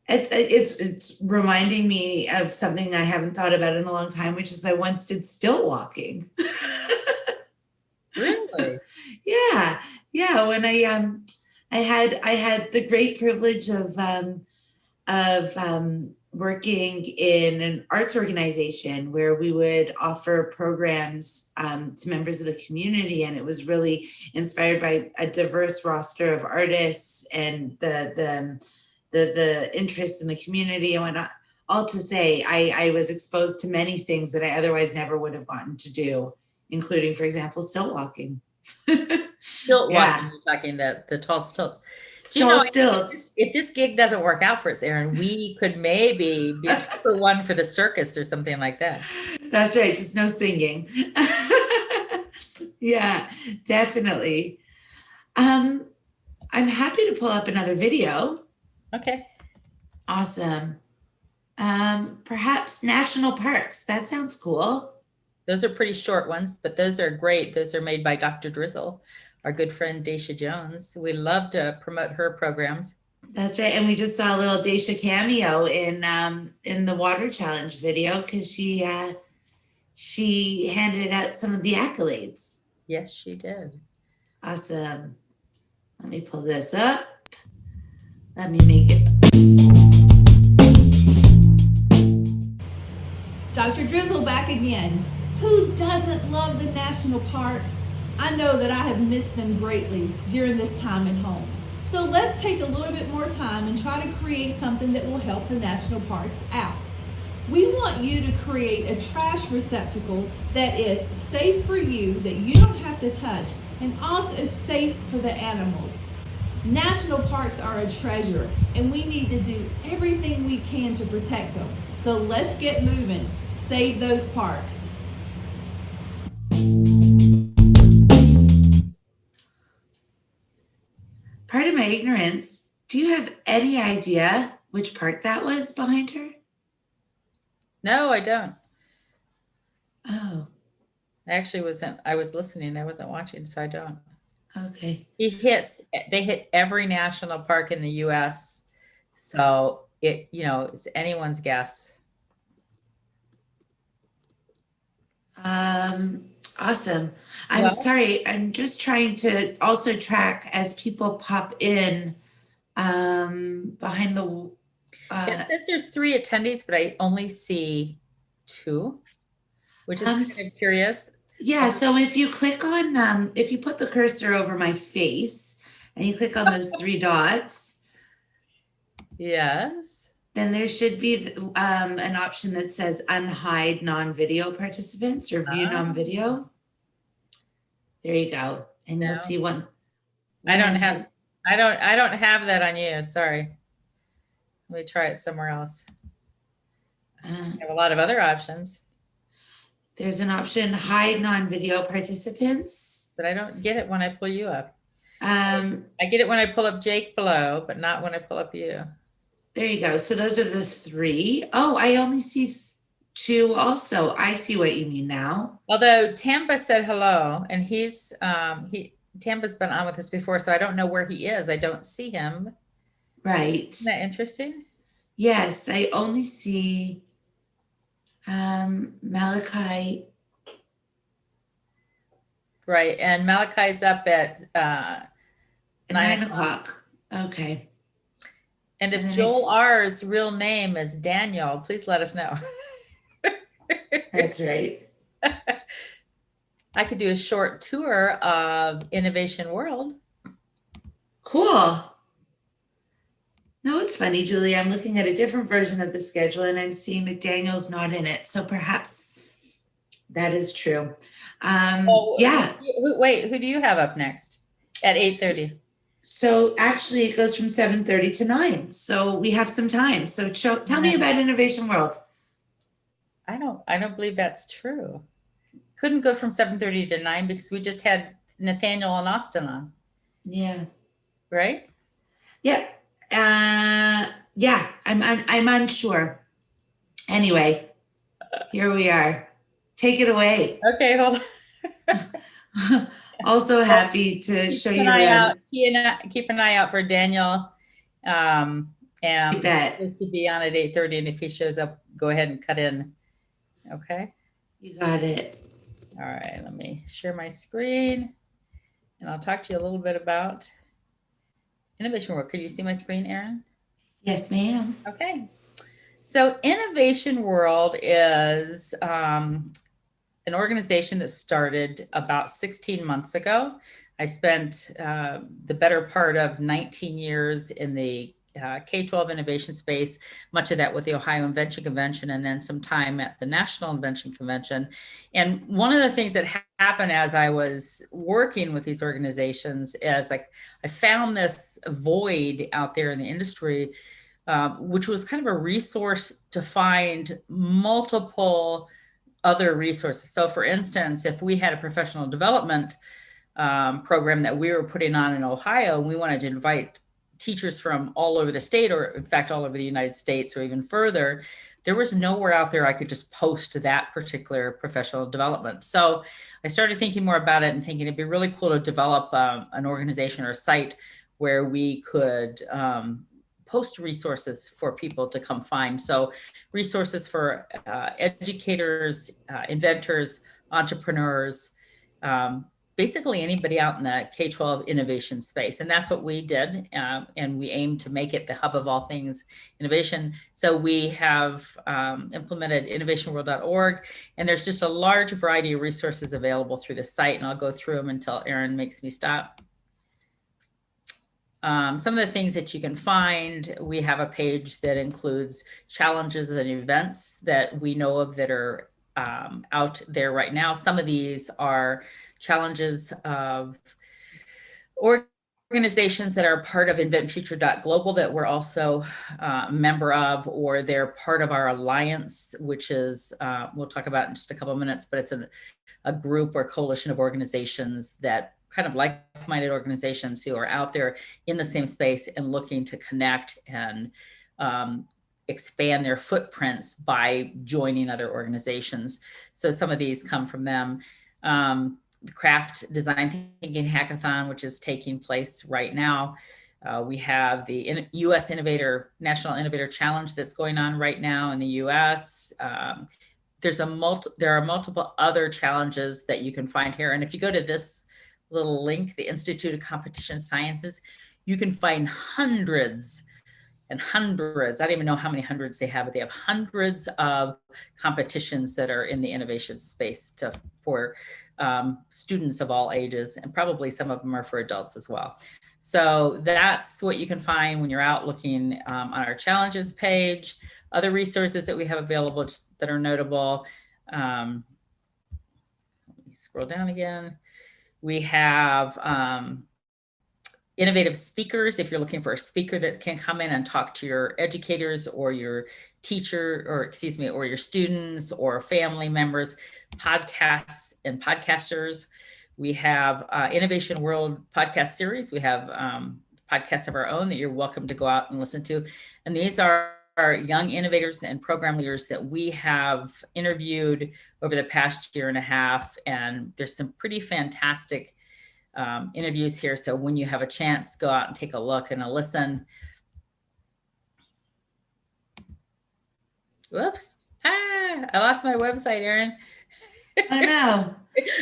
Speaker 4: It's reminding me of something I haven't thought about in a long time, which is I once did stilt walking.
Speaker 2: Really?
Speaker 4: Yeah. When I had the great privilege of working in an arts organization where we would offer programs to members of the community, and it was really inspired by a diverse roster of artists and the interest in the community and whatnot. All to say, I was exposed to many things that I otherwise never would have gotten to do, including, for example, stilt walking.
Speaker 2: Stilt
Speaker 4: Yeah.
Speaker 2: walking, you're talking the tall stilts. Do
Speaker 4: Tall stilts.
Speaker 2: If this gig doesn't work out for us, Erin, we could maybe be a 2-for-1 for the circus or something like that.
Speaker 4: That's right, just no singing. Yeah, definitely. I'm happy to pull up another video.
Speaker 2: Okay.
Speaker 4: Awesome. Perhaps national parks. That sounds cool.
Speaker 2: Those are pretty short ones, but those are great. Those are made by Dr. Drizzle, our good friend Daisha Jones. We love to promote her programs.
Speaker 4: That's right. And we just saw a little Daisha cameo in the water challenge video because she handed out some of the accolades.
Speaker 2: Yes, she did.
Speaker 4: Awesome. Let me pull this up. Let me make it.
Speaker 3: Dr. Drizzle back again. Who doesn't love the national parks? I know that I have missed them greatly during this time at home. So let's take a little bit more time and try to create something that will help the national parks out. We want you to create a trash receptacle that is safe for you, that you don't have to touch, and also safe for the animals. National parks are a treasure, and we need to do everything we can to protect them. So let's get moving. Save those parks.
Speaker 4: Pardon my ignorance. Do you have any idea which park that was behind her?
Speaker 2: No, I don't.
Speaker 4: Oh.
Speaker 2: I was listening, I wasn't watching, so I don't.
Speaker 4: Okay.
Speaker 2: They hit every national park in the US. So it's anyone's guess.
Speaker 4: Awesome. I'm sorry. I'm just trying to also track as people pop in behind the.
Speaker 2: It says there's 3 attendees, but I only see 2, which is kind of curious.
Speaker 4: Yeah. So if you click on, if you put the cursor over my face and you click on those 3 dots.
Speaker 2: Yes.
Speaker 4: Then there should be an option that says unhide non-video participants or view non-video. There you go. And you'll see one.
Speaker 2: I don't have that on you. Sorry. Let me try it somewhere else. I have a lot of other options.
Speaker 4: There's an option hide non-video participants.
Speaker 2: But I don't get it when I pull you up. I get it when I pull up Jake below, but not when I pull up you.
Speaker 4: There you go. So those are the 3. Oh, I only see 2 also. I see what you mean now.
Speaker 2: Although Tamba said hello, and Tamba's been on with us before, so I don't know where he is. I don't see him.
Speaker 4: Right.
Speaker 2: Isn't that interesting?
Speaker 4: Yes, I only see Malachi.
Speaker 2: Right, and Malachi's up at
Speaker 4: 9 o'clock. Okay.
Speaker 2: And if Joel R's real name is Daniel, please let us know.
Speaker 4: That's right.
Speaker 2: I could do a short tour of Innovation World.
Speaker 4: Cool. No, it's funny, Julie. I'm looking at a different version of the schedule and I'm seeing McDaniel's not in it. So perhaps that is true. Yeah.
Speaker 2: Who do you have up next at 8:30?
Speaker 4: So actually it goes from 7:30 to 9. So we have some time. So tell me about Innovation World.
Speaker 2: I don't believe that's true. Couldn't go from 7:30 to 9 because we just had Nathaniel and Austin on.
Speaker 4: Yeah.
Speaker 2: Right?
Speaker 4: Yeah. Yeah, I'm unsure. Anyway, here we are. Take it away.
Speaker 2: Okay, hold on.
Speaker 4: Also happy to show you around.
Speaker 2: Keep an eye out for Daniel. And
Speaker 4: bet.
Speaker 2: Supposed to be on at 8:30, and if he shows up, go ahead and cut in. Okay.
Speaker 4: You got it.
Speaker 2: All right. Let me share my screen, and I'll talk to you a little bit about Innovation World. Could you see my screen, Erin?
Speaker 4: Yes, ma'am.
Speaker 2: Okay. So Innovation World is an organization that started about 16 months ago. I spent the better part of 19 years in the K-12 innovation space, much of that with the Ohio Invention Convention, and then some time at the National Invention Convention. And one of the things that happened as I was working with these organizations is I found this void out there in the industry, which was kind of a resource to find multiple other resources. So for instance, if we had a professional development program that we were putting on in Ohio, we wanted to invite teachers from all over the state, or in fact, all over the United States or even further, there was nowhere out there I could just post that particular professional development. So I started thinking more about it and thinking it'd be really cool to develop an organization or a site where we could post resources for people to come find. So resources for educators, inventors, entrepreneurs, basically anybody out in the K-12 innovation space. And that's what we did. And we aim to make it the hub of all things innovation. So we have implemented innovationworld.org, and there's just a large variety of resources available through the site. And I'll go through them until Aaron makes me stop. Some of the things that you can find, we have a page that includes challenges and events that we know of that are out there right now. Some of these are challenges of organizations that are part of inventfuture.global that we're also a member of, or they're part of our alliance, which is, we'll talk about in just a couple of minutes, but it's a group or coalition of organizations that kind of like-minded organizations who are out there in the same space and looking to connect and expand their footprints by joining other organizations. So some of these come from them. The Craft Design Thinking Hackathon, which is taking place right now. We have the U.S. National Innovator Challenge that's going on right now in the U.S. There are multiple other challenges that you can find here. And if you go to this little link, the Institute of Competition Sciences, you can find hundreds and hundreds, I don't even know how many hundreds they have, but they have hundreds of competitions that are in the innovation space for students of all ages, and probably some of them are for adults as well. So that's what you can find when you're out looking on our challenges page. Other resources that we have available that are notable. Let me scroll down again. We have innovative speakers. If you're looking for a speaker that can come in and talk to your educators or your teacher, or excuse me, or your students or family members, podcasts and podcasters. We have Innovation World podcast series. We have podcasts of our own that you're welcome to go out and listen to. And these are young innovators and program leaders that we have interviewed over the past year and a half. And there's some pretty fantastic interviews here. So when you have a chance, go out and take a look and a listen. Whoops. I lost my website, Erin.
Speaker 4: Oh no.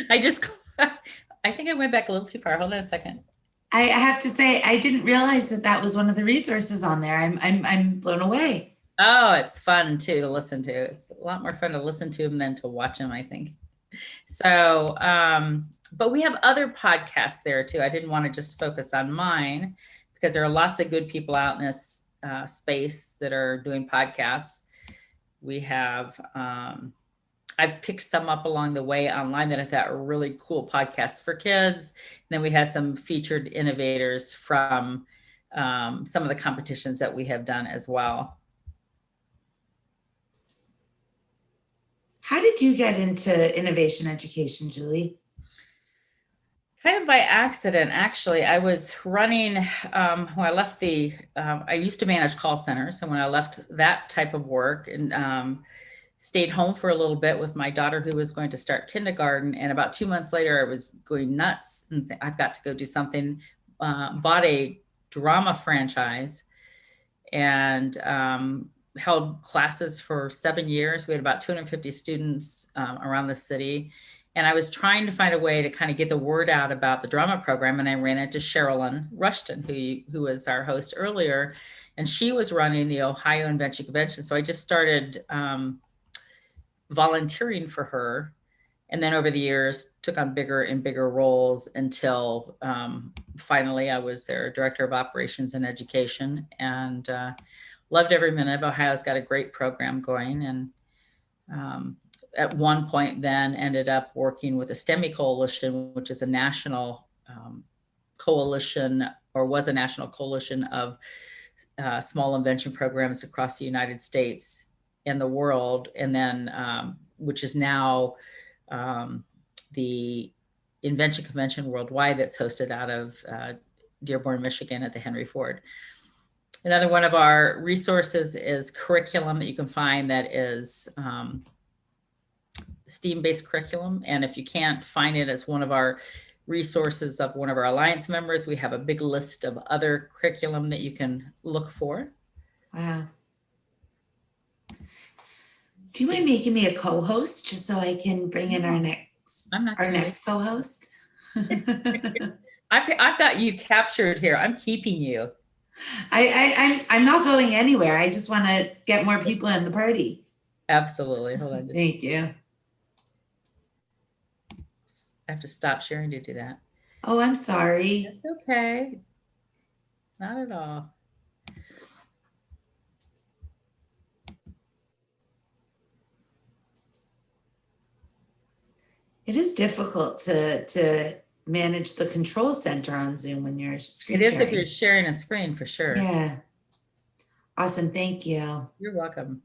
Speaker 2: I think I went back a little too far. Hold on a second.
Speaker 4: I have to say, I didn't realize that was one of the resources on there. I'm blown away.
Speaker 2: Oh, it's fun too to listen to. It's a lot more fun to listen to them than to watch them, I think. So, but we have other podcasts there too. I didn't want to just focus on mine because there are lots of good people out in this space that are doing podcasts. We have, I've picked some up along the way online that I thought were really cool podcasts for kids. And then we had some featured innovators from some of the competitions that we have done as well.
Speaker 4: How did you get into innovation education, Julie?
Speaker 2: Kind of by accident, actually. I was running, when I left I used to manage call centers. And when I left that type of work and stayed home for a little bit with my daughter who was going to start kindergarten. And about 2 months later, I was going nuts and I've got to go do something, bought a drama franchise and held classes for 7 years. We had about 250 students around the city. And I was trying to find a way to kind of get the word out about the drama program. And I ran into Sherilyn Rushton, who was our host earlier, and she was running the Ohio Invention Convention. So I just started volunteering for her. And then over the years, took on bigger and bigger roles until finally I was their director of operations and education, and loved every minute of Ohio's got a great program going. And at one point then ended up working with the STEMI Coalition, which is a national coalition, or was a national coalition of small invention programs across the United States and the world. And then, which is now the Invention Convention Worldwide, that's hosted out of Dearborn, Michigan at the Henry Ford. Another one of our resources is curriculum that you can find that is STEAM-based curriculum. And if you can't find it as one of our resources of one of our Alliance members, we have a big list of other curriculum that you can look for.
Speaker 4: Wow. Do you mind making me a co-host just so I can bring in our next co-host?
Speaker 2: I've got you captured here. I'm keeping you.
Speaker 4: I'm not going anywhere. I just want to get more people in the party.
Speaker 2: Absolutely. Hold on.
Speaker 4: Thank you.
Speaker 2: I have to stop sharing to do that.
Speaker 4: Oh, I'm sorry.
Speaker 2: It's okay. Not at all.
Speaker 4: It is difficult to manage the control center on Zoom when you're screen
Speaker 2: It is
Speaker 4: sharing.
Speaker 2: if you're sharing a screen, for sure.
Speaker 4: Yeah. Awesome. Thank you.
Speaker 2: You're welcome.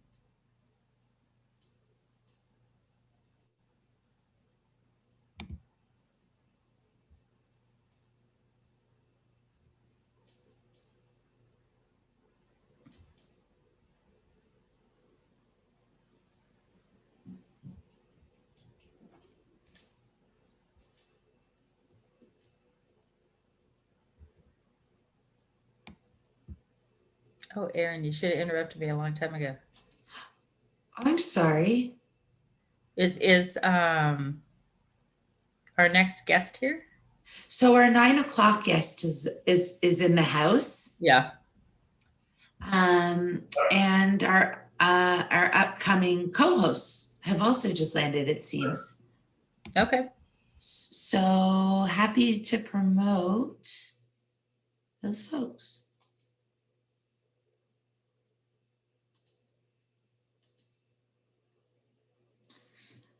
Speaker 2: Oh, Aaron, you should have interrupted me a long time ago.
Speaker 4: I'm sorry.
Speaker 2: Is our next guest here?
Speaker 4: So our 9 o'clock guest is in the house.
Speaker 2: Yeah.
Speaker 4: And our upcoming co-hosts have also just landed, it seems.
Speaker 2: Okay.
Speaker 4: So happy to promote those folks.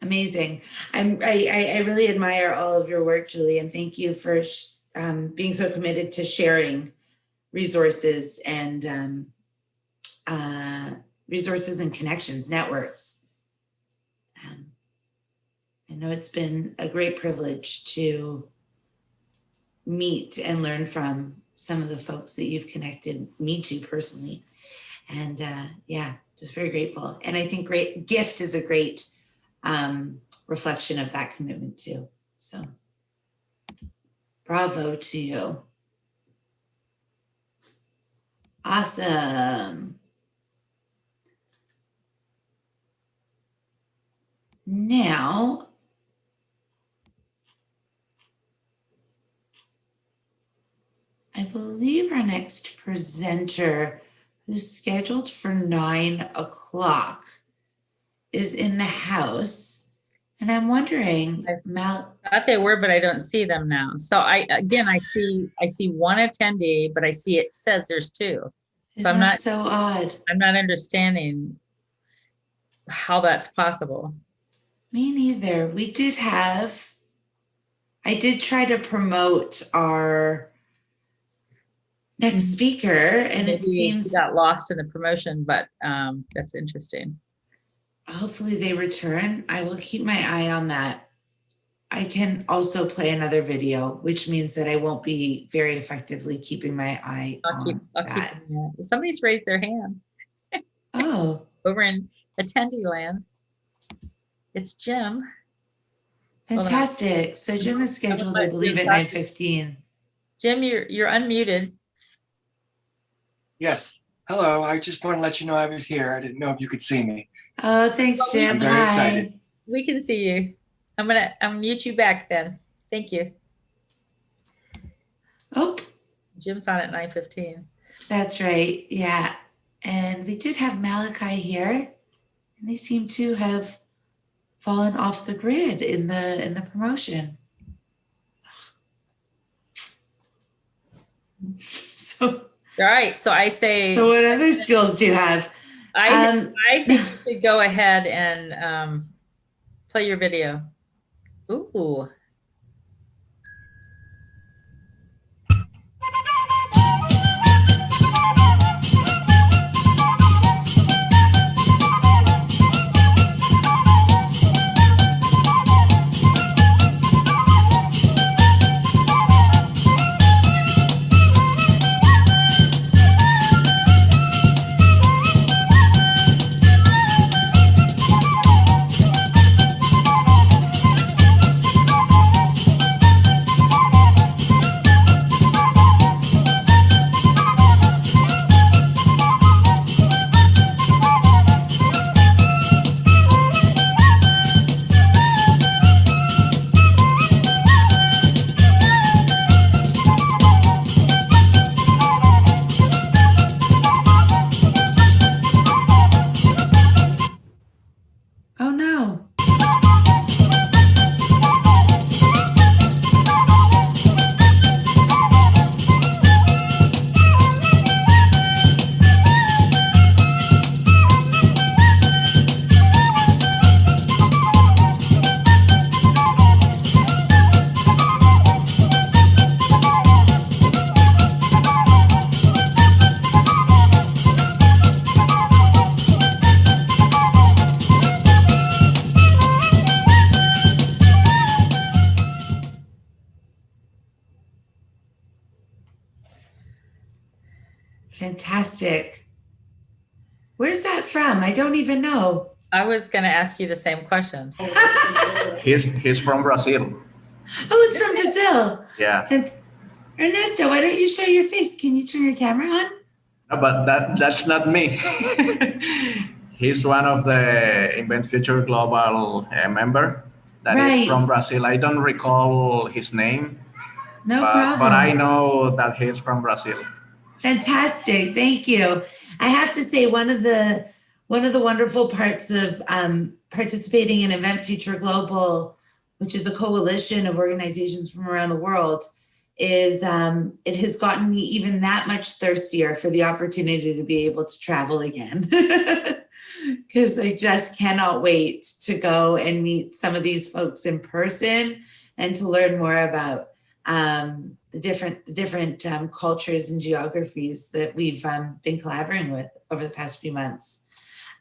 Speaker 4: Amazing. I really admire all of your work, Julie, and thank you for being so committed to sharing resources and connections, networks. I know it's been a great privilege to meet and learn from some of the folks that you've connected me to personally. And yeah, just very grateful. And I think GIFT is a great reflection of that commitment too. So bravo to you. Awesome. Now, I believe our next presenter, who's scheduled for 9 o'clock, is in the house. And I'm wondering,
Speaker 2: I thought they were, but I don't see them now. So I see one attendee, but I see it says there's 2. So I'm not
Speaker 4: so odd.
Speaker 2: I'm not understanding how that's possible.
Speaker 4: Me neither. I did try to promote our next speaker, and
Speaker 2: maybe
Speaker 4: it seems
Speaker 2: he got lost in the promotion, but that's interesting.
Speaker 4: Hopefully they return. I will keep my eye on that. I can also play another video, which means that I won't be very effectively keeping my eye on that.
Speaker 2: Somebody's raised their hand.
Speaker 4: Oh.
Speaker 2: Over in attendee land. It's Jim.
Speaker 4: Fantastic. So Jim is scheduled, I believe, at 9:15.
Speaker 2: Jim, you're unmuted.
Speaker 7: Yes. Hello. I just want to let you know I was here. I didn't know if you could see me.
Speaker 4: Oh, thanks, Jim.
Speaker 7: I'm very excited.
Speaker 2: We can see you. I'm gonna mute you back then. Thank you.
Speaker 4: Oh,
Speaker 2: Jim's on at 9:15.
Speaker 4: that's right. Yeah. And we did have Malachi here, and they seem to have fallen off the grid in the promotion. So,
Speaker 2: all right. So I say.
Speaker 4: So what other skills do you have?
Speaker 2: I think you should go ahead and play your video. Ooh.
Speaker 4: Oh no. Fantastic. Where's that from? I don't even know.
Speaker 2: I was going to ask you the same question.
Speaker 8: He's from Brazil.
Speaker 4: Oh, it's from Brazil.
Speaker 8: Yeah.
Speaker 4: Ernesto, why don't you show your face? Can you turn your camera on?
Speaker 8: No, but that's not me. He's one of the Invent Future Global member that is from Brazil. I don't recall his name.
Speaker 4: No problem.
Speaker 8: But I know that he's from Brazil.
Speaker 4: Fantastic. Thank you. I have to say one of the wonderful parts of participating in Invent Future Global, which is a coalition of organizations from around the world, is it has gotten me even that much thirstier for the opportunity to be able to travel again. Because I just cannot wait to go and meet some of these folks in person and to learn more about the different cultures and geographies that we've been collaborating with over the past few months.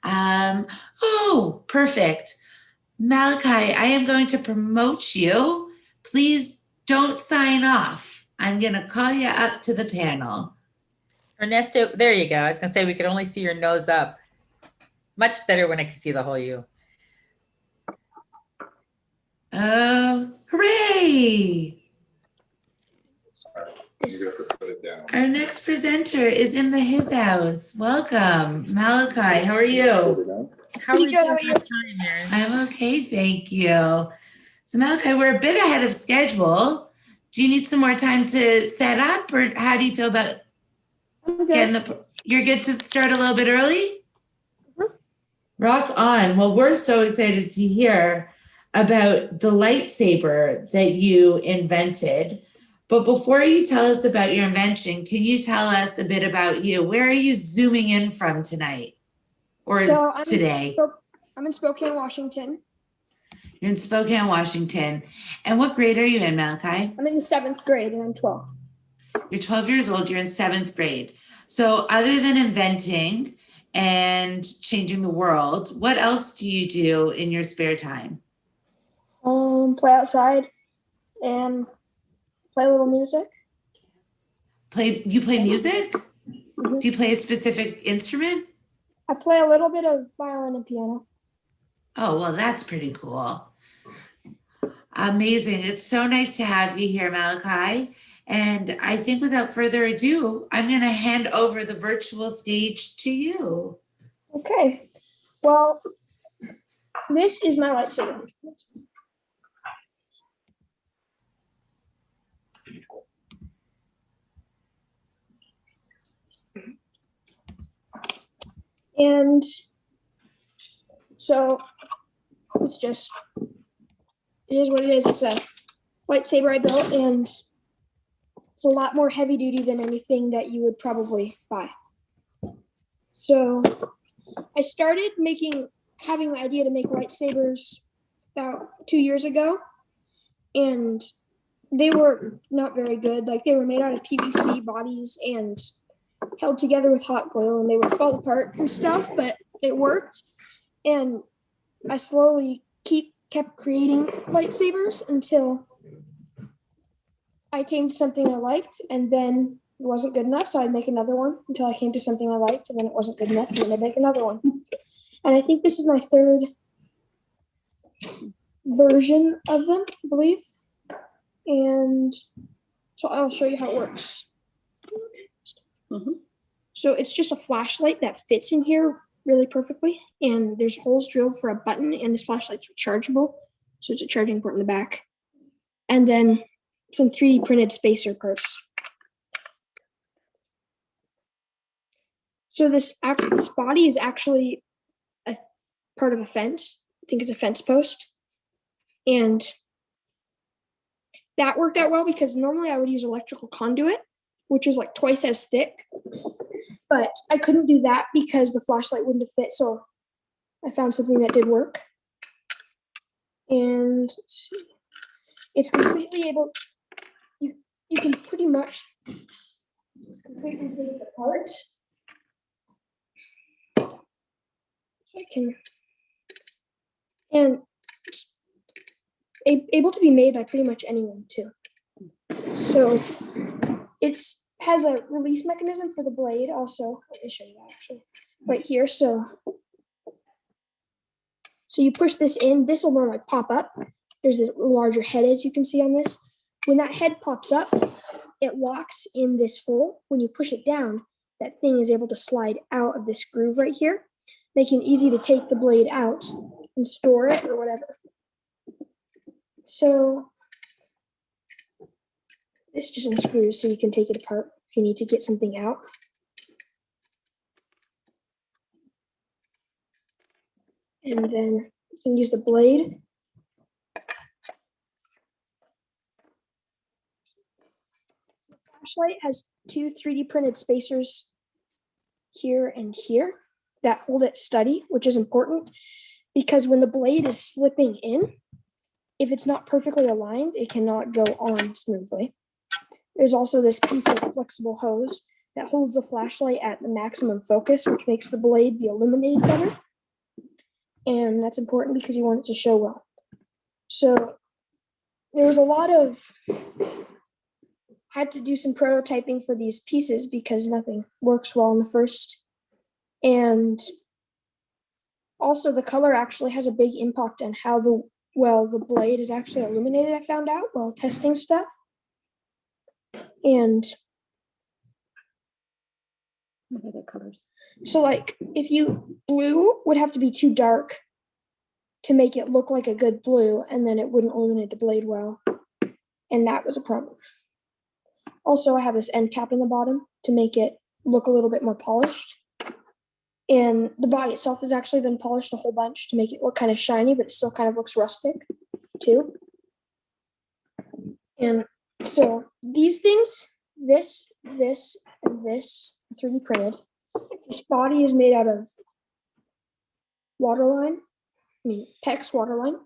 Speaker 4: Oh, perfect. Malachi, I am going to promote you. Please don't sign off. I'm going to call you up to the panel.
Speaker 2: Ernesto, there you go. I was going to say we could only see your nose up. Much better when I can see the whole you.
Speaker 4: Hooray!
Speaker 12: Put it down.
Speaker 4: Our next presenter is in his house. Welcome, Malachi. How are you?
Speaker 2: How are you?
Speaker 4: I'm okay, thank you. So Malachi, we're a bit ahead of schedule. Do you need some more time to set up, or how do you feel about getting you're good to start a little bit early? Rock on. Well, we're so excited to hear about the lightsaber that you invented. But before you tell us about your invention, can you tell us a bit about you? Where are you zooming in from tonight or today?
Speaker 28: I'm in Spokane, Washington.
Speaker 4: You're in Spokane, Washington. And what grade are you in, Malachi?
Speaker 28: I'm in 7th grade and I'm 12.
Speaker 4: You're 12 years old. You're in 7th grade. So other than inventing and changing the world, what else do you do in your spare time?
Speaker 28: Play outside and play a little music.
Speaker 4: You play music? Mm-hmm. Do you play a specific instrument?
Speaker 28: I play a little bit of violin and piano.
Speaker 4: Oh, well, that's pretty cool. Amazing. It's so nice to have you here, Malachi. And I think without further ado, I'm going to hand over the virtual stage to you.
Speaker 28: Okay. Well, this is my lightsaber.
Speaker 13: And so it's just, it is what it is. It's a lightsaber I built, and it's a lot more heavy duty than anything that you would probably buy. So I started having the idea to make lightsabers about 2 years ago, and they were not very good. Like, they were made out of PVC bodies and held together with hot glue, and they would fall apart and stuff, but it worked. And I slowly kept creating lightsabers until I came to something I liked, and then it wasn't good enough, so I'd make another one until I came to something I liked, and then it wasn't good enough, and then I'd make another one. And I think this is my third version of them, I believe. And so I'll show you how it works. So it's just a flashlight that fits in here really perfectly, and there's holes drilled for a button, and this flashlight's rechargeable, so it's a charging port in the back. And then some 3D printed spacer parts. So this body is actually a part of a fence. I think it's a fence post. And that worked out well because normally I would use electrical conduit, which is like twice as thick. But I couldn't do that because the flashlight wouldn't have fit. So I found something that did work. And it's completely able, you can pretty much completely take it apart. And able to be made by pretty much anyone too. So it's has a release mechanism for the blade also. Let me show you that actually right here. So you push this in, this will normally pop up. There's a larger head, as you can see on this. When that head pops up, it locks in this hole. When you push it down, that thing is able to slide out of this groove right here, making it easy to take the blade out and store it or whatever. So this just unscrews so you can take it apart if you need to get something out. And then you can use the blade. The flashlight has two 3D printed spacers here and here that hold it steady, which is important because when the blade is slipping in, if it's not perfectly aligned, it cannot go on smoothly. There's also this piece of flexible hose that holds the flashlight at the maximum focus, which makes the blade be illuminated better. And that's important because you want it to show well. So there was a lot of, I had to do some prototyping for these pieces because nothing works well in the first. And also the color actually has a big impact on how the blade is actually illuminated, I found out while testing stuff. And what other colors? So like if blue would have to be too dark to make it look like a good blue, and then it wouldn't illuminate the blade well. And that was a problem. Also, I have this end cap in the bottom to make it look a little bit more polished. And the body itself has actually been polished a whole bunch to make it look kind of shiny, but it still kind of looks rustic too. And so these things, this, and this, 3D printed. This body is made out of PEX waterline.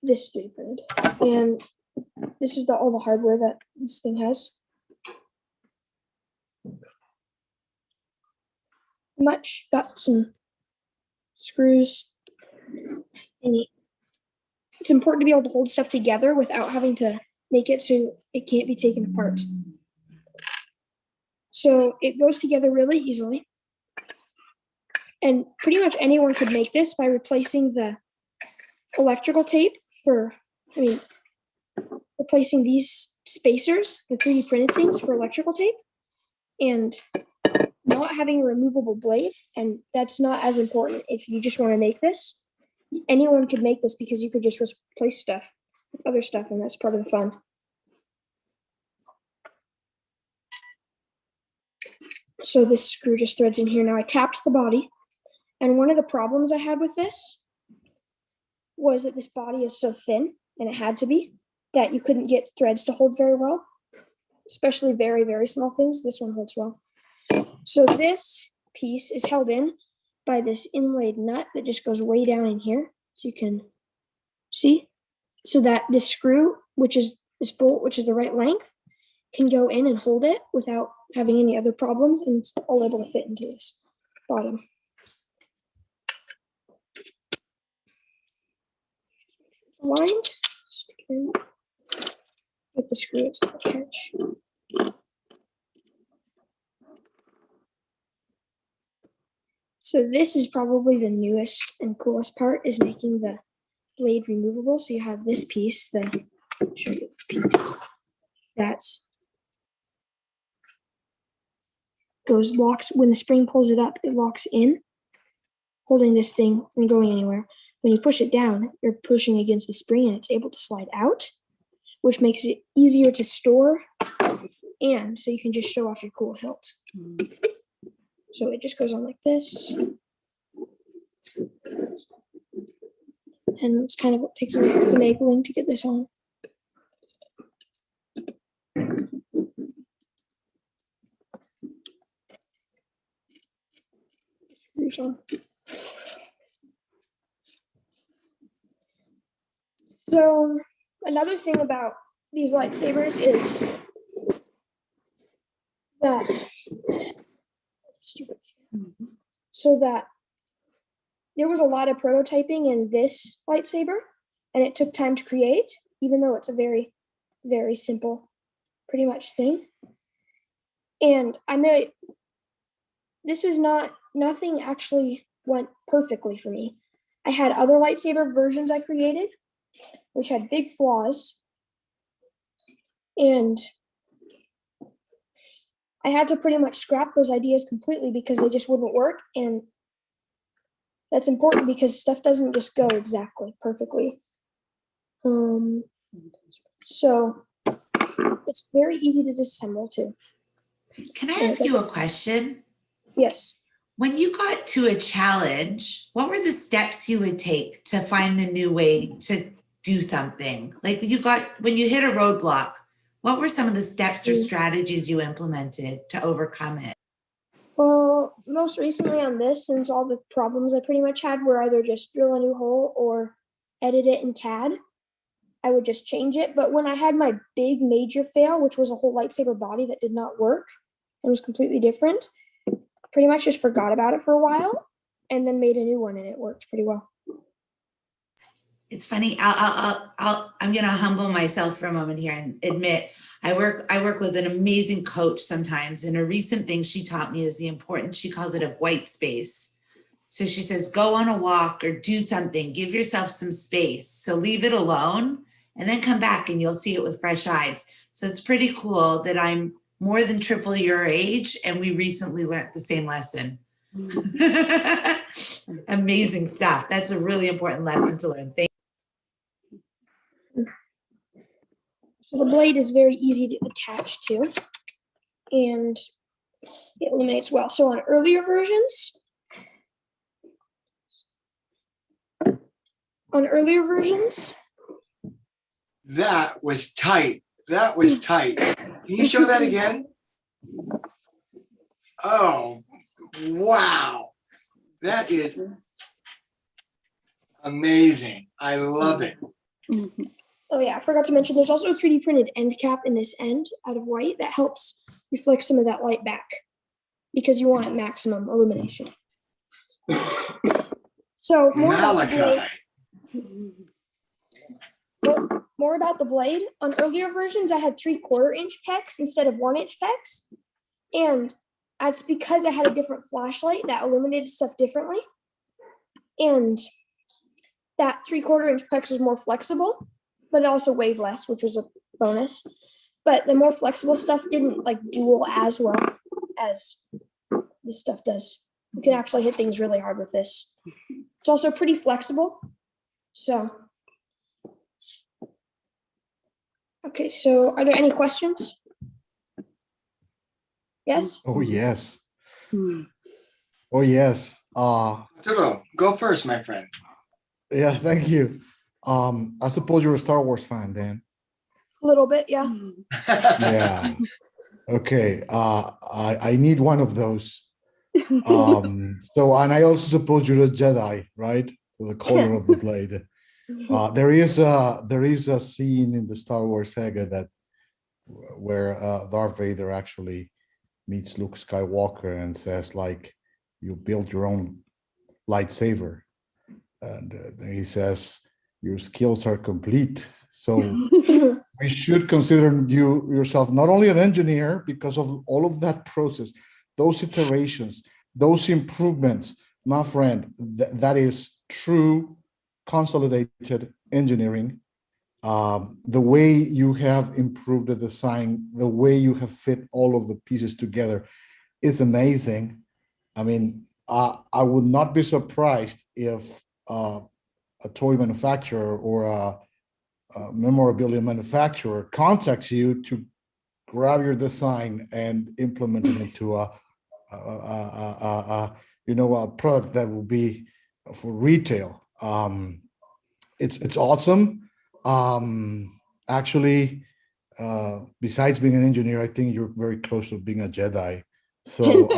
Speaker 13: This 3D printed. And this is all the hardware that this thing has. Got some screws. And it's important to be able to hold stuff together without having to make it so it can't be taken apart. So it goes together really easily. And pretty much anyone could make this by replacing the electrical tape replacing these spacers, the 3D printed things for electrical tape, and not having a removable blade. And that's not as important if you just want to make this. Anyone could make this because you could just replace stuff with other stuff, and that's part of the fun. So this screw just threads in here. Now I tapped the body, and one of the problems I had with this was that this body is so thin, and it had to be, that you couldn't get threads to hold very well, especially very, very small things. This one holds well. So this piece is held in by this inlaid nut that just goes way down in here. So you can see, so that this screw, which is this bolt, which is the right length, can go in and hold it without having any other problems, and it's all able to fit into this bottom. Aligned, stick it in with the screw, it's gonna catch. So this is probably the newest and coolest part, is making the blade removable. So you have this piece, I'll show you this piece, that's locks, when the spring pulls it up, it locks in, holding this thing from going anywhere. When you push it down, you're pushing against the spring and it's able to slide out, which makes it easier to store, and so you can just show off your cool hilt. So it just goes on like this. And it's kind of what takes a little finagling to get this on. Screws on. So another thing about these lightsabers is that there was a lot of prototyping in this lightsaber, and it took time to create, even though it's a very, very simple, pretty much thing. And nothing actually went perfectly for me. I had other lightsaber versions I created, which had big flaws, and I had to pretty much scrap those ideas completely because they just wouldn't work. And that's important because stuff doesn't just go exactly perfectly. So it's very easy to disassemble too.
Speaker 4: Can I ask you a question?
Speaker 13: Yes.
Speaker 4: When you got to a challenge, what were the steps you would take to find the new way to do something? Like when you hit a roadblock, what were some of the steps or strategies you implemented to overcome it?
Speaker 13: Well, most recently on this, since all the problems I pretty much had were either just drill a new hole or edit it in CAD, I would just change it. But when I had my big major fail, which was a whole lightsaber body that did not work and was completely different, pretty much just forgot about it for a while and then made a new one, and it worked pretty well.
Speaker 4: It's funny. I'm going to humble myself for a moment here and admit I work with an amazing coach sometimes. And a recent thing she taught me is the importance, she calls it a white space. So she says, go on a walk or do something, give yourself some space. So leave it alone and then come back and you'll see it with fresh eyes. So it's pretty cool that I'm more than triple your age and we recently learned the same lesson. Amazing stuff. That's a really important lesson to learn. Thank you.
Speaker 13: So the blade is very easy to attach to, and it illuminates well. So on earlier versions,
Speaker 7: That was tight. That was tight. Can you show that again? Oh, wow. That is amazing. I love it.
Speaker 13: Oh yeah, I forgot to mention there's also a 3D printed end cap in this end out of white that helps reflect some of that light back because you want maximum illumination. So more about the blade. On earlier versions, I had 3/4 inch pecs instead of 1 inch pecs. And that's because I had a different flashlight that illuminated stuff differently. And that 3/4 inch pecs was more flexible, but it also weighed less, which was a bonus. But the more flexible stuff didn't like dual as well as this stuff does. You can actually hit things really hard with this. It's also pretty flexible. So, okay, so are there any questions? Yes?
Speaker 5: Oh, yes. Oh yes.
Speaker 7: Arturo, go first, my friend.
Speaker 5: Yeah, thank you. I suppose you're a Star Wars fan, Dan.
Speaker 13: A little bit, yeah.
Speaker 5: Yeah. Okay. I need one of those. So, and I also suppose you're a Jedi, right? For the color of the blade. There is a scene in the Star Wars saga that where Darth Vader actually meets Luke Skywalker and says like, "You built your own lightsaber," and he says, "Your skills are complete." So we should consider yourself not only an engineer because of all of that process, those iterations, those improvements, my friend. That is true consolidated engineering. The way you have improved the design, the way you have fit all of the pieces together is amazing. I mean, I would not be surprised if a toy manufacturer or a memorabilia manufacturer contacts you to grab your design and implement it into a product that will be for retail. It's awesome. Actually, besides being an engineer, I think you're very close to being a Jedi. So,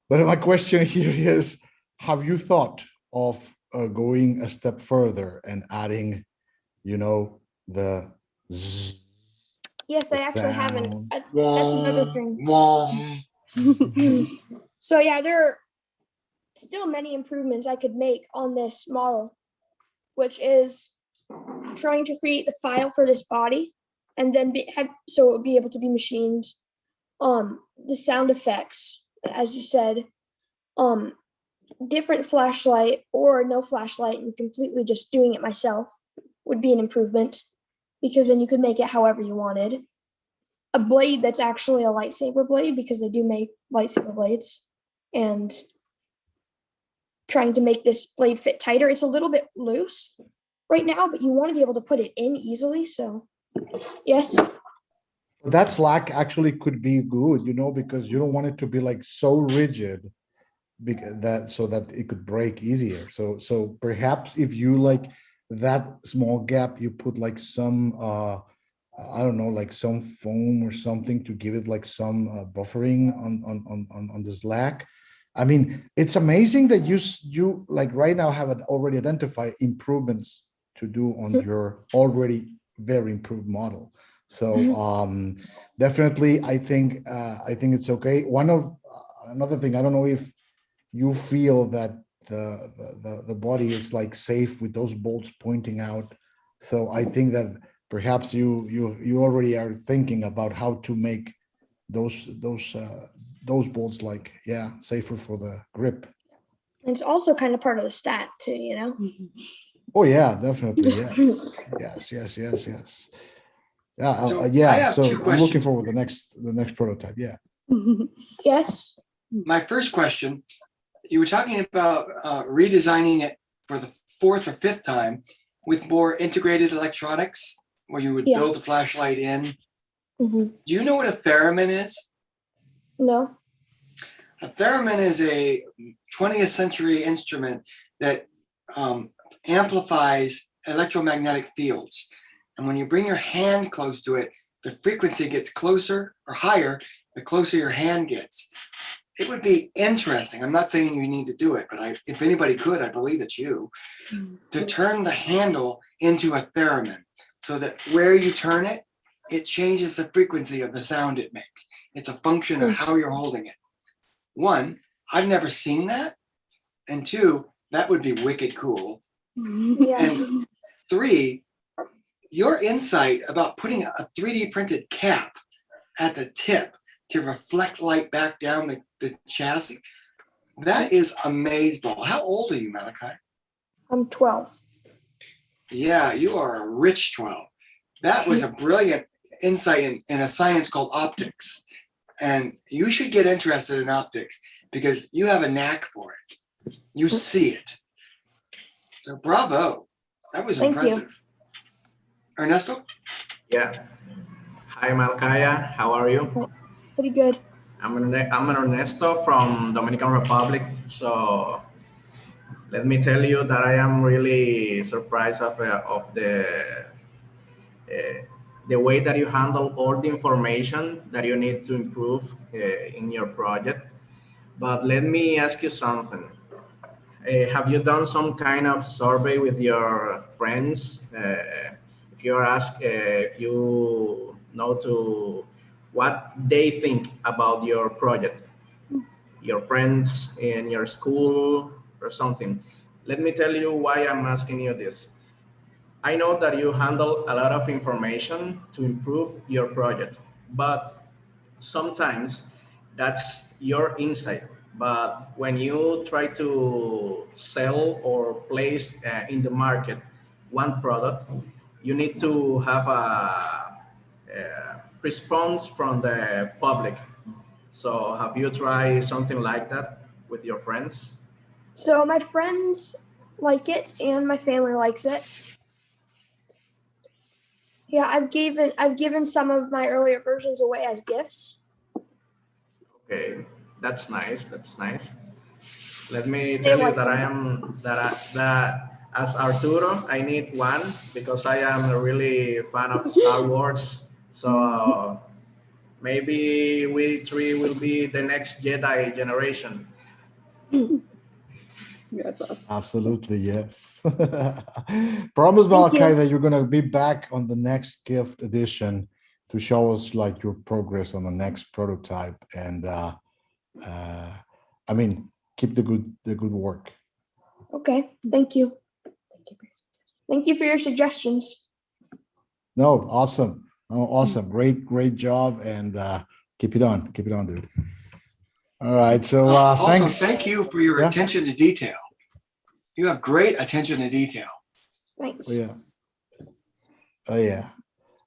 Speaker 5: but my question here is, have you thought of going a step further and adding, the zzz,
Speaker 13: Yes, I actually haven't.
Speaker 5: sound?
Speaker 13: That's another thing. So yeah, there are still many improvements I could make on this model, which is trying to create the file for this body and then so it would be able to be machined. The sound effects, as you said, different flashlight or no flashlight and completely just doing it myself would be an improvement, because then you could make it however you wanted. A blade that's actually a lightsaber blade, because they do make lightsaber blades, and trying to make this blade fit tighter. It's a little bit loose right now, but you want to be able to put it in easily. So yes.
Speaker 5: That slack actually could be good, because you don't want it to be like so rigid so that it could break easier. So perhaps if you like that small gap, you put like some I don't know, like some foam or something to give it like some buffering on the slack. I mean, it's amazing that you like right now have already identified improvements to do on your already very improved model. So definitely, I think it's okay. Another thing, I don't know if you feel that the body is like safe with those bolts pointing out. So I think that perhaps you already are thinking about how to make those bolts like safer for the grip.
Speaker 13: And it's also kind of part of the stat too,
Speaker 5: Oh yeah, definitely. Yes. yes. Yeah,
Speaker 7: So
Speaker 5: so I'm looking forward to the next prototype. Yeah.
Speaker 13: Yes.
Speaker 7: My first question, you were talking about redesigning it for the 4th or 5th time with more integrated electronics, where you would build a flashlight in. Do you know what a theremin is?
Speaker 13: No.
Speaker 7: A theremin is a 20th century instrument that amplifies electromagnetic fields. And when you bring your hand close to it, the frequency gets closer or higher the closer your hand gets. It would be interesting. I'm not saying you need to do it, but if anybody could, I believe it's you, to turn the handle into a theremin so that where you turn it, it changes the frequency of the sound it makes. It's a function of how you're holding it. 1, I've never seen that. And 2, that would be wicked cool. And 3, your insight about putting a 3D printed cap at the tip to reflect light back down the chassis, that is amazing. How old are you, Malachi?
Speaker 13: I'm 12.
Speaker 7: Yeah, you are a rich 12. That was a brilliant insight in a science called optics. And you should get interested in optics because you have a knack for it. You see it. So bravo. That was impressive. Ernesto?
Speaker 8: Yeah. Hi, Malkaya. How are you?
Speaker 13: Pretty good.
Speaker 8: I'm Ernesto from Dominican Republic. So let me tell you that I am really surprised of the way that you handle all the information that you need to improve in your project. But let me ask you something. Have you done some kind of survey with your friends? If you're asked, if you know to what they think about your project, your friends in your school or something. Let me tell you why I'm asking you this. I know that you handle a lot of information to improve your project, but sometimes that's your insight. But when you try to sell or place in the market one product, you need to have a response from the public. So have you tried something like that with your friends?
Speaker 13: So my friends like it and my family likes it. Yeah, I've given some of my earlier versions away as gifts.
Speaker 8: Okay, that's nice. That's nice. Let me tell you that as Arturo, I need one because I am a really fan of Star Wars. So maybe we three will be the next Jedi generation.
Speaker 11: That's awesome.
Speaker 5: Absolutely, yes. Promise, Malachi, that you're gonna be back on the next gift edition to show us like your progress on the next prototype, and I mean, keep the good work.
Speaker 13: Okay, thank you. Thank you for your suggestions.
Speaker 5: No, awesome. Oh, awesome. Great job, and keep it on, dude. All right, so
Speaker 7: also,
Speaker 5: thanks.
Speaker 7: thank you for your attention to detail. You have great attention to detail.
Speaker 13: Thanks.
Speaker 5: Oh yeah.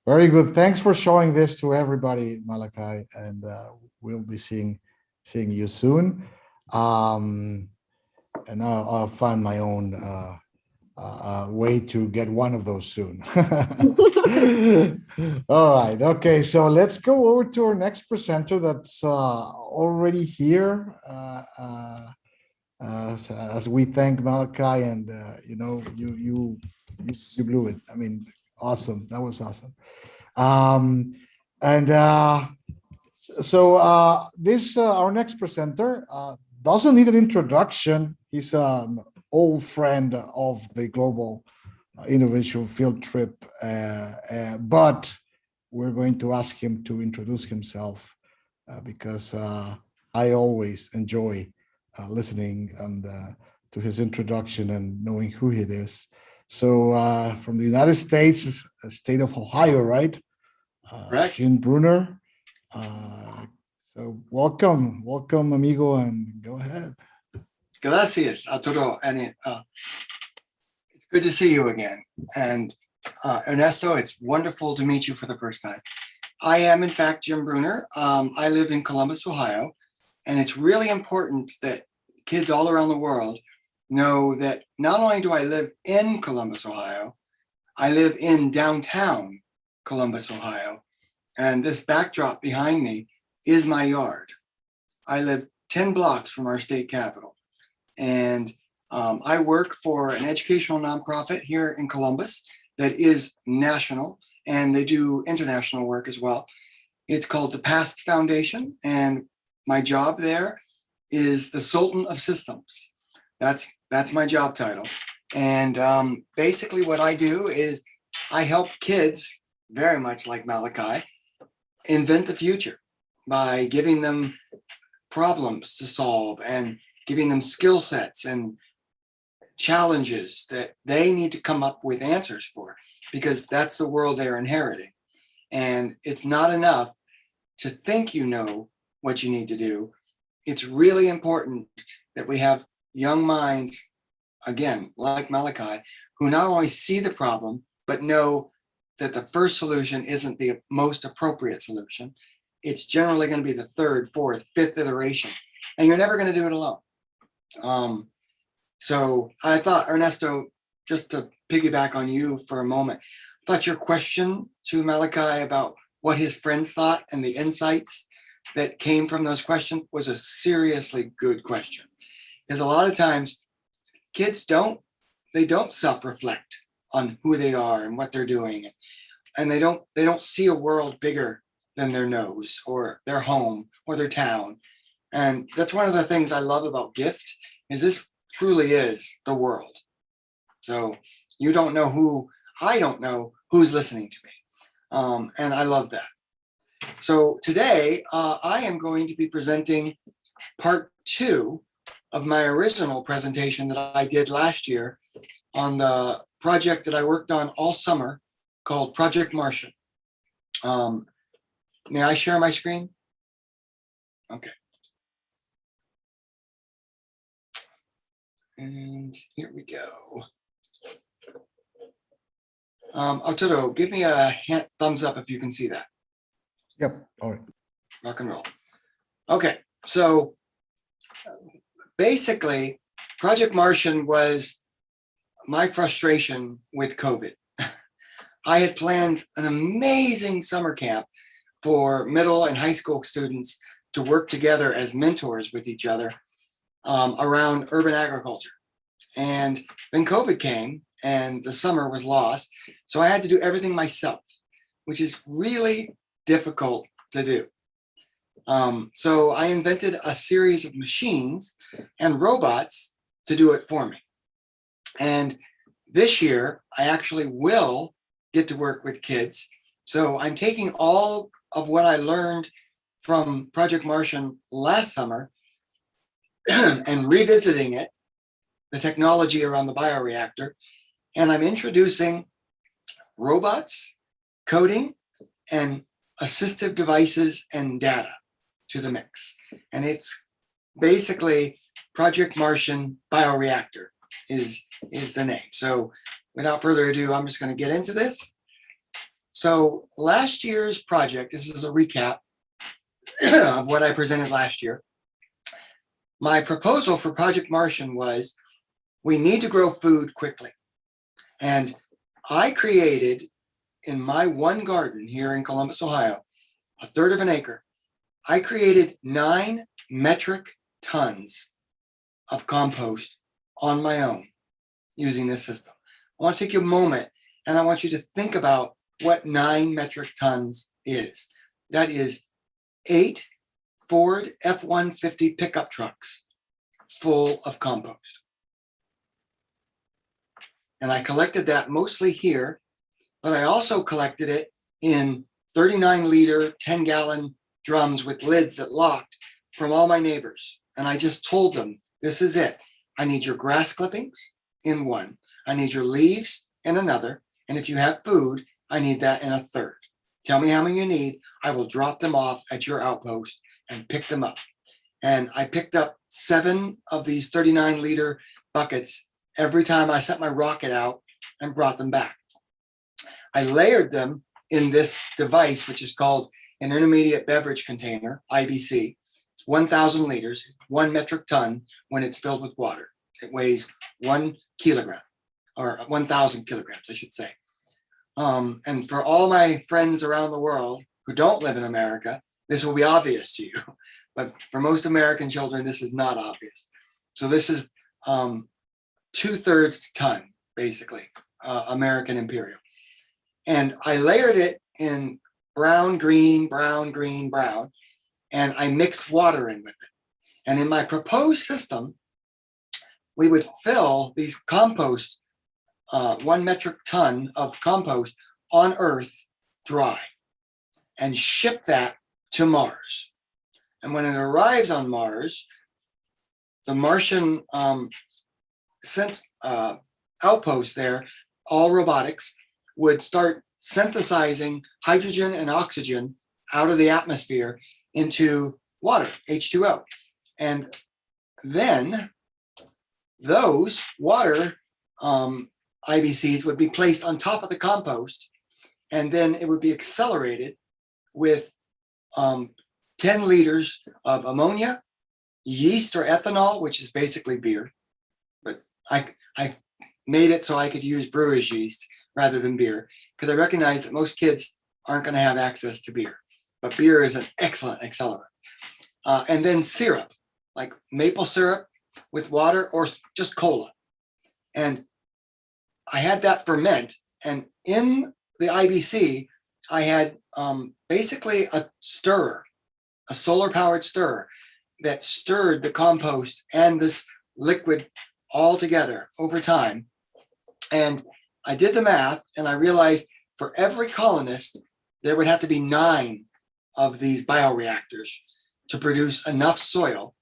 Speaker 5: Very good. Thanks for showing this to everybody, Malachi, and we'll be seeing you soon. And I'll find my own way to get one of those soon. All right. Okay. So let's go over to our next presenter that's already here. As we thank Malachi, and you know, you blew it. I mean, awesome. That was awesome. So this our next presenter doesn't need an introduction. He's an old friend of the Global Innovation Field Trip, but we're going to ask him to introduce himself because I always enjoy listening and to his introduction and knowing who he is. So from the United States, state of Ohio, right?
Speaker 7: Right.
Speaker 5: Gene Bruner. So welcome, amigo, and go ahead.
Speaker 7: Gracias, Arturo. And it's good to see you again. And Ernesto, it's wonderful to meet you for the first time. I am, in fact, Jim Bruner. I live in Columbus, Ohio. And it's really important that kids all around the world know that not only do I live in Columbus, Ohio, I live in downtown Columbus, Ohio. And this backdrop behind me is my yard. I live 10 blocks from our state capitol. And I work for an educational nonprofit here in Columbus that is national, and they do international work as well. It's called the PAST Foundation, and my job there is the Sultan of Systems. That's my job title. And basically what I do is I help kids, very much like Malachi, invent the future by giving them problems to solve and giving them skill sets and challenges that they need to come up with answers for, because that's the world they're inheriting. And it's not enough to think you know what you need to do. It's really important that we have young minds, again, like Malachi, who not only see the problem, but know that the first solution isn't the most appropriate solution. It's generally going to be the third, fourth, fifth iteration, and you're never going to do it alone. So I thought, Ernesto, just to piggyback on you for a moment, I thought your question to Malachi about what his friends thought and the insights that came from those questions was a seriously good question. Because a lot of times kids don't self-reflect on who they are and what they're doing. And they don't see a world bigger than their nose or their home or their town. And that's one of the things I love about GIFT is this truly is the world. So you don't know who, I don't know who's listening to me. And I love that. So today I am going to be presenting part 2 of my original presentation that I did last year on the project that I worked on all summer called Project Martian. May I share my screen? Okay. And here we go. Arturo, give me a thumbs up if you can see that.
Speaker 5: Yep. All right.
Speaker 7: Rock and roll. Okay. So basically, Project Martian was my frustration with COVID. I had planned an amazing summer camp for middle and high school students to work together as mentors with each other around urban agriculture. And then COVID came and the summer was lost. So I had to do everything myself, which is really difficult to do. So I invented a series of machines and robots to do it for me. And this year, I actually will get to work with kids. So I'm taking all of what I learned from Project Martian last summer and revisiting it, the technology around the bioreactor, and I'm introducing robots, coding, and assistive devices and data to the mix. And it's basically Project Martian Bioreactor is the name. So without further ado, I'm just going to get into this. So last year's project, this is a recap of what I presented last year. My proposal for Project Martian was we need to grow food quickly. And I created in my one garden here in Columbus, Ohio, 1/3 of an acre, I created 9 metric tons of compost on my own using this system. I want to take you a moment and I want you to think about what 9 metric tons is. That is 8 Ford F-150 pickup trucks full of compost. And I collected that mostly here, but I also collected it in 39-liter, 10-gallon drums with lids that locked from all my neighbors. And I just told them, this is it. I need your grass clippings in one. I need your leaves in another. And if you have food, I need that in a third. Tell me how many you need. I will drop them off at your outpost and pick them up. And I picked up 7 of these 39-liter buckets every time I sent my rocket out and brought them back. I layered them in this device, which is called an intermediate beverage container, IBC. It's 1,000 liters, 1 metric ton when it's filled with water. It weighs 1 kilogram, or 1,000 kilograms, I should say. And for all my friends around the world who don't live in America, this will be obvious to you. But for most American children, this is not obvious. So this is 2/3 ton, basically, American Imperial. And I layered it in brown, green, brown, green, brown, and I mixed water in with it. And in my proposed system, we would fill these compost, 1 metric ton of compost on Earth dry and ship that to Mars. And when it arrives on Mars, the Martian outpost there, all robotics, would start synthesizing hydrogen and oxygen out of the atmosphere into water, H2O. And then those water IBCs would be placed on top of the compost, and then it would be accelerated with 10 liters of ammonia, yeast or ethanol, which is basically beer. But I made it so I could use brewer's yeast rather than beer, because I recognize that most kids aren't going to have access to beer. But beer is an excellent accelerant. and then syrup, like maple syrup with water or just cola. And I had that ferment, and in the IBC, I had basically a stirrer, a solar powered stirrer that stirred the compost and this liquid all together over time. And I did the math and I realized for every colonist, there would have to be 9 of these bioreactors to produce enough soil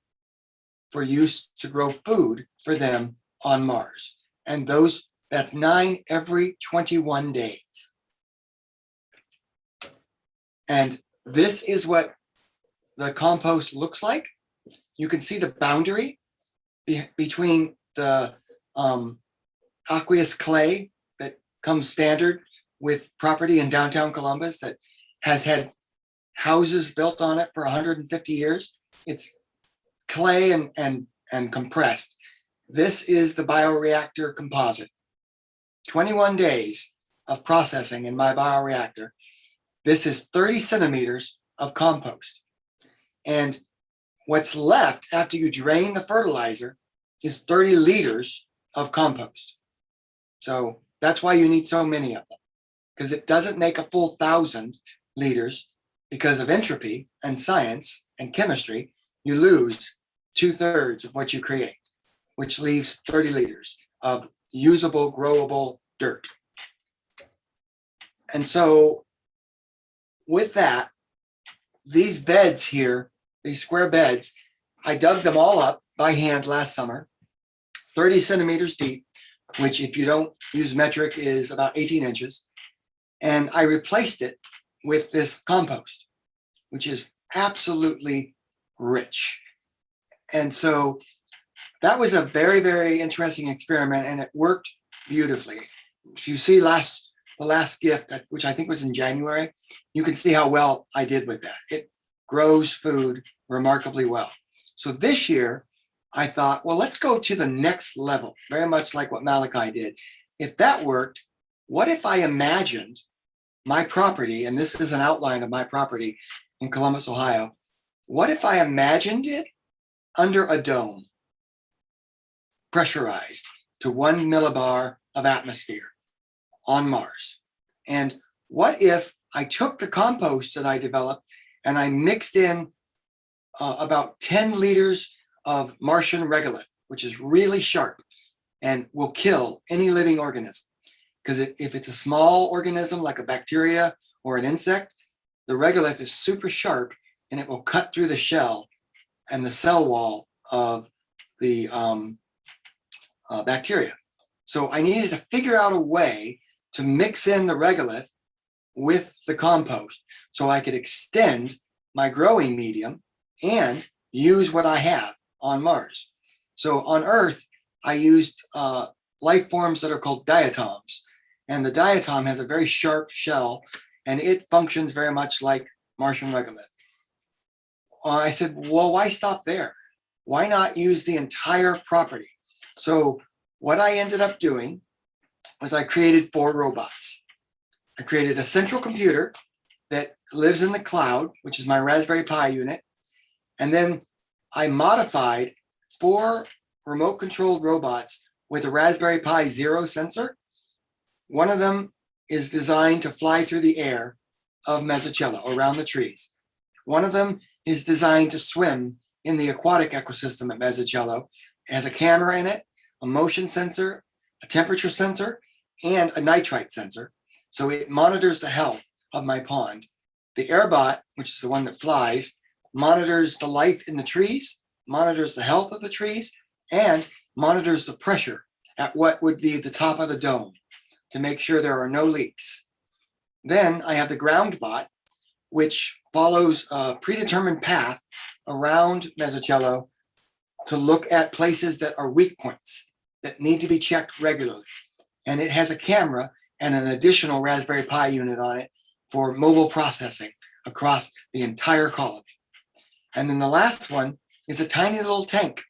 Speaker 7: for use to grow food for them on Mars. And that's 9 every 21 days. And this is what the compost looks like. You can see the boundary between the aqueous clay that comes standard with property in downtown Columbus that has had houses built on it for 150 years. It's clay and compressed. This is the bioreactor composite. 21 days of processing in my bioreactor. This is 30 centimeters of compost. And what's left after you drain the fertilizer is 30 liters of compost. So that's why you need so many of them, because it doesn't make a full 1,000 liters because of entropy and science and chemistry. You lose 2/3 of what you create, which leaves 30 liters of usable, growable dirt. And so with that, these beds here, these square beds, I dug them all up by hand last summer, 30 centimeters deep, which if you don't use metric is about 18 inches. And I replaced it with this compost, which is absolutely rich. And so that was a very, very interesting experiment, and it worked beautifully. If you see the last gift, which I think was in January, you can see how well I did with that. It grows food remarkably well. So this year, I thought, well, let's go to the next level, very much like what Malachi did. If that worked, what if I imagined my property, and this is an outline of my property in Columbus, Ohio. What if I imagined it under a dome, pressurized to 1 millibar of atmosphere on Mars? And what if I took the compost that I developed and I mixed in about 10 liters of Martian regolith, which is really sharp and will kill any living organism? Because if it's a small organism like a bacteria or an insect, the regolith is super sharp and it will cut through the shell and the cell wall of the bacteria. So I needed to figure out a way to mix in the regolith with the compost so I could extend my growing medium and use what I have on Mars. So on Earth, I used life forms that are called diatoms. And the diatom has a very sharp shell and it functions very much like Martian regolith. I said, well, why stop there? Why not use the entire property? So what I ended up doing was I created 4 robots. I created a central computer that lives in the cloud, which is my Raspberry Pi unit. And then I modified 4 remote controlled robots with a Raspberry Pi Zero sensor. One of them is designed to fly through the air of Mesocello around the trees. One of them is designed to swim in the aquatic ecosystem at Mesocello. It has a camera in it, a motion sensor, a temperature sensor, and a nitrite sensor. So it monitors the health of my pond. The Airbot, which is the one that flies, monitors the life in the trees, monitors the health of the trees, and monitors the pressure at what would be the top of the dome to make sure there are no leaks. Then I have the GroundBot, which follows a predetermined path around Mesocello to look at places that are weak points that need to be checked regularly. And it has a camera and an additional Raspberry Pi unit on it for mobile processing across the entire colony. And then the last one is a tiny little tank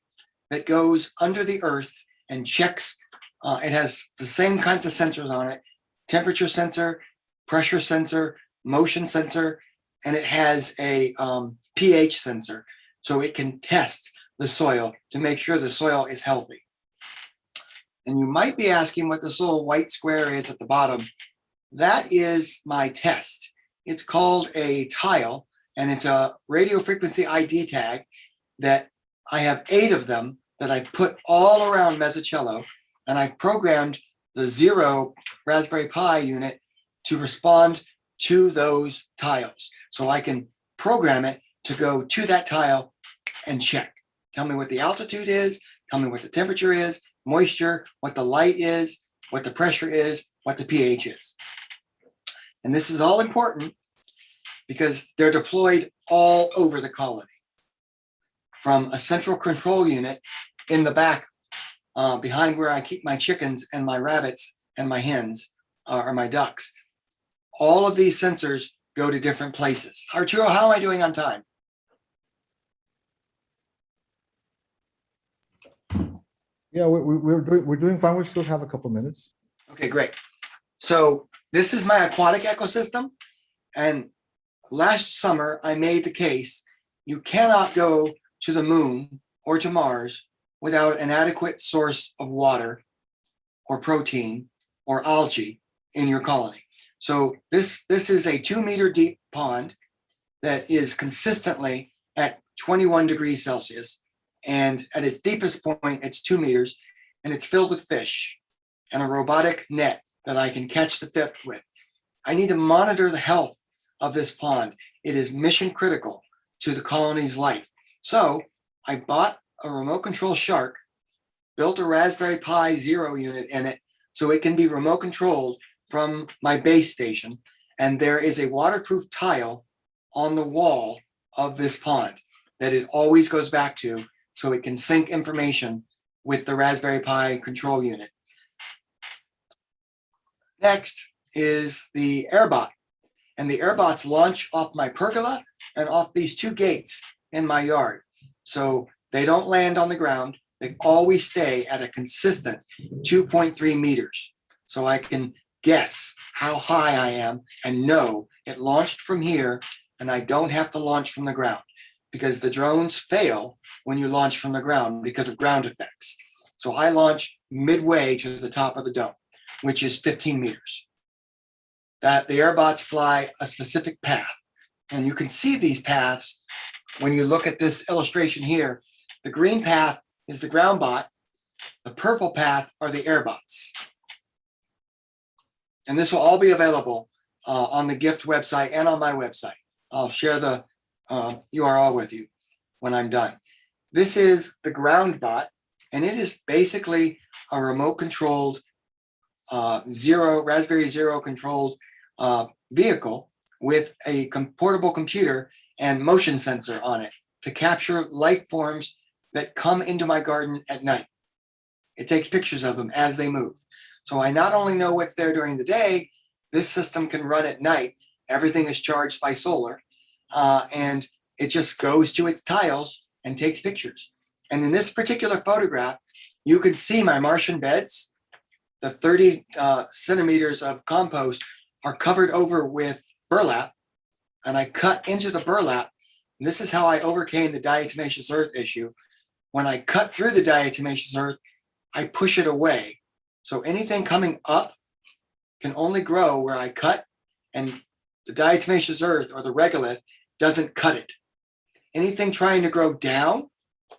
Speaker 7: that goes under the earth and checks. It has the same kinds of sensors on it: temperature sensor, pressure sensor, motion sensor, and it has a pH sensor, so it can test the soil to make sure the soil is healthy. And you might be asking what this little white square is at the bottom. That is my test. It's called a tile, and it's a radio frequency ID tag that I have 8 of them that I put all around Mesocello, and I've programmed the 0 Raspberry Pi unit to respond to those tiles. So I can program it to go to that tile and check. Tell me what the altitude is, tell me what the temperature is, moisture, what the light is, what the pressure is, what the pH is. And this is all important because they're deployed all over the colony. From a central control unit in the back, behind where I keep my chickens and my rabbits and my hens, or my ducks. All of these sensors go to different places. Arturo, how am I doing on time?
Speaker 5: Yeah, we're doing fine. We still have a couple minutes.
Speaker 7: Okay, great. So this is my aquatic ecosystem. And last summer, I made the case, you cannot go to the moon or to Mars without an adequate source of water or protein or algae in your colony. So this is a 2-meter deep pond that is consistently at 21 degrees Celsius. And at its deepest point, it's 2 meters, and it's filled with fish and a robotic net that I can catch the fish with. I need to monitor the health of this pond. It is mission critical to the colony's life. So I bought a remote control shark, built a Raspberry Pi 0 unit in it so it can be remote controlled from my base station. And there is a waterproof tile on the wall of this pond that it always goes back to so it can sync information with the Raspberry Pi control unit. Next is the AirBot. And the AirBots launch off my pergola and off these 2 gates in my yard. So they don't land on the ground. They always stay at a consistent 2.3 meters. So I can guess how high I am and know it launched from here, and I don't have to launch from the ground because the drones fail when you launch from the ground because of ground effects. So I launch midway to the top of the dome, which is 15 meters. That the AirBots fly a specific path. And you can see these paths when you look at this illustration here. The green path is the ground bot. The purple path are the AirBots. And this will all be available on the GIFT website and on my website. I'll share the URL with you when I'm done. This is the ground bot, and it is basically a remote controlled Raspberry Zero controlled vehicle with a portable computer and motion sensor on it to capture life forms that come into my garden at night. It takes pictures of them as they move. So I not only know what's there during the day, this system can run at night. Everything is charged by solar, and it just goes to its tiles and takes pictures. And in this particular photograph, you can see my Martian beds. The 30 centimeters of compost are covered over with burlap, and I cut into the burlap. And this is how I overcame the diatomaceous earth issue. When I cut through the diatomaceous earth, I push it away. So anything coming up can only grow where I cut, and the diatomaceous earth or the regolith doesn't cut it. Anything trying to grow down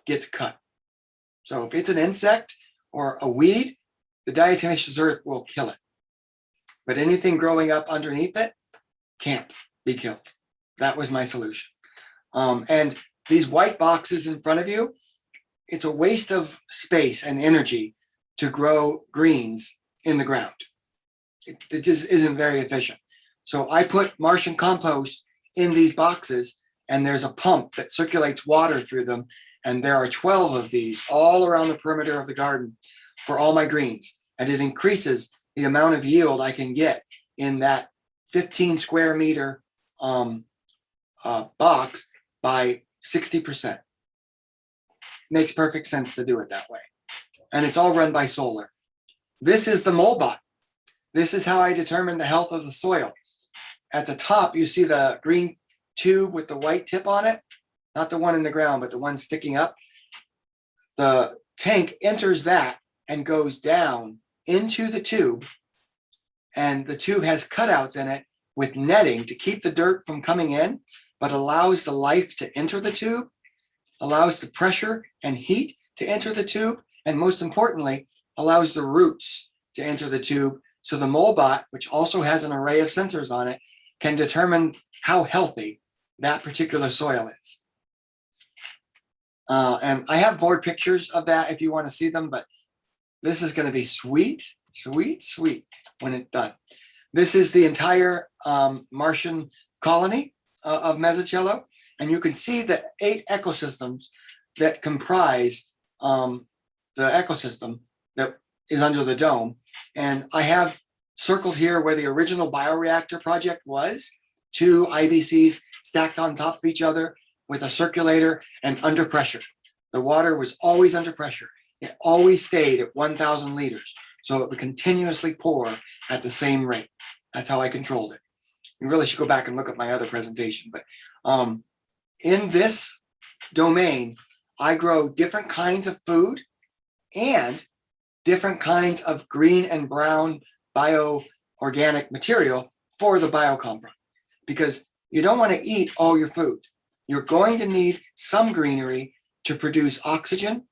Speaker 7: gets cut. So if it's an insect or a weed, the diatomaceous earth will kill it. But anything growing up underneath it can't be killed. That was my solution. And these white boxes in front of you, it's a waste of space and energy to grow greens in the ground. It just isn't very efficient. So I put Martian compost in these boxes, and there's a pump that circulates water through them. And there are 12 of these all around the perimeter of the garden for all my greens. And it increases the amount of yield I can get in that 15 square meter box by 60%. Makes perfect sense to do it that way. And it's all run by solar. This is the MoldBot. This is how I determine the health of the soil. At the top, you see the green tube with the white tip on it, not the one in the ground, but the one sticking up, the tank enters that and goes down into the tube. And the tube has cutouts in it with netting to keep the dirt from coming in, but allows the life to enter the tube, allows the pressure and heat to enter the tube, and most importantly, allows the roots to enter the tube. So the Molebot, which also has an array of sensors on it, can determine how healthy that particular soil is. And I have more pictures of that if you want to see them, but this is going to be sweet, sweet, sweet when it's done. This is the entire Martian colony of Mesocello, and you can see the 8 ecosystems that comprise the ecosystem that is under the dome. And I have circled here where the original bioreactor project was, 2 IBCs stacked on top of each other with a circulator and under pressure. The water was always under pressure. It always stayed at 1,000 liters. So it would continuously pour at the same rate. That's how I controlled it. You really should go back and look at my other presentation. But in this domain, I grow different kinds of food and different kinds of green and brown bioorganic material for the biocompound. Because you don't want to eat all your food. You're going to need some greenery to produce oxygen,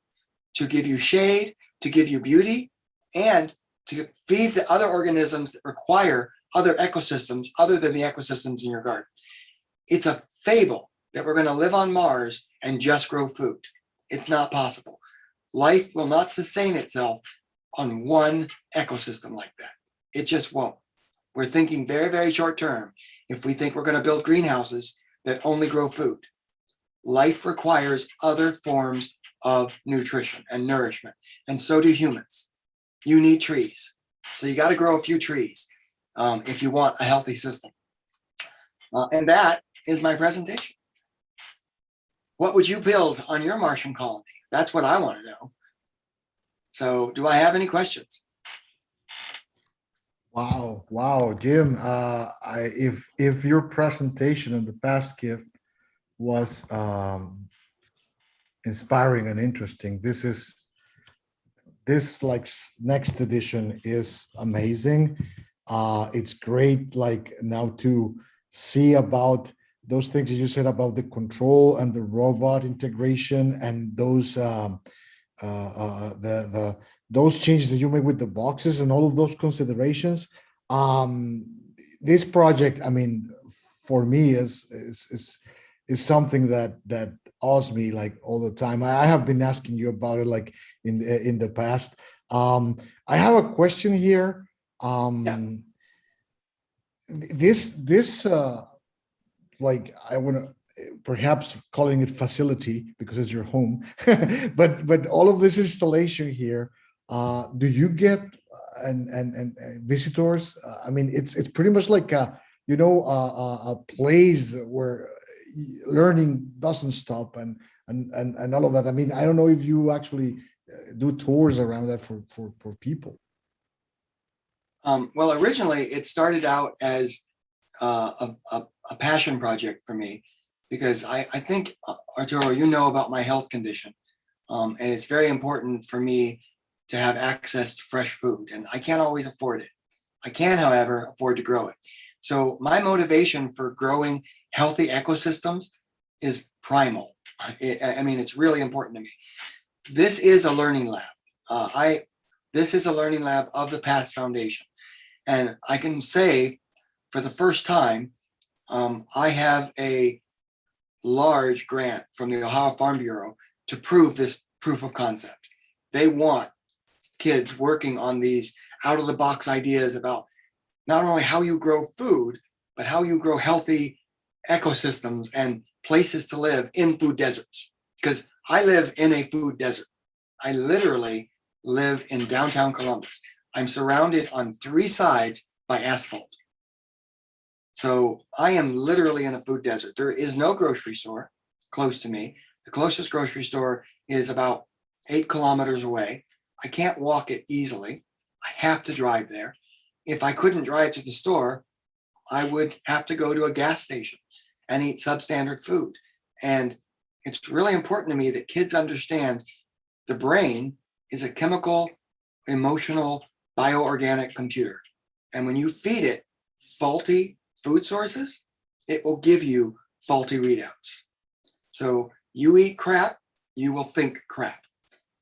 Speaker 7: to give you shade, to give you beauty, and to feed the other organisms that require other ecosystems other than the ecosystems in your garden. It's a fable that we're going to live on Mars and just grow food. It's not possible. Life will not sustain itself on one ecosystem like that. It just won't. We're thinking very, very short term if we think we're going to build greenhouses that only grow food. Life requires other forms of nutrition and nourishment, and so do humans. You need trees. So you got to grow a few trees if you want a healthy system. And that is my presentation. What would you build on your Martian colony? That's what I want to know. So do I have any questions?
Speaker 5: Wow, Jim. If your presentation in the past gift was inspiring and interesting, this like next edition is amazing. It's great, like now to see about those things that you said about the control and the robot integration and those those changes that you make with the boxes and all of those considerations. This project, I mean, for me is something that awes me like all the time. I have been asking you about it like in the past. I have a question here. This like I want to perhaps calling it facility because it's your home, but all of this installation here, do you get and visitors? I mean, it's pretty much like a a place where learning doesn't stop and all of that. I mean, I don't know if you actually do tours around that for people.
Speaker 7: Well, originally it started out as a passion project for me, because I think, Arturo, you know about my health condition, and it's very important for me to have access to fresh food, and I can't always afford it. I can, however, afford to grow it. So my motivation for growing healthy ecosystems is primal. I mean, it's really important to me. This is a learning lab. This is a learning lab of the PAST Foundation. And I can say for the first time, I have a large grant from the Ohio Farm Bureau to prove this proof of concept. They want kids working on these out of the box ideas about not only how you grow food, but how you grow healthy ecosystems and places to live in food deserts. Because I live in a food desert. I literally live in downtown Columbus. I'm surrounded on 3 sides by asphalt. So I am literally in a food desert. There is no grocery store close to me. The closest grocery store is about 8 kilometers away. I can't walk it easily. I have to drive there. If I couldn't drive to the store, I would have to go to a gas station. and eat substandard food. And it's really important to me that kids understand the brain is a chemical, emotional, bioorganic computer. And when you feed it faulty food sources, it will give you faulty readouts. So you eat crap, you will think crap.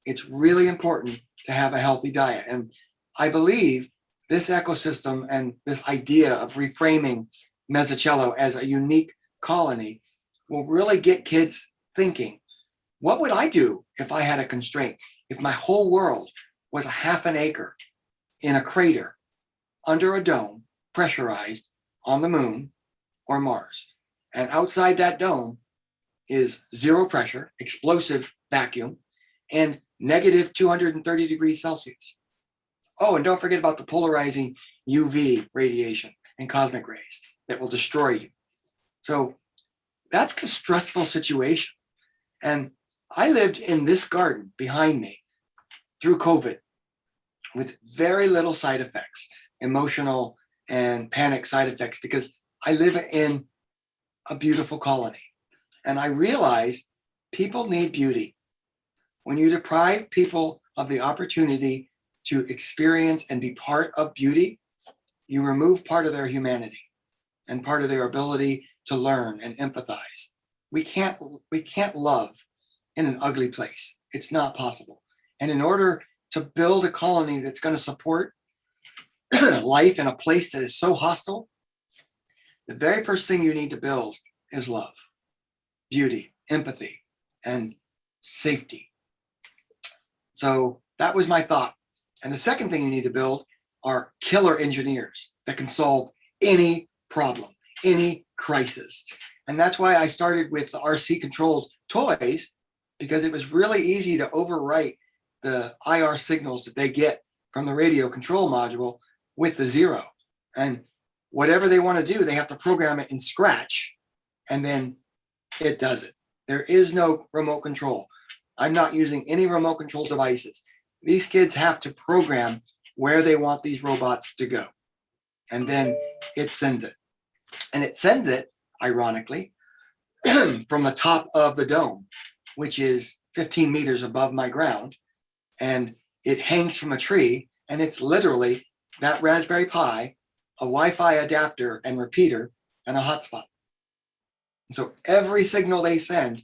Speaker 7: It's really important to have a healthy diet. And I believe this ecosystem and this idea of reframing Mezzocello as a unique colony will really get kids thinking, what would I do if I had a constraint? If my whole world was a half an acre in a crater under a dome, pressurized on the moon or Mars, and outside that dome is zero pressure, explosive vacuum, and negative 230 degrees Celsius. Oh, and don't forget about the polarizing UV radiation and cosmic rays that will destroy you. So that's a stressful situation. And I lived in this garden behind me through COVID with very little side effects, emotional and panic side effects, because I live in a beautiful colony. And I realize people need beauty. When you deprive people of the opportunity to experience and be part of beauty, you remove part of their humanity and part of their ability to learn and empathize. We can't love in an ugly place. It's not possible. And in order to build a colony that's going to support life in a place that is so hostile, the very first thing you need to build is love, beauty, empathy, and safety. So that was my thought. And the second thing you need to build are killer engineers that can solve any problem, any crisis. And that's why I started with the RC controlled toys, because it was really easy to overwrite the IR signals that they get from the radio control module with the zero. And whatever they want to do, they have to program it in Scratch, and then it does it. There is no remote control. I'm not using any remote control devices. These kids have to program where they want these robots to go. And then it sends it. And it sends it, ironically, from the top of the dome, which is 15 meters above my ground. And it hangs from a tree, and it's literally that Raspberry Pi, a Wi-Fi adapter and repeater, and a hotspot. So every signal they send,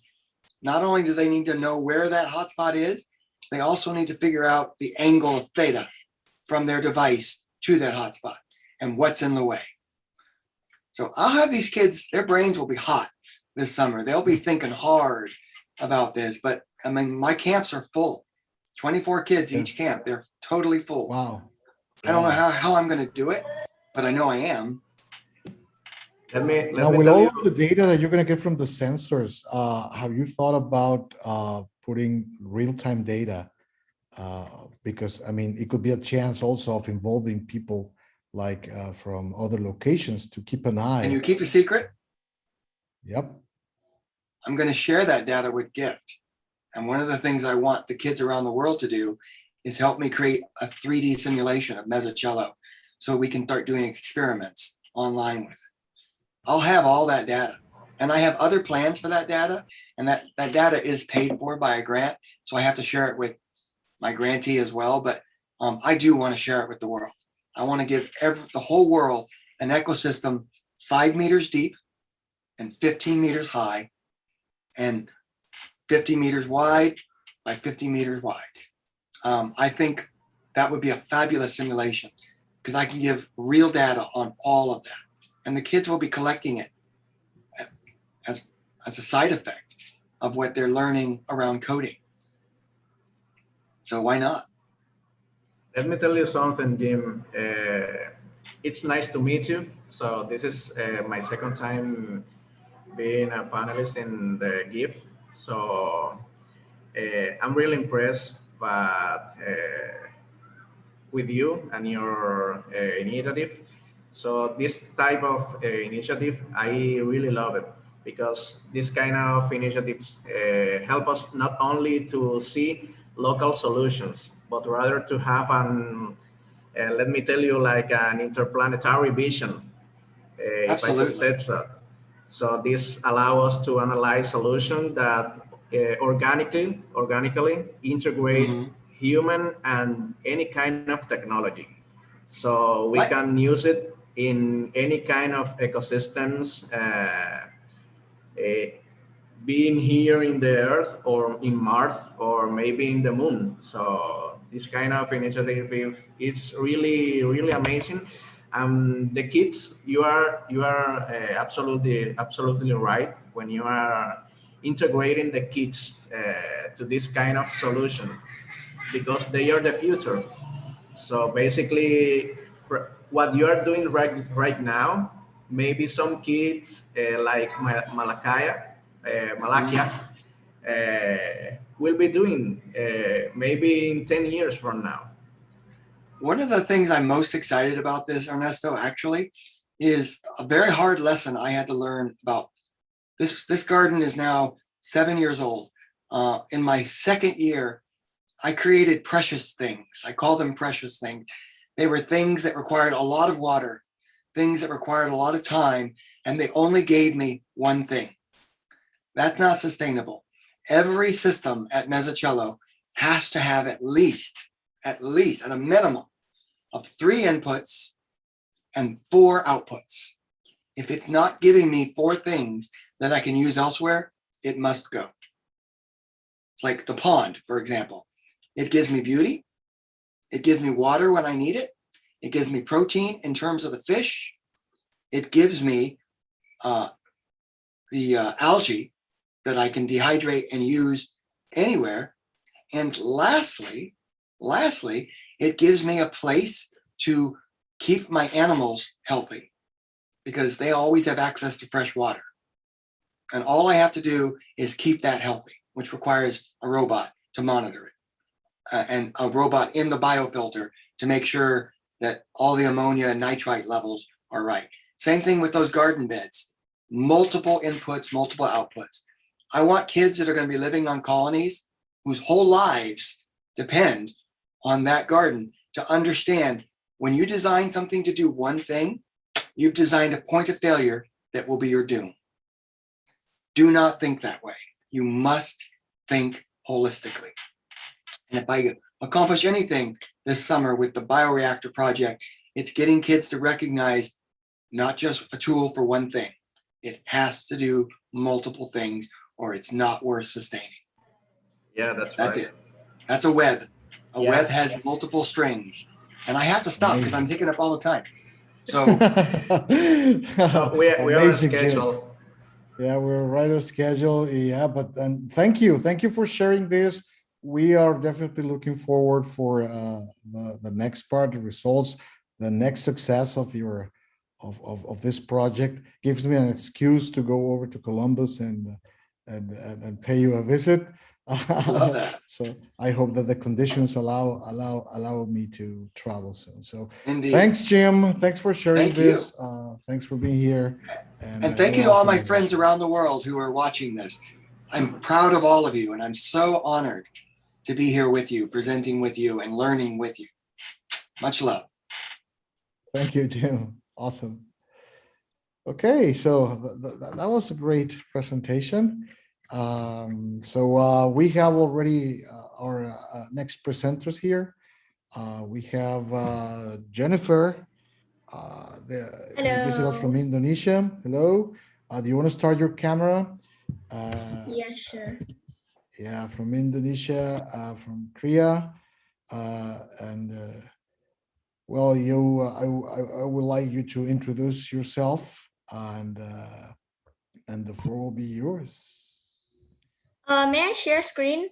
Speaker 7: not only do they need to know where that hotspot is, they also need to figure out the angle of theta from their device to that hotspot and what's in the way. So I'll have these kids, their brains will be hot this summer. They'll be thinking hard about this, but I mean, my camps are full. 24 kids each camp. They're totally full.
Speaker 5: Wow.
Speaker 7: I don't know how I'm going to do it, but I know I am.
Speaker 5: Now, with all of the data that you're going to get from the sensors, have you thought about putting real-time data? Because, I mean, it could be a chance also of involving people like from other locations to keep an eye.
Speaker 7: Can you keep a secret?
Speaker 5: Yep.
Speaker 7: I'm going to share that data with Gift. And one of the things I want the kids around the world to do is help me create a 3D simulation of Mezzocello so we can start doing experiments online with it. I'll have all that data. And I have other plans for that data. And that data is paid for by a grant. So I have to share it with my grantee as well. But I do want to share it with the world. I want to give the whole world an ecosystem 5 meters deep and 15 meters high and 50 meters wide by 50 meters wide. I think that would be a fabulous simulation because I can give real data on all of that. And the kids will be collecting it as a side effect of what they're learning around coding. So why not?
Speaker 8: Let me tell you something, Jim. It's nice to meet you. So this is my second time being a panelist in the GIF. So I'm really impressed with you and your initiative. So this type of initiative, I really love it because this kind of initiatives help us not only to see local solutions, but rather to have an, let me tell you, like an interplanetary vision.
Speaker 7: Absolutely.
Speaker 8: If I could say so. So this allows us to analyze solutions that organically integrate human and any kind of technology. So we can use it in any kind of ecosystems, being here in the Earth or in Mars or maybe in the Moon. So this kind of initiative is really, really amazing. The kids, you are absolutely right when you are integrating the kids to this kind of solution, because they are the future. So basically, what you are doing right now, maybe some kids like Malakia will be doing maybe in 10 years from now.
Speaker 7: One of the things I'm most excited about this, Ernesto, actually, is a very hard lesson I had to learn about. This garden is now 7 years old. In my second year, I created precious things. I call them precious things. They were things that required a lot of water, things that required a lot of time, and they only gave me one thing. That's not sustainable. Every system at Mezzocello has to have at least at a minimum of 3 inputs and 4 outputs. If it's not giving me 4 things that I can use elsewhere, it must go. It's like the pond, for example. It gives me beauty. It gives me water when I need it. It gives me protein in terms of the fish. It gives me the algae that I can dehydrate and use anywhere. And lastly, it gives me a place to keep my animals healthy, because they always have access to fresh water. And all I have to do is keep that healthy, which requires a robot to monitor it, and a robot in the biofilter to make sure that all the ammonia and nitrite levels are right. Same thing with those garden beds, multiple inputs, multiple outputs. I want kids that are going to be living on colonies whose whole lives depend on that garden to understand when you design something to do one thing, you've designed a point of failure that will be your doom. Do not think that way. You must think holistically. And if I accomplish anything this summer with the bioreactor project, it's getting kids to recognize not just a tool for one thing. It has to do multiple things, or it's not worth sustaining.
Speaker 8: Yeah, that's right.
Speaker 7: It. That's a web. A web has multiple strings. And I have to stop because I'm picking up all the time. So,
Speaker 8: we are on schedule.
Speaker 5: Yeah, we're right on schedule. Yeah, but thank you for sharing this. We are definitely looking forward for the next part, the results, the next success of your of this project. Gives me an excuse to go over to Columbus and pay you a visit.
Speaker 7: Love that.
Speaker 5: So I hope that the conditions allow me to travel soon. So
Speaker 7: indeed.
Speaker 5: Thanks, Jim. Thanks for sharing this. Thanks for being here.
Speaker 7: And thank you to all my friends around the world who are watching this. I'm proud of all of you, and I'm so honored to be here with you, presenting with you, and learning with you. Much love.
Speaker 5: Thank you, Jim. Awesome. Okay, so that was a great presentation. So we have already our next presenters here. We have Jennifer, visit us from Indonesia. Hello. Do you want to start your camera?
Speaker 28: Yeah, sure.
Speaker 5: Yeah, from Indonesia, from Korea, well, I would like you to introduce yourself, and the floor will be yours.
Speaker 28: May I share screen?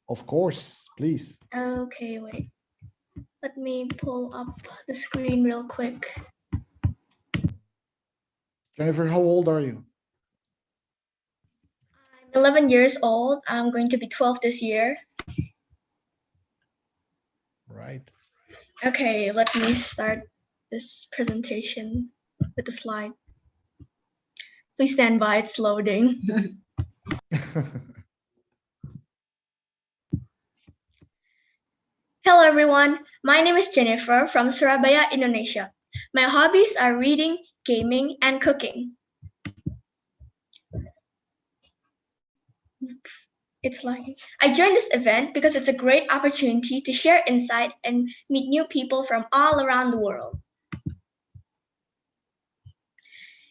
Speaker 5: Of course, please.
Speaker 28: Okay, wait. Let me pull up the screen real quick.
Speaker 5: Jennifer, how old are you?
Speaker 28: I'm 11 years old. I'm going to be 12 this year.
Speaker 5: Right.
Speaker 28: Okay, let me start this presentation with the slide. Please stand by, it's loading. Hello everyone, my name is Jennifer from Surabaya, Indonesia. My hobbies are reading, gaming, and cooking. It's lagging. I joined this event because it's a great opportunity to share insight and meet new people from all around the world.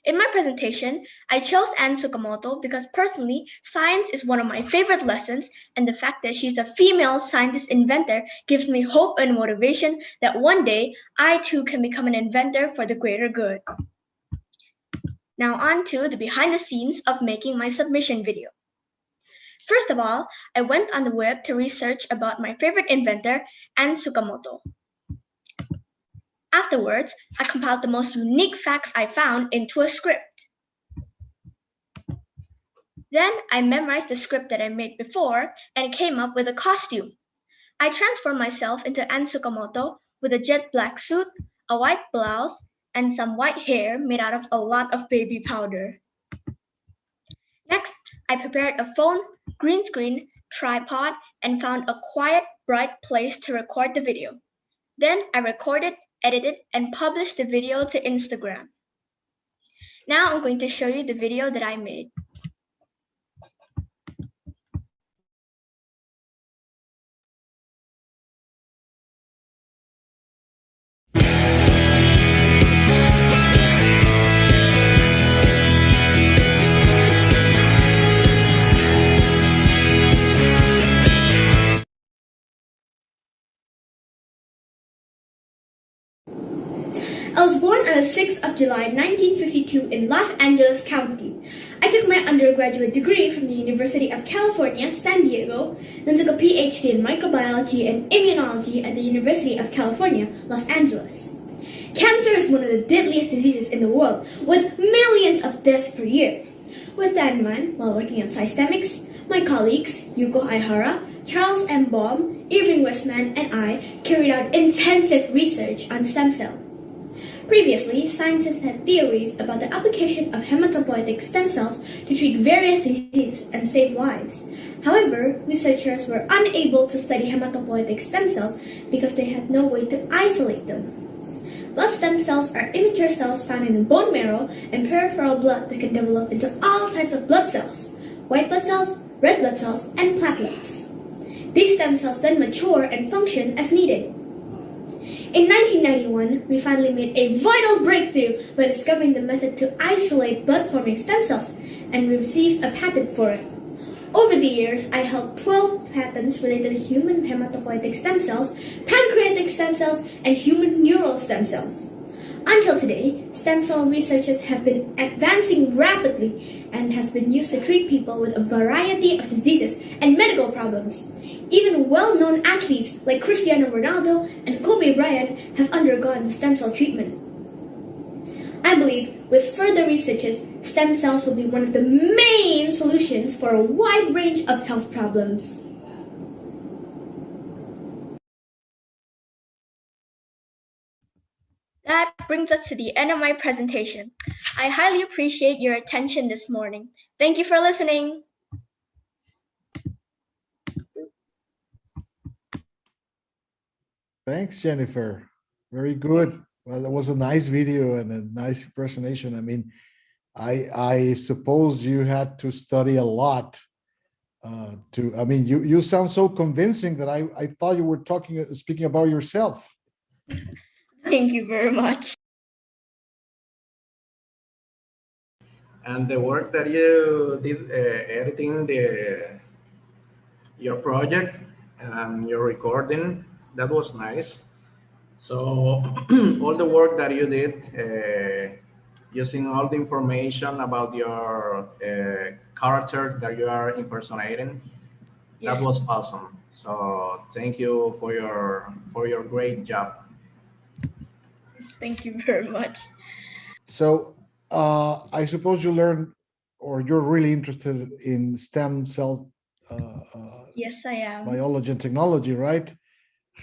Speaker 28: In my presentation, I chose Anne Tsukamoto because personally, science is one of my favorite lessons, and the fact that she's a female scientist inventor gives me hope and motivation that one day I too can become an inventor for the greater good. Now on to the behind the scenes of making my submission video. First of all, I went on the web to research about my favorite inventor, Anne Tsukamoto. Afterwards, I compiled the most unique facts I found into a script. Then I memorized the script that I made before and came up with a costume. I transformed myself into Anne Tsukamoto with a jet black suit, a white blouse, and some white hair made out of a lot of baby powder. Next, I prepared a phone, green screen, tripod, and found a quiet, bright place to record the video. Then I recorded, edited, and published the video to Instagram. Now I'm going to show you the video that I made.
Speaker 11: I was born on the 6th of July 1952 in Los Angeles County. I took my undergraduate degree from the University of California, San Diego, then took a PhD in microbiology and immunology at the University of California, Los Angeles. Cancer is one of the deadliest diseases in the world, with millions of deaths per year. With that in mind, while working on Systemics, my colleagues, Yuko Aihara, Charles M. Baum, Irving Westman, and I carried out intensive research on stem cells. Previously, scientists had theories about the application of hematopoietic stem cells to treat various diseases and save lives. However, researchers were unable to study hematopoietic stem cells because they had no way to isolate them. Blood stem cells are immature cells found in the bone marrow and peripheral blood that can develop into all types of blood cells: white blood cells, red blood cells, and platelets. These stem cells then mature and function as needed. In 1991, we finally made a vital breakthrough by discovering the method to isolate blood-forming stem cells, and we received a patent for it. Over the years, I held 12 patents related to human hematopoietic stem cells, pancreatic stem cells, and human neural stem cells. Until today, stem cell researches have been advancing rapidly and has been used to treat people with a variety of diseases and medical problems. Even well-known athletes like Cristiano Ronaldo and Kobe Bryant have undergone stem cell treatment. I believe with further researches, stem cells will be one of the main solutions for a wide range of health problems.
Speaker 28: That brings us to the end of my presentation. I highly appreciate your attention this morning. Thank you for listening.
Speaker 5: Thanks, Jennifer. Very good. Well, it was a nice video and a nice impersonation. I mean, I suppose you had to study a lot I mean, you sound so convincing that I thought you were speaking about yourself.
Speaker 28: Thank you very much.
Speaker 8: And the work that you did editing your project and your recording, that was nice. So all the work that you did, using all the information about your character that you are impersonating, that was awesome. So thank you for your great job.
Speaker 28: Thank you very much.
Speaker 5: So I suppose you learned, or you're really interested in stem cell
Speaker 28: Yes, I am.
Speaker 5: biology and technology, right?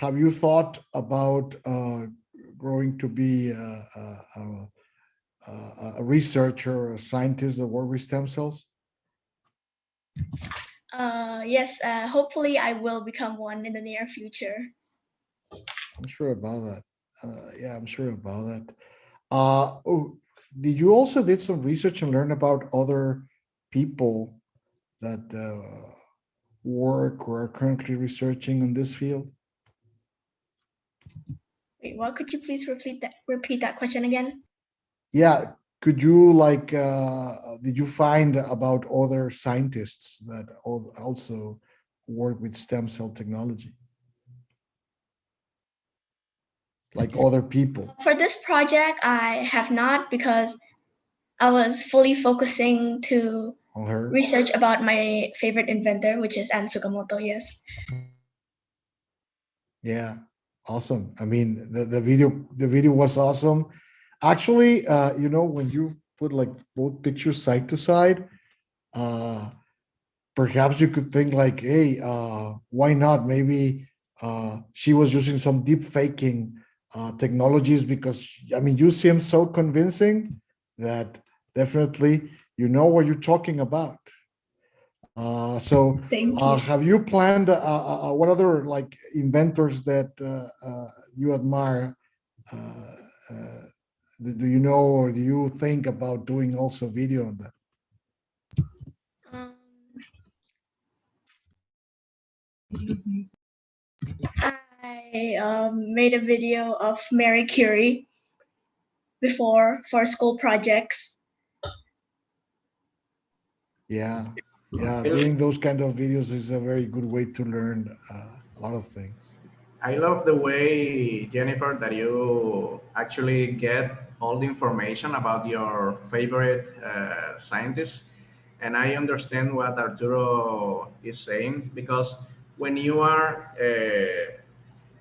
Speaker 5: Have you thought about growing to be a researcher or a scientist that works with stem cells?
Speaker 28: Yes, hopefully I will become one in the near future.
Speaker 5: I'm sure about that. Yeah, I'm sure about that. Oh, did you also did some research and learn about other people work or are currently researching in this field?
Speaker 28: Wait, what? Could you please repeat that question again?
Speaker 5: Yeah, could you like did you find about other scientists that also work with stem cell technology? Like other people?
Speaker 28: For this project, I have not, because I was fully focusing to
Speaker 5: On her?
Speaker 28: research about my favorite inventor, which is Anne Tsukamoto. Yes.
Speaker 5: Yeah, awesome. I mean, the video was awesome. Actually, you know, when you put like both pictures side to side, perhaps you could think like, hey, why not? Maybe she was using some deep faking technologies, because I mean, you seem so convincing that definitely you know what you're talking about. So have you planned what other like inventors that you admire? Do you know, or do you think about doing also video on that?
Speaker 28: I made a video of Marie Curie before for school projects.
Speaker 5: Yeah, doing those kind of videos is a very good way to learn a lot of things.
Speaker 8: I love the way, Jennifer, that you actually get all the information about your favorite scientists. And I understand what Arturo is saying, because when you are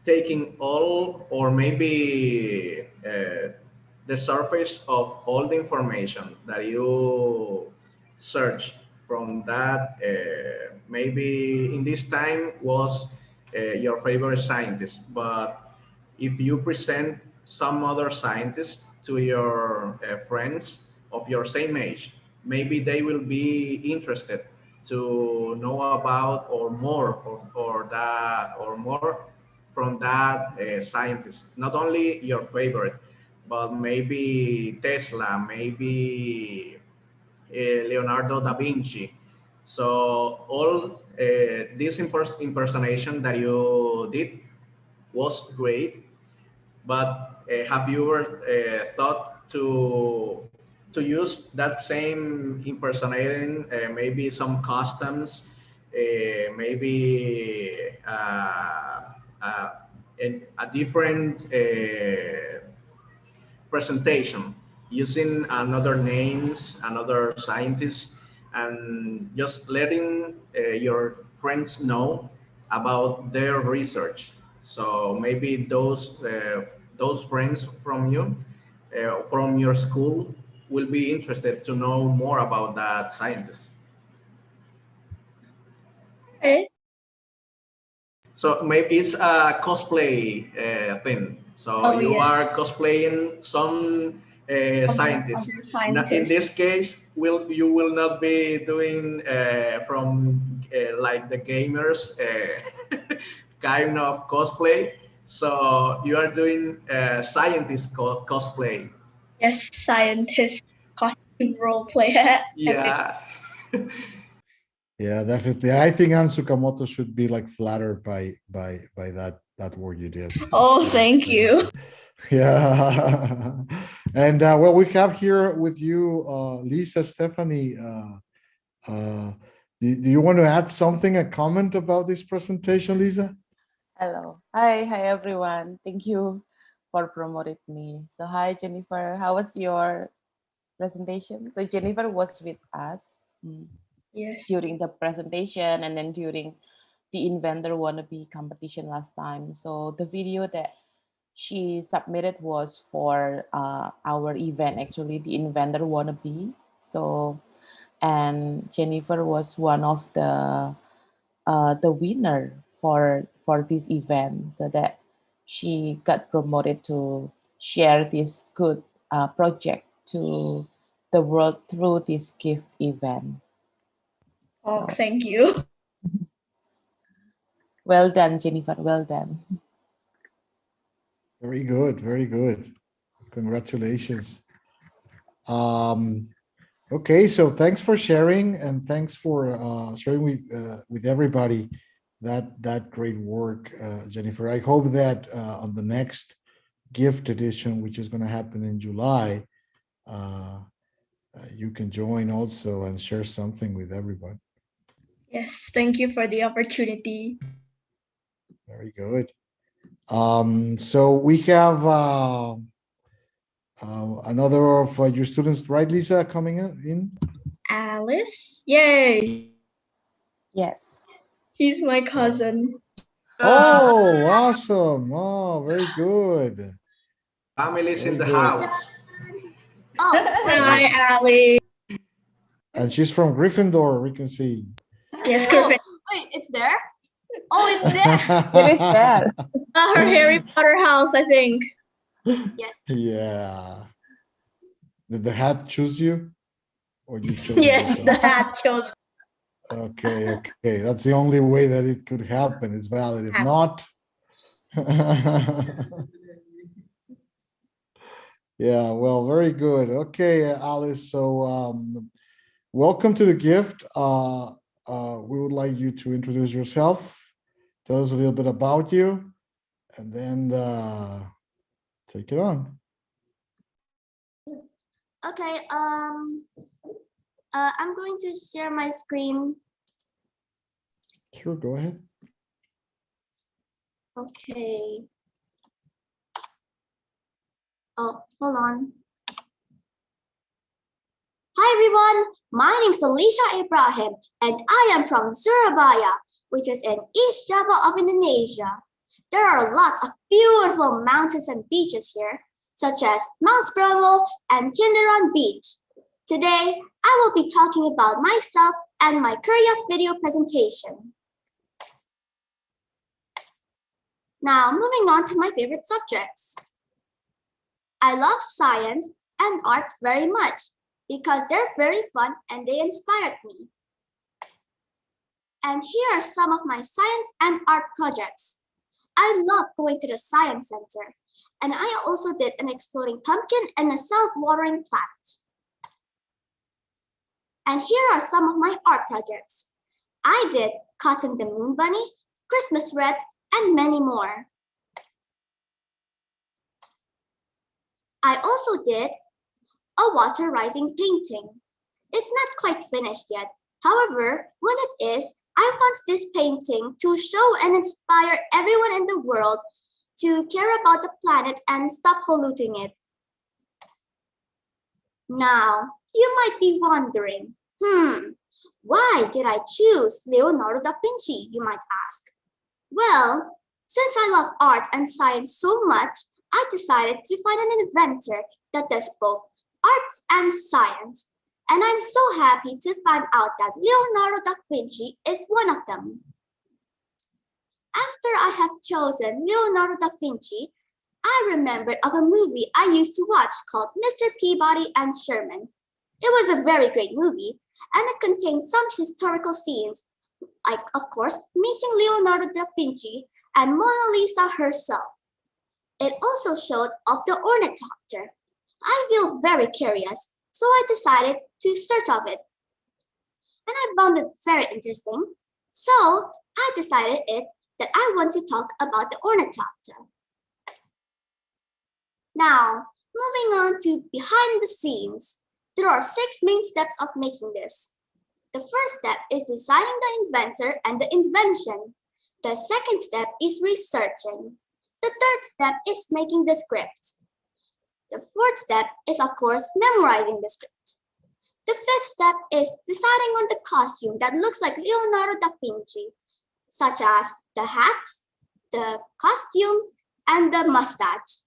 Speaker 8: taking all, or maybe the surface of all the information that you search from that, maybe in this time was your favorite scientist, but if you present some other scientists to your friends of your same age, maybe they will be interested to know about or more or more from that scientist. Not only your favorite, but maybe Tesla, maybe Leonardo da Vinci. So all this impersonation that you did was great, but have you ever thought to use that same impersonating, maybe some customs, maybe a different presentation using another names, another scientists, and just letting your friends know about their research. So maybe those friends from you, from your school, will be interested to know more about that scientist.
Speaker 28: Okay.
Speaker 8: So maybe it's a cosplay thing. So you are cosplaying some scientists. In this case, you will not be doing from like the gamers kind of cosplay. So you are doing scientist cosplay.
Speaker 28: Yes, scientist costume role play.
Speaker 8: Yeah.
Speaker 5: Yeah, definitely. I think Anne Tsukamoto should be like flattered by that work you did.
Speaker 28: Oh, thank you.
Speaker 5: Yeah. And well, we have here with you Lisa Stephanie. Do you want to add something, a comment about this presentation, Lisa?
Speaker 1: Hello. Hi everyone. Thank you for promoting me. So hi Jennifer, how was your presentation? So Jennifer was with us during the presentation and then during the Inventor Wannabe competition last time. So the video that she submitted was for our event, actually, the Inventor Wannabe. So, and Jennifer was one of the winner for this event, so that she got promoted to share this good project to the world through this gift event.
Speaker 28: Oh, thank you.
Speaker 1: Well done, Jennifer. Well done.
Speaker 5: Very good. Very good. Congratulations. Well, Okay, so thanks for sharing, and thanks for sharing with everybody that great work, Jennifer. I hope that on the next gift edition, which is going to happen in July, you can join also and share something with everyone.
Speaker 28: Yes, thank you for the opportunity.
Speaker 5: Very good. So we have another of your students, right, Lisa, coming in?
Speaker 28: Alice? Yay!
Speaker 1: Yes.
Speaker 28: She's my cousin.
Speaker 5: Oh, awesome. Oh, very good.
Speaker 8: Family's in the
Speaker 5: Very good.
Speaker 8: house.
Speaker 28: Hi, Ali.
Speaker 5: And she's from Gryffindor, we can see.
Speaker 28: Yes, Griffin.
Speaker 11: Wait, it's there? Oh, it's there.
Speaker 1: It is there.
Speaker 28: Her Harry Potter house, I think.
Speaker 11: Yes.
Speaker 5: Yeah. Did the hat choose you? Or you chose
Speaker 28: Yes,
Speaker 5: yourself?
Speaker 28: the hat chose.
Speaker 5: Okay, okay. That's the only way that it could happen. It's valid. If not, yeah, well, very good. Okay, Alice. So welcome to the gift. We would like you to introduce yourself. Tell us a little bit about you, and then take it on.
Speaker 11: Okay, I'm going to share my screen.
Speaker 5: Sure, go ahead.
Speaker 11: Okay. Oh, hold on. Hi everyone, my name is Alicia Ibrahim and I am from Surabaya, which is in East Java of Indonesia. There are lots of beautiful mountains and beaches here, such as Mount Bromo and Tindaran Beach. Today, I will be talking about myself and my Korea video presentation. Now, moving on to my favorite subjects. I love science and art very much because they're very fun and they inspired me. And here are some of my science and art projects. I love going to the science center, and I also did an exploding pumpkin and a self-watering plant. And here are some of my art projects. I did Cotton the Moon Bunny, Christmas Wreath, and many more. I also did a water rising painting. It's not quite finished yet. However, when it is, I want this painting to show and inspire everyone in the world to care about the planet and stop polluting it. Now, you might be wondering, why did I choose Leonardo da Vinci, you might ask? Well, since I love art and science so much, I decided to find an inventor that does both art and science. And I'm so happy to find out that Leonardo da Vinci is one of them. After I have chosen Leonardo da Vinci, I remembered of a movie I used to watch called Mr. Peabody and Sherman. It was a very great movie, and it contained some historical scenes, like, of course, meeting Leonardo da Vinci and Mona Lisa herself. It also showed off the ornithopter. I feel very curious, so I decided to search of it. And I found it very interesting, so I decided that I want to talk about the ornithopter. Now, moving on to behind the scenes, there are 6 main steps of making this. The first step is designing the inventor and the invention. The second step is researching. The third step is making the script. The fourth step is, of course, memorizing the script. The fifth step is deciding on the costume that looks like Leonardo da Vinci, such as the hat, the costume, and the mustache.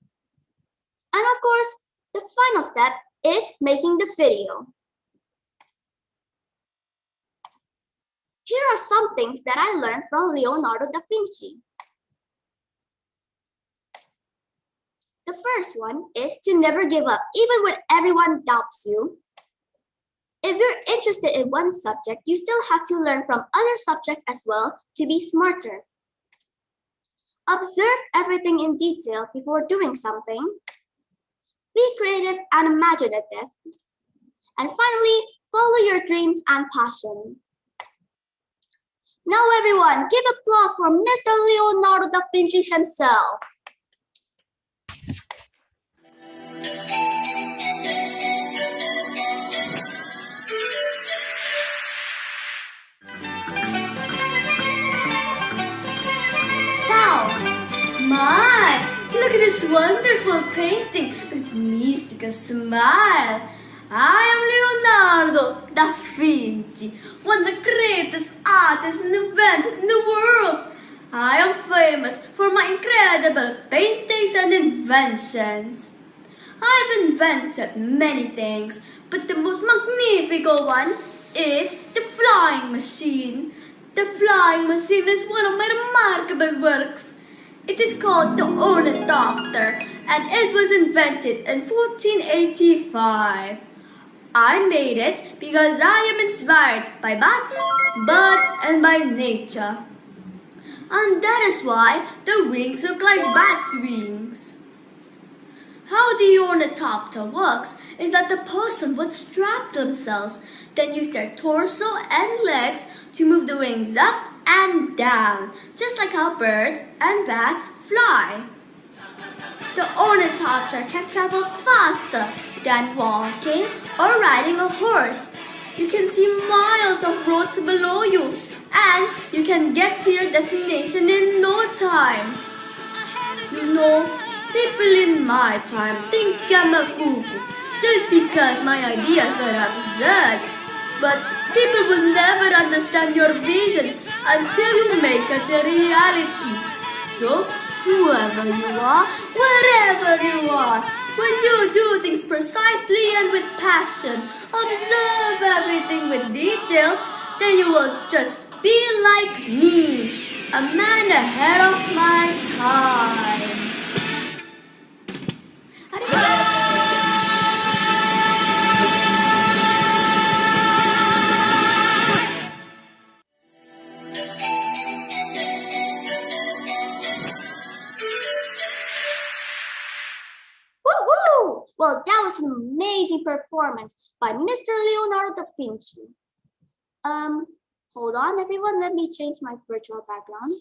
Speaker 11: And of course, the final step is making the video. Here are some things that I learned from Leonardo da Vinci. The first one is to never give up, even when everyone doubts you. If you're interested in one subject, you still have to learn from other subjects as well to be smarter. Observe everything in detail before doing something. Be creative and imaginative. And finally, dreams and passion. Now everyone, give applause for Mr. Leonardo da Vinci himself. My, look at this wonderful painting with mystical smile. I am Leonardo da Vinci, one of the greatest artists and inventors in the world. I am famous for my incredible paintings and inventions. I've invented many things, but the most magnificent one is the flying machine. The flying machine is one of my remarkable works. It is called the ornithopter, and it was invented in 1485. I made it because I am inspired by bats, birds, and by nature. And that is why the wings look like bat wings. How the ornithopter works is that the person would strap themselves, then use their torso and legs to move the wings up and down, just like how birds and bats fly. The ornithopter can travel faster than walking or riding a horse. You can see miles of roads below you, and you can get to your destination in no time. You know, people in my time think I'm a cuckoo just because my ideas are absurd. But people will never understand your vision until you make it a reality. So, whoever you are, wherever you are, when you do things precisely and with passion, observe everything with detail, then you will just be like me, a man ahead of my time. Woo-hoo! Well, that was an amazing performance by Mr. Leonardo da Vinci. Hold on, everyone. Let me change my virtual background.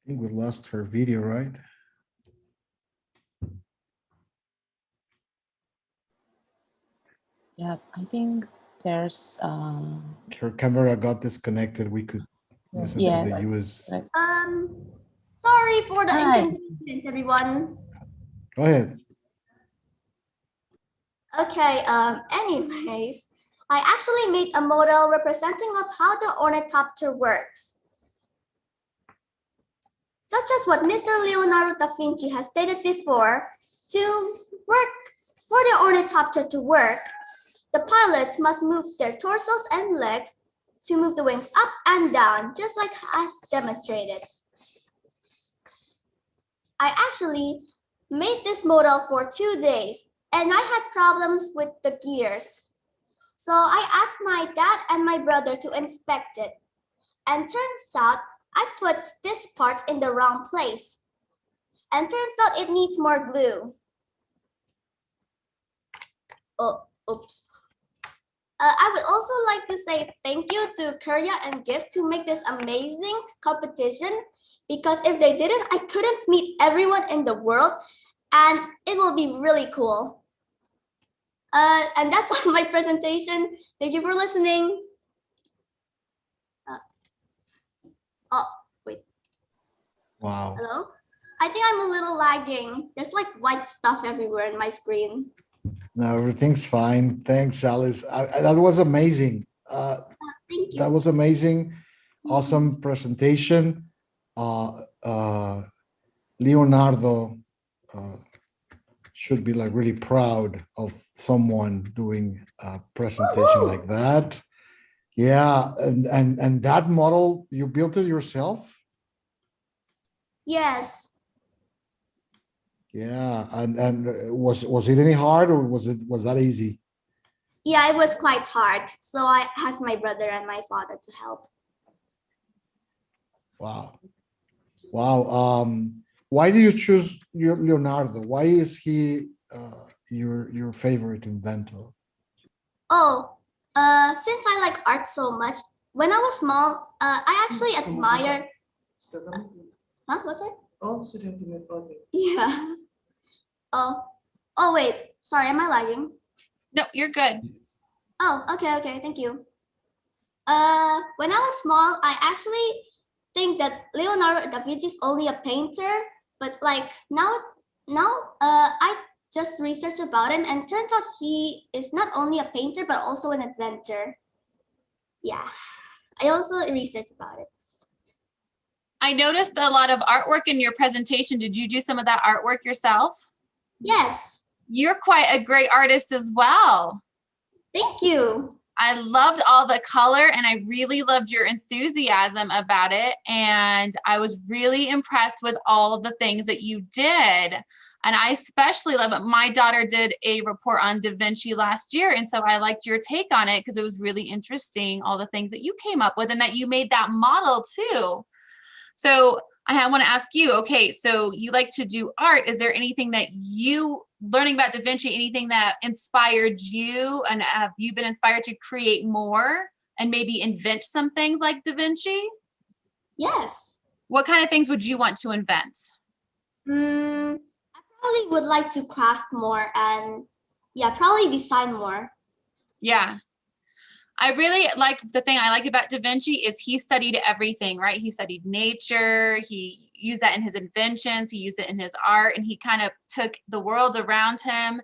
Speaker 5: I think we lost her video, right?
Speaker 1: Yeah, I think there's
Speaker 5: Her camera got disconnected. We could listen to the US.
Speaker 11: Sorry for the inconvenience, everyone.
Speaker 5: Go ahead.
Speaker 11: Okay, anyways, I actually made a model representing of how the ornithopter works. Such as what Mr. Leonardo da Vinci has stated before, for the ornithopter to work, the pilots must move their torsos and legs to move the wings up and down, just like as demonstrated. I actually made this model for 2 days, and I had problems with the gears. So I asked my dad and my brother to inspect it, and turns out I put this part in the wrong place, and turns out it needs more glue. Oh, oops. I would also like to say thank you to Korea and Gift to make this amazing competition, because if they didn't, I couldn't meet everyone in the world, and it will be really cool. And that's all my presentation. Thank you for listening. Oh, wait.
Speaker 5: Wow.
Speaker 11: Hello? I think I'm a little lagging. There's like white stuff everywhere in my screen.
Speaker 5: No, everything's fine. Thanks, Alice. That was amazing.
Speaker 11: Thank you.
Speaker 5: That was amazing. Awesome presentation. Leonardo should be like really proud of someone doing a presentation like that. Yeah, and that model, you built it yourself?
Speaker 11: Yes.
Speaker 5: Yeah, and was it any hard or was that easy?
Speaker 11: Yeah, it was quite hard. So I asked my brother and my father to help.
Speaker 5: Wow. Wow. Why do you choose Leonardo? Why is he your favorite inventor?
Speaker 11: Oh, since I like art so much, when I was small, I actually admired. Huh? What's that?
Speaker 6: Oh, student.
Speaker 11: Yeah. Oh, wait. Sorry, am I lagging?
Speaker 15: No, you're good.
Speaker 11: Oh, okay, thank you. When I was small, I actually think that Leonardo da Vinci is only a painter, but like now, I just researched about him and turns out he is not only a painter, but also an inventor. Yeah, I also researched about it.
Speaker 15: I noticed a lot of artwork in your presentation. Did you do some of that artwork yourself?
Speaker 11: Yes.
Speaker 15: You're quite a great artist as well.
Speaker 11: Thank you.
Speaker 15: I loved all the color and I really loved your enthusiasm about it. And I was really impressed with all the things that you did. And I especially love it. My daughter did a report on Da Vinci last year. And so I liked your take on it because it was really interesting, all the things that you came up with and that you made that model too. So I want to ask you, okay, so you like to do art. Is there anything that you, learning about Da Vinci, anything that inspired you, and have you been inspired to create more and maybe invent some things like Da Vinci?
Speaker 11: Yes.
Speaker 15: What kind of things would you want to invent?
Speaker 11: I probably would like to craft more and probably design more.
Speaker 15: Yeah. I really like, the thing I like about Da Vinci is he studied everything, right? He studied nature, he used that in his inventions, he used it in his art, and he kind of took the world around him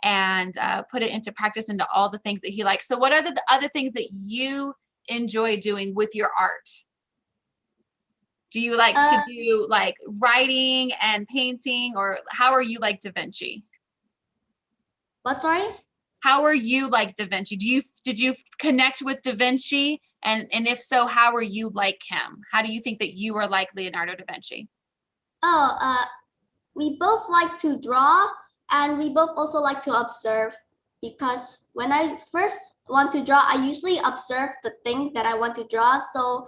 Speaker 15: and put it into practice into all the things that he liked. So what are the other things that you enjoy doing with your art? Do you like to do like writing and painting, or how are you like Da Vinci?
Speaker 11: What, sorry?
Speaker 15: How are you like Da Vinci? Did you connect with Da Vinci? And if so, how are you like him? How do you think that you are like Leonardo da Vinci?
Speaker 11: We both like to draw and we both also like to observe, because when I first want to draw, I usually observe the thing that I want to draw. So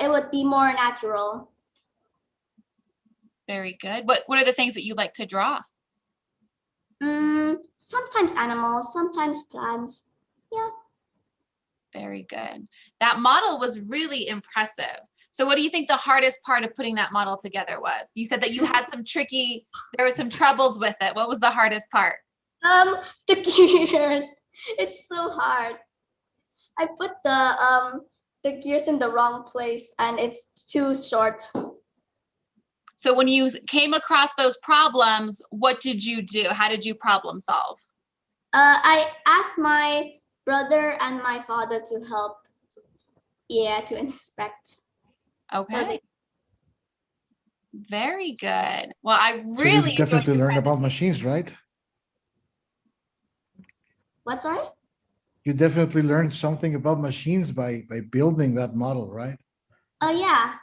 Speaker 11: it would be more natural.
Speaker 15: Very good. What are the things that you like to draw?
Speaker 11: Sometimes animals, sometimes plants. Yeah.
Speaker 15: Very good. That model was really impressive. So what do you think the hardest part of putting that model together was? You said that you had there were some troubles with it. What was the hardest part?
Speaker 11: The gears. It's so hard. I put the gears in the wrong place and it's too short.
Speaker 15: So when you came across those problems, what did you do? How did you problem solve?
Speaker 11: I asked my brother and my father to help. Yeah, to inspect.
Speaker 15: Okay. Very good. Well, I
Speaker 5: So
Speaker 15: really
Speaker 5: you definitely learn about machines, right?
Speaker 11: What, sorry?
Speaker 5: You definitely learned something about machines by building that model, right?
Speaker 11: Yeah.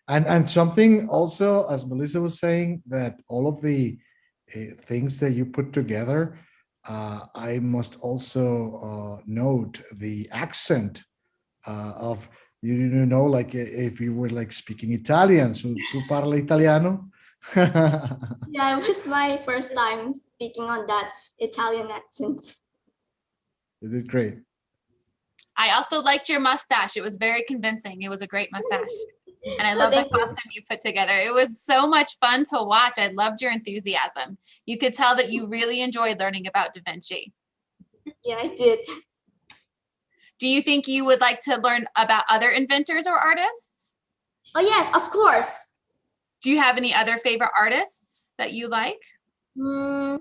Speaker 5: And something also, as Melissa was saying, that all of the things that you put together, I must also note the accent of, you know, like if you were like speaking Italian, so tu parla italiano?
Speaker 11: Yeah, it was my first time speaking on that Italian accent.
Speaker 5: You did great.
Speaker 15: I also liked your mustache. It was very convincing. It was a great mustache. And I love the costume you put together. It was so much fun to watch. I loved your enthusiasm. You could tell that you really enjoyed learning about Da Vinci.
Speaker 11: Yeah, I did.
Speaker 15: Do you think you would like to learn about other inventors or artists?
Speaker 11: Oh yes, of course.
Speaker 15: Do you have any other favorite artists that you like?
Speaker 11: For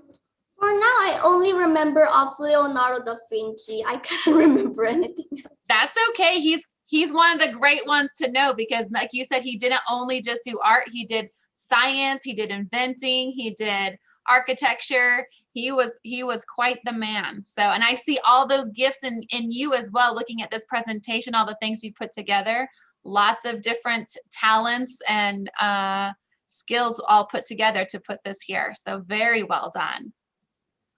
Speaker 11: now, I only remember of Leonardo da Vinci. I can't remember anything else.
Speaker 15: That's okay. He's one of the great ones to know because like you said, he didn't only just do art, he did science, he did inventing, he did architecture. He was quite the man. So, and I see all those gifts in you as well, looking at this presentation, all the things you put together, lots of different talents and skills all put together to put this here. So very well done.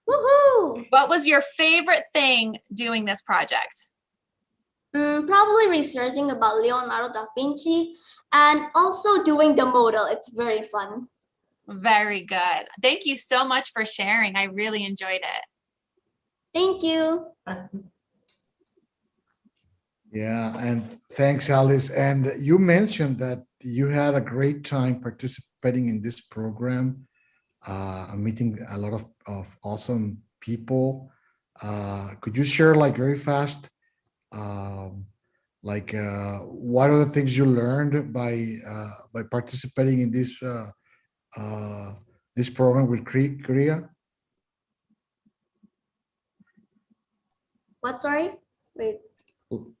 Speaker 11: Woohoo!
Speaker 15: What was your favorite thing doing this project?
Speaker 11: Probably researching about Leonardo da Vinci and also doing the model. It's very fun.
Speaker 15: Very good. Thank you so much for sharing. I really enjoyed it.
Speaker 11: Thank you.
Speaker 5: Yeah, and thanks, Alice. And you mentioned that you had a great time participating in this program, meeting a lot of awesome people. Could you share like very fast, what are the things you learned by participating in this program with Korea?
Speaker 11: What, sorry? Wait.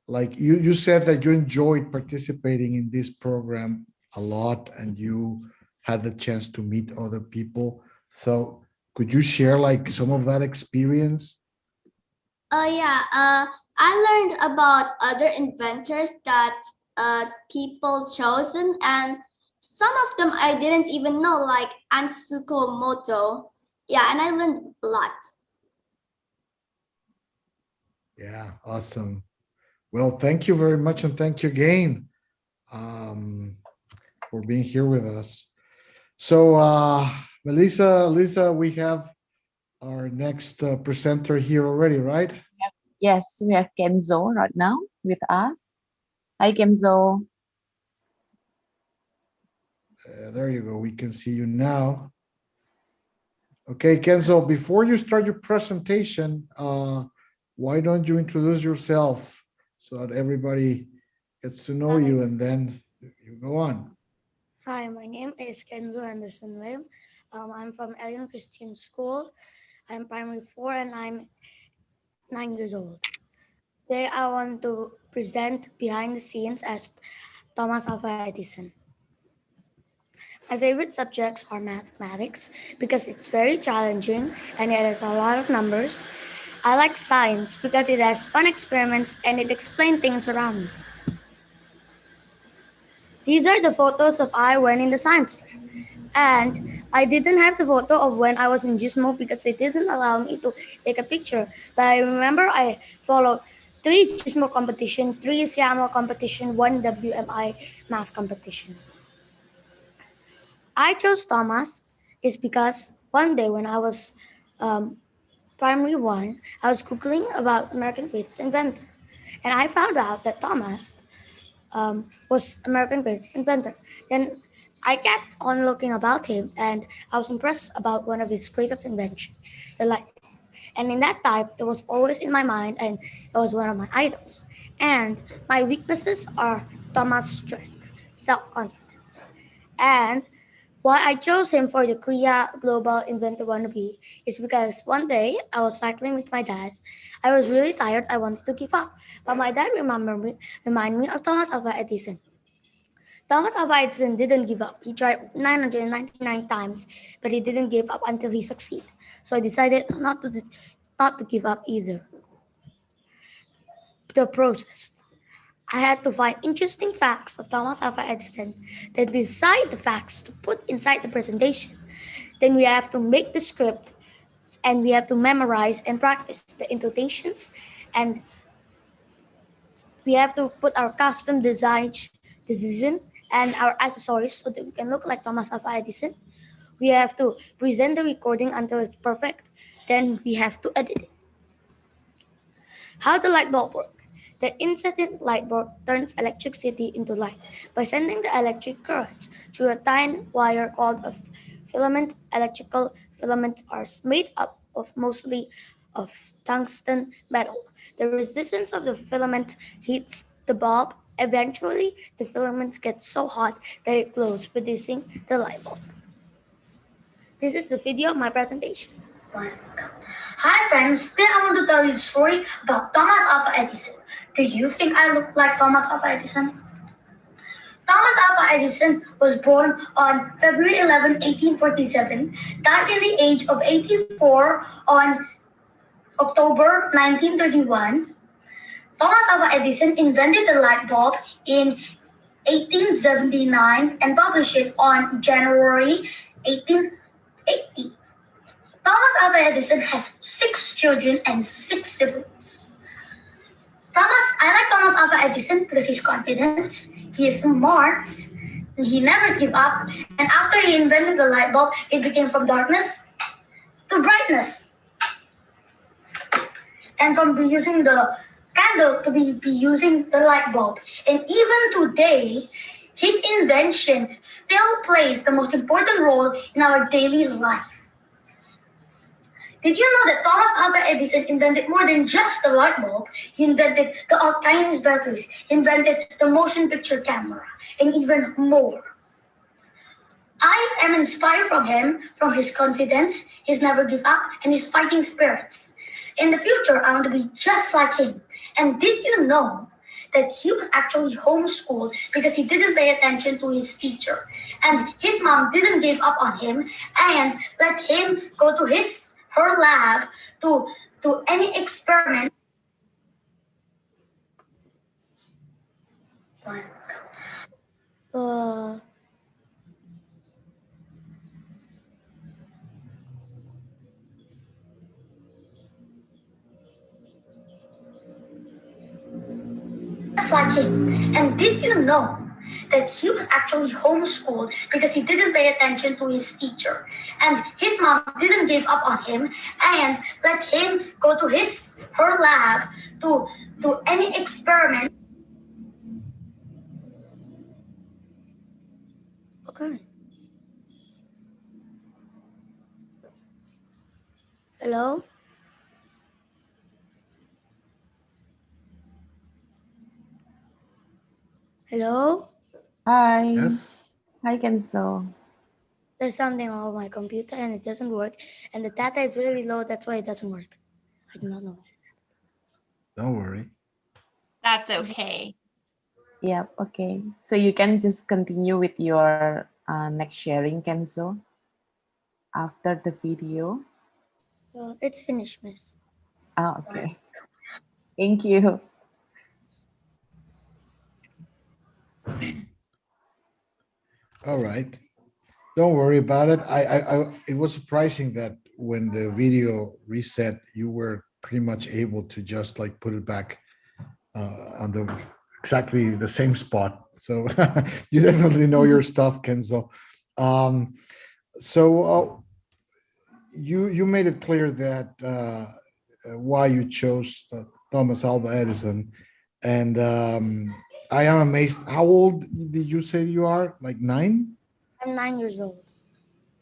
Speaker 5: Like you said that you enjoyed participating in this program a lot and you had the chance to meet other people. So could you share like some of that experience?
Speaker 11: Yeah, I learned about other inventors that people chosen, and some of them I didn't even know, like Ansuko Moto. Yeah, and I learned a lot.
Speaker 5: Yeah, awesome. Well, thank you very much, and thank you again for being here with us. So, Lisa, we have our next presenter here already, right?
Speaker 1: Yes, we have Kenzo right now with us. Hi, Kenzo.
Speaker 5: There you go. We can see you now. Okay, Kenzo, before you start your presentation, why don't you introduce yourself so that everybody gets to know you and then you go on.
Speaker 6: Hi, my name is Kenzo Anderson Lim. I'm from Elion Christian School. I'm primary 4 and I'm 9 years old. Today I want to present behind the scenes as Thomas Alva Edison. My favorite subjects are mathematics because it's very challenging and it has a lot of numbers. I like science because it has fun experiments and it explains things around me. These are the photos of I when in the science fair. And I didn't have the photo of when I was in Gizmo because they didn't allow me to take a picture. But I remember I followed 3 Gizmo competition, 3 Siamo competition, 1 WMI math competition. I chose Thomas is because one day when I was primary 1, I was Googling about American greatest inventor. And I found out that Thomas was American greatest inventor. Then I kept on looking about him and I was impressed about one of his greatest inventions, the light bulb. And in that time, it was always in my mind and it was one of my idols. And my weaknesses are Thomas' strength, self-confidence. And why I chose him for the Korea Global Inventor Wannabe is because one day I was cycling with my dad. I was really tired. I wanted to give up. But my dad reminded me of Thomas Alva Edison. Thomas Alva Edison didn't give up. He tried 999 times, but he didn't give up until he succeeded. So I decided not to give up either. The process. I had to find interesting facts of Thomas Alva Edison, then decide the facts to put inside the presentation. Then we have to make the script, and we have to memorize and practice the intonations, and we have to put our custom decision and our accessories so that we can look like Thomas Alva Edison. We have to present the recording until it's perfect. Then we have to edit it. How the light bulb works. The incandescent light bulb turns electricity into light by sending the electric currents through a thin wire called a filament. Electrical filaments are made up of mostly of tungsten metal. The resistance of the filament heats the bulb. Eventually, the filaments get so hot that it glows, producing the light bulb. This is the video of my presentation.
Speaker 10: Hi friends, today I want to tell you a story about Thomas Alva Edison. Do you think I look like Thomas Alva Edison? Thomas Alva Edison was born on February 11, 1847, died in the age of 84 on October 1931. Thomas Alva Edison invented the light bulb in 1879 and published it on January 1880. Thomas Alva Edison has 6 children and 6 siblings. I like Thomas Alva Edison because he's confident, he is smart, and he never gives up. And after he invented the light bulb, it became from darkness to brightness. And from using the candle to be using the light bulb. And even today, his invention still plays the most important role in our daily life. Did you know that Thomas Alva Edison invented more than just the light bulb? He invented the Alkinist batteries, invented the motion picture camera, and even more. I am inspired from him, from his confidence, his never give up, and his fighting spirits. In the future, I want to be just like him. And did you know that he was actually homeschooled because he didn't pay attention to his teacher? And his mom didn't give up on him and let him go to her lab to do any experiment. Just like him. And did you know that he was actually homeschooled because he didn't pay attention to his teacher? And his mom didn't give up on him and let him go to her lab to do any experiment.
Speaker 6: Okay. Hello? Hello?
Speaker 1: Hi.
Speaker 5: Yes.
Speaker 1: Hi, Kenzo.
Speaker 6: There's something wrong with my computer and it doesn't work. And the data is really low. That's why it doesn't work. I do not know.
Speaker 5: Don't worry.
Speaker 15: That's okay.
Speaker 1: Yeah, okay. So you can just continue with your next sharing, Kenzo, after the video.
Speaker 6: Well, it's finished, miss.
Speaker 1: Oh, okay. Thank you.
Speaker 5: All right. Don't worry about it. It was surprising that when the video reset, you were pretty much able to just like put it back on the exactly the same spot. So you definitely know your stuff, Kenzo. You made it clear that why you chose Thomas Alva Edison, and I am amazed. How old did you say you are? Like 9?
Speaker 6: I'm 9 years old.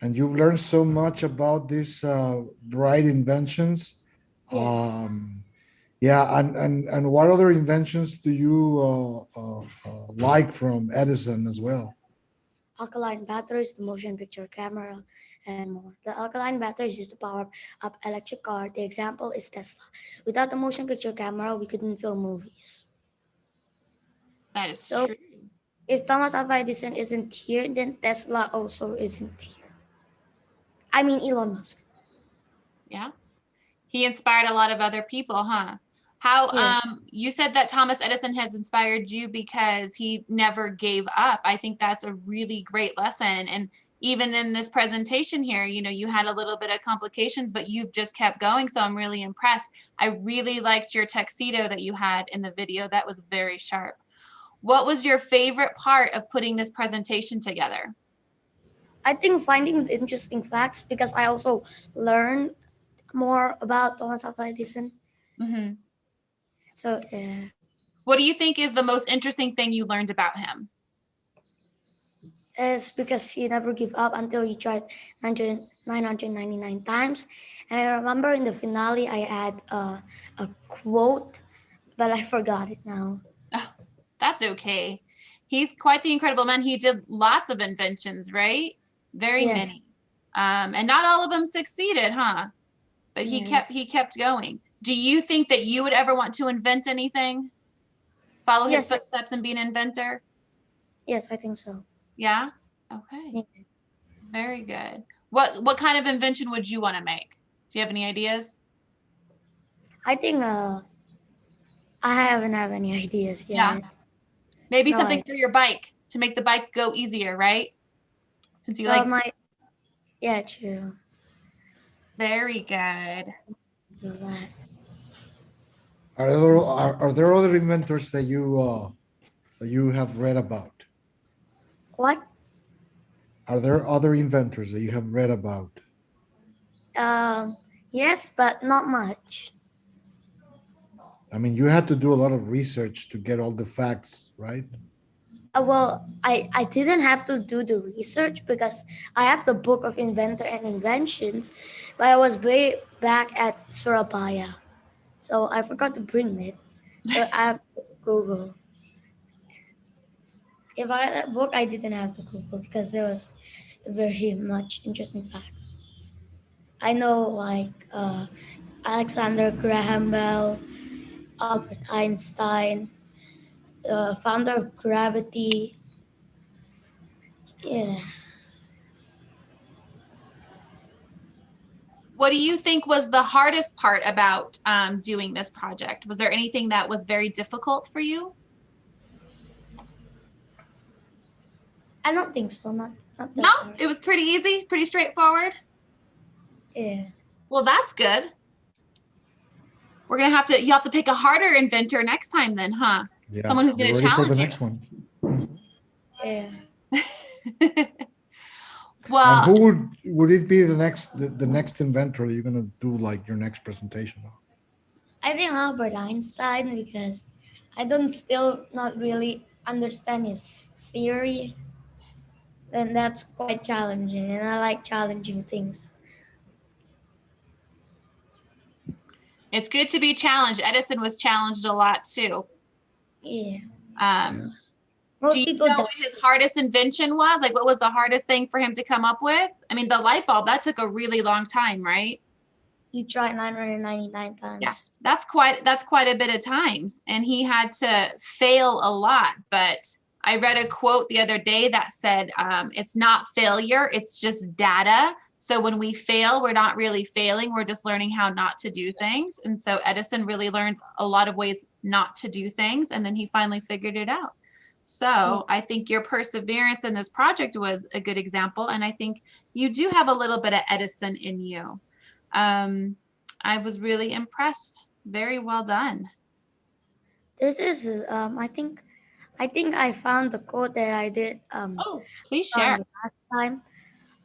Speaker 5: And you've learned so much about these bright inventions.
Speaker 6: Yes.
Speaker 5: Yeah, and what other inventions do you like from Edison as well?
Speaker 6: Alkaline batteries, the motion picture camera, and more. The alkaline batteries used to power up electric car. The example is Tesla. Without the motion picture camera, we couldn't film movies.
Speaker 15: That is
Speaker 6: So,
Speaker 15: true.
Speaker 6: if Thomas Alva Edison isn't here, then Tesla also isn't here. I mean, Elon Musk.
Speaker 15: Yeah. He inspired a lot of other people, huh? How,
Speaker 6: Yeah.
Speaker 15: You said that Thomas Edison has inspired you because he never gave up. I think that's a really great lesson. And even in this presentation here, you know, you had a little bit of complications, but you've just kept going. So I'm really impressed. I really liked your tuxedo that you had in the video. That was very sharp. What was your favorite part of putting this presentation together?
Speaker 6: I think finding the interesting facts, because I also learned more about Thomas Alva Edison.
Speaker 15: Mm-hmm.
Speaker 6: So,
Speaker 15: what do you think is the most interesting thing you learned about him?
Speaker 6: it's because he never gave up until he tried 999 times. And I remember in the finale, I had a quote but I forgot it now.
Speaker 15: Oh, that's okay. He's quite the incredible man. He did lots of inventions, right? Very
Speaker 6: Yes.
Speaker 15: many. And not all of them succeeded, huh? But
Speaker 6: Yes.
Speaker 15: he kept going. Do you think that you would ever want to invent anything? Follow his
Speaker 6: Yes.
Speaker 15: footsteps and be an inventor?
Speaker 6: Yes, I think so.
Speaker 15: Yeah? Okay.
Speaker 6: Yeah.
Speaker 15: Very good. What kind of invention would you want to make? Do you have any ideas?
Speaker 6: I think I haven't have any ideas yet.
Speaker 15: Yeah. Maybe
Speaker 6: No,
Speaker 15: something for your bike to make the bike go easier, right? Since you like.
Speaker 6: Yeah, true.
Speaker 15: Very good.
Speaker 6: Do that.
Speaker 5: Are there other inventors that you have read about?
Speaker 6: What?
Speaker 5: Are there other inventors that you have read about?
Speaker 6: Yes, but not much.
Speaker 5: I mean, you had to do a lot of research to get all the facts, right?
Speaker 6: Well, I didn't have to do the research because I have the book of inventor and inventions, but I was way back at Surabaya, so I forgot to bring it. So I have to Google. If I had a book, I didn't have to Google because there was very much interesting facts. I know like Alexander Graham Bell, Albert Einstein, the founder of gravity. Yeah.
Speaker 15: What do you think was the hardest part about doing this project? Was there anything that was very difficult for you?
Speaker 6: I don't think so. Not that
Speaker 15: No,
Speaker 6: hard.
Speaker 15: it was pretty easy, pretty straightforward.
Speaker 6: Yeah.
Speaker 15: Well, that's good. We're gonna have to. You have to pick a harder inventor next time, then, huh?
Speaker 5: Yeah.
Speaker 15: Someone who's gonna
Speaker 5: You're ready
Speaker 15: challenge
Speaker 5: for the
Speaker 15: you.
Speaker 5: next one.
Speaker 6: Yeah.
Speaker 15: Well,
Speaker 5: And who would it be the next inventor you're gonna do like your next presentation on?
Speaker 6: I think Albert Einstein because I don't still not really understand his theory. Then that's quite challenging, and I like challenging things.
Speaker 15: it's good to be challenged. Edison was challenged a lot too.
Speaker 6: Yeah.
Speaker 15: Do you know what his hardest invention was? Like, what was the hardest thing for him to come up with? I mean, the light bulb, that took a really long time, right?
Speaker 6: He tried 999 times.
Speaker 15: Yeah, that's quite a bit of times. And he had to fail a lot. But I read a quote the other day that said, it's not failure, it's just data. So when we fail, we're not really failing, we're just learning how not to do things. And so Edison really learned a lot of ways not to do things. And then he finally figured it out. So I think your perseverance in this project was a good example. And I think you do have a little bit of Edison in you. I was really impressed. Very well done.
Speaker 6: This is, I think I found the quote that I did.
Speaker 15: Oh, please share.
Speaker 6: Last time.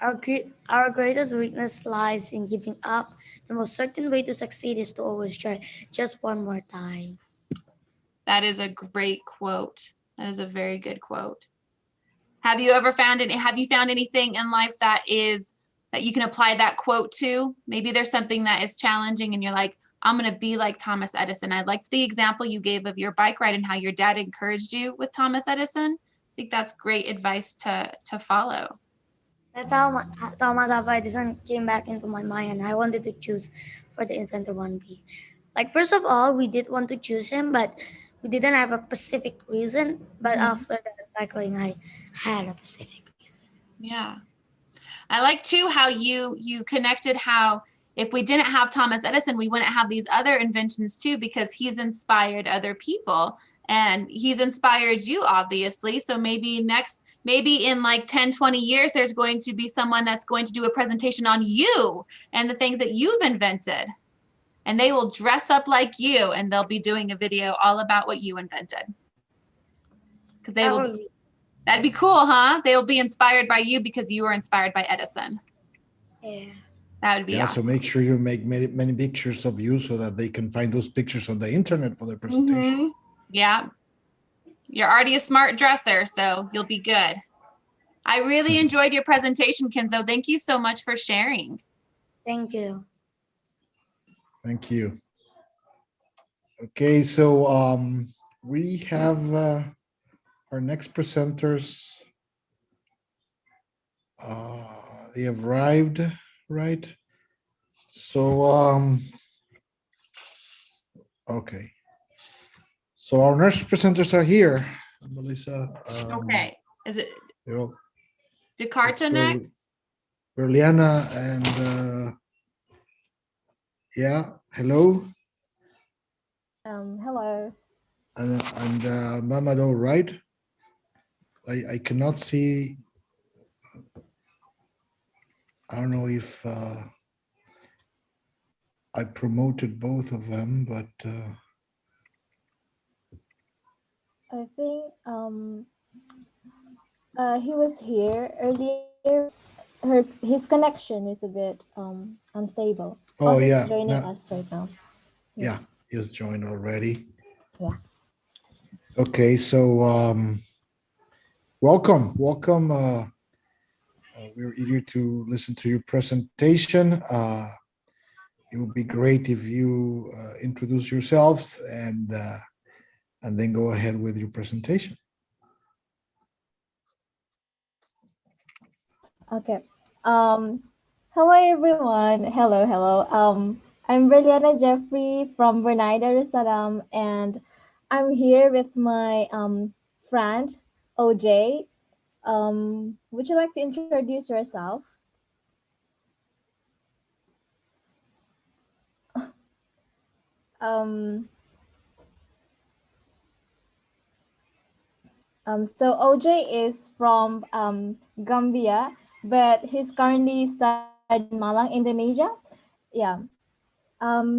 Speaker 6: Our greatest weakness lies in giving up. The most certain way to succeed is to always try just one more time.
Speaker 15: That is a great quote. That is a very good quote. Have you ever found it? Have you found anything in life that you can apply that quote to? Maybe there's something that is challenging and you're like, I'm going to be like Thomas Edison. I liked the example you gave of your bike ride and how your dad encouraged you with Thomas Edison. I think that's great advice to follow.
Speaker 6: That's how Thomas Alva Edison came back into my mind, and I wanted to choose for the Inventor 1B. Like, first of all, we did want to choose him, but we didn't have a specific reason. But after the cycling, I had a specific reason.
Speaker 15: Yeah. I like too how you connected how if we didn't have Thomas Edison, we wouldn't have these other inventions too, because he's inspired other people and he's inspired you, obviously. So maybe in like 10, 20 years, there's going to be someone that's going to do a presentation on you and the things that you've invented. And they will dress up like you and they'll be doing a video all about what you invented. Because that'd be cool, huh? They'll be inspired by you because you were inspired by Edison.
Speaker 6: Yeah.
Speaker 15: That would be awesome.
Speaker 5: So make sure you make many pictures of you so that they can find those pictures on the internet for their presentation.
Speaker 15: Yeah. You're already a smart dresser, so you'll be good. I really enjoyed your presentation, Kenzo. Thank you so much for sharing.
Speaker 6: Thank you.
Speaker 5: Thank you. Okay, so we have our next presenters. They have arrived, right? So okay. So our next presenters are here, Melissa.
Speaker 15: Okay. Is it
Speaker 5: You know,
Speaker 15: Jakarta next?
Speaker 5: Berliana and yeah, hello.
Speaker 14: Hello.
Speaker 5: And Mamado, right? I cannot see. I don't know if I promoted both of them, but
Speaker 14: I think he was here earlier. His connection is a bit unstable.
Speaker 5: oh
Speaker 14: He's
Speaker 5: yeah,
Speaker 14: joining us right now.
Speaker 5: yeah, he's joined already.
Speaker 14: Yeah.
Speaker 5: Okay, so welcome. We're eager to listen to your presentation. It would be great if you introduce yourselves and then go ahead with your presentation.
Speaker 14: Okay. Hello everyone. Hello. I'm Berliana Jeffrey from Brunei Darussalam, and I'm here with my friend OJ. Would you like to introduce yourself? So OJ is from Gambia, but he's currently studying in Malang, Indonesia. Yeah.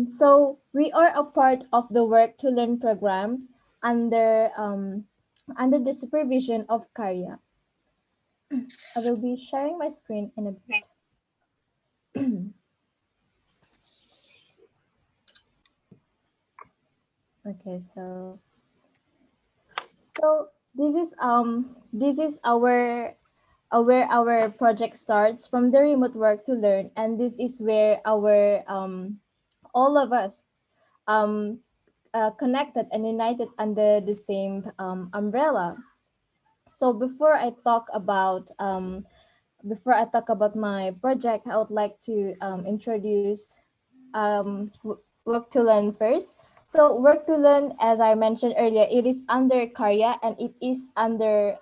Speaker 14: So we are a part of the Work to Learn program under the supervision of Karya. I will be sharing my screen in a bit. Okay, so this is our where our project starts, from the remote work to learn, and this is where our all of us connected and united under the same umbrella. So before I talk about my project, I would like to introduce Work to Learn first. So Work to Learn, as I mentioned earlier, it is under Karya, and it is under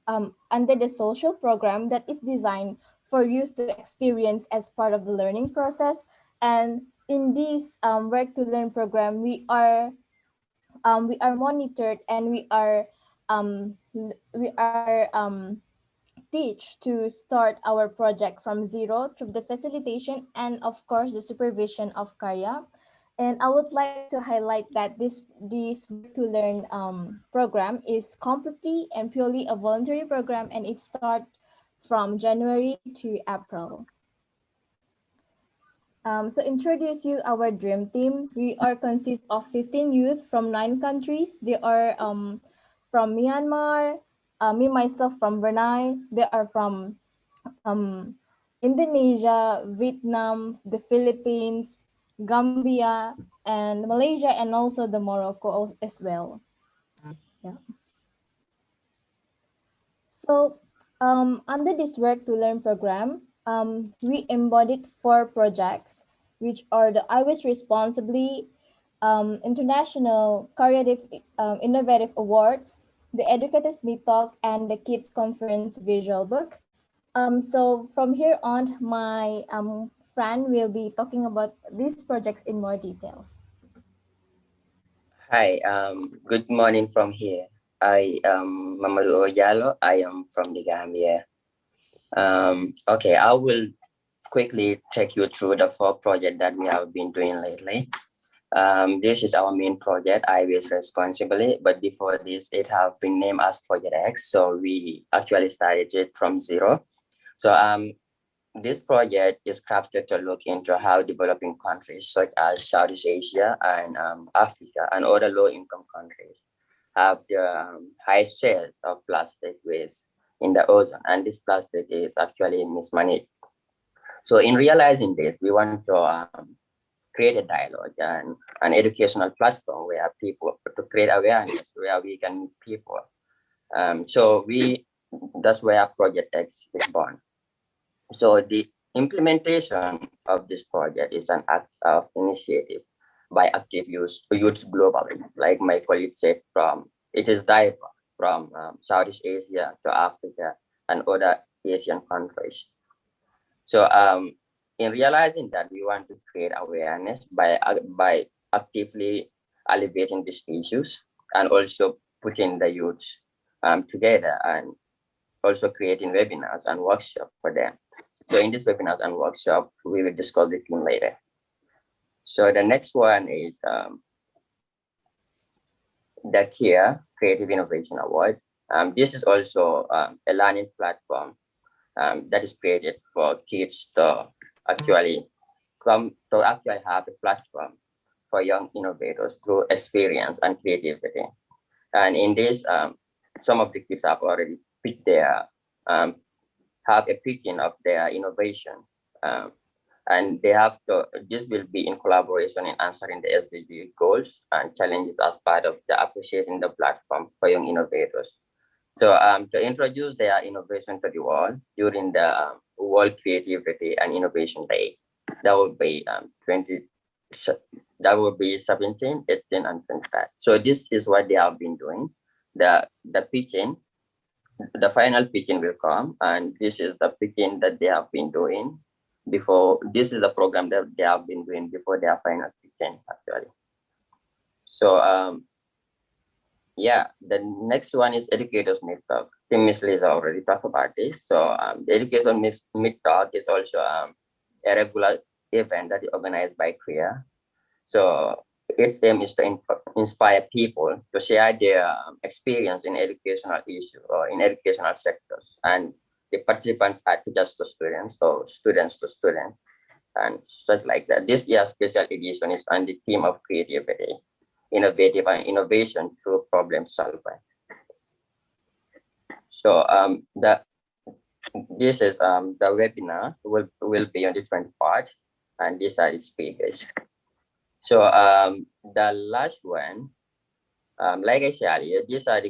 Speaker 14: the social program that is designed for youth to experience as part of the learning process. And in this Work to Learn program, we are monitored, and we are teach to start our project from zero through the facilitation and of course the supervision of Karya. And I would like to highlight that this Work to Learn program is completely and purely a voluntary program, and it starts from January to April. So introduce you our dream team. We are consist of 15 youth from 9 countries. They are from Myanmar, me myself from Brunei. They are from Indonesia, Vietnam, the Philippines, Gambia, and Malaysia, and also the Morocco as well. Yeah. So under this Work to Learn program, we embodied 4 projects, which are the I Wish Responsibly, International Creative Innovative Awards, the Educators Meet Talk, and the Kids Conference Visual Book. So from here on, my friend will be talking about these projects in more details.
Speaker 16: Hi, good morning from here. I am Mamadou Oyalo. I am from the Gambia. Okay, I will quickly take you through the 4 projects that we have been doing lately. This is our main project, I Wish Responsibly, but before this, it have been named as Project X, so we actually started it from zero. So this project is crafted to look into how developing countries such as Southeast Asia and Africa and other low-income countries have the high shares of plastic waste in the ocean, and this plastic is actually mismanaged. So in realizing this, we want to create a dialogue and an educational platform where people to create awareness, where we can meet people. So that's where Project X is born. So the implementation of this project is an act of initiative by active youths globally. Like my colleague said, it is diverse from Southeast Asia to Africa and other Asian countries. So in realizing that we want to create awareness by actively elevating these issues and also putting the youths together and also creating webinars and workshops for them. So in this webinars and workshop, we will discuss the theme later. So the next one is the KIA Creative Innovation Award. This is also a learning platform that is created for kids to actually have a platform for young innovators through experience and creativity. And in this, some of the kids have already picked their have a pitching of their innovation, and they have to. This will be in collaboration in answering the SDG goals and challenges as part of the appreciating the platform for young innovators. So to introduce their innovation to the world during the World Creativity and Innovation Day, that will be 17, 18, and 25. So this is what they have been doing. The pitching, the final pitching will come, and this is the pitching that they have been doing before. This is the program that they have been doing before their final pitching, actually. So yeah, the next one is Educators Meet Talk. Miss Liz already talked about this. So the Educators Meet Talk is also a regular event that is organized by CREA. So its aim is to inspire people to share their experience in educational issues or in educational sectors. And the participants are teachers to students or students to students and such like that. This year's special edition is on the theme of creativity, innovative and innovation through problem solving. So this is the webinar will be on the 24th, and these are the speakers. So the last one, like I said earlier, these are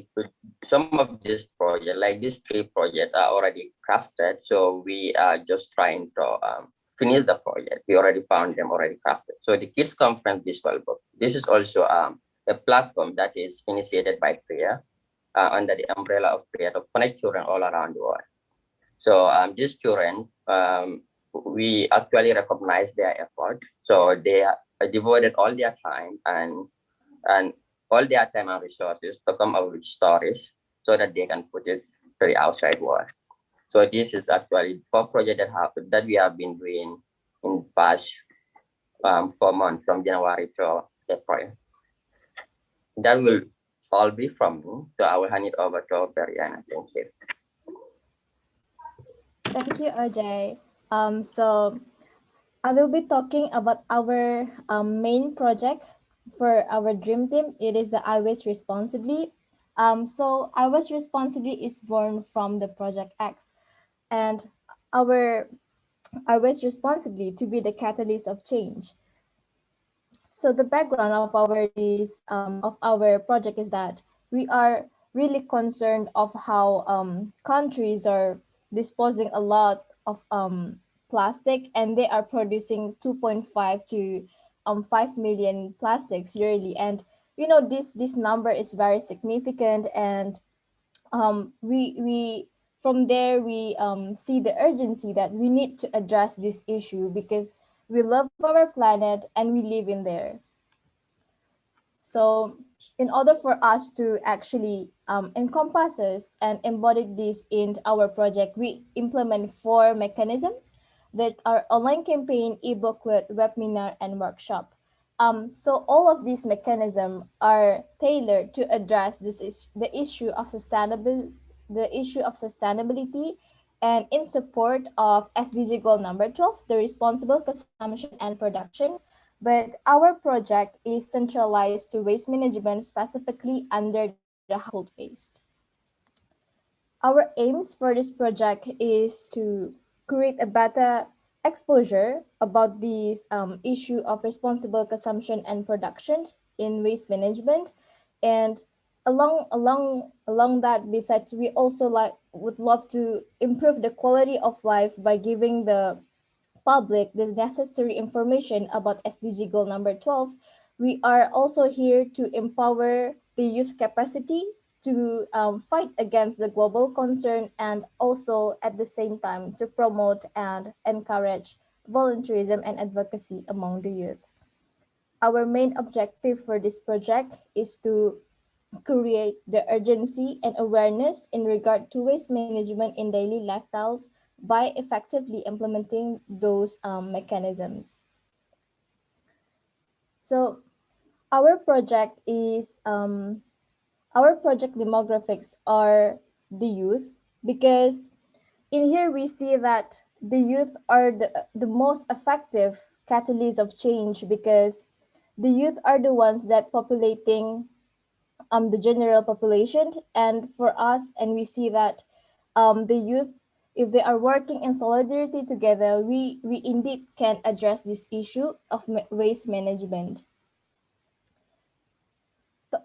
Speaker 16: some of this project, like these 3 projects are already crafted. So we are just trying to finish the project. We already found them already crafted. So the Kids Conference Visual Book, this is also a platform that is initiated by CREA under the umbrella of CREA to connect children all around the world. So these children, we actually recognize their effort. So they devoted all their time and all their time and resources to come up with stories so that they can put it to the outside world. So this is actually 4 projects that we have been doing in past 4 months from January to April. That will all be from me. So I will hand it over to Brianna. Thank you.
Speaker 14: Thank you, Ajay. So I will be talking about our main project for our dream team. It is the I Waste Responsibly. So I Waste Responsibly is born from the Project X, and our I Waste Responsibly to be the catalyst of change. So the background of our project is that we are really concerned of how countries are disposing a lot of plastic, and they are producing 2.5 to 5 million plastics yearly. And you know, this number is very significant, and we from there we see the urgency that we need to address this issue because we love our planet and we live in there. So in order for us to actually encompass this and embody this in our project, we implement 4 mechanisms that are online campaign, e-booklet, webinar, and workshop. So all of these mechanisms are tailored to address the issue of sustainability and in support of SDG goal number 12, the responsible consumption and production. But our project is centralized to waste management, specifically under the household waste. Our aims for this project is to create a better exposure about this issue of responsible consumption and production in waste management. And along that, besides, we also would love to improve the quality of life by giving the public the necessary information about SDG goal number 12. We are also here to empower the youth capacity to fight against the global concern, and also at the same time to promote and encourage volunteerism and advocacy among the youth. Our main objective for this project is to create the urgency and awareness in regard to waste management in daily lifestyles by effectively implementing those mechanisms. So our project demographics are the youth, because in here we see that the youth are the most effective catalyst of change, because the youth are the ones that populating the general population. And for us, and we see that the youth, if they are working in solidarity together, we indeed can address this issue of waste management.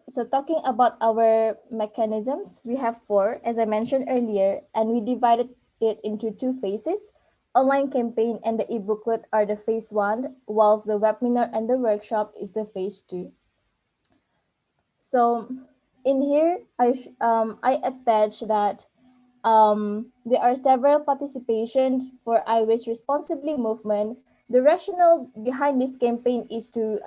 Speaker 14: So talking about our mechanisms, we have 4, as I mentioned earlier, and we divided it into 2 phases. Online campaign and the e-booklet are the phase 1, whilst the webinar and the workshop is the phase 2. So in here, I attach that there are several participations for iWaste Responsibly movement. The rationale behind this campaign is to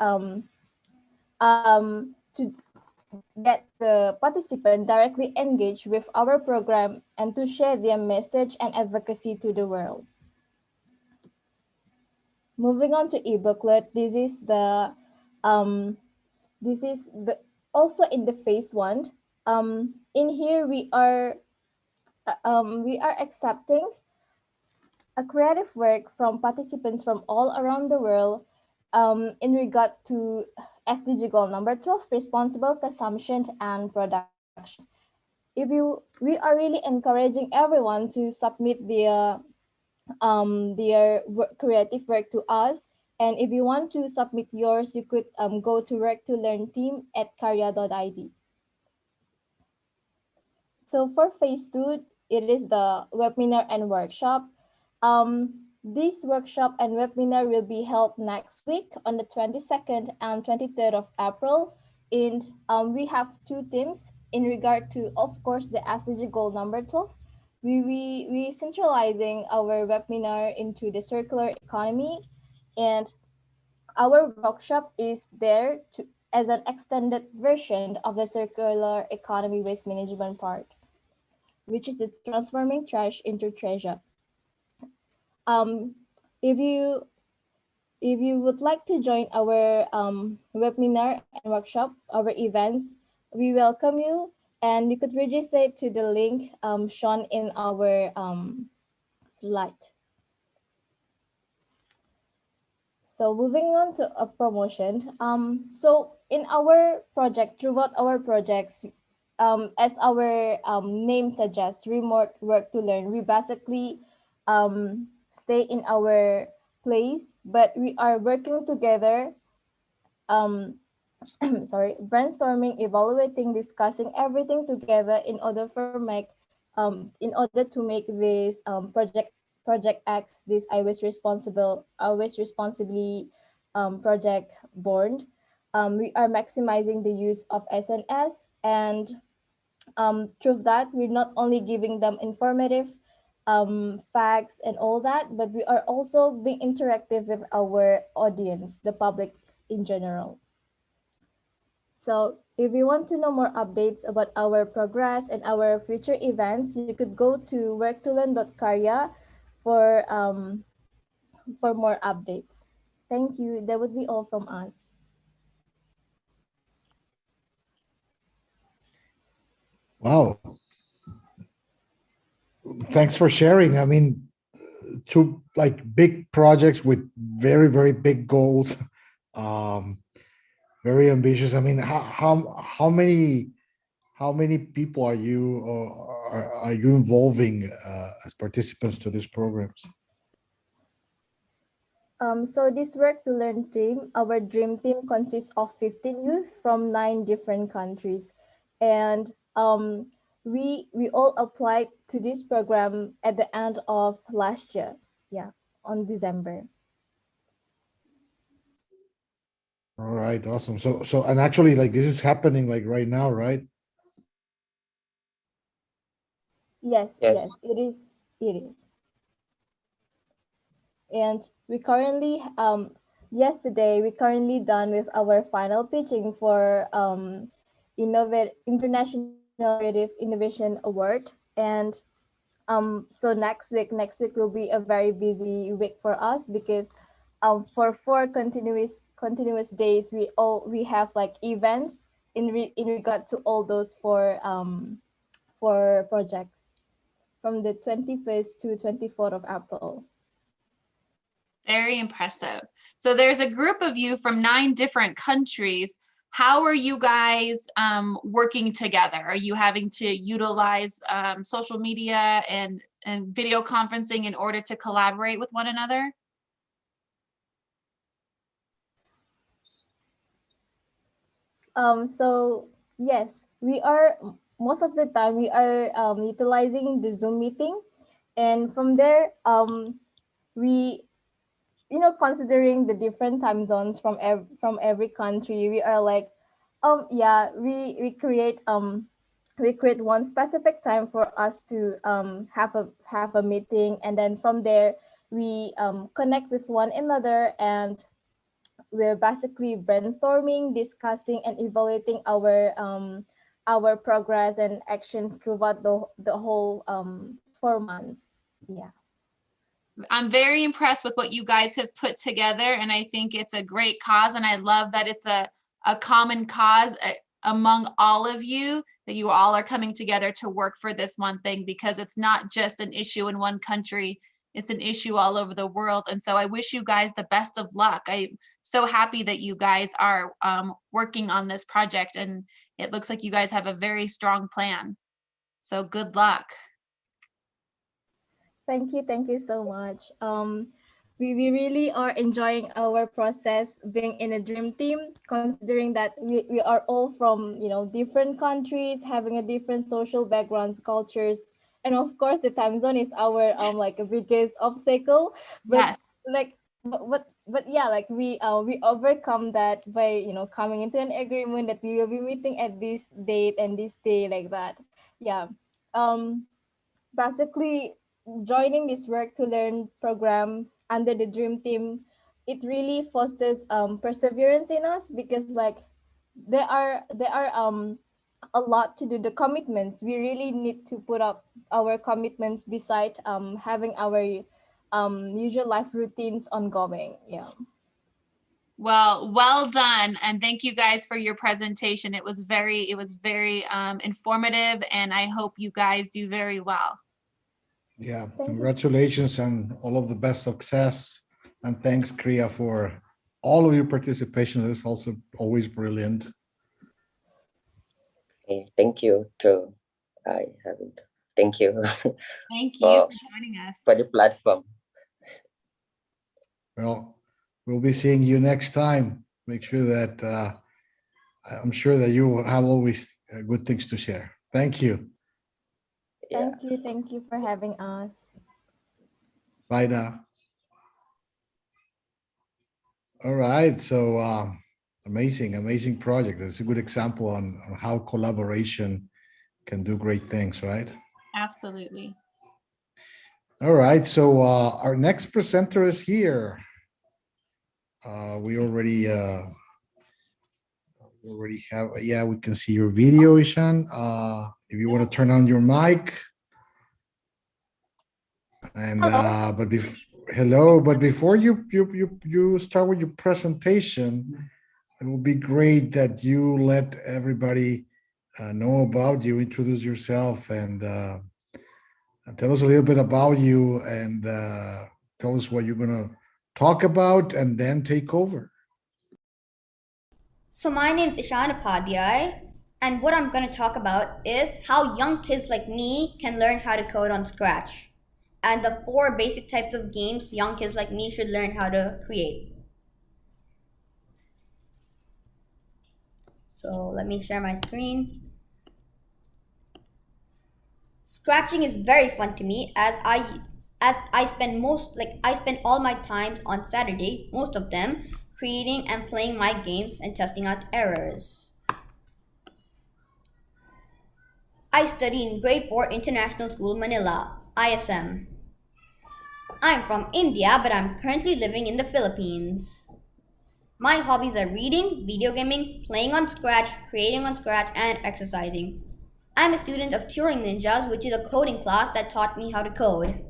Speaker 14: get the participant directly engaged with our program and to share their message and advocacy to the world. Moving on to e-booklet, this is also in the phase 1. In here we are accepting a creative work from participants from all around the world in regard to SDG goal number 12, responsible consumption and production. We are really encouraging everyone to submit their creative work to us. And if you want to submit yours, you could go to work2learn@karya.id. So for phase 2, it is the webinar and workshop. This workshop and webinar will be held next week on the 22nd and 23rd of April. And we have 2 themes in regard to, of course, the SDG goal number 12. We centralizing our webinar into the circular economy, and our workshop is there as an extended version of the circular economy waste management part, which is the transforming trash into treasure. If you would like to join our webinar and workshop, our events, we welcome you, and you could register to the link shown in our slide. So moving on to a promotion. So in our project, throughout our projects, as our name suggests, remote work to learn, we basically stay in our place, but we are working together, brainstorming, evaluating, discussing everything together in order to make this Project X, this iWaste Responsibly project born. We are maximizing the use of SNS, and through that, we're not only giving them informative facts and all that, but we are also being interactive with our audience, the public in general. So if you want to know more updates about our progress and our future events, you could go to work2learn.karya for more updates. Thank you. That would be all from us.
Speaker 5: Wow. Thanks for sharing. I mean, 2 big projects with very, very big goals. Very ambitious. I mean, how many people are you involving as participants to these programs?
Speaker 14: So this Work to Learn team, our dream team consists of 15 youth from 9 different countries. And we all applied to this program at the end of last year. Yeah, on December.
Speaker 5: All right, awesome. So and actually like this is happening like right now, right?
Speaker 14: Yes,
Speaker 16: Yes.
Speaker 14: it is. And we currently yesterday we currently done with our final pitching for International Creative Innovation Award. And so next week will be a very busy week for us, because for 4 continuous days we have like events in regard to all those 4 projects from the 21st to 24th of April.
Speaker 15: Very impressive. So there's a group of you from 9 different countries. How are you guys working together? Are you having to utilize social media and video conferencing in order to collaborate with one another?
Speaker 14: So yes, we are, most of the time we are utilizing the Zoom meeting, and from there we, considering the different time zones from every country, we are like, we create one specific time for us to have a meeting, and then from there we connect with one another, and we're basically brainstorming, discussing, and evaluating our progress and actions throughout the whole 4 months. Yeah.
Speaker 15: I'm very impressed with what you guys have put together, and I think it's a great cause, and I love that it's a common cause among all of you, that you all are coming together to work for this one thing, because it's not just an issue in one country, it's an issue all over the world. And so I wish you guys the best of luck. I'm so happy that you guys are working on this project, and it looks like you guys have a very strong plan. So good luck.
Speaker 14: Thank you so much. We really are enjoying our process being in a dream team, considering that we are all from different countries, having a different social backgrounds, cultures, and of course the time zone is our like a biggest obstacle. But
Speaker 15: yes.
Speaker 14: But yeah, like we overcome that by coming into an agreement that we will be meeting at this date and this day, like that. Yeah. Basically, joining this Work to Learn program under the dream team, it really fosters perseverance in us, because like there are a lot to do. The commitments, we really need to put up our commitments beside having our usual life routines ongoing. Yeah.
Speaker 15: Well done, and thank you guys for your presentation. It was very informative, and I hope you guys do very well.
Speaker 5: Yeah, congratulations and all of the best success. And thanks, Kriya, for all of your participation. It's also always brilliant.
Speaker 16: Okay, thank you too. I haven't. Thank you.
Speaker 15: Thank you for joining us.
Speaker 16: For the platform.
Speaker 5: Well, we'll be seeing you next time. Make sure that I'm sure that you have always good things to share. Thank you.
Speaker 16: Yeah.
Speaker 14: Thank you for having us.
Speaker 5: Bye now. All right, so amazing project. It's a good example on how collaboration can do great things, right?
Speaker 15: Absolutely.
Speaker 5: All right, so our next presenter is here. We already have, yeah, we can see your video, Ishan. If you want to turn on your mic. And hello, but before you start with your presentation, it would be great that you let everybody know about you, introduce yourself, and tell us a little bit about you, and tell us what you're gonna talk about, and then take over.
Speaker 17: So my name is Ishan Upadhyay, and what I'm going to talk about is how young kids like me can learn how to code on Scratch. and the 4 basic types of games young kids like me should learn how to create. So let me share my screen. Scratching is very fun to me as I spend all my times on Saturday, most of them, creating and playing my games and testing out errors. I study in grade 4 International School, Manila, ISM. I'm from India, but I'm currently living in the Philippines. My hobbies are reading, video gaming, playing on Scratch, creating on Scratch, and exercising. I'm a student of Turing Ninjas, which is a coding class that taught me how to code.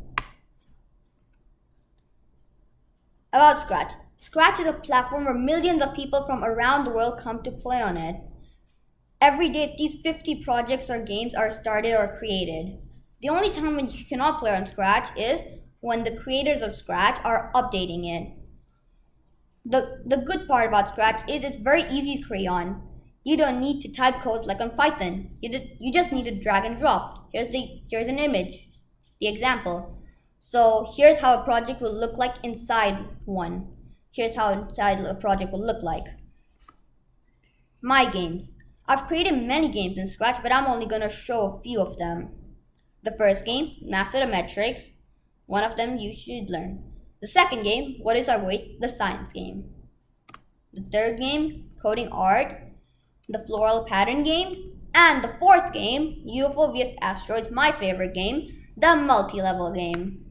Speaker 17: About Scratch. Scratch is a platform where millions of people from around the world come to play on it. Every day, at least 50 projects or games are started or created. The only time when you cannot play on Scratch is when the creators of Scratch are updating it. The good part about Scratch is it's very easy to create on. You don't need to type code like on Python. You just need to drag and drop. Here's an image, the example. So here's how a project will look like inside one. Here's how inside a project will look like. My games. I've created many games in Scratch, but I'm only going to show a few of them. The first game, Master the Metrics. One of them you should learn. The second game, What is Our Weight? The science game. The third game, Coding Art. The floral pattern game. And the fourth game, UFO vs Asteroids, my favorite game, the multi-level game.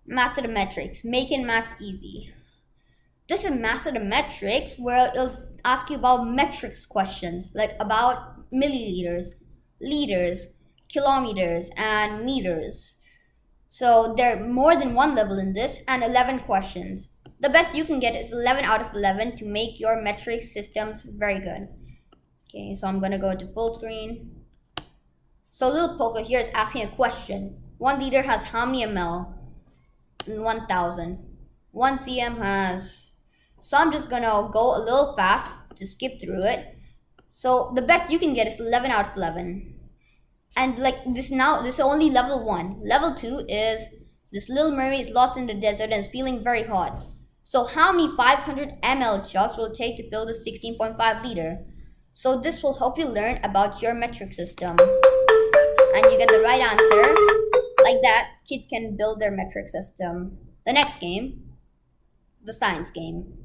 Speaker 17: Master the Metrics, making maths easy. This is Master the Metrics, where it'll ask you about metrics questions, like about milliliters, liters, kilometers, and meters. So there are more than one level in this, and 11 questions. The best you can get is 11 out of 11 to make your metric systems very good. Okay, so I'm gonna go to full screen. So Little Poker here is asking a question. 1 liter has how many ml? 1,000. 1 cm has... So I'm just gonna go a little fast to skip through it. So the best you can get is 11 out of 11. And like this is only level 1. Level 2 is this little mermaid is lost in the desert and is feeling very hot. So how many 500 ml jugs will it take to fill the 16.5 liter? So this will help you learn about your metric system. And you get the right answer. Like that, kids can build their metric system. The next game, the science game.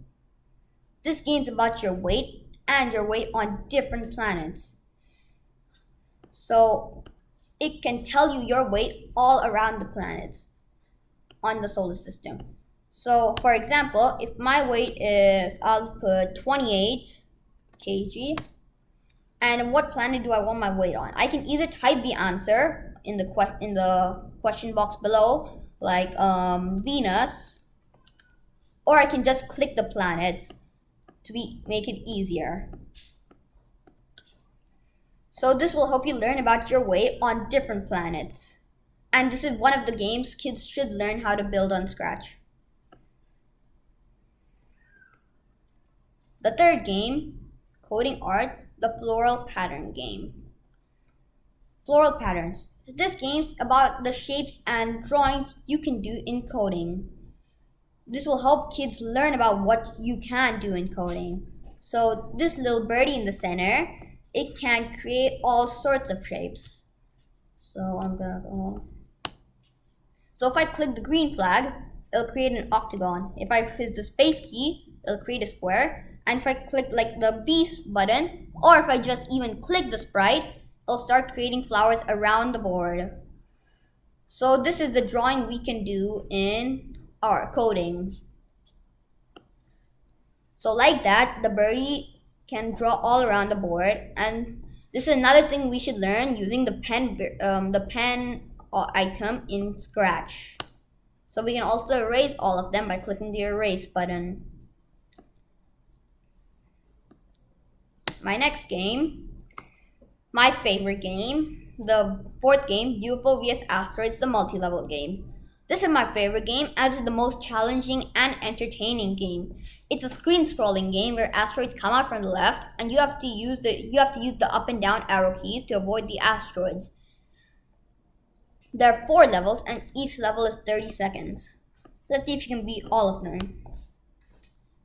Speaker 17: This game is about your weight and your weight on different planets. So it can tell you your weight all around the planets on the solar system. So for example, if my weight is, I'll put 28 kg. And what planet do I want my weight on? I can either type the answer in the question box below, like Venus, or I can just click the planets to make it easier. So this will help you learn about your weight on different planets. And this is one of the games kids should learn how to build on Scratch. The third game, Coding Art, the floral pattern game. Floral patterns. This game's about the shapes and drawings you can do in coding. This will help kids learn about what you can do in coding. So this little birdie in the center, it can create all sorts of shapes. So I'm gonna go. So if I click the green flag, it'll create an octagon. If I press the space key, it'll create a square. And if I click like the B button, or if I just even click the sprite, it'll start creating flowers around the board. So this is the drawing we can do in our coding. So like that, the birdie can draw all around the board. And this is another thing we should learn using the pen item in Scratch. So we can also erase all of them by clicking the erase button. My next game, my favorite game, the fourth game, UFO vs Asteroids, the multi-level game. This is my favorite game as it's the most challenging and entertaining game. It's a screen-scrolling game where asteroids come out from the left, and you have to use the up and down arrow keys to avoid the asteroids. There are 4 levels and each level is 30 seconds. Let's see if you can beat all of them.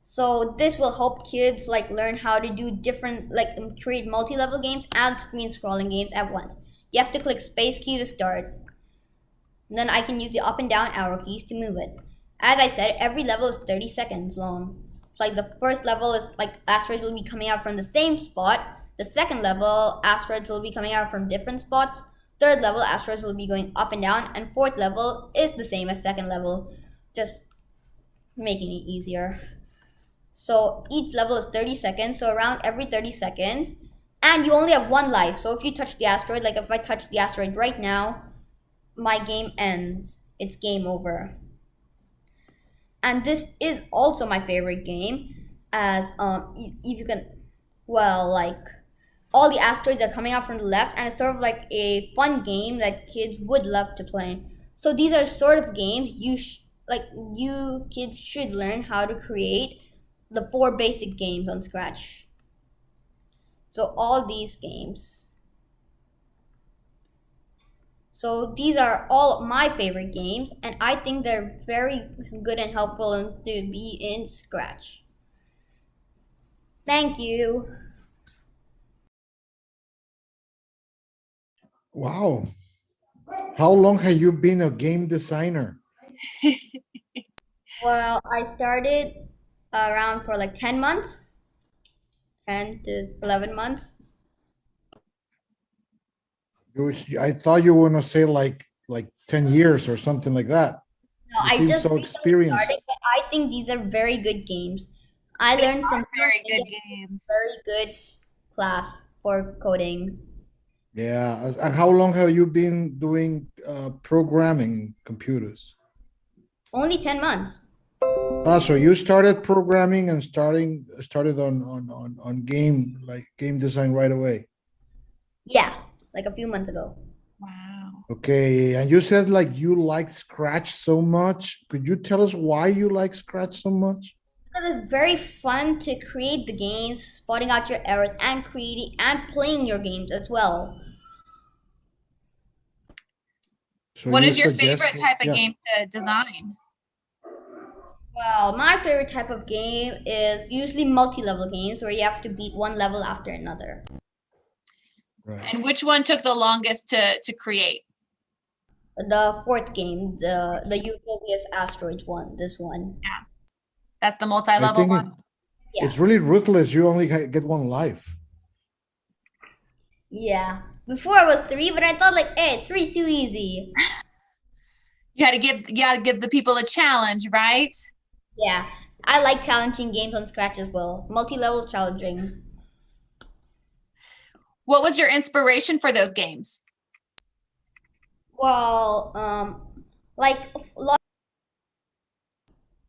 Speaker 17: So this will help kids like learn how to do different, like create multi-level games and screen scrolling games at once. You have to click space key to start. And then I can use the up and down arrow keys to move it. As I said, every level is 30 seconds long. It's like the first level is like asteroids will be coming out from the same spot. The second level, asteroids will be coming out from different spots. Third level, asteroids will be going up and down. And fourth level is the same as second level, just making it easier. So each level is 30 seconds, so around every 30 seconds. And you only have 1 life, so if you touch the asteroid, like if I touch the asteroid right now, my game ends. It's game over. And this is also my favorite game, as if you can, well, like all the asteroids are coming out from the left, and it's sort of like a fun game that kids would love to play. So these are sort of games you kids should learn how to create the 4 basic games on Scratch. So all these games. So these are all my favorite games, and I think they're very good and helpful to be in Scratch. Thank you.
Speaker 5: Wow. How long have you been a game designer?
Speaker 17: Well, I started around for like 10 months, 10 to 11 months.
Speaker 5: I thought you were gonna say like 10 years or something like that.
Speaker 17: No,
Speaker 5: You
Speaker 17: I
Speaker 5: seem
Speaker 17: just
Speaker 5: so
Speaker 17: recently
Speaker 5: experienced.
Speaker 17: started, but I think these are very good games. I learned from
Speaker 15: very good games.
Speaker 17: Very good class for coding.
Speaker 5: Yeah. And how long have you been doing programming computers?
Speaker 17: Only 10 months.
Speaker 5: So you started programming and started on game design right away.
Speaker 17: Yeah, like a few months ago.
Speaker 5: Okay, and you said like you like Scratch so much. Could you tell us why you like Scratch so much?
Speaker 17: Because it's very fun to create the games, spotting out your errors, and creating and playing your games as well.
Speaker 5: So
Speaker 15: What
Speaker 5: you
Speaker 15: is your
Speaker 5: suggest-
Speaker 15: favorite type of
Speaker 5: yeah.
Speaker 15: game to design?
Speaker 17: Well, my favorite type of game is usually multi-level games where you have to beat one level after another.
Speaker 15: And which one took the longest to create?
Speaker 17: The 4th game, the Euphonious Asteroids one, this one.
Speaker 15: Yeah. That's the
Speaker 5: I
Speaker 15: multi-level
Speaker 5: think
Speaker 15: one?
Speaker 5: it's really ruthless. You only get 1 life.
Speaker 17: Yeah. Before it was 3, but I thought like, hey, 3 is too easy.
Speaker 15: You gotta give the people a challenge, right?
Speaker 17: Yeah. I like challenging games on Scratch as well. Multi-level challenging.
Speaker 15: What was your inspiration for those games?
Speaker 17: Well, like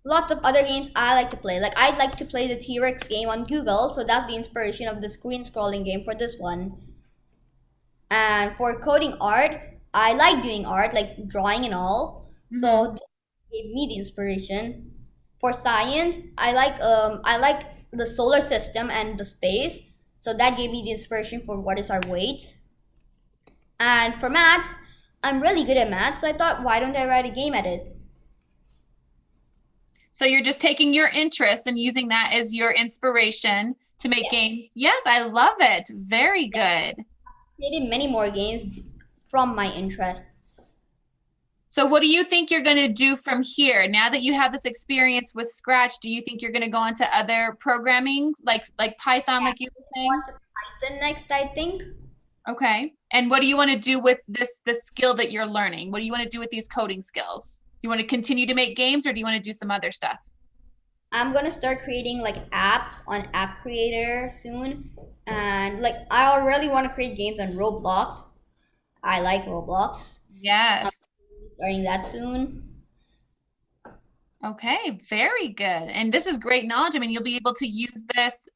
Speaker 17: lots of other games I like to play. Like I like to play the T-Rex game on Google, so that's the inspiration of the screen scrolling game for this one. And for coding art, I like doing art, like drawing and all. So this gave me the inspiration. For science, I like the solar system and the space. So that gave me the inspiration for what is our weight. And for maths, I'm really good at maths, so I thought, why don't I write a game at it?
Speaker 15: So you're just taking your interest and using that as your inspiration to make games. Yes, I love it. Very good.
Speaker 17: Created many more games from my interests.
Speaker 15: So what do you think you're going to do from here? Now that you have this experience with Scratch, do you think you're going to go on to other programming like Python, like you were saying?
Speaker 17: Python next, I think.
Speaker 15: Okay. And what do you want to do with this skill that you're learning? What do you want to do with these coding skills? Do you want to continue to make games, or do you want to do some other stuff?
Speaker 17: I'm gonna start creating like apps on App Creator soon, and like I really want to create games on Roblox. I like Roblox.
Speaker 15: Yes.
Speaker 17: Starting that soon.
Speaker 15: Okay, very good. And this is great knowledge. I mean, you'll be able to use this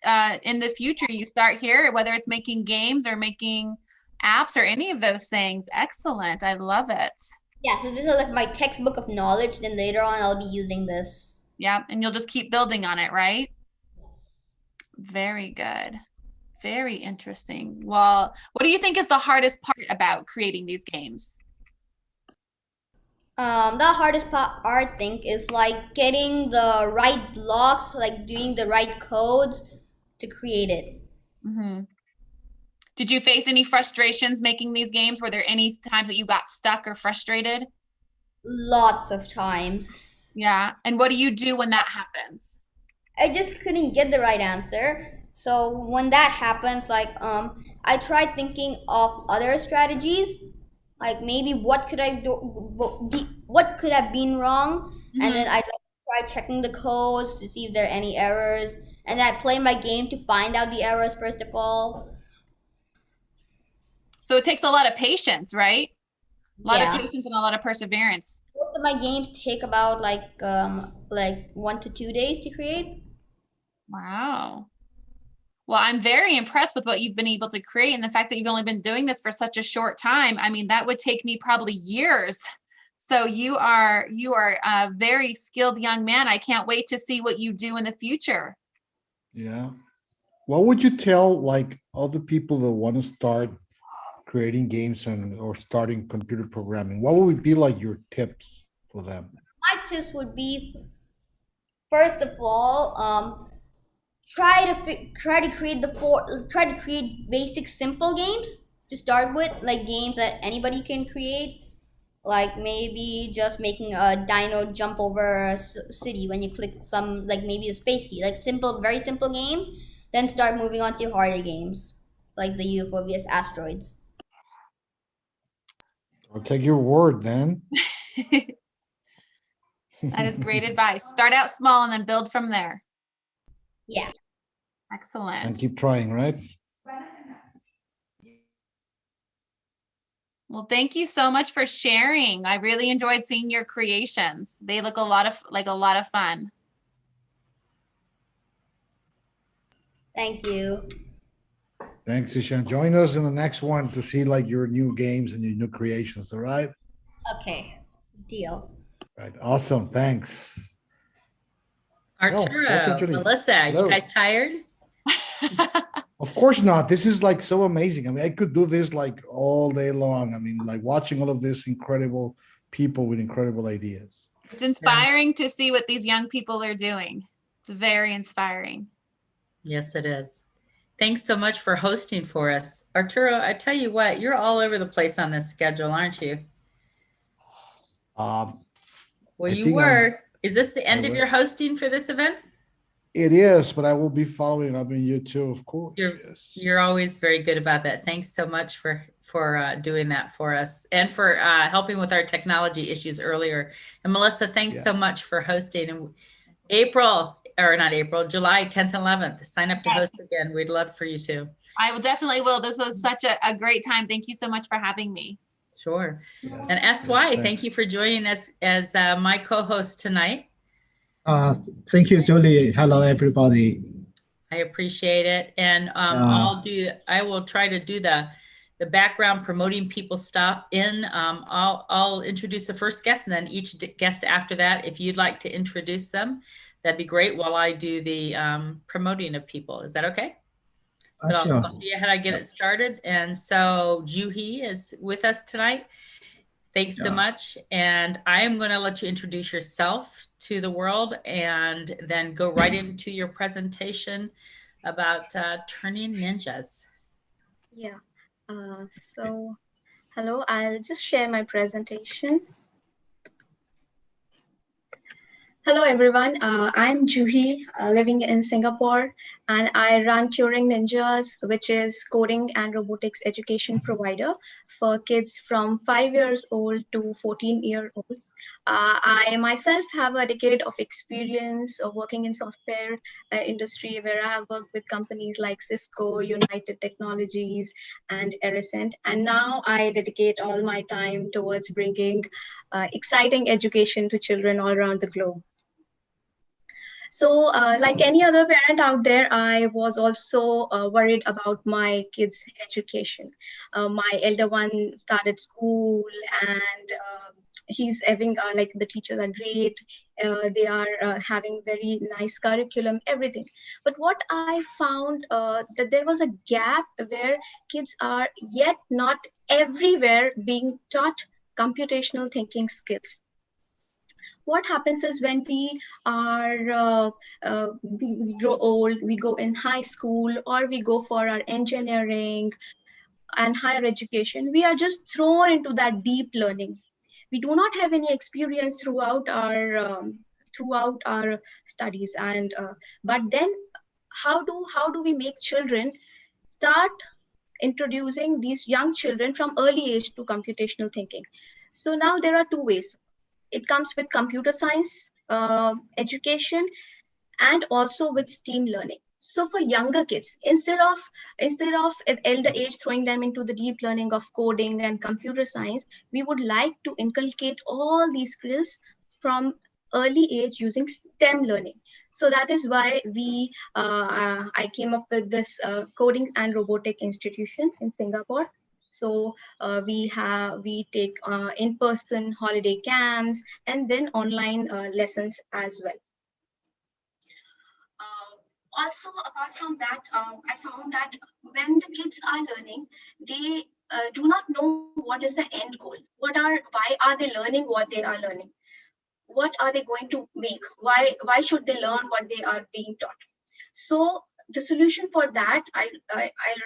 Speaker 15: in the future. You start here, whether it's making games or making apps or any of those things. Excellent. I love it.
Speaker 17: Yeah, so this is like my textbook of knowledge. Then later on, I'll be using this.
Speaker 15: Yeah, and you'll just keep building on it, right? Yes. Very good. Very interesting. Well, what do you think is the hardest part about creating these games?
Speaker 17: The hardest part, I think, is like getting the right blocks, like doing the right codes to create it.
Speaker 15: Mm-hmm. Did you face any frustrations making these games? Were there any times that you got stuck or frustrated?
Speaker 17: Lots of times.
Speaker 15: Yeah. And what do you do when that happens?
Speaker 17: I just couldn't get the right answer. So when that happens, like I tried thinking of other strategies, like maybe what could I do, what could have been wrong, and then I try checking the codes to see if there are any errors, and then I play my game to find out the errors first of all.
Speaker 15: So it takes a lot of patience, right? A lot of patience and a lot of perseverance.
Speaker 17: Most of my games take about like 1 to 2 days to create.
Speaker 15: Wow. Well, I'm very impressed with what you've been able to create, and the fact that you've only been doing this for such a short time. I mean, that would take me probably years. So you are a very skilled young man. I can't wait to see what you do in the future.
Speaker 5: Yeah. What would you tell like other people that want to start creating games or starting computer programming? What would be like your tips for them?
Speaker 17: My tips would be, first of all, try to create basic simple games to start with, like games that anybody can create, like maybe just making a dino jump over a city when you click some, like maybe a space key, like very simple games. Then start moving on to harder games, like the UFO vs Asteroids.
Speaker 5: I'll take your word then.
Speaker 15: That is great advice. Start out small and then build from there.
Speaker 17: Yeah.
Speaker 15: Excellent.
Speaker 5: And keep trying, right?
Speaker 15: Well, thank you so much for sharing. I really enjoyed seeing your creations. They look a lot of fun.
Speaker 17: Thank you.
Speaker 5: Thanks, Ishan. Join us in the next one to see like your new games and your new creations, all right?
Speaker 17: Okay, deal.
Speaker 5: Right, awesome, thanks.
Speaker 2: Arturo, Melissa,
Speaker 5: hello.
Speaker 2: You guys tired?
Speaker 5: Of course not. This is like so amazing. I mean, I could do this like all day long. I mean, like watching all of this incredible people with incredible ideas.
Speaker 15: It's inspiring to see what these young people are doing. It's very inspiring.
Speaker 2: Yes, it is. Thanks so much for hosting for us. Arturo, I tell you what, you're all over the place on this schedule, aren't you? Well, you were. Is this the end of your hosting for this event?
Speaker 5: It is, but I will be following up on you too, of course.
Speaker 2: You're always very good about that. Thanks so much for doing that for us and for helping with our technology issues earlier. And Melissa, thanks so much for hosting. And July 10th and 11th. Sign up to host again. We'd love for you to.
Speaker 15: I will definitely will. This was such a great time. Thank you so much for having me.
Speaker 2: Sure. And SY, thank you for joining us as my co-host tonight.
Speaker 9: Thank you, Julie. Hello, everybody.
Speaker 2: I appreciate it. And I will try to do the background promoting people stop in. I'll introduce the first guest and then each guest after that. If you'd like to introduce them, that'd be great while I do the promoting of people. Is that okay? Sure. I'll show you how to get it started. And so Juhi is with us tonight. Thanks so much. And I am going to let you introduce yourself to the world and then go right into your presentation about turning ninjas.
Speaker 28: Yeah. So, hello, I'll just share my presentation. Hello, everyone. I'm Juhi, living in Singapore, and I run Turing Ninjas, which is coding and robotics education provider for kids from 5 years old to 14-year-old. I myself have a decade of experience of working in software industry, where I have worked with companies like Cisco, United Technologies, and Ericent. And now I dedicate all my time towards bringing exciting education to children all around the globe. So like any other parent out there, I was also worried about my kids' education. My elder one started school and he's having like the teachers are great. They are having very nice curriculum, everything. But what I found that there was a gap where kids are yet not everywhere being taught computational thinking skills. What happens is when we are we grow old, we go in high school, or we go for our engineering and higher education, we are just thrown into that deep learning. We do not have any experience throughout our studies, and but then how do we make children start introducing these young children from early age to computational thinking? So now there are two ways. It comes with computer science education, and also with STEAM learning. So for younger kids, instead of at elder age throwing them into the deep learning of coding and computer science, we would like to inculcate all these skills from early age using STEM learning. So that is why I came up with this Coding and Robotic Institution in Singapore. So we take in-person holiday camps and then online lessons as well. Also, apart from that, I found that when the kids are learning, they do not know what is the end goal. Why are they learning what they are learning? What are they going to make? Why should they learn what they are being taught? So the solution for that, I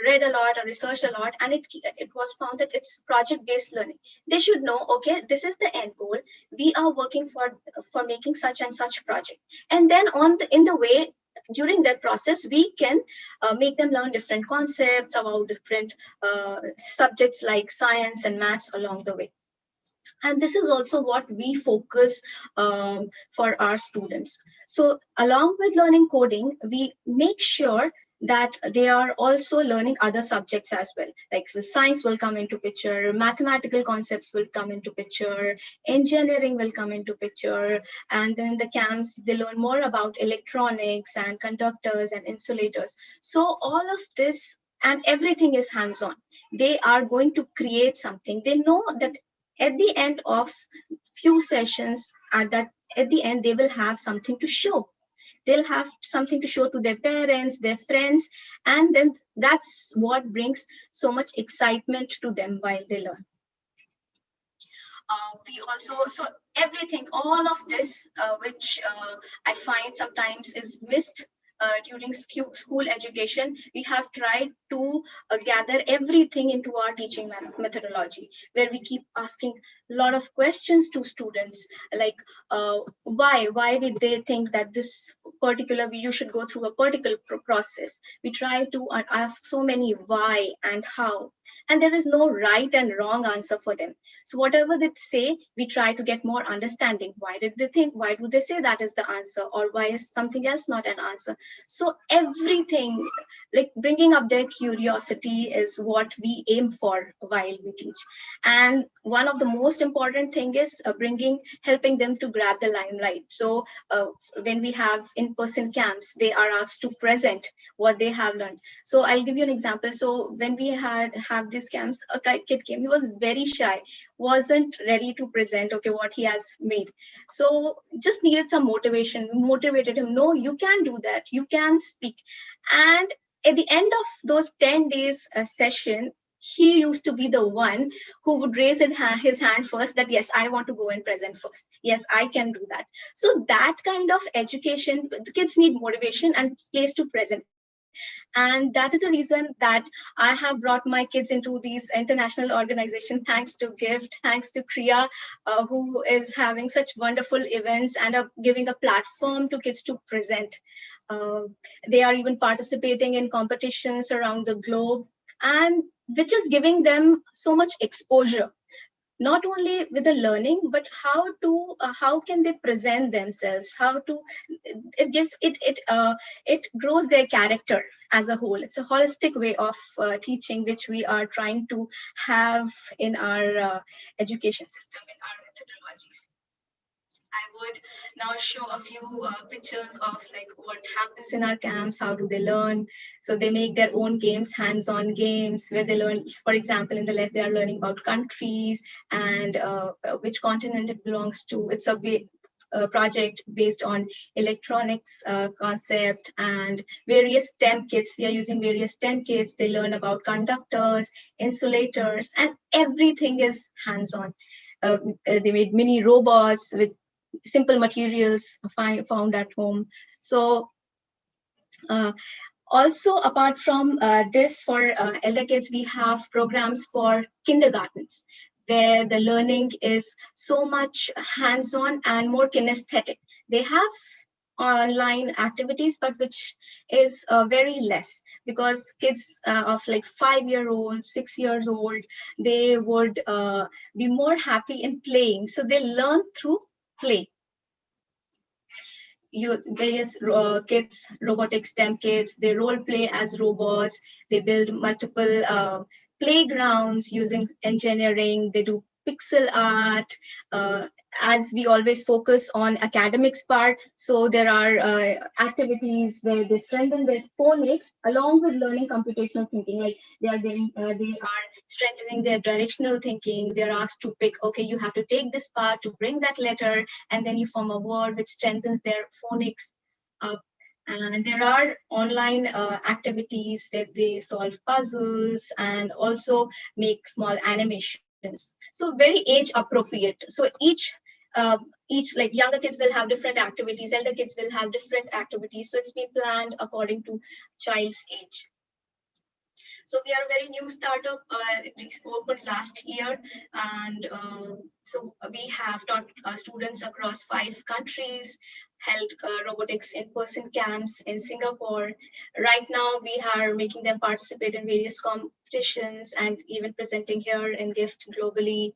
Speaker 28: read a lot, I researched a lot, and it was found that it's project-based learning. They should know, okay, this is the end goal. We are working for making such and such project, and then in the way, during that process, we can make them learn different concepts about different subjects like science and maths along the way. And this is also what we focus for our students. So along with learning coding, we make sure that they are also learning other subjects as well. Like so science will come into picture, mathematical concepts will come into picture, engineering will come into picture, and then the camps, they learn more about electronics and conductors and insulators. So all of this and everything is hands-on. They are going to create something. They know that at the end of few sessions, at the end, they will have something to show. They'll have something to show to their parents, their friends, and then that's what brings so much excitement to them while they learn. We also, so everything, all of this, which I find sometimes is missed during school education, we have tried to gather everything into our teaching methodology, where we keep asking a lot of questions to students, like why did they think that this particular, you should go through a particular process. We try to ask so many why and how, and there is no right and wrong answer for them. So whatever they say, we try to get more understanding. Why did they think? Why do they say that is the answer? Or why is something else not an answer? So everything, like bringing up their curiosity, is what we aim for while we teach. And one of the most important thing is helping them to grab the limelight. So when we have in-person camps, they are asked to present what they have learned. So I'll give you an example. So when we have these camps, a kid came, he was very shy, wasn't ready to present, okay, what he has made. So just needed some motivation, motivated him, no, you can do that, you can speak. And at the end of those 10 days session, he used to be the one who would raise his hand first, that yes, I want to go and present first. Yes, I can do that. So that kind of education, the kids need motivation and place to present. And that is the reason that I have brought my kids into these international organizations, thanks to GIFT, thanks to Kriya, who is having such wonderful events and are giving a platform to kids to present. They are even participating in competitions around the globe, and which is giving them so much exposure, not only with the learning, but how can they present themselves, it grows their character as a whole. It's a holistic way of teaching, which we are trying to have in our education system, in our methodologies. I would now show a few pictures of like what happens in our camps, how do they learn. So they make their own games, hands-on games, where they learn, for example, in the left, they are learning about countries and which continent it belongs to. It's a project based on electronics concept and various STEM kits. We are using various STEM kits. They learn about conductors, insulators, and everything is hands-on. They made mini robots with simple materials found at home. So also, apart from this, for elder kids, we have programs for kindergartens, where the learning is so much hands-on and more kinesthetic. They have online activities, but which is very less, because kids of like 5-year-olds, 6 years old, they would be more happy in playing. So they learn through play. Various kids, robotics STEM kids, they role play as robots, they build multiple playgrounds using engineering, they do pixel art, as we always focus on academics part. So there are activities where they strengthen their phonics along with learning computational thinking. Like they are strengthening their directional thinking. They're asked to pick, okay, you have to take this path to bring that letter, and then you form a word which strengthens their phonics up. And there are online activities where they solve puzzles and also make small animations. So very age appropriate. So each like younger kids will have different activities, elder kids will have different activities. So it's been planned according to child's age. So we are a very new startup. It opened last year, and so we have taught students across 5 countries, held robotics in-person camps in Singapore. Right now, we are making them participate in various competitions and even presenting here in GIFT globally.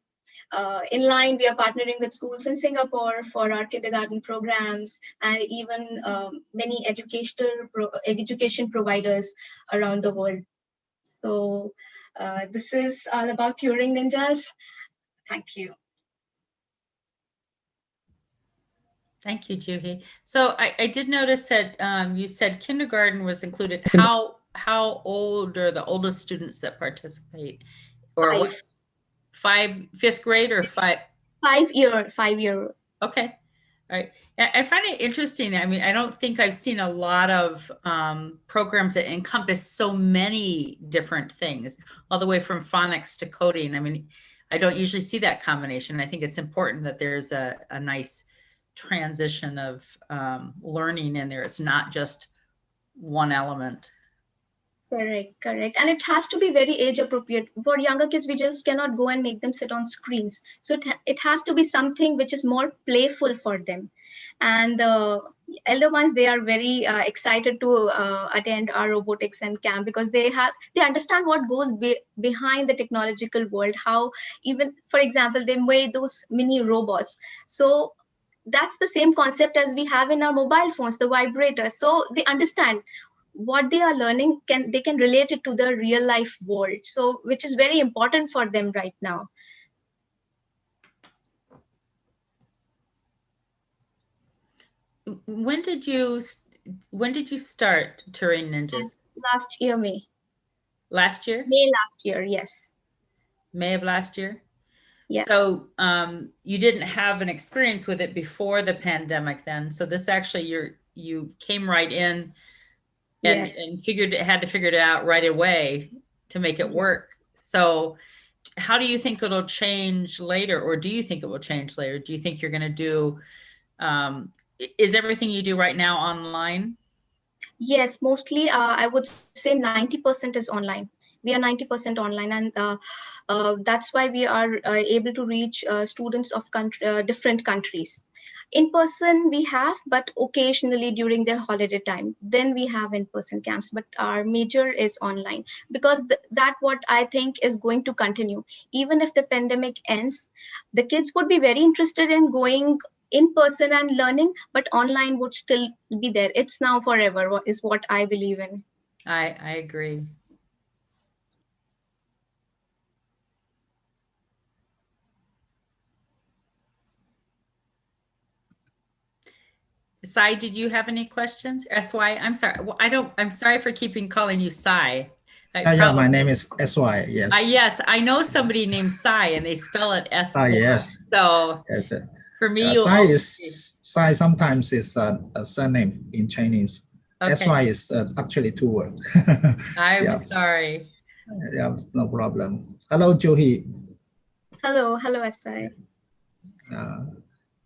Speaker 28: In line, we are partnering with schools in Singapore for our kindergarten programs, and even many education providers around the world. So this is all about Turing Ninjas. Thank you.
Speaker 2: Thank you, Juhi. So I did notice that you said kindergarten was included. How old are the oldest students that participate? Or
Speaker 28: 5.
Speaker 2: what? 5th grade or 5?
Speaker 28: 5-year.
Speaker 2: Okay. All right. I find it interesting. I mean, I don't think I've seen a lot of programs that encompass so many different things, all the way from phonics to coding. I mean, I don't usually see that combination. I think it's important that there's a nice transition of learning in there. It's not just one element.
Speaker 28: Correct. And it has to be very age appropriate. For younger kids, we just cannot go and make them sit on screens. So it has to be something which is more playful for them. And the elder ones, they are very excited to attend our robotics and camp, because they understand what goes behind the technological world. How even, for example, they made those mini robots. So that's the same concept as we have in our mobile phones, the vibrator. So they understand what they are learning, they can relate it to the real life world. So which is very important for them right now.
Speaker 2: When did you start Turing Ninjas?
Speaker 28: Last year, May.
Speaker 2: Last year?
Speaker 28: May last year, yes.
Speaker 2: May of last year?
Speaker 28: Yeah.
Speaker 2: So you didn't have an experience with it before the pandemic then. So this actually, you came right in and,
Speaker 28: yes.
Speaker 2: and had to figure it out right away to make it work. So how do you think it'll change later? Or do you think it will change later? Do you think you're going to do, is everything you do right now online?
Speaker 28: Yes, mostly I would say 90% is online. We are 90% online, and that's why we are able to reach students of different countries. In person we have, but occasionally during the holiday time, then we have in-person camps, but our major is online, because that what I think is going to continue. Even if the pandemic ends, the kids would be very interested in going in person and learning, but online would still be there. It's now forever is what I believe in.
Speaker 2: I agree. Sai, did you have any questions? SY, I'm sorry. Well, I'm sorry for calling you Sai.
Speaker 9: Yeah, my name is SY, yes.
Speaker 2: Yes, I know somebody named Sai and they spell it S-Y.
Speaker 9: Yes.
Speaker 2: So
Speaker 9: yes.
Speaker 2: For me,
Speaker 9: Sai sometimes is a surname in Chinese. Okay. SY is actually 2 words.
Speaker 2: I'm sorry.
Speaker 9: Yeah, no problem. Hello, Juhi.
Speaker 28: Hello, SY.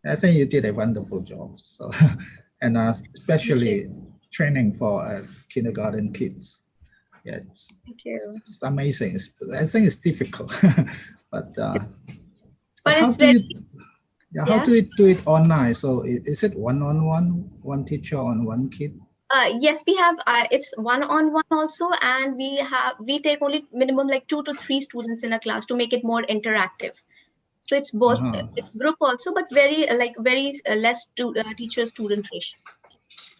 Speaker 9: I think you did a wonderful job. So, and especially training for kindergarten kids. Yeah,
Speaker 28: Thank you.
Speaker 9: it's amazing. I think it's difficult, but
Speaker 28: But
Speaker 9: how
Speaker 28: it's
Speaker 9: do
Speaker 28: very,
Speaker 9: you? Yeah, how do you do it online? So is it one-on-one, one teacher on one kid?
Speaker 28: yes, we have, it's one-on-one also, and we take only minimum like 2 to 3 students in a class to make it more interactive. So it's both, it's group also, but very less teacher-student ratio.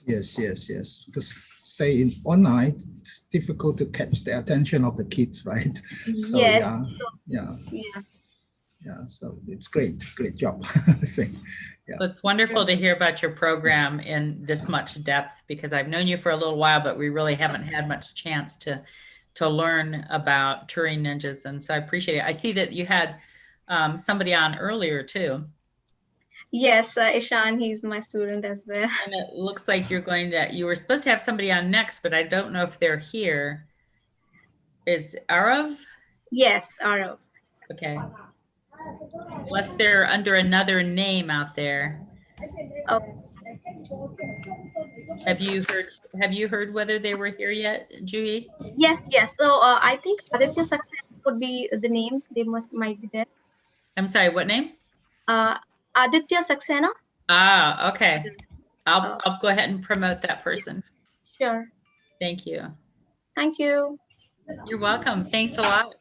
Speaker 9: Yes, yes, yes. Because say in online, it's difficult to catch the attention of the kids, right? So,
Speaker 28: Yes.
Speaker 9: yeah.
Speaker 28: Yeah.
Speaker 9: So it's great job. I think. Yeah.
Speaker 2: Well, it's wonderful to hear about your program in this much depth, because I've known you for a little while, but we really haven't had much chance to learn about Turing Ninjas. And so I appreciate it. I see that you had somebody on earlier too.
Speaker 28: Yes, Ishan, he's my student as well.
Speaker 2: And it looks like you were supposed to have somebody on next, but I don't know if they're here. Is Arav?
Speaker 28: Yes, Arav.
Speaker 2: Okay. Unless they're under another name out there.
Speaker 28: Oh.
Speaker 2: Have you heard whether they were here yet, Juhi?
Speaker 28: Yes. So I think Aditya Saxena would be the name. They might be there.
Speaker 2: I'm sorry, what name?
Speaker 28: Aditya Saxena.
Speaker 2: Ah, okay. I'll go ahead and promote that person.
Speaker 28: Sure.
Speaker 2: Thank you.
Speaker 28: Thank you.
Speaker 2: You're welcome. Thanks a lot.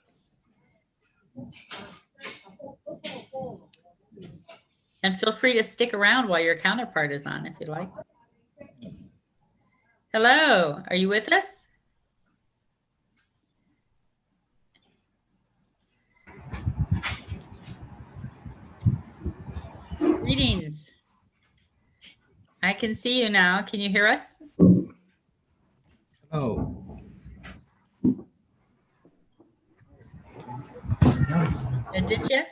Speaker 2: And feel free to stick around while your counterpart is on if you'd like. Hello, are you with us? Greetings. I can see you now. Can you hear us?
Speaker 9: Oh.
Speaker 2: Did you?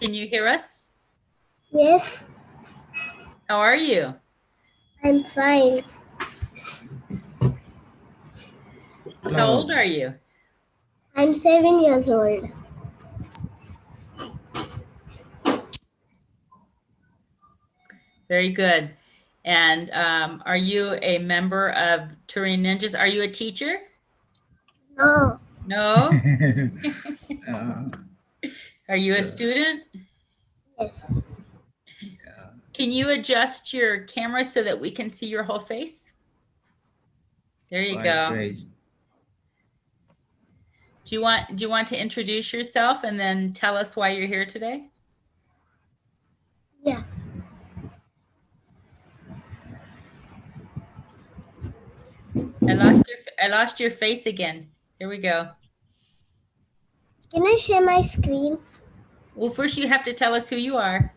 Speaker 2: Can you hear us?
Speaker 18: Yes,
Speaker 2: How are you?
Speaker 18: I'm fine.
Speaker 2: How old are you?
Speaker 18: I'm 7 years old.
Speaker 2: Very good. And are you a member of Turing Ninjas? Are you a teacher?
Speaker 18: No.
Speaker 2: No? Are you a student?
Speaker 18: Yes.
Speaker 2: Can you adjust your camera so that we can see your whole face? There you go.
Speaker 9: Great.
Speaker 2: Do you want to introduce yourself and then tell us why you're here today?
Speaker 18: Yeah.
Speaker 2: I lost your face again. Here we go.
Speaker 18: Can I share my screen?
Speaker 2: Well, first you have to tell us who you are.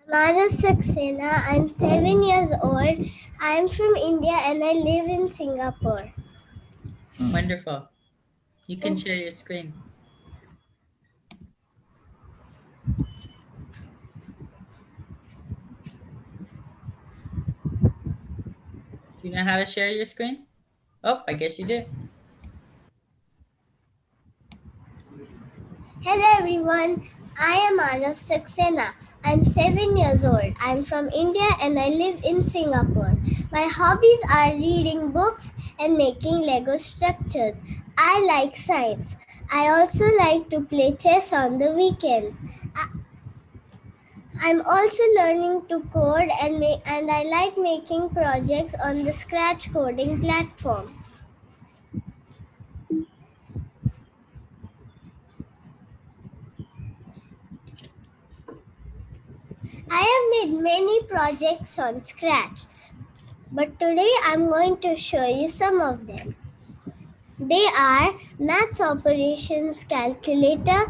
Speaker 18: Amara Saxena. I'm 7 years old. I'm from India and I live in Singapore.
Speaker 2: Wonderful. You can share your screen. Do you know how to share your screen? Oh, I guess you do.
Speaker 18: Hello everyone. I am Arav Saxena. I'm 7 years old. I'm from India and I live in Singapore. My hobbies are reading books and making Lego structures. I like science. I also like to play chess on the weekends. I'm also learning to code and I like making projects on the Scratch coding platform. I have made many projects on Scratch, but today I'm going to show you some of them. They are Maths Operations Calculator,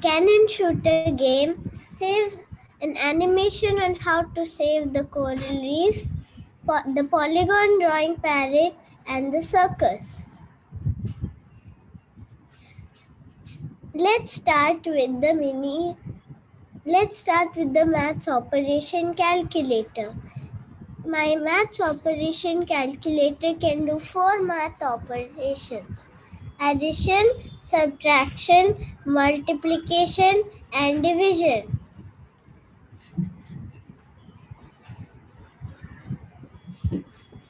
Speaker 18: Cannon Shooter Game, Save an animation on how to save the coral reefs, the Polygon Drawing Parrot, and the circus. Let's start with the mini Let's start with the maths operation calculator. My maths operation calculator can do 4 math operations: addition, subtraction, multiplication, and division.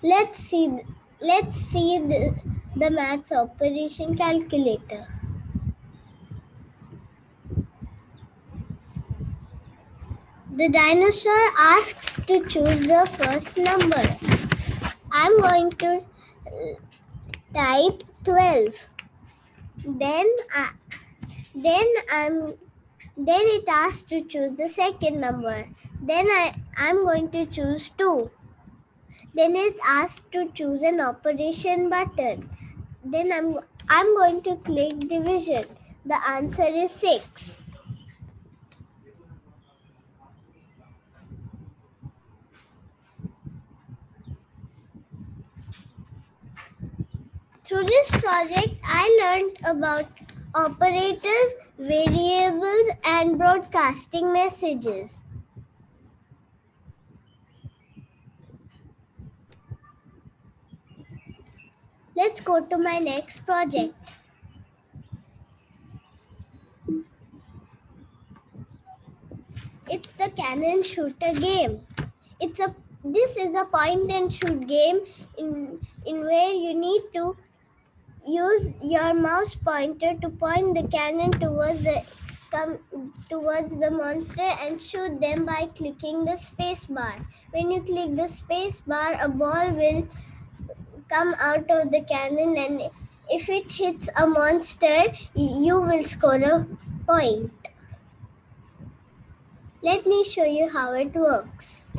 Speaker 18: Let's see the maths operation calculator. The dinosaur asks to choose the first number. I'm going to type 12. Then it asks to choose the second number. Then I'm going to choose 2. Then it asks to choose an operation button. Then I'm going to click division. The answer is 6. Through this project, I learned about operators, variables, and broadcasting messages. Let's go to my next project. It's the cannon shooter game. This is a point and shoot game in where you need to use your mouse pointer to point the cannon towards the monster and shoot them by clicking the space bar. When you click the space bar, a ball will come out of the cannon, and if it hits a monster, you will score a point. Let me show you how it works.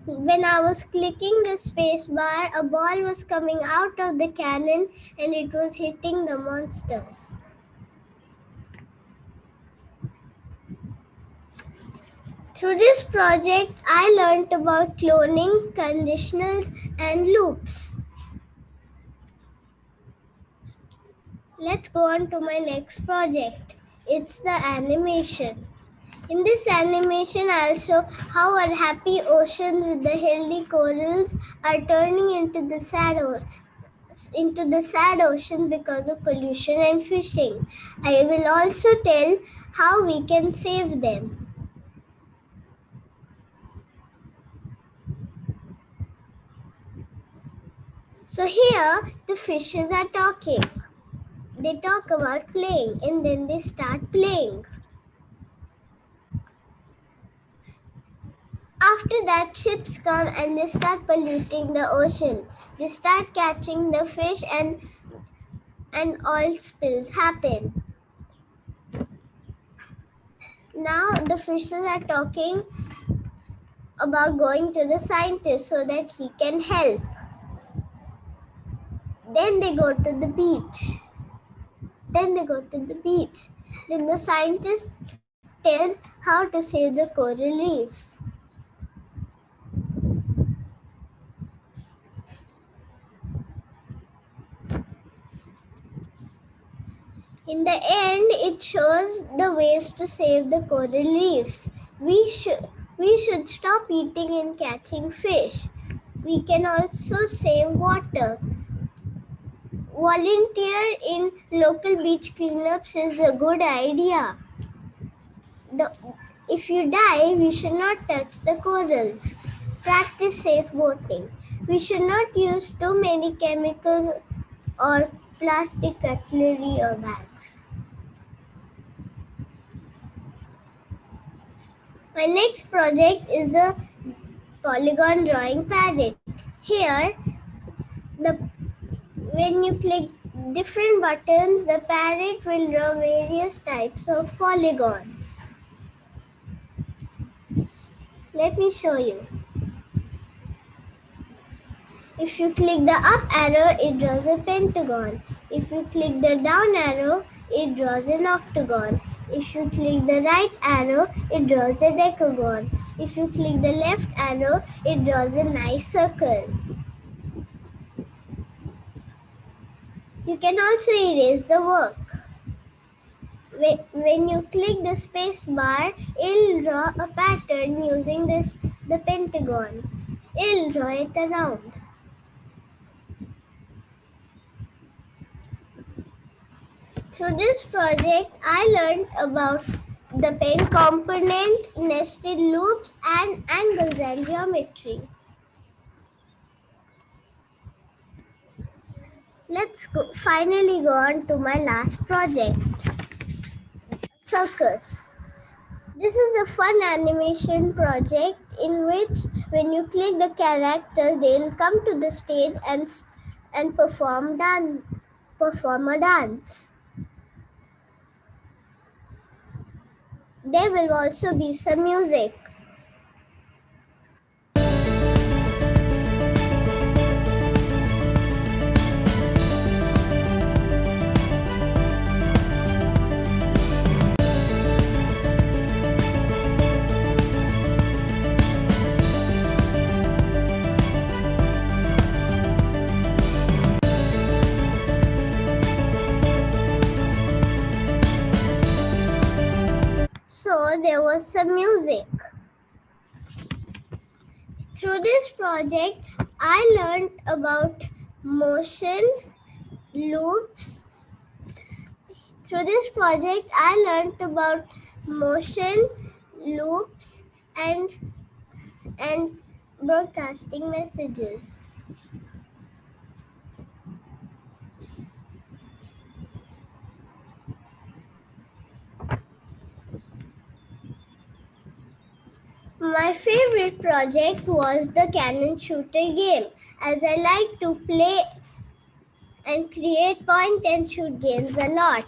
Speaker 18: When I was clicking the space bar, a ball was coming out of the cannon and it was hitting the monsters. Through this project, I learned about cloning, conditionals, and loops. Let's go on to my next project. It's the animation. In this animation, I'll show how our happy oceans with the healthy corals are turning into the sad ocean because of pollution and fishing. I will also tell how we can save them. So here, the fishes are talking. They talk about playing and then they start playing. After that, ships come and they start polluting the ocean. They start catching the fish and oil spills happen. Now the fishes are talking about going to the scientist so that he can help. Then they go to the beach. Then the scientist tells how to save the coral reefs. In the end, it shows the ways to save the coral reefs. We should stop eating and catching fish. We can also save water. Volunteer in local beach cleanups is a good idea. If you dive, you should not touch the corals. Practice safe boating. We should not use too many chemicals or plastic cutlery or bags. My next project is the polygon drawing parrot. Here, when you click different buttons, the parrot will draw various types of polygons. Let me show you. If you click the up arrow, it draws a pentagon. If you click the down arrow, it draws an octagon. If you click the right arrow, it draws a decagon. If you click the left arrow, it draws a nice circle. You can also erase the work. When you click the space bar, it'll draw a pattern using the pentagon. It'll draw it around. Through this project, I learned about the pen component, nested loops, and angles and geometry. Let's finally go on to my last project, circus. This is a fun animation project in which when you click the characters, they'll come to the stage and perform a dance. There will also be some music. So there was some music. Through this project, I learned about motion, loops. Through this project, I learned about motion, loops, and broadcasting messages. My favorite project was the cannon shooter game, as I like to play and create point and shoot games a lot.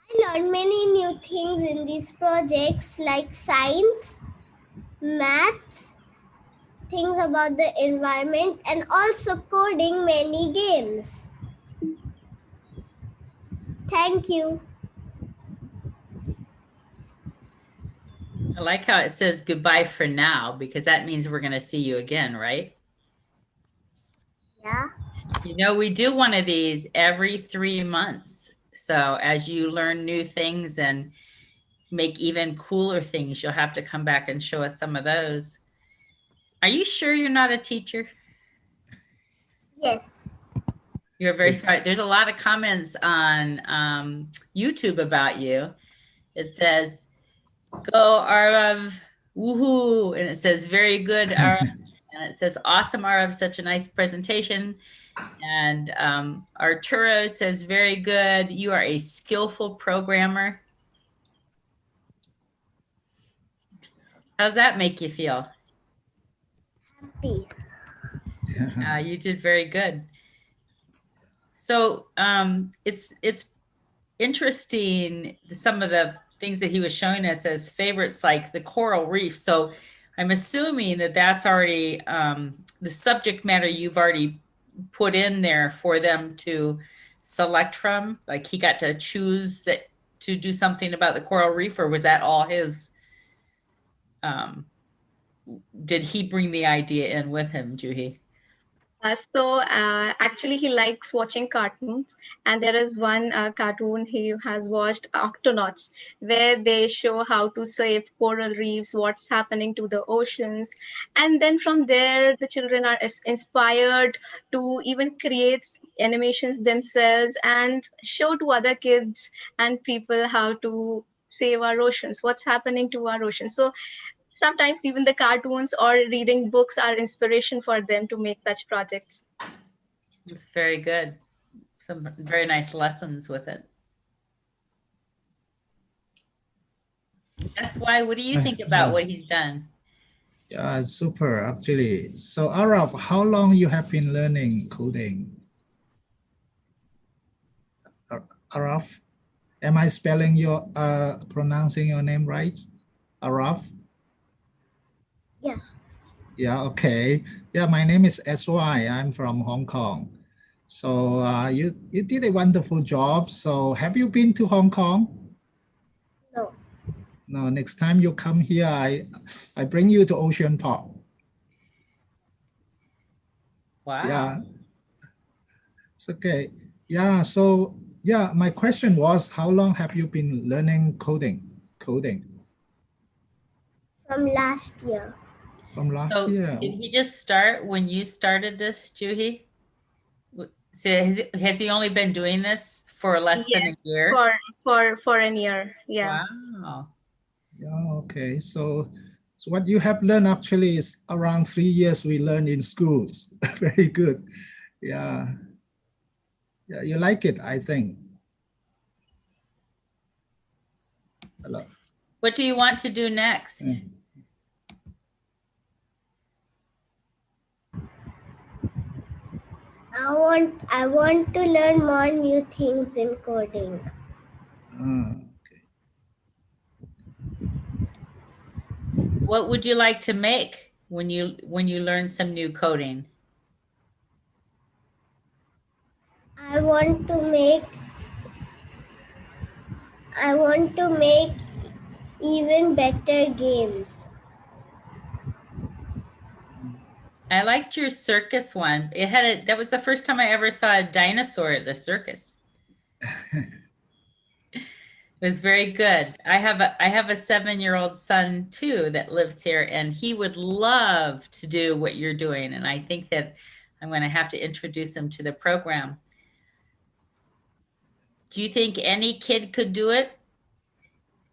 Speaker 18: I learned many new things in these projects like science, maths, things about the environment, and also coding many games. Thank you.
Speaker 2: I like how it says goodbye for now, because that means we're going to see you again, right?
Speaker 18: Yeah.
Speaker 2: You know, we do one of these every 3 months. So as you learn new things and make even cooler things, you'll have to come back and show us some of those. Are you sure you're not a teacher?
Speaker 18: Yes.
Speaker 2: You're very smart. There's a lot of comments on YouTube about you. It says, go Arav, woohoo. And it says, very good, Arav. And it says, awesome, Arav, such a nice presentation. And Arturo says, very good. You are a skillful programmer. How's that make you feel?
Speaker 18: Happy.
Speaker 2: You did very good. So it's interesting, some of the things that he was showing us as favorites, like the coral reef. So I'm assuming that that's already the subject matter you've already put in there for them to select from. Like he got to choose that to do something about the coral reef, or was that all his? Did he bring the idea in with him, Juhi?
Speaker 28: Actually, he likes watching cartoons, and there is one cartoon he has watched, Octonauts, where they show how to save coral reefs, what's happening to the oceans, and then from there the children are inspired to even create animations themselves and show to other kids and people how to save our oceans, what's happening to our oceans. So sometimes even the cartoons or reading books are inspiration for them to make such projects.
Speaker 2: It's very good. Some very nice lessons with it. That's why, what do you think about what he's done?
Speaker 9: Yeah, super, actually. So Arav, how long you have been learning coding? Arav, am I spelling your, pronouncing your name right? Arav?
Speaker 18: Yeah.
Speaker 9: Yeah, okay. Yeah, my name is SY. I'm from Hong Kong. So you did a wonderful job. So have you been to Hong Kong?
Speaker 18: No.
Speaker 9: No, next time you come here, I bring you to Ocean Park.
Speaker 2: Wow.
Speaker 9: Yeah. It's okay. Yeah, so yeah, my question was, how long have you been learning coding?
Speaker 18: From last year.
Speaker 9: From last
Speaker 2: So
Speaker 9: year.
Speaker 2: did he just start when you started this, Juhi? So has he only been doing this for less than a year?
Speaker 28: For a year. Yeah.
Speaker 2: Wow.
Speaker 9: Yeah, okay. So what you have learned actually is around 3 years we learn in schools. Very good. Yeah. Yeah, you like it, I think. Hello.
Speaker 2: What do you want to do next?
Speaker 18: I want to learn more new things in coding.
Speaker 2: What would you like to make when you learn some new coding?
Speaker 18: I want to make even better games.
Speaker 2: I liked your circus one. That was the first time I ever saw a dinosaur at the circus. It was very good. I have a 7-year-old son too that lives here, and he would love to do what you're doing. And I think that I'm going to have to introduce him to the program. Do you think any kid could do it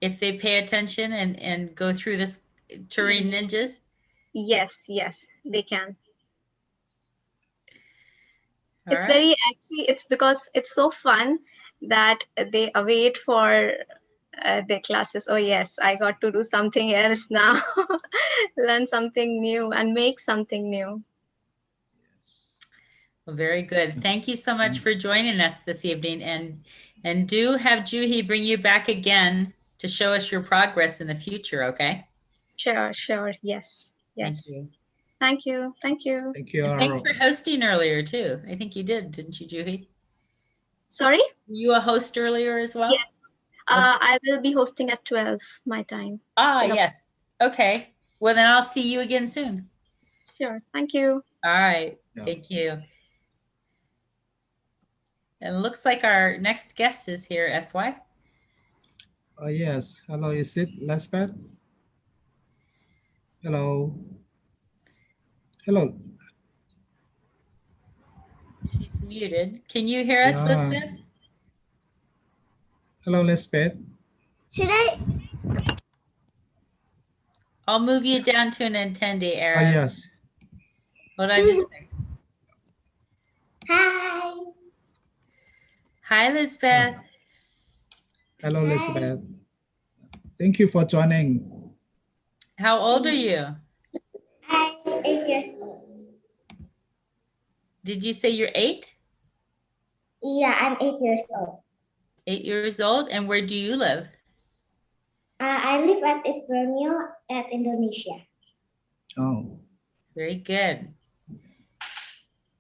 Speaker 2: if they pay attention and go through this Turing Ninjas?
Speaker 28: Yes, they can. It's because it's so fun that they await for their classes. Oh yes, I got to do something else now. Learn something new and make something new.
Speaker 2: Well, very good. Thank you so much for joining us this evening, and do have Juhi bring you back again to show us your progress in the future, okay?
Speaker 28: Sure. Yes.
Speaker 2: Thank you.
Speaker 28: Thank you.
Speaker 9: Thank you.
Speaker 2: And thanks for hosting earlier too. I think you did, didn't you, Juhi?
Speaker 28: Sorry?
Speaker 2: Were you a host earlier as well?
Speaker 28: Yes. I will be hosting at 12 my time.
Speaker 2: Yes. Okay. Well, then I'll see you again soon.
Speaker 28: Sure. Thank you.
Speaker 2: All right. Yeah. Thank you. And it looks like our next guest is here, SY.
Speaker 9: Oh, yes. Hello, is it Lisbeth? Hello. Hello.
Speaker 2: She's muted. Can you hear us, Lisbeth?
Speaker 9: Hello, Lisbeth.
Speaker 18: Should I?
Speaker 2: I'll move you down to an attendee, Aaron.
Speaker 9: Oh, yes.
Speaker 2: Hold on just a second.
Speaker 18: Hi.
Speaker 2: Hi, Lisbeth.
Speaker 9: Hello, Lisbeth. Thank you for joining.
Speaker 2: How old are you?
Speaker 18: I'm 8 years old.
Speaker 2: Did you say you're 8?
Speaker 18: Yeah, I'm 8 years old.
Speaker 2: 8 years old, and where do you live?
Speaker 18: I live at East Borneo at Indonesia.
Speaker 9: Oh.
Speaker 2: Very good.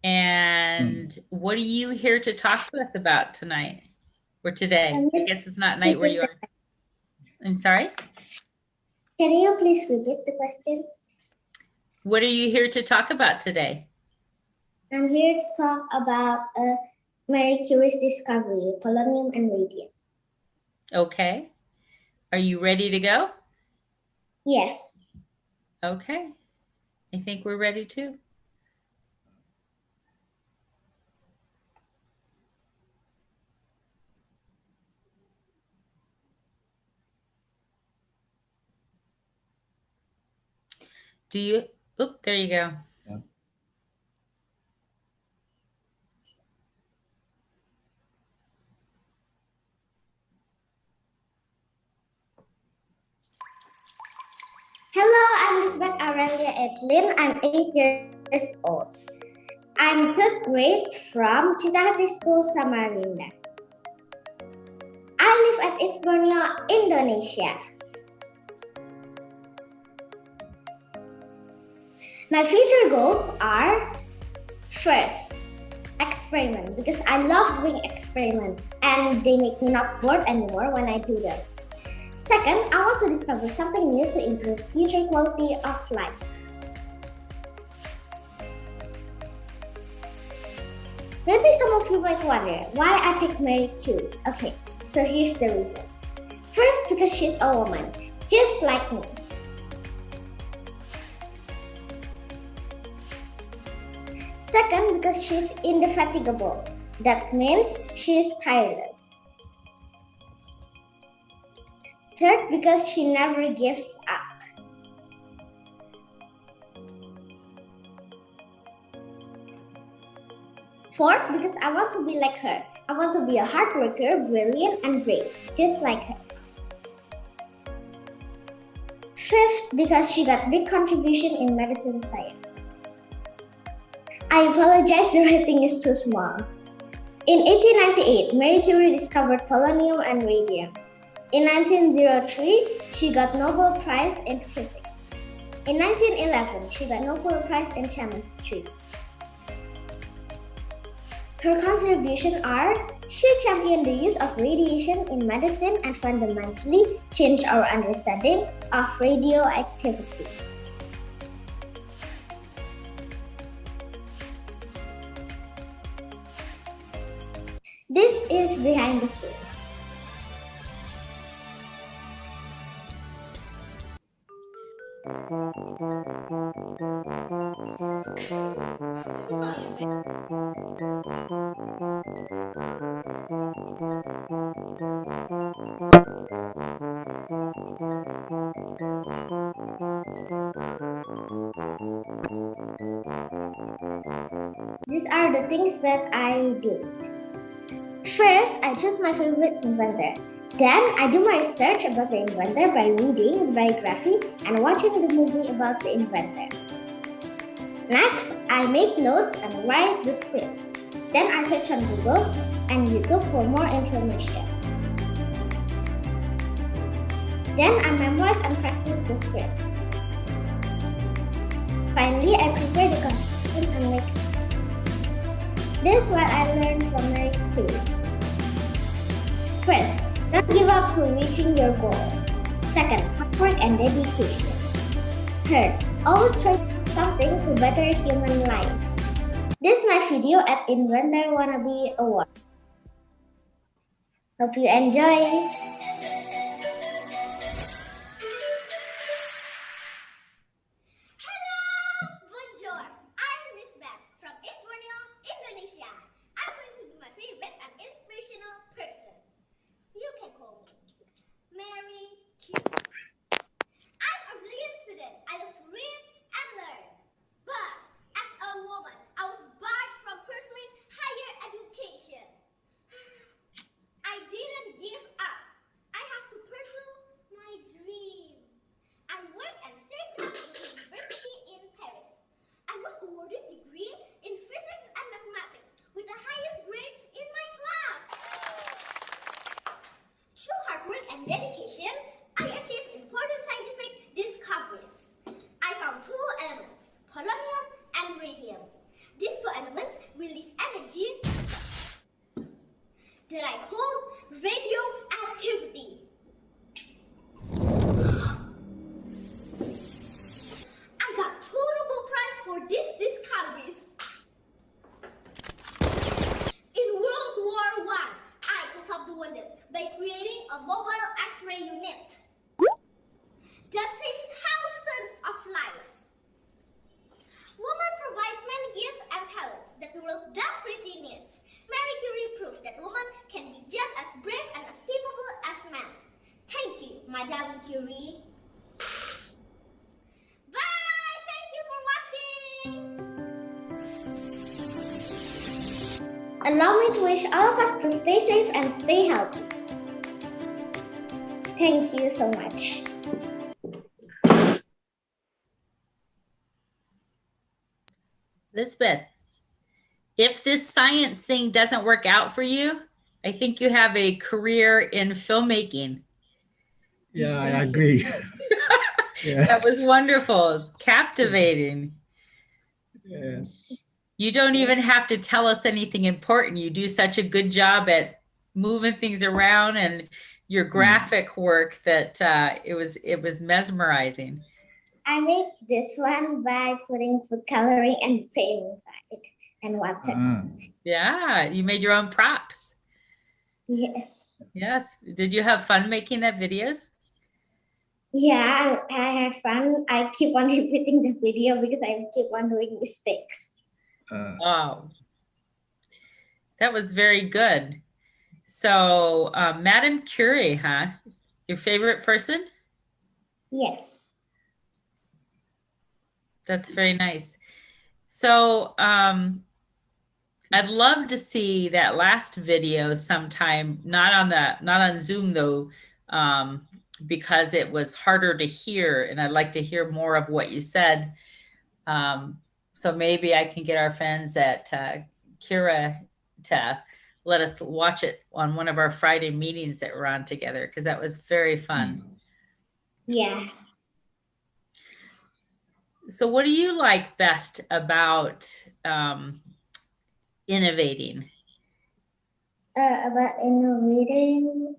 Speaker 2: And what are you here to talk to us about tonight or today? I guess it's not night where you are. I'm sorry?
Speaker 18: Can you please repeat the question?
Speaker 2: What are you here to talk about today?
Speaker 18: I'm here to talk about Marie Curie's discovery, polonium and radium.
Speaker 2: Okay. Are you ready to go?
Speaker 18: Yes.
Speaker 2: Okay. I think we're ready too. Do you, there you go.
Speaker 9: Yeah.
Speaker 18: Hello, I'm Lisbeth Aurelia Edlin. I'm 8 years old. I'm 3rd grade from Citahati School, Samarinda. I live at East Borneo, Indonesia. My future goals are, first, experiment, because I love doing experiments and they make me not bored anymore when I do them. Second, I want to discover something new to improve future quality of life. Maybe some of you might wonder why I picked Mary Curie. Okay, so here's the reason. First, because she's a woman, just like me. Second, because she's indefatigable. That means she's tireless. Third, because she never gives up. Fourth, because I want to be like her. I want to be a hard worker, brilliant, and brave, just like her. Fifth, because she got big contribution in medicine science. I apologize, the writing is too small. In 1898, Marie Curie discovered polonium and radium. In 1903, she got Nobel Prize in Physics. In 1911, she got Nobel Prize in Chemistry. Her contributions are, she championed the use of radiation in medicine and fundamentally changed our understanding of radioactivity. This is behind the scenes. These are the things that I do. First, I choose my favorite inventor. Then, I do my research about the inventor by reading the biography and watching the movie about the inventor. Next, I make notes and write the script. Then I search on Google and YouTube for more information. Then I memorize and practice the script. Finally, I prepare the content and make it. This is what I learned from Marie Curie. First, don't give up to reaching your goals. Second, hard work and dedication. Third, always try something to better human life. This is my video at Inventor Wannabe Award. Hope you enjoy. Dedication, I achieved important scientific discoveries. I found two elements, polonium and radium. These two elements release energy that I call radioactivity. I got two Nobel Prize for these discoveries. In World War I, I could help the wounded by creating a mobile X-ray unit that saves thousands of lives. Woman provides many gifts and talents that the world desperately needs. Marie Curie proved that women can be just as brave and as capable as men. Thank you, Madame Curie. Bye! Thank you for watching! Allow me to wish all of us to stay safe and stay healthy. Thank you so much.
Speaker 2: Lisbeth, if this science thing doesn't work out for you, I think you have a career in filmmaking.
Speaker 9: Yeah, I agree.
Speaker 2: That was wonderful. It's captivating.
Speaker 9: Yes.
Speaker 2: You don't even have to tell us anything important. You do such a good job at moving things around and your graphic work that it was mesmerizing.
Speaker 18: I make this one by putting food coloring and paint inside and water.
Speaker 2: Yeah, you made your own props.
Speaker 18: Yes.
Speaker 2: Yes. Did you have fun making that videos?
Speaker 18: Yeah, I had fun. I keep on repeating the video because I keep on doing mistakes.
Speaker 2: Wow. That was very good. So, Madame Curie, huh? Your favorite person?
Speaker 18: Yes.
Speaker 2: That's very nice. So, I'd love to see that last video sometime, not on Zoom though, because it was harder to hear and I'd like to hear more of what you said. So maybe I can get our friends at Kira to let us watch it on one of our Friday meetings that we're on together, because that was very fun.
Speaker 18: Yeah.
Speaker 2: So what do you like best about innovating?
Speaker 18: About innovating.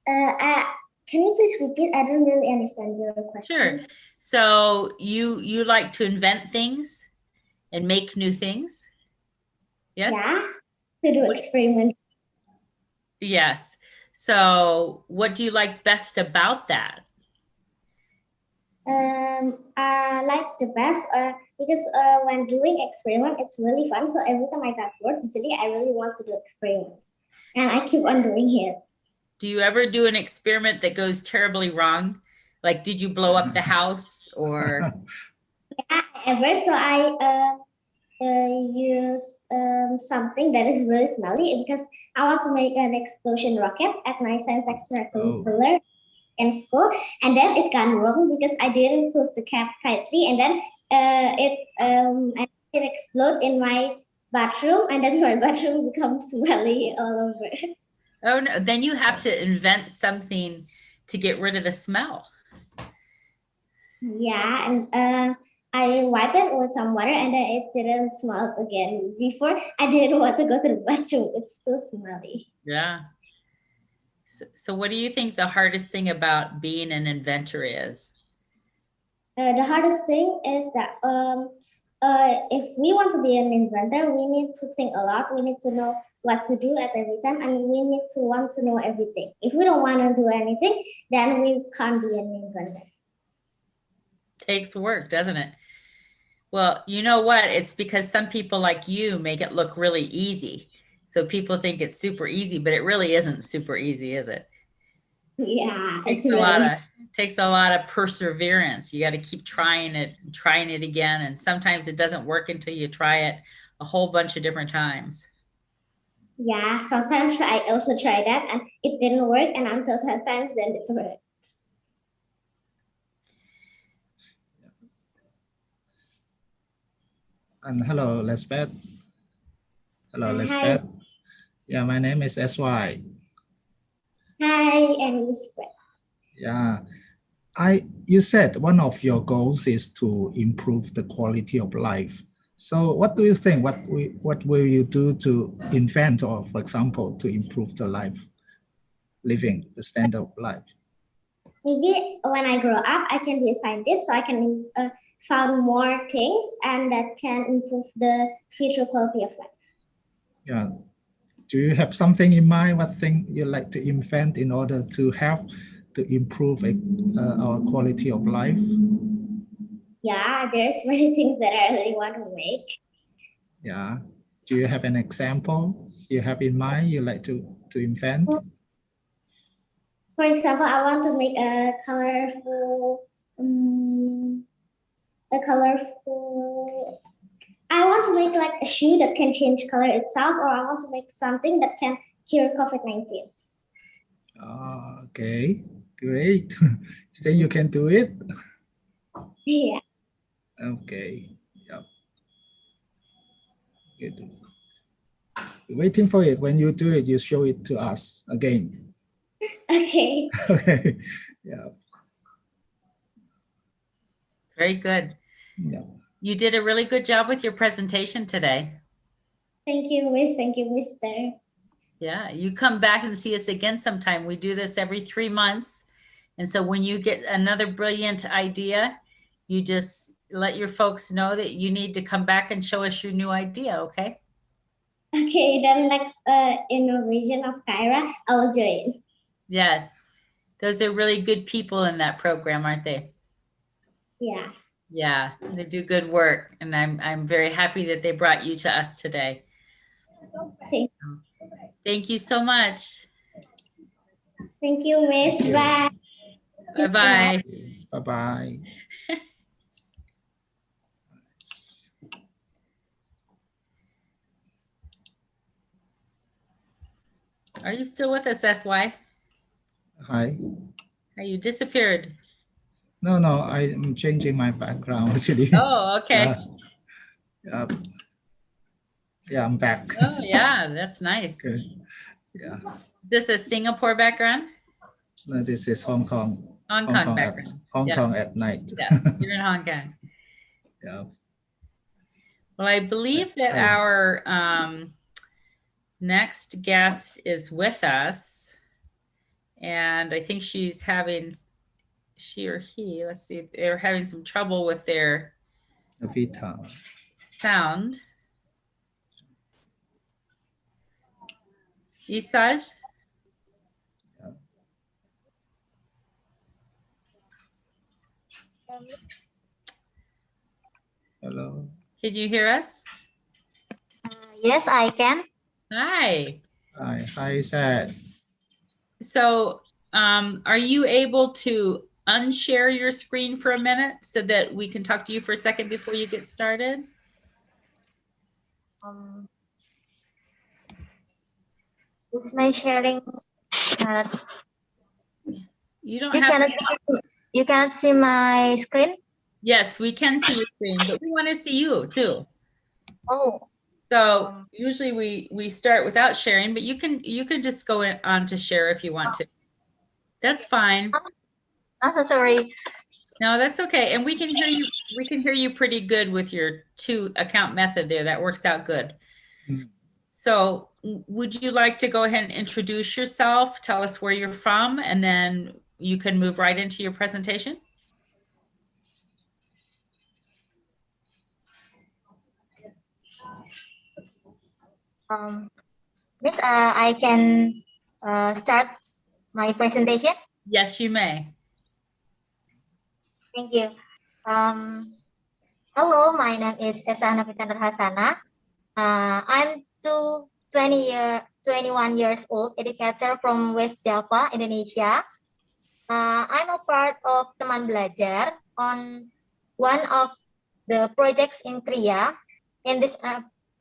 Speaker 18: Can you please repeat? I don't really understand your question.
Speaker 2: Sure. So you like to invent things and make new things? Yes?
Speaker 18: Yeah, to do experiments.
Speaker 2: Yes. So what do you like best about that?
Speaker 18: I like the best because when doing experiment, it's really fun. So every time I got bored, usually I really want to do experiments, and I keep on doing it.
Speaker 2: Do you ever do an experiment that goes terribly wrong? Like, did you blow up the house or?
Speaker 18: Yeah, ever. So I use something that is really smelly because I want to make an explosion rocket at my science extracurricular in school, and then it gone wrong because I didn't close the cap tightly, and then it exploded in my bathroom, and then my bathroom becomes smelly all over.
Speaker 2: Oh no! Then you have to invent something to get rid of the smell.
Speaker 18: Yeah, and I wiped it with some water, and then it didn't smell again. Before I didn't want to go to the bathroom; it's too smelly.
Speaker 2: Yeah. So what do you think the hardest thing about being an inventor is?
Speaker 18: The hardest thing is that if we want to be an inventor, we need to think a lot. We need to know what to do at every time, and we need to want to know everything. If we don't want to do anything, then we can't be an inventor.
Speaker 2: Takes work, doesn't it? Well, you know what? It's because some people like you make it look really easy. So people think it's super easy, but it really isn't super easy, is it?
Speaker 18: Yeah.
Speaker 2: Takes a lot of perseverance. You got to keep trying it again. And sometimes it doesn't work until you try it a whole bunch of different times.
Speaker 18: Yeah, sometimes I also try that and it didn't work, and until 10 times then it worked.
Speaker 9: And hello, Lisbeth. Hello,
Speaker 18: Hi.
Speaker 9: Lisbeth. Yeah, my name is SY.
Speaker 18: Hi, I'm Lisbeth.
Speaker 9: Yeah, you said one of your goals is to improve the quality of life. So what do you think? What will you do to invent, or for example, to improve the the standard of life?
Speaker 18: Maybe when I grow up, I can be a scientist, so I can find more things and that can improve the future quality of life.
Speaker 9: Yeah. Do you have something in mind? What thing you like to invent in order to help to improve our quality of life?
Speaker 18: Yeah, there's many things that I really want to make.
Speaker 9: Yeah. Do you have an example you have in mind you like to invent?
Speaker 18: For example, I want to make a colorful. I want to make like a shoe that can change color itself, or I want to make something that can cure COVID-19.
Speaker 9: Okay, great. So you can do it?
Speaker 18: Yeah.
Speaker 9: Okay. Yep. Good. Waiting for it. When you do it, you show it to us again.
Speaker 18: Okay.
Speaker 9: Okay. Yeah.
Speaker 2: Very good.
Speaker 9: Yeah.
Speaker 2: You did a really good job with your presentation today.
Speaker 18: Thank you, Miss. Thank you, Mister.
Speaker 2: Yeah, you come back and see us again sometime. We do this every 3 months. And so when you get another brilliant idea, you just let your folks know that you need to come back and show us your new idea, okay?
Speaker 18: Okay, then next innovation of Kyra, I'll join.
Speaker 2: Yes, those are really good people in that program, aren't they?
Speaker 18: Yeah.
Speaker 2: Yeah, they do good work. And I'm very happy that they brought you to us today. Thank you so much.
Speaker 18: Thank you, Miss. Bye.
Speaker 2: Bye-bye.
Speaker 9: Bye-bye.
Speaker 2: Are you still with us, SY?
Speaker 9: Hi.
Speaker 2: You disappeared.
Speaker 9: No, I'm changing my background actually.
Speaker 2: Oh, okay.
Speaker 9: Yeah, I'm back.
Speaker 2: Oh, yeah, that's nice.
Speaker 9: Okay. Yeah.
Speaker 2: This is Singapore background?
Speaker 9: No, this is Hong Kong.
Speaker 2: Hong Kong background.
Speaker 9: Hong
Speaker 2: Yes.
Speaker 9: Kong at night.
Speaker 2: Yes, you're in Hong Kong.
Speaker 9: Yeah.
Speaker 2: Well, I believe that our next guest is with us. And I think she's having, she or he, let's see, if they're having some trouble with their
Speaker 9: Vita.
Speaker 2: sound. Isaj?
Speaker 9: Hello.
Speaker 2: Can you hear us?
Speaker 18: Yes, I can.
Speaker 2: Hi.
Speaker 9: Hi, Sad.
Speaker 2: So are you able to unshare your screen for a minute so that we can talk to you for a second before you get started?
Speaker 18: Is my sharing?
Speaker 2: You don't have to.
Speaker 18: You cannot see my screen?
Speaker 2: Yes, we can see your screen, but we want to see you too.
Speaker 18: Oh.
Speaker 2: So usually we start without sharing, but you can just go on to share if you want to. That's fine.
Speaker 18: I'm so sorry.
Speaker 2: No, that's okay. And we can hear you pretty good with your 2 account method there. That works out good. So would you like to go ahead and introduce yourself, tell us where you're from, and then you can move right into your presentation?
Speaker 18: Miss, I can start my presentation?
Speaker 2: Yes, you may.
Speaker 18: Thank you. Hello, my name is Esa Novita Nurhasana. I'm 21 years old, educator from West Java, Indonesia. I'm a part of Teman Belajar on one of the projects in Korea. In this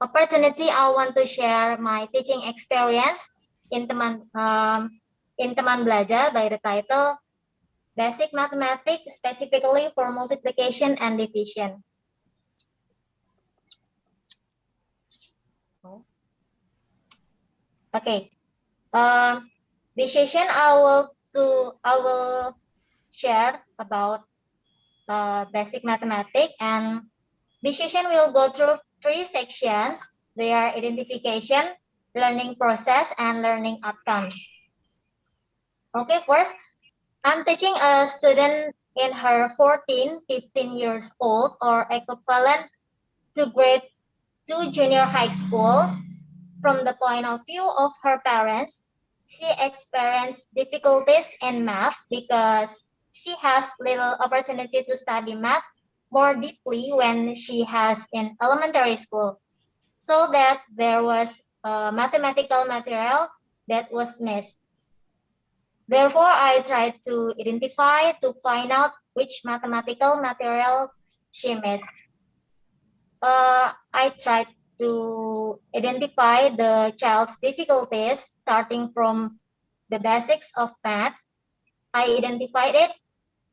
Speaker 18: opportunity, I want to share my teaching experience in Teman Belajar by the title Basic Mathematics, specifically for multiplication and division. Okay. This session I will share about basic mathematics, and this session will go through 3 sections. They are identification, learning process, and learning outcomes. Okay, first, I'm teaching a student in her 15 years old, or equivalent to grade 2 junior high school. From the point of view of her parents, she experienced difficulties in math because she has little opportunity to study math more deeply when she has in elementary school, so that there was mathematical material that was missed. Therefore, I tried to identify to find out which mathematical material she missed. I tried to identify the child's difficulties starting from the basics of math. I identified it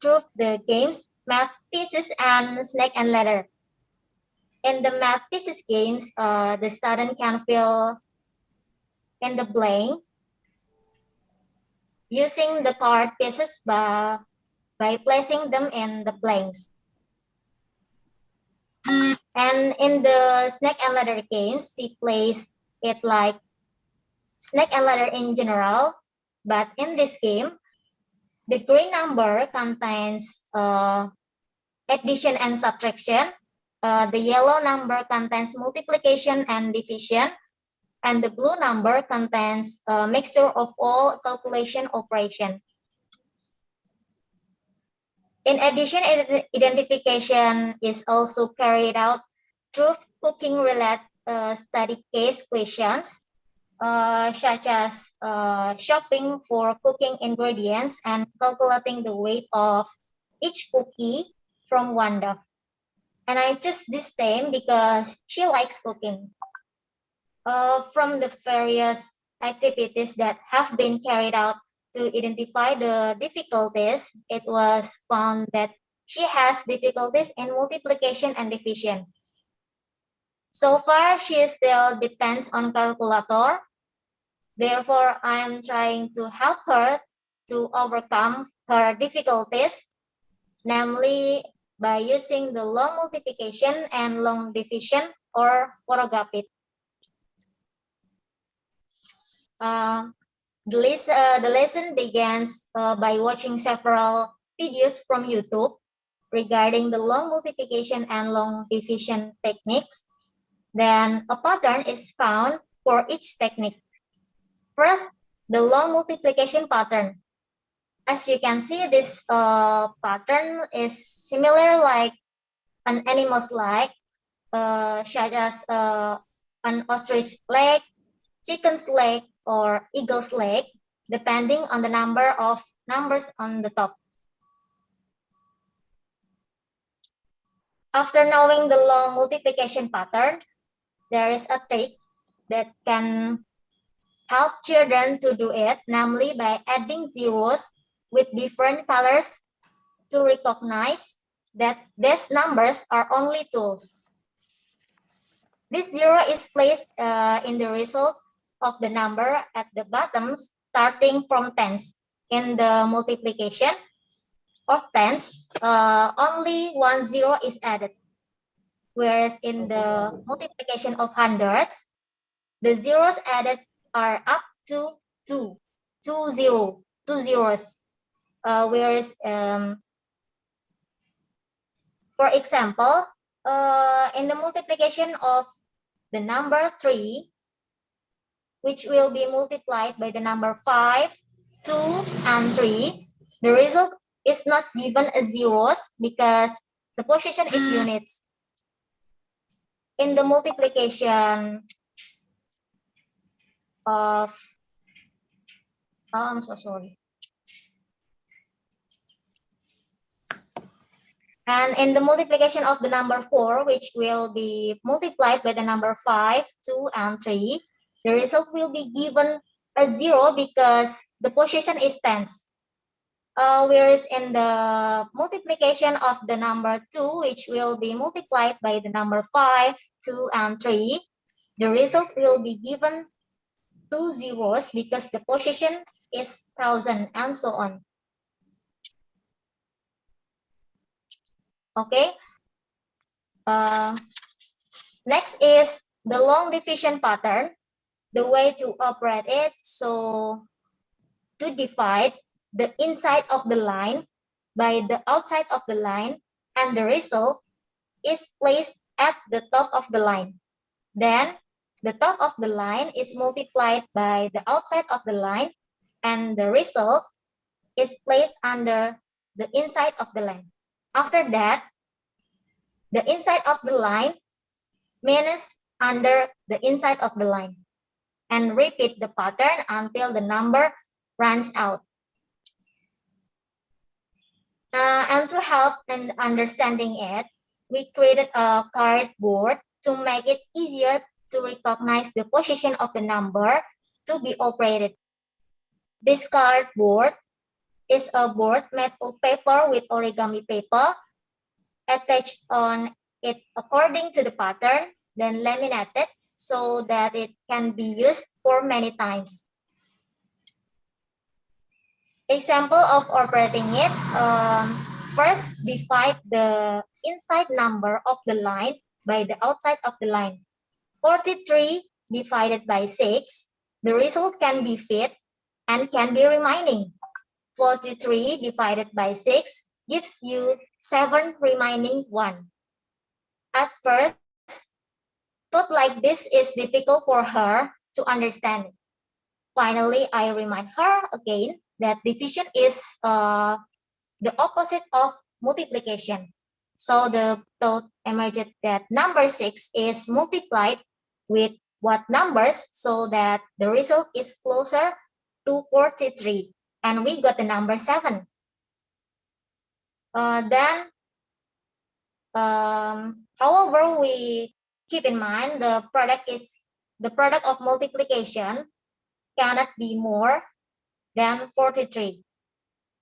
Speaker 18: through the games, math pieces, and snake and ladder. In the math pieces games, the student can fill in the blank using the card pieces by placing them in the blanks.
Speaker 19: And in the snake and ladder games, she plays it like snake and ladder in general. But in this game, the green number contains addition and subtraction. The yellow number contains multiplication and division. And the blue number contains a mixture of all calculation operation. In addition, identification is also carried out through cooking-related study case questions, such as shopping for cooking ingredients and calculating the weight of each cookie from one dough. And I chose this theme because she likes cooking. From the various activities that have been carried out to identify the difficulties, it was found that she has difficulties in multiplication and division. So far, she still depends on calculator. Therefore, I am trying to help her to overcome her difficulties, namely by using the long multiplication and long division or porogapit. The lesson begins by watching several videos from YouTube regarding the long multiplication and long division techniques. Then a pattern is found for each technique. First, the long multiplication pattern. As you can see, this pattern is similar like an animal's leg, such as an ostrich leg, chicken's leg, or eagle's leg, depending on the number of numbers on the top. After knowing the long multiplication pattern, there is a trick that can help children to do it, namely by adding zeros with different colors to recognize that these numbers are only tools. This zero is placed in the result of the number at the bottom starting from tens. In the multiplication of tens, only 1 zero is added. Whereas in the multiplication of hundreds, the zeros added are up to 2 zeros. Whereas, for example, in the multiplication of the number 3, which will be multiplied by the number 5, 2, and 3, the result is not given as zeros because the position is units. In the multiplication of, I'm so sorry. And in the multiplication of the number 4, which will be multiplied by the number 5, 2, and 3, the result will be given as 0 because the position is tens. Whereas in the multiplication of the number 2, which will be multiplied by the number 5, 2, and 3, the result will be given 2 zeros because the position is 1000 and so on. Okay. Next is the long division pattern. The way to operate it, so to divide the inside of the line by the outside of the line, and the result is placed at the top of the line. Then the top of the line is multiplied by the outside of the line, and the result is placed under the inside of the line. After that, the inside of the line minus under the inside of the line, and repeat the pattern until the number runs out. And to help in understanding it, we created a cardboard to make it easier to recognize the position of the number to be operated. This cardboard is a board made of paper with origami paper, attached on it according to the pattern, then laminated so that it can be used for many times. Example of operating it, first divide the inside number of the line by the outside of the line. 43 divided by 6, the result can be fit and can be remaining. 43 divided by 6 gives you 7 remaining 1. At first, thought like this is difficult for her to understand. Finally, I remind her again that division is the opposite of multiplication. So the thought emerged that number 6 is multiplied with what numbers so that the result is closer to 43. And we got the number 7. However, we keep in mind the product of multiplication cannot be more than 43.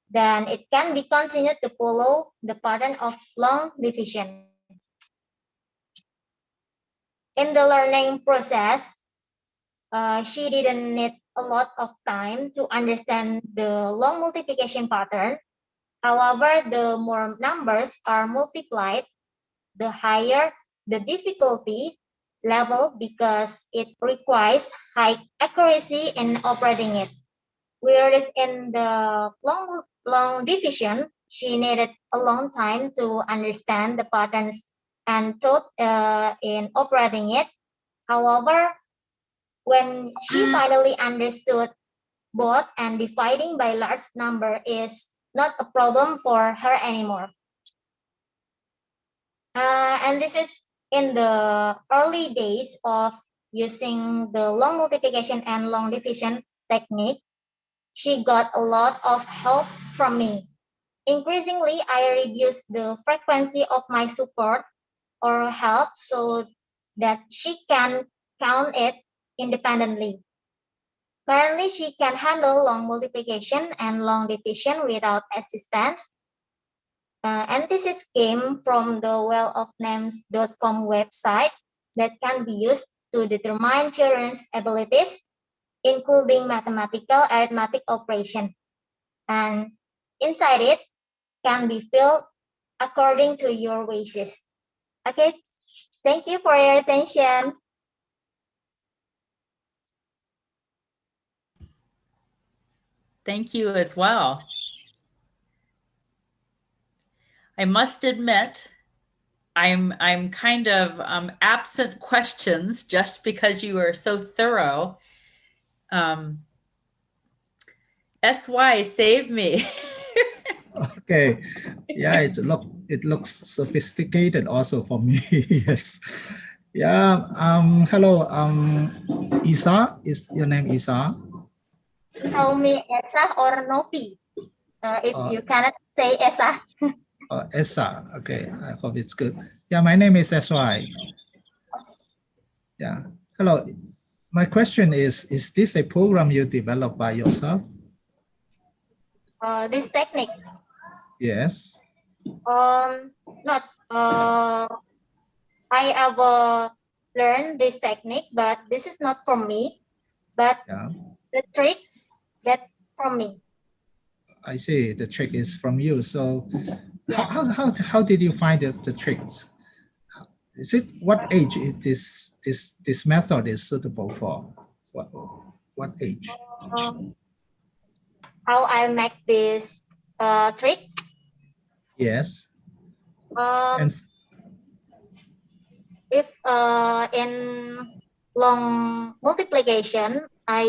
Speaker 19: Then it can be continued to follow the pattern of long division. In the learning process, she didn't need a lot of time to understand the long multiplication pattern. However, the more numbers are multiplied, the higher the difficulty level because it requires high accuracy in operating it. Whereas in the long division, she needed a long time to understand the patterns and thought in operating it. However, when she finally understood both and dividing by large number is not a problem for her anymore. And this is in the early days of using the long multiplication and long division technique. She got a lot of help from me. Increasingly, I reduced the frequency of my support or help so that she can count it independently. Currently, she can handle long multiplication and long division without assistance. And this came from the wellofnames.com website that can be used to determine children's abilities, including mathematical arithmetic operation. And inside it can be filled according to your wishes. Okay, thank you for your attention.
Speaker 2: Thank you as well. I must admit, I'm kind of absent questions just because you are so thorough. SY, save me.
Speaker 9: Okay, yeah, it looks sophisticated also for me. Yes, yeah. Hello, Isa. Is your name Isa?
Speaker 19: Call me Esa or Novi. If you cannot say Esa.
Speaker 9: Esa. Okay, I hope it's good. Yeah, my name is SY. Yeah. Hello. My question is this a program you developed by yourself?
Speaker 19: This technique.
Speaker 9: Yes.
Speaker 19: Not. I have learned this technique, but this is not from me. But the trick that from me.
Speaker 9: I see. The trick is from you. So, how did you find the tricks? Is it what age is this method is suitable for? What age?
Speaker 19: How I make this trick?
Speaker 9: Yes.
Speaker 19: If in long multiplication, I